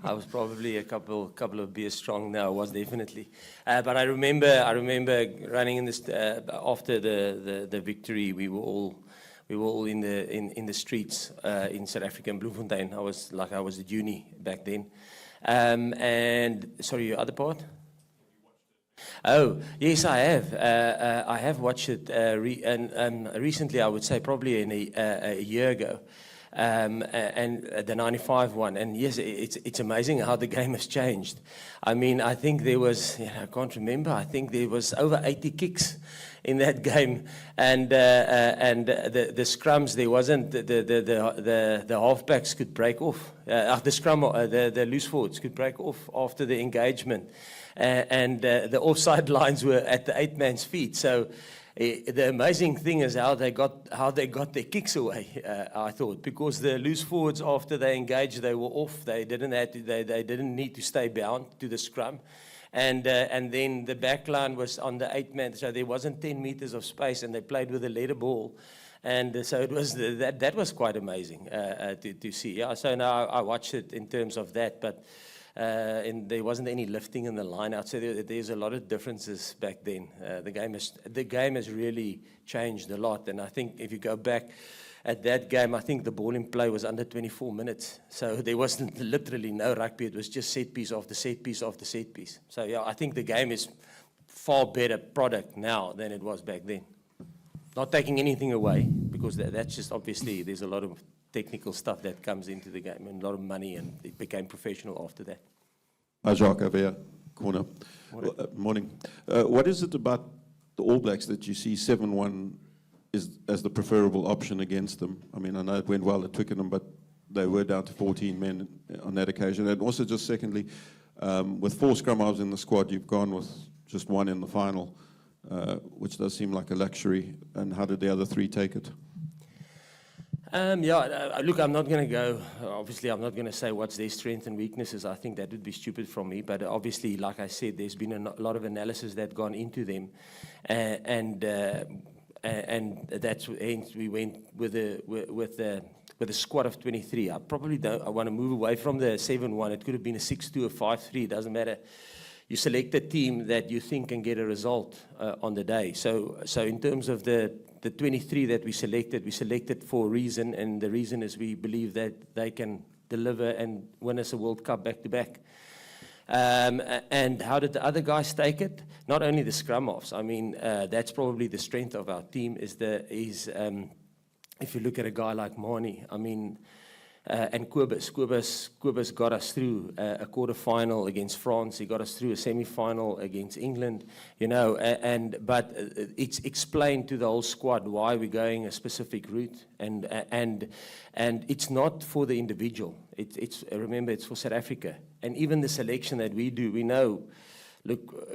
I was probably a couple of beers strong. No, I was definitely. But I remember running in this after the victory. We were all in the streets in South Africa in Bloemfontein. I was at uni back then. And sorry, your other part? Oh, yes, I have. I have watched it recently, I would say probably a year ago, and the 95 one. And yes, it's amazing how the game has changed. I mean, I think there was, I can't remember, I think there was over 80 kicks in that game, and the scrums, there wasn't, the halfbacks could break off, the loose forwards could break off after the engagement. And the offside lines were at the 8-man's feet. So the amazing thing is how they got their kicks away. I thought, because the loose forwards, after they engaged, they were off. They didn't need to stay bound to the scrum, and then the back line was on the 8-man. So there wasn't 10 meters of space, and they played with a leather ball. And so it was that was quite amazing to see. Yeah. So now I watched it in terms of that, but. And there wasn't any lifting in the line out, so there's a lot of differences back then. The game has really changed a lot, and I think if you go back at that game, I think the ball in play was under 24 minutes. So there wasn't literally no rugby. It was just set piece after set piece after set piece. So yeah, I think the game is far better product now than it was back then. Not taking anything away, because that's just obviously there's a lot of technical stuff that comes into the game and a lot of money, and it became professional after that. Hi, Jacques, over here, corner. Morning. What is it about the All Blacks that you see 7-1 as the preferable option against them? I mean, I know it went well at Twickenham, but they were down to 14 men on that occasion. And also, just secondly, with 4 scrum halves in the squad, you've gone with just 1 in the final, which does seem like a luxury. And how did the other 3 take it? Look, I'm not going to go, obviously I'm not going to say what's their strengths and weaknesses. I think that would be stupid from me, but obviously, like I said, there's been a lot of analysis that gone into them, and that's hence we went with a squad of 23. I probably don't, I want to move away from the 7-1. It could have been a 6-2, a 5-3, doesn't matter. You select a team that you think can get a result on the day. So in terms of the 23 that we selected for a reason, and the reason is we believe that they can deliver and win us a World Cup back-to-back. And how did the other guys take it? Not only the scrum-offs. I mean, that's probably the strength of our team, is if you look at a guy like Marnie, I mean, and Kobus got us through a quarter-final against France. He got us through a semi-final against England, you know. But it's explained to the whole squad why we're going a specific route, and it's not for the individual. Remember, it's for South Africa, and even the selection that we do, we know. Look,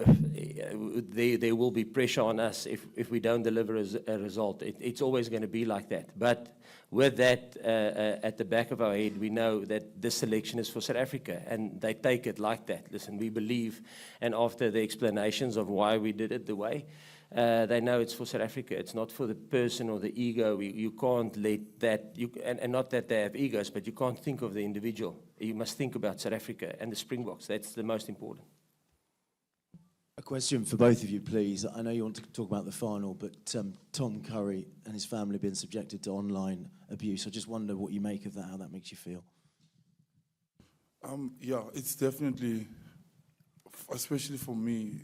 there will be pressure on us if we don't deliver a result. It's always going to be like that. But with that at the back of our head, we know that this selection is for South Africa, and they take it like that. Listen, we believe, and after the explanations of why we did it the way, they know it's for South Africa. It's not for the person or the ego. You can't let that, and not that they have egos, but you can't think of the individual. You must think about South Africa and the Springboks. That's the most important. A question for both of you, please. I know you want to talk about the final, but Tom Currie and his family have been subjected to online abuse. I just wonder what you make of that, how that makes you feel. Yeah, it's definitely, especially for me,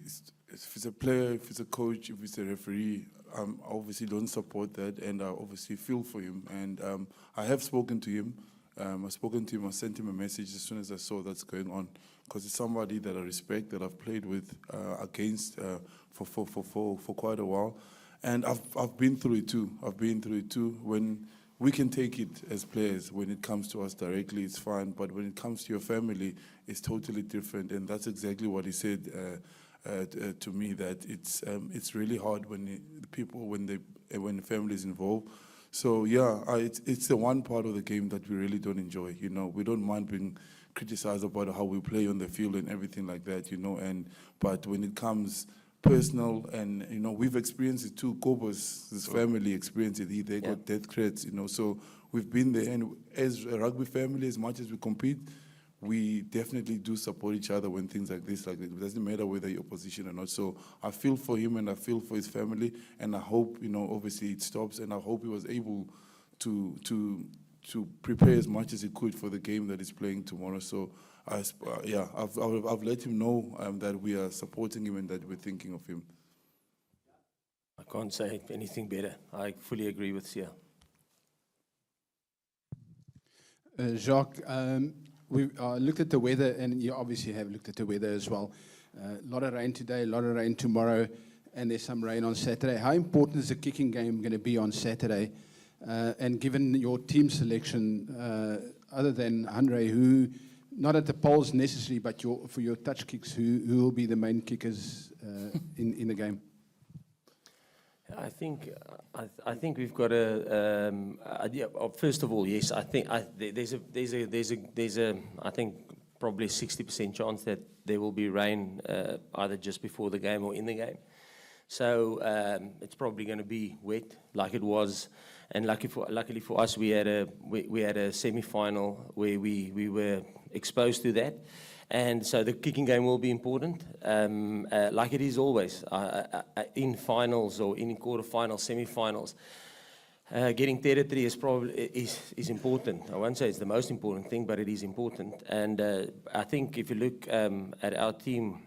if it's a player, if it's a coach, if it's a referee, I obviously don't support that, and I obviously feel for him. And I have spoken to him. I sent him a message as soon as I saw that's going on, because it's somebody that I respect, that I've played with against for quite a while. And I've been through it too. I've been through it too. When we can take it as players, when it comes to us directly, it's fine. But when it comes to your family, it's totally different. And that's exactly what he said to me, that it's really hard when when the family is involved. So yeah, it's the one part of the game that we really don't enjoy. You know, we don't mind being criticized about how we play on the field and everything like that. You know, but when it comes personal, and you know, we've experienced it too. Kobo's family experienced it. They got death threats. You know, so we've been there. And as a rugby family, as much as we compete, we definitely do support each other when things like this. It doesn't matter whether you're opposition or not. So I feel for him and I feel for his family, and I hope, you know, obviously it stops, and I hope he was able to prepare as much as he could for the game that he's playing tomorrow. So I've let him know that we are supporting him and that we're thinking of him. I can't say anything better. I fully agree with Sia. Jacques, we looked at the weather, and you obviously have looked at the weather as well. A lot of rain today, a lot of rain tomorrow, and there's some rain on Saturday. How important is the kicking game going to be on Saturday? And given your team selection, other than Andre, who, not at the polls necessarily, but for your touch kicks, who will be the main kickers in the game? I think we've got a first of all, yes. I think there's a I think probably 60% chance that there will be rain either just before the game or in the game. So it's probably going to be wet like it was. And luckily for us, we had a semi-final where we were exposed to that. And so the kicking game will be important, like it is always in finals or in quarterfinals, semi-finals. Getting territory is important. I won't say it's the most important thing, but it is important. And I think if you look at our team,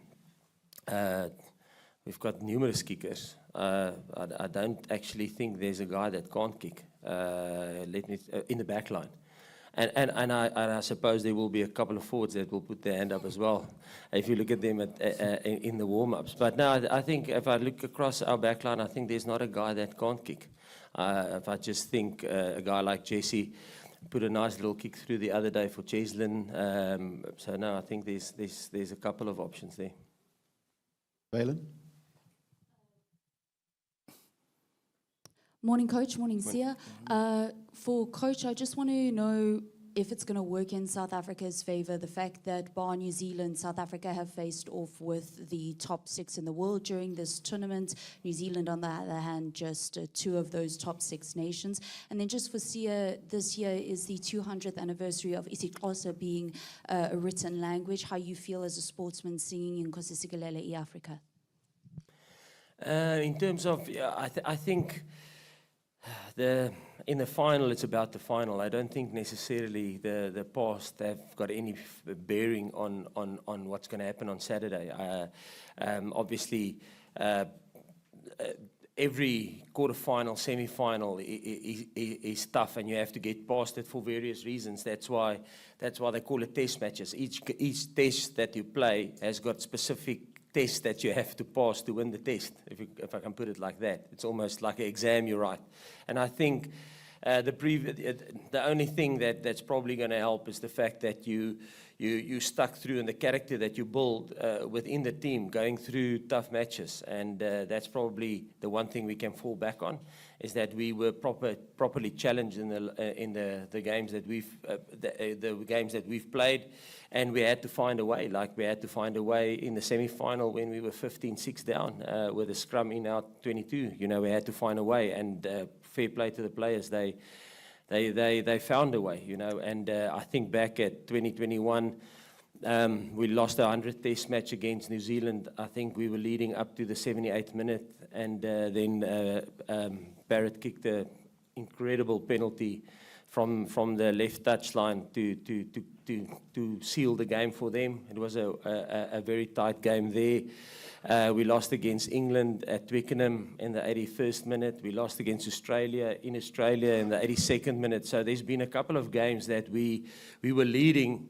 we've got numerous kickers. I don't actually think there's a guy that can't kick. In the back line. And I suppose there will be a couple of forwards that will put their hand up as well, if you look at them in the warm-ups. But no, I think if I look across our backline, I think there's not a guy that can't kick. If I just think a guy like Jesse put a nice little kick through the other day for Cheslin. So no, I think there's a couple of options there. Valen? Morning, Coach. Morning, Sia. For Coach, I just want to know if it's going to work in South Africa's favour, the fact that bar New Zealand, South Africa have faced off with the top 6 in the world during this tournament. New Zealand, on the other hand, just 2 of those top 6 nations. And then just for Sia, this year is the 200th anniversary of isiXhosa being a written language. How you feel as a sportsman singing in Nkosisikelele, Africa? In terms of, I think in the final, it's about the final. I don't think necessarily the past have got any bearing on what's going to happen on Saturday. Obviously, every quarterfinal, semi-final is tough, and you have to get past it for various reasons. That's why they call it test matches. Each test that you play has got specific tests that you have to pass to win the test, if I can put it like that. It's almost like an exam you write. And I think the only thing that's probably going to help is the fact that you stuck through, and the character that you build within the team going through tough matches. And that's probably the one thing we can fall back on, is that we were properly challenged in the games that the games that we've played, and we had to find a way. Like we had to find a way in the semi-final when we were 15-6 down with a scrum in our 22. You know, we had to find a way, and fair play to the players. They found a way, you know. And I think back at 2021, we lost our 100th test match against New Zealand. I think we were leading up to the 78th minute, and then Barrett kicked an incredible penalty from the left touchline to seal the game for them. It was a very tight game there. We lost against England at Twickenham in the 81st minute. We lost against Australia in Australia in the 82nd minute. So there's been a couple of games that we were leading,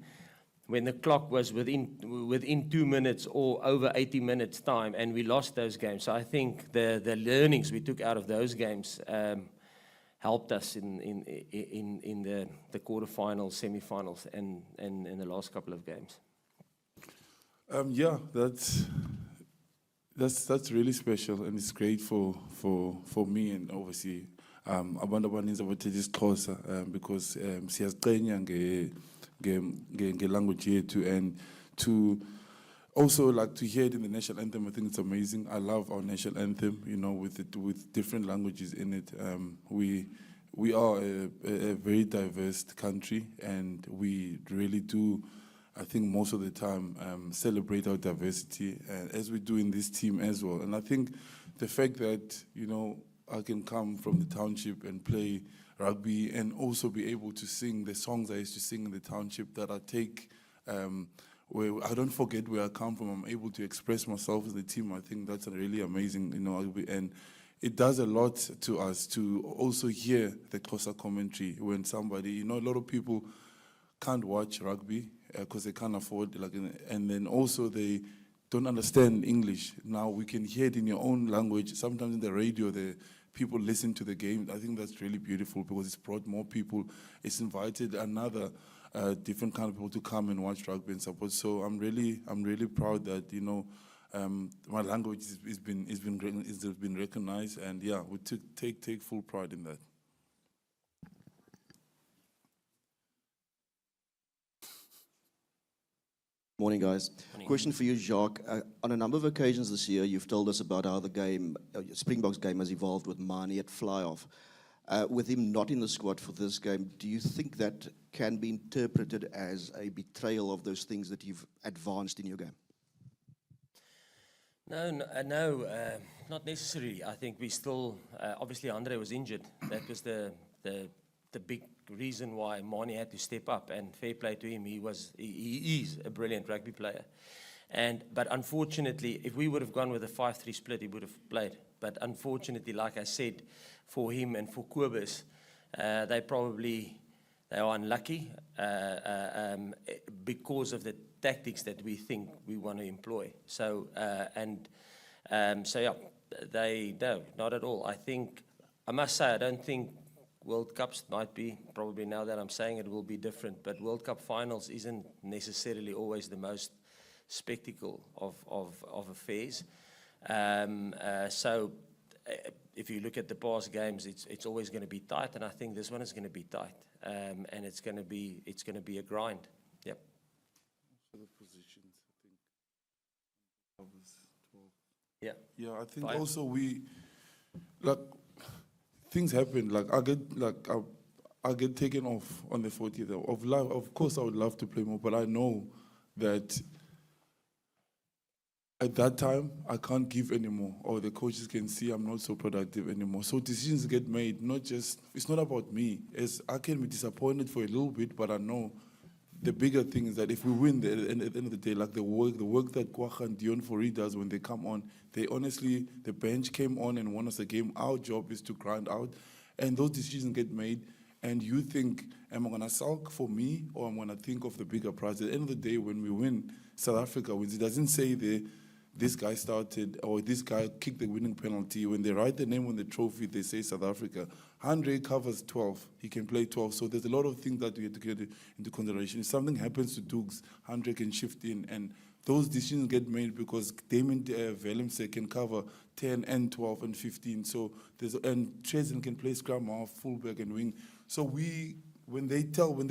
when the clock was within 2 minutes or over 80 minutes time, and we lost those games. So I think the learnings we took out of those games helped us in the quarterfinals, semi-finals, and in the last couple of games. Yeah, that's really special, and it's great for me, and obviously abantu abaninzi abathetha isiXhosa because siyaziqenya nge-language yethu, and to also like to hear it in the national anthem. I think it's amazing. I love our national anthem, you know, with different languages in it. We are a very diverse country, and we really do, I think most of the time, celebrate our diversity, as we do in this team as well. And I think the fact that, you know, I can come from the township and play rugby and also be able to sing the songs I used to sing in the township, that I take, where I don't forget where I come from. I'm able to express myself as the team. I think that's really amazing, you know, and it does a lot to us to also hear the Xhosa commentary when somebody, you know, a lot of people can't watch rugby because they can't afford, like, and then also they don't understand English. Now we can hear it in your own language. Sometimes in the radio, the people listen to the game. I think that's really beautiful because it's brought more people. It's invited another different kind of people to come and watch rugby and support. So I'm really proud that, you know, my language has been recognized, and yeah, we take full pride in that. Morning, guys. Morning. Question for you, Jacques. On a number of occasions this year, you've told us about how the game, Springbok's game, has evolved with Mani at fly-off. With him not in the squad for this game, do you think that can be interpreted as a betrayal of those things that you've advanced in your game? No, not necessarily. I think we still, obviously Andre was injured. That was the big reason why Mani had to step up, and fair play to him. He is a brilliant rugby player. But unfortunately, if we would have gone with a 5-3 split, he would have played. But unfortunately, like I said, for him and for Kobus, they are unlucky because of the tactics that we think we want to employ. So yeah, no, not at all. I must say, I don't think World Cups might be, probably now that I'm saying it, will be different, but World Cup finals isn't necessarily always the most spectacle of affairs. So if you look at the past games, it's always going to be tight, and I think this one is going to be tight, and it's going to be a grind. Yep. For the positions, I think. Yeah. Yeah, I think 5. also things happen. I get taken off on the 40th of life. Of course, I would love to play more, but I know that at that time I can't give anymore, or the coaches can see I'm not so productive anymore. So decisions get made. It's not about me. I can be disappointed for a little bit, but I know the bigger thing is that if we win, at the end of the day, like the work that Kwagga and Dion Fourie does when they come on, the bench came on and won us the game. Our job is to grind out, and those decisions get made. And you think, am I going to sulk for me, or am I going to think of the bigger prize? At the end of the day, when we win, South Africa wins. It doesn't say this guy started or this guy kicked the winning penalty. When they write the name on the trophy, they say South Africa. Andre covers 12. He can play 12. So there's a lot of things that we have to get into consideration. If something happens to Dukes, Andre can shift in. And those decisions get made because Damon Willemse can cover 10 and 12 and 15. So and Trezen can play scrum half, fullback and wing. So when they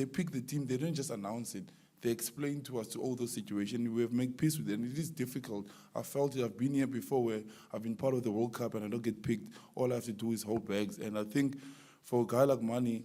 pick the team, they don't just announce it. They explain to us to all those situations. We have made peace with it, and it is difficult. I felt it. I've been here before where I've been part of the World Cup and I don't get picked. All I have to do is hold bags. And I think for a guy like Mani,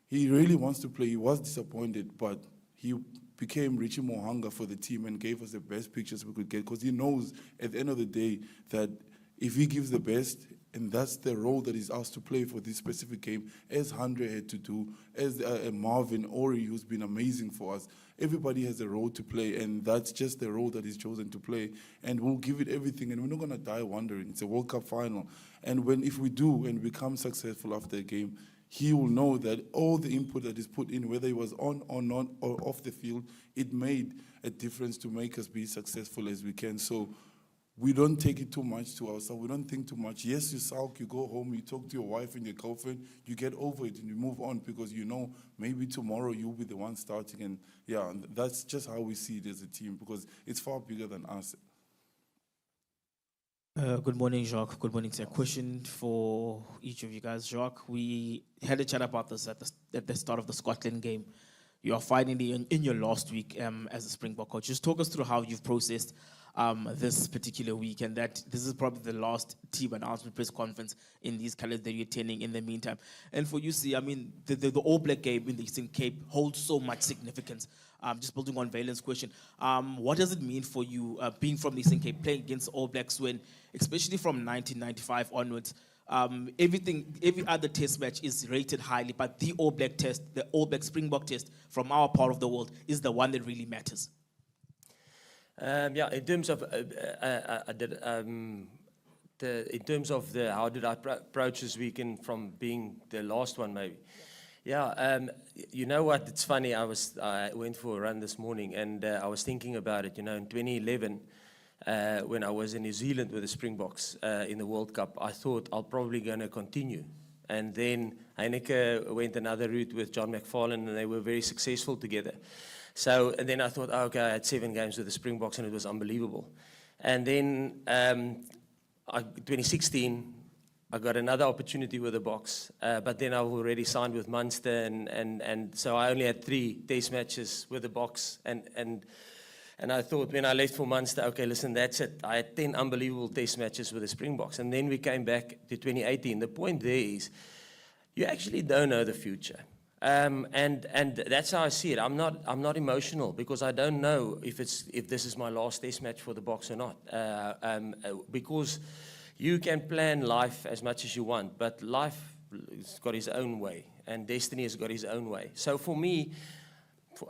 he really wants to play. He was disappointed, but he became Richie Mohanga for the team and gave us the best pictures we could get, because he knows at the end of the day that if he gives the best, and that's the role that he's asked to play for this specific game, as Andre had to do, as Marvin, Ori, who's been amazing for us. Everybody has a role to play, and that's just the role that he's chosen to play. And we'll give it everything, and we're not going to die wondering. It's a World Cup final. And if we do and become successful after the game, he will know that all the input that is put in, whether he was on or not or off the field, it made a difference to make us be successful as we can. So we don't take it too much to ourselves. We don't think too much. Yes, you sulk, you go home, you talk to your wife and your girlfriend, you get over it and you move on because you know maybe tomorrow you'll be the one starting. And yeah, and that's just how we see it as a team because it's far bigger than us. Good morning, Jacques. Good morning, sir. Question for each of you guys. Jacques, we had a chat about this at the start of the Scotland game. You are finally in your last week as a Springbok coach. Just talk us through how you've processed this particular week, and that this is probably the last team announcement press conference in these colours that you're attending in the meantime. And for you, see, I mean, the All Black game in the Eastern Cape holds so much significance. Just building on Valen's question, what does it mean for you being from the Eastern Cape, playing against All Blacks when, especially from 1995 onwards, every other test match is rated highly, but the All Black test, the All Black Springbok test from our part of the world is the one that really matters? Yeah, in terms of how did I approach this weekend from being the last one, maybe. Yeah, you know what? It's funny. I went for a run this morning, and I was thinking about it. You know, in 2011, when I was in New Zealand with the Springboks in the World Cup, I thought I'll probably going to continue. And then Heineke went another route with John McFarlane, and they were very successful together. So, and then I thought, oh, okay, I had 7 games with the Springboks, and it was unbelievable. And then 2016, I got another opportunity with the Boks, but then I already signed with Munster, and so I only had 3 test matches with the Boks, and I thought when I left for Munster, okay, listen, that's it. I had 10 unbelievable test matches with the Springboks, and then we came back to 2018. The point there is, you actually don't know the future. And that's how I see it. I'm not emotional because I don't know if this is my last test match for the Boks or not. Because you can plan life as much as you want, but life has got its own way, and destiny has got its own way. So for me,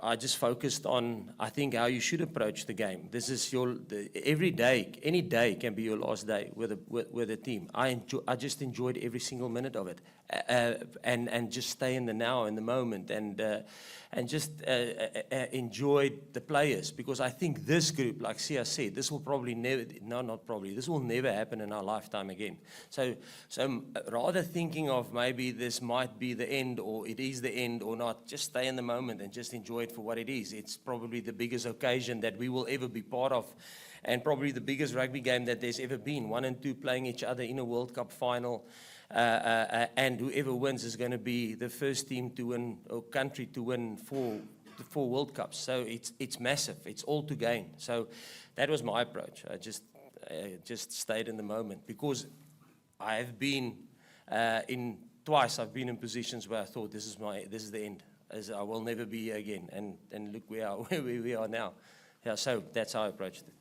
I just focused on, I think, how you should approach the game. This is every day, any day can be your last day with a team. I just enjoyed every single minute of it, and just stay in the now, in the moment, and just enjoyed the players, because I think this group, like Sia said, this will probably never, no, not probably, this will never happen in our lifetime again. So rather thinking of maybe this might be the end, or it is the end or not, just stay in the moment and just enjoy it for what it is. It's probably the biggest occasion that we will ever be part of, and probably the biggest rugby game that there's ever been. 1 and 2 playing each other in a World Cup final. And whoever wins is going to be the first team to win, or country to win 4 World Cups. So it's massive. It's all to gain. So that was my approach. I just stayed in the moment, because I have been twice. I've been in positions where I thought this is the end. As I will never be here again. And look where we are now. Yeah. So that's how I approached it.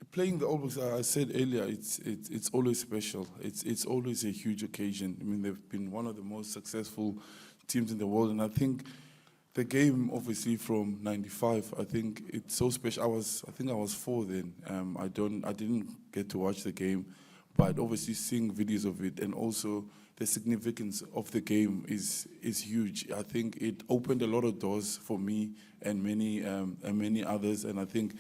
Playing the All Blacks, I said earlier, it's always special. It's always a huge occasion. I mean, they've been one of the most successful teams in the world, and I think the game, obviously from '95, I think it's so special. I think I was 4 then. I didn't get to watch the game, but obviously seeing videos of it, and also the significance of the game is huge. I think it opened a lot of doors for me and many others, and I think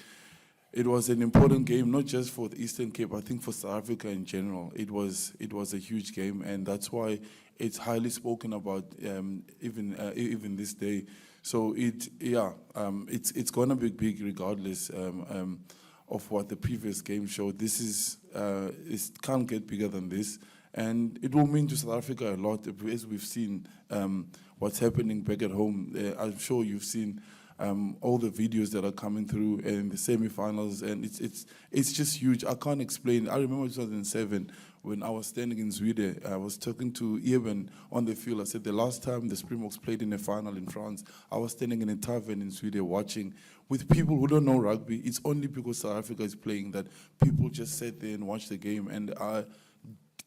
it was an important game, not just for the Eastern Cape, I think for South Africa in general. It was a huge game, and that's why it's highly spoken about even this day. So it's going to be big regardless of what the previous game showed. It can't get bigger than this, and it will mean to South Africa a lot, as we've seen what's happening back at home. I'm sure you've seen all the videos that are coming through in the semi-finals, and it's just huge. I can't explain. I remember 2007 when I was standing in Sweden. I was talking to Eben on the field. I said the last time the Springboks played in a final in France, I was standing in a tavern in Sweden watching with people who don't know rugby. It's only because South Africa is playing that people just sat there and watched the game, and I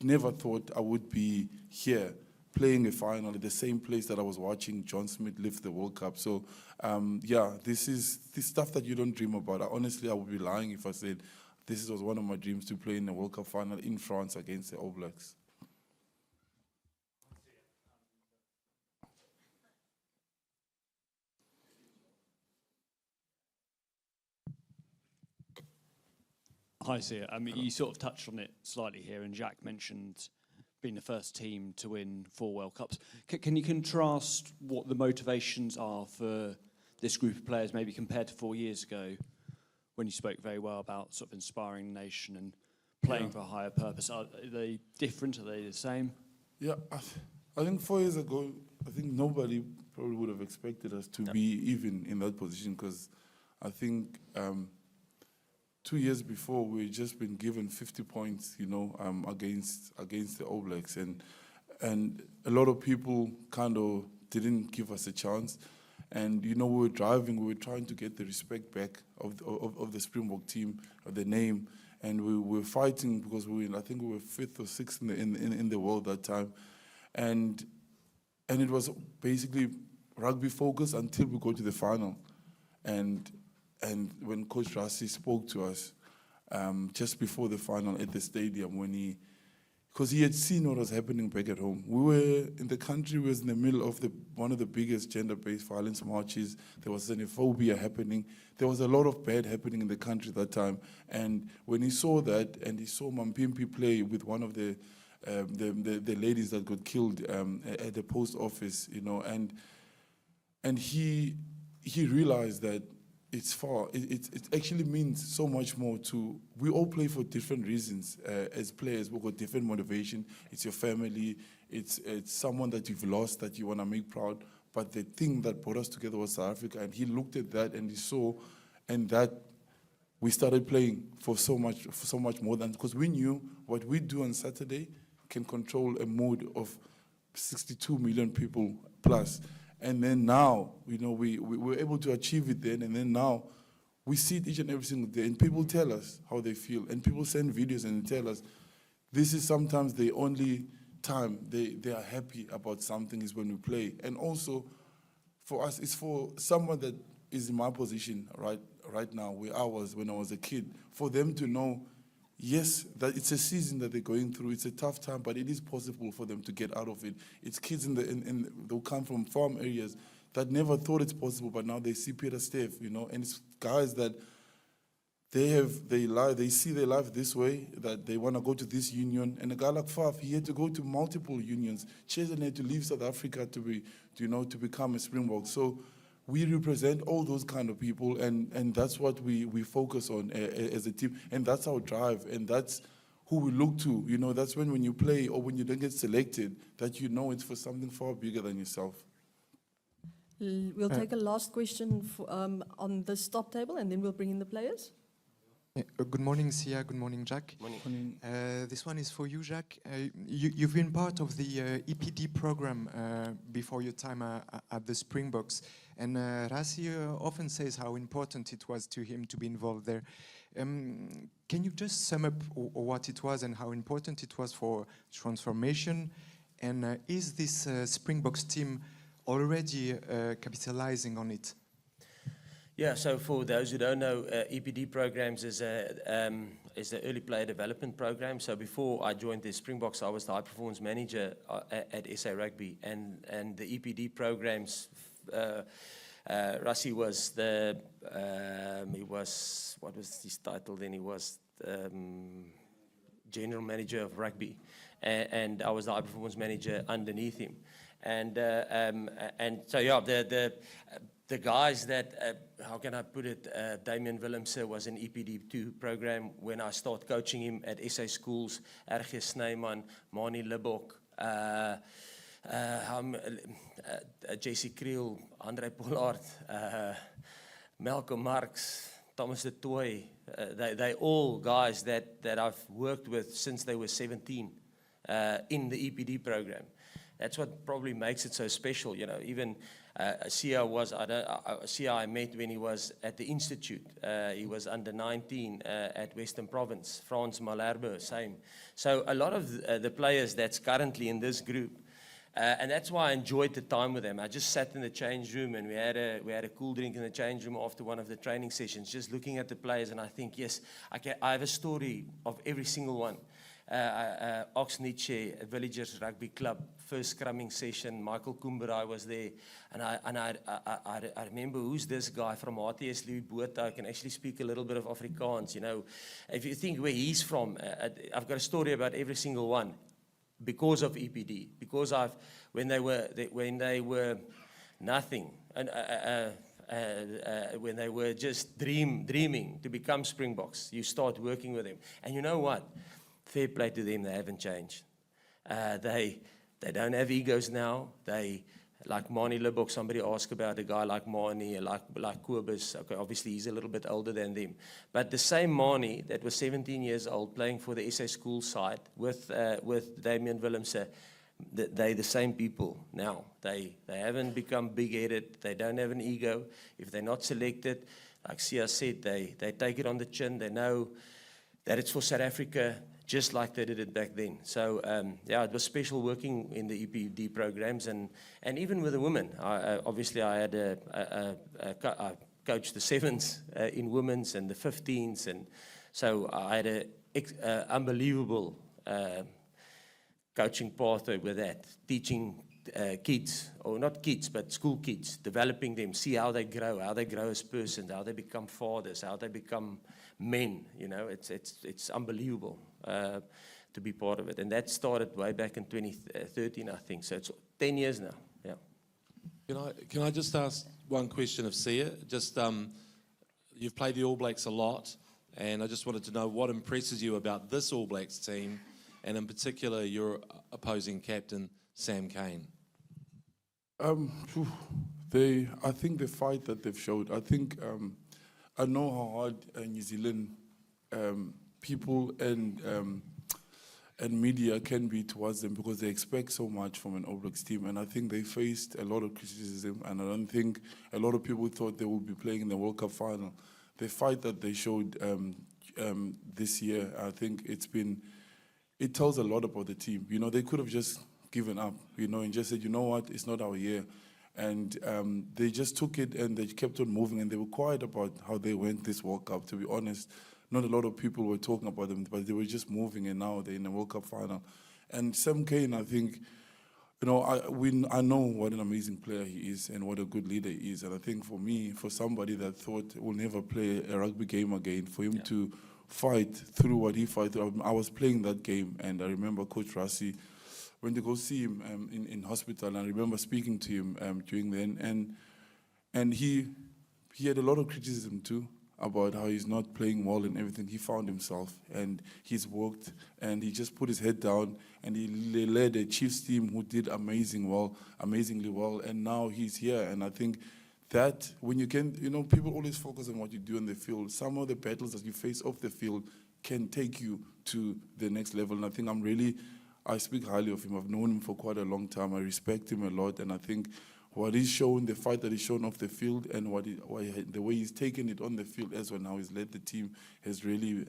never thought I would be here playing a final at the same place that I was watching John Smith lift the World Cup. So, this is the stuff that you don't dream about. Honestly, I would be lying if I said this was one of my dreams, to play in the World Cup final in France against the All Blacks. Hi, Sia. I mean, you sort of touched on it slightly here, and Jack mentioned being the first team to win 4 World Cups. Can you contrast what the motivations are for this group of players, maybe compared to 4 years ago, when you spoke very well about sort of inspiring the nation and playing for a higher purpose? Are they different? Are they the same? Yeah, I think 4 years ago, I think nobody probably would have expected us to be even in that position, because I think 2 years before we just been given 50 points, you know, against the All Blacks, and a lot of people kind of didn't give us a chance. And you know, we were trying to get the respect back of the Springbok team, of the name, and we were fighting because I think we were 5th or 6th in the world that time, and it was basically rugby focused until we go to the final, and when Coach Rassi spoke to us just before the final at the stadium, because he had seen what was happening back at home. We were in the country, we was in the middle of one of the biggest gender-based violence marches. There was xenophobia happening. There was a lot of bad happening in the country at that time. And when he saw that, and he saw Mampimpi play with one of the ladies that got killed at the post office, you know, and he realized that it actually means so much more to, we all play for different reasons as players. We've got different motivation. It's your family, it's someone that you've lost that you want to make proud. But the thing that brought us together was South Africa, and he looked at that and he saw, and that we started playing for so much more than, because we knew what we do on Saturday can control a mood of 62 million people plus. And then now, you know, we were able to achieve it then, and then now we see it each and every single day, and people tell us how they feel, and people send videos and tell us this is sometimes the only time they are happy about something is when we play. And also, for us, it's for someone that is in my position right now, where I was when I was a kid, for them to know, yes, that it's a season that they're going through. It's a tough time, but it is possible for them to get out of it. It's kids they'll come from farm areas that never thought it's possible, but now they see Peter Steph, you know, and it's guys that they see their life this way, that they want to go to this union. And a guy like Faf, he had to go to multiple unions. Cheslin had to leave South Africa to become a Springbok. So we represent all those kind of people, and that's what we focus on as a team, and that's our drive, and that's who we look to. You know, that's when you play or when you don't get selected, that you know it's for something far bigger than yourself. We'll take a last question on this top table, and then we'll bring in the players. Good morning, Sia. Good morning, Jack. Morning. This one is for you, Jack. You've been part of the EPD program before your time at the Springboks, and Rassi often says how important it was to him to be involved there. Can you just sum up what it was and how important it was for transformation? And is this Springboks team already capitalizing on it? Yeah, so for those who don't know, EPD programs is the early player development program. So before I joined the Springboks, I was the high performance manager at SA Rugby, and the EPD programs. Rassi was what was his title then? He was general manager of rugby, and I was the high performance manager underneath him, and so yeah, the guys that, how can I put it, Damian Willemse was an EPD2 program when I started coaching him at SA schools, R.G. Snyman, Mani Libok, J.C. Creel, Andre Pollard, Malcolm Marx, Thomas de Tooy, they all guys that I've worked with since they were 17 in the EPD program. That's what probably makes it so special, you know. Even Sia I met when he was at the Institute. He was under 19 at Western Province. Frans Malherbe, same. So a lot of the players that's currently in this group, and that's why I enjoyed the time with them. I just sat in the change room and we had a cool drink in the change room after one of the training sessions, just looking at the players, and I think, yes, I have a story of every single one. Oxniche Villagers Rugby Club first scrumming session. Michael Kumberai was there, and I remember, who's this guy from RTS Louis Botha? I can actually speak a little bit of Afrikaans. You know, if you think where he's from, I've got a story about every single one because of EPD. Because when they were nothing, and when they were just dreaming to become Springboks, you start working with them, and you know what? Fair play to them, they haven't changed. They don't have egos now. They, like Mani Libok, somebody asked about a guy like Mani, like Kobus. Okay, obviously he's a little bit older than them. But the same Mani that was 17 years old playing for the SA school side with Damian Willemse, they're the same people now. They haven't become big-headed. They don't have an ego. If they're not selected, like Sia said, they take it on the chin. They know that it's for South Africa, just like they did it back then. So, yeah, it was special working in the EPD programs, and even with the women. Obviously, I had I coached the sevens in women's and the 15s, and so I had an unbelievable coaching pathway with that, teaching kids, or not kids, but school kids, developing them, see how they grow as persons, how they become fathers, how they become men. You know, it's unbelievable to be part of it. And that started way back in 2013, I think. So it's 10 years now. Yeah. Can I just ask one question of Sia? Just you've played the All Blacks a lot, and I just wanted to know what impresses you about this All Blacks team, and in particular your opposing captain, Sam Cane. I think the fight that they've showed, I think I know how hard New Zealand people and media can be towards them, because they expect so much from an All Blacks team, and I think they faced a lot of criticism, and I don't think a lot of people thought they would be playing in the World Cup final. The fight that they showed this year, I think it tells a lot about the team. You know, they could have just given up, you know, and just said, you know what, it's not our year. And they just took it and they kept on moving, and they were quiet about how they went this World Cup, to be honest. Not a lot of people were talking about them, but they were just moving, and now they're in the World Cup final. And Sam Cane, I think, you know, I know what an amazing player he is and what a good leader he is. And I think for me, for somebody that thought will never play a rugby game again, for him to fight through what he fight through. I was playing that game, and I remember Coach Rassi went to go see him in hospital, and I remember speaking to him during then, and he had a lot of criticism too about how he's not playing well and everything. He found himself, and he's worked, and he just put his head down, and he led a Chiefs team who did amazingly well, and now he's here. And I think that when you can, you know, people always focus on what you do on the field. Some of the battles that you face off the field can take you to the next level, and I think I speak highly of him. I've known him for quite a long time. I respect him a lot, and I think what he's shown, the fight that he's shown off the field, and the way he's taken it on the field as well, now he's led the team, has really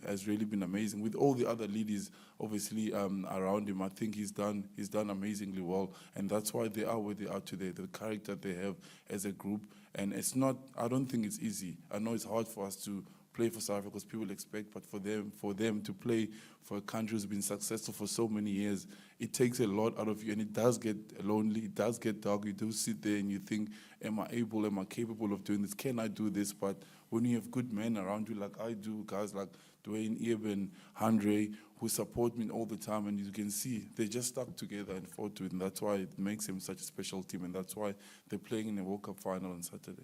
been amazing. With all the other leaders, obviously, around him, I think he's done amazingly well, and that's why they are where they are today, the character they have as a group. And it's not, I don't think it's easy. I know it's hard for us to play for South Africa because people expect, but for them to play for a country who's been successful for so many years, it takes a lot out of you, and it does get lonely, it does get dark. You do sit there and you think, am I capable of doing this? Can I do this? But when you have good men around you like I do, guys like Dwayne, Eben, Andre, who support me all the time, and you can see they just stuck together and fought to it, and that's why it makes them such a special team, and that's why they're playing in the World Cup final on Saturday.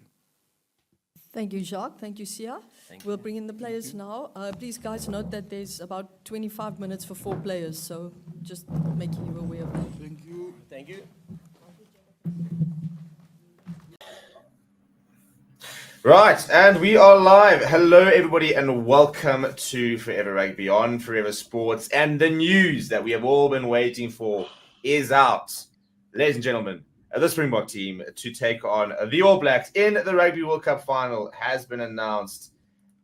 Thank you, Jacques. Thank you, Sia. We'll bring in the players now. Please, guys, note that there's about 25 minutes for 4 players, so just making you aware of that. Thank you. Thank you. Right, and we are live. Hello, everybody, and welcome to Forever Rugby on Forever Sports. And the news that we have all been waiting for is out. Ladies and gentlemen, the Springbok team to take on the All Blacks in the Rugby World Cup final has been announced.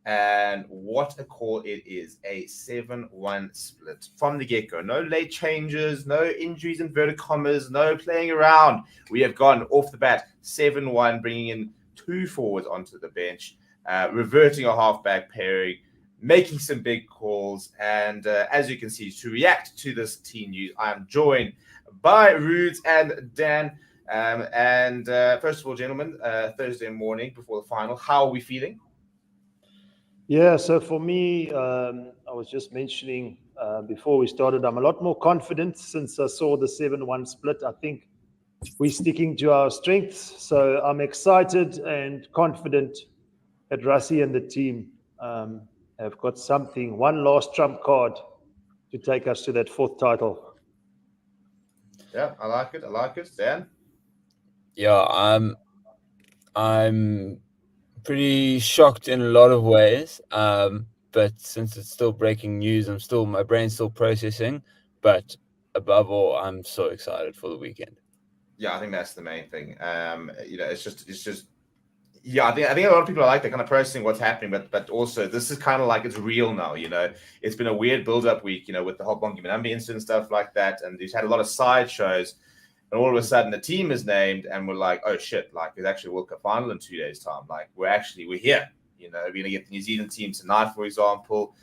And what a call it is. A 7-1 split from the get-go. No late changes, no injuries, inverted commas, no playing around. We have gone off the bat 7-1, bringing in 2 forwards onto the bench, reverting a halfback pairing. making some big calls. And as you can see, to react to this team news, I am joined by Ruud and Dan. First of all, gentlemen, Thursday morning before the final, how are we feeling? Yeah, so for me, I was just mentioning before we started, I'm a lot more confident since I saw the 7-1 split. I think we're sticking to our strengths, so I'm excited and confident that Rassie and the team have got something, one last trump card to take us to that 4th title. Yeah, I like it. I like it. Dan? Yeah, I'm pretty shocked in a lot of ways. But since it's still breaking news, my brain's still processing. But above all, I'm so excited for the weekend. Yeah, I think that's the main thing. It's just. Yeah, I think a lot of people are like they're kind of processing what's happening, but also this is kind of like it's real now. It's been a weird build-up week, with the whole Bongi Manambi incident and stuff like that, and we've had a lot of sideshows. And all of a sudden, the team is named, and we're like, oh shit! Like, there's actually a World Cup final in 2 days' time. Like, we're here. We're gonna get the New Zealand team tonight, for example.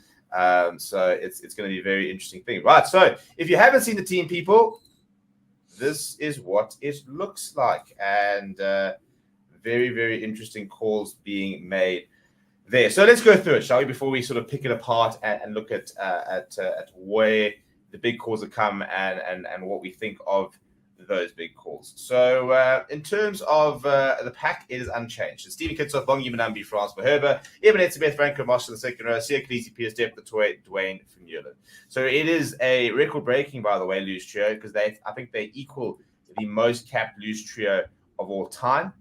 So it's going to be a very interesting thing, right? So if you haven't seen the team, people, this is what it looks like, and very, very interesting calls being made there. So let's go through it, shall we? Before we sort of pick it apart and look at where the big calls have come and what we think of those big calls. So in terms of the pack, it is unchanged. It's Stephen Kitsoff, Bongi Manambi, France Verherber, Eben Etzebeth, Franco Marshall, the second row, Sia Khaleesi, Piers Depp, the toy, Dwayne Vermeulen. So it is a record-breaking, by the way, loose trio, because I think they equal the most capped loose trio of all time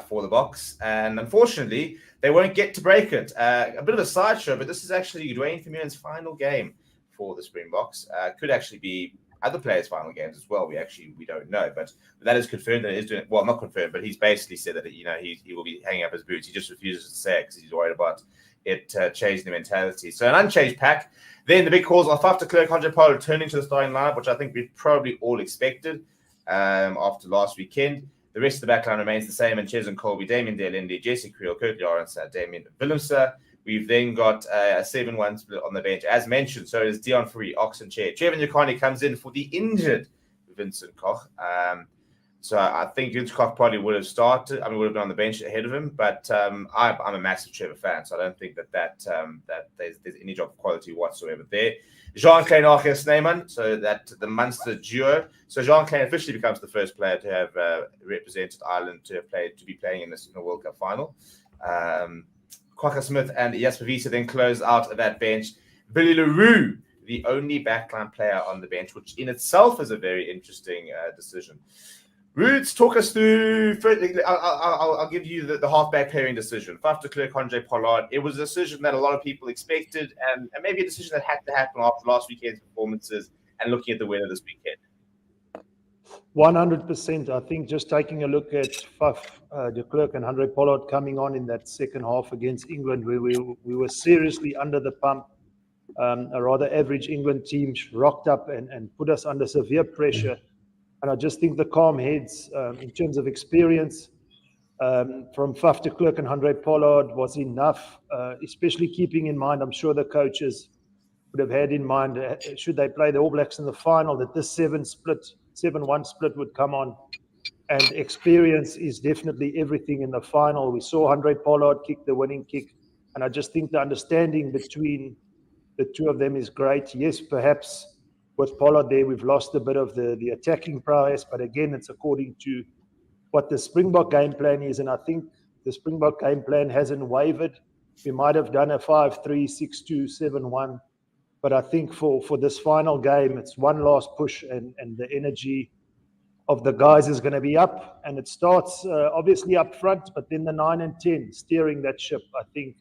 for the box. And unfortunately, they won't get to break it. A bit of a sideshow, but this is actually Dwayne Vermeulen's final game for the Springboks. Could actually be other players' final games as well. We don't know, but that is confirmed that it is doing well. Not confirmed, but he's basically said that he will be hanging up his boots. He just refuses to say it because he's worried about it changing the mentality. So an unchanged pack. Then the big calls are Faf de Klerk, Andre Paul returning to the starting lineup, which I think we probably all expected after last weekend. The rest of the backline remains the same, and Ches and Colby, Damien Delinde, Jesse Creel, Kurt Lawrence, Damien Willemse. We've then got a 7-1 split on the bench, as mentioned. So it is Dion Fourie, Oxen Chair. Trevin Yokani comes in for the injured Vincent Koch. So I think Vincent Koch probably would have started. would have been on the bench ahead of him. But I'm a massive Trevor fan, so I don't think that there's any drop of quality whatsoever there. Jean-Claude Archer Sneeman, so that the Munster duo. So Jean-Claude officially becomes the first player to have represented Ireland to be playing in the World Cup final. Kwaka Smith and Jasper Wiese then close out that bench. Billy Leroux, the only backline player on the bench, which in itself is a very interesting decision. Roots, talk us through. I'll give you the halfback pairing decision. Faf de Klerk, Andre Pollard. It was a decision that a lot of people expected, and maybe a decision that had to happen after last weekend's performances and looking at the winner this weekend. 100%. I think just taking a look at Faf de Klerk and Andre Pollard coming on in that second half against England, where we were seriously under the pump. A rather average England team rocked up and put us under severe pressure. And I just think the calm heads in terms of experience from Faf de Klerk and Andre Pollard was enough, especially keeping in mind, I'm sure the coaches would have had in mind, should they play the All Blacks in the final, that this 7-1 split would come on. And experience is definitely everything in the final. We saw Andre Pollard kick the winning kick. And I just think the understanding between the two of them is great. Yes, perhaps with Pollard there, we've lost a bit of the attacking prowess. But again, it's according to what the Springbok game plan is. And I think the Springbok game plan hasn't wavered. We might have done a 5-3, 6-2, 7-1. But I think for this final game, it's one last push, and the energy of the guys is going to be up. And it starts obviously up front, but then the 9 and 10 steering that ship, I think,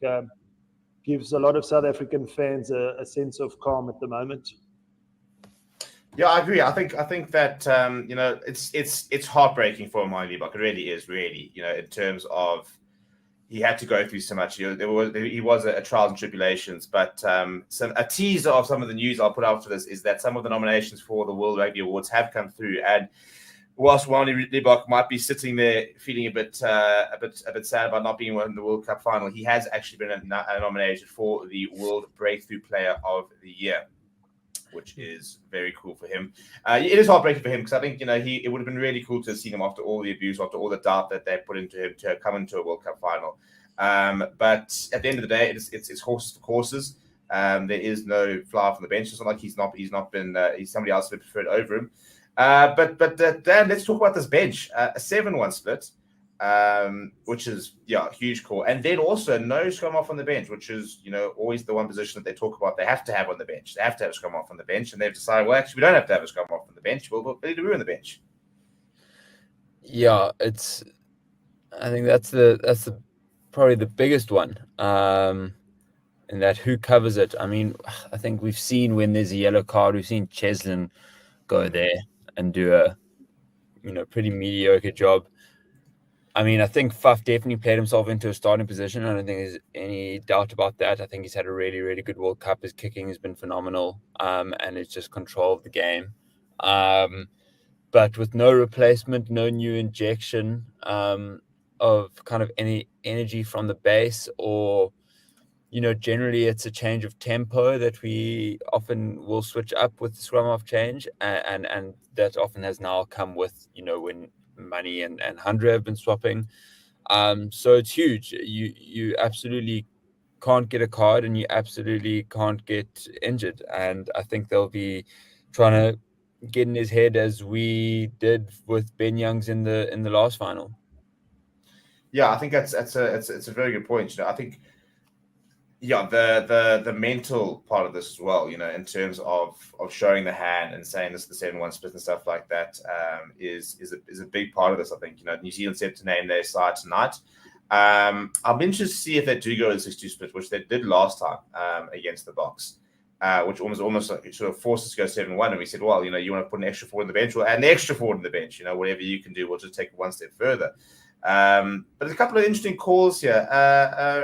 gives a lot of South African fans a sense of calm at the moment. Yeah, I agree. I think that it's heartbreaking for Amani Libbok. It really is, in terms of he had to go through so much. He was a trials and tribulations, but a teaser of some of the news I'll put out for this is that some of the nominations for the World Rugby Awards have come through, and whilst Wani Libok might be sitting there feeling a bit sad about not being in the World Cup final, he has actually been nominated for the World Breakthrough Player of the Year, which is very cool for him. It is heartbreaking for him because I think it would have been really cool to have seen him after all the abuse, after all the doubt that they put into him to come into a World Cup final. But at the end of the day, it's horses for courses. There is no flower from the bench. It's not like he's somebody else who preferred over him. But Dan, let's talk about this bench. A 7-1 split, which is a huge call, and then also no scrum off on the bench, which is always the one position that they talk about they have to have on the bench. They have to have a scrum off on the bench, and they've decided, well, actually, we don't have to have a scrum off on the bench. We'll put BITDEFENDER on the bench. Yeah, I think that's probably the biggest one. In that, who covers it? I mean, I think we've seen when there's a yellow card, we've seen Cheslin go there and do a pretty mediocre job. I mean, I think Faf definitely played himself into a starting position. I don't think there's any doubt about that. I think he's had a really, really good World Cup. His kicking has been phenomenal, and it's just control of the game. But with no replacement, no new injection of kind of any energy from the base, or generally it's a change of tempo that we often will switch up with the scrum off change, and that often has now come with when Money and Hundred have been swapping. So it's huge. You absolutely can't get a card, and you absolutely can't get injured. And I think they'll be trying to get in his head as we did with Ben Youngs in the last final. Yeah, I think it's a very good point. I think the mental part of this as well, in terms of showing the hand and saying this is the 7-1 split and stuff like that, is a big part of this. I think New Zealand set to name their side tonight. I'm interested to see if they do go to the 6-2 split, which they did last time against the Boks, which almost sort of forced us to go 7-1. And we said, well, you want to put an extra forward in the bench, we'll add an extra forward in the bench. Whatever you can do, we'll just take it one step further. But there's a couple of interesting calls here.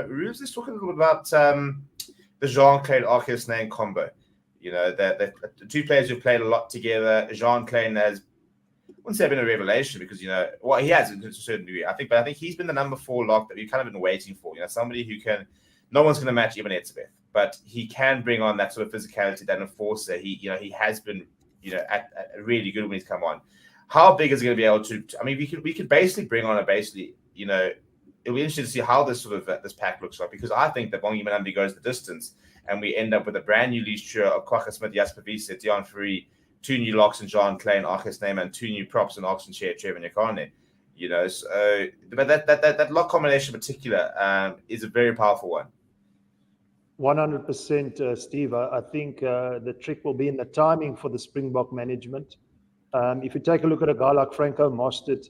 Rubes is talking a little bit about the Jean-Claude Arceus-Name combo. The two players who've played a lot together. Jean-Claude has, I wouldn't say been a revelation because, he has to a certain degree, but I think he's been the number 4 lock that we've kind of been waiting for. Somebody who no one's going to match Ibn Etzebeth, but he can bring on that sort of physicality, that enforcer. He has been, really good when he's come on. How big is he going to be able to? I mean, we could basically bring on it'll be interesting to see how this this pack looks like, because I think that Bongi Manambi goes the distance and we end up with a brand new leash trio of Kwaka Smith, Jasper Wiese, Dion Fourie, 2 new locks in John Clay and Arceus-Name, and 2 new props in Oxen Chair, Trevor Nyakane. So but that lock combination in particular is a very powerful one. 100%, Steve. I think the trick will be in the timing for the Springbok management. If you take a look at a guy like Franco Mostert,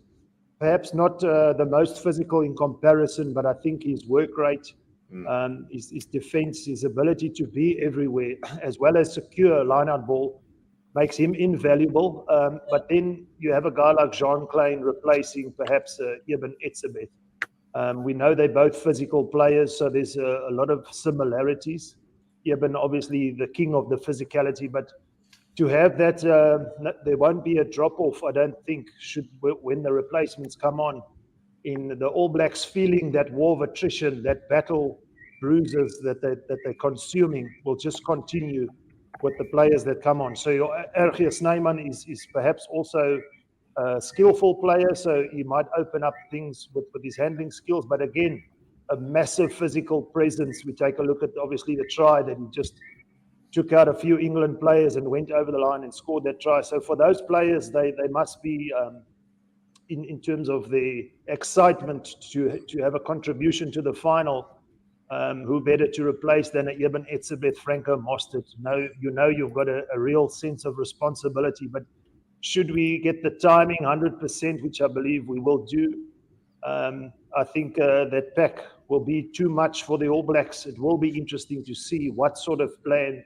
perhaps not the most physical in comparison, but I think his work rate, his defense, his ability to be everywhere, as well as secure line-out ball, makes him invaluable. But then you have a guy like Jean Klein replacing perhaps Ibn Etzebeth. We know they're both physical players, so there's a lot of similarities. Ibn, obviously, the king of the physicality, but to have that, there won't be a drop-off, I don't think, when the replacements come on. In the All Blacks feeling that war of attrition, that battle bruises that they're consuming will just continue with the players that come on. So your Arceus-Name is perhaps also a skillful player, so he might open up things with his handling skills. But again, a massive physical presence. We take a look at, obviously, the try that he just took out a few England players and went over the line and scored that try. So for those players, they must be, in terms of the excitement to have a contribution to the final, who better to replace than Ibn Etzebeth, Franco Mostert. You've got a real sense of responsibility. But should we get the timing 100%, which I believe we will do, I think that pack will be too much for the All Blacks. It will be interesting to see what sort of plan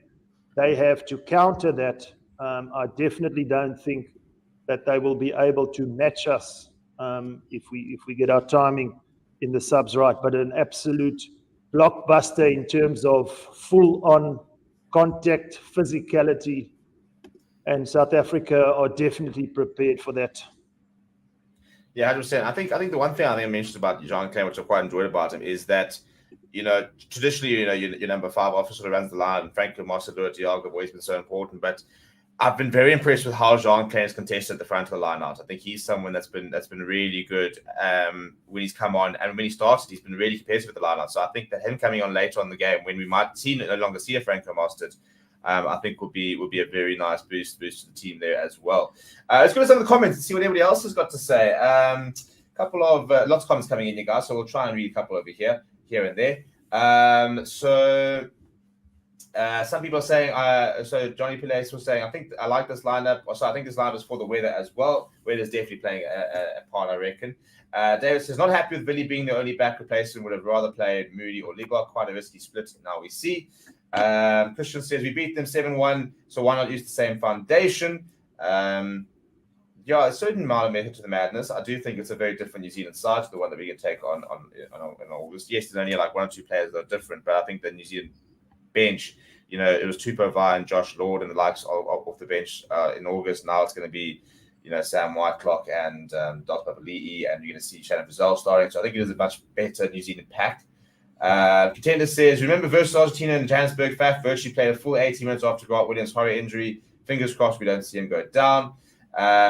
they have to counter that. I definitely don't think that they will be able to match us if we get our timing in the subs right. But an absolute blockbuster in terms of full-on contact physicality, and South Africa are definitely prepared for that. Yeah, 100%. I think the one thing I mentioned about Jean Clay, which I quite enjoyed about him, is that, traditionally, your number 5 officer runs the line, and Franco Marcelo Diallo have always been so important. But I've been very impressed with how Jean Clay has contested at the front of the line out. I think he's someone that's been really good when he's come on, and when he started, he's been really competitive with the line out. So I think that him coming on later on in the game, when we might no longer see a Franco Mostert, I think would be a very nice boost to the team there as well. Let's go to some of the comments and see what everybody else has got to say. Couple of lots of comments coming in, you guys, so we'll try and read a couple over here and there. Some people are saying, so Johnny Piles was saying, I think I like this lineup. Also, I think this lineup is for the weather as well. Weather's definitely playing a part, I reckon. David says, not happy with Billy being the only back replacement, would have rather played Moody or Ligok. Quite a risky split, now we see. Christian says, we beat them 7-1, so why not use the same foundation? A certain amount of method to the madness. I do think it's a very different New Zealand side to the one that we can take on in August. Yes, there's only like 1 or 2 players that are different, but I think the New Zealand bench, it was Tupou Vai and Josh Lord and the likes off the bench in August. Now it's going to be, Sam Whitelock and Dot Papali'i, and you're going to see Shannon Frizzell starting. So I think it is a much better New Zealand pack. Contender says, remember versus Argentina and Johannesburg, Faf virtually played a full 80 minutes after Grant Williams' horror injury. Fingers crossed we don't see him go down.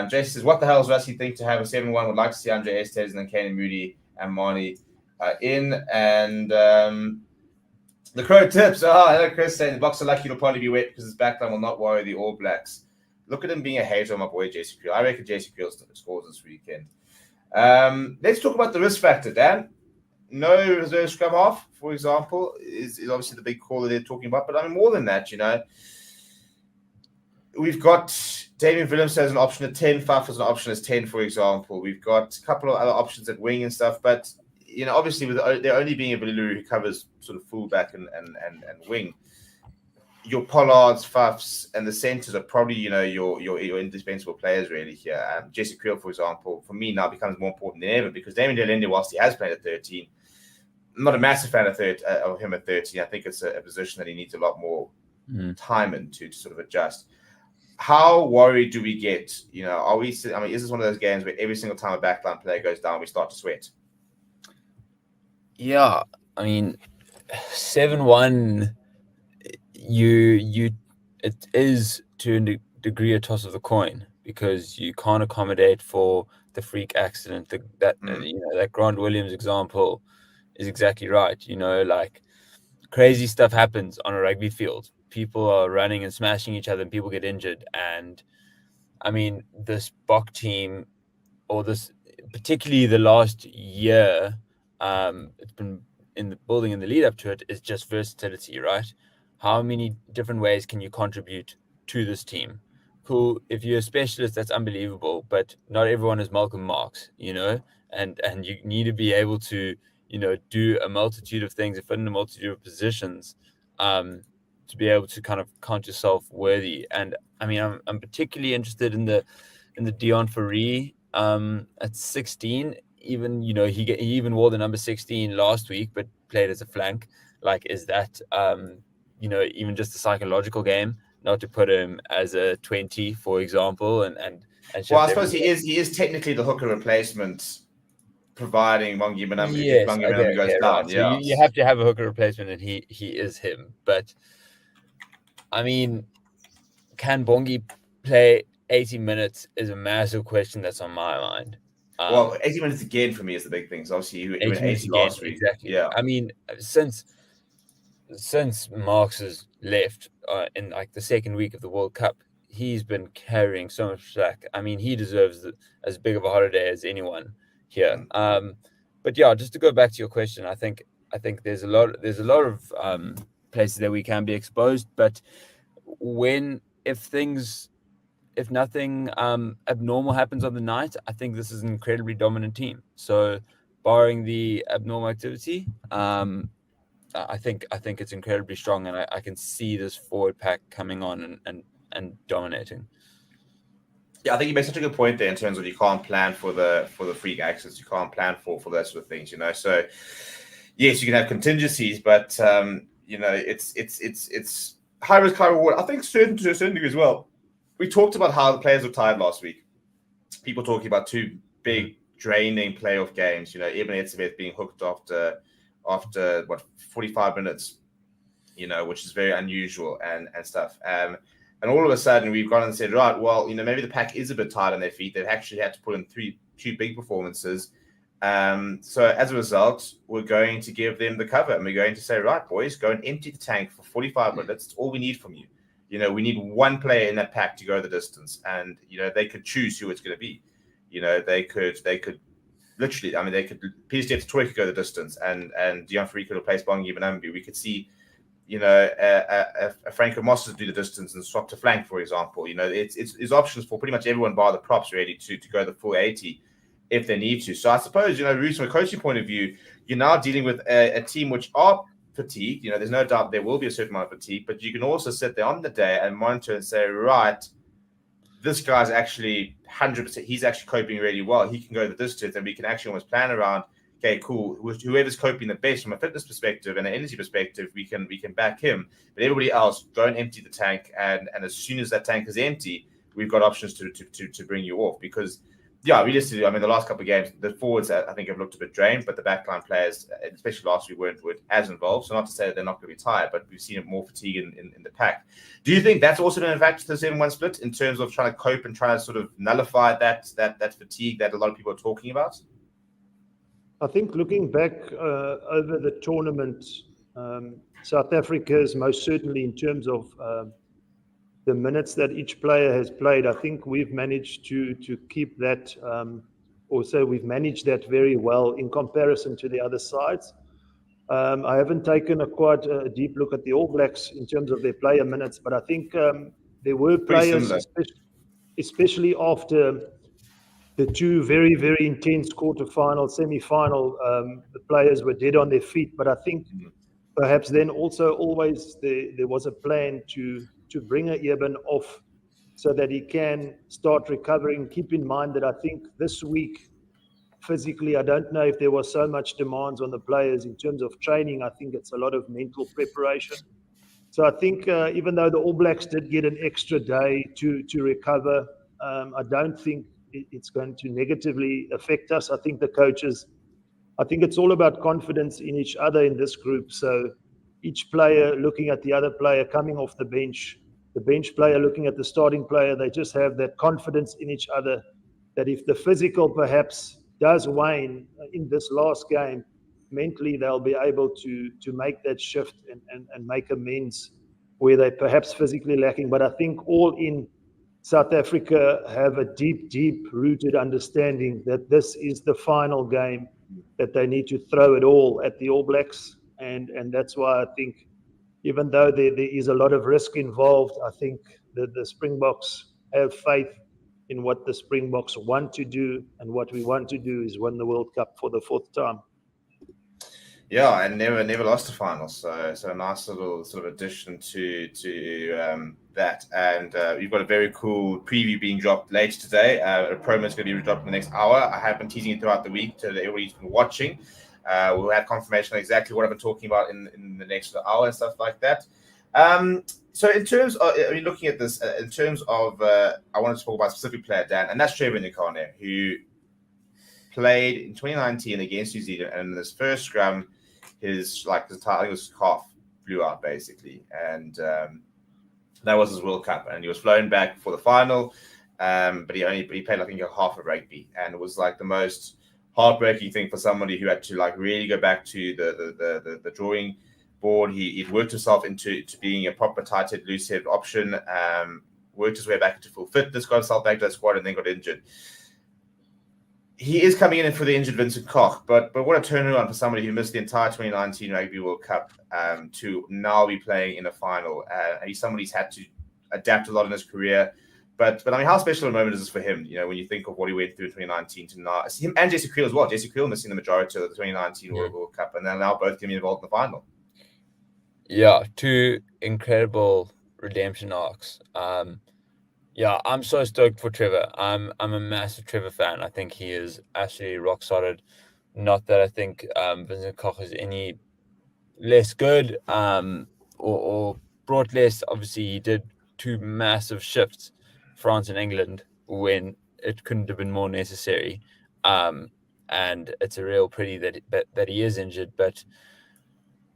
Jason says, what the hell does Varsity think to have a 7-1? Would like to see Andre Estes and then Kane and Moody and Marnie in. And the Crow tips. Hello, Chris, saying the Boks are lucky it'll probably be wet because his backline will not worry the All Blacks. Look at him being a hater on my boy JC Creel. I reckon JC Creel scores this weekend. Let's talk about the risk factor, Dan. No reserve scrum half, for example, is obviously the big call that they're talking about. But I mean, more than that, we've got Damien Williams as an option at 10, Faf as an option as 10, for example. We've got a couple of other options at wing and stuff. But, obviously, with there only being a Billy who covers sort of fullback and wing, your Pollards, Fafs, and the centres are probably, your indispensable players really here. Jesse Creel, for example, for me now becomes more important than ever because Damien Delende, whilst he has played at 13, I'm not a massive fan of him at 13. I think it's a position that he needs a lot more time in to sort of adjust. How worried do we get? Are we? I mean, is this one of those games where every single time a backline player goes down, we start to sweat? Yeah, I mean, 7-1. It is to a degree a toss of the coin because you can't accommodate for the freak accident. That Grant Williams example is exactly right. Like crazy stuff happens on a rugby field. People are running and smashing each other and people get injured. And I mean, this Bok team, or this, particularly the last year, it's been in the building in the lead up to it, is just versatility, right? How many different ways can you contribute to this team? Cool. If you're a specialist, that's unbelievable, but not everyone is Malcolm Marx, and you need to be able to, do a multitude of things, fit in a multitude of positions, to be able to kind of count yourself worthy. And I mean, I'm particularly interested in the Dion Fourie at 16. Even he even wore the number 16 last week, but played as a flank. Like, is that even just a psychological game not to put him as a 20, for example, and well, I suppose he is technically the hooker replacement, providing Mongi Manambi goes down. Right. So you have to have a hooker replacement, and he is him. But I mean, can Bongi play 80 minutes is a massive question that's on my mind. Well, 80 minutes again for me is the big thing. So obviously, he went 80 last week. Exactly. Yeah. I mean, since Marx has left in like the second week of the World Cup, he's been carrying so much slack. I mean, he deserves as big of a holiday as anyone here. But yeah, just to go back to your question, I think there's a lot of places that we can be exposed, but if nothing abnormal happens on the night, I think this is an incredibly dominant team. So, barring the abnormal activity, I think it's incredibly strong, and I can see this forward pack coming on and dominating. Yeah, I think you make such a good point there in terms of you can't plan for the freak accidents, you can't plan for those sort of things, So, yes, you can have contingencies, but it's high risk, high reward. I think to a certain degree as well. We talked about how the players were tired last week. People talking about two big draining playoff games. You know, Ibn Etzebeth being hooked after 45 minutes, you know, which is very unusual and stuff. And all of a sudden we've gone and said, right, well, you know, maybe the pack is a bit tight on their feet. They've actually had to put in two big performances. So as a result, we're going to give them the cover, and we're going to say, right, boys, go and empty the tank for 45 minutes. It's all we need from you. You know, we need one player in that pack to go the distance, and you know, they could choose who it's going to be. You know, they could literally, I mean, they could Peter Troy could go the distance, and Dion Free could replace Bongi Banambi. We could see, you know, a Franco Mosses do the distance and swap to flank, for example. You know, it's options for pretty much everyone bar the props ready to go the full 80 if they need to. So I suppose, you know, Roos, from a coaching point of view, you're now dealing with a team which are fatigued. You know, there's no doubt there will be a certain amount of fatigue, but you can also sit there on the day and monitor and say, right, this guy's actually 100%, he's actually coping really well. He can go the distance, and we can actually almost plan around, okay, cool, whoever's coping the best from a fitness perspective and an energy perspective, we can back him. But everybody else, go and empty the tank, and as soon as that tank is empty, we've got options to bring you off. Because yeah, realistically, I mean, the last couple of games, the forwards, I think, have looked a bit drained, but the backline players, especially last week, weren't as involved. So not to say that they're not going to be tired, but we've seen more fatigue in the pack. Do you think that's also been a factor to the 7-1 split in terms of trying to cope and trying to sort of nullify that fatigue that a lot of people are talking about? I think looking back over the tournament, South Africa is most certainly, in terms of the minutes that each player has played, I think we've managed to keep that, also we've managed that very well in comparison to the other sides. I haven't taken quite a deep look at the All Blacks in terms of their player minutes, but I think there were players, especially after the two very, very intense quarterfinal, semi-final, the players were dead on their feet. But I think perhaps then also always there was a plan to bring a Eben off so that he can start recovering. Keep in mind that I think this week, physically, I don't know if there was so much demands on the players in terms of training. I think it's a lot of mental preparation. So I think even though the All Blacks did get an extra day to recover, I don't think it's going to negatively affect us. I think the coaches, I think it's all about confidence in each other in this group. So each player looking at the other player coming off the bench player looking at the starting player, they just have that confidence in each other that if the physical perhaps does wane in this last game, mentally they'll be able to make that shift and make amends where they're perhaps physically lacking. But I think all in South Africa have a deep rooted understanding that this is the final game, that they need to throw it all at the All Blacks. And that's why I think, even though there is a lot of risk involved, I think that the Springboks have faith in what the Springboks want to do, and what we want to do is win the World Cup for the 4th time. Yeah, and never lost a final. So a nice little sort of addition to that. And we've got a very cool preview being dropped later today. A promo is going to be dropped in the next hour. I have been teasing it throughout the week to everybody who's been watching. We'll have confirmation on exactly what I've been talking about in the next hour and stuff like that. So in terms of, I mean, looking at this, in terms of, I wanted to talk about a specific player, Dan, and that's Trevor Nyakane, who played in 2019 against New Zealand, and in this first scrum, his calf blew out basically, and that was his World Cup, and he was flown back for the final, but he played like half of rugby, and it was like the most heartbreaking thing for somebody who had to like really go back to the drawing board. He'd worked himself into being a proper tight-head, loose-head option, worked his way back into full fitness, got himself back to that squad, and then got injured. He is coming in for the injured Vincent Koch, but what a turnaround for somebody who missed the entire 2019 Rugby World Cup to now be playing in a final. He's somebody who's had to adapt a lot in his career. But I mean, how special a moment is this for him? You know, when you think of what he went through in 2019 to now, him and Jesse Creel as well. Jesse Creel missing the majority of the 2019 World Cup, and then now both getting involved in the final. Yeah, two incredible redemption arcs. Yeah, I'm so stoked for Trevor. I'm a massive Trevor fan. I think he is absolutely rock solid. Not that I think Vincent Koch is any less good or brought less. Obviously, he did two massive shifts, France and England, when it couldn't have been more necessary. and it's a real pity that he is injured. But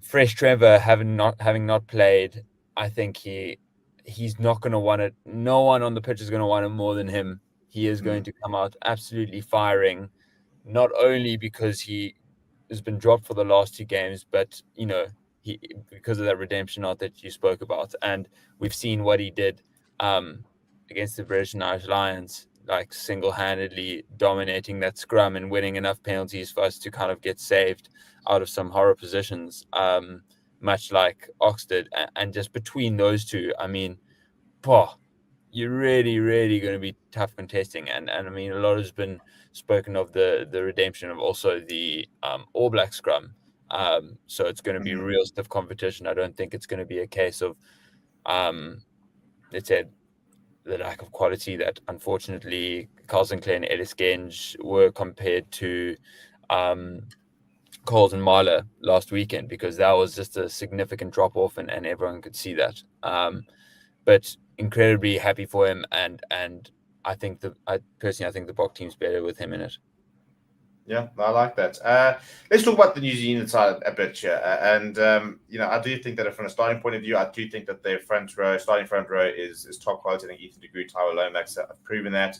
fresh Trevor, having not played, I think he's not going to want it. No one on the pitch is going to want him more than him. He is going to come out absolutely firing, not only because he has been dropped for the last 2 games, but because of that redemption arc that you spoke about, and we've seen what he did against the British and Irish Lions, like single-handedly dominating that scrum and winning enough penalties for us to kind of get saved out of some horror positions, much like Ox did. And just between those two, I mean, you're really, really going to be tough contesting. And I mean, a lot has been spoken of the redemption of also the All Black scrum. So it's going to be real stiff competition. I don't think it's going to be a case of, let's say, the lack of quality that unfortunately Carl Sinclair and Ellis Genge were compared to Coles and Marler last weekend, because that was just a significant drop off and everyone could see that. But incredibly happy for him, and I think I think the Bok team's better with him in it. Yeah, I like that. Let's talk about the New Zealand side a bit here. I do think that from a starting point of view, I do think that their starting front row is top quality. I think Ethan de Groot, Tyler Lomax have proven that.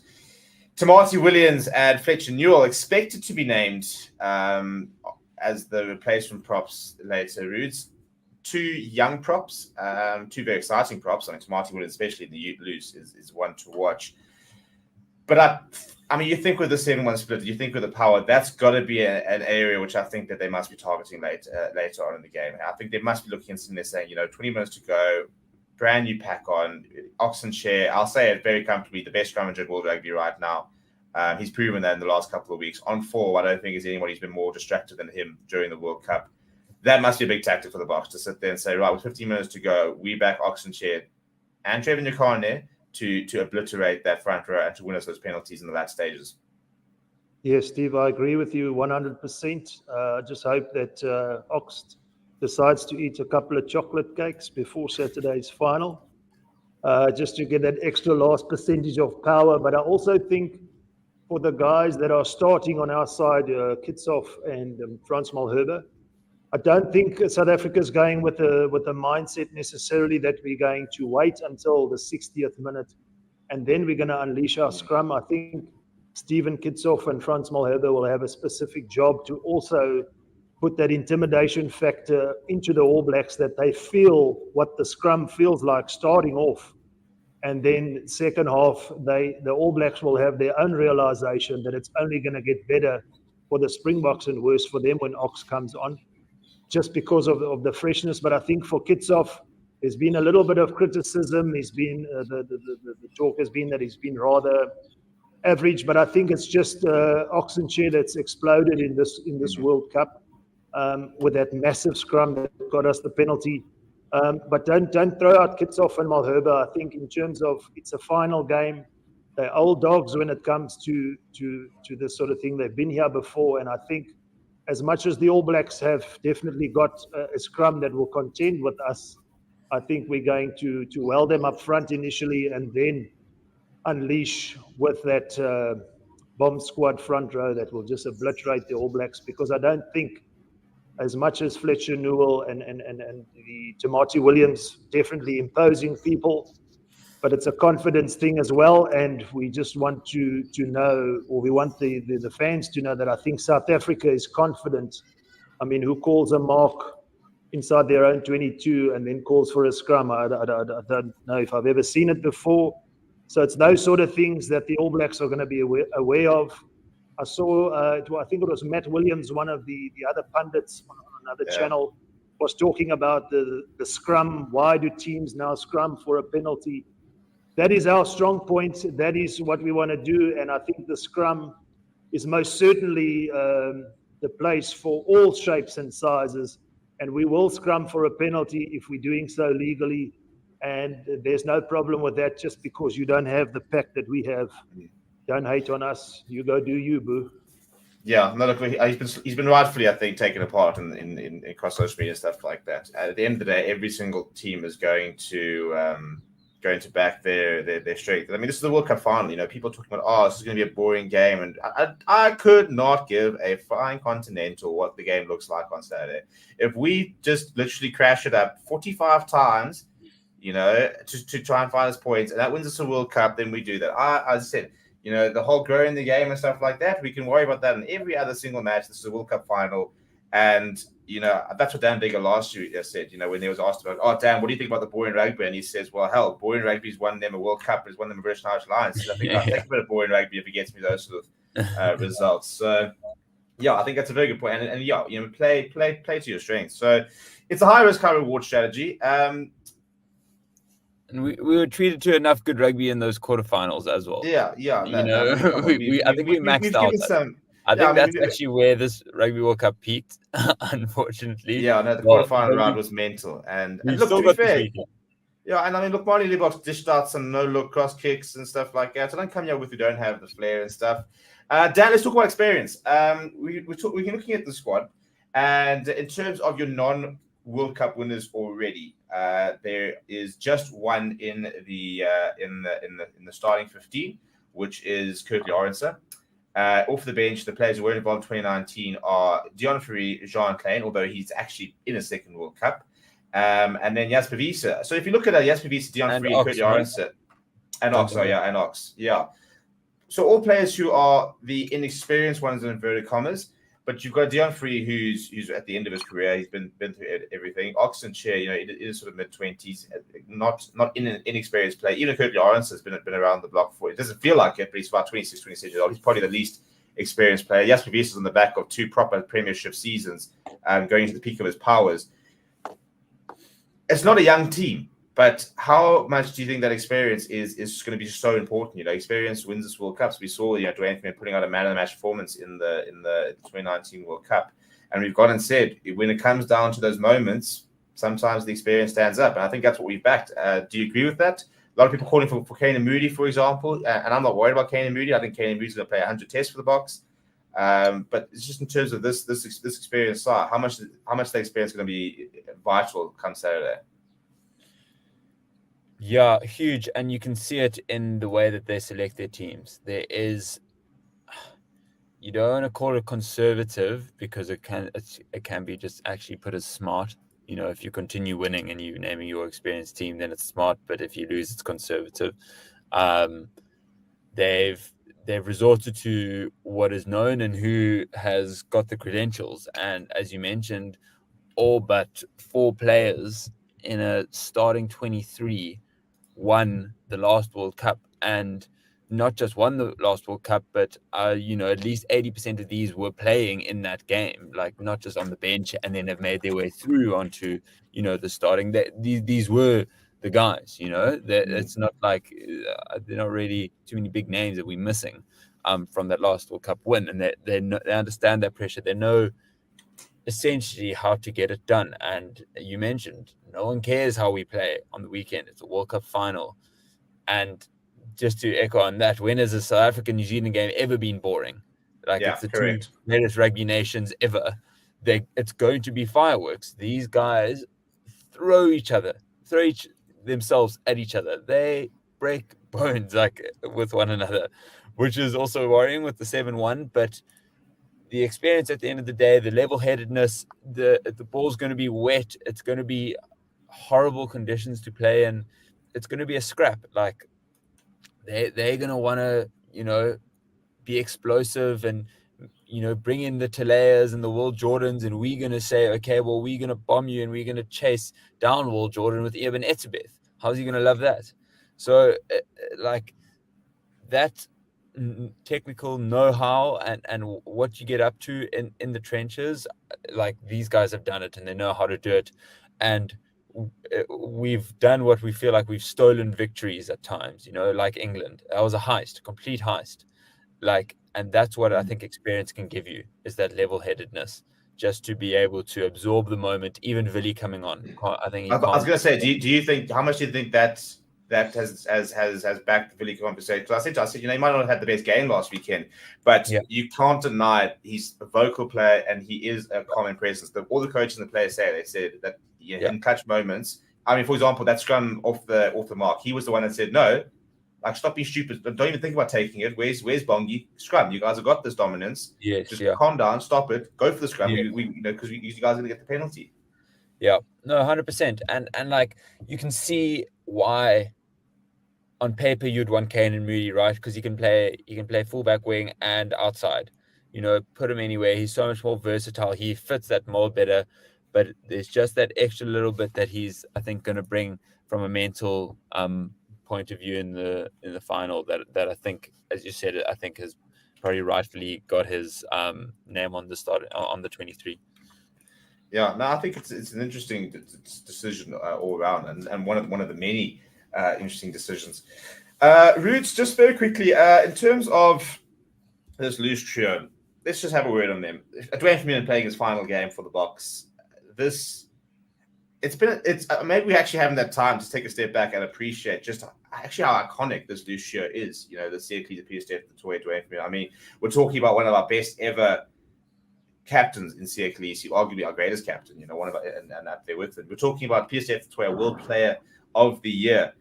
Tamati Williams and Fletcher Newell expected to be named as the replacement props later. Roots, 2 young props, 2 very exciting props. I mean, Tamati Williams, especially in the youth loose, is one to watch. But I mean, you think with the 7-1 split, you think with the power, that's got to be an area which I think that they must be targeting later on in the game. I think they must be looking and they're saying, 20 minutes to go, brand new pack on, Oxenshire. I'll say it very comfortably, the best scrummager in world rugby right now. He's proven that in the last couple of weeks. On 4, I don't think there's anyone who's been more distracted than him during the World Cup. That must be a big tactic for the Boks to sit there and say, right, with 15 minutes to go, we back Oxenshire and Trevor Nyakane there to obliterate that front row and to win us those penalties in the last stages. Yes, Steve, I agree with you 100%. I just hope that Ox decides to eat a couple of chocolate cakes before Saturday's final, just to get that extra last percentage of power. But I also think for the guys that are starting on our side, Kitsoff and Frans Malherbe, I don't think South Africa's going with the mindset necessarily that we're going to wait until the 60th minute and then we're going to unleash our scrum. I think Stephen Kitsoff and Frans Malherbe will have a specific job to also put that intimidation factor into the All Blacks, that they feel what the scrum feels like starting off. And then second half, the All Blacks will have their own realization that it's only going to get better for the Springboks and worse for them when Ox comes on, just because of the freshness. But I think for Kitsoff, there's been a little bit of criticism. He's been the talk has been that he's been rather average, but I think it's just Oxenshire that's exploded in this World Cup with that massive scrum that got us the penalty. But don't throw out Kitsoff and Malherbe. I think in terms of it's a final game, they're old dogs when it comes to this sort of thing. They've been here before, and I think as much as the All Blacks have definitely got a scrum that will contend with us, I think we're going to well them up front initially and then unleash with that bomb squad front row that will just obliterate the All Blacks, because I don't think, as much as Fletcher Newell and the Tamati Williams definitely imposing people, but it's a confidence thing as well, and we just want to know, or we want the fans to know that I think South Africa is confident. I mean, who calls a mark inside their own 22 and then calls for a scrum? I don't know if I've ever seen it before. So it's those sort of things that the All Blacks are going to be aware of. I saw, I think it was Matt Williams, one of the other pundits on another channel, was talking about the scrum. Why do teams now scrum for a penalty? That is our strong point. That is what we want to do. And I think the scrum is most certainly the place for all shapes and sizes. And we will scrum for a penalty if we're doing so legally. And there's no problem with that, just because you don't have the pack that we have. Don't hate on us. You go do you, boo. Yeah, no, look, he's been rightfully, I think, taken apart in cross social media and stuff like that. At the end of the day, every single team is going to going to back their strength. I mean, this is the World Cup final. You know, people talking about, oh, this is going to be a boring game, and I could not give a flying continental what the game looks like on Saturday. If we just literally crash it up 45 times, you know, to try and find us points, and that wins us a World Cup, then we do that. As I said, you know, the whole growing the game and stuff like that, we can worry about that in every other single match. This is a World Cup final. And, you know, that's what Dan Bigger last year said, you know, when he was asked about, oh, Dan, what do you think about the boring rugby? And he says, well, hell, boring rugby's won them a World Cup, has won them a British National Alliance. So I think I'll take a bit of boring rugby if it gets me those sort of results. So, yeah, I think that's a very good point. And yeah, you know, play to your strengths. So it's a high-risk, high-reward strategy. And we were treated to enough good rugby in those quarterfinals as well. Yeah. You know, I think we maxed out. I think that's actually where this Rugby World Cup peaked, unfortunately. Yeah, no, the quarterfinal round was mental. And look, to be fair, yeah, and I mean, look, Marnie Libox dished out some no-look cross kicks and stuff like that. So don't come here with you don't have the flair and stuff. Dan, let's talk about experience. We're looking at the squad, and in terms of your non-World Cup winners already, there is just one in the starting 15, which is Currie Arendse. Off the bench, the players who were involved in 2019 are Deon Fourie, Jean Klein, although he's actually in a second World Cup, and then Jasper Wiese. So if you look at that, Jasper Wiese, Deon Fourie, Currie Arendse, and Ox, yeah. So all players who are the inexperienced ones in inverted commas, but you've got Deon Fourie who's at the end of his career. He's been through everything. Ox and Chair, you know, it is sort of mid-20s, not in an inexperienced play. Even Currie Arendse has been around the block for it. It doesn't feel like it, but he's about 26, 27 years old. He's probably the least experienced player. Jasper Wiese is on the back of 2 proper Premiership seasons, going into the peak of his powers. It's not a young team, but how much do you think that experience is going to be so important? You know, experience wins us World Cups. We saw, you know, Dwayne Smith putting out a man-of-the-match performance in the 2019 World Cup. And we've gone and said, when it comes down to those moments, sometimes the experience stands up. And I think that's what we've backed. Do you agree with that? A lot of people calling for Kane and Moody, for example. And I'm not worried about Kane and Moody. I think Kane and Moody's going to play 100 tests for the Box. But it's just in terms of this experience, how much the experience is going to be vital come Saturday? Yeah, huge. And you can see it in the way that they select their teams. There is, you don't want to call it conservative because it can be just actually put as smart. You know, if you continue winning and you naming your experienced team, then it's smart. But if you lose, it's conservative. They've resorted to what is known and who has got the credentials. And as you mentioned, all but 4 players in a starting 23 won the last World Cup, and not just won the last World Cup, but you know, at least 80% of these were playing in that game, like not just on the bench, and then have made their way through onto, you know, the starting. These were the guys, you know. It's not like they're not really too many big names that we're missing from that last World Cup win, and they understand that pressure. They know essentially how to get it done. And you mentioned no one cares how we play on the weekend. It's a World Cup final. And just to echo on that, when has a South African-New Zealand game ever been boring? Like, it's the correct. 2 greatest rugby nations ever. It's going to be fireworks. These guys throw themselves at each other. They break bones like with one another, which is also worrying with the 7-1. But the experience at the end of the day, the level-headedness, the ball's going to be wet. It's going to be horrible conditions to play in. It's going to be a scrap. Like, they're going to want to, you know, be explosive and, you know, bring in the Talaias and the Will Jordans, and we're going to say, okay, well, we're going to bomb you and we're going to chase down Will Jordan with Eben Etzebeth. How's he going to love that? So, like, that technical know-how and what you get up to in the trenches, like, these guys have done it and they know how to do it. And we've done what we feel like we've stolen victories at times, you know, like England. That was a heist, complete heist. Like, and that's what I think experience can give you, is that level-headedness, just to be able to absorb the moment. Even Villy coming on, I think I was going to say, do you think, how much do you think that has backed Villy conversation? Because I said, you know, he might not have had the best game last weekend, but you can't deny he's a vocal player and he is a common presence. All the coaches and the players say, they said that in clutch moments, I mean, for example, that scrum off the mark, he was the one that said, no, like, stop being stupid. Don't even think about taking it. Where's Bongi? Scrum. You guys have got this dominance. Yes, just yeah. calm down, stop it, go for the scrum. Yeah. We you know, because you guys are going to get the penalty. Yeah, no, 100%. And like, you can see why on paper you'd want Kane and Moody, right? Because he can play fullback, wing, and outside. You know, put him anywhere. He's so much more versatile. He fits that mold better. But there's just that extra little bit that he's, I think, going to bring from a mental point of view in the final. That I think, as you said, I think has probably rightfully got his name on the start on the 23. Yeah, no, I think it's an interesting decision all around, and one of the many interesting decisions. Roots, just very quickly, in terms of this loose trio, let's just have a word on them. Dwayne Vermeulen playing his final game for the Boks. Maybe we actually haven't had time to take a step back and appreciate just actually how iconic this loose trio is. You know, the Seakley, the Pieter-Steph, the Dwayne Vermeulen. I mean, we're talking about one of our best ever captains in Seakley, arguably our greatest captain, you know, one of our, and up there with it. We're talking about Pieter-Steph du Toit, World Player of the Year,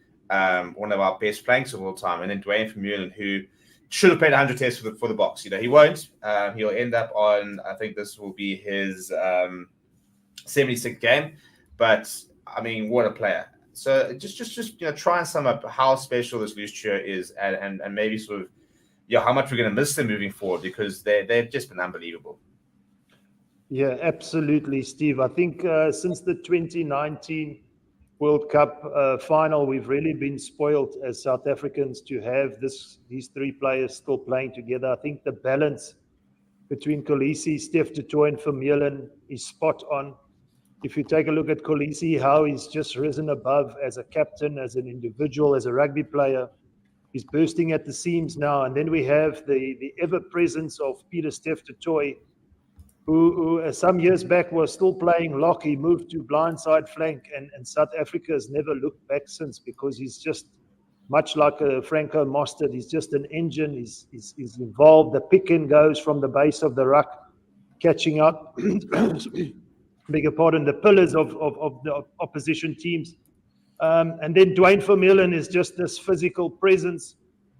one of our best flanks of all time, and then Dwayne Vermeulen, who should have played 100 tests for the Boks. You know, he won't. He'll end up on, I think this will be his 76th game, but I mean, what a player. So just you know, try and sum up how special this loose trio is, and maybe sort of, yeah, how much we're going to miss them moving forward, because they've just been unbelievable. Yeah, absolutely, Steve. I think since the 2019 World Cup final, we've really been spoiled as South Africans to have these three players still playing together. I think the balance between Kolisi, Steph du Toit, and Vermeulen is spot on. If you take a look at Kolisi, how he's just risen above as a captain, as an individual, as a rugby player, he's bursting at the seams now. And then we have the ever-presence of Pieter-Steph du Toit, who some years back was still playing lock. He moved to blindside flank, and South Africa has never looked back since, because he's just much like a Franco Mostert. He's just an engine. He's involved. The pick and goes from the base of the ruck, catching up, beg your pardon, the pillars of the opposition teams. And then Dwayne Vermeulen is just this physical presence,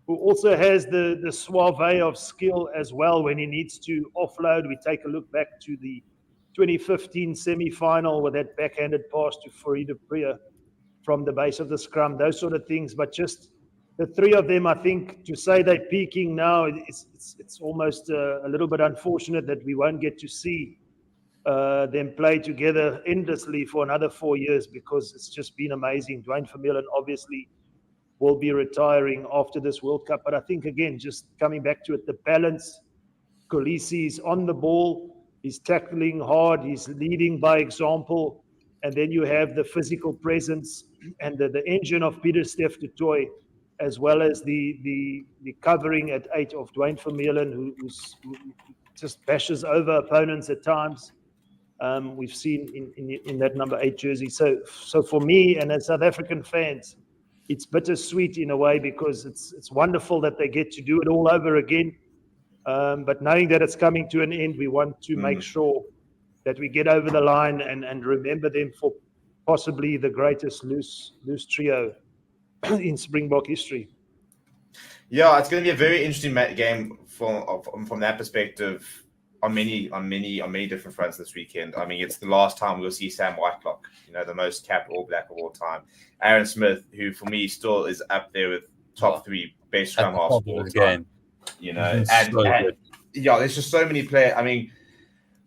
who also has the suave of skill as well when he needs to offload. We take a look back to the 2015 semi-final with that backhanded pass to Farida Priya from the base of the scrum, those sort of things. But just the three of them, I think, to say they're peaking now, it's almost a little bit unfortunate that we won't get to see them play together endlessly for another 4 years, because it's just been amazing. Dwayne Vermeulen obviously will be retiring after this World Cup. But I think, again, just coming back to it, the balance, Kolisi is on the ball, he's tackling hard, he's leading by example, and then you have the physical presence and the engine of Pieter-Steph du Toit, as well as the covering at 8 of Dwayne Vermeulen, who just bashes over opponents at times. We've seen in that number 8 jersey. So for me and as South African fans, it's bittersweet in a way, because it's wonderful that they get to do it all over again. But knowing that it's coming to an end, we want to make sure that we get over the line and remember them for possibly the greatest loose trio in Springbok history. Yeah, it's going to be a very interesting game from that perspective on many different fronts this weekend. I mean, it's the last time we'll see Sam Whitelock, you know, the most capped All Black of all time. Aaron Smith, who for me still is up there with top 3 best scrum halves of all time. You know, and yeah, there's just so many players. I mean,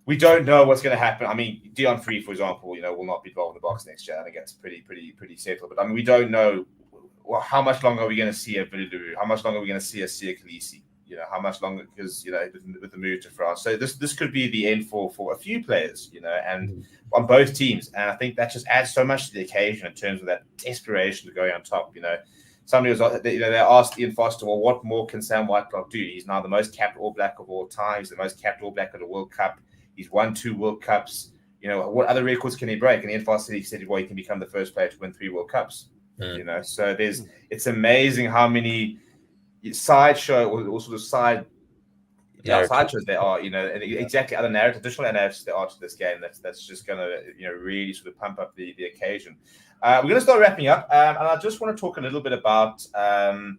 we don't know what's going to happen. I mean, Dion Free, for example, you know, will not be involved in the Boks next year. I think that's pretty settled. But I mean, we don't know how much longer are we going to see a BOYLESPORTS? How much longer are we going to see a Seakley? You know, how much longer, because, you know, with the move to France. So this could be the end for a few players, you know, and on both teams. And I think that just adds so much to the occasion in terms of that desperation to go on top. You know, somebody was, you know, they asked Ian Foster, well, what more can Sam Whitelock do? He's now the most capped All Black of all time. He's the most capped All Black at the World Cup. He's won 2 World Cups. You know, what other records can he break? And Ian Foster said, well, he can become the first player to win 3 World Cups. You know, so it's amazing how many sideshow or sort of side sideshows there are, and exactly other additional narratives there are to this game. That's just going to, really sort of pump up the occasion. We're going to start wrapping up, and I just want to talk a little bit about, our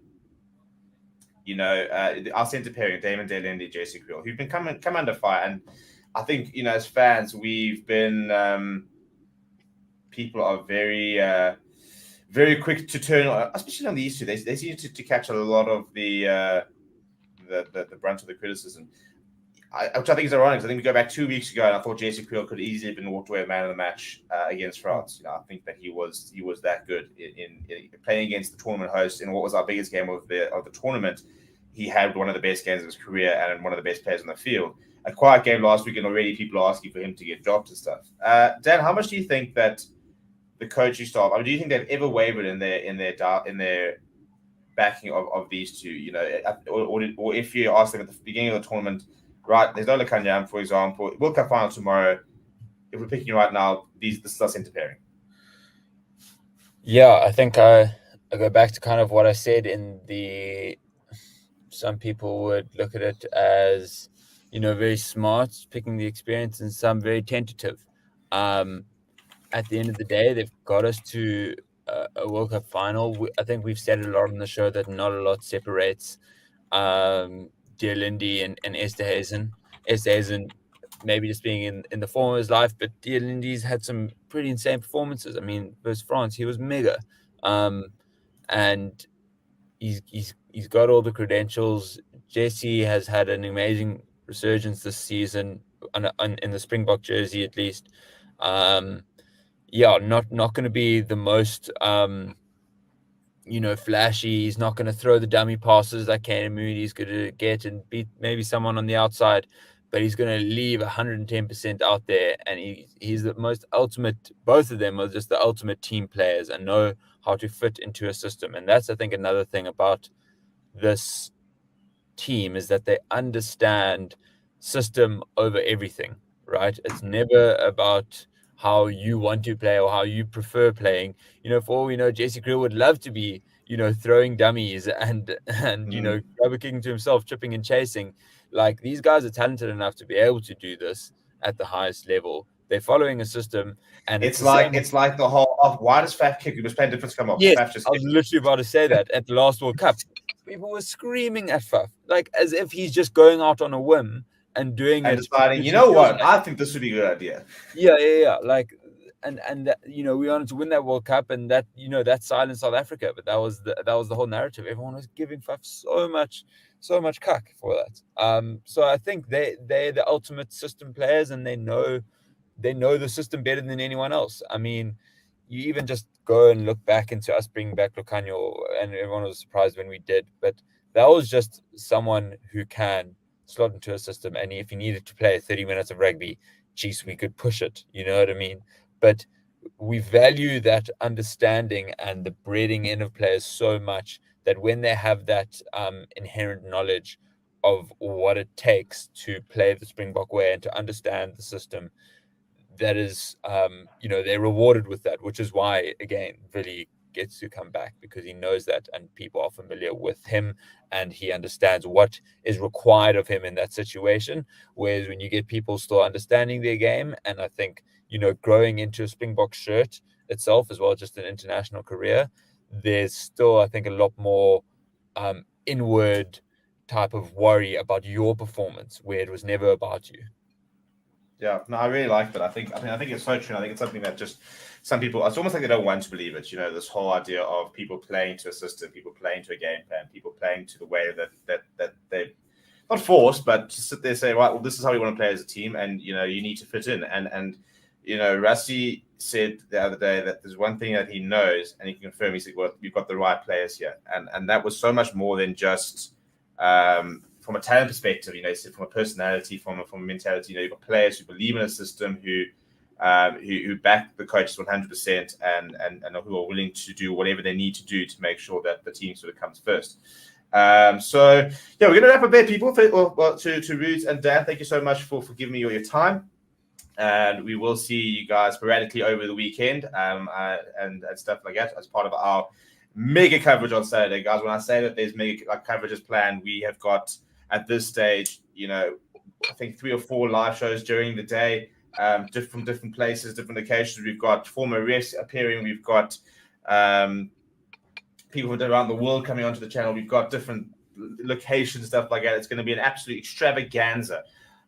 centre pairing, Damon Delindi, Jesse Creel, who've been come under fire, and I think, as fans, we've been people are very very quick to turn on, especially on these two. They seem to catch a lot of the brunt of the criticism, which I think is ironic. I think we go back 2 weeks ago, and I thought Jesse Creel could easily have been walked away man of the match against France. I think that he was that good in playing against the tournament host in what was our biggest game of the tournament. He had one of the best games of his career and one of the best players on the field. A quiet game last week, and already people are asking for him to get dropped and stuff. Dan, how much do you think that the coaching staff, do you think they've ever wavered in their backing of these two? Or if you ask them at the beginning of the tournament, right, there's no Lekanyam, for example, World Cup final tomorrow. If we're picking right now, this is our centre pairing. Yeah, I think I go back to kind of what I said in the. Some people would look at it as, very smart, picking the experience, and some very tentative. At the end of the day, they've got us to a World Cup final. I think we've said a lot on the show that not a lot separates Delindi and Esterhuizen. Esterhuizen maybe just being in the form of his life, but Delindi's had some pretty insane performances. I mean, versus France, he was mega. And he's got all the credentials. Jesse has had an amazing resurgence this season in the Springbok jersey, at least. Not going to be the most flashy. He's not going to throw the dummy passes that Kane Moody's going to get and beat maybe someone on the outside, but he's going to leave 110% out there, and he's the most ultimate. Both of them are just the ultimate team players and know how to fit into a system. And that's, I think, another thing about this team is that they understand system over everything, right? It's never about how you want to play or how you prefer playing. For all we know, Jesse Creel would love to be, throwing dummies and rubber kicking to himself, tripping and chasing. Like, these guys are talented enough to be able to do this at the highest level. They're following a system, and it's like the whole why does Faf kick? He was playing difference come off. Yes, Faf just I was literally about to say that at the last World Cup. People were screaming at Faf, like as if he's just going out on a whim and doing and it. deciding, you know what, I think this would be a good idea. Yeah. Like, and we wanted to win that World Cup, and that that silenced South Africa, but that was the whole narrative. Everyone was giving Faf so much cuck for that. So I think they're the ultimate system players, and they know the system better than anyone else. I mean, you even just go and look back into us bringing back Lucanio, and everyone was surprised when we did, but that was just someone who can slot into a system, and if he needed to play 30 minutes of rugby, geez, we could push it, you know what I mean? But we value that understanding and the breeding in of players so much that when they have that inherent knowledge of what it takes to play the Springbok way and to understand the system, that is, they're rewarded with that, which is why, again, Willie gets to come back, because he knows that and people are familiar with him and he understands what is required of him in that situation. Whereas when you get people still understanding their game, and I think, growing into a Springbok shirt itself as well as just an international career, there's still, I think, a lot more inward type of worry about your performance, where it was never about you. Yeah, no, I really like that. I think it's so true. I think it's something that just some people, it's almost like they don't want to believe it. This whole idea of people playing to a system, people playing to a game plan, people playing to the way that they not forced, but just sit there and say, right, well, this is how we want to play as a team, and you need to fit in. And Rassi said the other day that there's one thing that he knows, and he can confirm. He said, well, you've got the right players here, and that was so much more than just from a talent perspective, from a personality, from a mentality. You've got players who believe in a system, who back the coaches 100%, and who are willing to do whatever they need to do to make sure that the team sort of comes first. So yeah, we're gonna wrap up there, people. To Roots and Dan, thank you so much for giving me all your time, and we will see you guys sporadically over the weekend, and stuff like that as part of our mega coverage on Saturday, guys. When I say that there's mega coverages planned, we have got, at this stage, you know, I think 3 or 4 live shows during the day, from different places, different locations. We've got former refs appearing. We've got people from around the world coming onto the channel. We've got different locations, stuff like that. It's going to be an absolute extravaganza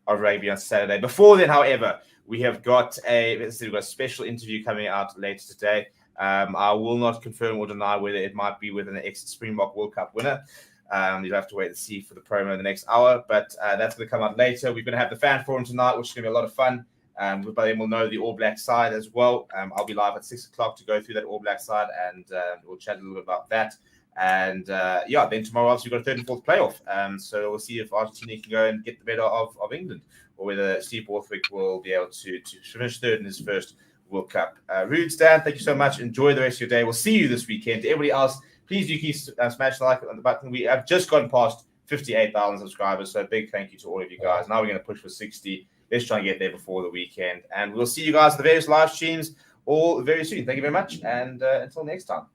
of rugby on Saturday. Before then, however, we have got a special interview coming out later today. I will not confirm or deny whether it might be with an ex-Springbok World Cup winner. You'll have to wait and see for the promo in the next hour, but that's going to come out later. We're going to have the fan forum tonight, which is going to be a lot of fun. By then we'll know the All Black side as well. I'll be live at 6 o'clock to go through that All Black side, and we'll chat a little bit about that. And then tomorrow, obviously, we've got a 3rd and 4th playoff. So we'll see if Argentina can go and get the better of England, or whether Steve Borthwick will be able to finish 3rd in his first World Cup. Rude, Stan, thank you so much. Enjoy the rest of your day. We'll see you this weekend. To everybody else, please do keep smashing the like on the button. We have just gotten past 58,000 subscribers, so a big thank you to all of you guys. Now we're going to push for 60. Let's try and get there before the weekend. And we'll see you guys at the various live streams all very soon. Thank you very much, and until next time.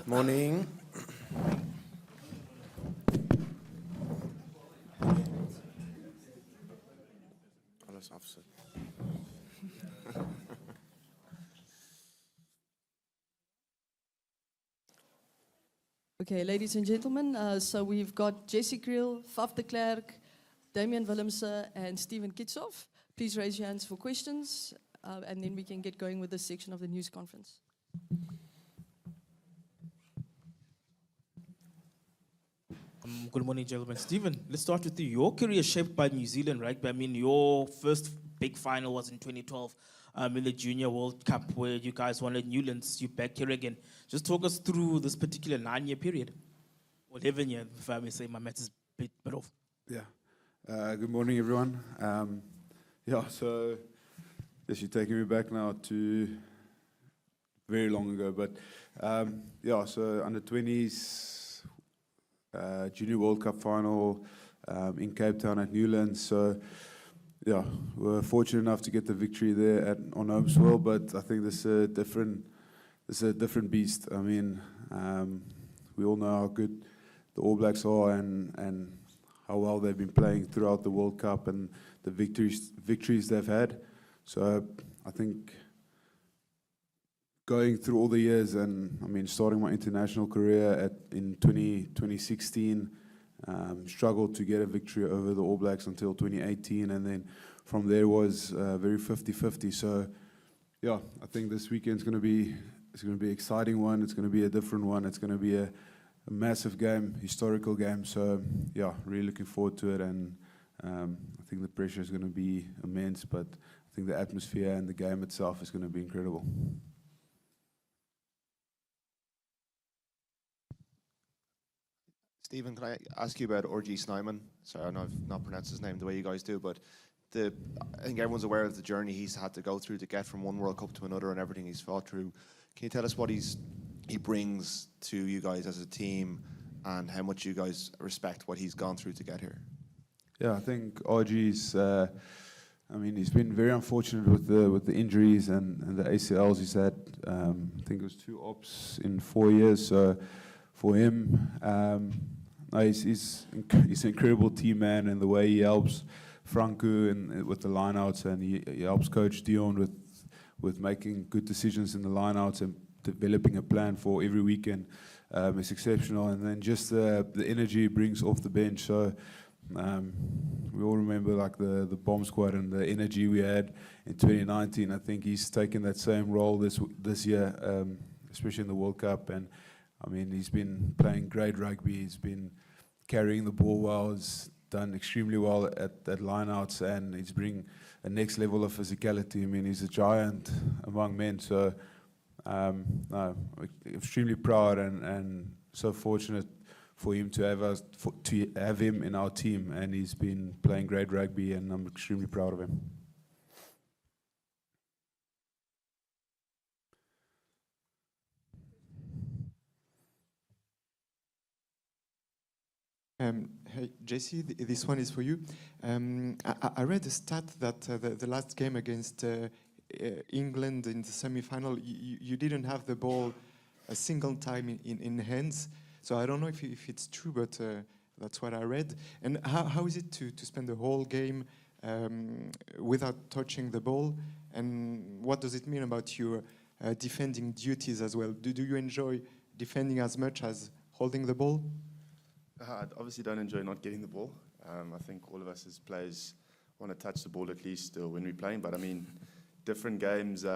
Morning. Alles afzet. Okay, ladies and gentlemen, so we've got Jesse Creel, Faf de Klerk, Damian Willemse, and Steven Kitsoff. Please raise your hands for questions, and then we can get going with this section of the news conference. Good morning, gentlemen. Stephen, let's start with you. Your career shaped by New Zealand rugby. I mean, your first big final was in 2012 in the Junior World Cup, where you guys won at Newlands. You're back here again. Just talk us through this particular 9-year period. Or 11 years, if I may say. My math is a bit off. Yeah. Good morning, everyone. So yes, you're taking me back now to very long ago. But so under 20s, Junior World Cup final in Cape Town at Newlands. So yeah, we were fortunate enough to get the victory there on home soil. But I think this is a different beast. I mean, we all know how good the All Blacks are and how well they've been playing throughout the World Cup and the victories they've had. So I think going through all the years, and I mean, starting my international career in 2016, struggled to get a victory over the All Blacks until 2018, and then from there was very 50-50. So yeah, I think this weekend's going to be an exciting one. It's going to be a different one. It's going to be a massive game, historical game. So yeah, really looking forward to it, and I think the pressure is going to be immense, but I think the atmosphere and the game itself is going to be incredible. Stephen, can I ask you about RG Snyman? Sorry, I know I've not pronounced his name the way you guys do, but I think everyone's aware of the journey he's had to go through to get from one World Cup to another and everything he's fought through. Can you tell us what he brings to you guys as a team and how much you guys respect what he's gone through to get here? Yeah, I think RG's, I mean, he's been very unfortunate with the injuries and the ACLs he's had. I think it was 2 ops in 4 years. So for him, he's an incredible team man, and the way he helps Franco and with the lineouts, and he helps Coach Dion with making good decisions in the lineouts and developing a plan for every weekend. It's exceptional, and then just the energy he brings off the bench. So we all remember like the bomb squad and the energy we had in 2019. I think he's taken that same role this year, especially in the World Cup. And I mean, he's been playing great rugby. He's been carrying the ball well. He's done extremely well at lineouts, and he's bringing a next level of physicality. I mean, he's a giant among men. So no, extremely proud and so fortunate for him to have him in our team, and he's been playing great rugby, and I'm extremely proud of him. Hey, JC, this one is for you. I read a stat that the last game against England in the semi-final, you didn't have the ball a single time in hands. So I don't know if it's true, but that's what I read. And how is it to spend the whole game without touching the ball? And what does it mean about your defending duties as well? Do you enjoy defending as much as holding the ball? I obviously don't enjoy not getting the ball. I think all of us as players want to touch the ball at least when we're playing. But I mean, different games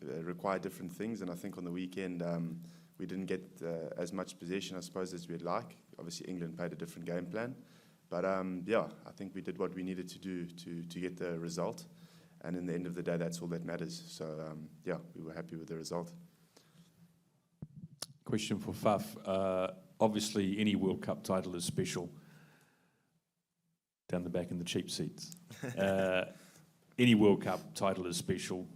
require different things. And I think on the weekend, we didn't get as much possession, I suppose, as we'd like. Obviously, England played a different game plan. But yeah, I think we did what we needed to do to get the result. And in the end of the day, that's all that matters. So yeah, we were happy with the result. Question for Faf. Obviously, any World Cup title is special. Down the back in the cheap seats. Any World Cup title is special,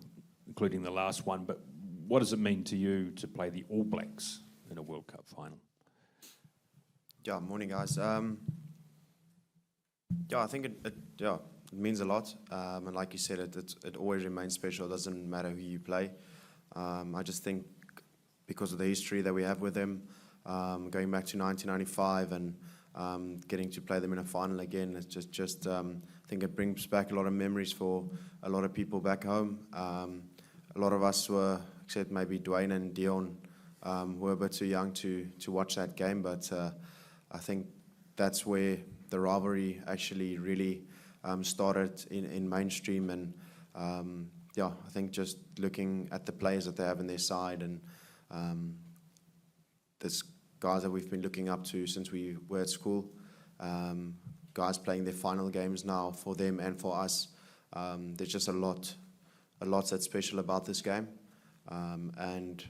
including the last one. But what does it mean to you to play the All Blacks in a World Cup final? Yeah, morning, guys. Yeah, I think it means a lot. And like you said, it always remains special. It doesn't matter who you play. I just think because of the history that we have with them, going back to 1995 and getting to play them in a final again, it's just I think it brings back a lot of memories for a lot of people back home. A lot of us were, except maybe Dwayne and Dion, were a bit too young to watch that game, but I think that's where the rivalry actually really started in mainstream. And yeah, I think just looking at the players that they have in their side, and there's guys that we've been looking up to since we were at school, guys playing their final games now for them and for us. There's just a lot that's special about this game, and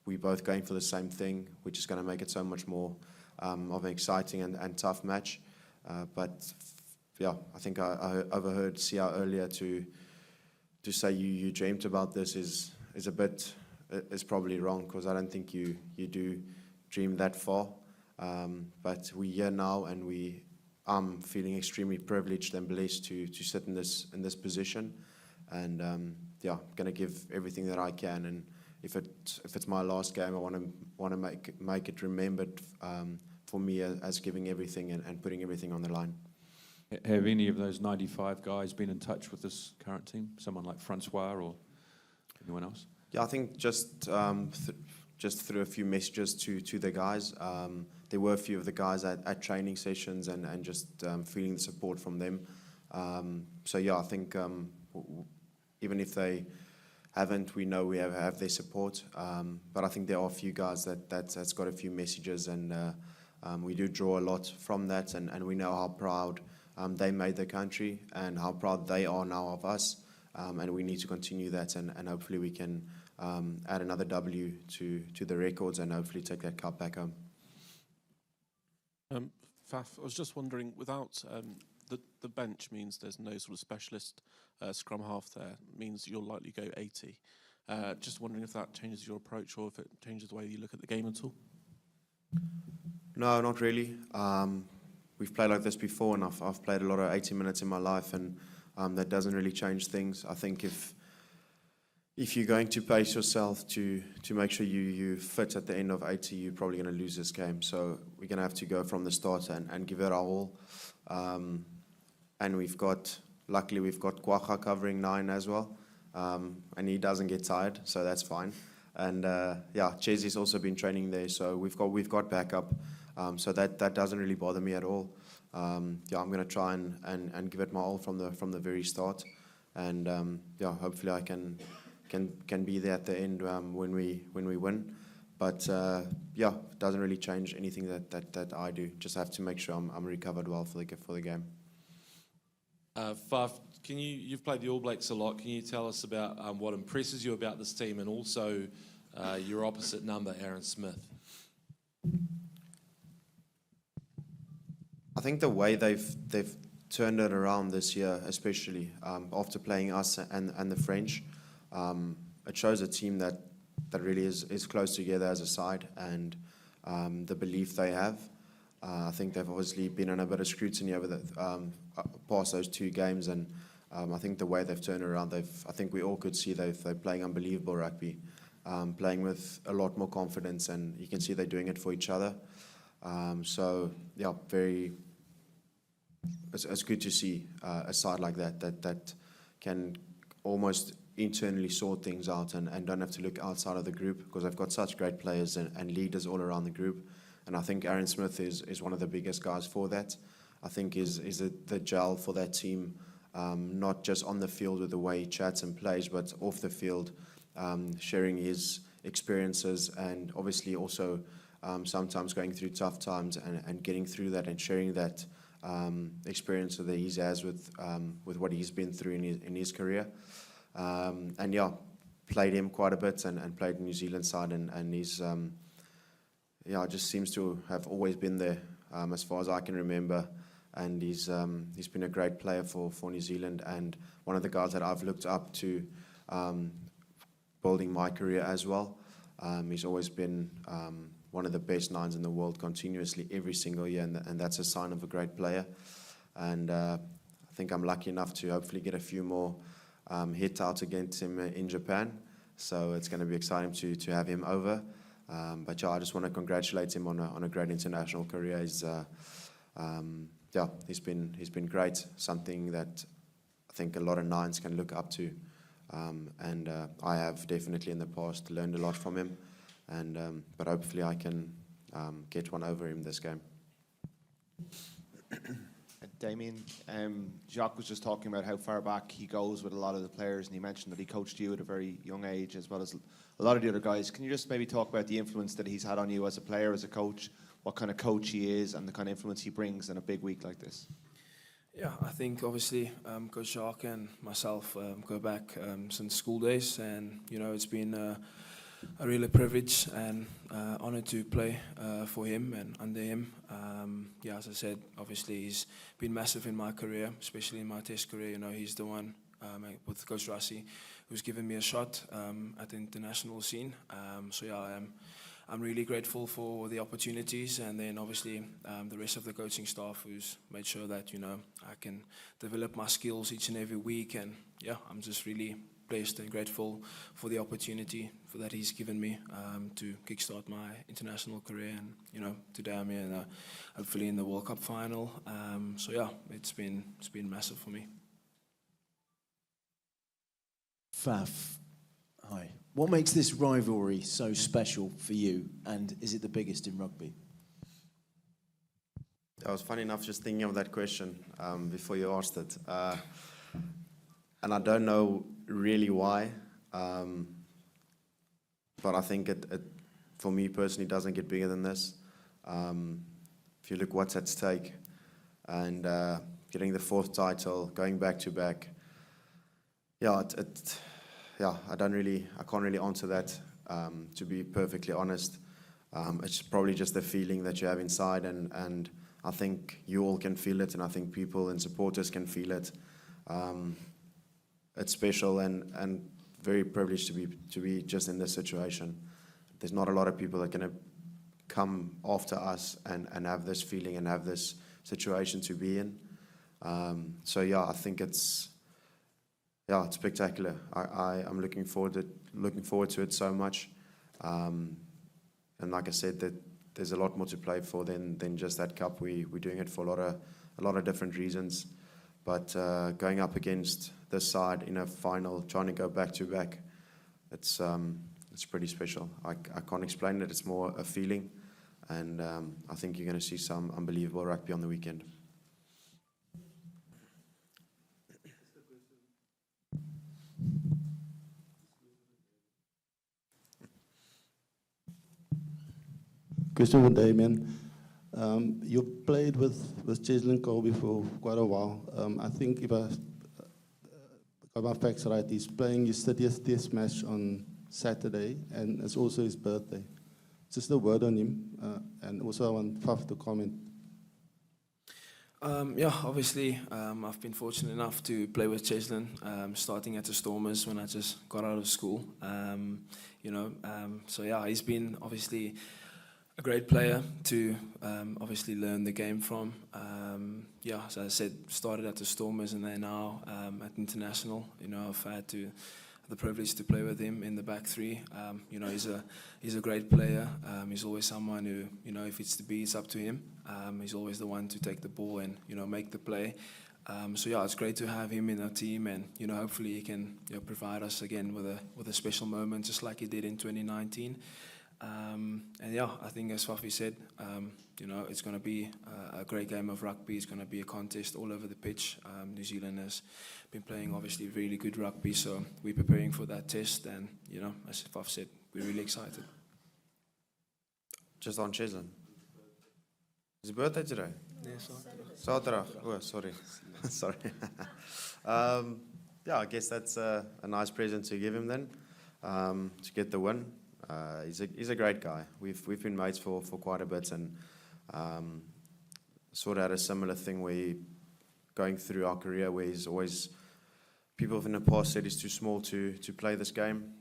we're both going for the same thing, which is going to make it so much more of an exciting and tough match. But yeah, I think I overheard Sia earlier to say you dreamt about this is probably wrong, because I don't think you do dream that far. But we're here now, and I'm feeling extremely privileged and blessed to sit in this position, and yeah, I'm gonna give everything that I can. And if it's my last game, I want to make it remembered for me as giving everything and putting everything on the line. Have any of those 95 guys been in touch with this current team? Someone like Francois or anyone else? Yeah, I think just through a few messages to the guys. There were a few of the guys at training sessions and just feeling the support from them. So yeah, I think even if they haven't, we know we have their support. But I think there are a few guys that's got a few messages, and we do draw a lot from that, and we know how proud they made the country and how proud they are now of us. And we need to continue that, and hopefully we can add another W to the records and hopefully take that cup back home. Faf, I was just wondering, without the bench means there's no sort of specialist scrum half there, means you'll likely go 80. Just wondering if that changes your approach or if it changes the way you look at the game at all? No, not really. We've played like this before, and I've played a lot of 80 minutes in my life, and that doesn't really change things. I think if you're going to pace yourself to make sure you fit at the end of 80, you're probably going to lose this game. So we're going to have to go from the start and give it our all. And luckily we've got Kwacha covering 9 as well, and he doesn't get tired, so that's fine. And yeah, Chesley's also been training there, so we've got backup. So that doesn't really bother me at all. Yeah, I'm going to try and give it my all from the very start, and yeah, hopefully I can be there at the end when we win. But yeah, it doesn't really change anything that I do. Just have to make sure I'm recovered well for the game. Faf, you've played the All Blacks a lot. Can you tell us about what impresses you about this team, and also your opposite number, Aaron Smith? I think the way they've turned it around this year, especially after playing us and the French, it shows a team that really is close together as a side, and the belief they have. I think they've obviously been under a bit of scrutiny over the past those 2 games, and I think the way they've turned around, I think we all could see they're playing unbelievable rugby. playing with a lot more confidence, and you can see they're doing it for each other. So yeah, it's good to see a side like that can almost internally sort things out and don't have to look outside of the group, because they've got such great players and leaders all around the group. And I think Aaron Smith is one of the biggest guys for that. I think is the gel for that team, not just on the field with the way he chats and plays, but off the field, sharing his experiences, and obviously also sometimes going through tough times and getting through that and sharing that experience that he has with what he's been through in his career. And yeah, played him quite a bit and played the New Zealand side, and he's just seems to have always been there as far as I can remember. And he's been a great player for New Zealand, and one of the guys that I've looked up to building my career as well. He's always been one of the best nines in the world continuously every single year, and that's a sign of a great player. And I think I'm lucky enough to hopefully get a few more hit out against him in Japan. So it's going to be exciting to have him over. But yeah, I just want to congratulate him on a great international career. He's been great. Something that I think a lot of nines can look up to, and I have definitely in the past learned a lot from him. And but hopefully I can get one over him this game. Damien, Jacques was just talking about how far back he goes with a lot of the players, and he mentioned that he coached you at a very young age as well as a lot of the other guys. Can you just maybe talk about the influence that he's had on you as a player, as a coach, what kind of coach he is, and the kind of influence he brings in a big week like this? Yeah, I think obviously Coach Jacques and myself go back since school days, and it's been a real privilege and honor to play for him and under him. As I said, obviously he's been massive in my career, especially in my test career. He's the one with Coach Rassi who's given me a shot at the international scene. I'm really grateful for the opportunities, and then obviously the rest of the coaching staff who's made sure that I can develop my skills each and every week. And I'm just really blessed and grateful for the opportunity that he's given me to kickstart my international career. And today I'm here, hopefully in the World Cup final. It's been massive for me. Faf, hi. What makes this rivalry so special for you, and is it the biggest in rugby? I was funny enough just thinking of that question before you asked it. And I don't know really why, but I think it for me personally, doesn't get bigger than this. If you look what's at stake, and getting the 4th title, going back to back, I can't really answer that, to be perfectly honest. It's probably just the feeling that you have inside, and I think you all can feel it, and I think people and supporters can feel it. It's special and very privileged to be just in this situation. There's not a lot of people that can come after us and have this feeling and have this situation to be in. I think it's spectacular. I'm looking forward to it so much. And like I said, that there's a lot more to play for than just that cup. We're doing it for a lot of different reasons. But going up against this side in a final, trying to go back to back, it's pretty special. I can't explain it. It's more a feeling, and I think you're going to see some unbelievable rugby on the weekend. Question for Damien. You've played with Cheslin Colby for quite a while. I think if I got my facts right, he's playing his 30th test match on Saturday, and it's also his birthday. Just a word on him, and also I want Faf to comment. Obviously, I've been fortunate enough to play with Cheslin, starting at the Stormers when I just got out of school. He's been obviously a great player to obviously learn the game from. As I said, started at the Stormers and then now at International. I've had to the privilege to play with him in the back three. You know, he's a great player. He's always someone who, you know, if it's to be, it's up to him. He's always the one to take the ball and, you know, make the play. So yeah, it's great to have him in our team, and you know, hopefully he can, you know, provide us again with a special moment, just like he did in 2019. And yeah, I think as Fafi said, you know, it's going to be a great game of rugby. It's going to be a contest all over the pitch. New Zealand has been playing obviously really good rugby, so we're preparing for that test. And you know, as Faf said, we're really excited. Just on Cheslin. Is his birthday today? Yes, Saturdag. Oh, sorry. Sorry. Yeah, I guess that's a nice present to give him then, to get the win. He's a great guy. We've been mates for quite a bit, and sort of had a similar thing where going through our career where he's always, people in the past said he's too small to play this game.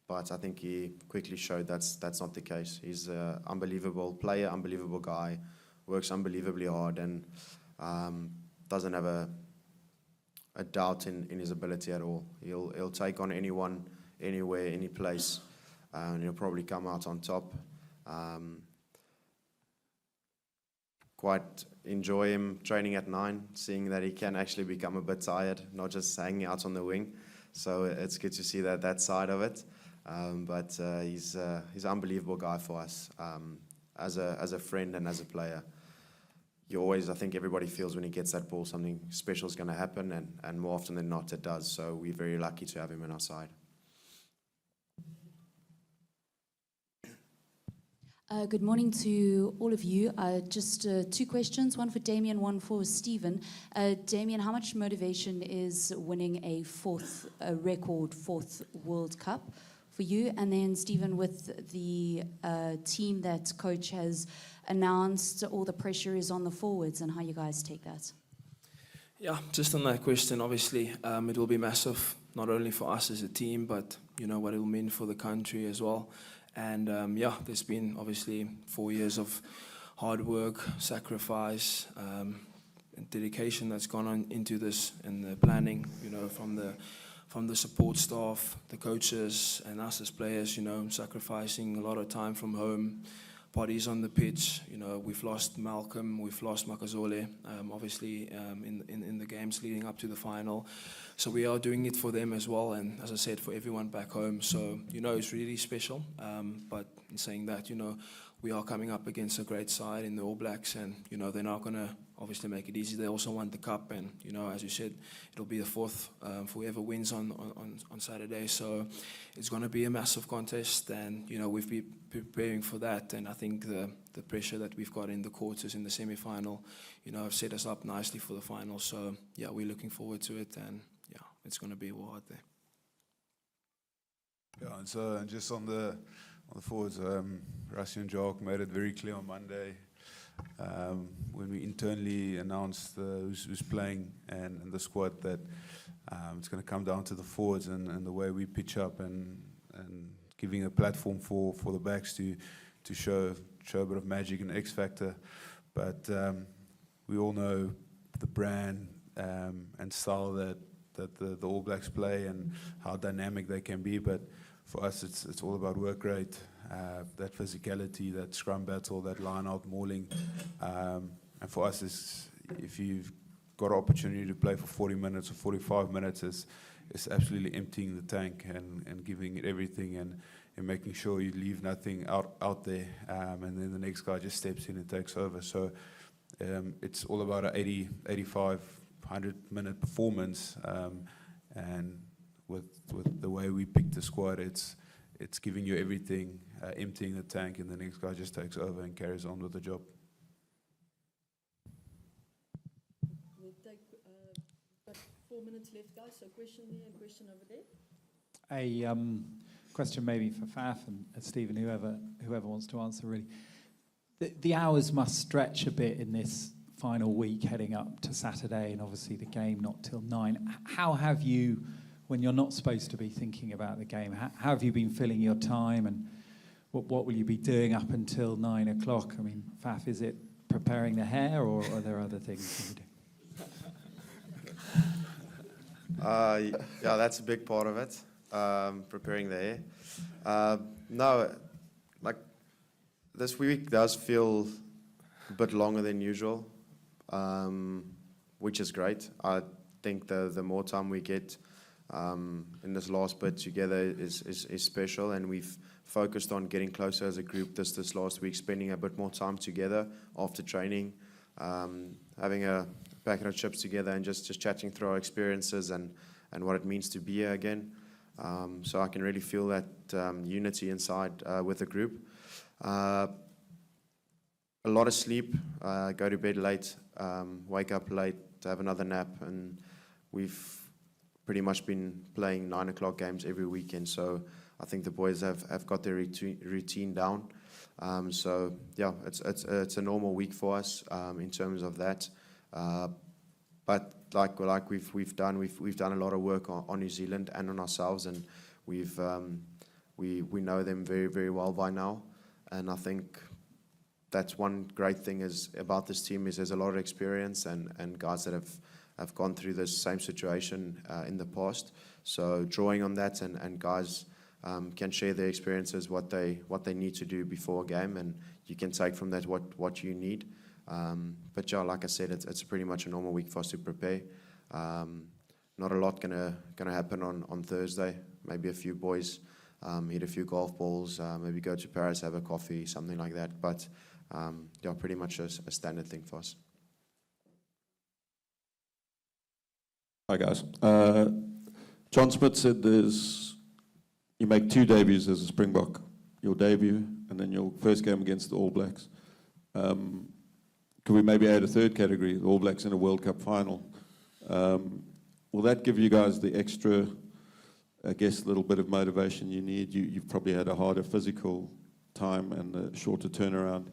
But I think he quickly showed that's not the case. He's an unbelievable player, unbelievable guy, works unbelievably hard, and doesn't have a doubt in his ability at all. He'll take on anyone, anywhere, any place, and he'll probably come out on top. Quite enjoy him training at 9, seeing that he can actually become a bit tired, not just hanging out on the wing. So it's good to see that side of it. But he's an unbelievable guy for us, as a friend and as a player. You always, I think everybody feels when he gets that ball, something special is going to happen, and more often than not, it does. So we're very lucky to have him on our side. Good morning to all of you. Just 2 questions, one for Damien, one for Stephen. Damien, how much motivation is winning a record fourth World Cup for you? And then Stephen, with the team that coach has announced, all the pressure is on the forwards, and how you guys take that? Yeah, just on that question, obviously, it will be massive, not only for us as a team, but you know what it will mean for the country as well. And yeah, there's been obviously 4 years of hard work, sacrifice, and dedication that's gone on into this, and the planning, you know, from the support staff, the coaches, and us as players, you know, sacrificing a lot of time from home, bodies on the pitch. You know, we've lost Malcolm, we've lost Makazole, obviously in the games leading up to the final. So we are doing it for them as well, and as I said, for everyone back home. So, you know, it's really special. But in saying that, you know, we are coming up against a great side in the All Blacks, and, you know, they're not going to obviously make it easy. They also want the cup, and, you know, as you said, it'll be the 4th for whoever wins on Saturday. So it's going to be a massive contest, and, you know, we've been preparing for that. And I think the pressure that we've got in the quarters, in the semi-final, you know, have set us up nicely for the final. So, yeah, we're looking forward to it, and, yeah, it's going to be hard there. Yeah, and so just on the forwards, Rassie and Jacques made it very clear on Monday when we internally announced who's playing and the squad that it's going to come down to the forwards and the way we pitch up and giving a platform for the backs to show a bit of magic and X factor. But we all know the brand and style that the All Blacks play and how dynamic they can be. But for us, it's all about work rate, that physicality, that scrum battle, that line-out mauling. And for us, if you've got an opportunity to play for 40 minutes or 45 minutes, it's absolutely emptying the tank and giving it everything and making sure you leave nothing out there. And then the next guy just steps in and takes over. So it's all about an 80, 85, 100-minute performance. And with the way we pick the squad, it's giving you everything, emptying the tank, and the next guy just takes over and carries on with the job. We'll take, got 4 minutes left, guys, so question there and question over there. A question maybe for Faf and Stephen, whoever wants to answer, really. The hours must stretch a bit in this final week heading up to Saturday, and obviously the game not till 9. How have you, when you're not supposed to be thinking about the game, how have you been filling your time, and what will you be doing up until 9 o'clock? I mean, Faf, is it preparing the hair, or are there other things you do? Yeah, that's a big part of it. Preparing the hair. No, like this week does feel a bit longer than usual, which is great. I think the more time we get in this last bit together is special, and we've focused on getting closer as a group this last week, spending a bit more time together after training, having a packet of chips together and just chatting through our experiences and what it means to be here again. So I can really feel that unity inside with the group. A lot of sleep, go to bed late, wake up late, have another nap, and we've pretty much been playing 9 o'clock games every weekend. So I think the boys have got their routine down. So yeah, it's a normal week for us in terms of that. But like we've done a lot of work on New Zealand and on ourselves, and we know them very, very well by now. And I think that's one great thing about this team is there's a lot of experience and guys that have gone through this same situation in the past. So drawing on that and guys can share their experiences, what they need to do before a game, and you can take from that what you need. But yeah, like I said, it's pretty much a normal week for us to prepare. Not a lot gonna happen on Thursday. Maybe a few boys hit a few golf balls, maybe go to Paris, have a coffee, something like that. But yeah, pretty much a standard thing for us. Hi guys. John Smith said you make 2 debuts as a Springbok. Your debut and then your first game against the All Blacks. Could we maybe add a third category, the All Blacks in a World Cup final? Will that give you guys the extra, I guess, little bit of motivation you need? You've probably had a harder physical time and a shorter turnaround.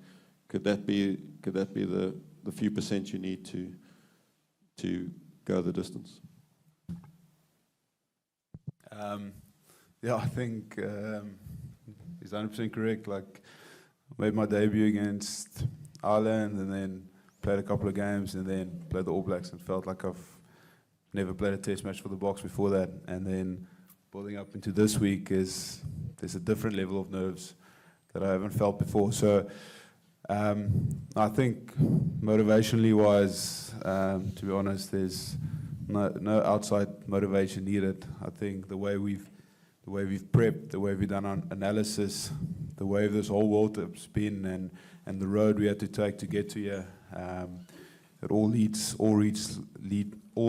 Could that be the few percent you need to go the distance? Yeah, I think he's 100% correct. Like, I made my debut against Ireland and then played a couple of games and then played the All Blacks and felt like I've never played a test match for the Boks before that. And then building up into this week there's a different level of nerves that I haven't felt before. So I think motivationally wise, to be honest, there's no outside motivation needed. I think the way we've prepped, the way we've done our analysis, the way this whole World Cup's been, and the road we had to take to get to here, it all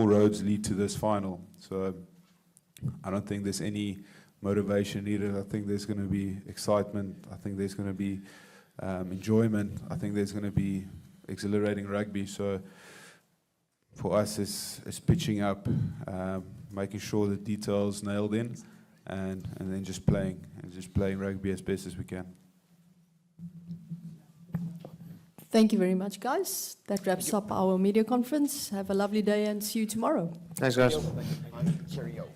roads lead to this final. So I don't think there's any motivation needed. I think there's going to be excitement. I think there's going to be enjoyment. I think there's going to be exhilarating rugby. So for us, it's pitching up, making sure the details nailed in, and then just playing rugby as best as we can. Thank you very much, guys. That wraps up our media conference. Have a lovely day and see you tomorrow. Thanks, guys. Cheerio.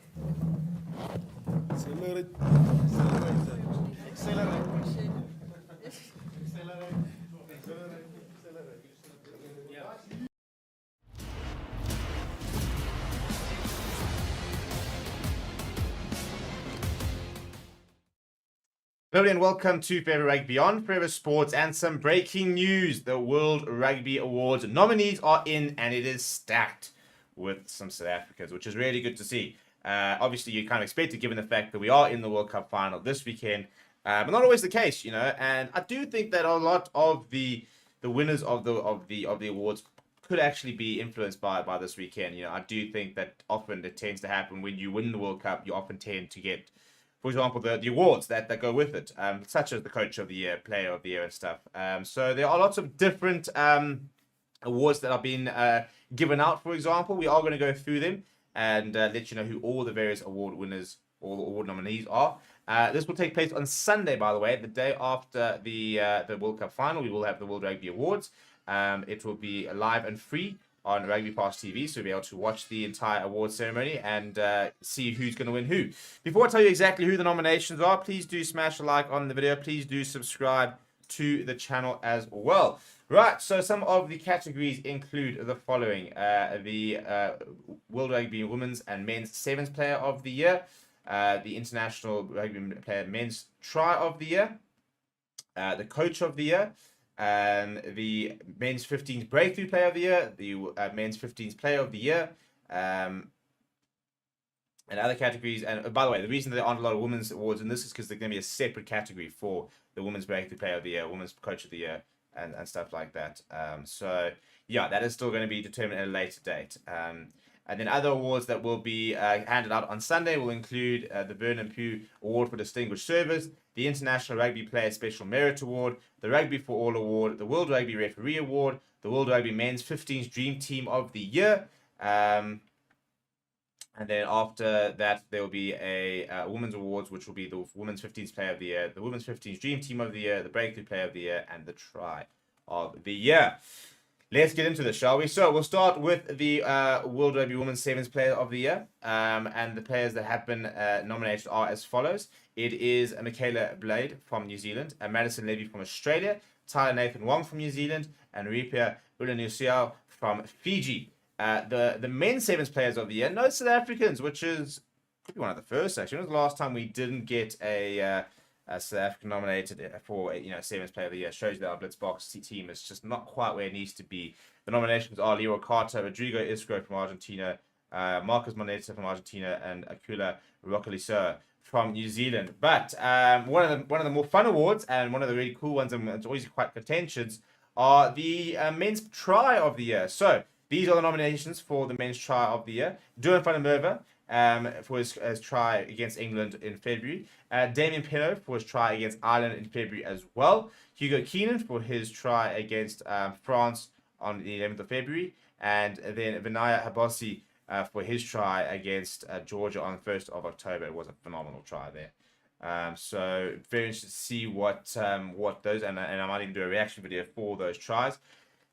Hello and welcome to Forever Rugby on Forever Sports, and some breaking news. The World Rugby Awards nominees are in, and it is stacked with some South Africans, which is really good to see. Obviously, you kind of expect it given the fact that we are in the World Cup final this weekend, but not always the case, you know. And I do think that a lot of the winners of the awards could actually be influenced by this weekend. You know, I do think that often it tends to happen when you win the World Cup, you often tend to get, for example, the awards that go with it, such as the Coach of the Year, Player of the Year and stuff. So there are lots of different awards that are being given out, for example. We are going to go through them and let you know who all the various award winners or award nominees are. This will take place on Sunday, by the way, the day after the World Cup final. We will have the World Rugby Awards. It will be live and free on Rugby Pass TV, so you'll be able to watch the entire award ceremony and see who's going to win who. Before I tell you exactly who the nominations are, please do smash a like on the video. Please do subscribe to the channel as well. Right, so some of the categories include the following. The World Rugby Women's and Men's Sevens Player of the Year, the International Rugby Player Men's Try of the Year, the Coach of the Year, the Men's 15th Breakthrough Player of the Year, the Men's 15th Player of the Year, and other categories. And by the way, the reason there aren't a lot of women's awards in this is because there's going to be a separate category for the Women's Breakthrough Player of the Year, Women's Coach of the Year, and stuff like that. So, yeah, that is still going to be determined at a later date. And then other awards that will be handed out on Sunday will include the Vernon Pugh Award for Distinguished Service, the International Rugby Player Special Merit Award, the Rugby for All Award, the World Rugby Referee Award, the World Rugby Men's 15th Dream Team of the Year. And then after that, there will be a Women's Awards, which will be the Women's 15th Player of the Year, the Women's 15th Dream Team of the Year, the Breakthrough Player of the Year, and the Try of the Year. Let's get into this, shall we? So we'll start with the World Rugby Women's Sevens Player of the Year. And the players that have been nominated are as follows. It is Michaela Blade from New Zealand, Madison Levy from Australia, Tyler Nathan Wong from New Zealand, and Ripia Ulanusiao from Fiji. The men's sevens players of the year, no South Africans, which is probably one of the first actually. When was the last time we didn't get a South African nominated for sevens player of the year? Shows you that our Blitzbox team is just not quite where it needs to be. The nominations are Leroy Carter, Rodrigo Isco from Argentina, Marcus Moneta from Argentina, and Akula Rokolisa from New Zealand. But one of the more fun awards and one of the really cool ones, and it's always quite contentious, are the men's try of the year. So these are the nominations for the men's try of the year. Duran van der Merwe for his try against England in February. Damien Penaud for his try against Ireland in February as well. Hugo Keenan for his try against France on the 11th of February. And then Vinaya Habossi for his try against Georgia on the 1st of October. It was a phenomenal try there. So very interested to see what those, and I might even do a reaction video for those tries.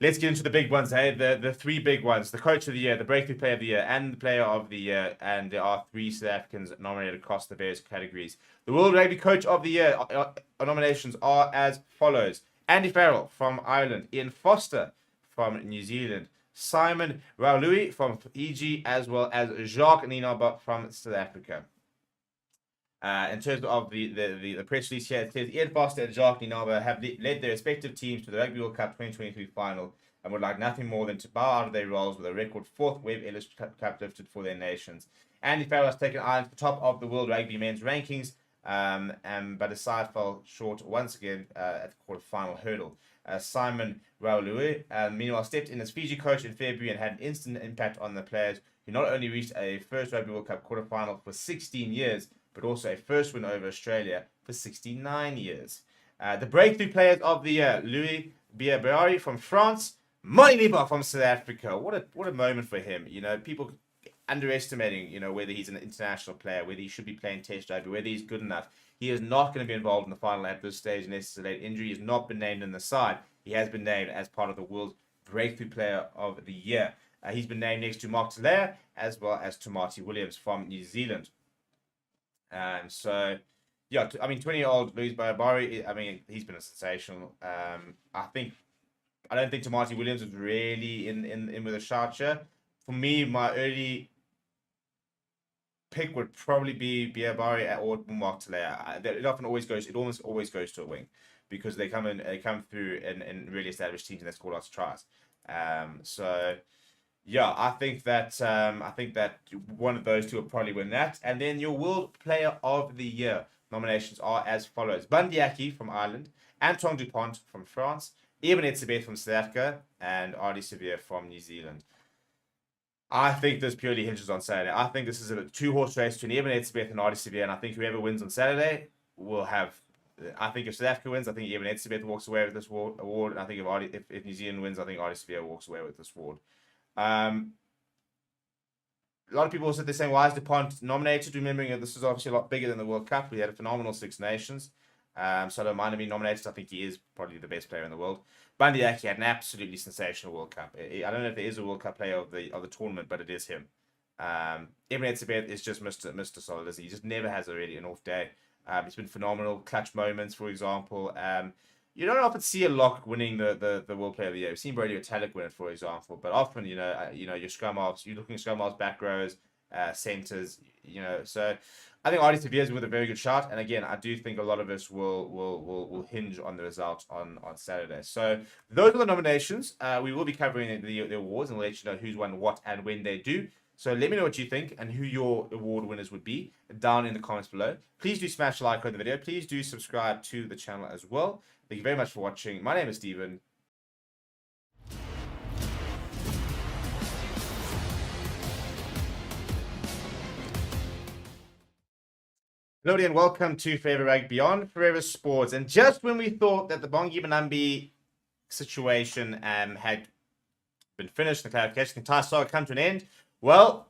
Let's get into the big ones, hey? The three big ones: the Coach of the Year, the Breakthrough Player of the Year, and the Player of the Year. And there are 3 South Africans nominated across the various categories. The World Rugby Coach of the Year nominations are as follows: Andy Farrell from Ireland, Ian Foster from New Zealand, Simon Raului from Fiji, as well as Jacques Ninaba from South Africa. In terms of the press release here, it says Ian Foster and Jacques Ninaba have led their respective teams to the Rugby World Cup 2023 final and would like nothing more than to bow out of their roles with a record 4th Webb Ellis Cup lifted for their nations. Andy Farrell has taken Ireland to the top of the World Rugby men's rankings, but his side fell short once again at the quarter-final hurdle. Simon Raului, meanwhile, stepped in as Fiji coach in February and had an instant impact on the players, who not only reached a first Rugby World Cup quarter-final for 16 years, but also a first win over Australia for 69 years. The breakthrough players of the year: Louis Biabari from France, Moni Liba from South Africa. What a moment for him. You know, people underestimating, whether he's an international player, whether he should be playing Test rugby, whether he's good enough. He is not going to be involved in the final at this stage unless it's a late injury. He has not been named in the side. He has been named as part of the World Breakthrough Player of the Year. He's been named next to Mark Taylor as well as to Marty Williams from New Zealand. So, yeah, 20-year-old Louis Biabari, he's been a sensational. I don't think Tamati Williams is really in with a shout here. For me, my early pick would probably be Biabari or Mark Taylor. It almost always goes to a wing because they come through and really established teams and they score lots of tries. So. Yeah, I think that one of those two will probably win that. And then your World Player of the Year nominations are as follows: Bandiaki from Ireland, Antoine Dupont from France, Eben Etzebeth from South Africa, and Ardy Sevier from New Zealand. I think this purely hinges on Saturday. I think this is a 2-horse race between Eben Etzebeth and Ardy Sevier, and I think whoever wins on Saturday will have. I think if South Africa wins, I think Eben Etzebeth walks away with this award, and I think if New Zealand wins, I think Ardy Sevier walks away with this award. A lot of people said they're saying, why is DuPont nominated? Remembering that this is obviously a lot bigger than the World Cup. We had a phenomenal 6 Nations. So I don't mind him being nominated. I think he is probably the best player in the world. Bandiaki had an absolutely sensational World Cup. I don't know if there is a World Cup player of the tournament, but it is him. Eben Etzebeth is just Mr. Solid, isn't he? He just never has an off day. It's been phenomenal. Clutch moments, for example. you don't often see a lock winning the World Player of the Year. We've seen Brady Retallick win it, for example, but often, your scrum halves, you're looking at scrum halves, back rows, centers, so I think Artie Severe's with a very good shot. And again, I do think a lot of us will hinge on the result on Saturday. So those are the nominations. We will be covering the awards and we'll let you know who's won what and when they do. So let me know what you think and who your award winners would be down in the comments below. Please do smash like on the video. Please do subscribe to the channel as well. Thank you very much for watching. My name is Stephen. Hello and welcome to Forever Rugby on Forever Sports. And just when we thought that the Bongi Mbonambi situation had been finished, the clarification, the entire saga come to an end, well,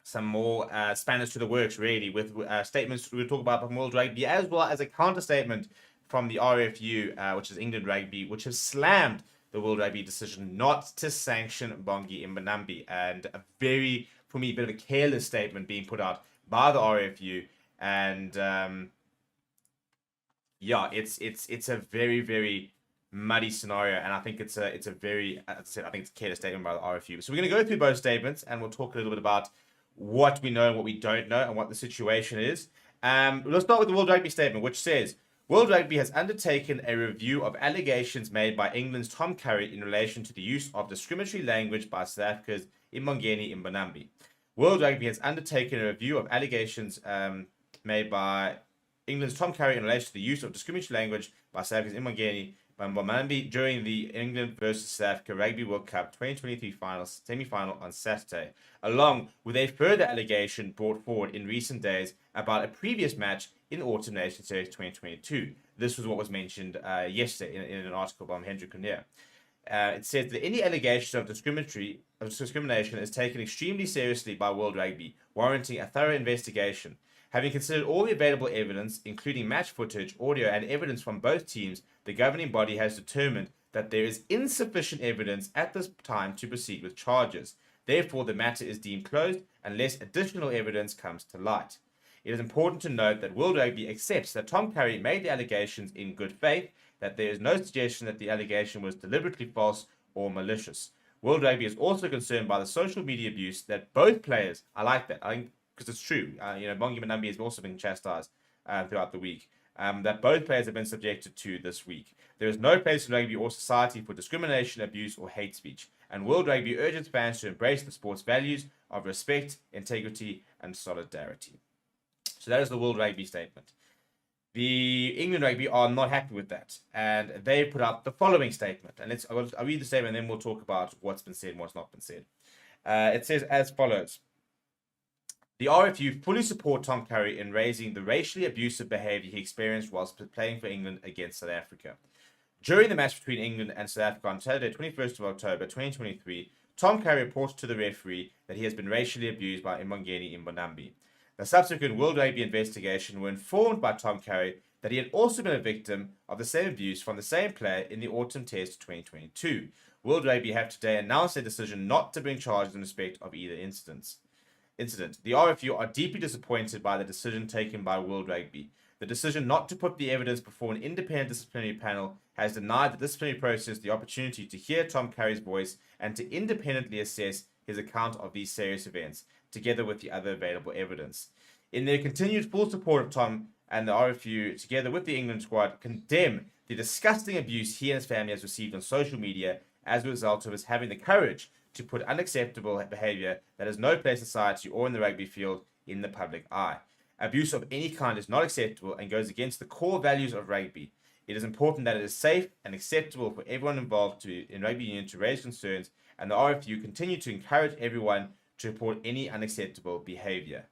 some more spanners to the works, really, with statements we'll talk about from World Rugby, as well as a counter statement from the RFU, which is England Rugby, which has slammed the World Rugby decision not to sanction Bongi Mbonambi. And a very, for me, bit of a careless statement being put out by the RFU. And yeah, it's a very, very muddy scenario, and I think it's a very, as I said, I think it's a careless statement by the RFU. So we're going to go through both statements, and we'll talk a little bit about what we know and what we don't know, and what the situation is. Let's start with the World Rugby statement, which says World Rugby has undertaken a review of allegations made by England's Tom Currie in relation to the use of discriminatory language by South Africa's Mbongeni Mbonambi. World Rugby has undertaken a review of allegations made by England's Tom Currie in relation to the use of discriminatory language by South Africa's Mbongeni Mbonambi during the England versus South Africa Rugby World Cup 2023 semi-final on Saturday, along with a further allegation brought forward in recent days about a previous match in the Autumn Nations Series 2022. This was what was mentioned yesterday in an article by Hendrik Cornier. It says that any allegations of discrimination is taken extremely seriously by World Rugby, warranting a thorough investigation. Having considered all the available evidence, including match footage, audio, and evidence from both teams, the governing body has determined that there is insufficient evidence at this time to proceed with charges. Therefore, the matter is deemed closed unless additional evidence comes to light. It is important to note that World Rugby accepts that Tom Currie made the allegations in good faith, that there is no suggestion that the allegation was deliberately false or malicious. World Rugby is also concerned by the social media abuse that both players, I like that, I think, because it's true, Bongi Mbonambi has also been chastised throughout the week, that both players have been subjected to this week. There is no place in rugby or society for discrimination, abuse, or hate speech, and World Rugby urges fans to embrace the sport's values of respect, integrity, and solidarity. So that is the World Rugby statement. The England Rugby are not happy with that, and they put up the following statement. And I'll read the statement, and then we'll talk about what's been said and what's not been said. It says as follows. The RFU fully support Tom Currie in raising the racially abusive behaviour he experienced whilst playing for England against South Africa. During the match between England and South Africa on Saturday, 21st of October 2023, Tom Currie reported to the referee that he has been racially abused by Mbongeni Mbonambi. The subsequent World Rugby investigation were informed by Tom Currie that he had also been a victim of the same abuse from the same player in the Autumn Test 2022. World Rugby have today announced their decision not to bring charges in respect of either incident. The RFU are deeply disappointed by the decision taken by World Rugby. The decision not to put the evidence before an independent disciplinary panel has denied the disciplinary process the opportunity to hear Tom Currie's voice and to independently assess his account of these serious events, together with the other available evidence. In their continued full support of Tom and the RFU, together with the England squad, condemn the disgusting abuse he and his family has received on social media as a result of his having the courage to put unacceptable behaviour that has no place in society or in the rugby field in the public eye. Abuse of any kind is not acceptable and goes against the core values of rugby. It is important that it is safe and acceptable for everyone involved in rugby union to raise concerns, and the RFU continue to encourage everyone to report any unacceptable behaviour.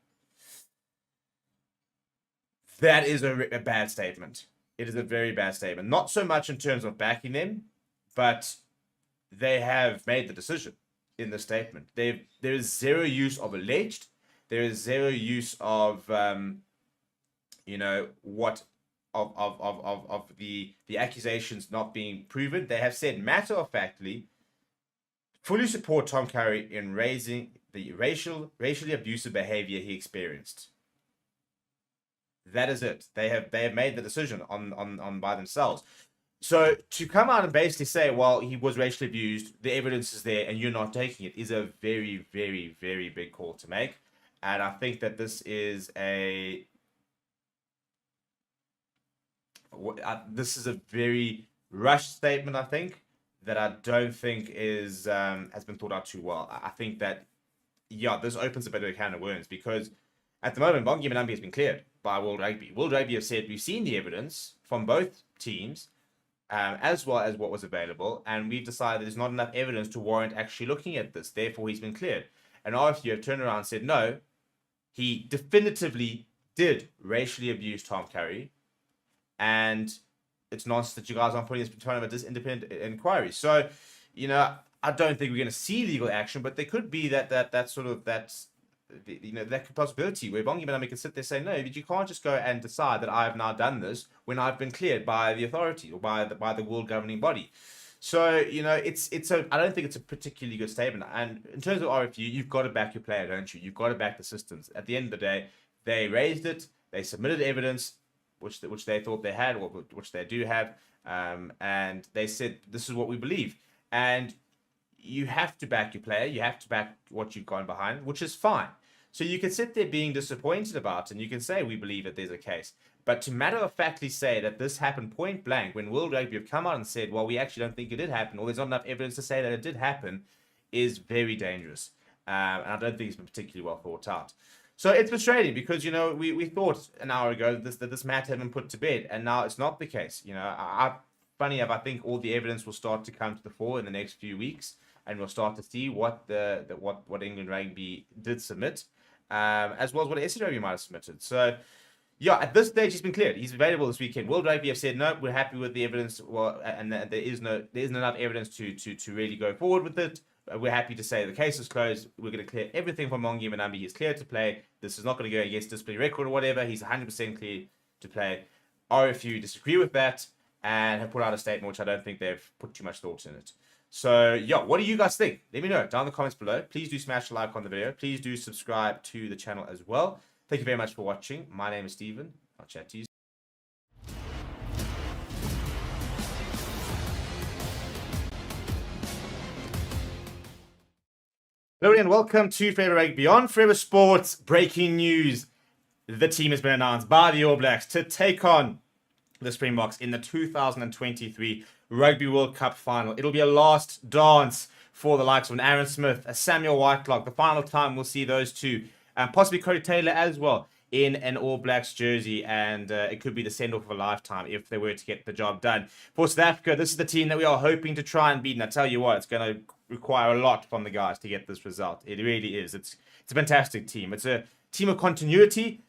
That is a bad statement. It is a very bad statement. Not so much in terms of backing them, but they have made the decision in the statement. There is zero use of alleged. There is zero use of the accusations not being proven. They have said matter of factly, fully support Tom Currie in raising the racially abusive behavior he experienced. That is it. They have made the decision on by themselves. So to come out and basically say, well, he was racially abused, the evidence is there, and you're not taking it, is a very, very, very big call to make. And I think that this is a very rushed statement. I think that I don't think is has been thought out too well. I think that this opens a bit of a can of worms, because at the moment, Bongi Mbonambi has been cleared by World Rugby. World Rugby have said we've seen the evidence from both teams, as well as what was available, and we've decided there's not enough evidence to warrant actually looking at this. Therefore, he's been cleared. And RFU have turned around and said, no, he definitively did racially abuse Tom Currie, and it's nonsense that you guys aren't putting this in front of this independent inquiry. So, I don't think we're going to see legal action, but there could be that possibility where Bongi Mbonambi can sit there and say, no, but you can't just go and decide that I have now done this when I've been cleared by the authority or by the world governing body. So, I don't think it's a particularly good statement. And in terms of RFU, you've got to back your player, don't you? You've got to back the systems. At the end of the day, they raised it, they submitted evidence, which they thought they had, or which they do have, and they said, this is what we believe. And you have to back your player, you have to back what you've gone behind, which is fine. So you can sit there being disappointed about it, and you can say, we believe that there's a case. But to matter-of-factly say that this happened point blank, when World Rugby have come out and said, well, we actually don't think it did happen, or there's not enough evidence to say that it did happen, is very dangerous. And I don't think it's been particularly well thought out. So it's frustrating because, we thought an hour ago that this matter had been put to bed, and now it's not the case. Funny enough, I think all the evidence will start to come to the fore in the next few weeks, and we'll start to see what England Rugby did submit, as well as what SU Rugby might have submitted. So, at this stage, he's been cleared. He's available this weekend. World Rugby have said, no, we're happy with the evidence, and there isn't enough evidence to really go forward with it. We're happy to say the case is closed. We're going to clear everything from Bongi Mbonambi. He's cleared to play. This is not going to go against disciplinary record or whatever. He's 100% clear to play. RFU disagree with that and have put out a statement, which I don't think they've put too much thought in it. So, what do you guys think? Let me know down in the comments below. Please do smash a like on the video. Please do subscribe to the channel as well. Thank you very much for watching. My name is Stephen. I'll chat to you soon. Hello and welcome to Forever Rugby on Forever Sports. Breaking news. The team has been announced by the All Blacks to take on the Springboks in the 2023 Rugby World Cup final. It'll be a last dance for the likes of an Aaron Smith, a Samuel Whitelock. The final time we'll see those two, and possibly Currie Taylor as well, in an All Blacks jersey, and it could be the send-off of a lifetime if they were to get the job done. For South Africa, this is the team that we are hoping to try and beat, and I tell you what, it's going to require a lot from the guys to get this result. It really is. It's a fantastic team. It's a team of continuity,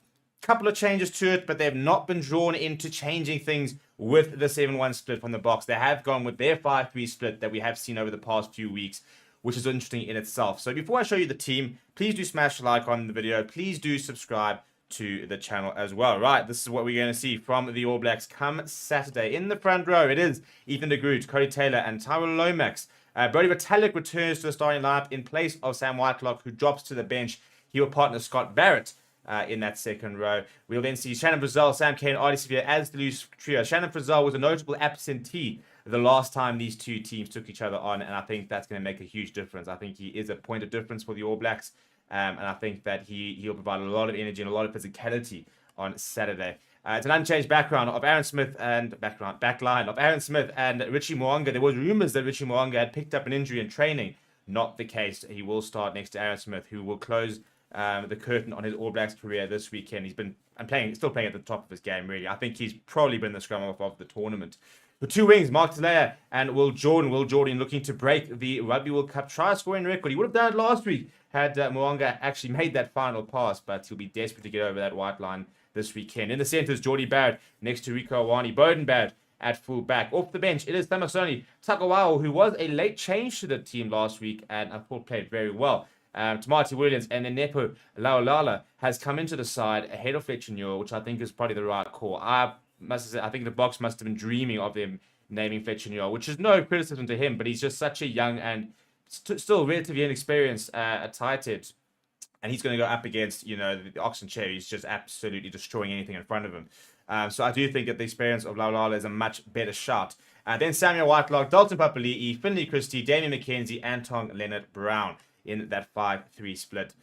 couple of changes to it, but they've not been drawn into changing things with the 7-1 split from the box. They have gone with their 5-3 split that we have seen over the past few weeks, which is interesting in itself. So before I show you the team, please do smash a like on the video. Please do subscribe to the channel as well. Right, this is what we're going to see from the All Blacks come Saturday. In the front row, it is Ethan de Groot, Currie Taylor, and Tyrell Lomax. Brody Retallick returns to the starting lineup in place of Sam Whitelock, who drops to the bench. He will partner Scott Barrett in that second row. We'll then see Shannon Brazil, Sam Cane, Artie Severe as the loose trio. Shannon Brazil was a notable absentee the last time these two teams took each other on, and I think that's going to make a huge difference. I think he is a point of difference for the All Blacks, and I think that he'll provide a lot of energy and a lot of physicality on Saturday. It's an unchanged backline of Aaron Smith and Richie Mo'unga. There was rumours that Richie Mo'unga had picked up an injury in training. Not the case. He will start next to Aaron Smith, who will close the curtain on his All Blacks career this weekend. He's been still playing at the top of his game, really. I think he's probably been the scrum half of the tournament. The two wings, Mark Telea and Will Jordan. Will Jordan looking to break the Rugby World Cup try scoring record. He would have done it last week had Mo'unga actually made that final pass, but he'll be desperate to get over that white line this weekend. In the centres, Geordie Barrett next to Rico Awani. Bowden Barrett at full back. Off the bench, it is Tamasoni Takawao, who was a late change to the team last week and I thought played very well. Tamati Williams and then Nepo Laolala has come into the side ahead of Fletcher-Newell, which I think is probably the right call. I think the box must have been dreaming of them naming Fletcher-Newell, which is no criticism to him, but he's just such a young and still relatively inexperienced at tight end. And he's going to go up against, the Oxen Cherry. He's just absolutely destroying anything in front of him. So I do think that the experience of Laulala is a much better shot. Then Samuel Whitelock, Dalton Papali'i, Finley Christie, Damien McKenzie, and Tong Leonard Brown in that 5-3 split.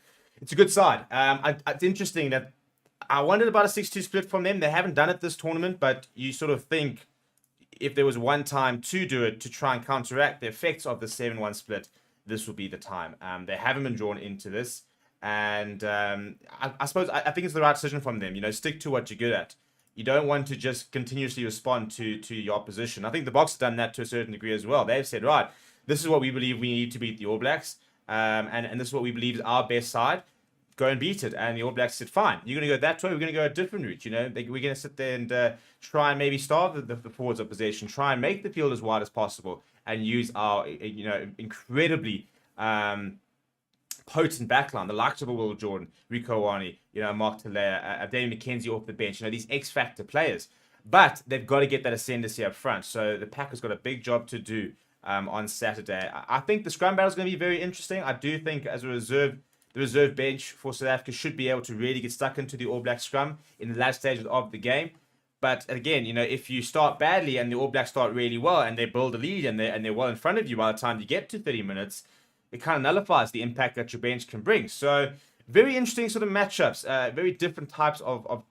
It's a good side. It's interesting that I wondered about a 6-2 split from them. They haven't done it this tournament, but you sort of think if there was one time to do it to try and counteract the effects of the 7-1 split, this would be the time. They haven't been drawn into this. And I suppose I think it's the right decision from them. Stick to what you're good at. You don't want to just continuously respond to your opposition. I think the Boks have done that to a certain degree as well. They've said, right, this is what we believe we need to beat the All Blacks. And this is what we believe is our best side. Go and beat it. And the All Blacks said, fine, you're going to go that way. We're going to go a different route. We're going to sit there and try and maybe starve the forwards of possession, try and make the field as wide as possible, and use our incredibly potent backline, the likes of Will Jordan, Rico Wani, Mark Talea, David McKenzie off the bench, these X-factor players. But they've got to get that ascendancy up front. So the Pack has got a big job to do on Saturday. I think the scrum battle is going to be very interesting. I do think as a reserve, the reserve bench for South Africa should be able to really get stuck into the All Black scrum in the last stages of the game. But again, if you start badly and the All Blacks start really well and they build a lead and they're well in front of you by the time you get to 30 minutes, it kind of nullifies the impact that your bench can bring. So very interesting sort of matchups, very different types of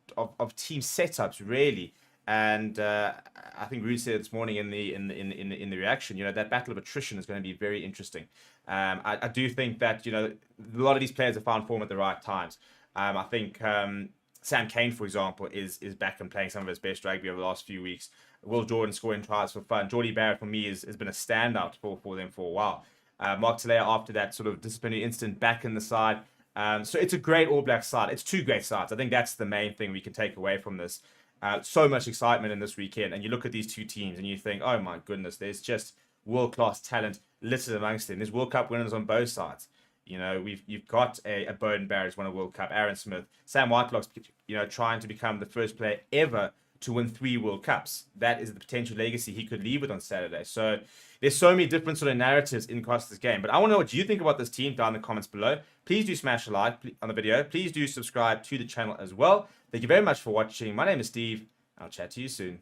team setups, really. And I think Ruud said this morning in the reaction, that battle of attrition is going to be very interesting. I do think that a lot of these players have found form at the right times. I think Sam Cane, for example, is back and playing some of his best rugby over the last few weeks. Will Jordan scoring tries for fun. Geordie Barrett for me has been a standout for them for a while. Mark Talea after that sort of disciplinary incident back in the side. So it's a great All Black side. It's two great sides. I think that's the main thing we can take away from this. So much excitement in this weekend. And you look at these two teams and you think, oh my goodness, there's just world-class talent littered amongst them. There's World Cup winners on both sides. You've got a Bowden Barrett won a World Cup, Aaron Smith, Sam Whitelock's trying to become the first player ever to win 3 World Cups. That is the potential legacy he could leave with on Saturday. So there's so many different sort of narratives in across this game. But I want to know what you think about this team down in the comments below. Please do smash a like on the video. Please do subscribe to the channel as well. Thank you very much for watching. My name is Steve. I'll chat to you soon.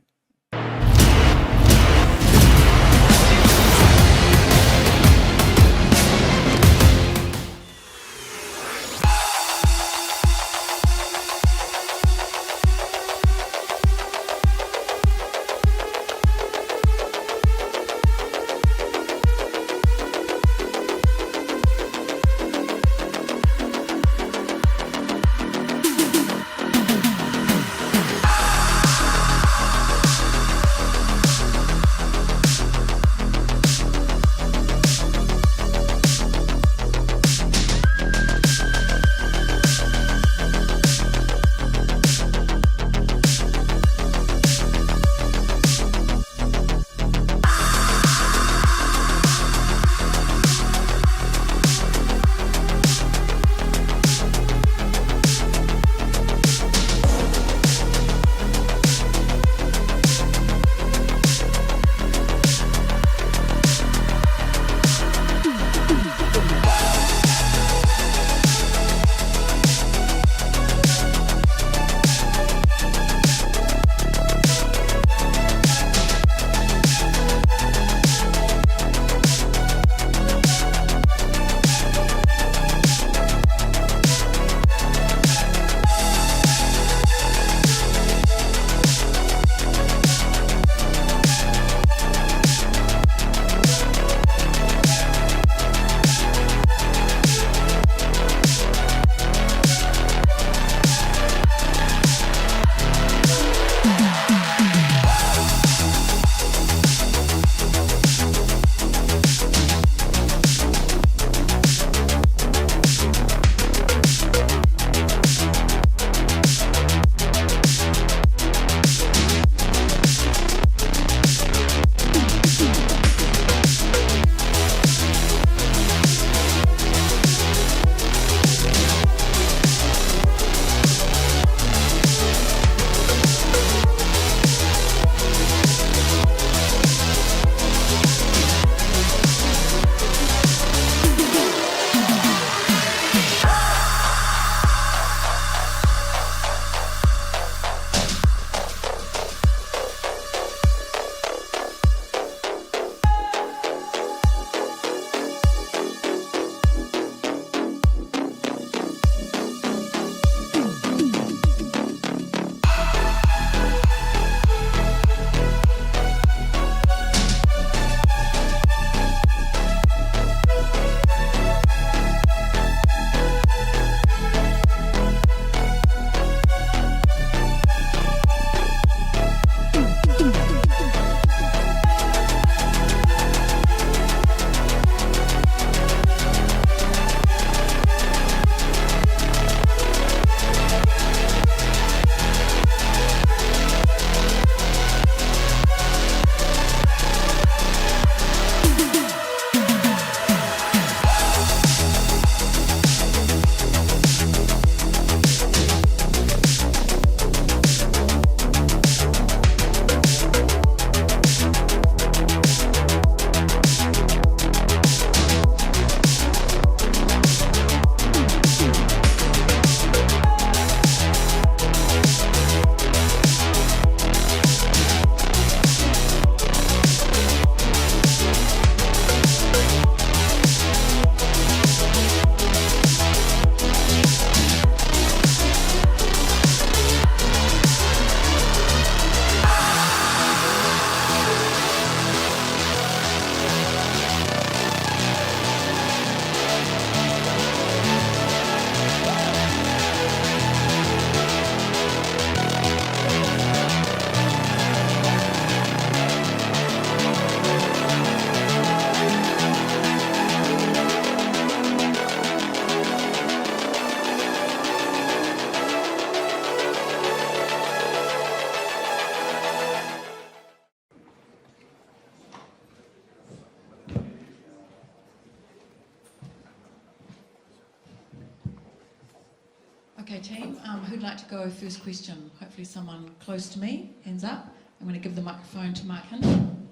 Okay, team, who'd like to go first question? Hopefully someone close to me, hands up. I'm going to give the microphone to Mark Hinton.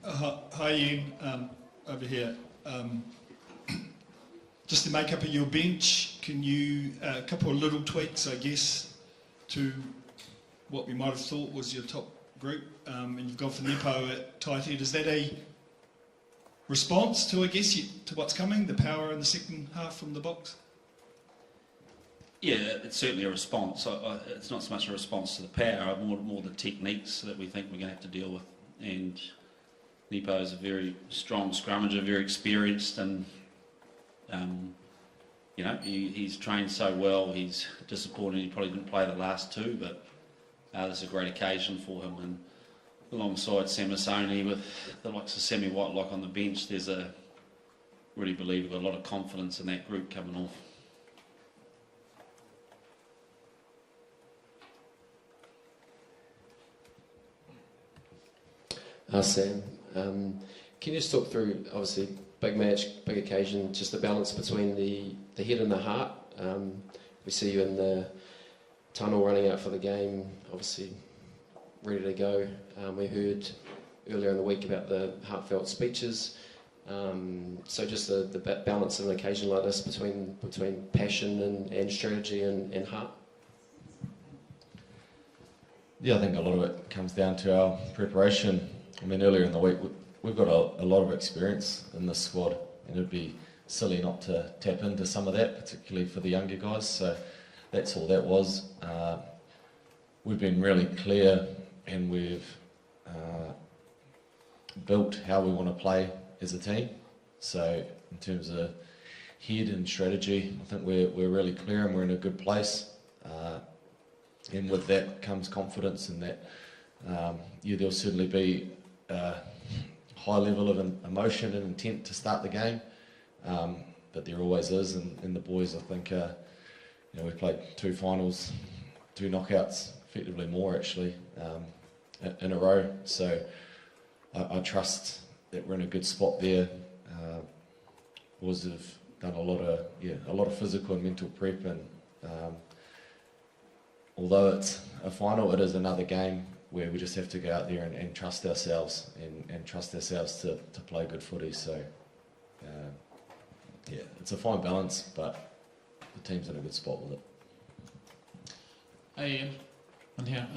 Hi Ian, over here. Just the makeup of your bench, can you, a couple of little tweaks I guess to what we might have thought was your top group, and you've gone for Nepo at tight head. Is that a response to, I guess, to what's coming, the power in the second half from the box? Yeah, it's certainly a response. It's not so much a response to the power, more the techniques that we think we're going to have to deal with. And Nepo is a very strong scrummager, very experienced, and you know, he's trained so well. He's disappointed he probably didn't play the last two, but this is a great occasion for him. And alongside Samasoni with the likes of Sammy Whitelock on the bench, there's really believe we've got a lot of confidence in that group coming off. Sam, can you just talk through, obviously, big match, big occasion, just the balance between the head and the heart? We see you in the tunnel running out for the game, obviously ready to go. We heard earlier in the week about the heartfelt speeches. So just the balance of an occasion like this between passion and strategy and heart? Yeah, I think a lot of it comes down to our preparation. I mean, earlier in the week, we've got a lot of experience in this squad, and it'd be silly not to tap into some of that, particularly for the younger guys. So that's all that was. We've been really clear, and we've built how we want to play as a team. So in terms of head and strategy, I think we're really clear and we're in a good place. And with that comes confidence, and that there'll certainly be a high level of emotion and intent to start the game, but there always is. And the boys, I think, we've played 2 finals, 2 knockouts, effectively more actually, in a row. So I trust that we're in a good spot there. Boys have done a lot of physical and mental prep, and although it's a final, it is another game where we just have to go out there and trust ourselves and trust ourselves to play good footy. So it's a fine balance, but the team's in a good spot with it. Hey Ian, I'm here.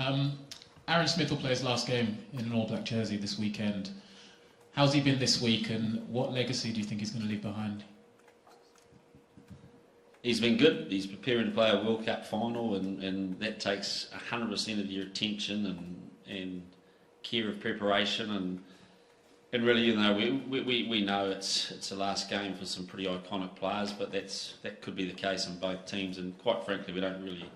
Aaron Smith will play his last game in an All Black jersey this weekend. How's he been this week, and what legacy do you think he's going to leave behind? He's been good. He's preparing to play a World Cup final, and that takes 100% of your attention and care of preparation, and really, you know, we know it's the last game for some pretty iconic players, but that could be the case in both teams, and quite frankly, we don't really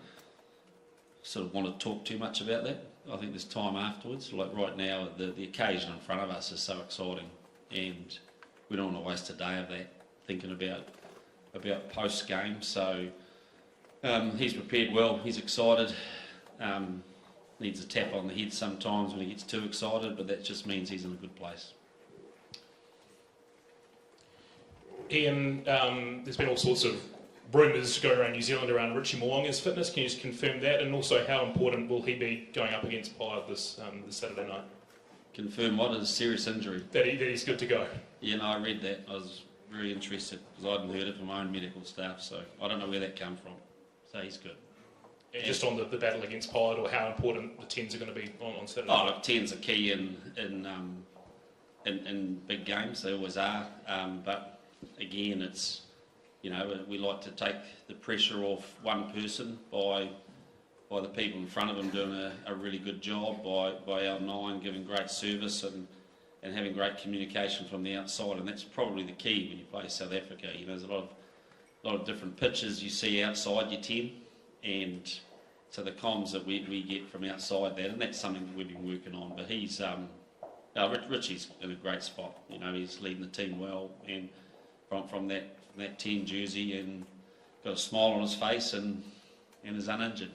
sort of want to talk too much about that. I think there's time afterwards. Like right now, the occasion in front of us is so exciting, and we don't want to waste a day of that thinking about post game. So he's prepared well. He's excited. Needs a tap on the head sometimes when he gets too excited, but that just means he's in a good place. Ian, there's been all sorts of rumours going around New Zealand around Richie Mo'unga's fitness. Can you just confirm that? And also, how important will he be going up against Pyre this Saturday night? Confirm what? Is a serious injury? That he's good to go. Yeah, no, I read that. I was very interested because I hadn't heard it from my own medical staff, so I don't know where that came from. So he's good. And just on the battle against Pyre, or how important the 10s are going to be on Saturday Oh, night? look, 10s are key in big games. They always are. But again, it's, you know, we like to take the pressure off one person by the people in front of them doing a really good job, by our 9 giving great service and having great communication from the outside, and that's probably the key when you play South Africa. You know, there's a lot of different pitches you see outside your 10, and so the comms that we get from outside that, and that's something that we've been working on. But he's Richie's in a great spot. You know, he's leading the team well, and from that 10 jersey, and got a smile on his face, and is uninjured.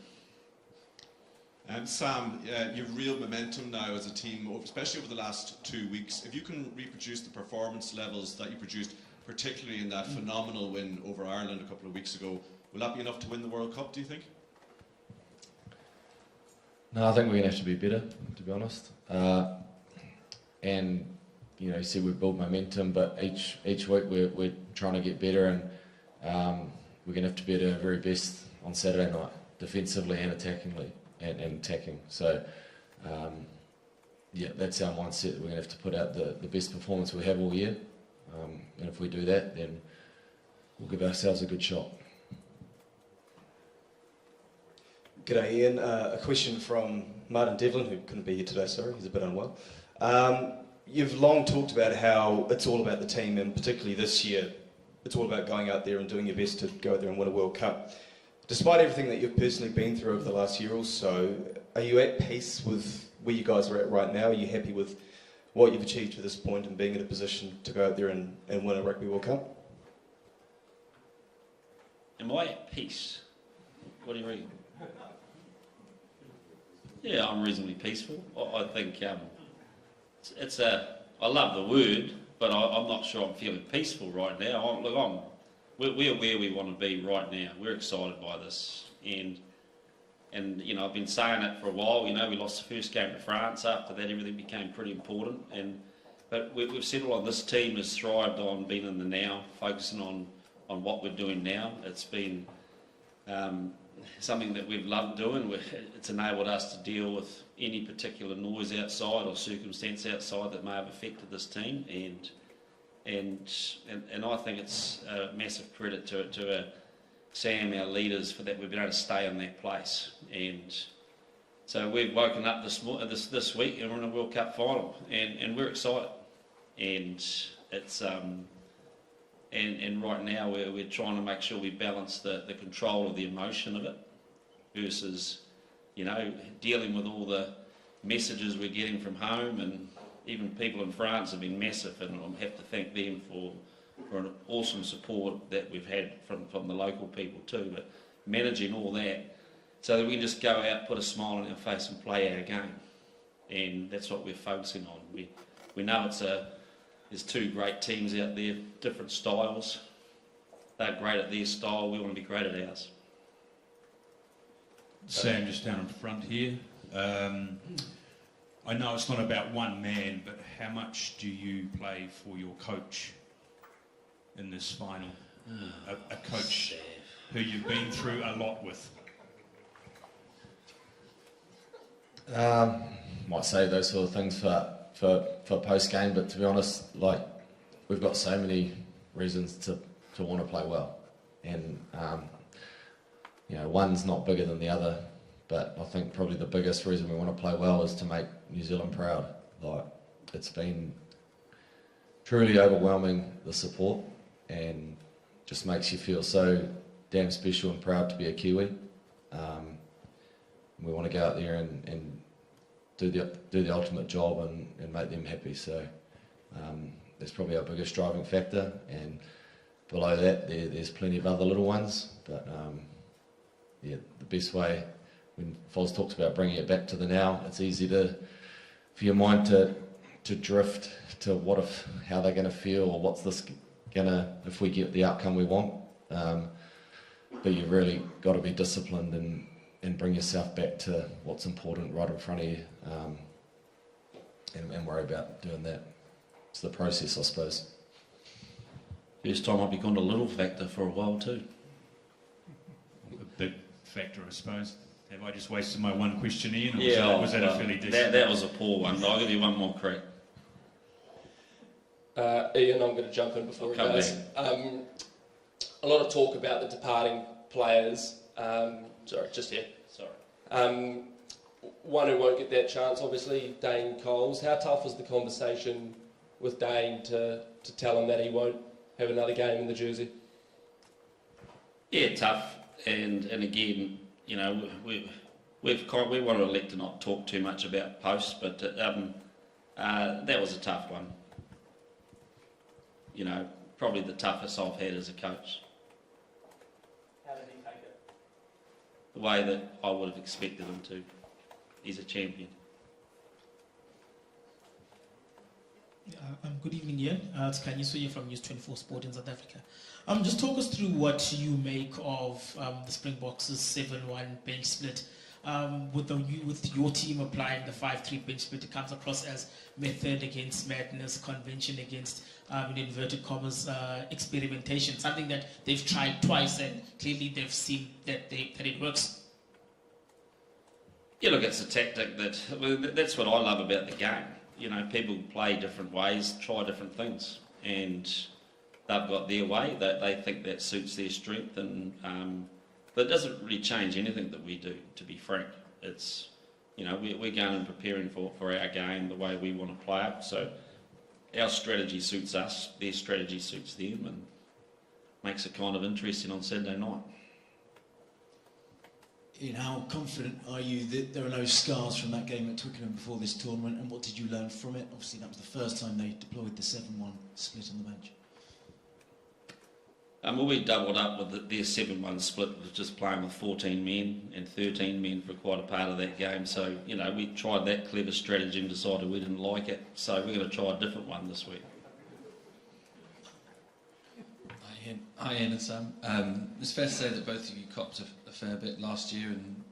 Sam, you've real momentum now as a team, especially over the last 2 weeks. If you can reproduce the performance levels that you produced particularly in that phenomenal win over Ireland a couple of weeks ago. Will that be enough to win the World Cup, do you think? No, I think we're going to have to be better, to be honest. And, you know, you see we've built momentum, but each week we're trying to get better, and we're going to have to be at our very best on Saturday night, defensively and attackingly, and attacking. So, yeah, that's our mindset. We're going to have to put out the best performance we have all year. And if we do that, then we'll give ourselves a good shot. G'day Ian, a question from Martin Devlin, who couldn't be here today, sorry, he's a bit unwell. You've long talked about how it's all about the team, and particularly this year, it's all about going out there and doing your best to go out there and win a World Cup. Despite everything that you've personally been through over the last year or so, are you at peace with where you guys are at right now? Are you happy with what you've achieved to this point and being in a position to go out there and win a Rugby World Cup? Am I at peace? What do you reckon? Yeah, I'm reasonably peaceful. I think it's a. I love the word, but I'm not sure I'm feeling peaceful right now. We're where we want to be right now. We're excited by this, and you know, I've been saying it for a while. You know, we lost the first game to France. After that, everything became pretty important. But we've settled on this team has thrived on being in the now, focusing on what we're doing now. It's been something that we've loved doing. It's enabled us to deal with any particular noise outside or circumstance outside that may have affected this team, and I think it's a massive credit to Sam, our leaders, for that we've been able to stay in that place. And so we've woken up this week and we're in a World Cup final, and we're excited. And it's and right now we're trying to make sure we balance the control of the emotion of it versus, you know, dealing with all the messages we're getting from home, and even people in France have been massive, and I have to thank them for an awesome support that we've had from the local people too. But managing all that so that we can just go out, put a smile on our face and play our game, and that's what we're focusing on. We know there's two great teams out there, different styles. They're great at their style, we want to be great at ours. Sam, just down in front here. I know it's not about one man, but how much do you play for your coach in this final? A coach who you've been through a lot with. Might say those sort of things for post game, but to be honest, like, we've got so many reasons to want to play well, and you know, one's not bigger than the other, but I think probably the biggest reason we want to play well is to make New Zealand proud. Like, it's been truly overwhelming, the support, and just makes you feel so damn special and proud to be a Kiwi. We want to go out there and do the ultimate job and make them happy. So that's probably our biggest driving factor, and below that there's plenty of other little ones, but yeah, the best way, when Foz talks about bringing it back to the now, it's easy for your mind to drift to how they're going to feel, or what's this gonna, if we get the outcome we want. But you've really got to be disciplined and bring yourself back to what's important right in front of you, and worry about doing that. It's the process, I suppose. First time I've become a little factor for a while too. A big factor, I suppose. Have I just wasted my one question, Ian, or was that a fairly decent? That was a poor one, but I'll give you one more crack. Ian, I'm going to jump in before he goes. A lot of talk about the departing players. Sorry, just here. Sorry. One who won't get that chance, obviously, Dane Coles. How tough was the conversation with Dane to tell him that he won't have another game in the jersey? Yeah, tough. And again, you know, we want to elect to not talk too much about posts, but that was a tough one. You know, probably the toughest I've had as a coach. How did he take it? The way that I would have expected him to. He's a champion. Good evening, Ian. It's Kanyiswe from News 24 Sport in South Africa. Just talk us through what you make of the Springboks' 7-1 bench split. With your team applying the 5-3 bench split, it comes across as method against madness, convention against, in inverted commas, experimentation. Something that they've tried twice, and clearly they've seen that it works. Yeah, look, it's a tactic that's what I love about the game. You know, people play different ways, try different things, and they've got their way. They think that suits their strength, and but it doesn't really change anything that we do, to be frank. It's, you know, we're going and preparing for our game the way we want to play it. So our strategy suits us, their strategy suits them, and makes it kind of interesting on Saturday night. Ian, how confident are you that there are no scars from that game at Twickenham before this tournament, and what did you learn from it? Obviously, that was the first time they deployed the 7-1 split on the bench. Well, we doubled up with their 7-1 split, was just playing with 14 men and 13 men for quite a part of that game. So, you know, we tried that clever strategy and decided we didn't like it. So we're going to try a different one this week. Hi Ian, it's Sam. It's fair to say that both of you copped a fair bit last year, and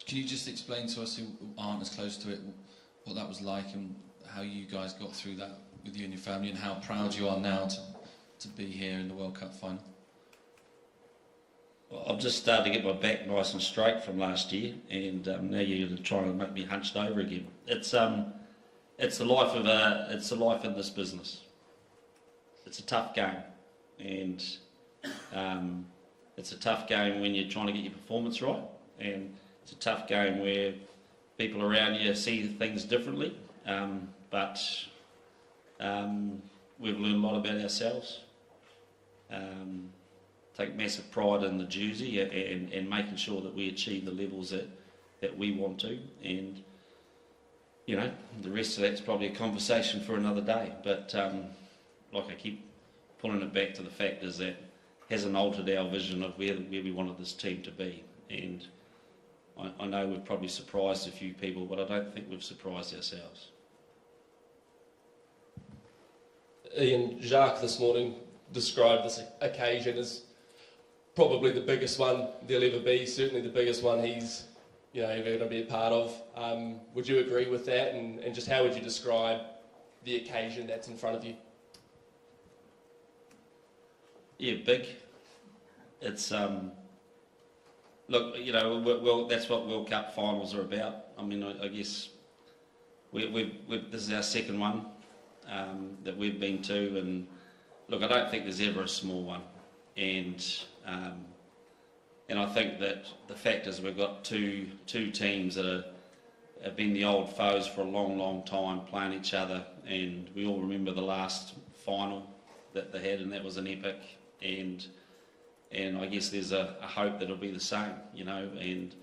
can you just explain to us who aren't as close to it what that was like and how you guys got through that with you and your family, and how proud you are now to be here in the World Cup final? Well, I've just started to get my back nice and straight from last year, and now you're going to try and make me hunched over again. It's the life in this business. It's a tough game. And it's a tough game when you're trying to get your performance right, and it's a tough game where people around you see things differently, but we've learned a lot about ourselves. Take massive pride in the jersey and making sure that we achieve the levels that we want to, and you know, the rest of that's probably a conversation for another day, but like I keep pulling it back to the fact is that hasn't altered our vision of where we wanted this team to be. And I know we've probably surprised a few people, but I don't think we've surprised ourselves. Ian, Jacques this morning described this occasion as probably the biggest one there'll ever be, certainly the biggest one he's ever going to be a part of. Would you agree with that? And just how would you describe the occasion that's in front of you? Yeah, big. It's look, you know, that's what World Cup finals are about. I mean, I guess this is our second one that we've been to, and look, I don't think there's ever a small one, and I think that the fact is we've got two teams that have been the old foes for a long time, playing each other, and we all remember the last final that they had, and that was an epic. And I guess there's a hope that it'll be the same, you know, and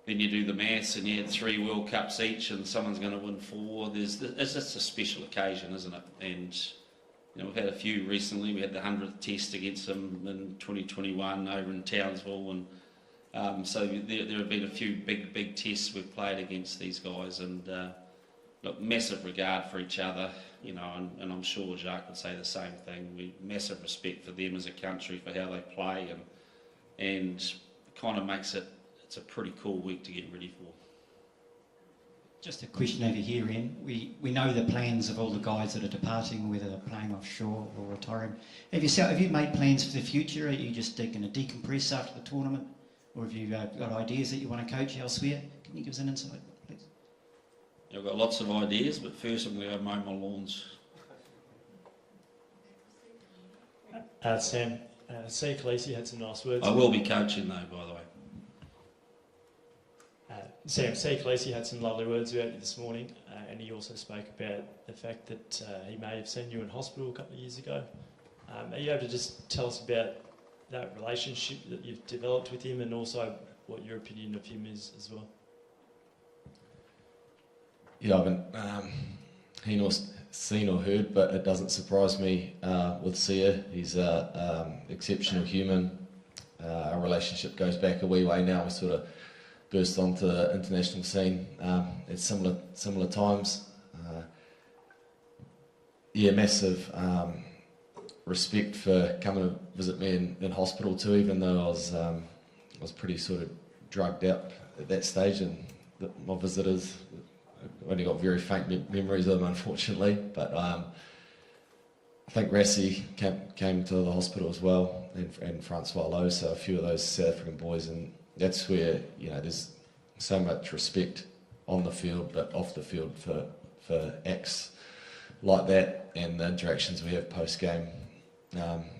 then you do the maths and you had 3 World Cups each and someone's going to win 4. It's just a special occasion, isn't it? And you know, we've had a few recently. We had the 100th test against them in 2021 over in Townsville, and so there have been a few big tests we've played against these guys, and look, massive regard for each other, you know, and I'm sure Jacques would say the same thing. Massive respect for them as a country, for how they play, and it kind of makes it's a pretty cool week to get ready for. Just a question over here, Ian. We know the plans of all the guys that are departing, whether they're playing offshore or retiring. Have you made plans for the future? Are you just going to decompress after the tournament, or have you got ideas that you want to coach elsewhere? Can you give us an insight, please? I've got lots of ideas, but first I'm going to go mow my lawns. Sam, Steve Khaleesi had some nice words. I will be coaching though, by the way. Sam, Steve Khaleesi had some lovely words about you this morning, and he also spoke about the fact that he may have seen you in hospital a couple of years ago. Are you able to just tell us about that relationship that you've developed with him, and also what your opinion of him is as well? Yeah, I haven't seen or heard, but it doesn't surprise me with Sia. He's an exceptional human. Our relationship goes back a wee way now. We sort of burst onto the international scene at similar times. yeah, massive respect for coming to visit me in hospital too, even though I was pretty sort of drugged out at that stage, and my visitors only got very faint memories of them, unfortunately. But I think Rassie came to the hospital as well, and Francois Lowe, so a few of those South African boys, and that's where, you know, there's so much respect on the field, but off the field for acts like that, and the interactions we have post game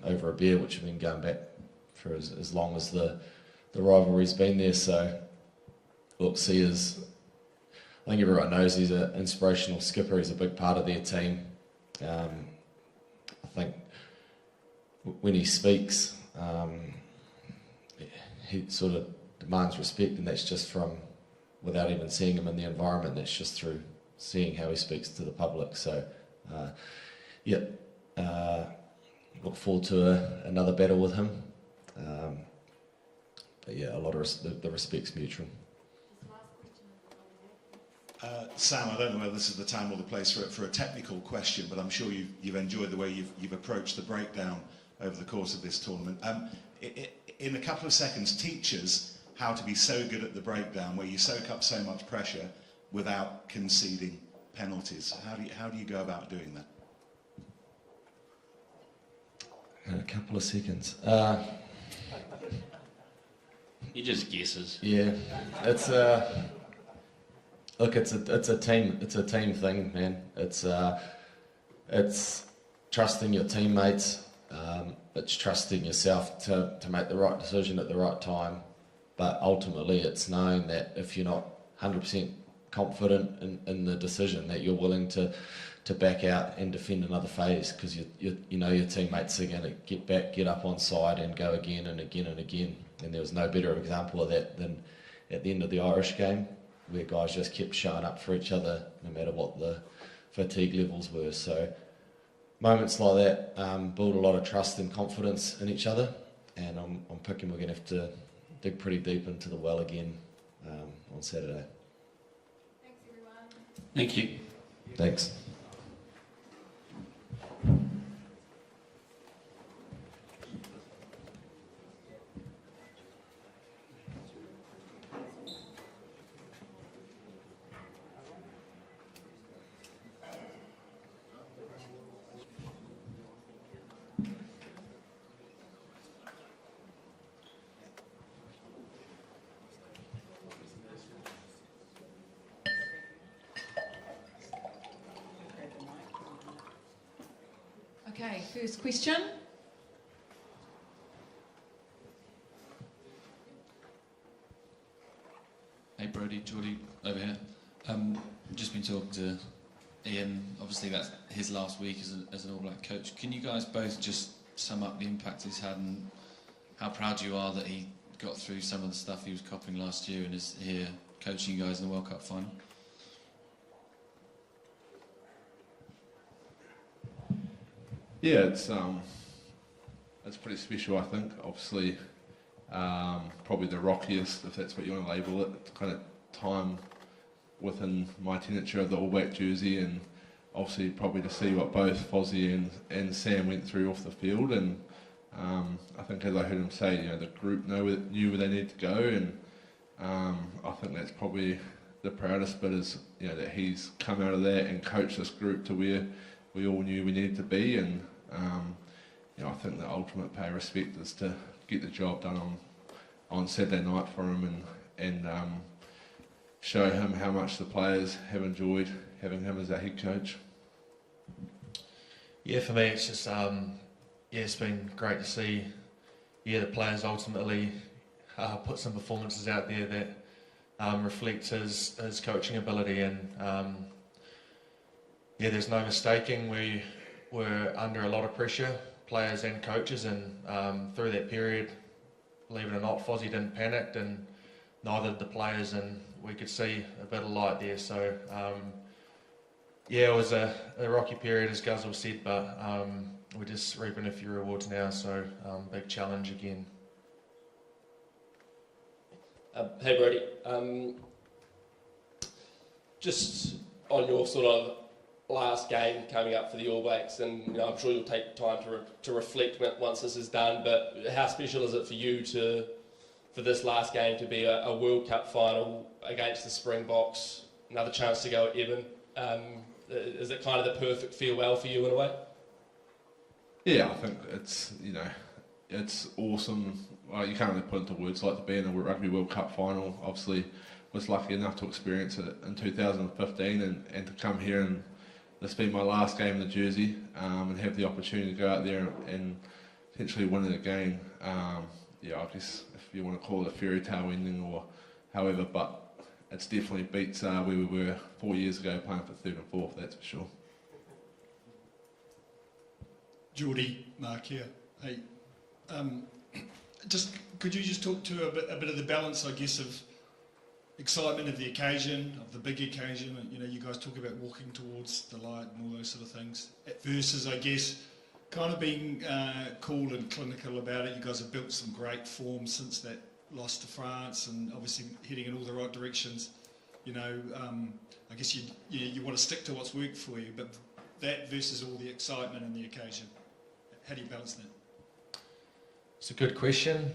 over a beer, which have been going back for as long as the rivalry's been there. So look, I think everyone knows he's an inspirational skipper. He's a big part of their team. I think when he speaks, he sort of demands respect, and that's just from, without even seeing him in the environment, that's just through seeing how he speaks to the public. So, look forward to another battle with him. But yeah, a lot of the respect's mutual. Sam, I don't know whether this is the time or the place for a technical question, but I'm sure you've enjoyed the way you've approached the breakdown over the course of this tournament. In a couple of seconds, teach us how to be so good at the breakdown, where you soak up so much pressure without conceding penalties. How do you go about doing that? In a couple of seconds. He just guesses. Yeah, it's look, it's a team thing, man. It's trusting your teammates. It's trusting yourself to make the right decision at the right time. But ultimately, it's knowing that if you're not 100% confident in the decision, that you're willing to back out and defend another phase, because you know your teammates are going to get back, get up on side, and go again and again and again. And there was no better example of that than at the end of the Irish game, where guys just kept showing up for each other no matter what the fatigue levels were. So moments like that build a lot of trust and confidence in each other, and I'm picking we're going to have to dig pretty deep into the well again on Saturday. Thanks, everyone. Thank you. Thanks. Okay, first question. Hey Brody, Geordie over here. Just been talking to Ian. Obviously that's his last week as an All Black coach. Can you guys both just sum up the impact he's had and how proud you are that he got through some of the stuff he was copping last year and is here coaching you guys in the World Cup final? Yeah, it's pretty special, I think. Obviously, probably the rockiest, if that's what you want to label it, kind of time within my tenure of the All Black jersey, and obviously probably to see what both Fozzie and Sam went through off the field. And I think, as I heard him say, you know, the group knew where they need to go, and I think that's probably the proudest bit, is, you know, that he's come out of that and coached this group to where we all knew we needed to be. And you know, I think the ultimate pay respect is to get the job done on Saturday night for him, and show him how much the players have enjoyed having him as a head coach. Yeah, for me it's just it's been great to see the players ultimately put some performances out there that reflect his coaching ability, and there's no mistaking we were under a lot of pressure, players and coaches, and through that period, believe it or not, Fozzie didn't panic, and neither did the players, and we could see a bit of light there. So it was a rocky period, as Guzzle said, but we're just reaping a few rewards now, so big challenge again. Hey Brody, just on your sort of last game coming up for the All Blacks, and you know, I'm sure you'll take time to reflect once this is done. But how special is it for you for this last game to be a World Cup final against the Springboks? Another chance to go at Evan. Is it kind of the perfect farewell for you in a way? Yeah, I think it's, you know, it's awesome. Well, you can't really put into words like to be in a Rugby World Cup final. Obviously, was lucky enough to experience it in 2015, and to come here and this be my last game in the jersey, and have the opportunity to go out there and potentially win the game. Yeah, I guess if you want to call it a fairy tale ending or however, but it's definitely beats where we were 4 years ago playing for third and fourth, that's for sure. Geordie, Mark here. Hey, just could you just talk to a bit of the balance, I guess, of excitement of the occasion, of the big occasion? You know, you guys talk about walking towards the light and all those sort of things, versus, I guess, kind of being cool and clinical about it. You guys have built some great form since that loss to France, and obviously heading in all the right directions. You know, I guess you want to stick to what's worked for you, but that versus all the excitement and the occasion. How do you balance that? It's a good question.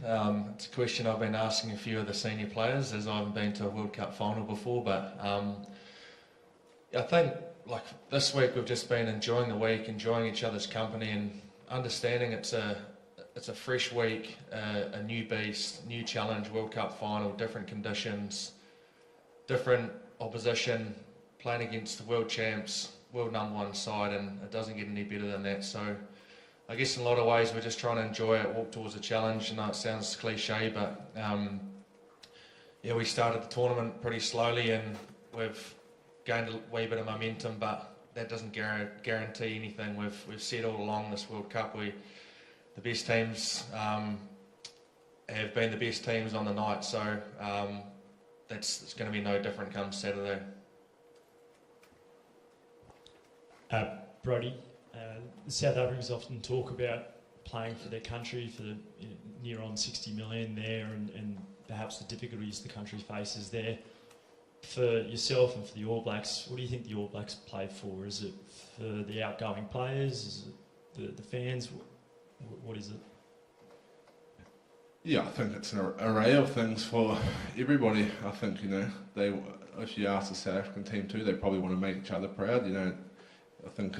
It's a question I've been asking a few of the senior players, as I haven't been to a World Cup final before. But I think, like this week, we've just been enjoying the week, enjoying each other's company, and understanding it's a fresh week, a new beast, new challenge, World Cup final, different conditions, different opposition, playing against the world champs, world #1 side, and it doesn't get any better than that. So I guess in a lot of ways we're just trying to enjoy it, walk towards a challenge. I know it sounds cliche, but yeah, we started the tournament pretty slowly and we've gained a wee bit of momentum, but that doesn't guarantee anything. We've said all along this World Cup, the best teams have been the best teams on the night, so it's going to be no different come Saturday. Brody, South Africans often talk about playing for their country, for the near on 60 million there, and perhaps the difficulties the country faces there. For yourself and for the All Blacks, what do you think the All Blacks play for? Is it for the outgoing players? Is it the fans? What is it? Yeah, I think it's an array of things for everybody. I think, you know, if you ask the South African team too, they probably want to make each other proud. You know, I think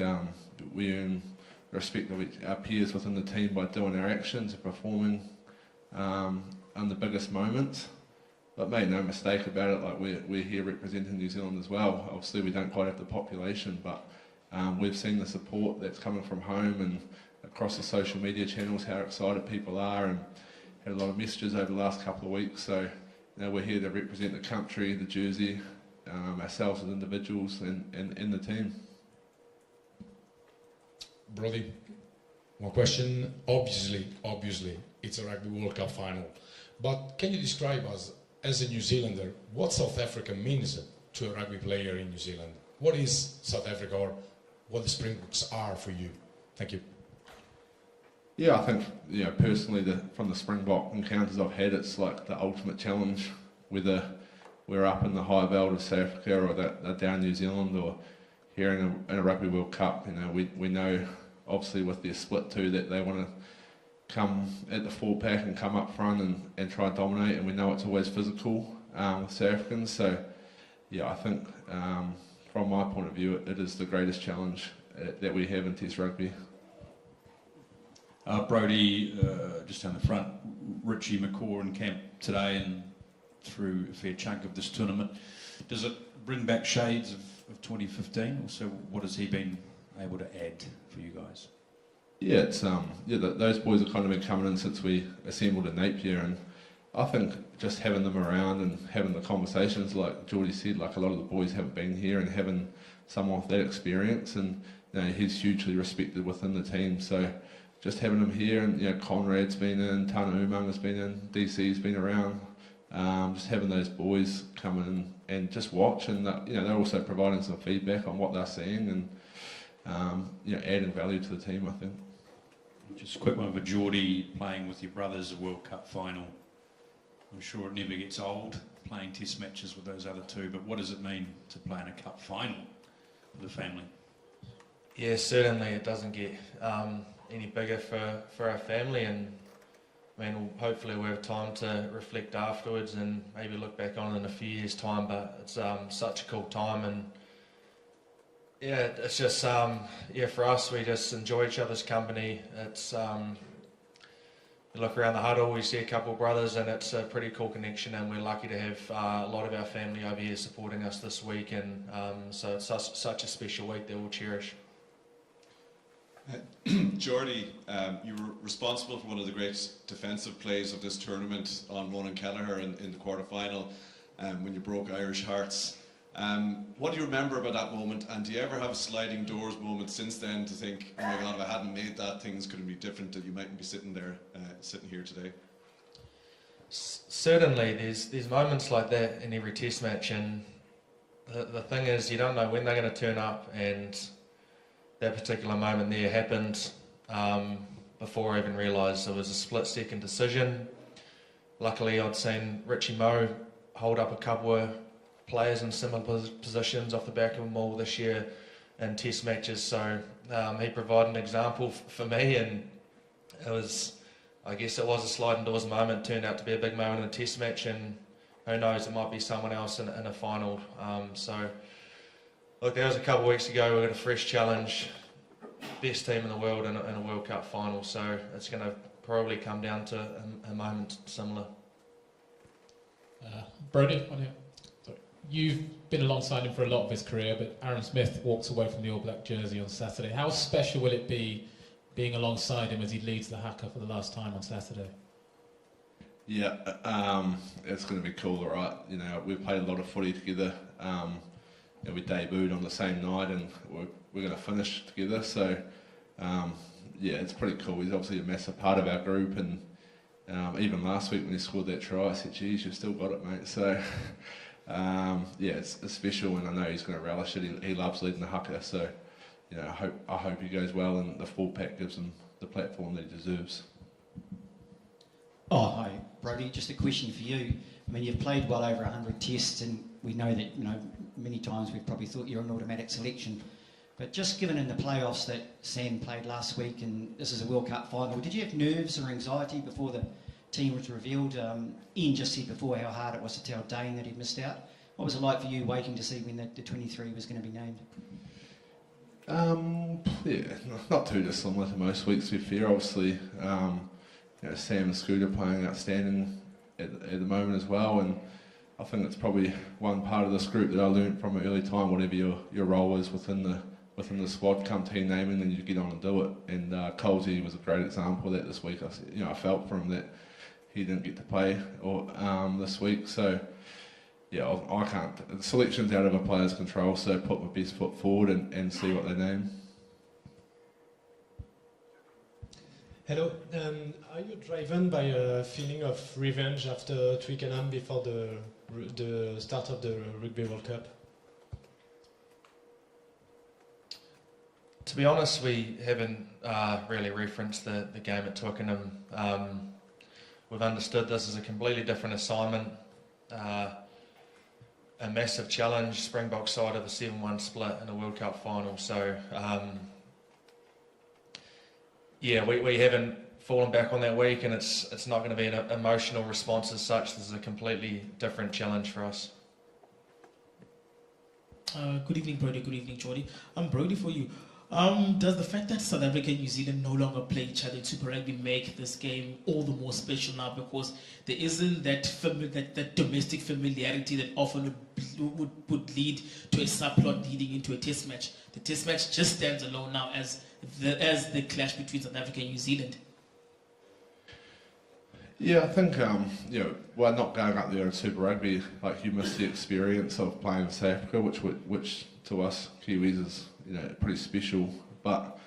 we earn the respect of our peers within the team by doing our actions and performing in the biggest moments. But make no mistake about it, like we're here representing New Zealand as well. Obviously we don't quite have the population, but we've seen the support that's coming from home and across the social media channels, how excited people are, and had a lot of messages over the last couple of weeks. So, you know, we're here to represent the country, the jersey, ourselves as individuals and the team. Brody, one question. Obviously, it's a Rugby World Cup final. But can you describe us, as a New Zealander, what South Africa means to a rugby player in New Zealand? What is South Africa, or what the Springboks are for you? Thank you. Yeah, I think, you know, personally, from the Springbok encounters I've had, it's like the ultimate challenge, whether we're up in the high veld of South Africa or they're down New Zealand or here in a Rugby World Cup. You know, we know, obviously, with their split too, that they want to come at the full pack and come up front and try and dominate, and we know it's always physical with South Africans. So, yeah, I think from my point of view, it is the greatest challenge that we have in Test rugby. Brody, just down the front, Richie McCaw in camp today and through a fair chunk of this tournament. Does it bring back shades of 2015? Also, what has he been able to add for you guys? Yeah, it's those boys have kind of been coming in since we assembled in Napier, and I think just having them around and having the conversations, like Geordie said, like a lot of the boys haven't been here, and having someone with that experience, and you know, he's hugely respected within the team. So just having him here, and you know, Conrad's been in, Tana Umanga's been in, DC's been around, just having those boys come in and just watch, and you know, they're also providing some feedback on what they're seeing, and you know, adding value to the team, I think. Just a quick one for Geordie, playing with your brothers a World Cup final. I'm sure it never gets old playing test matches with those other two, but what does it mean to play in a cup final for the family? Yeah, certainly it doesn't get any bigger for our family, and I mean, hopefully we'll have time to reflect afterwards and maybe look back on it in a few years' time, but it's such a cool time, and yeah, it's just, yeah, for us, we just enjoy each other's company. It's, you look around the huddle, we see a couple of brothers, and it's a pretty cool connection, and we're lucky to have a lot of our family over here supporting us this week, and so it's such a special week that we'll cherish. Jordy, you were responsible for one of the great defensive plays of this tournament on Ronan Kelleher in the quarter-final when you broke Irish hearts. What do you remember about that moment, and do you ever have a sliding doors moment since then to think, oh my God, if I hadn't made that, things could be different, that you mightn't be sitting here today? Certainly, there's moments like that in every test match, and the thing is, you don't know when they're going to turn up, and that particular moment there happened before I even realised it was a split-second decision. Luckily, I'd seen Richie Moe hold up a couple of players in similar positions off the back of them all this year in test matches, so he provided an example for me, and it was, I guess it was a sliding doors moment, turned out to be a big moment in a test match, and who knows, it might be someone else in a final. So look, that was a couple of weeks ago. We got a fresh challenge, best team in the world in a World Cup final, so it's going to probably come down to a moment similar. Brodie, on here. You've been alongside him for a lot of his career, but Aaron Smith walks away from the All Black jersey on Saturday. How special will it be being alongside him as he leads the haka for the last time on Saturday? Yeah, it's going to be cool, all right. You know, we've played a lot of footy together. You know, we debuted on the same night, and we're going to finish together. So, yeah, it's pretty cool. He's obviously a massive part of our group, and even last week when he scored that try, I said, "Geez, you've still got it, mate." So, yeah, it's special, and I know he's going to relish it. He loves leading the haka, so you know, I hope he goes well, and the full pack gives him the platform that he deserves. Oh, hi, Brodie. Just a question for you. I mean, you've played well over 100 tests, and we know that, you know, many times we've probably thought you're an automatic selection. But just given in the playoffs that Sam played last week, and this is a World Cup final, did you have nerves or anxiety before the team was revealed? Ian just said before how hard it was to tell Dane that he'd missed out. What was it like for you waiting to see when the 23 was going to be named? Yeah, not too dissimilar to most weeks, to be fair. Obviously, you know, Sam and Scooter playing outstanding at the moment as well, and I think it's probably one part of this group that I learnt from an early time. Whatever your role is within the squad, come team naming, then you get on and do it. And Colsey was a great example of that this week. I felt for him that he didn't get to play this week, so yeah, I can't. The selection's out of a player's control, so put my best foot forward and see what they name. Hello. Are you driven by a feeling of revenge after Twickenham before the start of the Rugby World Cup? To be honest, we haven't really referenced the game at Twickenham. We've understood this is a completely different assignment, a massive challenge, Springbok side of a 7-1 split in a World Cup final. So, yeah, we haven't fallen back on that week, and it's not going to be an emotional response as such. This is a completely different challenge for us. Good evening, Brodie. Good evening, Jordy. Brodie, for you. Does the fact that South Africa and New Zealand no longer play each other in Super Rugby make this game all the more special now, because there isn't that domestic familiarity that often would lead to a subplot leading into a test match? The test match just stands alone now as the clash between South Africa and New Zealand. Yeah, I think you know, well, not going up there in Super Rugby, like, you miss the experience of playing in South Africa, which to us Kiwis is, you know, pretty special. But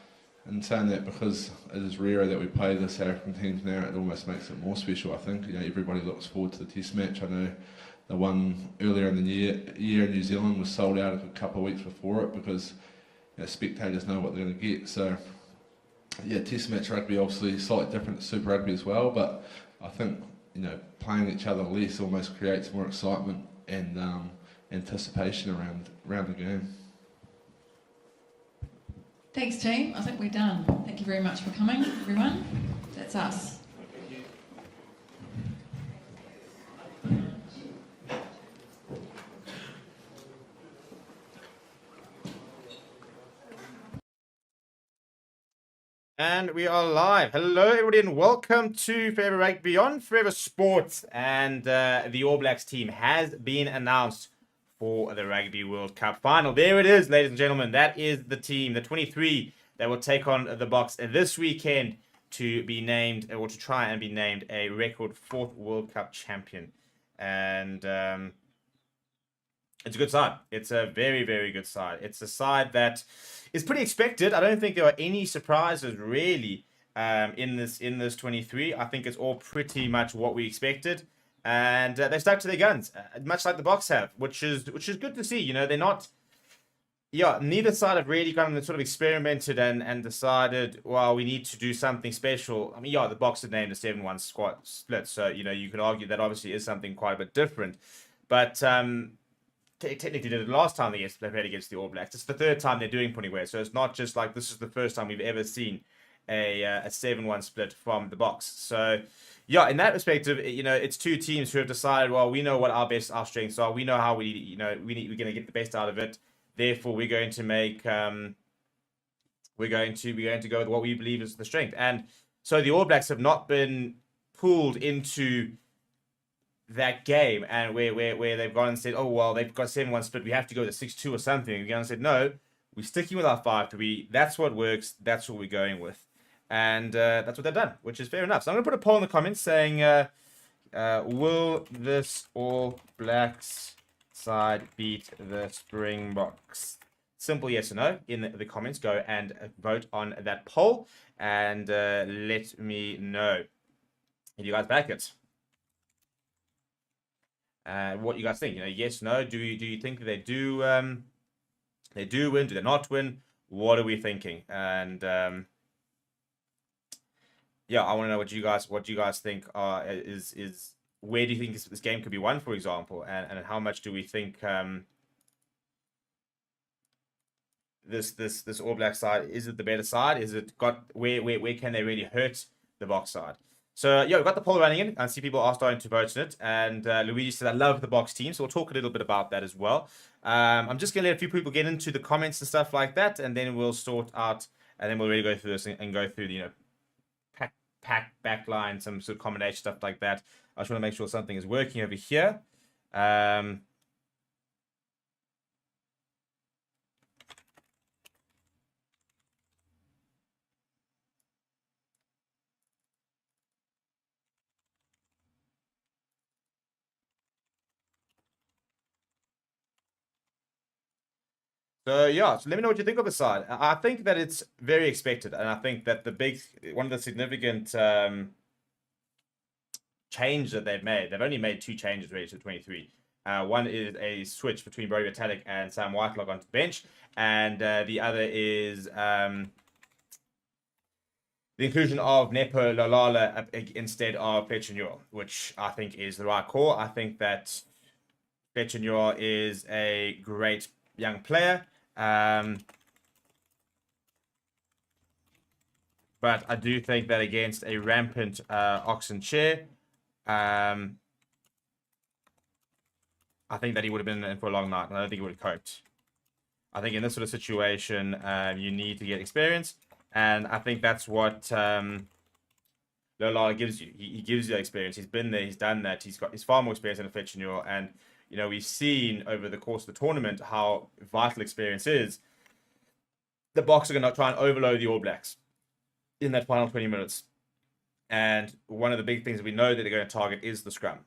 in saying that, because it is rarer that we play the South African teams now, it almost makes it more special. I think, you know, everybody looks forward to the Test match. I know the one earlier in the year in New Zealand was sold out a couple of weeks before it, because, you know, spectators know what they're going to get. So yeah, Test match rugby obviously slightly different to Super Rugby as well, but I think, you know, playing each other less almost creates more excitement and anticipation around the game. Thanks, team. I think we're done. Thank you very much for coming, everyone. That's us. And we are live. Hello, everybody, and welcome to Forever Rugby on Forever Sports. And the All Blacks team has been announced for the Rugby World Cup final. There it is, ladies and gentlemen. That is the team, the 23, that will take on the Boks this weekend to be named, or to try and be named, a record 4th World Cup champion. And it's a good side. It's a very, very good side. It's a side that is pretty expected. I don't think there are any surprises really in this 23. I think it's all pretty much what we expected, and they've stuck to their guns, much like the Boks have, which is good to see. You know, they're not. Yeah, neither side have really kind of sort of experimented and decided, well, we need to do something special. I mean, yeah, the Boks had named a 7-1 squad split, so you know you could argue that obviously is something quite a bit different, but technically did it last time they played against the All Blacks. It's the 3rd time they're doing anywhere, so it's not just like this is the first time we've ever seen a 7-1 split from the Boks. So yeah, in that perspective, you know, it's two teams who have decided, well, we know what our strengths are, we know how we're going to get the best out of it. Therefore, we're going to make we're going to go with what we believe is the strength. And so the All Blacks have not been pulled into that game and where they've gone and said, oh, well, they've got 7-1 split, we have to go to 6-2 or something. We've gone and said, no, we're sticking with our 5-3. That's what works. That's what we're going with. And that's what they've done, which is fair enough. So I'm going to put a poll in the comments saying, will this All Blacks side beat the Springboks? Simple yes or no in the comments. Go and vote on that poll and let me know if you guys back it. What you guys think? You know, yes, no. Do you think that they do win? Do they not win? What are we thinking? And yeah, I want to know what you guys think is where do you think this game could be won, for example, and how much do we think this All Black side, is it the better side? Is it got where can they really hurt the Boks side? So yeah, we've got the poll running in. I see people are starting to vote in it. And Luigi said, I love the Boks team. So we'll talk a little bit about that as well. I'm just going to let a few people get into the comments and stuff like that. And then we'll sort out, and then we'll really go through this and go through the, you know, pack, backline, some sort of combination stuff like that. I just want to make sure something is working over here. So yeah, so let me know what you think of the side. I think that it's very expected, and I think that one of the significant change that they've only made 2 changes really to 23. One is a switch between Brody Vitalik and Sam Whitelock onto the bench, and the other is the inclusion of Nepo Lalala instead of Fletcher Newell, which I think is the right call. I think that Fletcher Newell is a great young player. But I do think that against a rampant Oxen chair, I think that he would have been in for a long night, and I don't think he would have coped. I think in this sort of situation, you need to get experience, and I think that's what Lola gives you. He gives you that experience. He's been there, he's done that. He's far more experienced than Fletcher Newell, and you know, we've seen over the course of the tournament how vital experience is. The Boks are going to try and overload the All Blacks in that final 20 minutes. And one of the big things that we know that they're going to target is the scrum.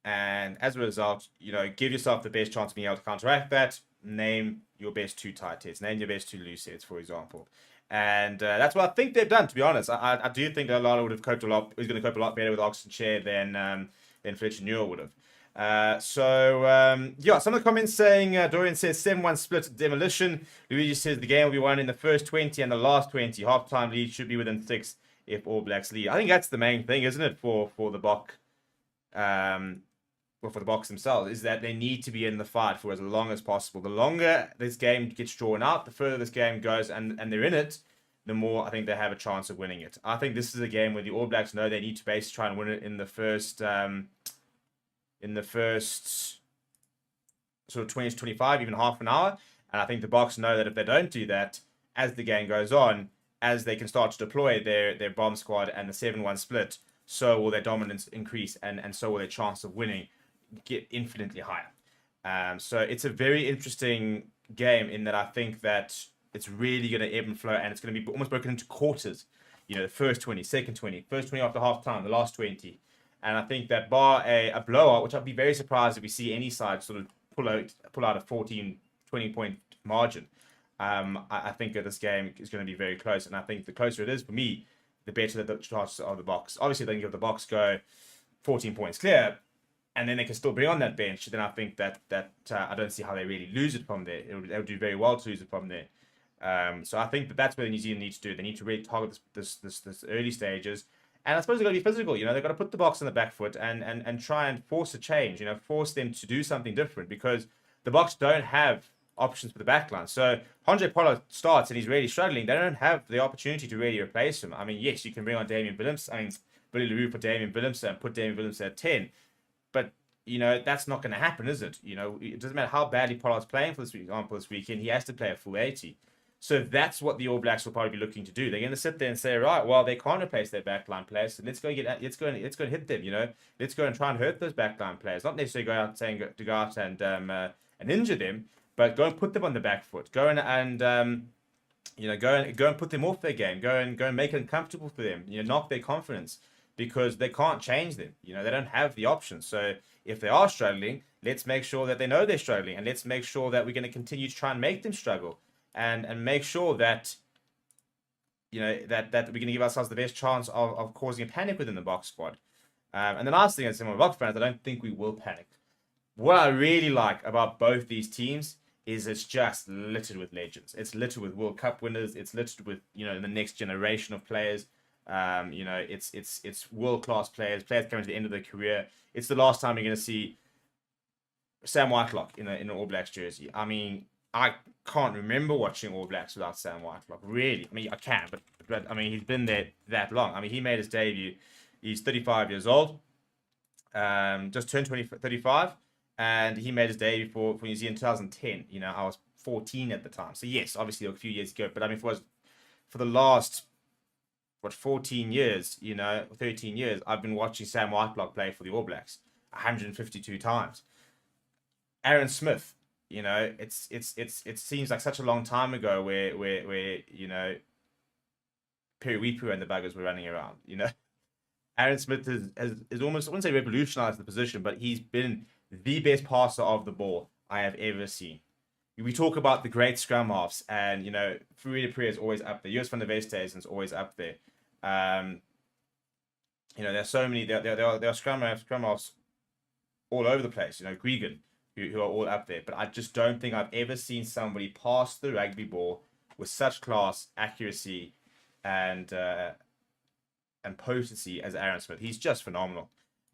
And as a result, you know, give yourself the best chance of being able to counteract that. Name your best 2 tight heads. Name your best 2 loose heads, for example. And that's what I think they've done, to be honest. I do think that Lala would have coped a lot. He's going to cope a lot better with Oxen Chair than Fletcher Newell would have. Yeah, some of the comments saying, Dorian says 7-1 split demolition. Luigi says the game will be won in the first 20 and the last 20. Half-time lead should be within 6 if All Blacks lead. I think that's the main thing, isn't it, for the Bok well, for the Boks themselves, is that they need to be in the fight for as long as possible. The longer this game gets drawn out, the further this game goes, and they're in it, the more I think they have a chance of winning it. I think this is a game where the All Blacks know they need to basically try and win it in the first sort of 20 to 25, even half an hour. And I think the Boks know that if they don't do that, as the game goes on, as they can start to deploy their bomb squad and the 7-1 split, so will their dominance increase, and so will their chance of winning get infinitely higher. So it's a very interesting game in that I think that it's really going to ebb and flow, and it's going to be almost broken into quarters. You know, the first 20, second 20, first 20 after half time, the last 20. And I think that bar a blowout, which I'd be very surprised if we see any side sort of pull out a 14, 20-point margin. I think that this game is going to be very close, and I think the closer it is for me, the better the chances of the Boks. Obviously, they can give the Boks go 14 points clear, and then they can still be on that bench. Then I think that I don't see how they really lose it from there. They would do very well to lose it from there. So I think that's what New Zealand needs to do. They need to really target this early stages, and I suppose they've got to be physical. You know, they've got to put the Boks on the back foot and try and force a change. You know, force them to do something different, because the Boks don't have options for the backline. So Andre Pollard starts and he's really struggling. They don't have the opportunity to really replace him. I mean, yes, you can bring on Damien Williams. I mean, Billy LaRue for Damien Williams and put Damien Williams at 10. But, you know, that's not going to happen, is it? You know, it doesn't matter how badly Pollard's playing, for example, this weekend. He has to play a full 80. So that's what the All Blacks will probably be looking to do. They're going to sit there and say, right, well, they can't replace their backline players, so let's go and hit them. You know, let's go and try and hurt those backline players. Not necessarily go out and injure them, but go and put them on the back foot. Go and put them off their game. Go and make it uncomfortable for them. You know, knock their confidence, because they can't change them. You know, they don't have the options. So if they are struggling, let's make sure that they know they're struggling, and let's make sure that we're going to continue to try and make them struggle, and make sure that, you know, that we're going to give ourselves the best chance of causing a panic within the Boks squad. And the last thing I say, my Boks fans, I don't think we will panic. What I really like about both these teams is it's just littered with legends. It's littered with World Cup winners. It's littered with, you know, the next generation of players. You know, it's world-class players coming to the end of their career. It's the last time you're going to see Sam Whitelock in an All Blacks jersey. I mean, I can't remember watching All Blacks without Sam Whitelock, really. I mean, I can, but I mean, he's been there that long. I mean, he made his debut. He's 35 years old, just turned 35, and he made his debut for New Zealand in 2010. You know, I was 14 at the time. So, yes, obviously a few years ago, but I mean, for the last, 14 years, you know, 13 years, I've been watching Sam Whitelock play for the All Blacks 152 times. Aaron Smith, you know, it seems like such a long time ago where you know, Periwipu and the buggers were running around. You know, Aaron Smith is almost, I wouldn't say revolutionized the position, but he's been the best passer of the ball I have ever seen. We talk about the great scrum halves, and you know, Fourie is always up there. Joos van der Westhuizen is always up there. You know, there's so many. There are scrum halves all over the place. You know, Gregan, who are all up there. But I just don't think I've ever seen somebody pass the rugby ball with such class, accuracy, and potency as Aaron Smith. He's just phenomenal.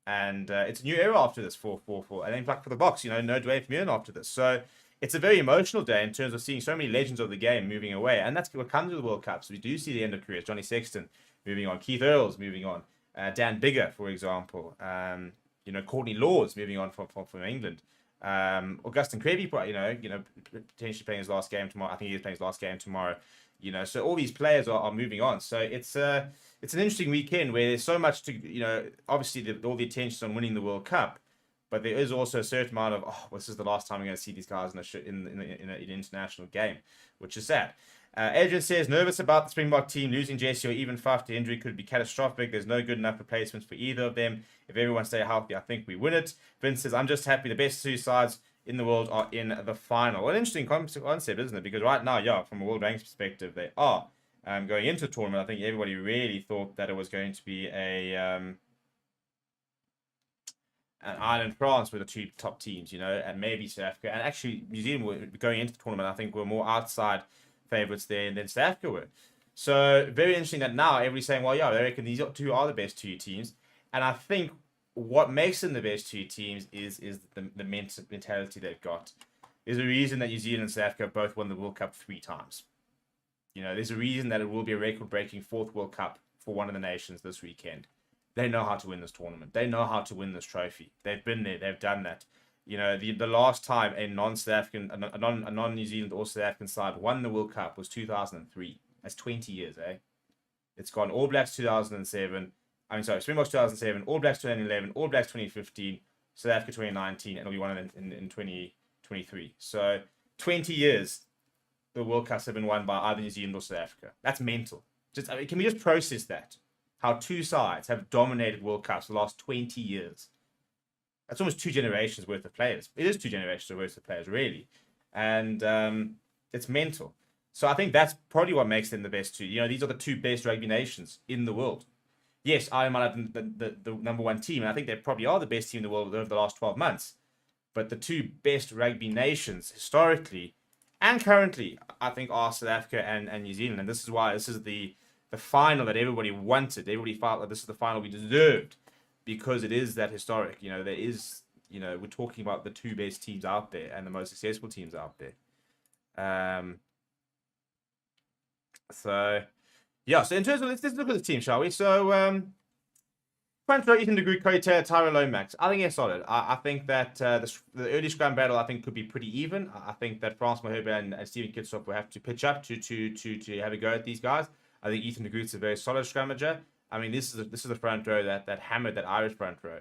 And it's a new era after this for and in fact for the Boks, you know, no Dwayne Vermeulen after this. So it's a very emotional day in terms of seeing so many legends of the game moving away, and that's what comes with the World Cup. So we do see the end of careers. Johnny Sexton moving on, Keith Earls moving on, Dan Biggar, for example. You know, Courtney Laws moving on from England. Augustin Creevy, you know, potentially playing his last game tomorrow. I think he is playing his last game tomorrow. You know, so all these players are moving on. So it's an interesting weekend where there's so much to, you know, obviously all the attention on winning the World Cup, but there is also a certain amount of, well, this is the last time we're going to see these guys in an international game, which is sad. Adrian says, nervous about the Springbok team losing Jesse or even Faf to injury could be catastrophic. There's no good enough replacements for either of them. If everyone stay healthy, I think we win it. Vince says, I'm just happy the best two sides in the world are in the final. Well, an interesting concept, isn't it? Because right now, yeah, from a world ranks perspective, they are. Going into the tournament, I think everybody really thought that it was going to be an Ireland, France were the two top teams, you know, and maybe South Africa. And actually, New Zealand were going into the tournament, I think, were more outside favourites there than South Africa were. So very interesting that now everybody's saying, well, yeah, I reckon these two are the best two teams. And I think what makes them the best two teams is the mentality they've got. There's a reason that New Zealand and South Africa both won the World Cup 3 times. You know, there's a reason that it will be a record-breaking 4th World Cup for one of the nations this weekend. They know how to win this tournament. They know how to win this trophy. They've been there. They've done that. You know, the last time a non-New Zealand or South African side won the World Cup was 2003. That's 20 years, eh? It's gone All Blacks 2007. Springboks 2007, All Blacks 2011, All Blacks 2015, South Africa 2019, and it'll be one in 2023. So 20 years, the World Cups have been won by either New Zealand or South Africa. That's mental. Can we just process that? How two sides have dominated World Cups the last 20 years. That's almost 2 generations worth of players. It is 2 generations worth of players, really. And it's mental. So I think that's probably what makes them the best two. You know, these are the 2 best rugby nations in the world. Yes, I might have the number 1 team, and I think they probably are the best team in the world over the last 12 months. But the 2 best rugby nations, historically and currently, I think are South Africa and New Zealand. And this is why this is the final that everybody wanted. Everybody felt that this is the final we deserved, because it is that historic. You know, there is, you know, we're talking about the 2 best teams out there and the most successful teams out there. So in terms of, let's look at the team, shall we? So, front row, Ethan de Groot, Currie Taylor, Tyrell Lomax. I think they're solid. I think that the early scrum battle, I think, could be pretty even. I think that Frans Mahube and Steven Kitshoff will have to pitch up to have a go at these guys. I think Ethan de Groot's a very solid scrummager. I mean, this is the front row that hammered that Irish front row,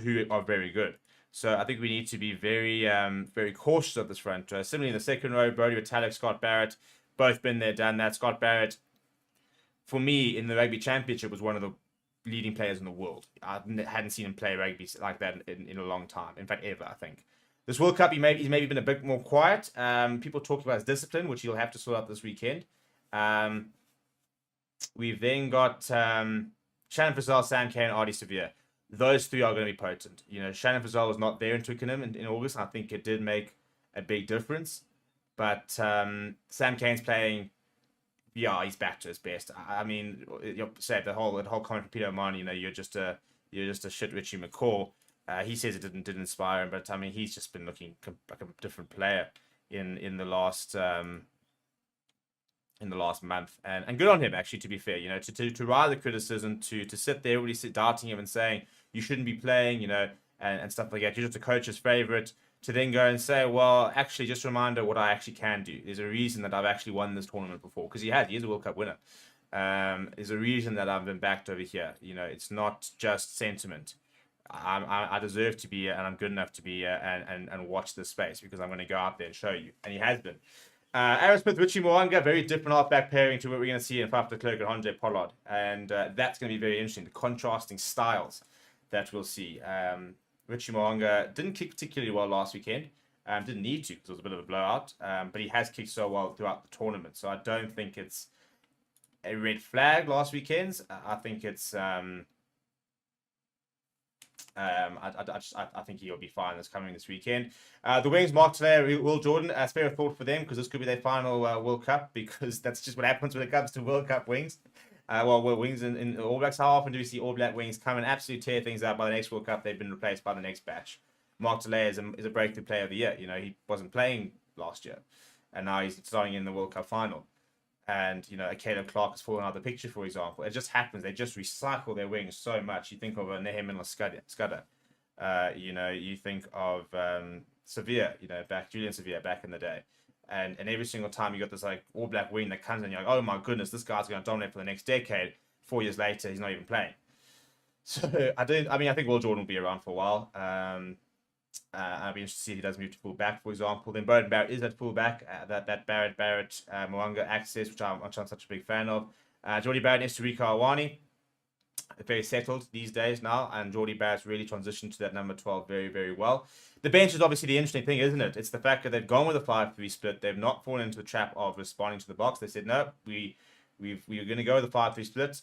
who are very good. So I think we need to be very very cautious of this front row. Similarly, in the second row, Brodie Retallick, Scott Barrett, both been there, done that. Scott Barrett, for me, in the Rugby Championship, was one of the leading players in the world. I hadn't seen him play rugby like that in a long time. In fact, ever, I think. This World Cup, he's maybe been a bit more quiet. People talk about his discipline, which he'll have to sort out this weekend. We've then got Shannon Frizzell, Sam Cane, Artie Severe. Those 3 are going to be potent. You know, Shannon Frizzell was not there in Twickenham in August. I think it did make a big difference. But Sam Cane's playing, he's back to his best. I mean, you said the whole comment from Peter O'Mahony, you know, you're just a shit Richie McCaw. He says it didn't inspire him, but I mean, he's just been looking like a different player in the last month, and good on him, actually, to be fair. You know, to ride the criticism, to sit there, really doubting him and saying you shouldn't be playing, you know, and stuff like that. You're just a coach's favorite. To then go and say, well, actually, just a reminder what I actually can do. There's a reason that I've actually won this tournament before, because he is a World Cup winner. There's a reason that I've been backed over here. You know, it's not just sentiment. I deserve to be here, and I'm good enough to be here and watch this space, because I'm going to go out there and show you. And he has been. Aaron Smith, Richie Mo'unga, very different half-back pairing to what we're going to see in Faf de Klerk and Andre Pollard. And that's going to be very interesting, the contrasting styles that we'll see. Richie Mo'unga didn't kick particularly well last weekend. Didn't need to, because it was a bit of a blowout. But he has kicked so well throughout the tournament. So I don't think it's a red flag last weekend's. I think it's... I think he'll be fine this weekend. The wings, Mark Taylor, Will Jordan, spare a thought for them, because this could be their final World Cup, because that's just what happens when it comes to World Cup wings. Wings in All Blacks. How often do we see All Black wings come and absolutely tear things up? By the next World Cup, they've been replaced by the next batch. Mark Taylor is a breakthrough player of the year. You know, he wasn't playing last year, and now he's starting in the World Cup final. And, you know, a Caleb Clark has fallen out of the picture, for example. It just happens. They just recycle their wings so much. You think of a Nehemiah Scudder. You know, you think of Severe, you know, Julian Severe back in the day. And every single time you got this, like, All Black wing that comes in, you're like, oh, my goodness, this guy's going to dominate for the next decade. 4 years later, he's not even playing. So, I think Will Jordan will be around for a while. I'll be interested to see if he does move to full back, for example. Then Bowden Barrett is at full back. That Barrett Mo'unga access, which I'm such a big fan of. Geordie Barrett next to Rico Awani. Very settled these days now, and Geordie Barrett's really transitioned to that number 12 very, very well. The bench is obviously the interesting thing, isn't it? It's the fact that they've gone with a 5-3 split. They've not fallen into the trap of responding to the box. They said, no, we're going to go with a 5-3 split.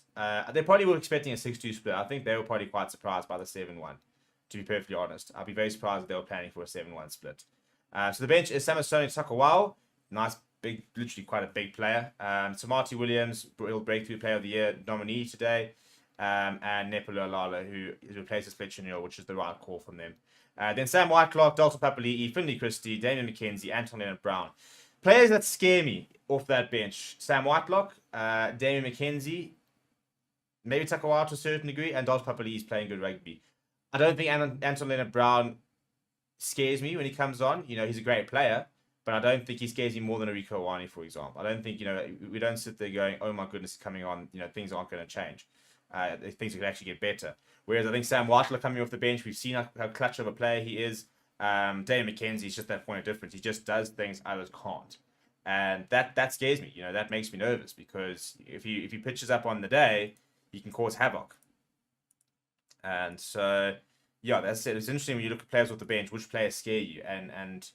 They probably were expecting a 6-2 split. I think they were probably quite surprised by the 7-1. To be perfectly honest, I'd be very surprised if they were planning for a 7-1 split. So the bench is Samasoni Sakawao, nice, big, literally quite a big player. Tamati Williams, real breakthrough player of the year nominee today. and Nepolo Lala, who replaces Fletcher Newell, which is the right call from them. Then Sam Whitelock, Dalton Papali'i, Finley Christie, Damian McKenzie, Anton Leonard-Brown. Players that scare me off that bench: Sam Whitelock, Damian McKenzie, maybe Takawao to a certain degree, and Dalton Papali'i is playing good rugby. I don't think Anton Leonard-Brown scares me when he comes on. He's a great player, but I don't think he scares me more than a Rico Iwani, for example. I don't think, we don't sit there going, oh my goodness, coming on, things aren't going to change. Things could actually get better. Whereas I think Sam Whitelock coming off the bench, we've seen how clutch of a player he is. Dave McKenzie is just that point of difference. He just does things others can't. And that scares me. That makes me nervous, because if he pitches up on the day, he can cause havoc. And so, yeah, that's it. It's interesting when you look at players off the bench, which players scare you. And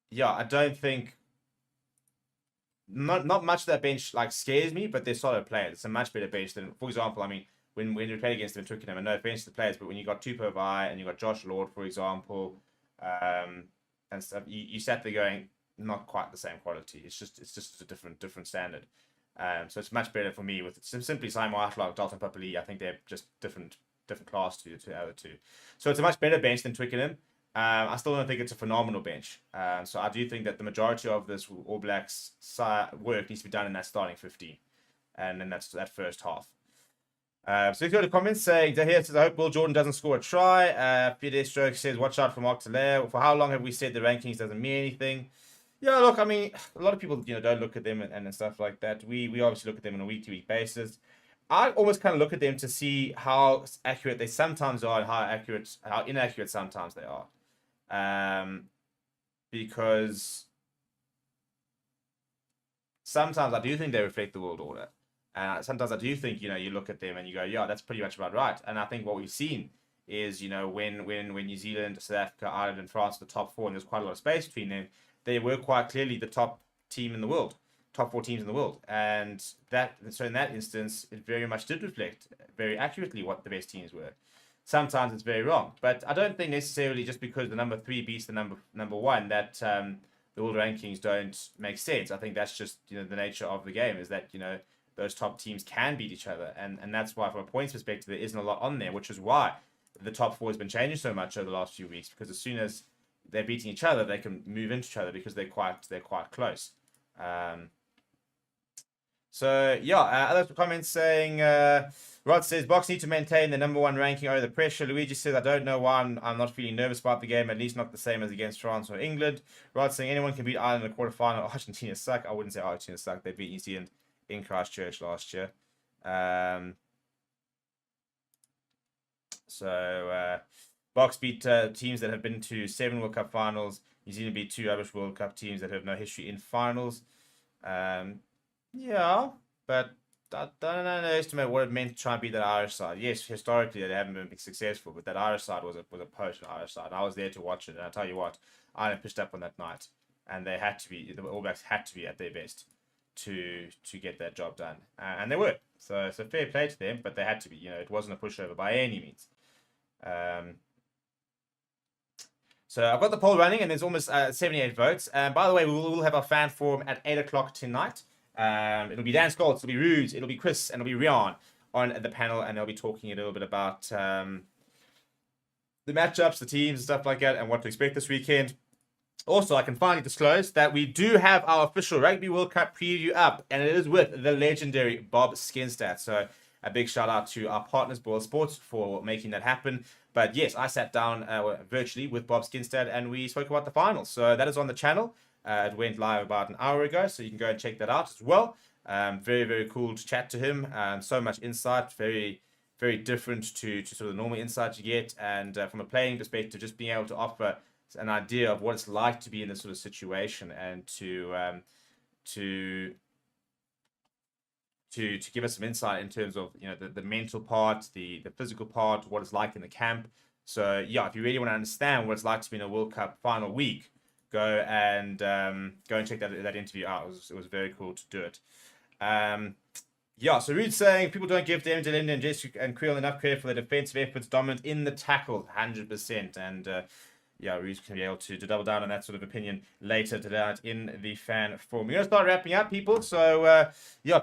yeah, I don't think not much of that bench scares me, but they're solid players. It's a much better bench than, for example, I mean, when we played against them in Twickenham, and no offense to the players, but when you got Tupou Vai and you got Josh Lord, for example, and stuff, you sat there going, not quite the same quality. It's just a different standard. So it's much better for me with simply Simon Whitelock, Dalton Papali'i. I think they're just different class to the other two. So it's a much better bench than Twickenham. I still don't think it's a phenomenal bench. So I do think that the majority of this All Blacks work needs to be done in that starting 15. And then that's that first half. So let's go to comments saying, Dahir says, I hope Will Jordan doesn't score a try. Fidesz Stroke says, watch out for Mark Telaire. For how long have we said the rankings doesn't mean anything? Yeah, look, I mean, a lot of people, don't look at them and stuff like that. We obviously look at them on a week-to-week basis. I almost kind of look at them to see how accurate they sometimes are and how inaccurate sometimes they are. Because sometimes I do think they reflect the world order. And sometimes I do think, you look at them and you go, yeah, that's pretty much about right. And I think what we've seen is, when New Zealand, South Africa, Ireland, and France are the top four, and there's quite a lot of space between them, they were quite clearly the top team in the world, top four teams in the world. And so in that instance, it very much did reflect very accurately what the best teams were. Sometimes it's very wrong. But I don't think necessarily just because the number 3 beats the number 1 that the world rankings don't make sense. I think that's just, the nature of the game is that, those top teams can beat each other. And that's why, from a points perspective, there isn't a lot on there, which is why the top 4 has been changing so much over the last few weeks, because as soon as they're beating each other, they can move into each other because they're quite close. So yeah, other comments saying, Rod says, Box need to maintain the number 1 ranking over the pressure. Luigi says, I don't know why I'm not feeling nervous about the game, at least not the same as against France or England. Rod saying, anyone can beat Ireland in the quarterfinal. Argentina suck. I wouldn't say Argentina suck. They beat New Zealand in Christchurch last year. Box beat teams that have been to 7 World Cup finals. New Zealand beat 2 Irish World Cup teams that have no history in finals. Yeah, but I don't underestimate what it meant to try and beat that Irish side. Yes, historically they haven't been successful, but that Irish side was a potent Irish side. I was there to watch it, and I tell you what, Ireland pitched up on that night, and they had to be, the All Blacks had to be at their best to get that job done, and they were. So fair play to them, but they had to be. It wasn't a pushover by any means. So I've got the poll running, and there's almost 78 votes. By the way, we will have our fan forum at 8 o'clock tonight. It'll be Dan Scholz, it'll be Rudes, it'll be Chris, and it'll be Rian on the panel, and they'll be talking a little bit about the matchups, the teams, and stuff like that, and what to expect this weekend. Also, I can finally disclose that we do have our official Rugby World Cup preview up, and it is with the legendary Bob Skinstad. So a big shout out to our partners, BOYLESPORTS, for making that happen. But yes, I sat down virtually with Bob Skinstad, and we spoke about the finals. So that is on the channel. It went live about an hour ago, so you can go and check that out as well. Very, very cool to chat to him. So much insight, very, very different to sort of the normal insight you get. And from a playing perspective, just being able to offer an idea of what it's like to be in this sort of situation, and to give us some insight in terms of the mental part, the physical part, what it's like in the camp. So yeah, if you really want to understand what it's like to be in a World Cup final week, go and check that interview out. It was very cool to do it. Yeah, so Rude's saying people don't give Damon Delinda and Jess and Creel enough credit for their defensive efforts, dominant in the tackle, 100%. And Ruiz can be able to double down on that sort of opinion later tonight in the fan forum. We're going to start wrapping up, people. So,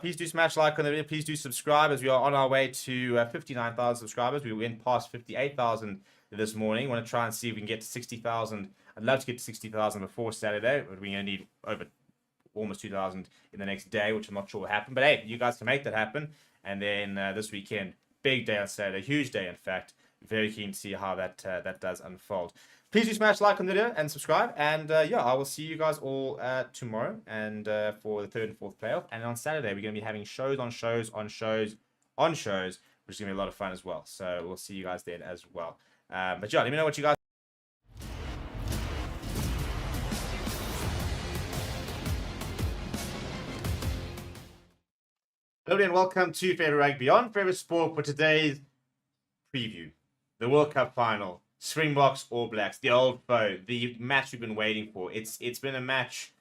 please do smash like on the video. Please do subscribe as we are on our way to 59,000 subscribers. We went past 58,000 this morning. Want to try and see if we can get to 60,000. I'd love to get to 60,000 before Saturday, but we're going to need over almost 2,000 in the next day, which I'm not sure will happen. But hey, you guys can make that happen. And then this weekend, big day on Saturday, huge day in fact. Very keen to see how that does unfold. Please do smash like on the video and subscribe. And I will see you guys all tomorrow and for the third and fourth playoff. And on Saturday, we're going to be having shows on shows on shows on shows, which is going to be a lot of fun as well. So we'll see you guys then as well. But let me know what you guys. Hello and welcome to Favorite Rugby on Favorite Sport for today's preview. The World Cup final. Springboks, All Blacks, the old foe, the match we've been waiting for. It's been a match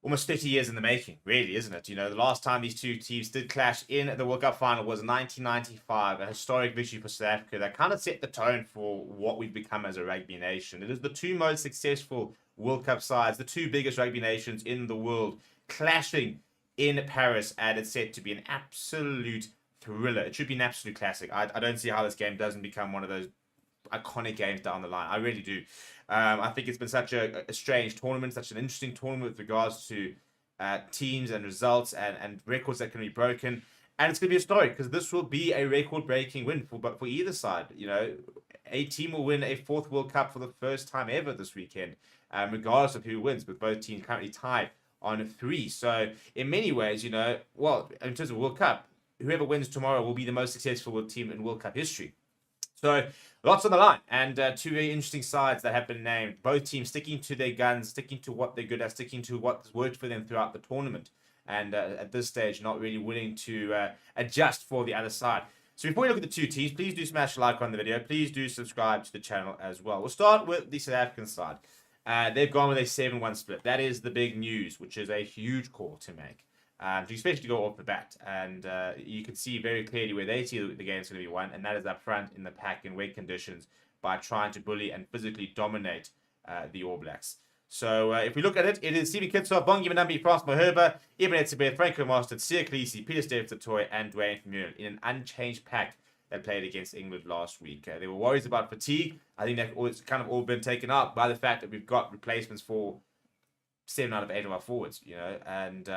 almost 30 years in the making, really, isn't it? The last time these two teams did clash in the World Cup final was 1995, a historic victory for South Africa that kind of set the tone for what we've become as a rugby nation. It is the two most successful World Cup sides, the two biggest rugby nations in the world, clashing in Paris, and it's set to be an absolute thriller. It should be an absolute classic. I don't see how this game doesn't become one of those iconic games down the line. I really do. I think it's been such a strange tournament, such an interesting tournament with regards to teams and results and records that can be broken. And it's going to be a story because this will be a record-breaking win for either side. A team will win a fourth World Cup for the first time ever this weekend, regardless of who wins, with both teams currently tied on 3. So in many ways, in terms of World Cup, whoever wins tomorrow will be the most successful team in World Cup history. So lots on the line, and two very interesting sides that have been named. Both teams sticking to their guns, sticking to what they're good at, sticking to what's worked for them throughout the tournament. And at this stage, not really willing to adjust for the other side. So before we look at the two teams, please do smash a like on the video. Please do subscribe to the channel as well. We'll start with the South African side. They've gone with a 7-1 split. That is the big news, which is a huge call to make. Especially to go off the bat. And you can see very clearly where they see the game's going to be won, and that is up front in the pack in wet conditions by trying to bully and physically dominate the All Blacks. So if we look at it, it is Stephen Kitshoff, Bongi Manambi, Frans Moherba, Eben Etzebeth, Franco Marston, Sia Khaleesi, Peter Steph-Toy, and Dwayne Vermeulen in an unchanged pack that played against England last week. There were worries about fatigue. I think that's kind of all been taken up by the fact that we've got replacements for 7 out of 8 of our forwards, and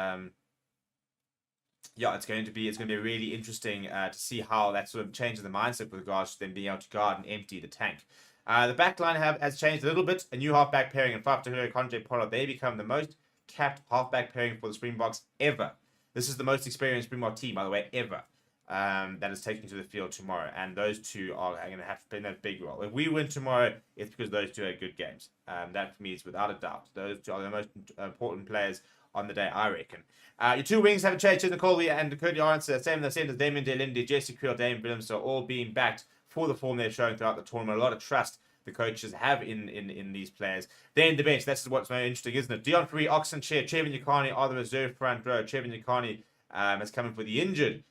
it's going to be really interesting to see how that sort of changes the mindset with regards to them being able to guard and empty the tank. The back line has changed a little bit. A new halfback pairing in Faf Tahura, Conjay Pollard. They become the most capped halfback pairing for the Springboks ever. This is the most experienced Springbok team, by the way, ever. That is taken to the field tomorrow. And those two are going to have to play that big role. If we win tomorrow, it's because those two are good games. That for me is without a doubt. Those two are the most important players on the day, I reckon. Your two wings haven't changed. Nicole and Currie aren't the same as Damien Delinde, Jesse Creel, Dame Williams are all being backed for the form they're showing throughout the tournament. A lot of trust the coaches have in these players. Then the bench, that's what's very interesting, isn't it? Dion Free, Oxenchair, Trevin Yukani are the reserve front row. Trevin Yukani has come in for the injured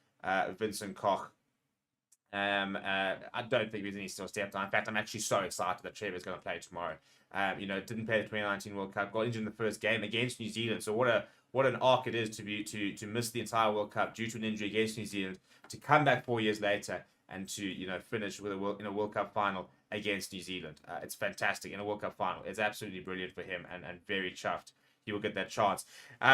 Vincent Koch. I don't think there's any still step down. In fact, I'm actually so excited that Trevor's going to play tomorrow. Didn't play the 2019 World Cup, got injured in the first game against New Zealand. So what an arc it is to miss the entire World Cup due to an injury against New Zealand, to come back 4 years later and to finish with in a World Cup final against New Zealand. It's fantastic in a World Cup final. It's absolutely brilliant for him and very chuffed he will get that chance.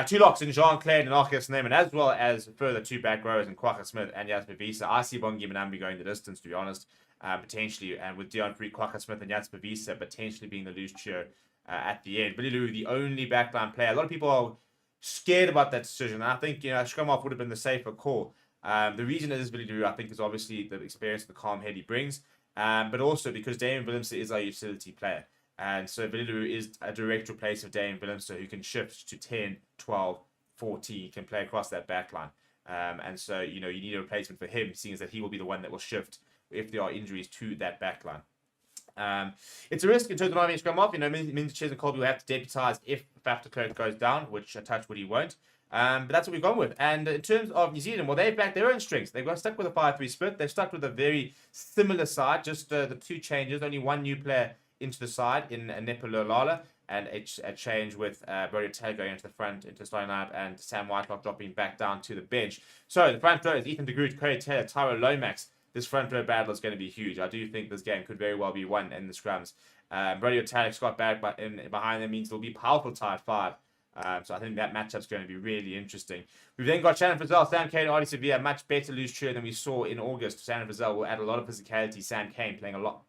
Two locks in Jean-Claude and Arcus Neyman, as well as further two back rowers in Kwagga Smith and Jasper Wiese. I see Bongi Manambi going the distance, to be honest, potentially, and with Dion Free, Kwagga Smith and Jasper Wiese potentially being the loose chair at the end. Billy Lou, the only backline player. A lot of people are scared about that decision. And I think, Scrum-off would have been the safer call. The reason it is Billy Lou, I think, is obviously the experience, the calm head he brings, but also because Damian Willemse is our utility player. And so Billy Lou is a direct replace of Damian Willemse, who can shift to 10, 12, 14. He can play across that back line. And so, you need a replacement for him, seeing as that he will be the one that will shift if there are injuries to that back line. It's a risk in terms of not having scrum off. Minches and Colby will have to deputise if Faf de Klerk goes down, which Touchwood he won't. But that's what we've gone with. And in terms of New Zealand, well, they've backed their own strengths. They've got stuck with a 5-3 split. They've stuck with a very similar side, just the two changes, only one new player into the side in Nepolo Lala, and a change with Brody Taylor going into the front, into the starting lineup, and Sam Whitelock dropping back down to the bench. So the front row is Ethan de Groot, Currie Taylor, Tyro Lomax. This front row battle is going to be huge. I do think this game could very well be won in the scrums. Brody O'Taylor, Scott Barrett behind them means there'll be powerful tie at 5. So I think that matchup's going to be really interesting. We've then got Shannon Frizzell, Sam Cane, Artie Sevilla, much better loose trio than we saw in August. Shannon Frizzell will add a lot of physicality. Sam Cane playing a lot,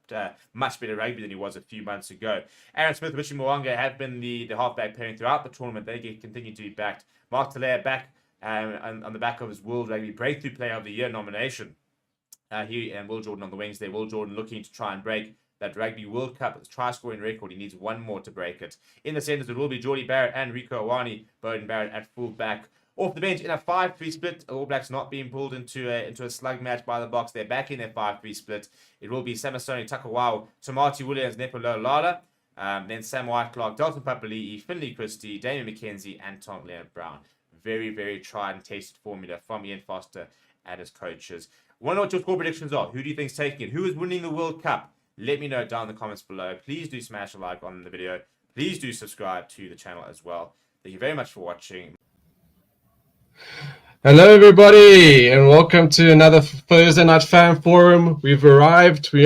much better rugby than he was a few months ago. Aaron Smith and Richie Mwanga have been the halfback pairing throughout the tournament. They continue to be backed. Mark Talaire back on the back of his World Rugby Breakthrough Player of the Year nomination. He and Will Jordan on the wings there. Will Jordan looking to try and break that Rugby World Cup try-scoring record. He needs one more to break it. In the centres, it will be Geordie Barrett and Rico Awani. Bowden Barrett at full-back. Off the bench in a 5-3 split. All Blacks not being pulled into a slug match by the box. They're back in their 5-3 split. It will be Samasoni Takawau, Tamati Williams, Nepolo Lala. Then Sam Whitelock, Dalton Papali'i, Finley Christie, Damien McKenzie, and Tom Leonard Brown. Very, very tried and tasted formula from Ian Foster and his coaches. I wonder what your score predictions are. Who do you think is taking it? Who is winning the World Cup? Let me know down in the comments below. Please do smash a like on the video. Please do subscribe to the channel as well. Thank you very much for watching. Hello everybody and welcome to another Thursday Night Fan Forum. We've arrived. We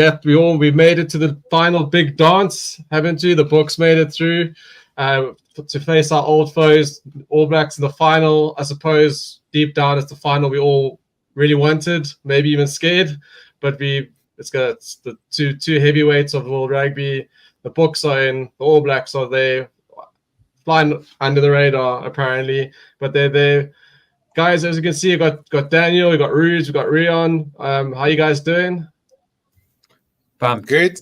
made it to the final big dance, haven't we? The Boks made it through to face our old foes, All Blacks in the final. I suppose deep down it's the final we all really wanted, maybe even scared, but it's the two heavyweights of world rugby. The Boks are in, the All Blacks are there, flying under the radar apparently, but they're there. Guys, as you can see, we've got Daniel, we've got Rudes, we've got Rion. How you guys doing? I'm good.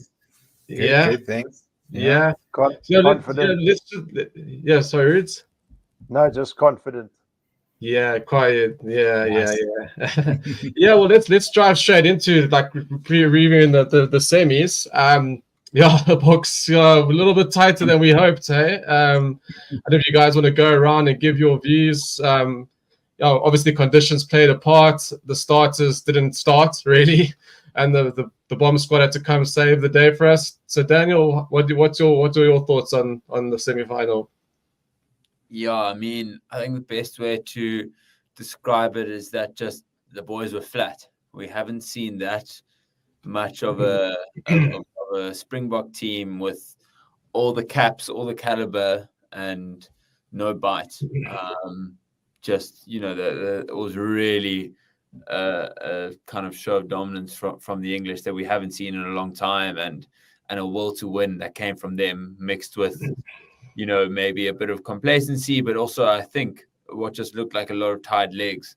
Yeah. Good, thanks. Yeah. Confident. Sorry, Rudes. No, just confident. Yeah, quiet. Yeah. Yeah, well, let's drive straight into like reviewing the semis. Yeah, the Boks a little bit tighter than we hoped. Hey, I don't know if you guys want to go around and give your views. Obviously conditions played a part. The starters didn't start really, and the bomb squad had to come save the day for us. So Daniel, what are your thoughts on the semi-final? Yeah, I mean, I think the best way to describe it is that just the boys were flat. We haven't seen that much of a Springbok team with all the caps, all the caliber, and no bite. It was really a kind of show of dominance from the English that we haven't seen in a long time, and a will to win that came from them, mixed with maybe a bit of complacency, but also I think what just looked like a lot of tired legs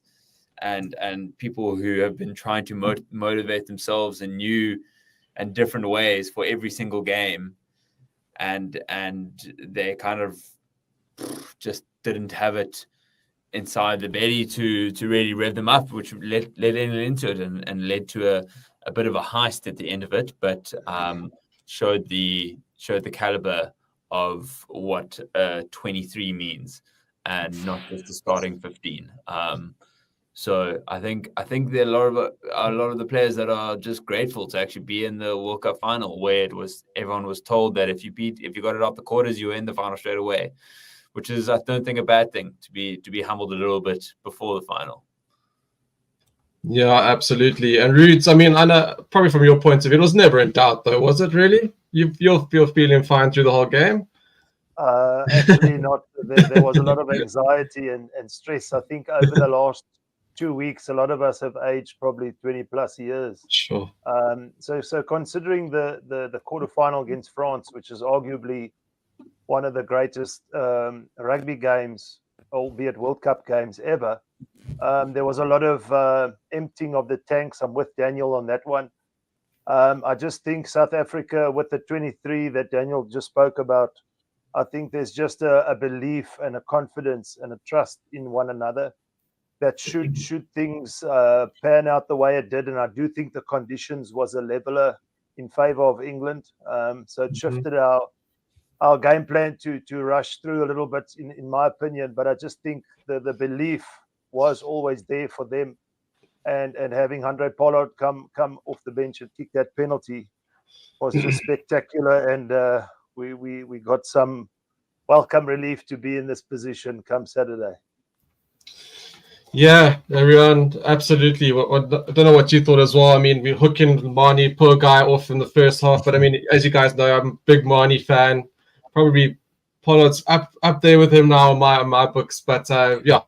and people who have been trying to motivate themselves in new and different ways for every single game, and they kind of just didn't have it inside the belly to really rev them up, which led into it and led to a bit of a heist at the end of it, but showed the caliber of what 23 means and not just the starting 15. So I think there are a lot of the players that are just grateful to actually be in the World Cup final, where everyone was told that if you got it out the quarters, you were in the final straight away, which is, I don't think, a bad thing to be humbled a little bit before the final. Yeah, absolutely. And Rudes, I mean, I know probably from your point of view, it was never in doubt, though, was it really? You're feeling fine through the whole game? Actually not. There was a lot of anxiety and stress. I think over the last 2 weeks, a lot of us have aged probably 20 plus years. Sure. So considering the quarterfinal against France, which is arguably one of the greatest rugby games, albeit World Cup games ever, there was a lot of emptying of the tanks. I'm with Daniel on that one. I just think South Africa, with the 23 that Daniel just spoke about, I think there's just a belief and a confidence and a trust in one another that should things pan out the way it did. And I do think the conditions was a leveler in favor of England. So it shifted our game plan to rush through a little bit, in my opinion. But I just think the belief was always there for them. And having Andre Pollard come off the bench and kick that penalty was just spectacular, and we got some welcome relief to be in this position come Saturday. Yeah, everyone, absolutely. I don't know what you thought as well. I mean, we're hooking Marnie, poor guy, off in the first half. But I mean, as you guys know, I'm a big Marnie fan. Probably Pollard's up there with him now in my books. But yeah,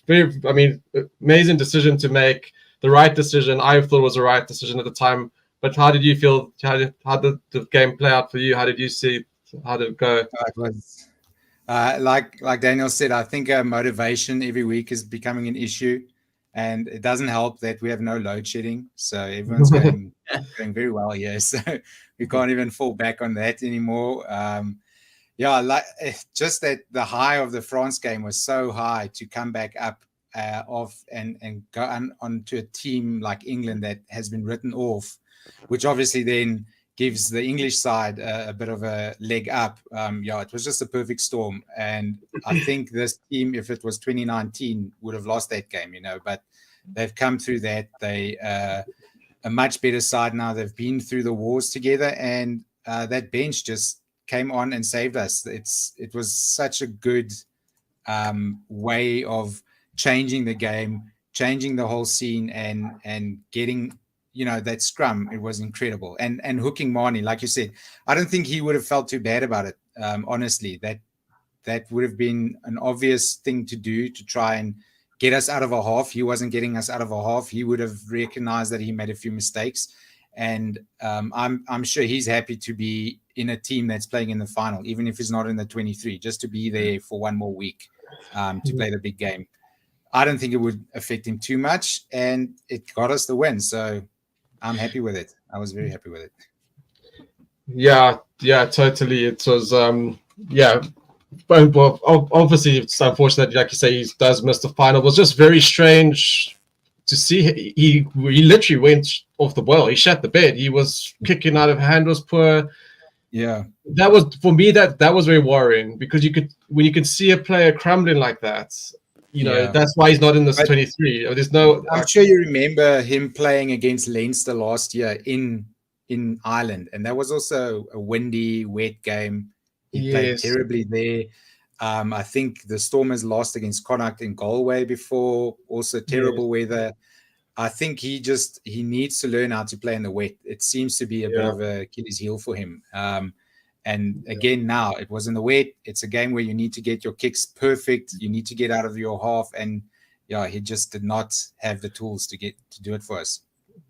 I mean, amazing decision to make. The right decision. I thought it was the right decision at the time. But how did you feel? How did the game play out for you? How did you see? How did it go? It was like Daniel said. I think motivation every week is becoming an issue, and it doesn't help that we have no load shedding. So everyone's going very well here. So we can't even fall back on that anymore. Yeah, like just that the high of the France game was so high to come back up off and go onto a team like England that has been written off, which obviously then gives the English side a bit of a leg up. Yeah, it was just a perfect storm. And I think this team, if it was 2019, would have lost that game, but they've come through that. They a much better side now. They've been through the wars together, and that bench just came on and saved us. It was such a good way of changing the game, changing the whole scene, and getting that scrum. It was incredible, and hooking Marnie, like you said, I don't think he would have felt too bad about it. Honestly, that would have been an obvious thing to do, to try and get us out of a half. He wasn't getting us out of a half. He would have recognized that he made a few mistakes, and I'm sure he's happy to be in a team that's playing in the final, even if he's not in the 23, just to be there for one more week to play the big game. I don't think it would affect him too much, and it got us the win. So I'm happy with it. I was very happy with it. Yeah, totally. It was, but obviously it's unfortunate, like you say, he does miss the final. It was just very strange to see. He literally went off the boil. He shat the bed. He was kicking out of hand, was poor. Yeah, that was, for me, that was very worrying, because when you can see a player crumbling like that, that's why he's not in this 23. There's no. I'm sure you remember him playing against Leinster last year in Ireland, and that was also a windy, wet game. He played terribly there. I think the Stormers lost against Connacht in Galway before, also terrible weather. I think he needs to learn how to play in the wet. It seems to be a bit of a Achilles heel for him. And again, now it was in the wet. It's a game where you need to get your kicks perfect. You need to get out of your half, and he just did not have the tools to do it for us.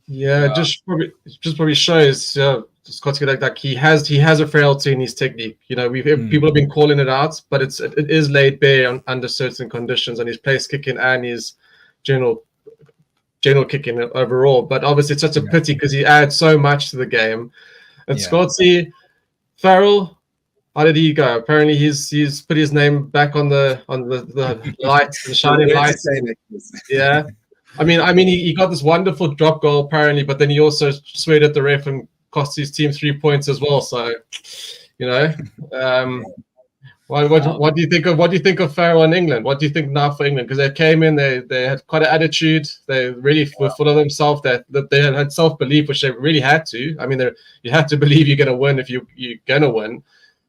Yeah, just probably shows Scotty like he has a frailty in his technique. People have been calling it out, but it is laid bare under certain conditions, and his place kicking and his general kicking overall. But obviously it's such a pity, because he adds so much to the game. And Scotty Farrell, how did he go? Apparently he's put his name back on the lights, the shining lights. Yeah. I mean, he got this wonderful drop goal apparently, but then he also sweared at the ref and cost his team 3 points as well. So, what do you think of Farrell in England? What do you think now for England? Because they came in, they had quite an attitude. They really were full of themselves. That they had self-belief, which they really had to. I mean, you have to believe you're going to win if you're going to win.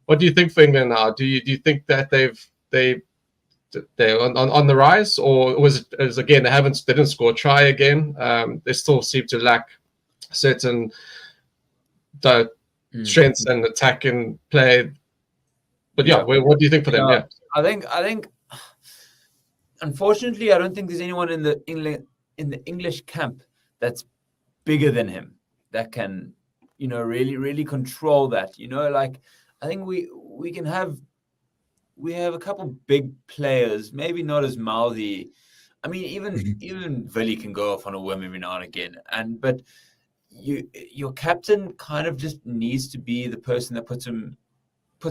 What do you think for England now? Do you think that they're on the rise, or was it again they didn't score a try again? They still seem to lack certain strengths and attack and play. But what do you think for them? Yeah, I think unfortunately I don't think there's anyone in the English camp that's bigger than him that can really control that. I think we have a couple big players, maybe not as mouthy. I mean, even Willie can go off on a whim every now and again. But your captain kind of just needs to be the person that puts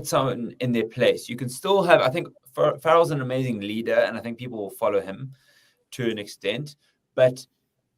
someone in their place. You can still have, I think Farrell's an amazing leader, and I think people will follow him to an extent, but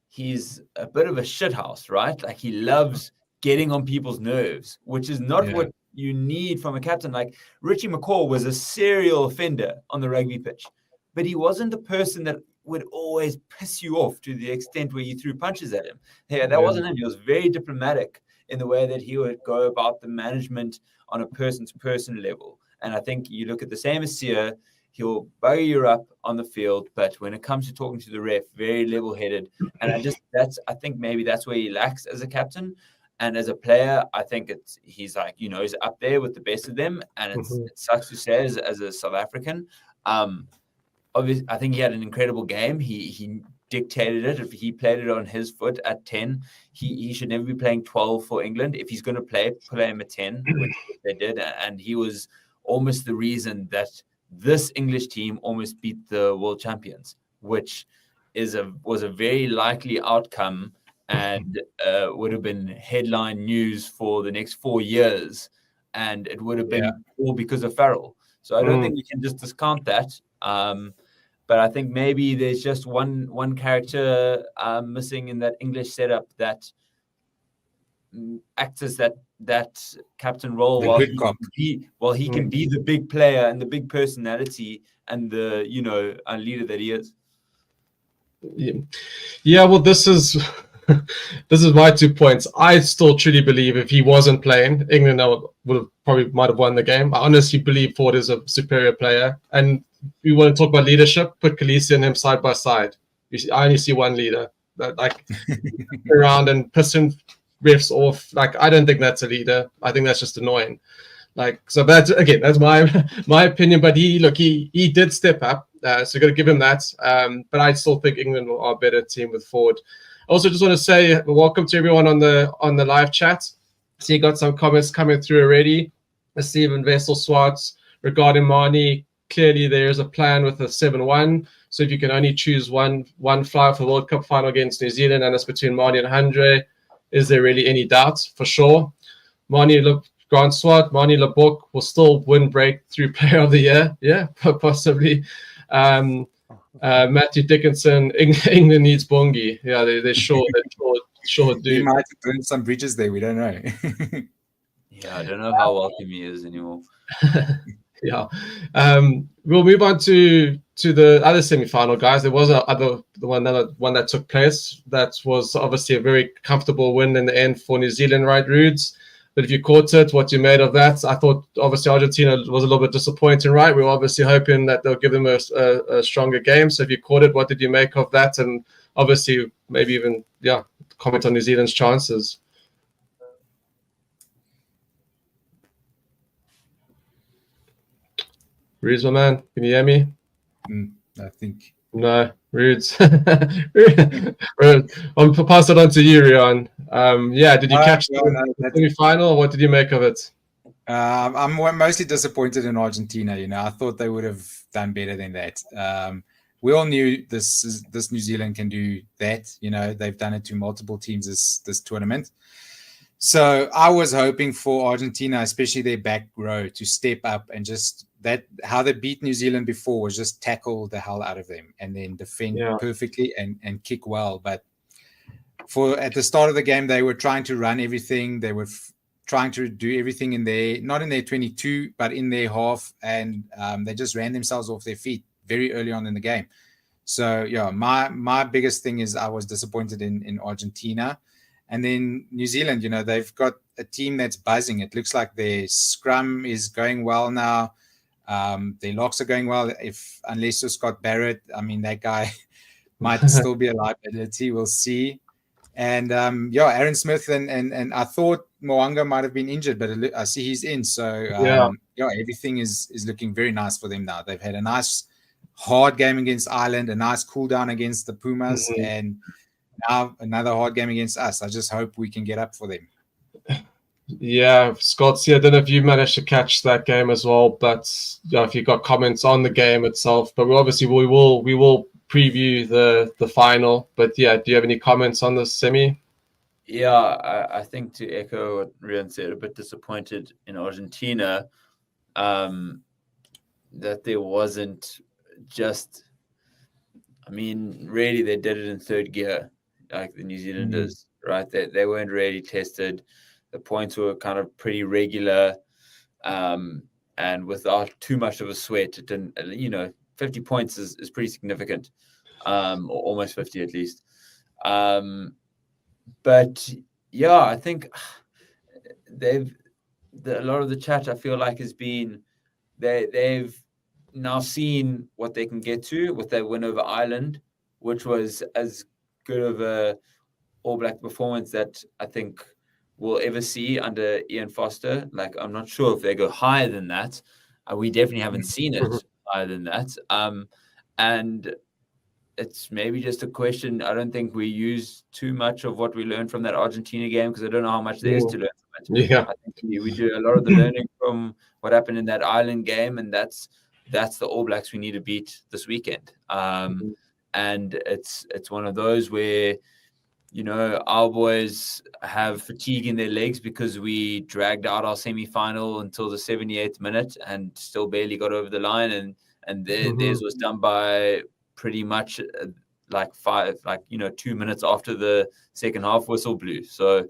he's a bit of a shithouse, right? Like, he loves getting on people's nerves, which is not what you need from a captain. Like, Richie McCaw was a serial offender on the rugby pitch, but he wasn't the person that would always piss you off to the extent where you threw punches at him. Yeah, that wasn't him. He was very diplomatic in the way that he would go about the management on a person-to-person level. And I think you look at the same as Sia, he'll bugger you up on the field, but when it comes to talking to the ref, very level-headed. And I think maybe that's where he lacks as a captain. And as a player, I think he's like, he's up there with the best of them. And it sucks to say as a South African. Obviously, I think he had an incredible game. He dictated it. If he played it on his foot at 10, he should never be playing 12 for England. If he's going to play him at 10, which they did. And he was almost the reason that this English team almost beat the world champions, which was a very likely outcome and would have been headline news for the next 4 years. And it would have been all because of Farrell. So I don't think we can just discount that. But I think maybe there's just one character missing in that English setup that acts as that captain role. While he can be the big player and the big personality and the leader that he is. Yeah, well, this is my 2 points. I still truly believe if he wasn't playing, England might have won the game. I honestly believe Ford is a superior player. And we want to talk about leadership, put Khaleesi and him side by side. I only see one leader that around and pissing refs off. I don't think that's a leader. I think that's just annoying. So that's my opinion. But he did step up. So got to give him that. But I still think England are a better team with Ford. Also, just want to say welcome to everyone on the live chat. See, you got some comments coming through already. Stephen Vessel Swartz regarding Marnie. Clearly, there is a plan with a 7-1. So if you can only choose one flyer for the World Cup final against New Zealand, and it's between Marnie and Andre, is there really any doubt? For sure. Grant Swart, Marnie Leboeck will still win Breakthrough Player of the Year. Yeah, possibly. Matthew Dickinson, England needs Bongi. Yeah, they sure do. He might have burned some bridges there. We don't know. Yeah, I don't know how welcome he is anymore. Yeah. We'll move on to the other semi-final, guys. There was one that took place. That was obviously a very comfortable win in the end for New Zealand, right, Rudes? But if you caught it, what you made of that? I thought obviously Argentina was a little bit disappointing, right? We were obviously hoping that they'll give them a stronger game. So if you caught it, what did you make of that? And obviously maybe even, comment on New Zealand's chances. Rudes, my man, can you hear me? I think. No, Rudes. I'll pass it on to you, Rian. Did you catch the semi-final? What did you make of it? I'm mostly disappointed in Argentina. I thought they would have done better than that. We all knew this New Zealand can do that. They've done it to multiple teams this tournament. So I was hoping for Argentina, especially their back row, to step up and just how they beat New Zealand before was just tackle the hell out of them and then defend perfectly and kick well. But at the start of the game, they were trying to run everything. They were trying to do everything not in their 22, but in their half. And they just ran themselves off their feet very early on in the game. So, my biggest thing is I was disappointed in Argentina. And then New Zealand, they've got a team that's buzzing. It looks like their scrum is going well now. Their locks are going well. Unless you're Scott Barrett, that guy might still be a liability. We'll see. And Aaron Smith and I thought Moanga might have been injured, but I see he's in. So everything is looking very nice for them now. They've had a nice hard game against Ireland, a nice cool down against the Pumas, and now another hard game against us. I just hope we can get up for them. Yeah, Scott, I don't know if you managed to catch that game as well, but if you got comments on the game itself. But we will preview the final. But do you have any comments on the semi? Yeah, I think to echo what Rian said, a bit disappointed in Argentina that there wasn't just, really they did it in third gear, like the New Zealanders, right? They weren't really tested. The points were kind of pretty regular, and without too much of a sweat. It didn't, 50 points is pretty significant. or almost 50 at least. But yeah, I think a lot of the chat, I feel like, has been they've now seen what they can get to with their win over Ireland, which was as good of a All Black performance that I think we'll ever see under Ian Foster. Like, I'm not sure if they go higher than that. We definitely haven't seen it higher than that. And it's maybe just a question. I don't think we use too much of what we learned from that Argentina game, because I don't know how much there is to learn from it. Yeah. I think we do a lot of the learning from what happened in that Ireland game, and that's the All Blacks we need to beat this weekend. And it's one of those where, you know, our boys have fatigue in their legs because we dragged out our semi-final until the 78th minute and still barely got over the line, and theirs was done by pretty much 2 minutes after the second half whistle blew. So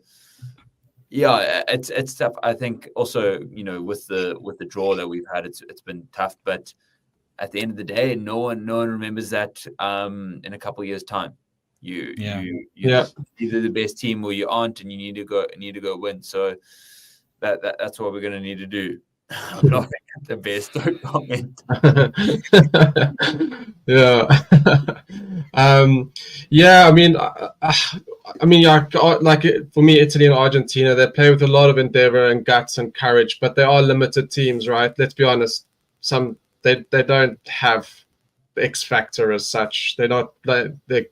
yeah, it's tough. I think also, you know, with the draw that we've had, it's been tough. But at the end of the day, no one remembers that in a couple of years' time. You're either the best team or you aren't, and you need to go win. So that's what we're going to need to do. I'm laughing at the best comment. Yeah. For me, Italy and Argentina, they play with a lot of endeavor and guts and courage, but they are limited teams, right? Let's be honest. They don't have the X factor as such. They take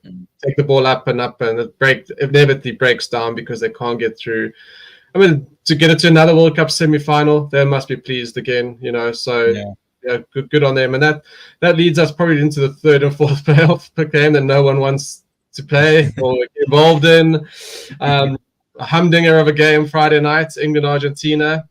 the ball up and it inevitably breaks down because they can't get through. I mean, to get it to another World Cup semi-final, they must be pleased again, you know. So yeah, good on them. And that leads us probably into the third and fourth playoff game that no one wants to play or get involved in. A humdinger of a game Friday night, England-Argentina.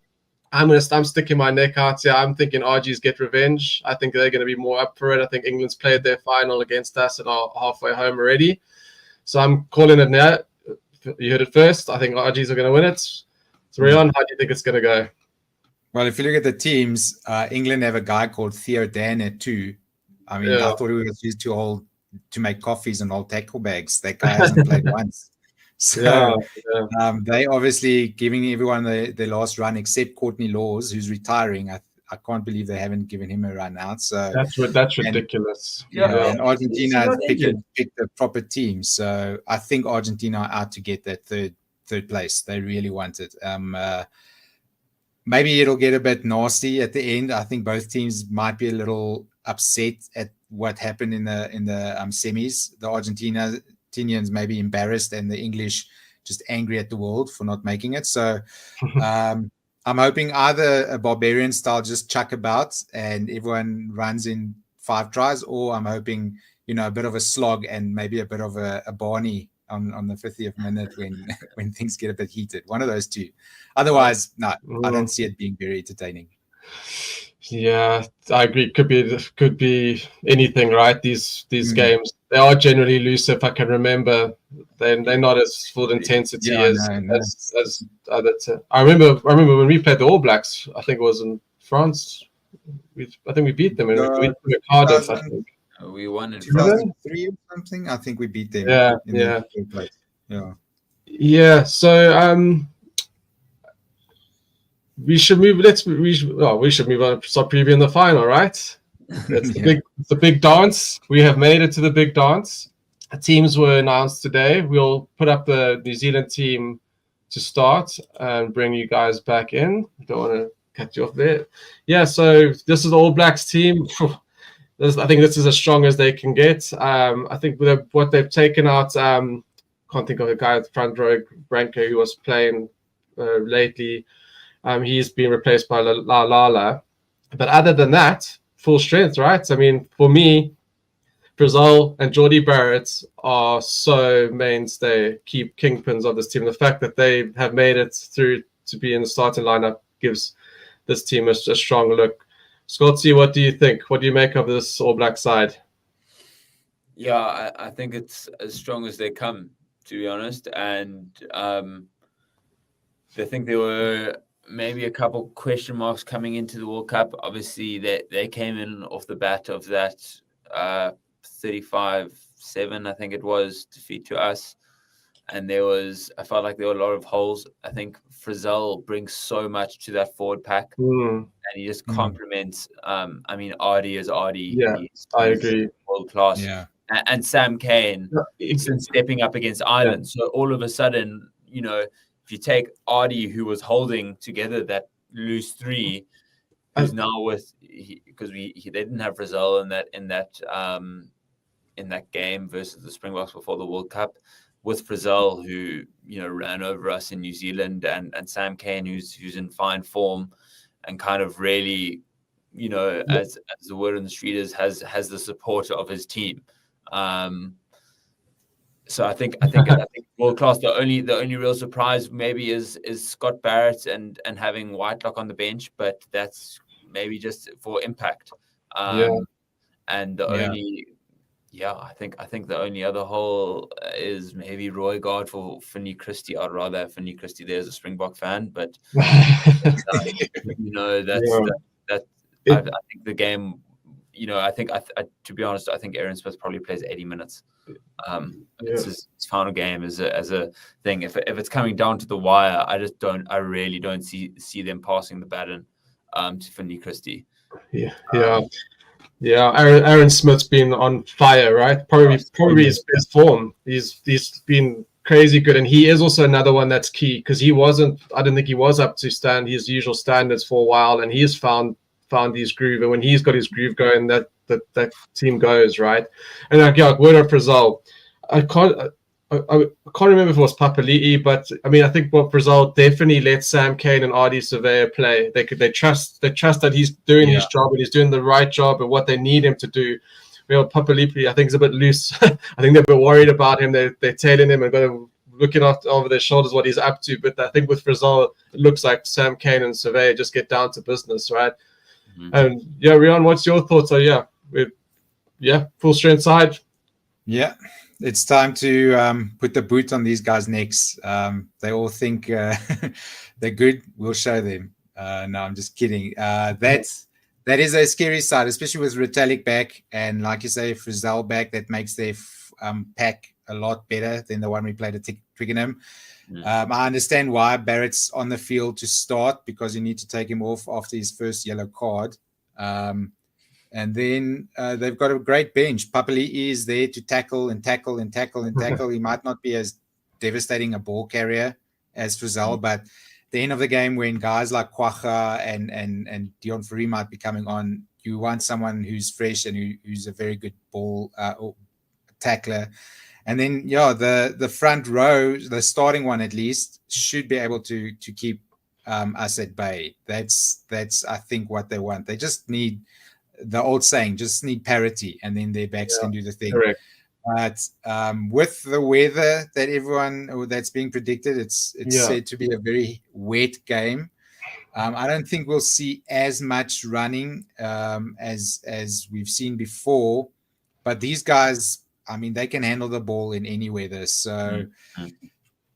I'm sticking my neck out here. I'm thinking RGs get revenge. I think they're going to be more up for it. I think England's played their final against us and are halfway home already. So I'm calling it now. You heard it first. I think RGs are going to win it. So, Rion, how do you think it's going to go? Well, if you look at the teams, England have a guy called Theo Dan at 2. I mean, I thought he was used too old to make coffees and old tackle bags. That guy hasn't played once. So they obviously giving everyone the last run except Courtney Laws, who's retiring. I can't believe they haven't given him a run out. So that's ridiculous. And Argentina has picked a proper team. So I think Argentina are out to get that third place. They really want it. Maybe it'll get a bit nasty at the end. I think both teams might be a little upset at what happened in the semis. The Argentinians may be embarrassed, and the English just angry at the world for not making it. So I'm hoping either a barbarian style just chuck about and everyone runs in 5 tries, or I'm hoping, you know, a bit of a slog and maybe a bit of a Barney on the 50th minute when things get a bit heated. One of those two. Otherwise, no, I don't see it being very entertaining. Yeah, I agree. Could be anything, right? These games, they are generally loose. If I can remember, they're not as full intensity as other. I remember when we played the All Blacks. I think it was in France. I think we beat them in Cardiff. I think we won in 2003 or something. I think we beat them. Yeah. So we should move. We should move on. Start previewing the final, right? It's the big dance. We have made it to the big dance. Teams were announced today. We'll put up the New Zealand team to start and bring you guys back in. Don't want to cut you off there. Yeah. So this is the All Blacks team. I think this is as strong as they can get. I think with what they've taken out, can't think of a guy at the front row, Branko, who was playing lately. He's been replaced by Lala. But other than that, full strength, right? I mean, for me, Brazil and Jordy Barrett are so mainstay, key kingpins of this team. The fact that they have made it through to be in the starting lineup gives this team a strong look. Scotty, what do you think? What do you make of this All Black side? Yeah, I think it's as strong as they come, to be honest. And I think there were maybe a couple question marks coming into the World Cup. Obviously, they came in off the bat of that 35 7, I think it was, defeat to us. And I felt like there were a lot of holes. I think Frizzell brings so much to that forward pack, and he just complements. I mean, Artie is Artie. Yeah, I agree. World class. Yeah. And Sam Cane since stepping up against Ireland. So all of a sudden, you know, if you take Artie, who was holding together that loose 3, who's now with, because they didn't have Frizzell in that game versus the Springboks before the World Cup, with Frizzell, who, you know, ran over us in New Zealand, and Sam Cane, who's in fine form, and kind of really, you know, as the word on the street is, has the support of his team. So I think world class. The only real surprise maybe is Scott Barrett and having Whitelock on the bench, but that's maybe just for impact. And the only. Yeah, I think the only other hole is maybe Roy Guard for Finney Christie. I'd rather have Finney Christie there as a Springbok fan, but you know, I think the game. You know, I think to be honest, I think Aaron Smith probably plays 80 minutes. It's his final game as a thing. If it's coming down to the wire, I really don't see them passing the baton to Finney Christie. Yeah, Aaron Smith's been on fire, right? Probably his best form. He's been crazy good, and he is also another one that's key, because I don't think he was up to his usual standards for a while, and he has found his groove, and when he's got his groove going, that team goes, right? And word of Frizzell, I can't remember if it was Papali'i, but I mean, I think what Frizzell definitely let Sam Cane and Ardie Surveyor play. They trust that he's doing his job, and he's doing the right job and what they need him to do. Papali'i, I think, is a bit loose. I think they're a bit worried about him. They're tailing him and looking over their shoulders what he's up to. But I think with Frizzell, it looks like Sam Cane and Surveyor just get down to business, right? And Rian, what's your thoughts? So full strength side. Yeah, it's time to put the boot on these guys' necks. They all think they're good. We'll show them. No, I'm just kidding. That is a scary side, especially with Retallick back, and like you say, Frizzell back. That makes their pack a lot better than the one we played at Twickenham. I understand why Barrett's on the field to start, because you need to take him off after his first yellow card. And then they've got a great bench. Papali'i is there to tackle and tackle and tackle and tackle. He might not be as devastating a ball carrier as Frizzell, but at the end of the game, when guys like Kwacha and Dion Fourie might be coming on, you want someone who's fresh and who's a very good ball tackler. And then, the front row, the starting one at least, should be able to keep us at bay. That's I think what they want. They just need, the old saying, just need parity, and then their backs can do the thing. Correct. But with the weather that's being predicted, it's said to be a very wet game. I don't think we'll see as much running as we've seen before. But these guys, I mean, they can handle the ball in any weather. So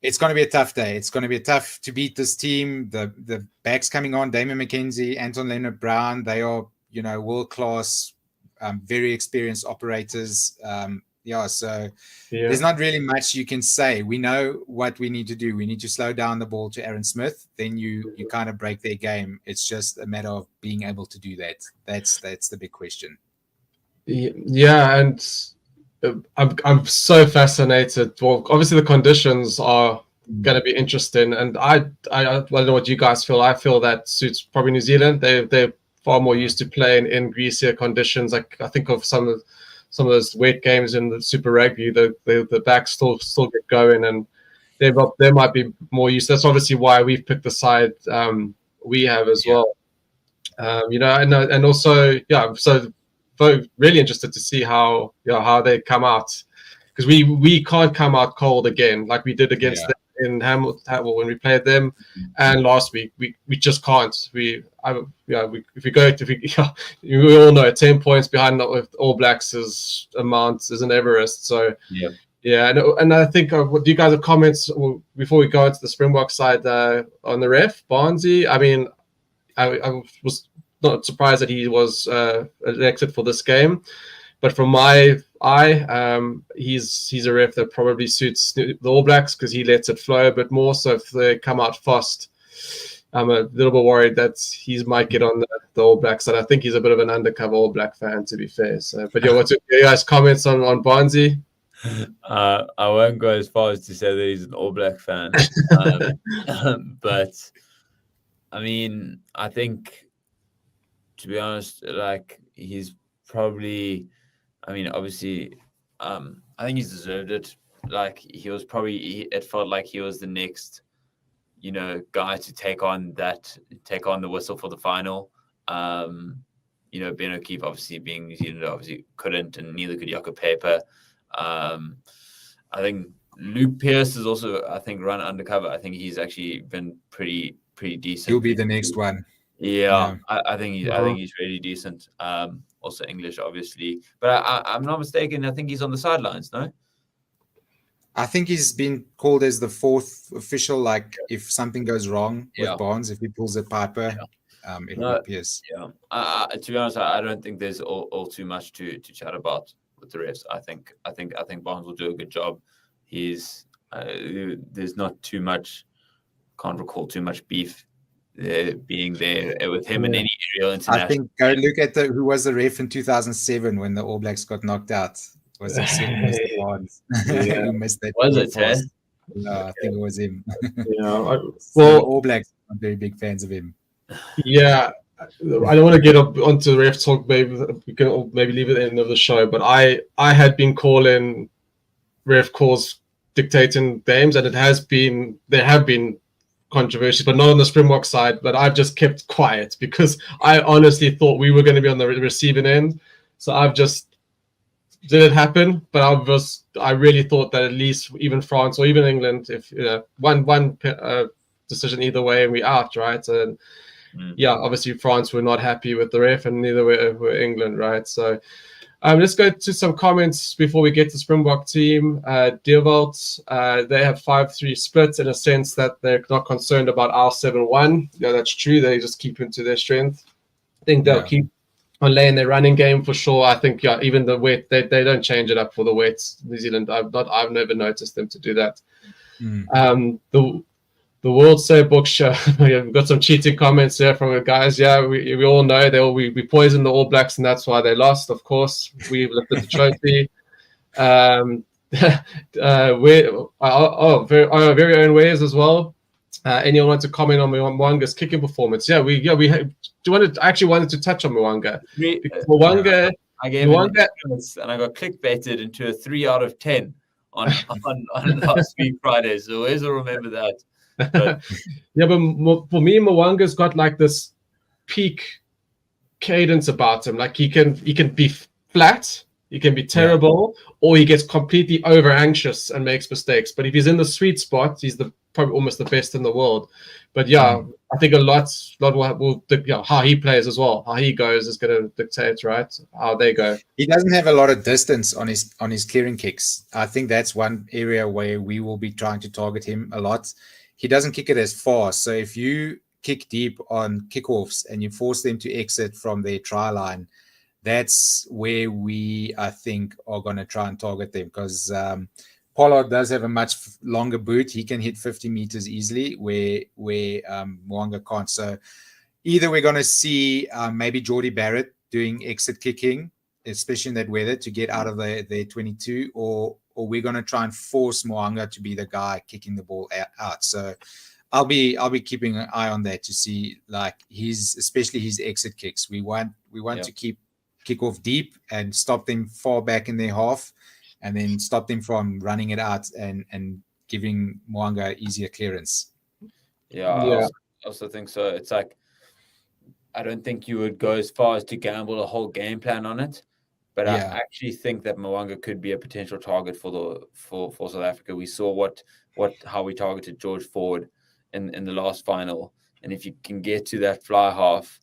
it's going to be a tough day. It's going to be tough to beat this team. The backs coming on, Damien McKenzie, Anton Leonard-Brown, they are, world-class, very experienced operators. So there's not really much you can say. We know what we need to do. We need to slow down the ball to Aaron Smith. Then you kind of break their game. It's just a matter of being able to do that. That's the big question. Yeah, and I'm so fascinated. Well, obviously the conditions are going to be interesting, and I don't know what you guys feel. I feel that suits probably New Zealand. They're far more used to playing in greasier conditions. Like, I think of some of those wet games in the Super Rugby. The backs still get going, and they might be more used. That's obviously why we've picked the side we have as well. And also so. Really interested to see how they come out, because we can't come out cold again like we did against them in Hamilton when we played them, and last week we just can't. We all know 10 points behind with All Blacks is an Everest. So and I think do you guys have comments before we go into the Springbok side on the ref Barnsley? I mean, I was not surprised that he was elected for this game, But from my eye, he's a ref that probably suits the All Blacks because he lets it flow a bit more. So if they come out fast, I'm a little bit worried that he might get on the All Blacks. And I think he's a bit of an undercover All Black fan, to be fair. So, but yeah, what's your guys' comments on Barnsley? I won't go as far as to say that he's an All Black fan, but I mean, I think, to be honest, like he's probably, I mean, obviously, I think he's deserved it. Like he was probably, it felt like he was the next, you know, guy to take on the whistle for the final. You know, Ben O'Keefe, obviously being New Zealand, obviously couldn't, and neither could Jaco Paper. I think Luke Pierce is also, I think, run undercover. I think he's actually been pretty decent. He'll be the next one. Yeah. I think he's really decent. Also English, obviously, but I'm not mistaken. I think he's on the sidelines. No, I think he's been called as the fourth official. Like if something goes wrong with Barnes, if he pulls a Piper, it'll be Pierce. Yeah. To be honest, I don't think there's all too much to chat about with the refs. I think Barnes will do a good job. He's there's not too much, can't recall too much beef being there with him in any aerial international. I think go look at who was the ref in 2007 when the All Blacks got knocked out. Was it Mr. Barnes? Who missed that? Was it? No, I think it was him. Yeah. Well, All Blacks are very big fans of him. Yeah. I don't want to get up onto the ref talk. Maybe we can maybe leave it at the end of the show. But I had been calling ref calls dictating games, and there have been controversies, but not on the Springbok side. But I've just kept quiet because I honestly thought we were going to be on the receiving end. So I've just did it happen. But I really thought that at least even France or even England, if one decision either way and we out, right? And yeah, obviously France were not happy with the ref, and neither were England, right? So let's go to some comments before we get to Springbok team. Deerwald, they have 5-3 splits in a sense that they're not concerned about our 7-1. Yeah, that's true. They just keep into their strength. I think they'll keep on laying their running game for sure. I think even the wet, they don't change it up for the wets. New Zealand, I've never noticed them to do that. The World Say Book Show. We've got some cheating comments there from the guys. Yeah, we all know we poisoned the All Blacks, and that's why they lost. Of course, we lifted the trophy. Our very own ways as well. Anyone want to comment on Mwanga's kicking performance? I actually wanted to touch on Mwanga. Mwanga, I gave it and I got clickbaited into a 3 out of 10 on last week Friday. So always remember that. But for me, Mwanga's got like this peak cadence about him. Like he can be flat, he can be terrible, or he gets completely over anxious and makes mistakes. But if he's in the sweet spot, he's probably almost the best in the world. But I think a lot will how he plays as well. How he goes is going to dictate, right? How they go. He doesn't have a lot of distance on his clearing kicks. I think that's one area where we will be trying to target him a lot. He doesn't kick it as far. So if you kick deep on kickoffs and you force them to exit from their try line, that's where we, I think, are going to try and target them, because Pollard does have a much longer boot. He can hit 50 meters easily, where Mwanga can't. So either we're going to see maybe Jordy Barrett doing exit kicking, especially in that weather, to get out of their 22, or we're going to try and force Mwanga to be the guy kicking the ball out. So I'll be keeping an eye on that to see, like, especially his exit kicks. We want to kick off deep and stop them far back in their half, and then stop them from running it out and giving Mwanga easier clearance. I also think so. It's like, I don't think you would go as far as to gamble a whole game plan on it. But I actually think that Mwanga could be a potential target for South Africa. We saw how we targeted George Ford in the last final, and if you can get to that fly half,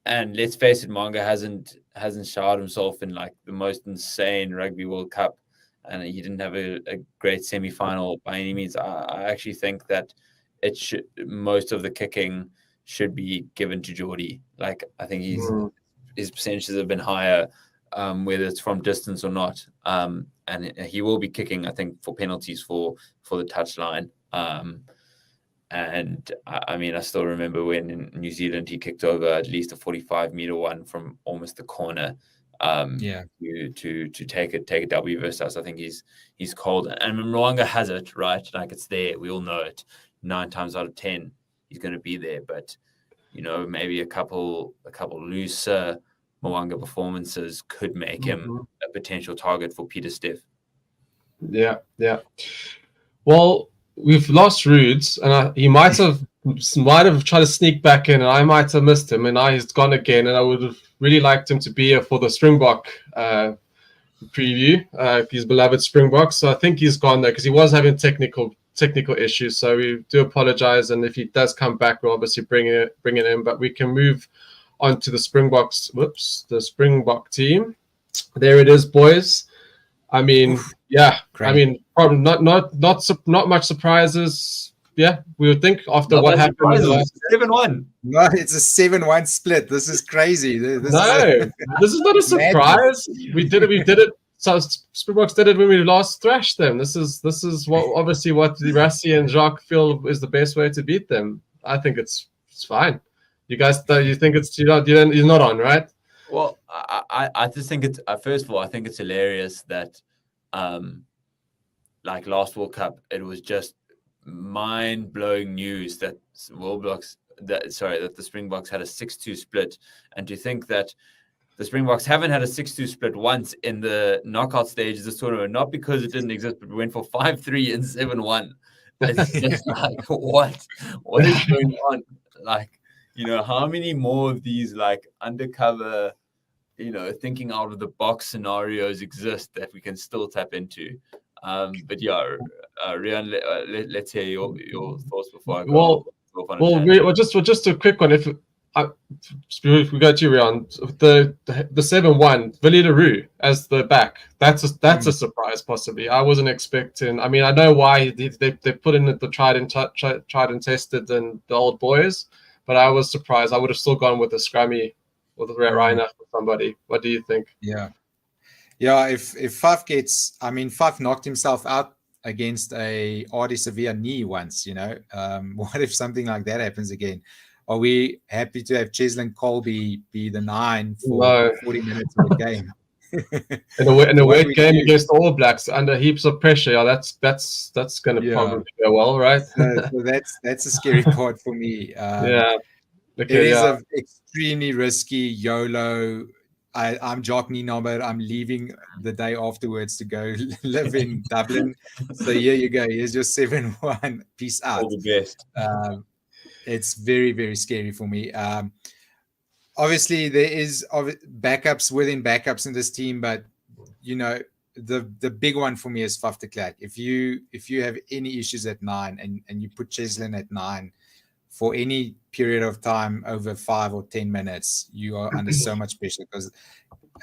and let's face it, Mwanga hasn't showered himself in like the most insane Rugby World Cup, and he didn't have a great semi-final by any means. I actually think that most of the kicking should be given to Geordie. Like, I think his percentages have been higher whether it's from distance or not. And he will be kicking, I think, for penalties for the touchline. And I mean, I still remember when in New Zealand he kicked over at least a 45-meter one from almost the corner. To take a W versus us. I think he's cold, and Mwanga has it right. Like, it's there. We all know it. 9 times out of 10, he's going to be there. But maybe a couple looser Mwanga performances could make him a potential target for Peter Steph. Yeah. Well, we've lost Roods, and he might have tried to sneak back in, and I might have missed him, and now he's gone again. And I would have really liked him to be here for the Springbok preview, his beloved Springboks. So I think he's gone there because he was having technical issues. So we do apologize, and if he does come back, we'll obviously bring it in. But we can move on to the Springboks. The Springbok team. There it is, boys. I mean, I mean, probably not much surprises. Yeah, we would think after what happened. 7-1. No, it's a 7-1 split. This is crazy. This is not a surprise. We did it. So Springboks did it when we last thrashed them. This is what Rassie and Jacques feel is the best way to beat them. I think it's fine. You guys, you think you're not on, right? Well, I just think it's first of all, I think it's hilarious that, like last World Cup, it was just mind-blowing news that the Springboks had a 6-2 split, and to think that the Springboks haven't had a 6-2 split once in the knockout stages of this tournament, not because it didn't exist, but we went for 5-3 and 7-1. It's just like, what is going on? Like, how many more of these like undercover, thinking out of the box scenarios exist that we can still tap into? But yeah, Rian, let's hear your thoughts before I go. Well, just a quick one. If we go to Rian, the 7-1, Willie Leroux as the back. That's a surprise, possibly. I wasn't expecting. I mean, I know why they put in the tried and tested and the old boys, but I was surprised. I would have still gone with the scrummy with Reiner for somebody. What do you think? Yeah. If Faf Faf knocked himself out against a Artie Sevilla knee once, what if something like that happens again? Are we happy to have Cheslin Colby be the 9 for 40 minutes of the game? in a weight game against All Blacks under heaps of pressure, that's going to probably go well, right? So that's a scary part for me. It is an extremely risky YOLO. I'm Jock Nienaber. I'm leaving the day afterwards to go live in Dublin. So here you go. Here's your 7-1. Peace out. All the best. It's very, very scary for me. Obviously, there is backups within backups in this team, but the big one for me is Faf de Klerk. If you have any issues at 9 and you put Cheslin at 9 for any period of time over 5 or 10 minutes, you are under so much pressure because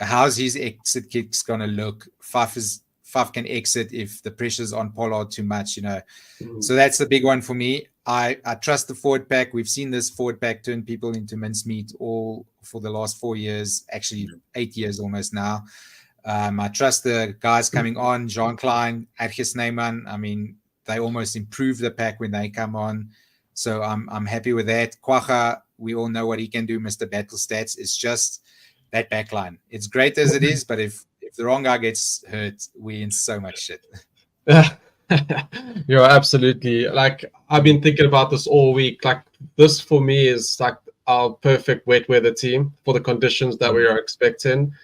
how's his exit kicks going to look? Faf can exit if the pressure's on Pollard too much, So that's the big one for me. I trust the forward pack. We've seen this forward pack turn people into mincemeat all for the last 4 years, actually 8 years almost now. I trust the guys coming on, Jean Klein, Adges Neyman. I mean, they almost improve the pack when they come on. So I'm happy with that. Kwacha, we all know what he can do, Mr. Battle Stats. It's just that back line. It's great as it is, but if the wrong guy gets hurt, we're in so much shit. You're absolutely, like, I've been thinking about this all week. Like, this for me is like our perfect wet weather team for the conditions that we are expecting.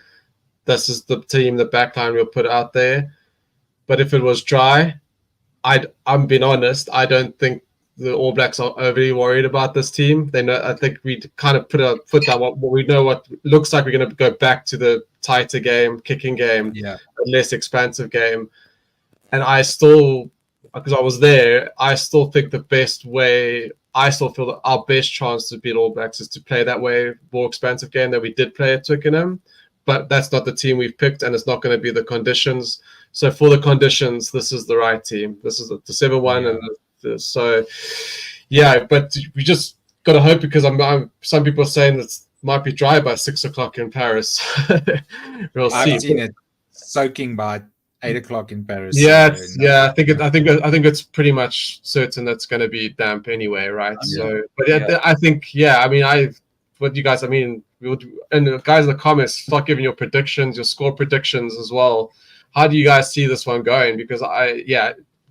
This is the team, the backline we'll put out there. But if it was dry, I'm being honest, I don't think the All Blacks are overly worried about this team. They know. I think we kind of put our foot down. What we know, what looks like we're going to go back to the tighter game, kicking game, a less expansive game. And I still, because I was there, I still think the best way. I still feel that our best chance to beat All Blacks is to play that way, more expansive game that we did play at Twickenham. But that's not the team we've picked, and it's not going to be the conditions. So for the conditions, this is the right team. This is the 7-1, and so but we just got to hope, because some people are saying that might be dry by 6 o'clock in Paris. We'll see. I've seen it soaking by 8 o'clock in Paris. Yeah, so yeah. I think it's pretty much certain that's going to be damp anyway, right? So, but I think, I mean, what you guys, I mean, and the guys in the comments, start giving your predictions, your score predictions as well. How do you guys see this one going? Because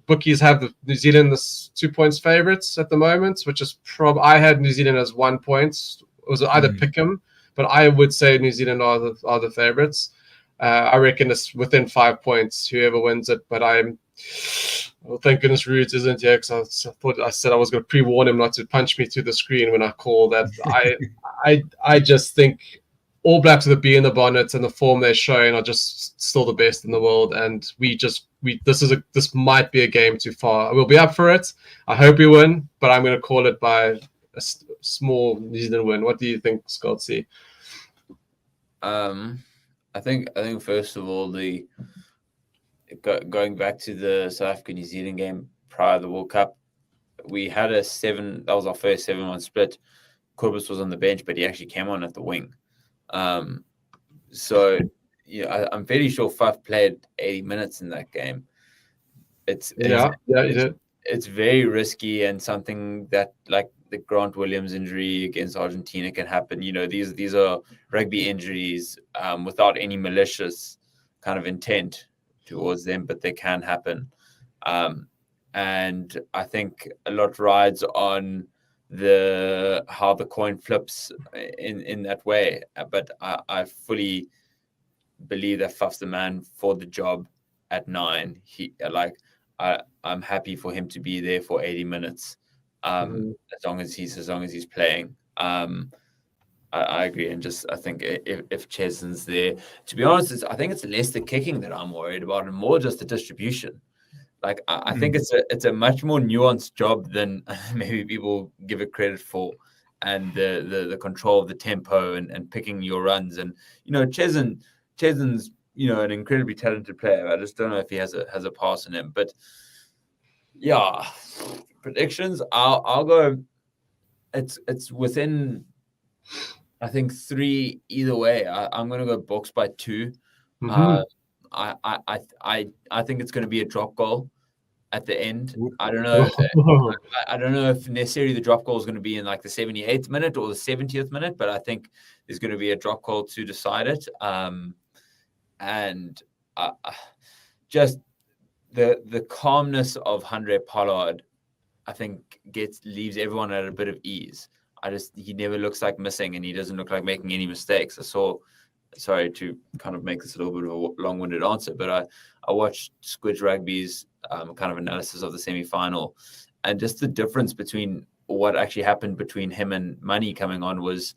bookies have the New Zealand as 2 points favorites at the moment, which is I had New Zealand as 1 point. It was either pick 'em, but I would say New Zealand are the favorites. I reckon it's within 5 points, whoever wins it. But thank goodness Roots isn't here, because I said I was going to pre-warn him not to punch me through the screen when I call that. I just think All Blacks with a bee in the bonnet and the form they're showing are just still the best in the world. And this might be a game too far. We'll be up for it. I hope we win, but I'm going to call it by a small New Zealand win. What do you think, Scott C? I think first of all, going back to the South Africa New Zealand game prior to the World Cup, we had that was our first 7-1 split. Corbus was on the bench, but he actually came on at the wing. So I'm fairly sure Faf played 80 minutes in that game. He did. It's very risky and something that, like the Grant Williams injury against Argentina, can happen. These are rugby injuries without any malicious kind of intent towards them, but they can happen. And I think a lot rides on how the coin flips in that way. But I fully believe that Faf's the man for the job at 9. I'm happy for him to be there for 80 minutes. As long as he's playing. I agree, and I think if Chesn's there, to be honest, I think it's less the kicking that I'm worried about, and more just the distribution. I think it's a much more nuanced job than maybe people give it credit for, and the control of the tempo and picking your runs. And Chesn's an incredibly talented player. I just don't know if he has a pass in him, but. Yeah, predictions. I'll go. It's within, I think, 3 either way. I'm going to go Boks by 2. I think it's going to be a drop goal at the end. I don't know. I don't know if necessarily the drop goal is going to be in like the 78th minute or the 70th minute, but I think there's going to be a drop goal to decide it. And just. The calmness of Handré Pollard, I think, leaves everyone at a bit of ease. He never looks like missing, and he doesn't look like making any mistakes. Sorry to kind of make this a little bit of a long-winded answer, but I watched Squidge Rugby's kind of analysis of the semi-final, and just the difference between what actually happened between him and Money coming on was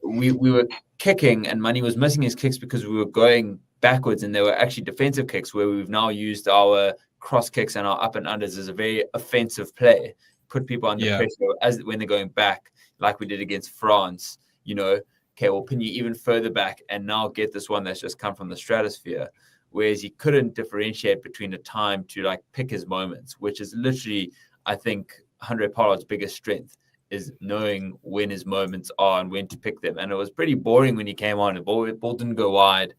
we were kicking, and Money was missing his kicks because we were going backwards, and they were actually defensive kicks, where we've now used our cross kicks and our up and unders as a very offensive play, put people under pressure when they're going back, like we did against France. Okay, we'll pin you even further back and now get this one that's just come from the stratosphere. Whereas he couldn't differentiate between a time to pick his moments, which is literally, I think, Handré Pollard's biggest strength, is knowing when his moments are and when to pick them. And it was pretty boring when he came on. The ball didn't go wide.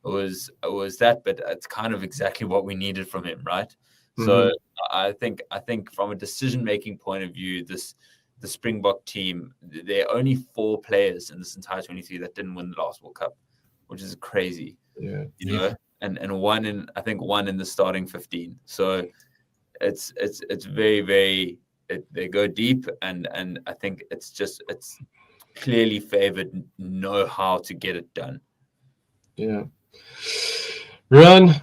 It was that, but it's kind of exactly what we needed from him, right? Mm-hmm. So I think from a decision-making point of view, the Springbok team, there are only 4 players in this entire 23 that didn't win the last World Cup, which is crazy. Yeah. And one in the starting 15. So it's very, very, they go deep, and I think it's clearly favored, know how to get it done. Yeah. Run.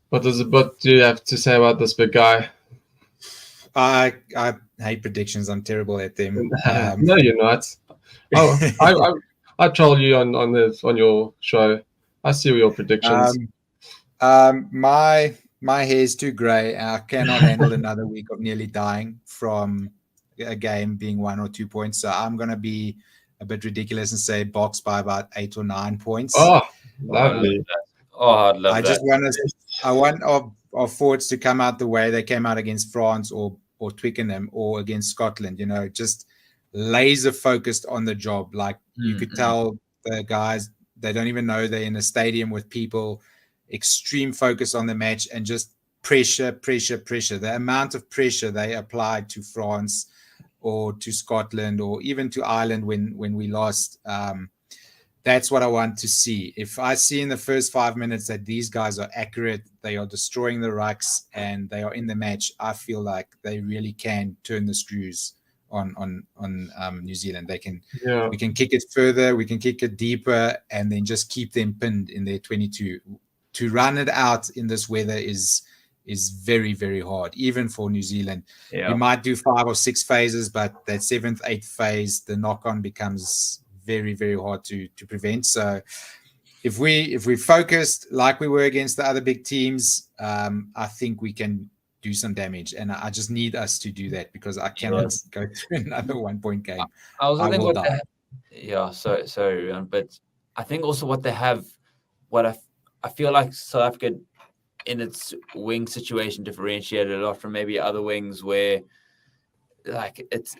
What do you have to say about this big guy? I hate predictions. I'm terrible at them. No, you're not. I troll you on your show. I see your predictions. My hair is too grey. I cannot handle another week of nearly dying from a game being 1 or 2 points. So I'm going to be a bit ridiculous and say Boks by about 8 or 9 points. Oh, lovely. I'd love that. I want our forwards to come out the way they came out against France or Twickenham or against Scotland. Just laser focused on the job. Like you could tell the guys, they don't even know they're in a stadium with people, extreme focus on the match and just pressure. The amount of pressure they applied to France or to Scotland or even to Ireland when we lost, that's what I want to see. If I see in the first 5 minutes that these guys are accurate, they are destroying the rucks and they are in the match, I feel like they really can turn the screws on New Zealand. They can, we can kick it further, we can kick it deeper, and then just keep them pinned in their 22. To run it out in this weather is very, very hard, even for New Zealand. You might do 5 or 6 phases, but that 7th, 8th phase, the knock-on becomes very, very hard to prevent. So if we focused like we were against the other big teams, I think we can do some damage, and I just need us to do that, because I cannot go through another 1-point game. I also think will what die. but I think also what they have, what I feel like South Africa in its wing situation differentiated a lot from maybe other wings where, like, it's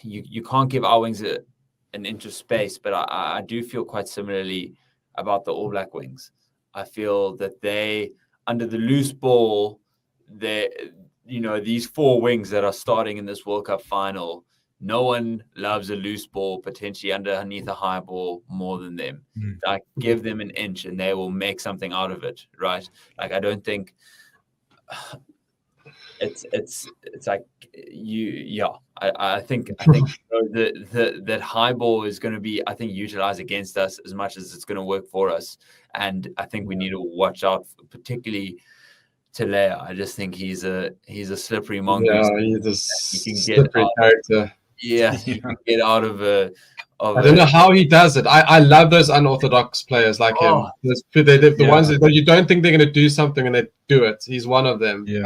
you can't give our wings an inch of space, but I do feel quite similarly about the All Black wings. I feel that they, under the loose ball, these 4 wings that are starting in this World Cup final, no one loves a loose ball potentially underneath a high ball more than them. Like, give them an inch and they will make something out of it, right? Like, I don't think it's like I think that high ball is going to be, I think, utilized against us as much as it's going to work for us. And I think we need to watch out, particularly Telea. I just think he's a slippery mongoose. Yeah, he's a slippery character. Yeah, he can get out of a. I don't know how he does it. I love those unorthodox players like him. The ones that you don't think they're going to do something and they do it. He's one of them. He's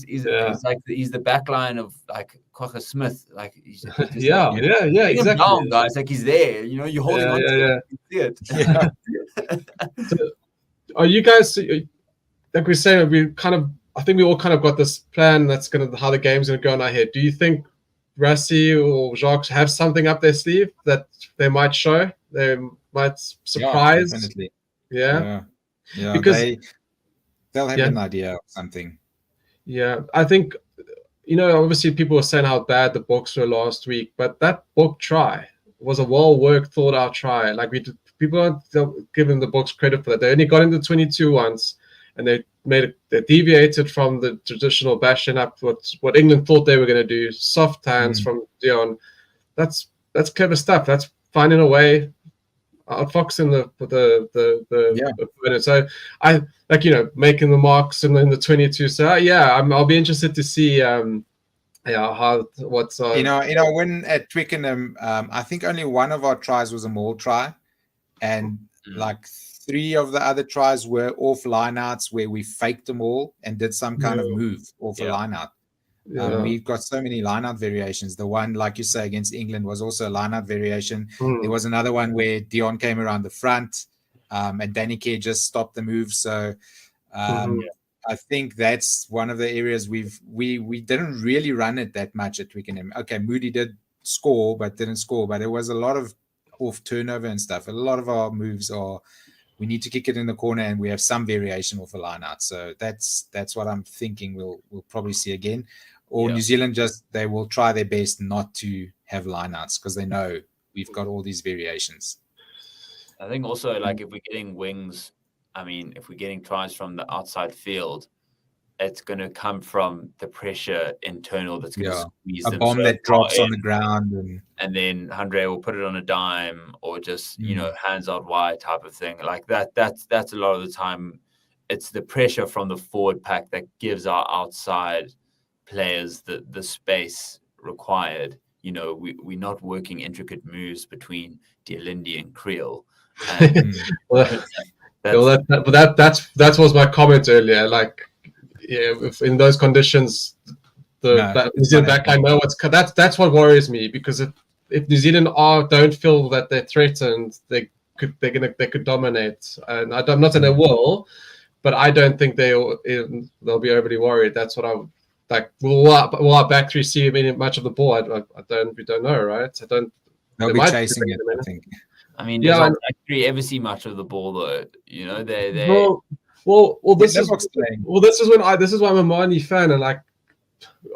the backline of like Quagga Smith. Like exactly. Down, guys. Like, he's there. You're holding on to it. You see it. So, are you guys, like we say, I think we all kind of got this plan that's how the game's gonna go in our head. Do you think Rassie or Jacques have something up their sleeve that they might show? They might surprise? Definitely. Yeah. Because they'll have an idea of something. Yeah, I think, obviously people were saying how bad the Boks were last week, but that Bok try was a well-worked, thought-out try. Like, people aren't giving the Boks credit for that. They only got into 22 once, and they deviated from the traditional bashing up what England thought they were going to do. Soft hands from Dion. That's clever stuff. That's finding a way, outfoxing the opponent. So I making the marks in the 22. So I'll be interested to see when at Twickenham, I think only one of our tries was a maul try, and like 3 of the other tries were off lineouts where we faked them all and did some kind of move off a lineout. We've got so many lineout variations. The one, like you say, against England was also a lineout variation. There was another one where Dion came around the front, and Danny Kerr just stopped the move. So I think that's one of the areas we didn't really run it that much at Twickenham. Okay, Moody did score, but didn't score. But there was a lot of off turnover and stuff. A lot of our moves are, we need to kick it in the corner, and we have some variation off a line out. So that's what I'm thinking we'll probably see again. Or New Zealand, they will try their best not to have lineouts because they know we've got all these variations. I think also, like, if we're getting wings, if we're getting tries from the outside field, it's going to come from the pressure internal that's going to squeeze a bomb that drops on the ground, and then Andre will put it on a dime or just hands out wide type of thing like that. That's a lot of the time. It's the pressure from the forward pack that gives our outside players the space required. We're not working intricate moves between Dialindi and Creel. That was my comment earlier. Like, if in those conditions, New Zealand backline know that's what worries me, because if New Zealand don't feel that they're threatened, they could dominate, and I'm not saying they will, but I don't think they'll be overly worried. That's what Like, will our back three see much of the ball? We don't know, right? They'll be chasing it, I think. I mean, does our back three ever see much of the ball though? You know, this is why I'm a Mani fan, and like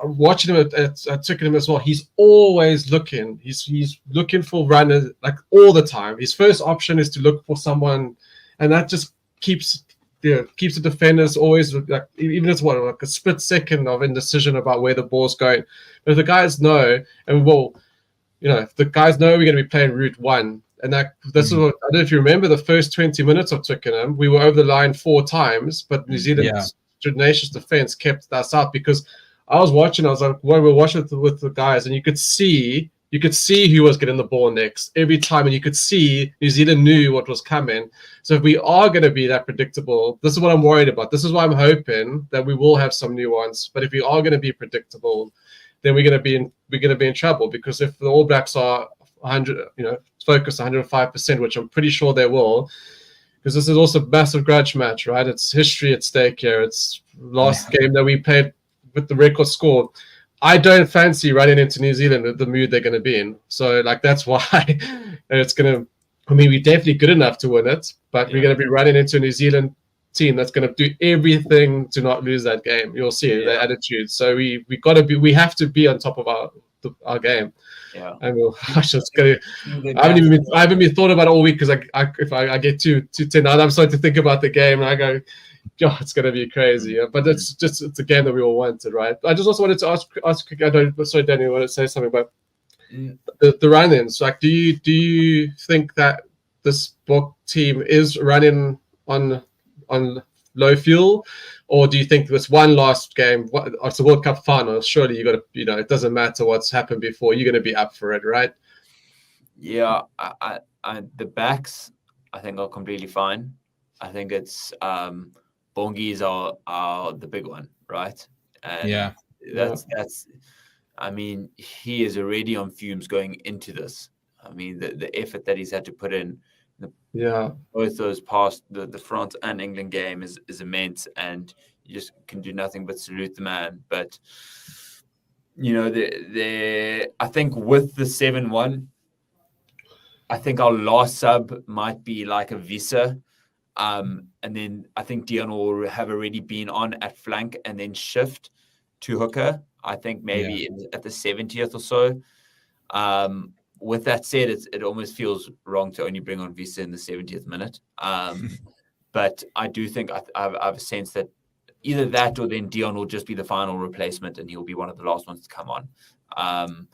I'm watching him at Twickenham as well. He's always looking. He's looking for runners like all the time. His first option is to look for someone, and that just keeps the defenders always like, even it's like a split second of indecision about where the ball's going. But if the guys know, and if the guys know we're going to be playing route 1, and this is what, I don't know if you remember the first 20 minutes of Twickenham, we were over the line 4 times, but New Zealand's tenacious defense kept us out because I was watching. I was like, we were watching with the guys, and you could see who was getting the ball next every time, and you could see New Zealand knew what was coming. So if we are going to be that predictable, this is what I'm worried about. This is why I'm hoping that we will have some nuance. But if we are going to be predictable, then we're going to be in trouble, because if the All Blacks are 100, focused 105%, which I'm pretty sure they will, because this is also a massive grudge match, right? It's history at stake here. It's last game that we played with the record score. I don't fancy running into New Zealand with the mood they're going to be in. So, like, that's why it's going to... I mean, we're definitely good enough to win it, but we're going to be running into a New Zealand team that's going to do everything to not lose that game. You'll see their attitude. So we have to be on top of our game. Yeah. And I haven't been thought about it all week, because if I get too tense, I'm starting to think about the game and I go, God, it's going to be crazy. But it's a game that we all wanted, right? I just also wanted to ask sorry, Daniel, you want to say something about the run-ins? Like, do you think that this Bok team is running on low fuel, or do you think this one last game, it's a World Cup final, surely you got to, it doesn't matter what's happened before, you're going to be up for it, right? Yeah, the backs I think are completely fine. I think it's Bongi's are the big one, right? And that's I mean, he is already on fumes going into this. I mean, the effort that he's had to put in, both those past the France and England game is immense, and you just can do nothing but salute the man. But I think with the 7-1, I think our last sub might be like a Visa. And then I think Dion will have already been on at flank and then shift to hooker. I think maybe at the 70th or so. With that said, it almost feels wrong to only bring on Visa in the 70th minute. But I do think I have a sense that either that or then Dion will just be the final replacement and he'll be one of the last ones to come on.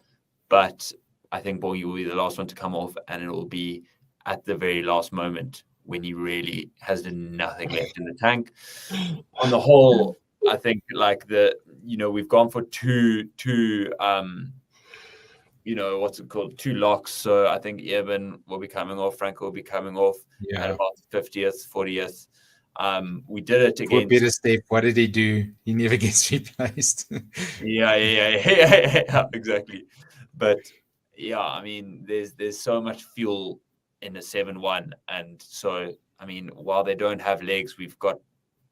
But I think Bongi will be the last one to come off, and it will be at the very last moment when he really has nothing left in the tank. On the whole, I think like we've gone for two what's it called? 2 locks. So I think Eben will be coming off, Franco will be coming off at about the 50th, 40th. We did it against Peter Step. What did he do? He never gets replaced. Yeah, exactly. But I mean, there's so much fuel in the 7-1, and so I mean, while they don't have legs, we've got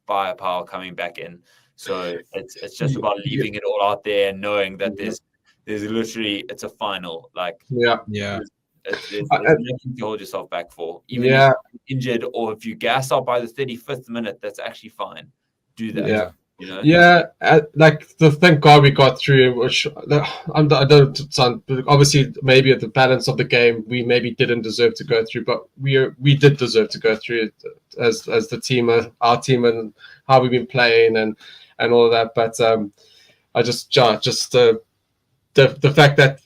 firepower coming back in. So it's just about leaving it all out there and knowing that there's literally, it's a final. Like there's nothing to hold yourself back for. Even if you're injured or if you gas out by the 35th minute, that's actually fine. Do that. Thank God we got through. Which I don't sound, obviously maybe at the balance of the game we maybe didn't deserve to go through, but we did deserve to go through it as the team, our team, and how we've been playing and all of that. But I just the fact that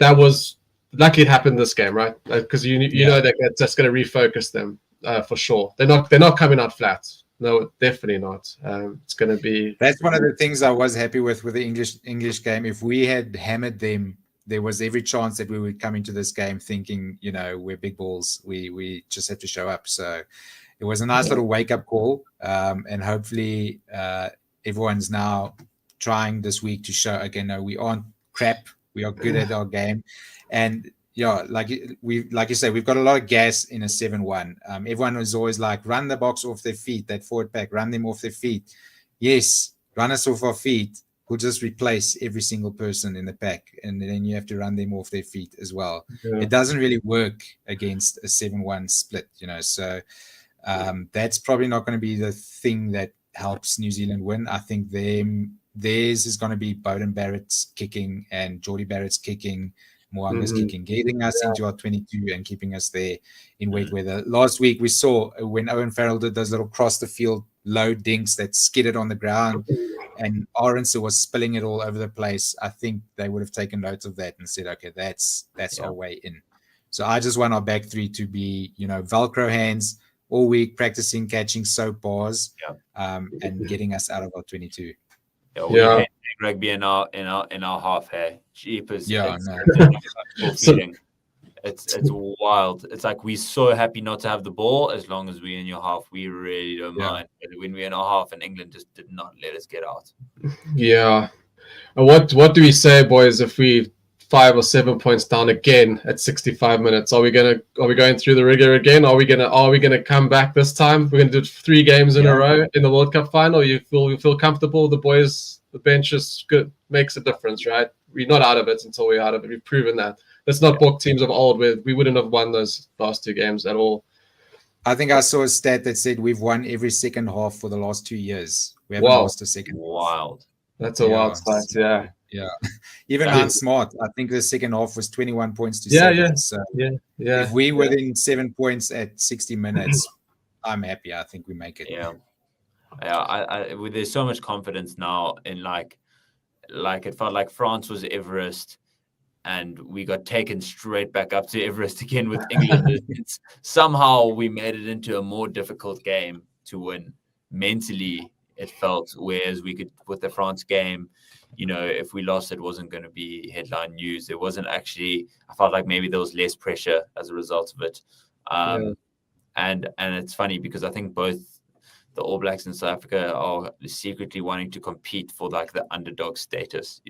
that was lucky it happened this game, right? Because you know that that's going to refocus them for sure. They're not coming out flat. No, definitely not. It's going to be. That's one of the things I was happy with the English game. If we had hammered them, there was every chance that we would come into this game thinking, we're big balls. We just have to show up. So it was a nice little wake up call, and hopefully everyone's now trying this week to show again. No, we aren't crap. We are good at our game, and. Like you say, we've got a lot of gas in a 7-1. Everyone was always like, run the box off their feet, that forward pack, run them off their feet. Yes, run us off our feet, will just replace every single person in the pack, and then you have to run them off their feet as well. Yeah. It doesn't really work against a 7-1 split, so that's probably not going to be the thing that helps New Zealand win. I think theirs is going to be Bowden Barrett's kicking and Geordie Barrett's kicking, Mwanga's kicking, getting us into our 22 and keeping us there in wet weather. Last week we saw when Owen Farrell did those little cross the field low dinks that skidded on the ground and Aronson was spilling it all over the place. I think they would have taken note of that and said, okay, that's our way in. So I just want our back three to be, Velcro hands all week, practicing catching soap bars, and getting us out of our 22. Yeah, we hate rugby in our half here. Jeepers. It's wild. It's like we're so happy not to have the ball as long as we're in your half. We really don't mind. But when we're in our half, and England just did not let us get out. Yeah. And what do we say, boys, if we 5 or 7 points down again at 65 minutes? Are we going through the rigor again? Are we gonna come back this time? We're gonna do 3 games in a row in the World Cup final. You feel comfortable? The boys, the bench is good, makes a difference, right? We're not out of it until we're out of it. We've proven that. Let's not book teams of old where we wouldn't have won those last 2 games at all. I think I saw a stat that said we've won every second half for the last 2 years. We haven't lost a second. Wild. That's a wild stat, yeah. Yeah. Even on Smart, I think the second half was 21 points to 7. Yeah. So yeah. If we within 7 points at 60 minutes, I'm happy. I think we make it. Yeah. There's so much confidence now in like it felt like France was Everest and we got taken straight back up to Everest again with England. Somehow we made it into a more difficult game to win. Mentally, it felt, whereas we could, with the France game, if we lost, it wasn't going to be headline news. It wasn't actually, I felt like maybe there was less pressure as a result of it. And it's funny because I think both the All Blacks in South Africa are secretly wanting to compete for like the underdog status,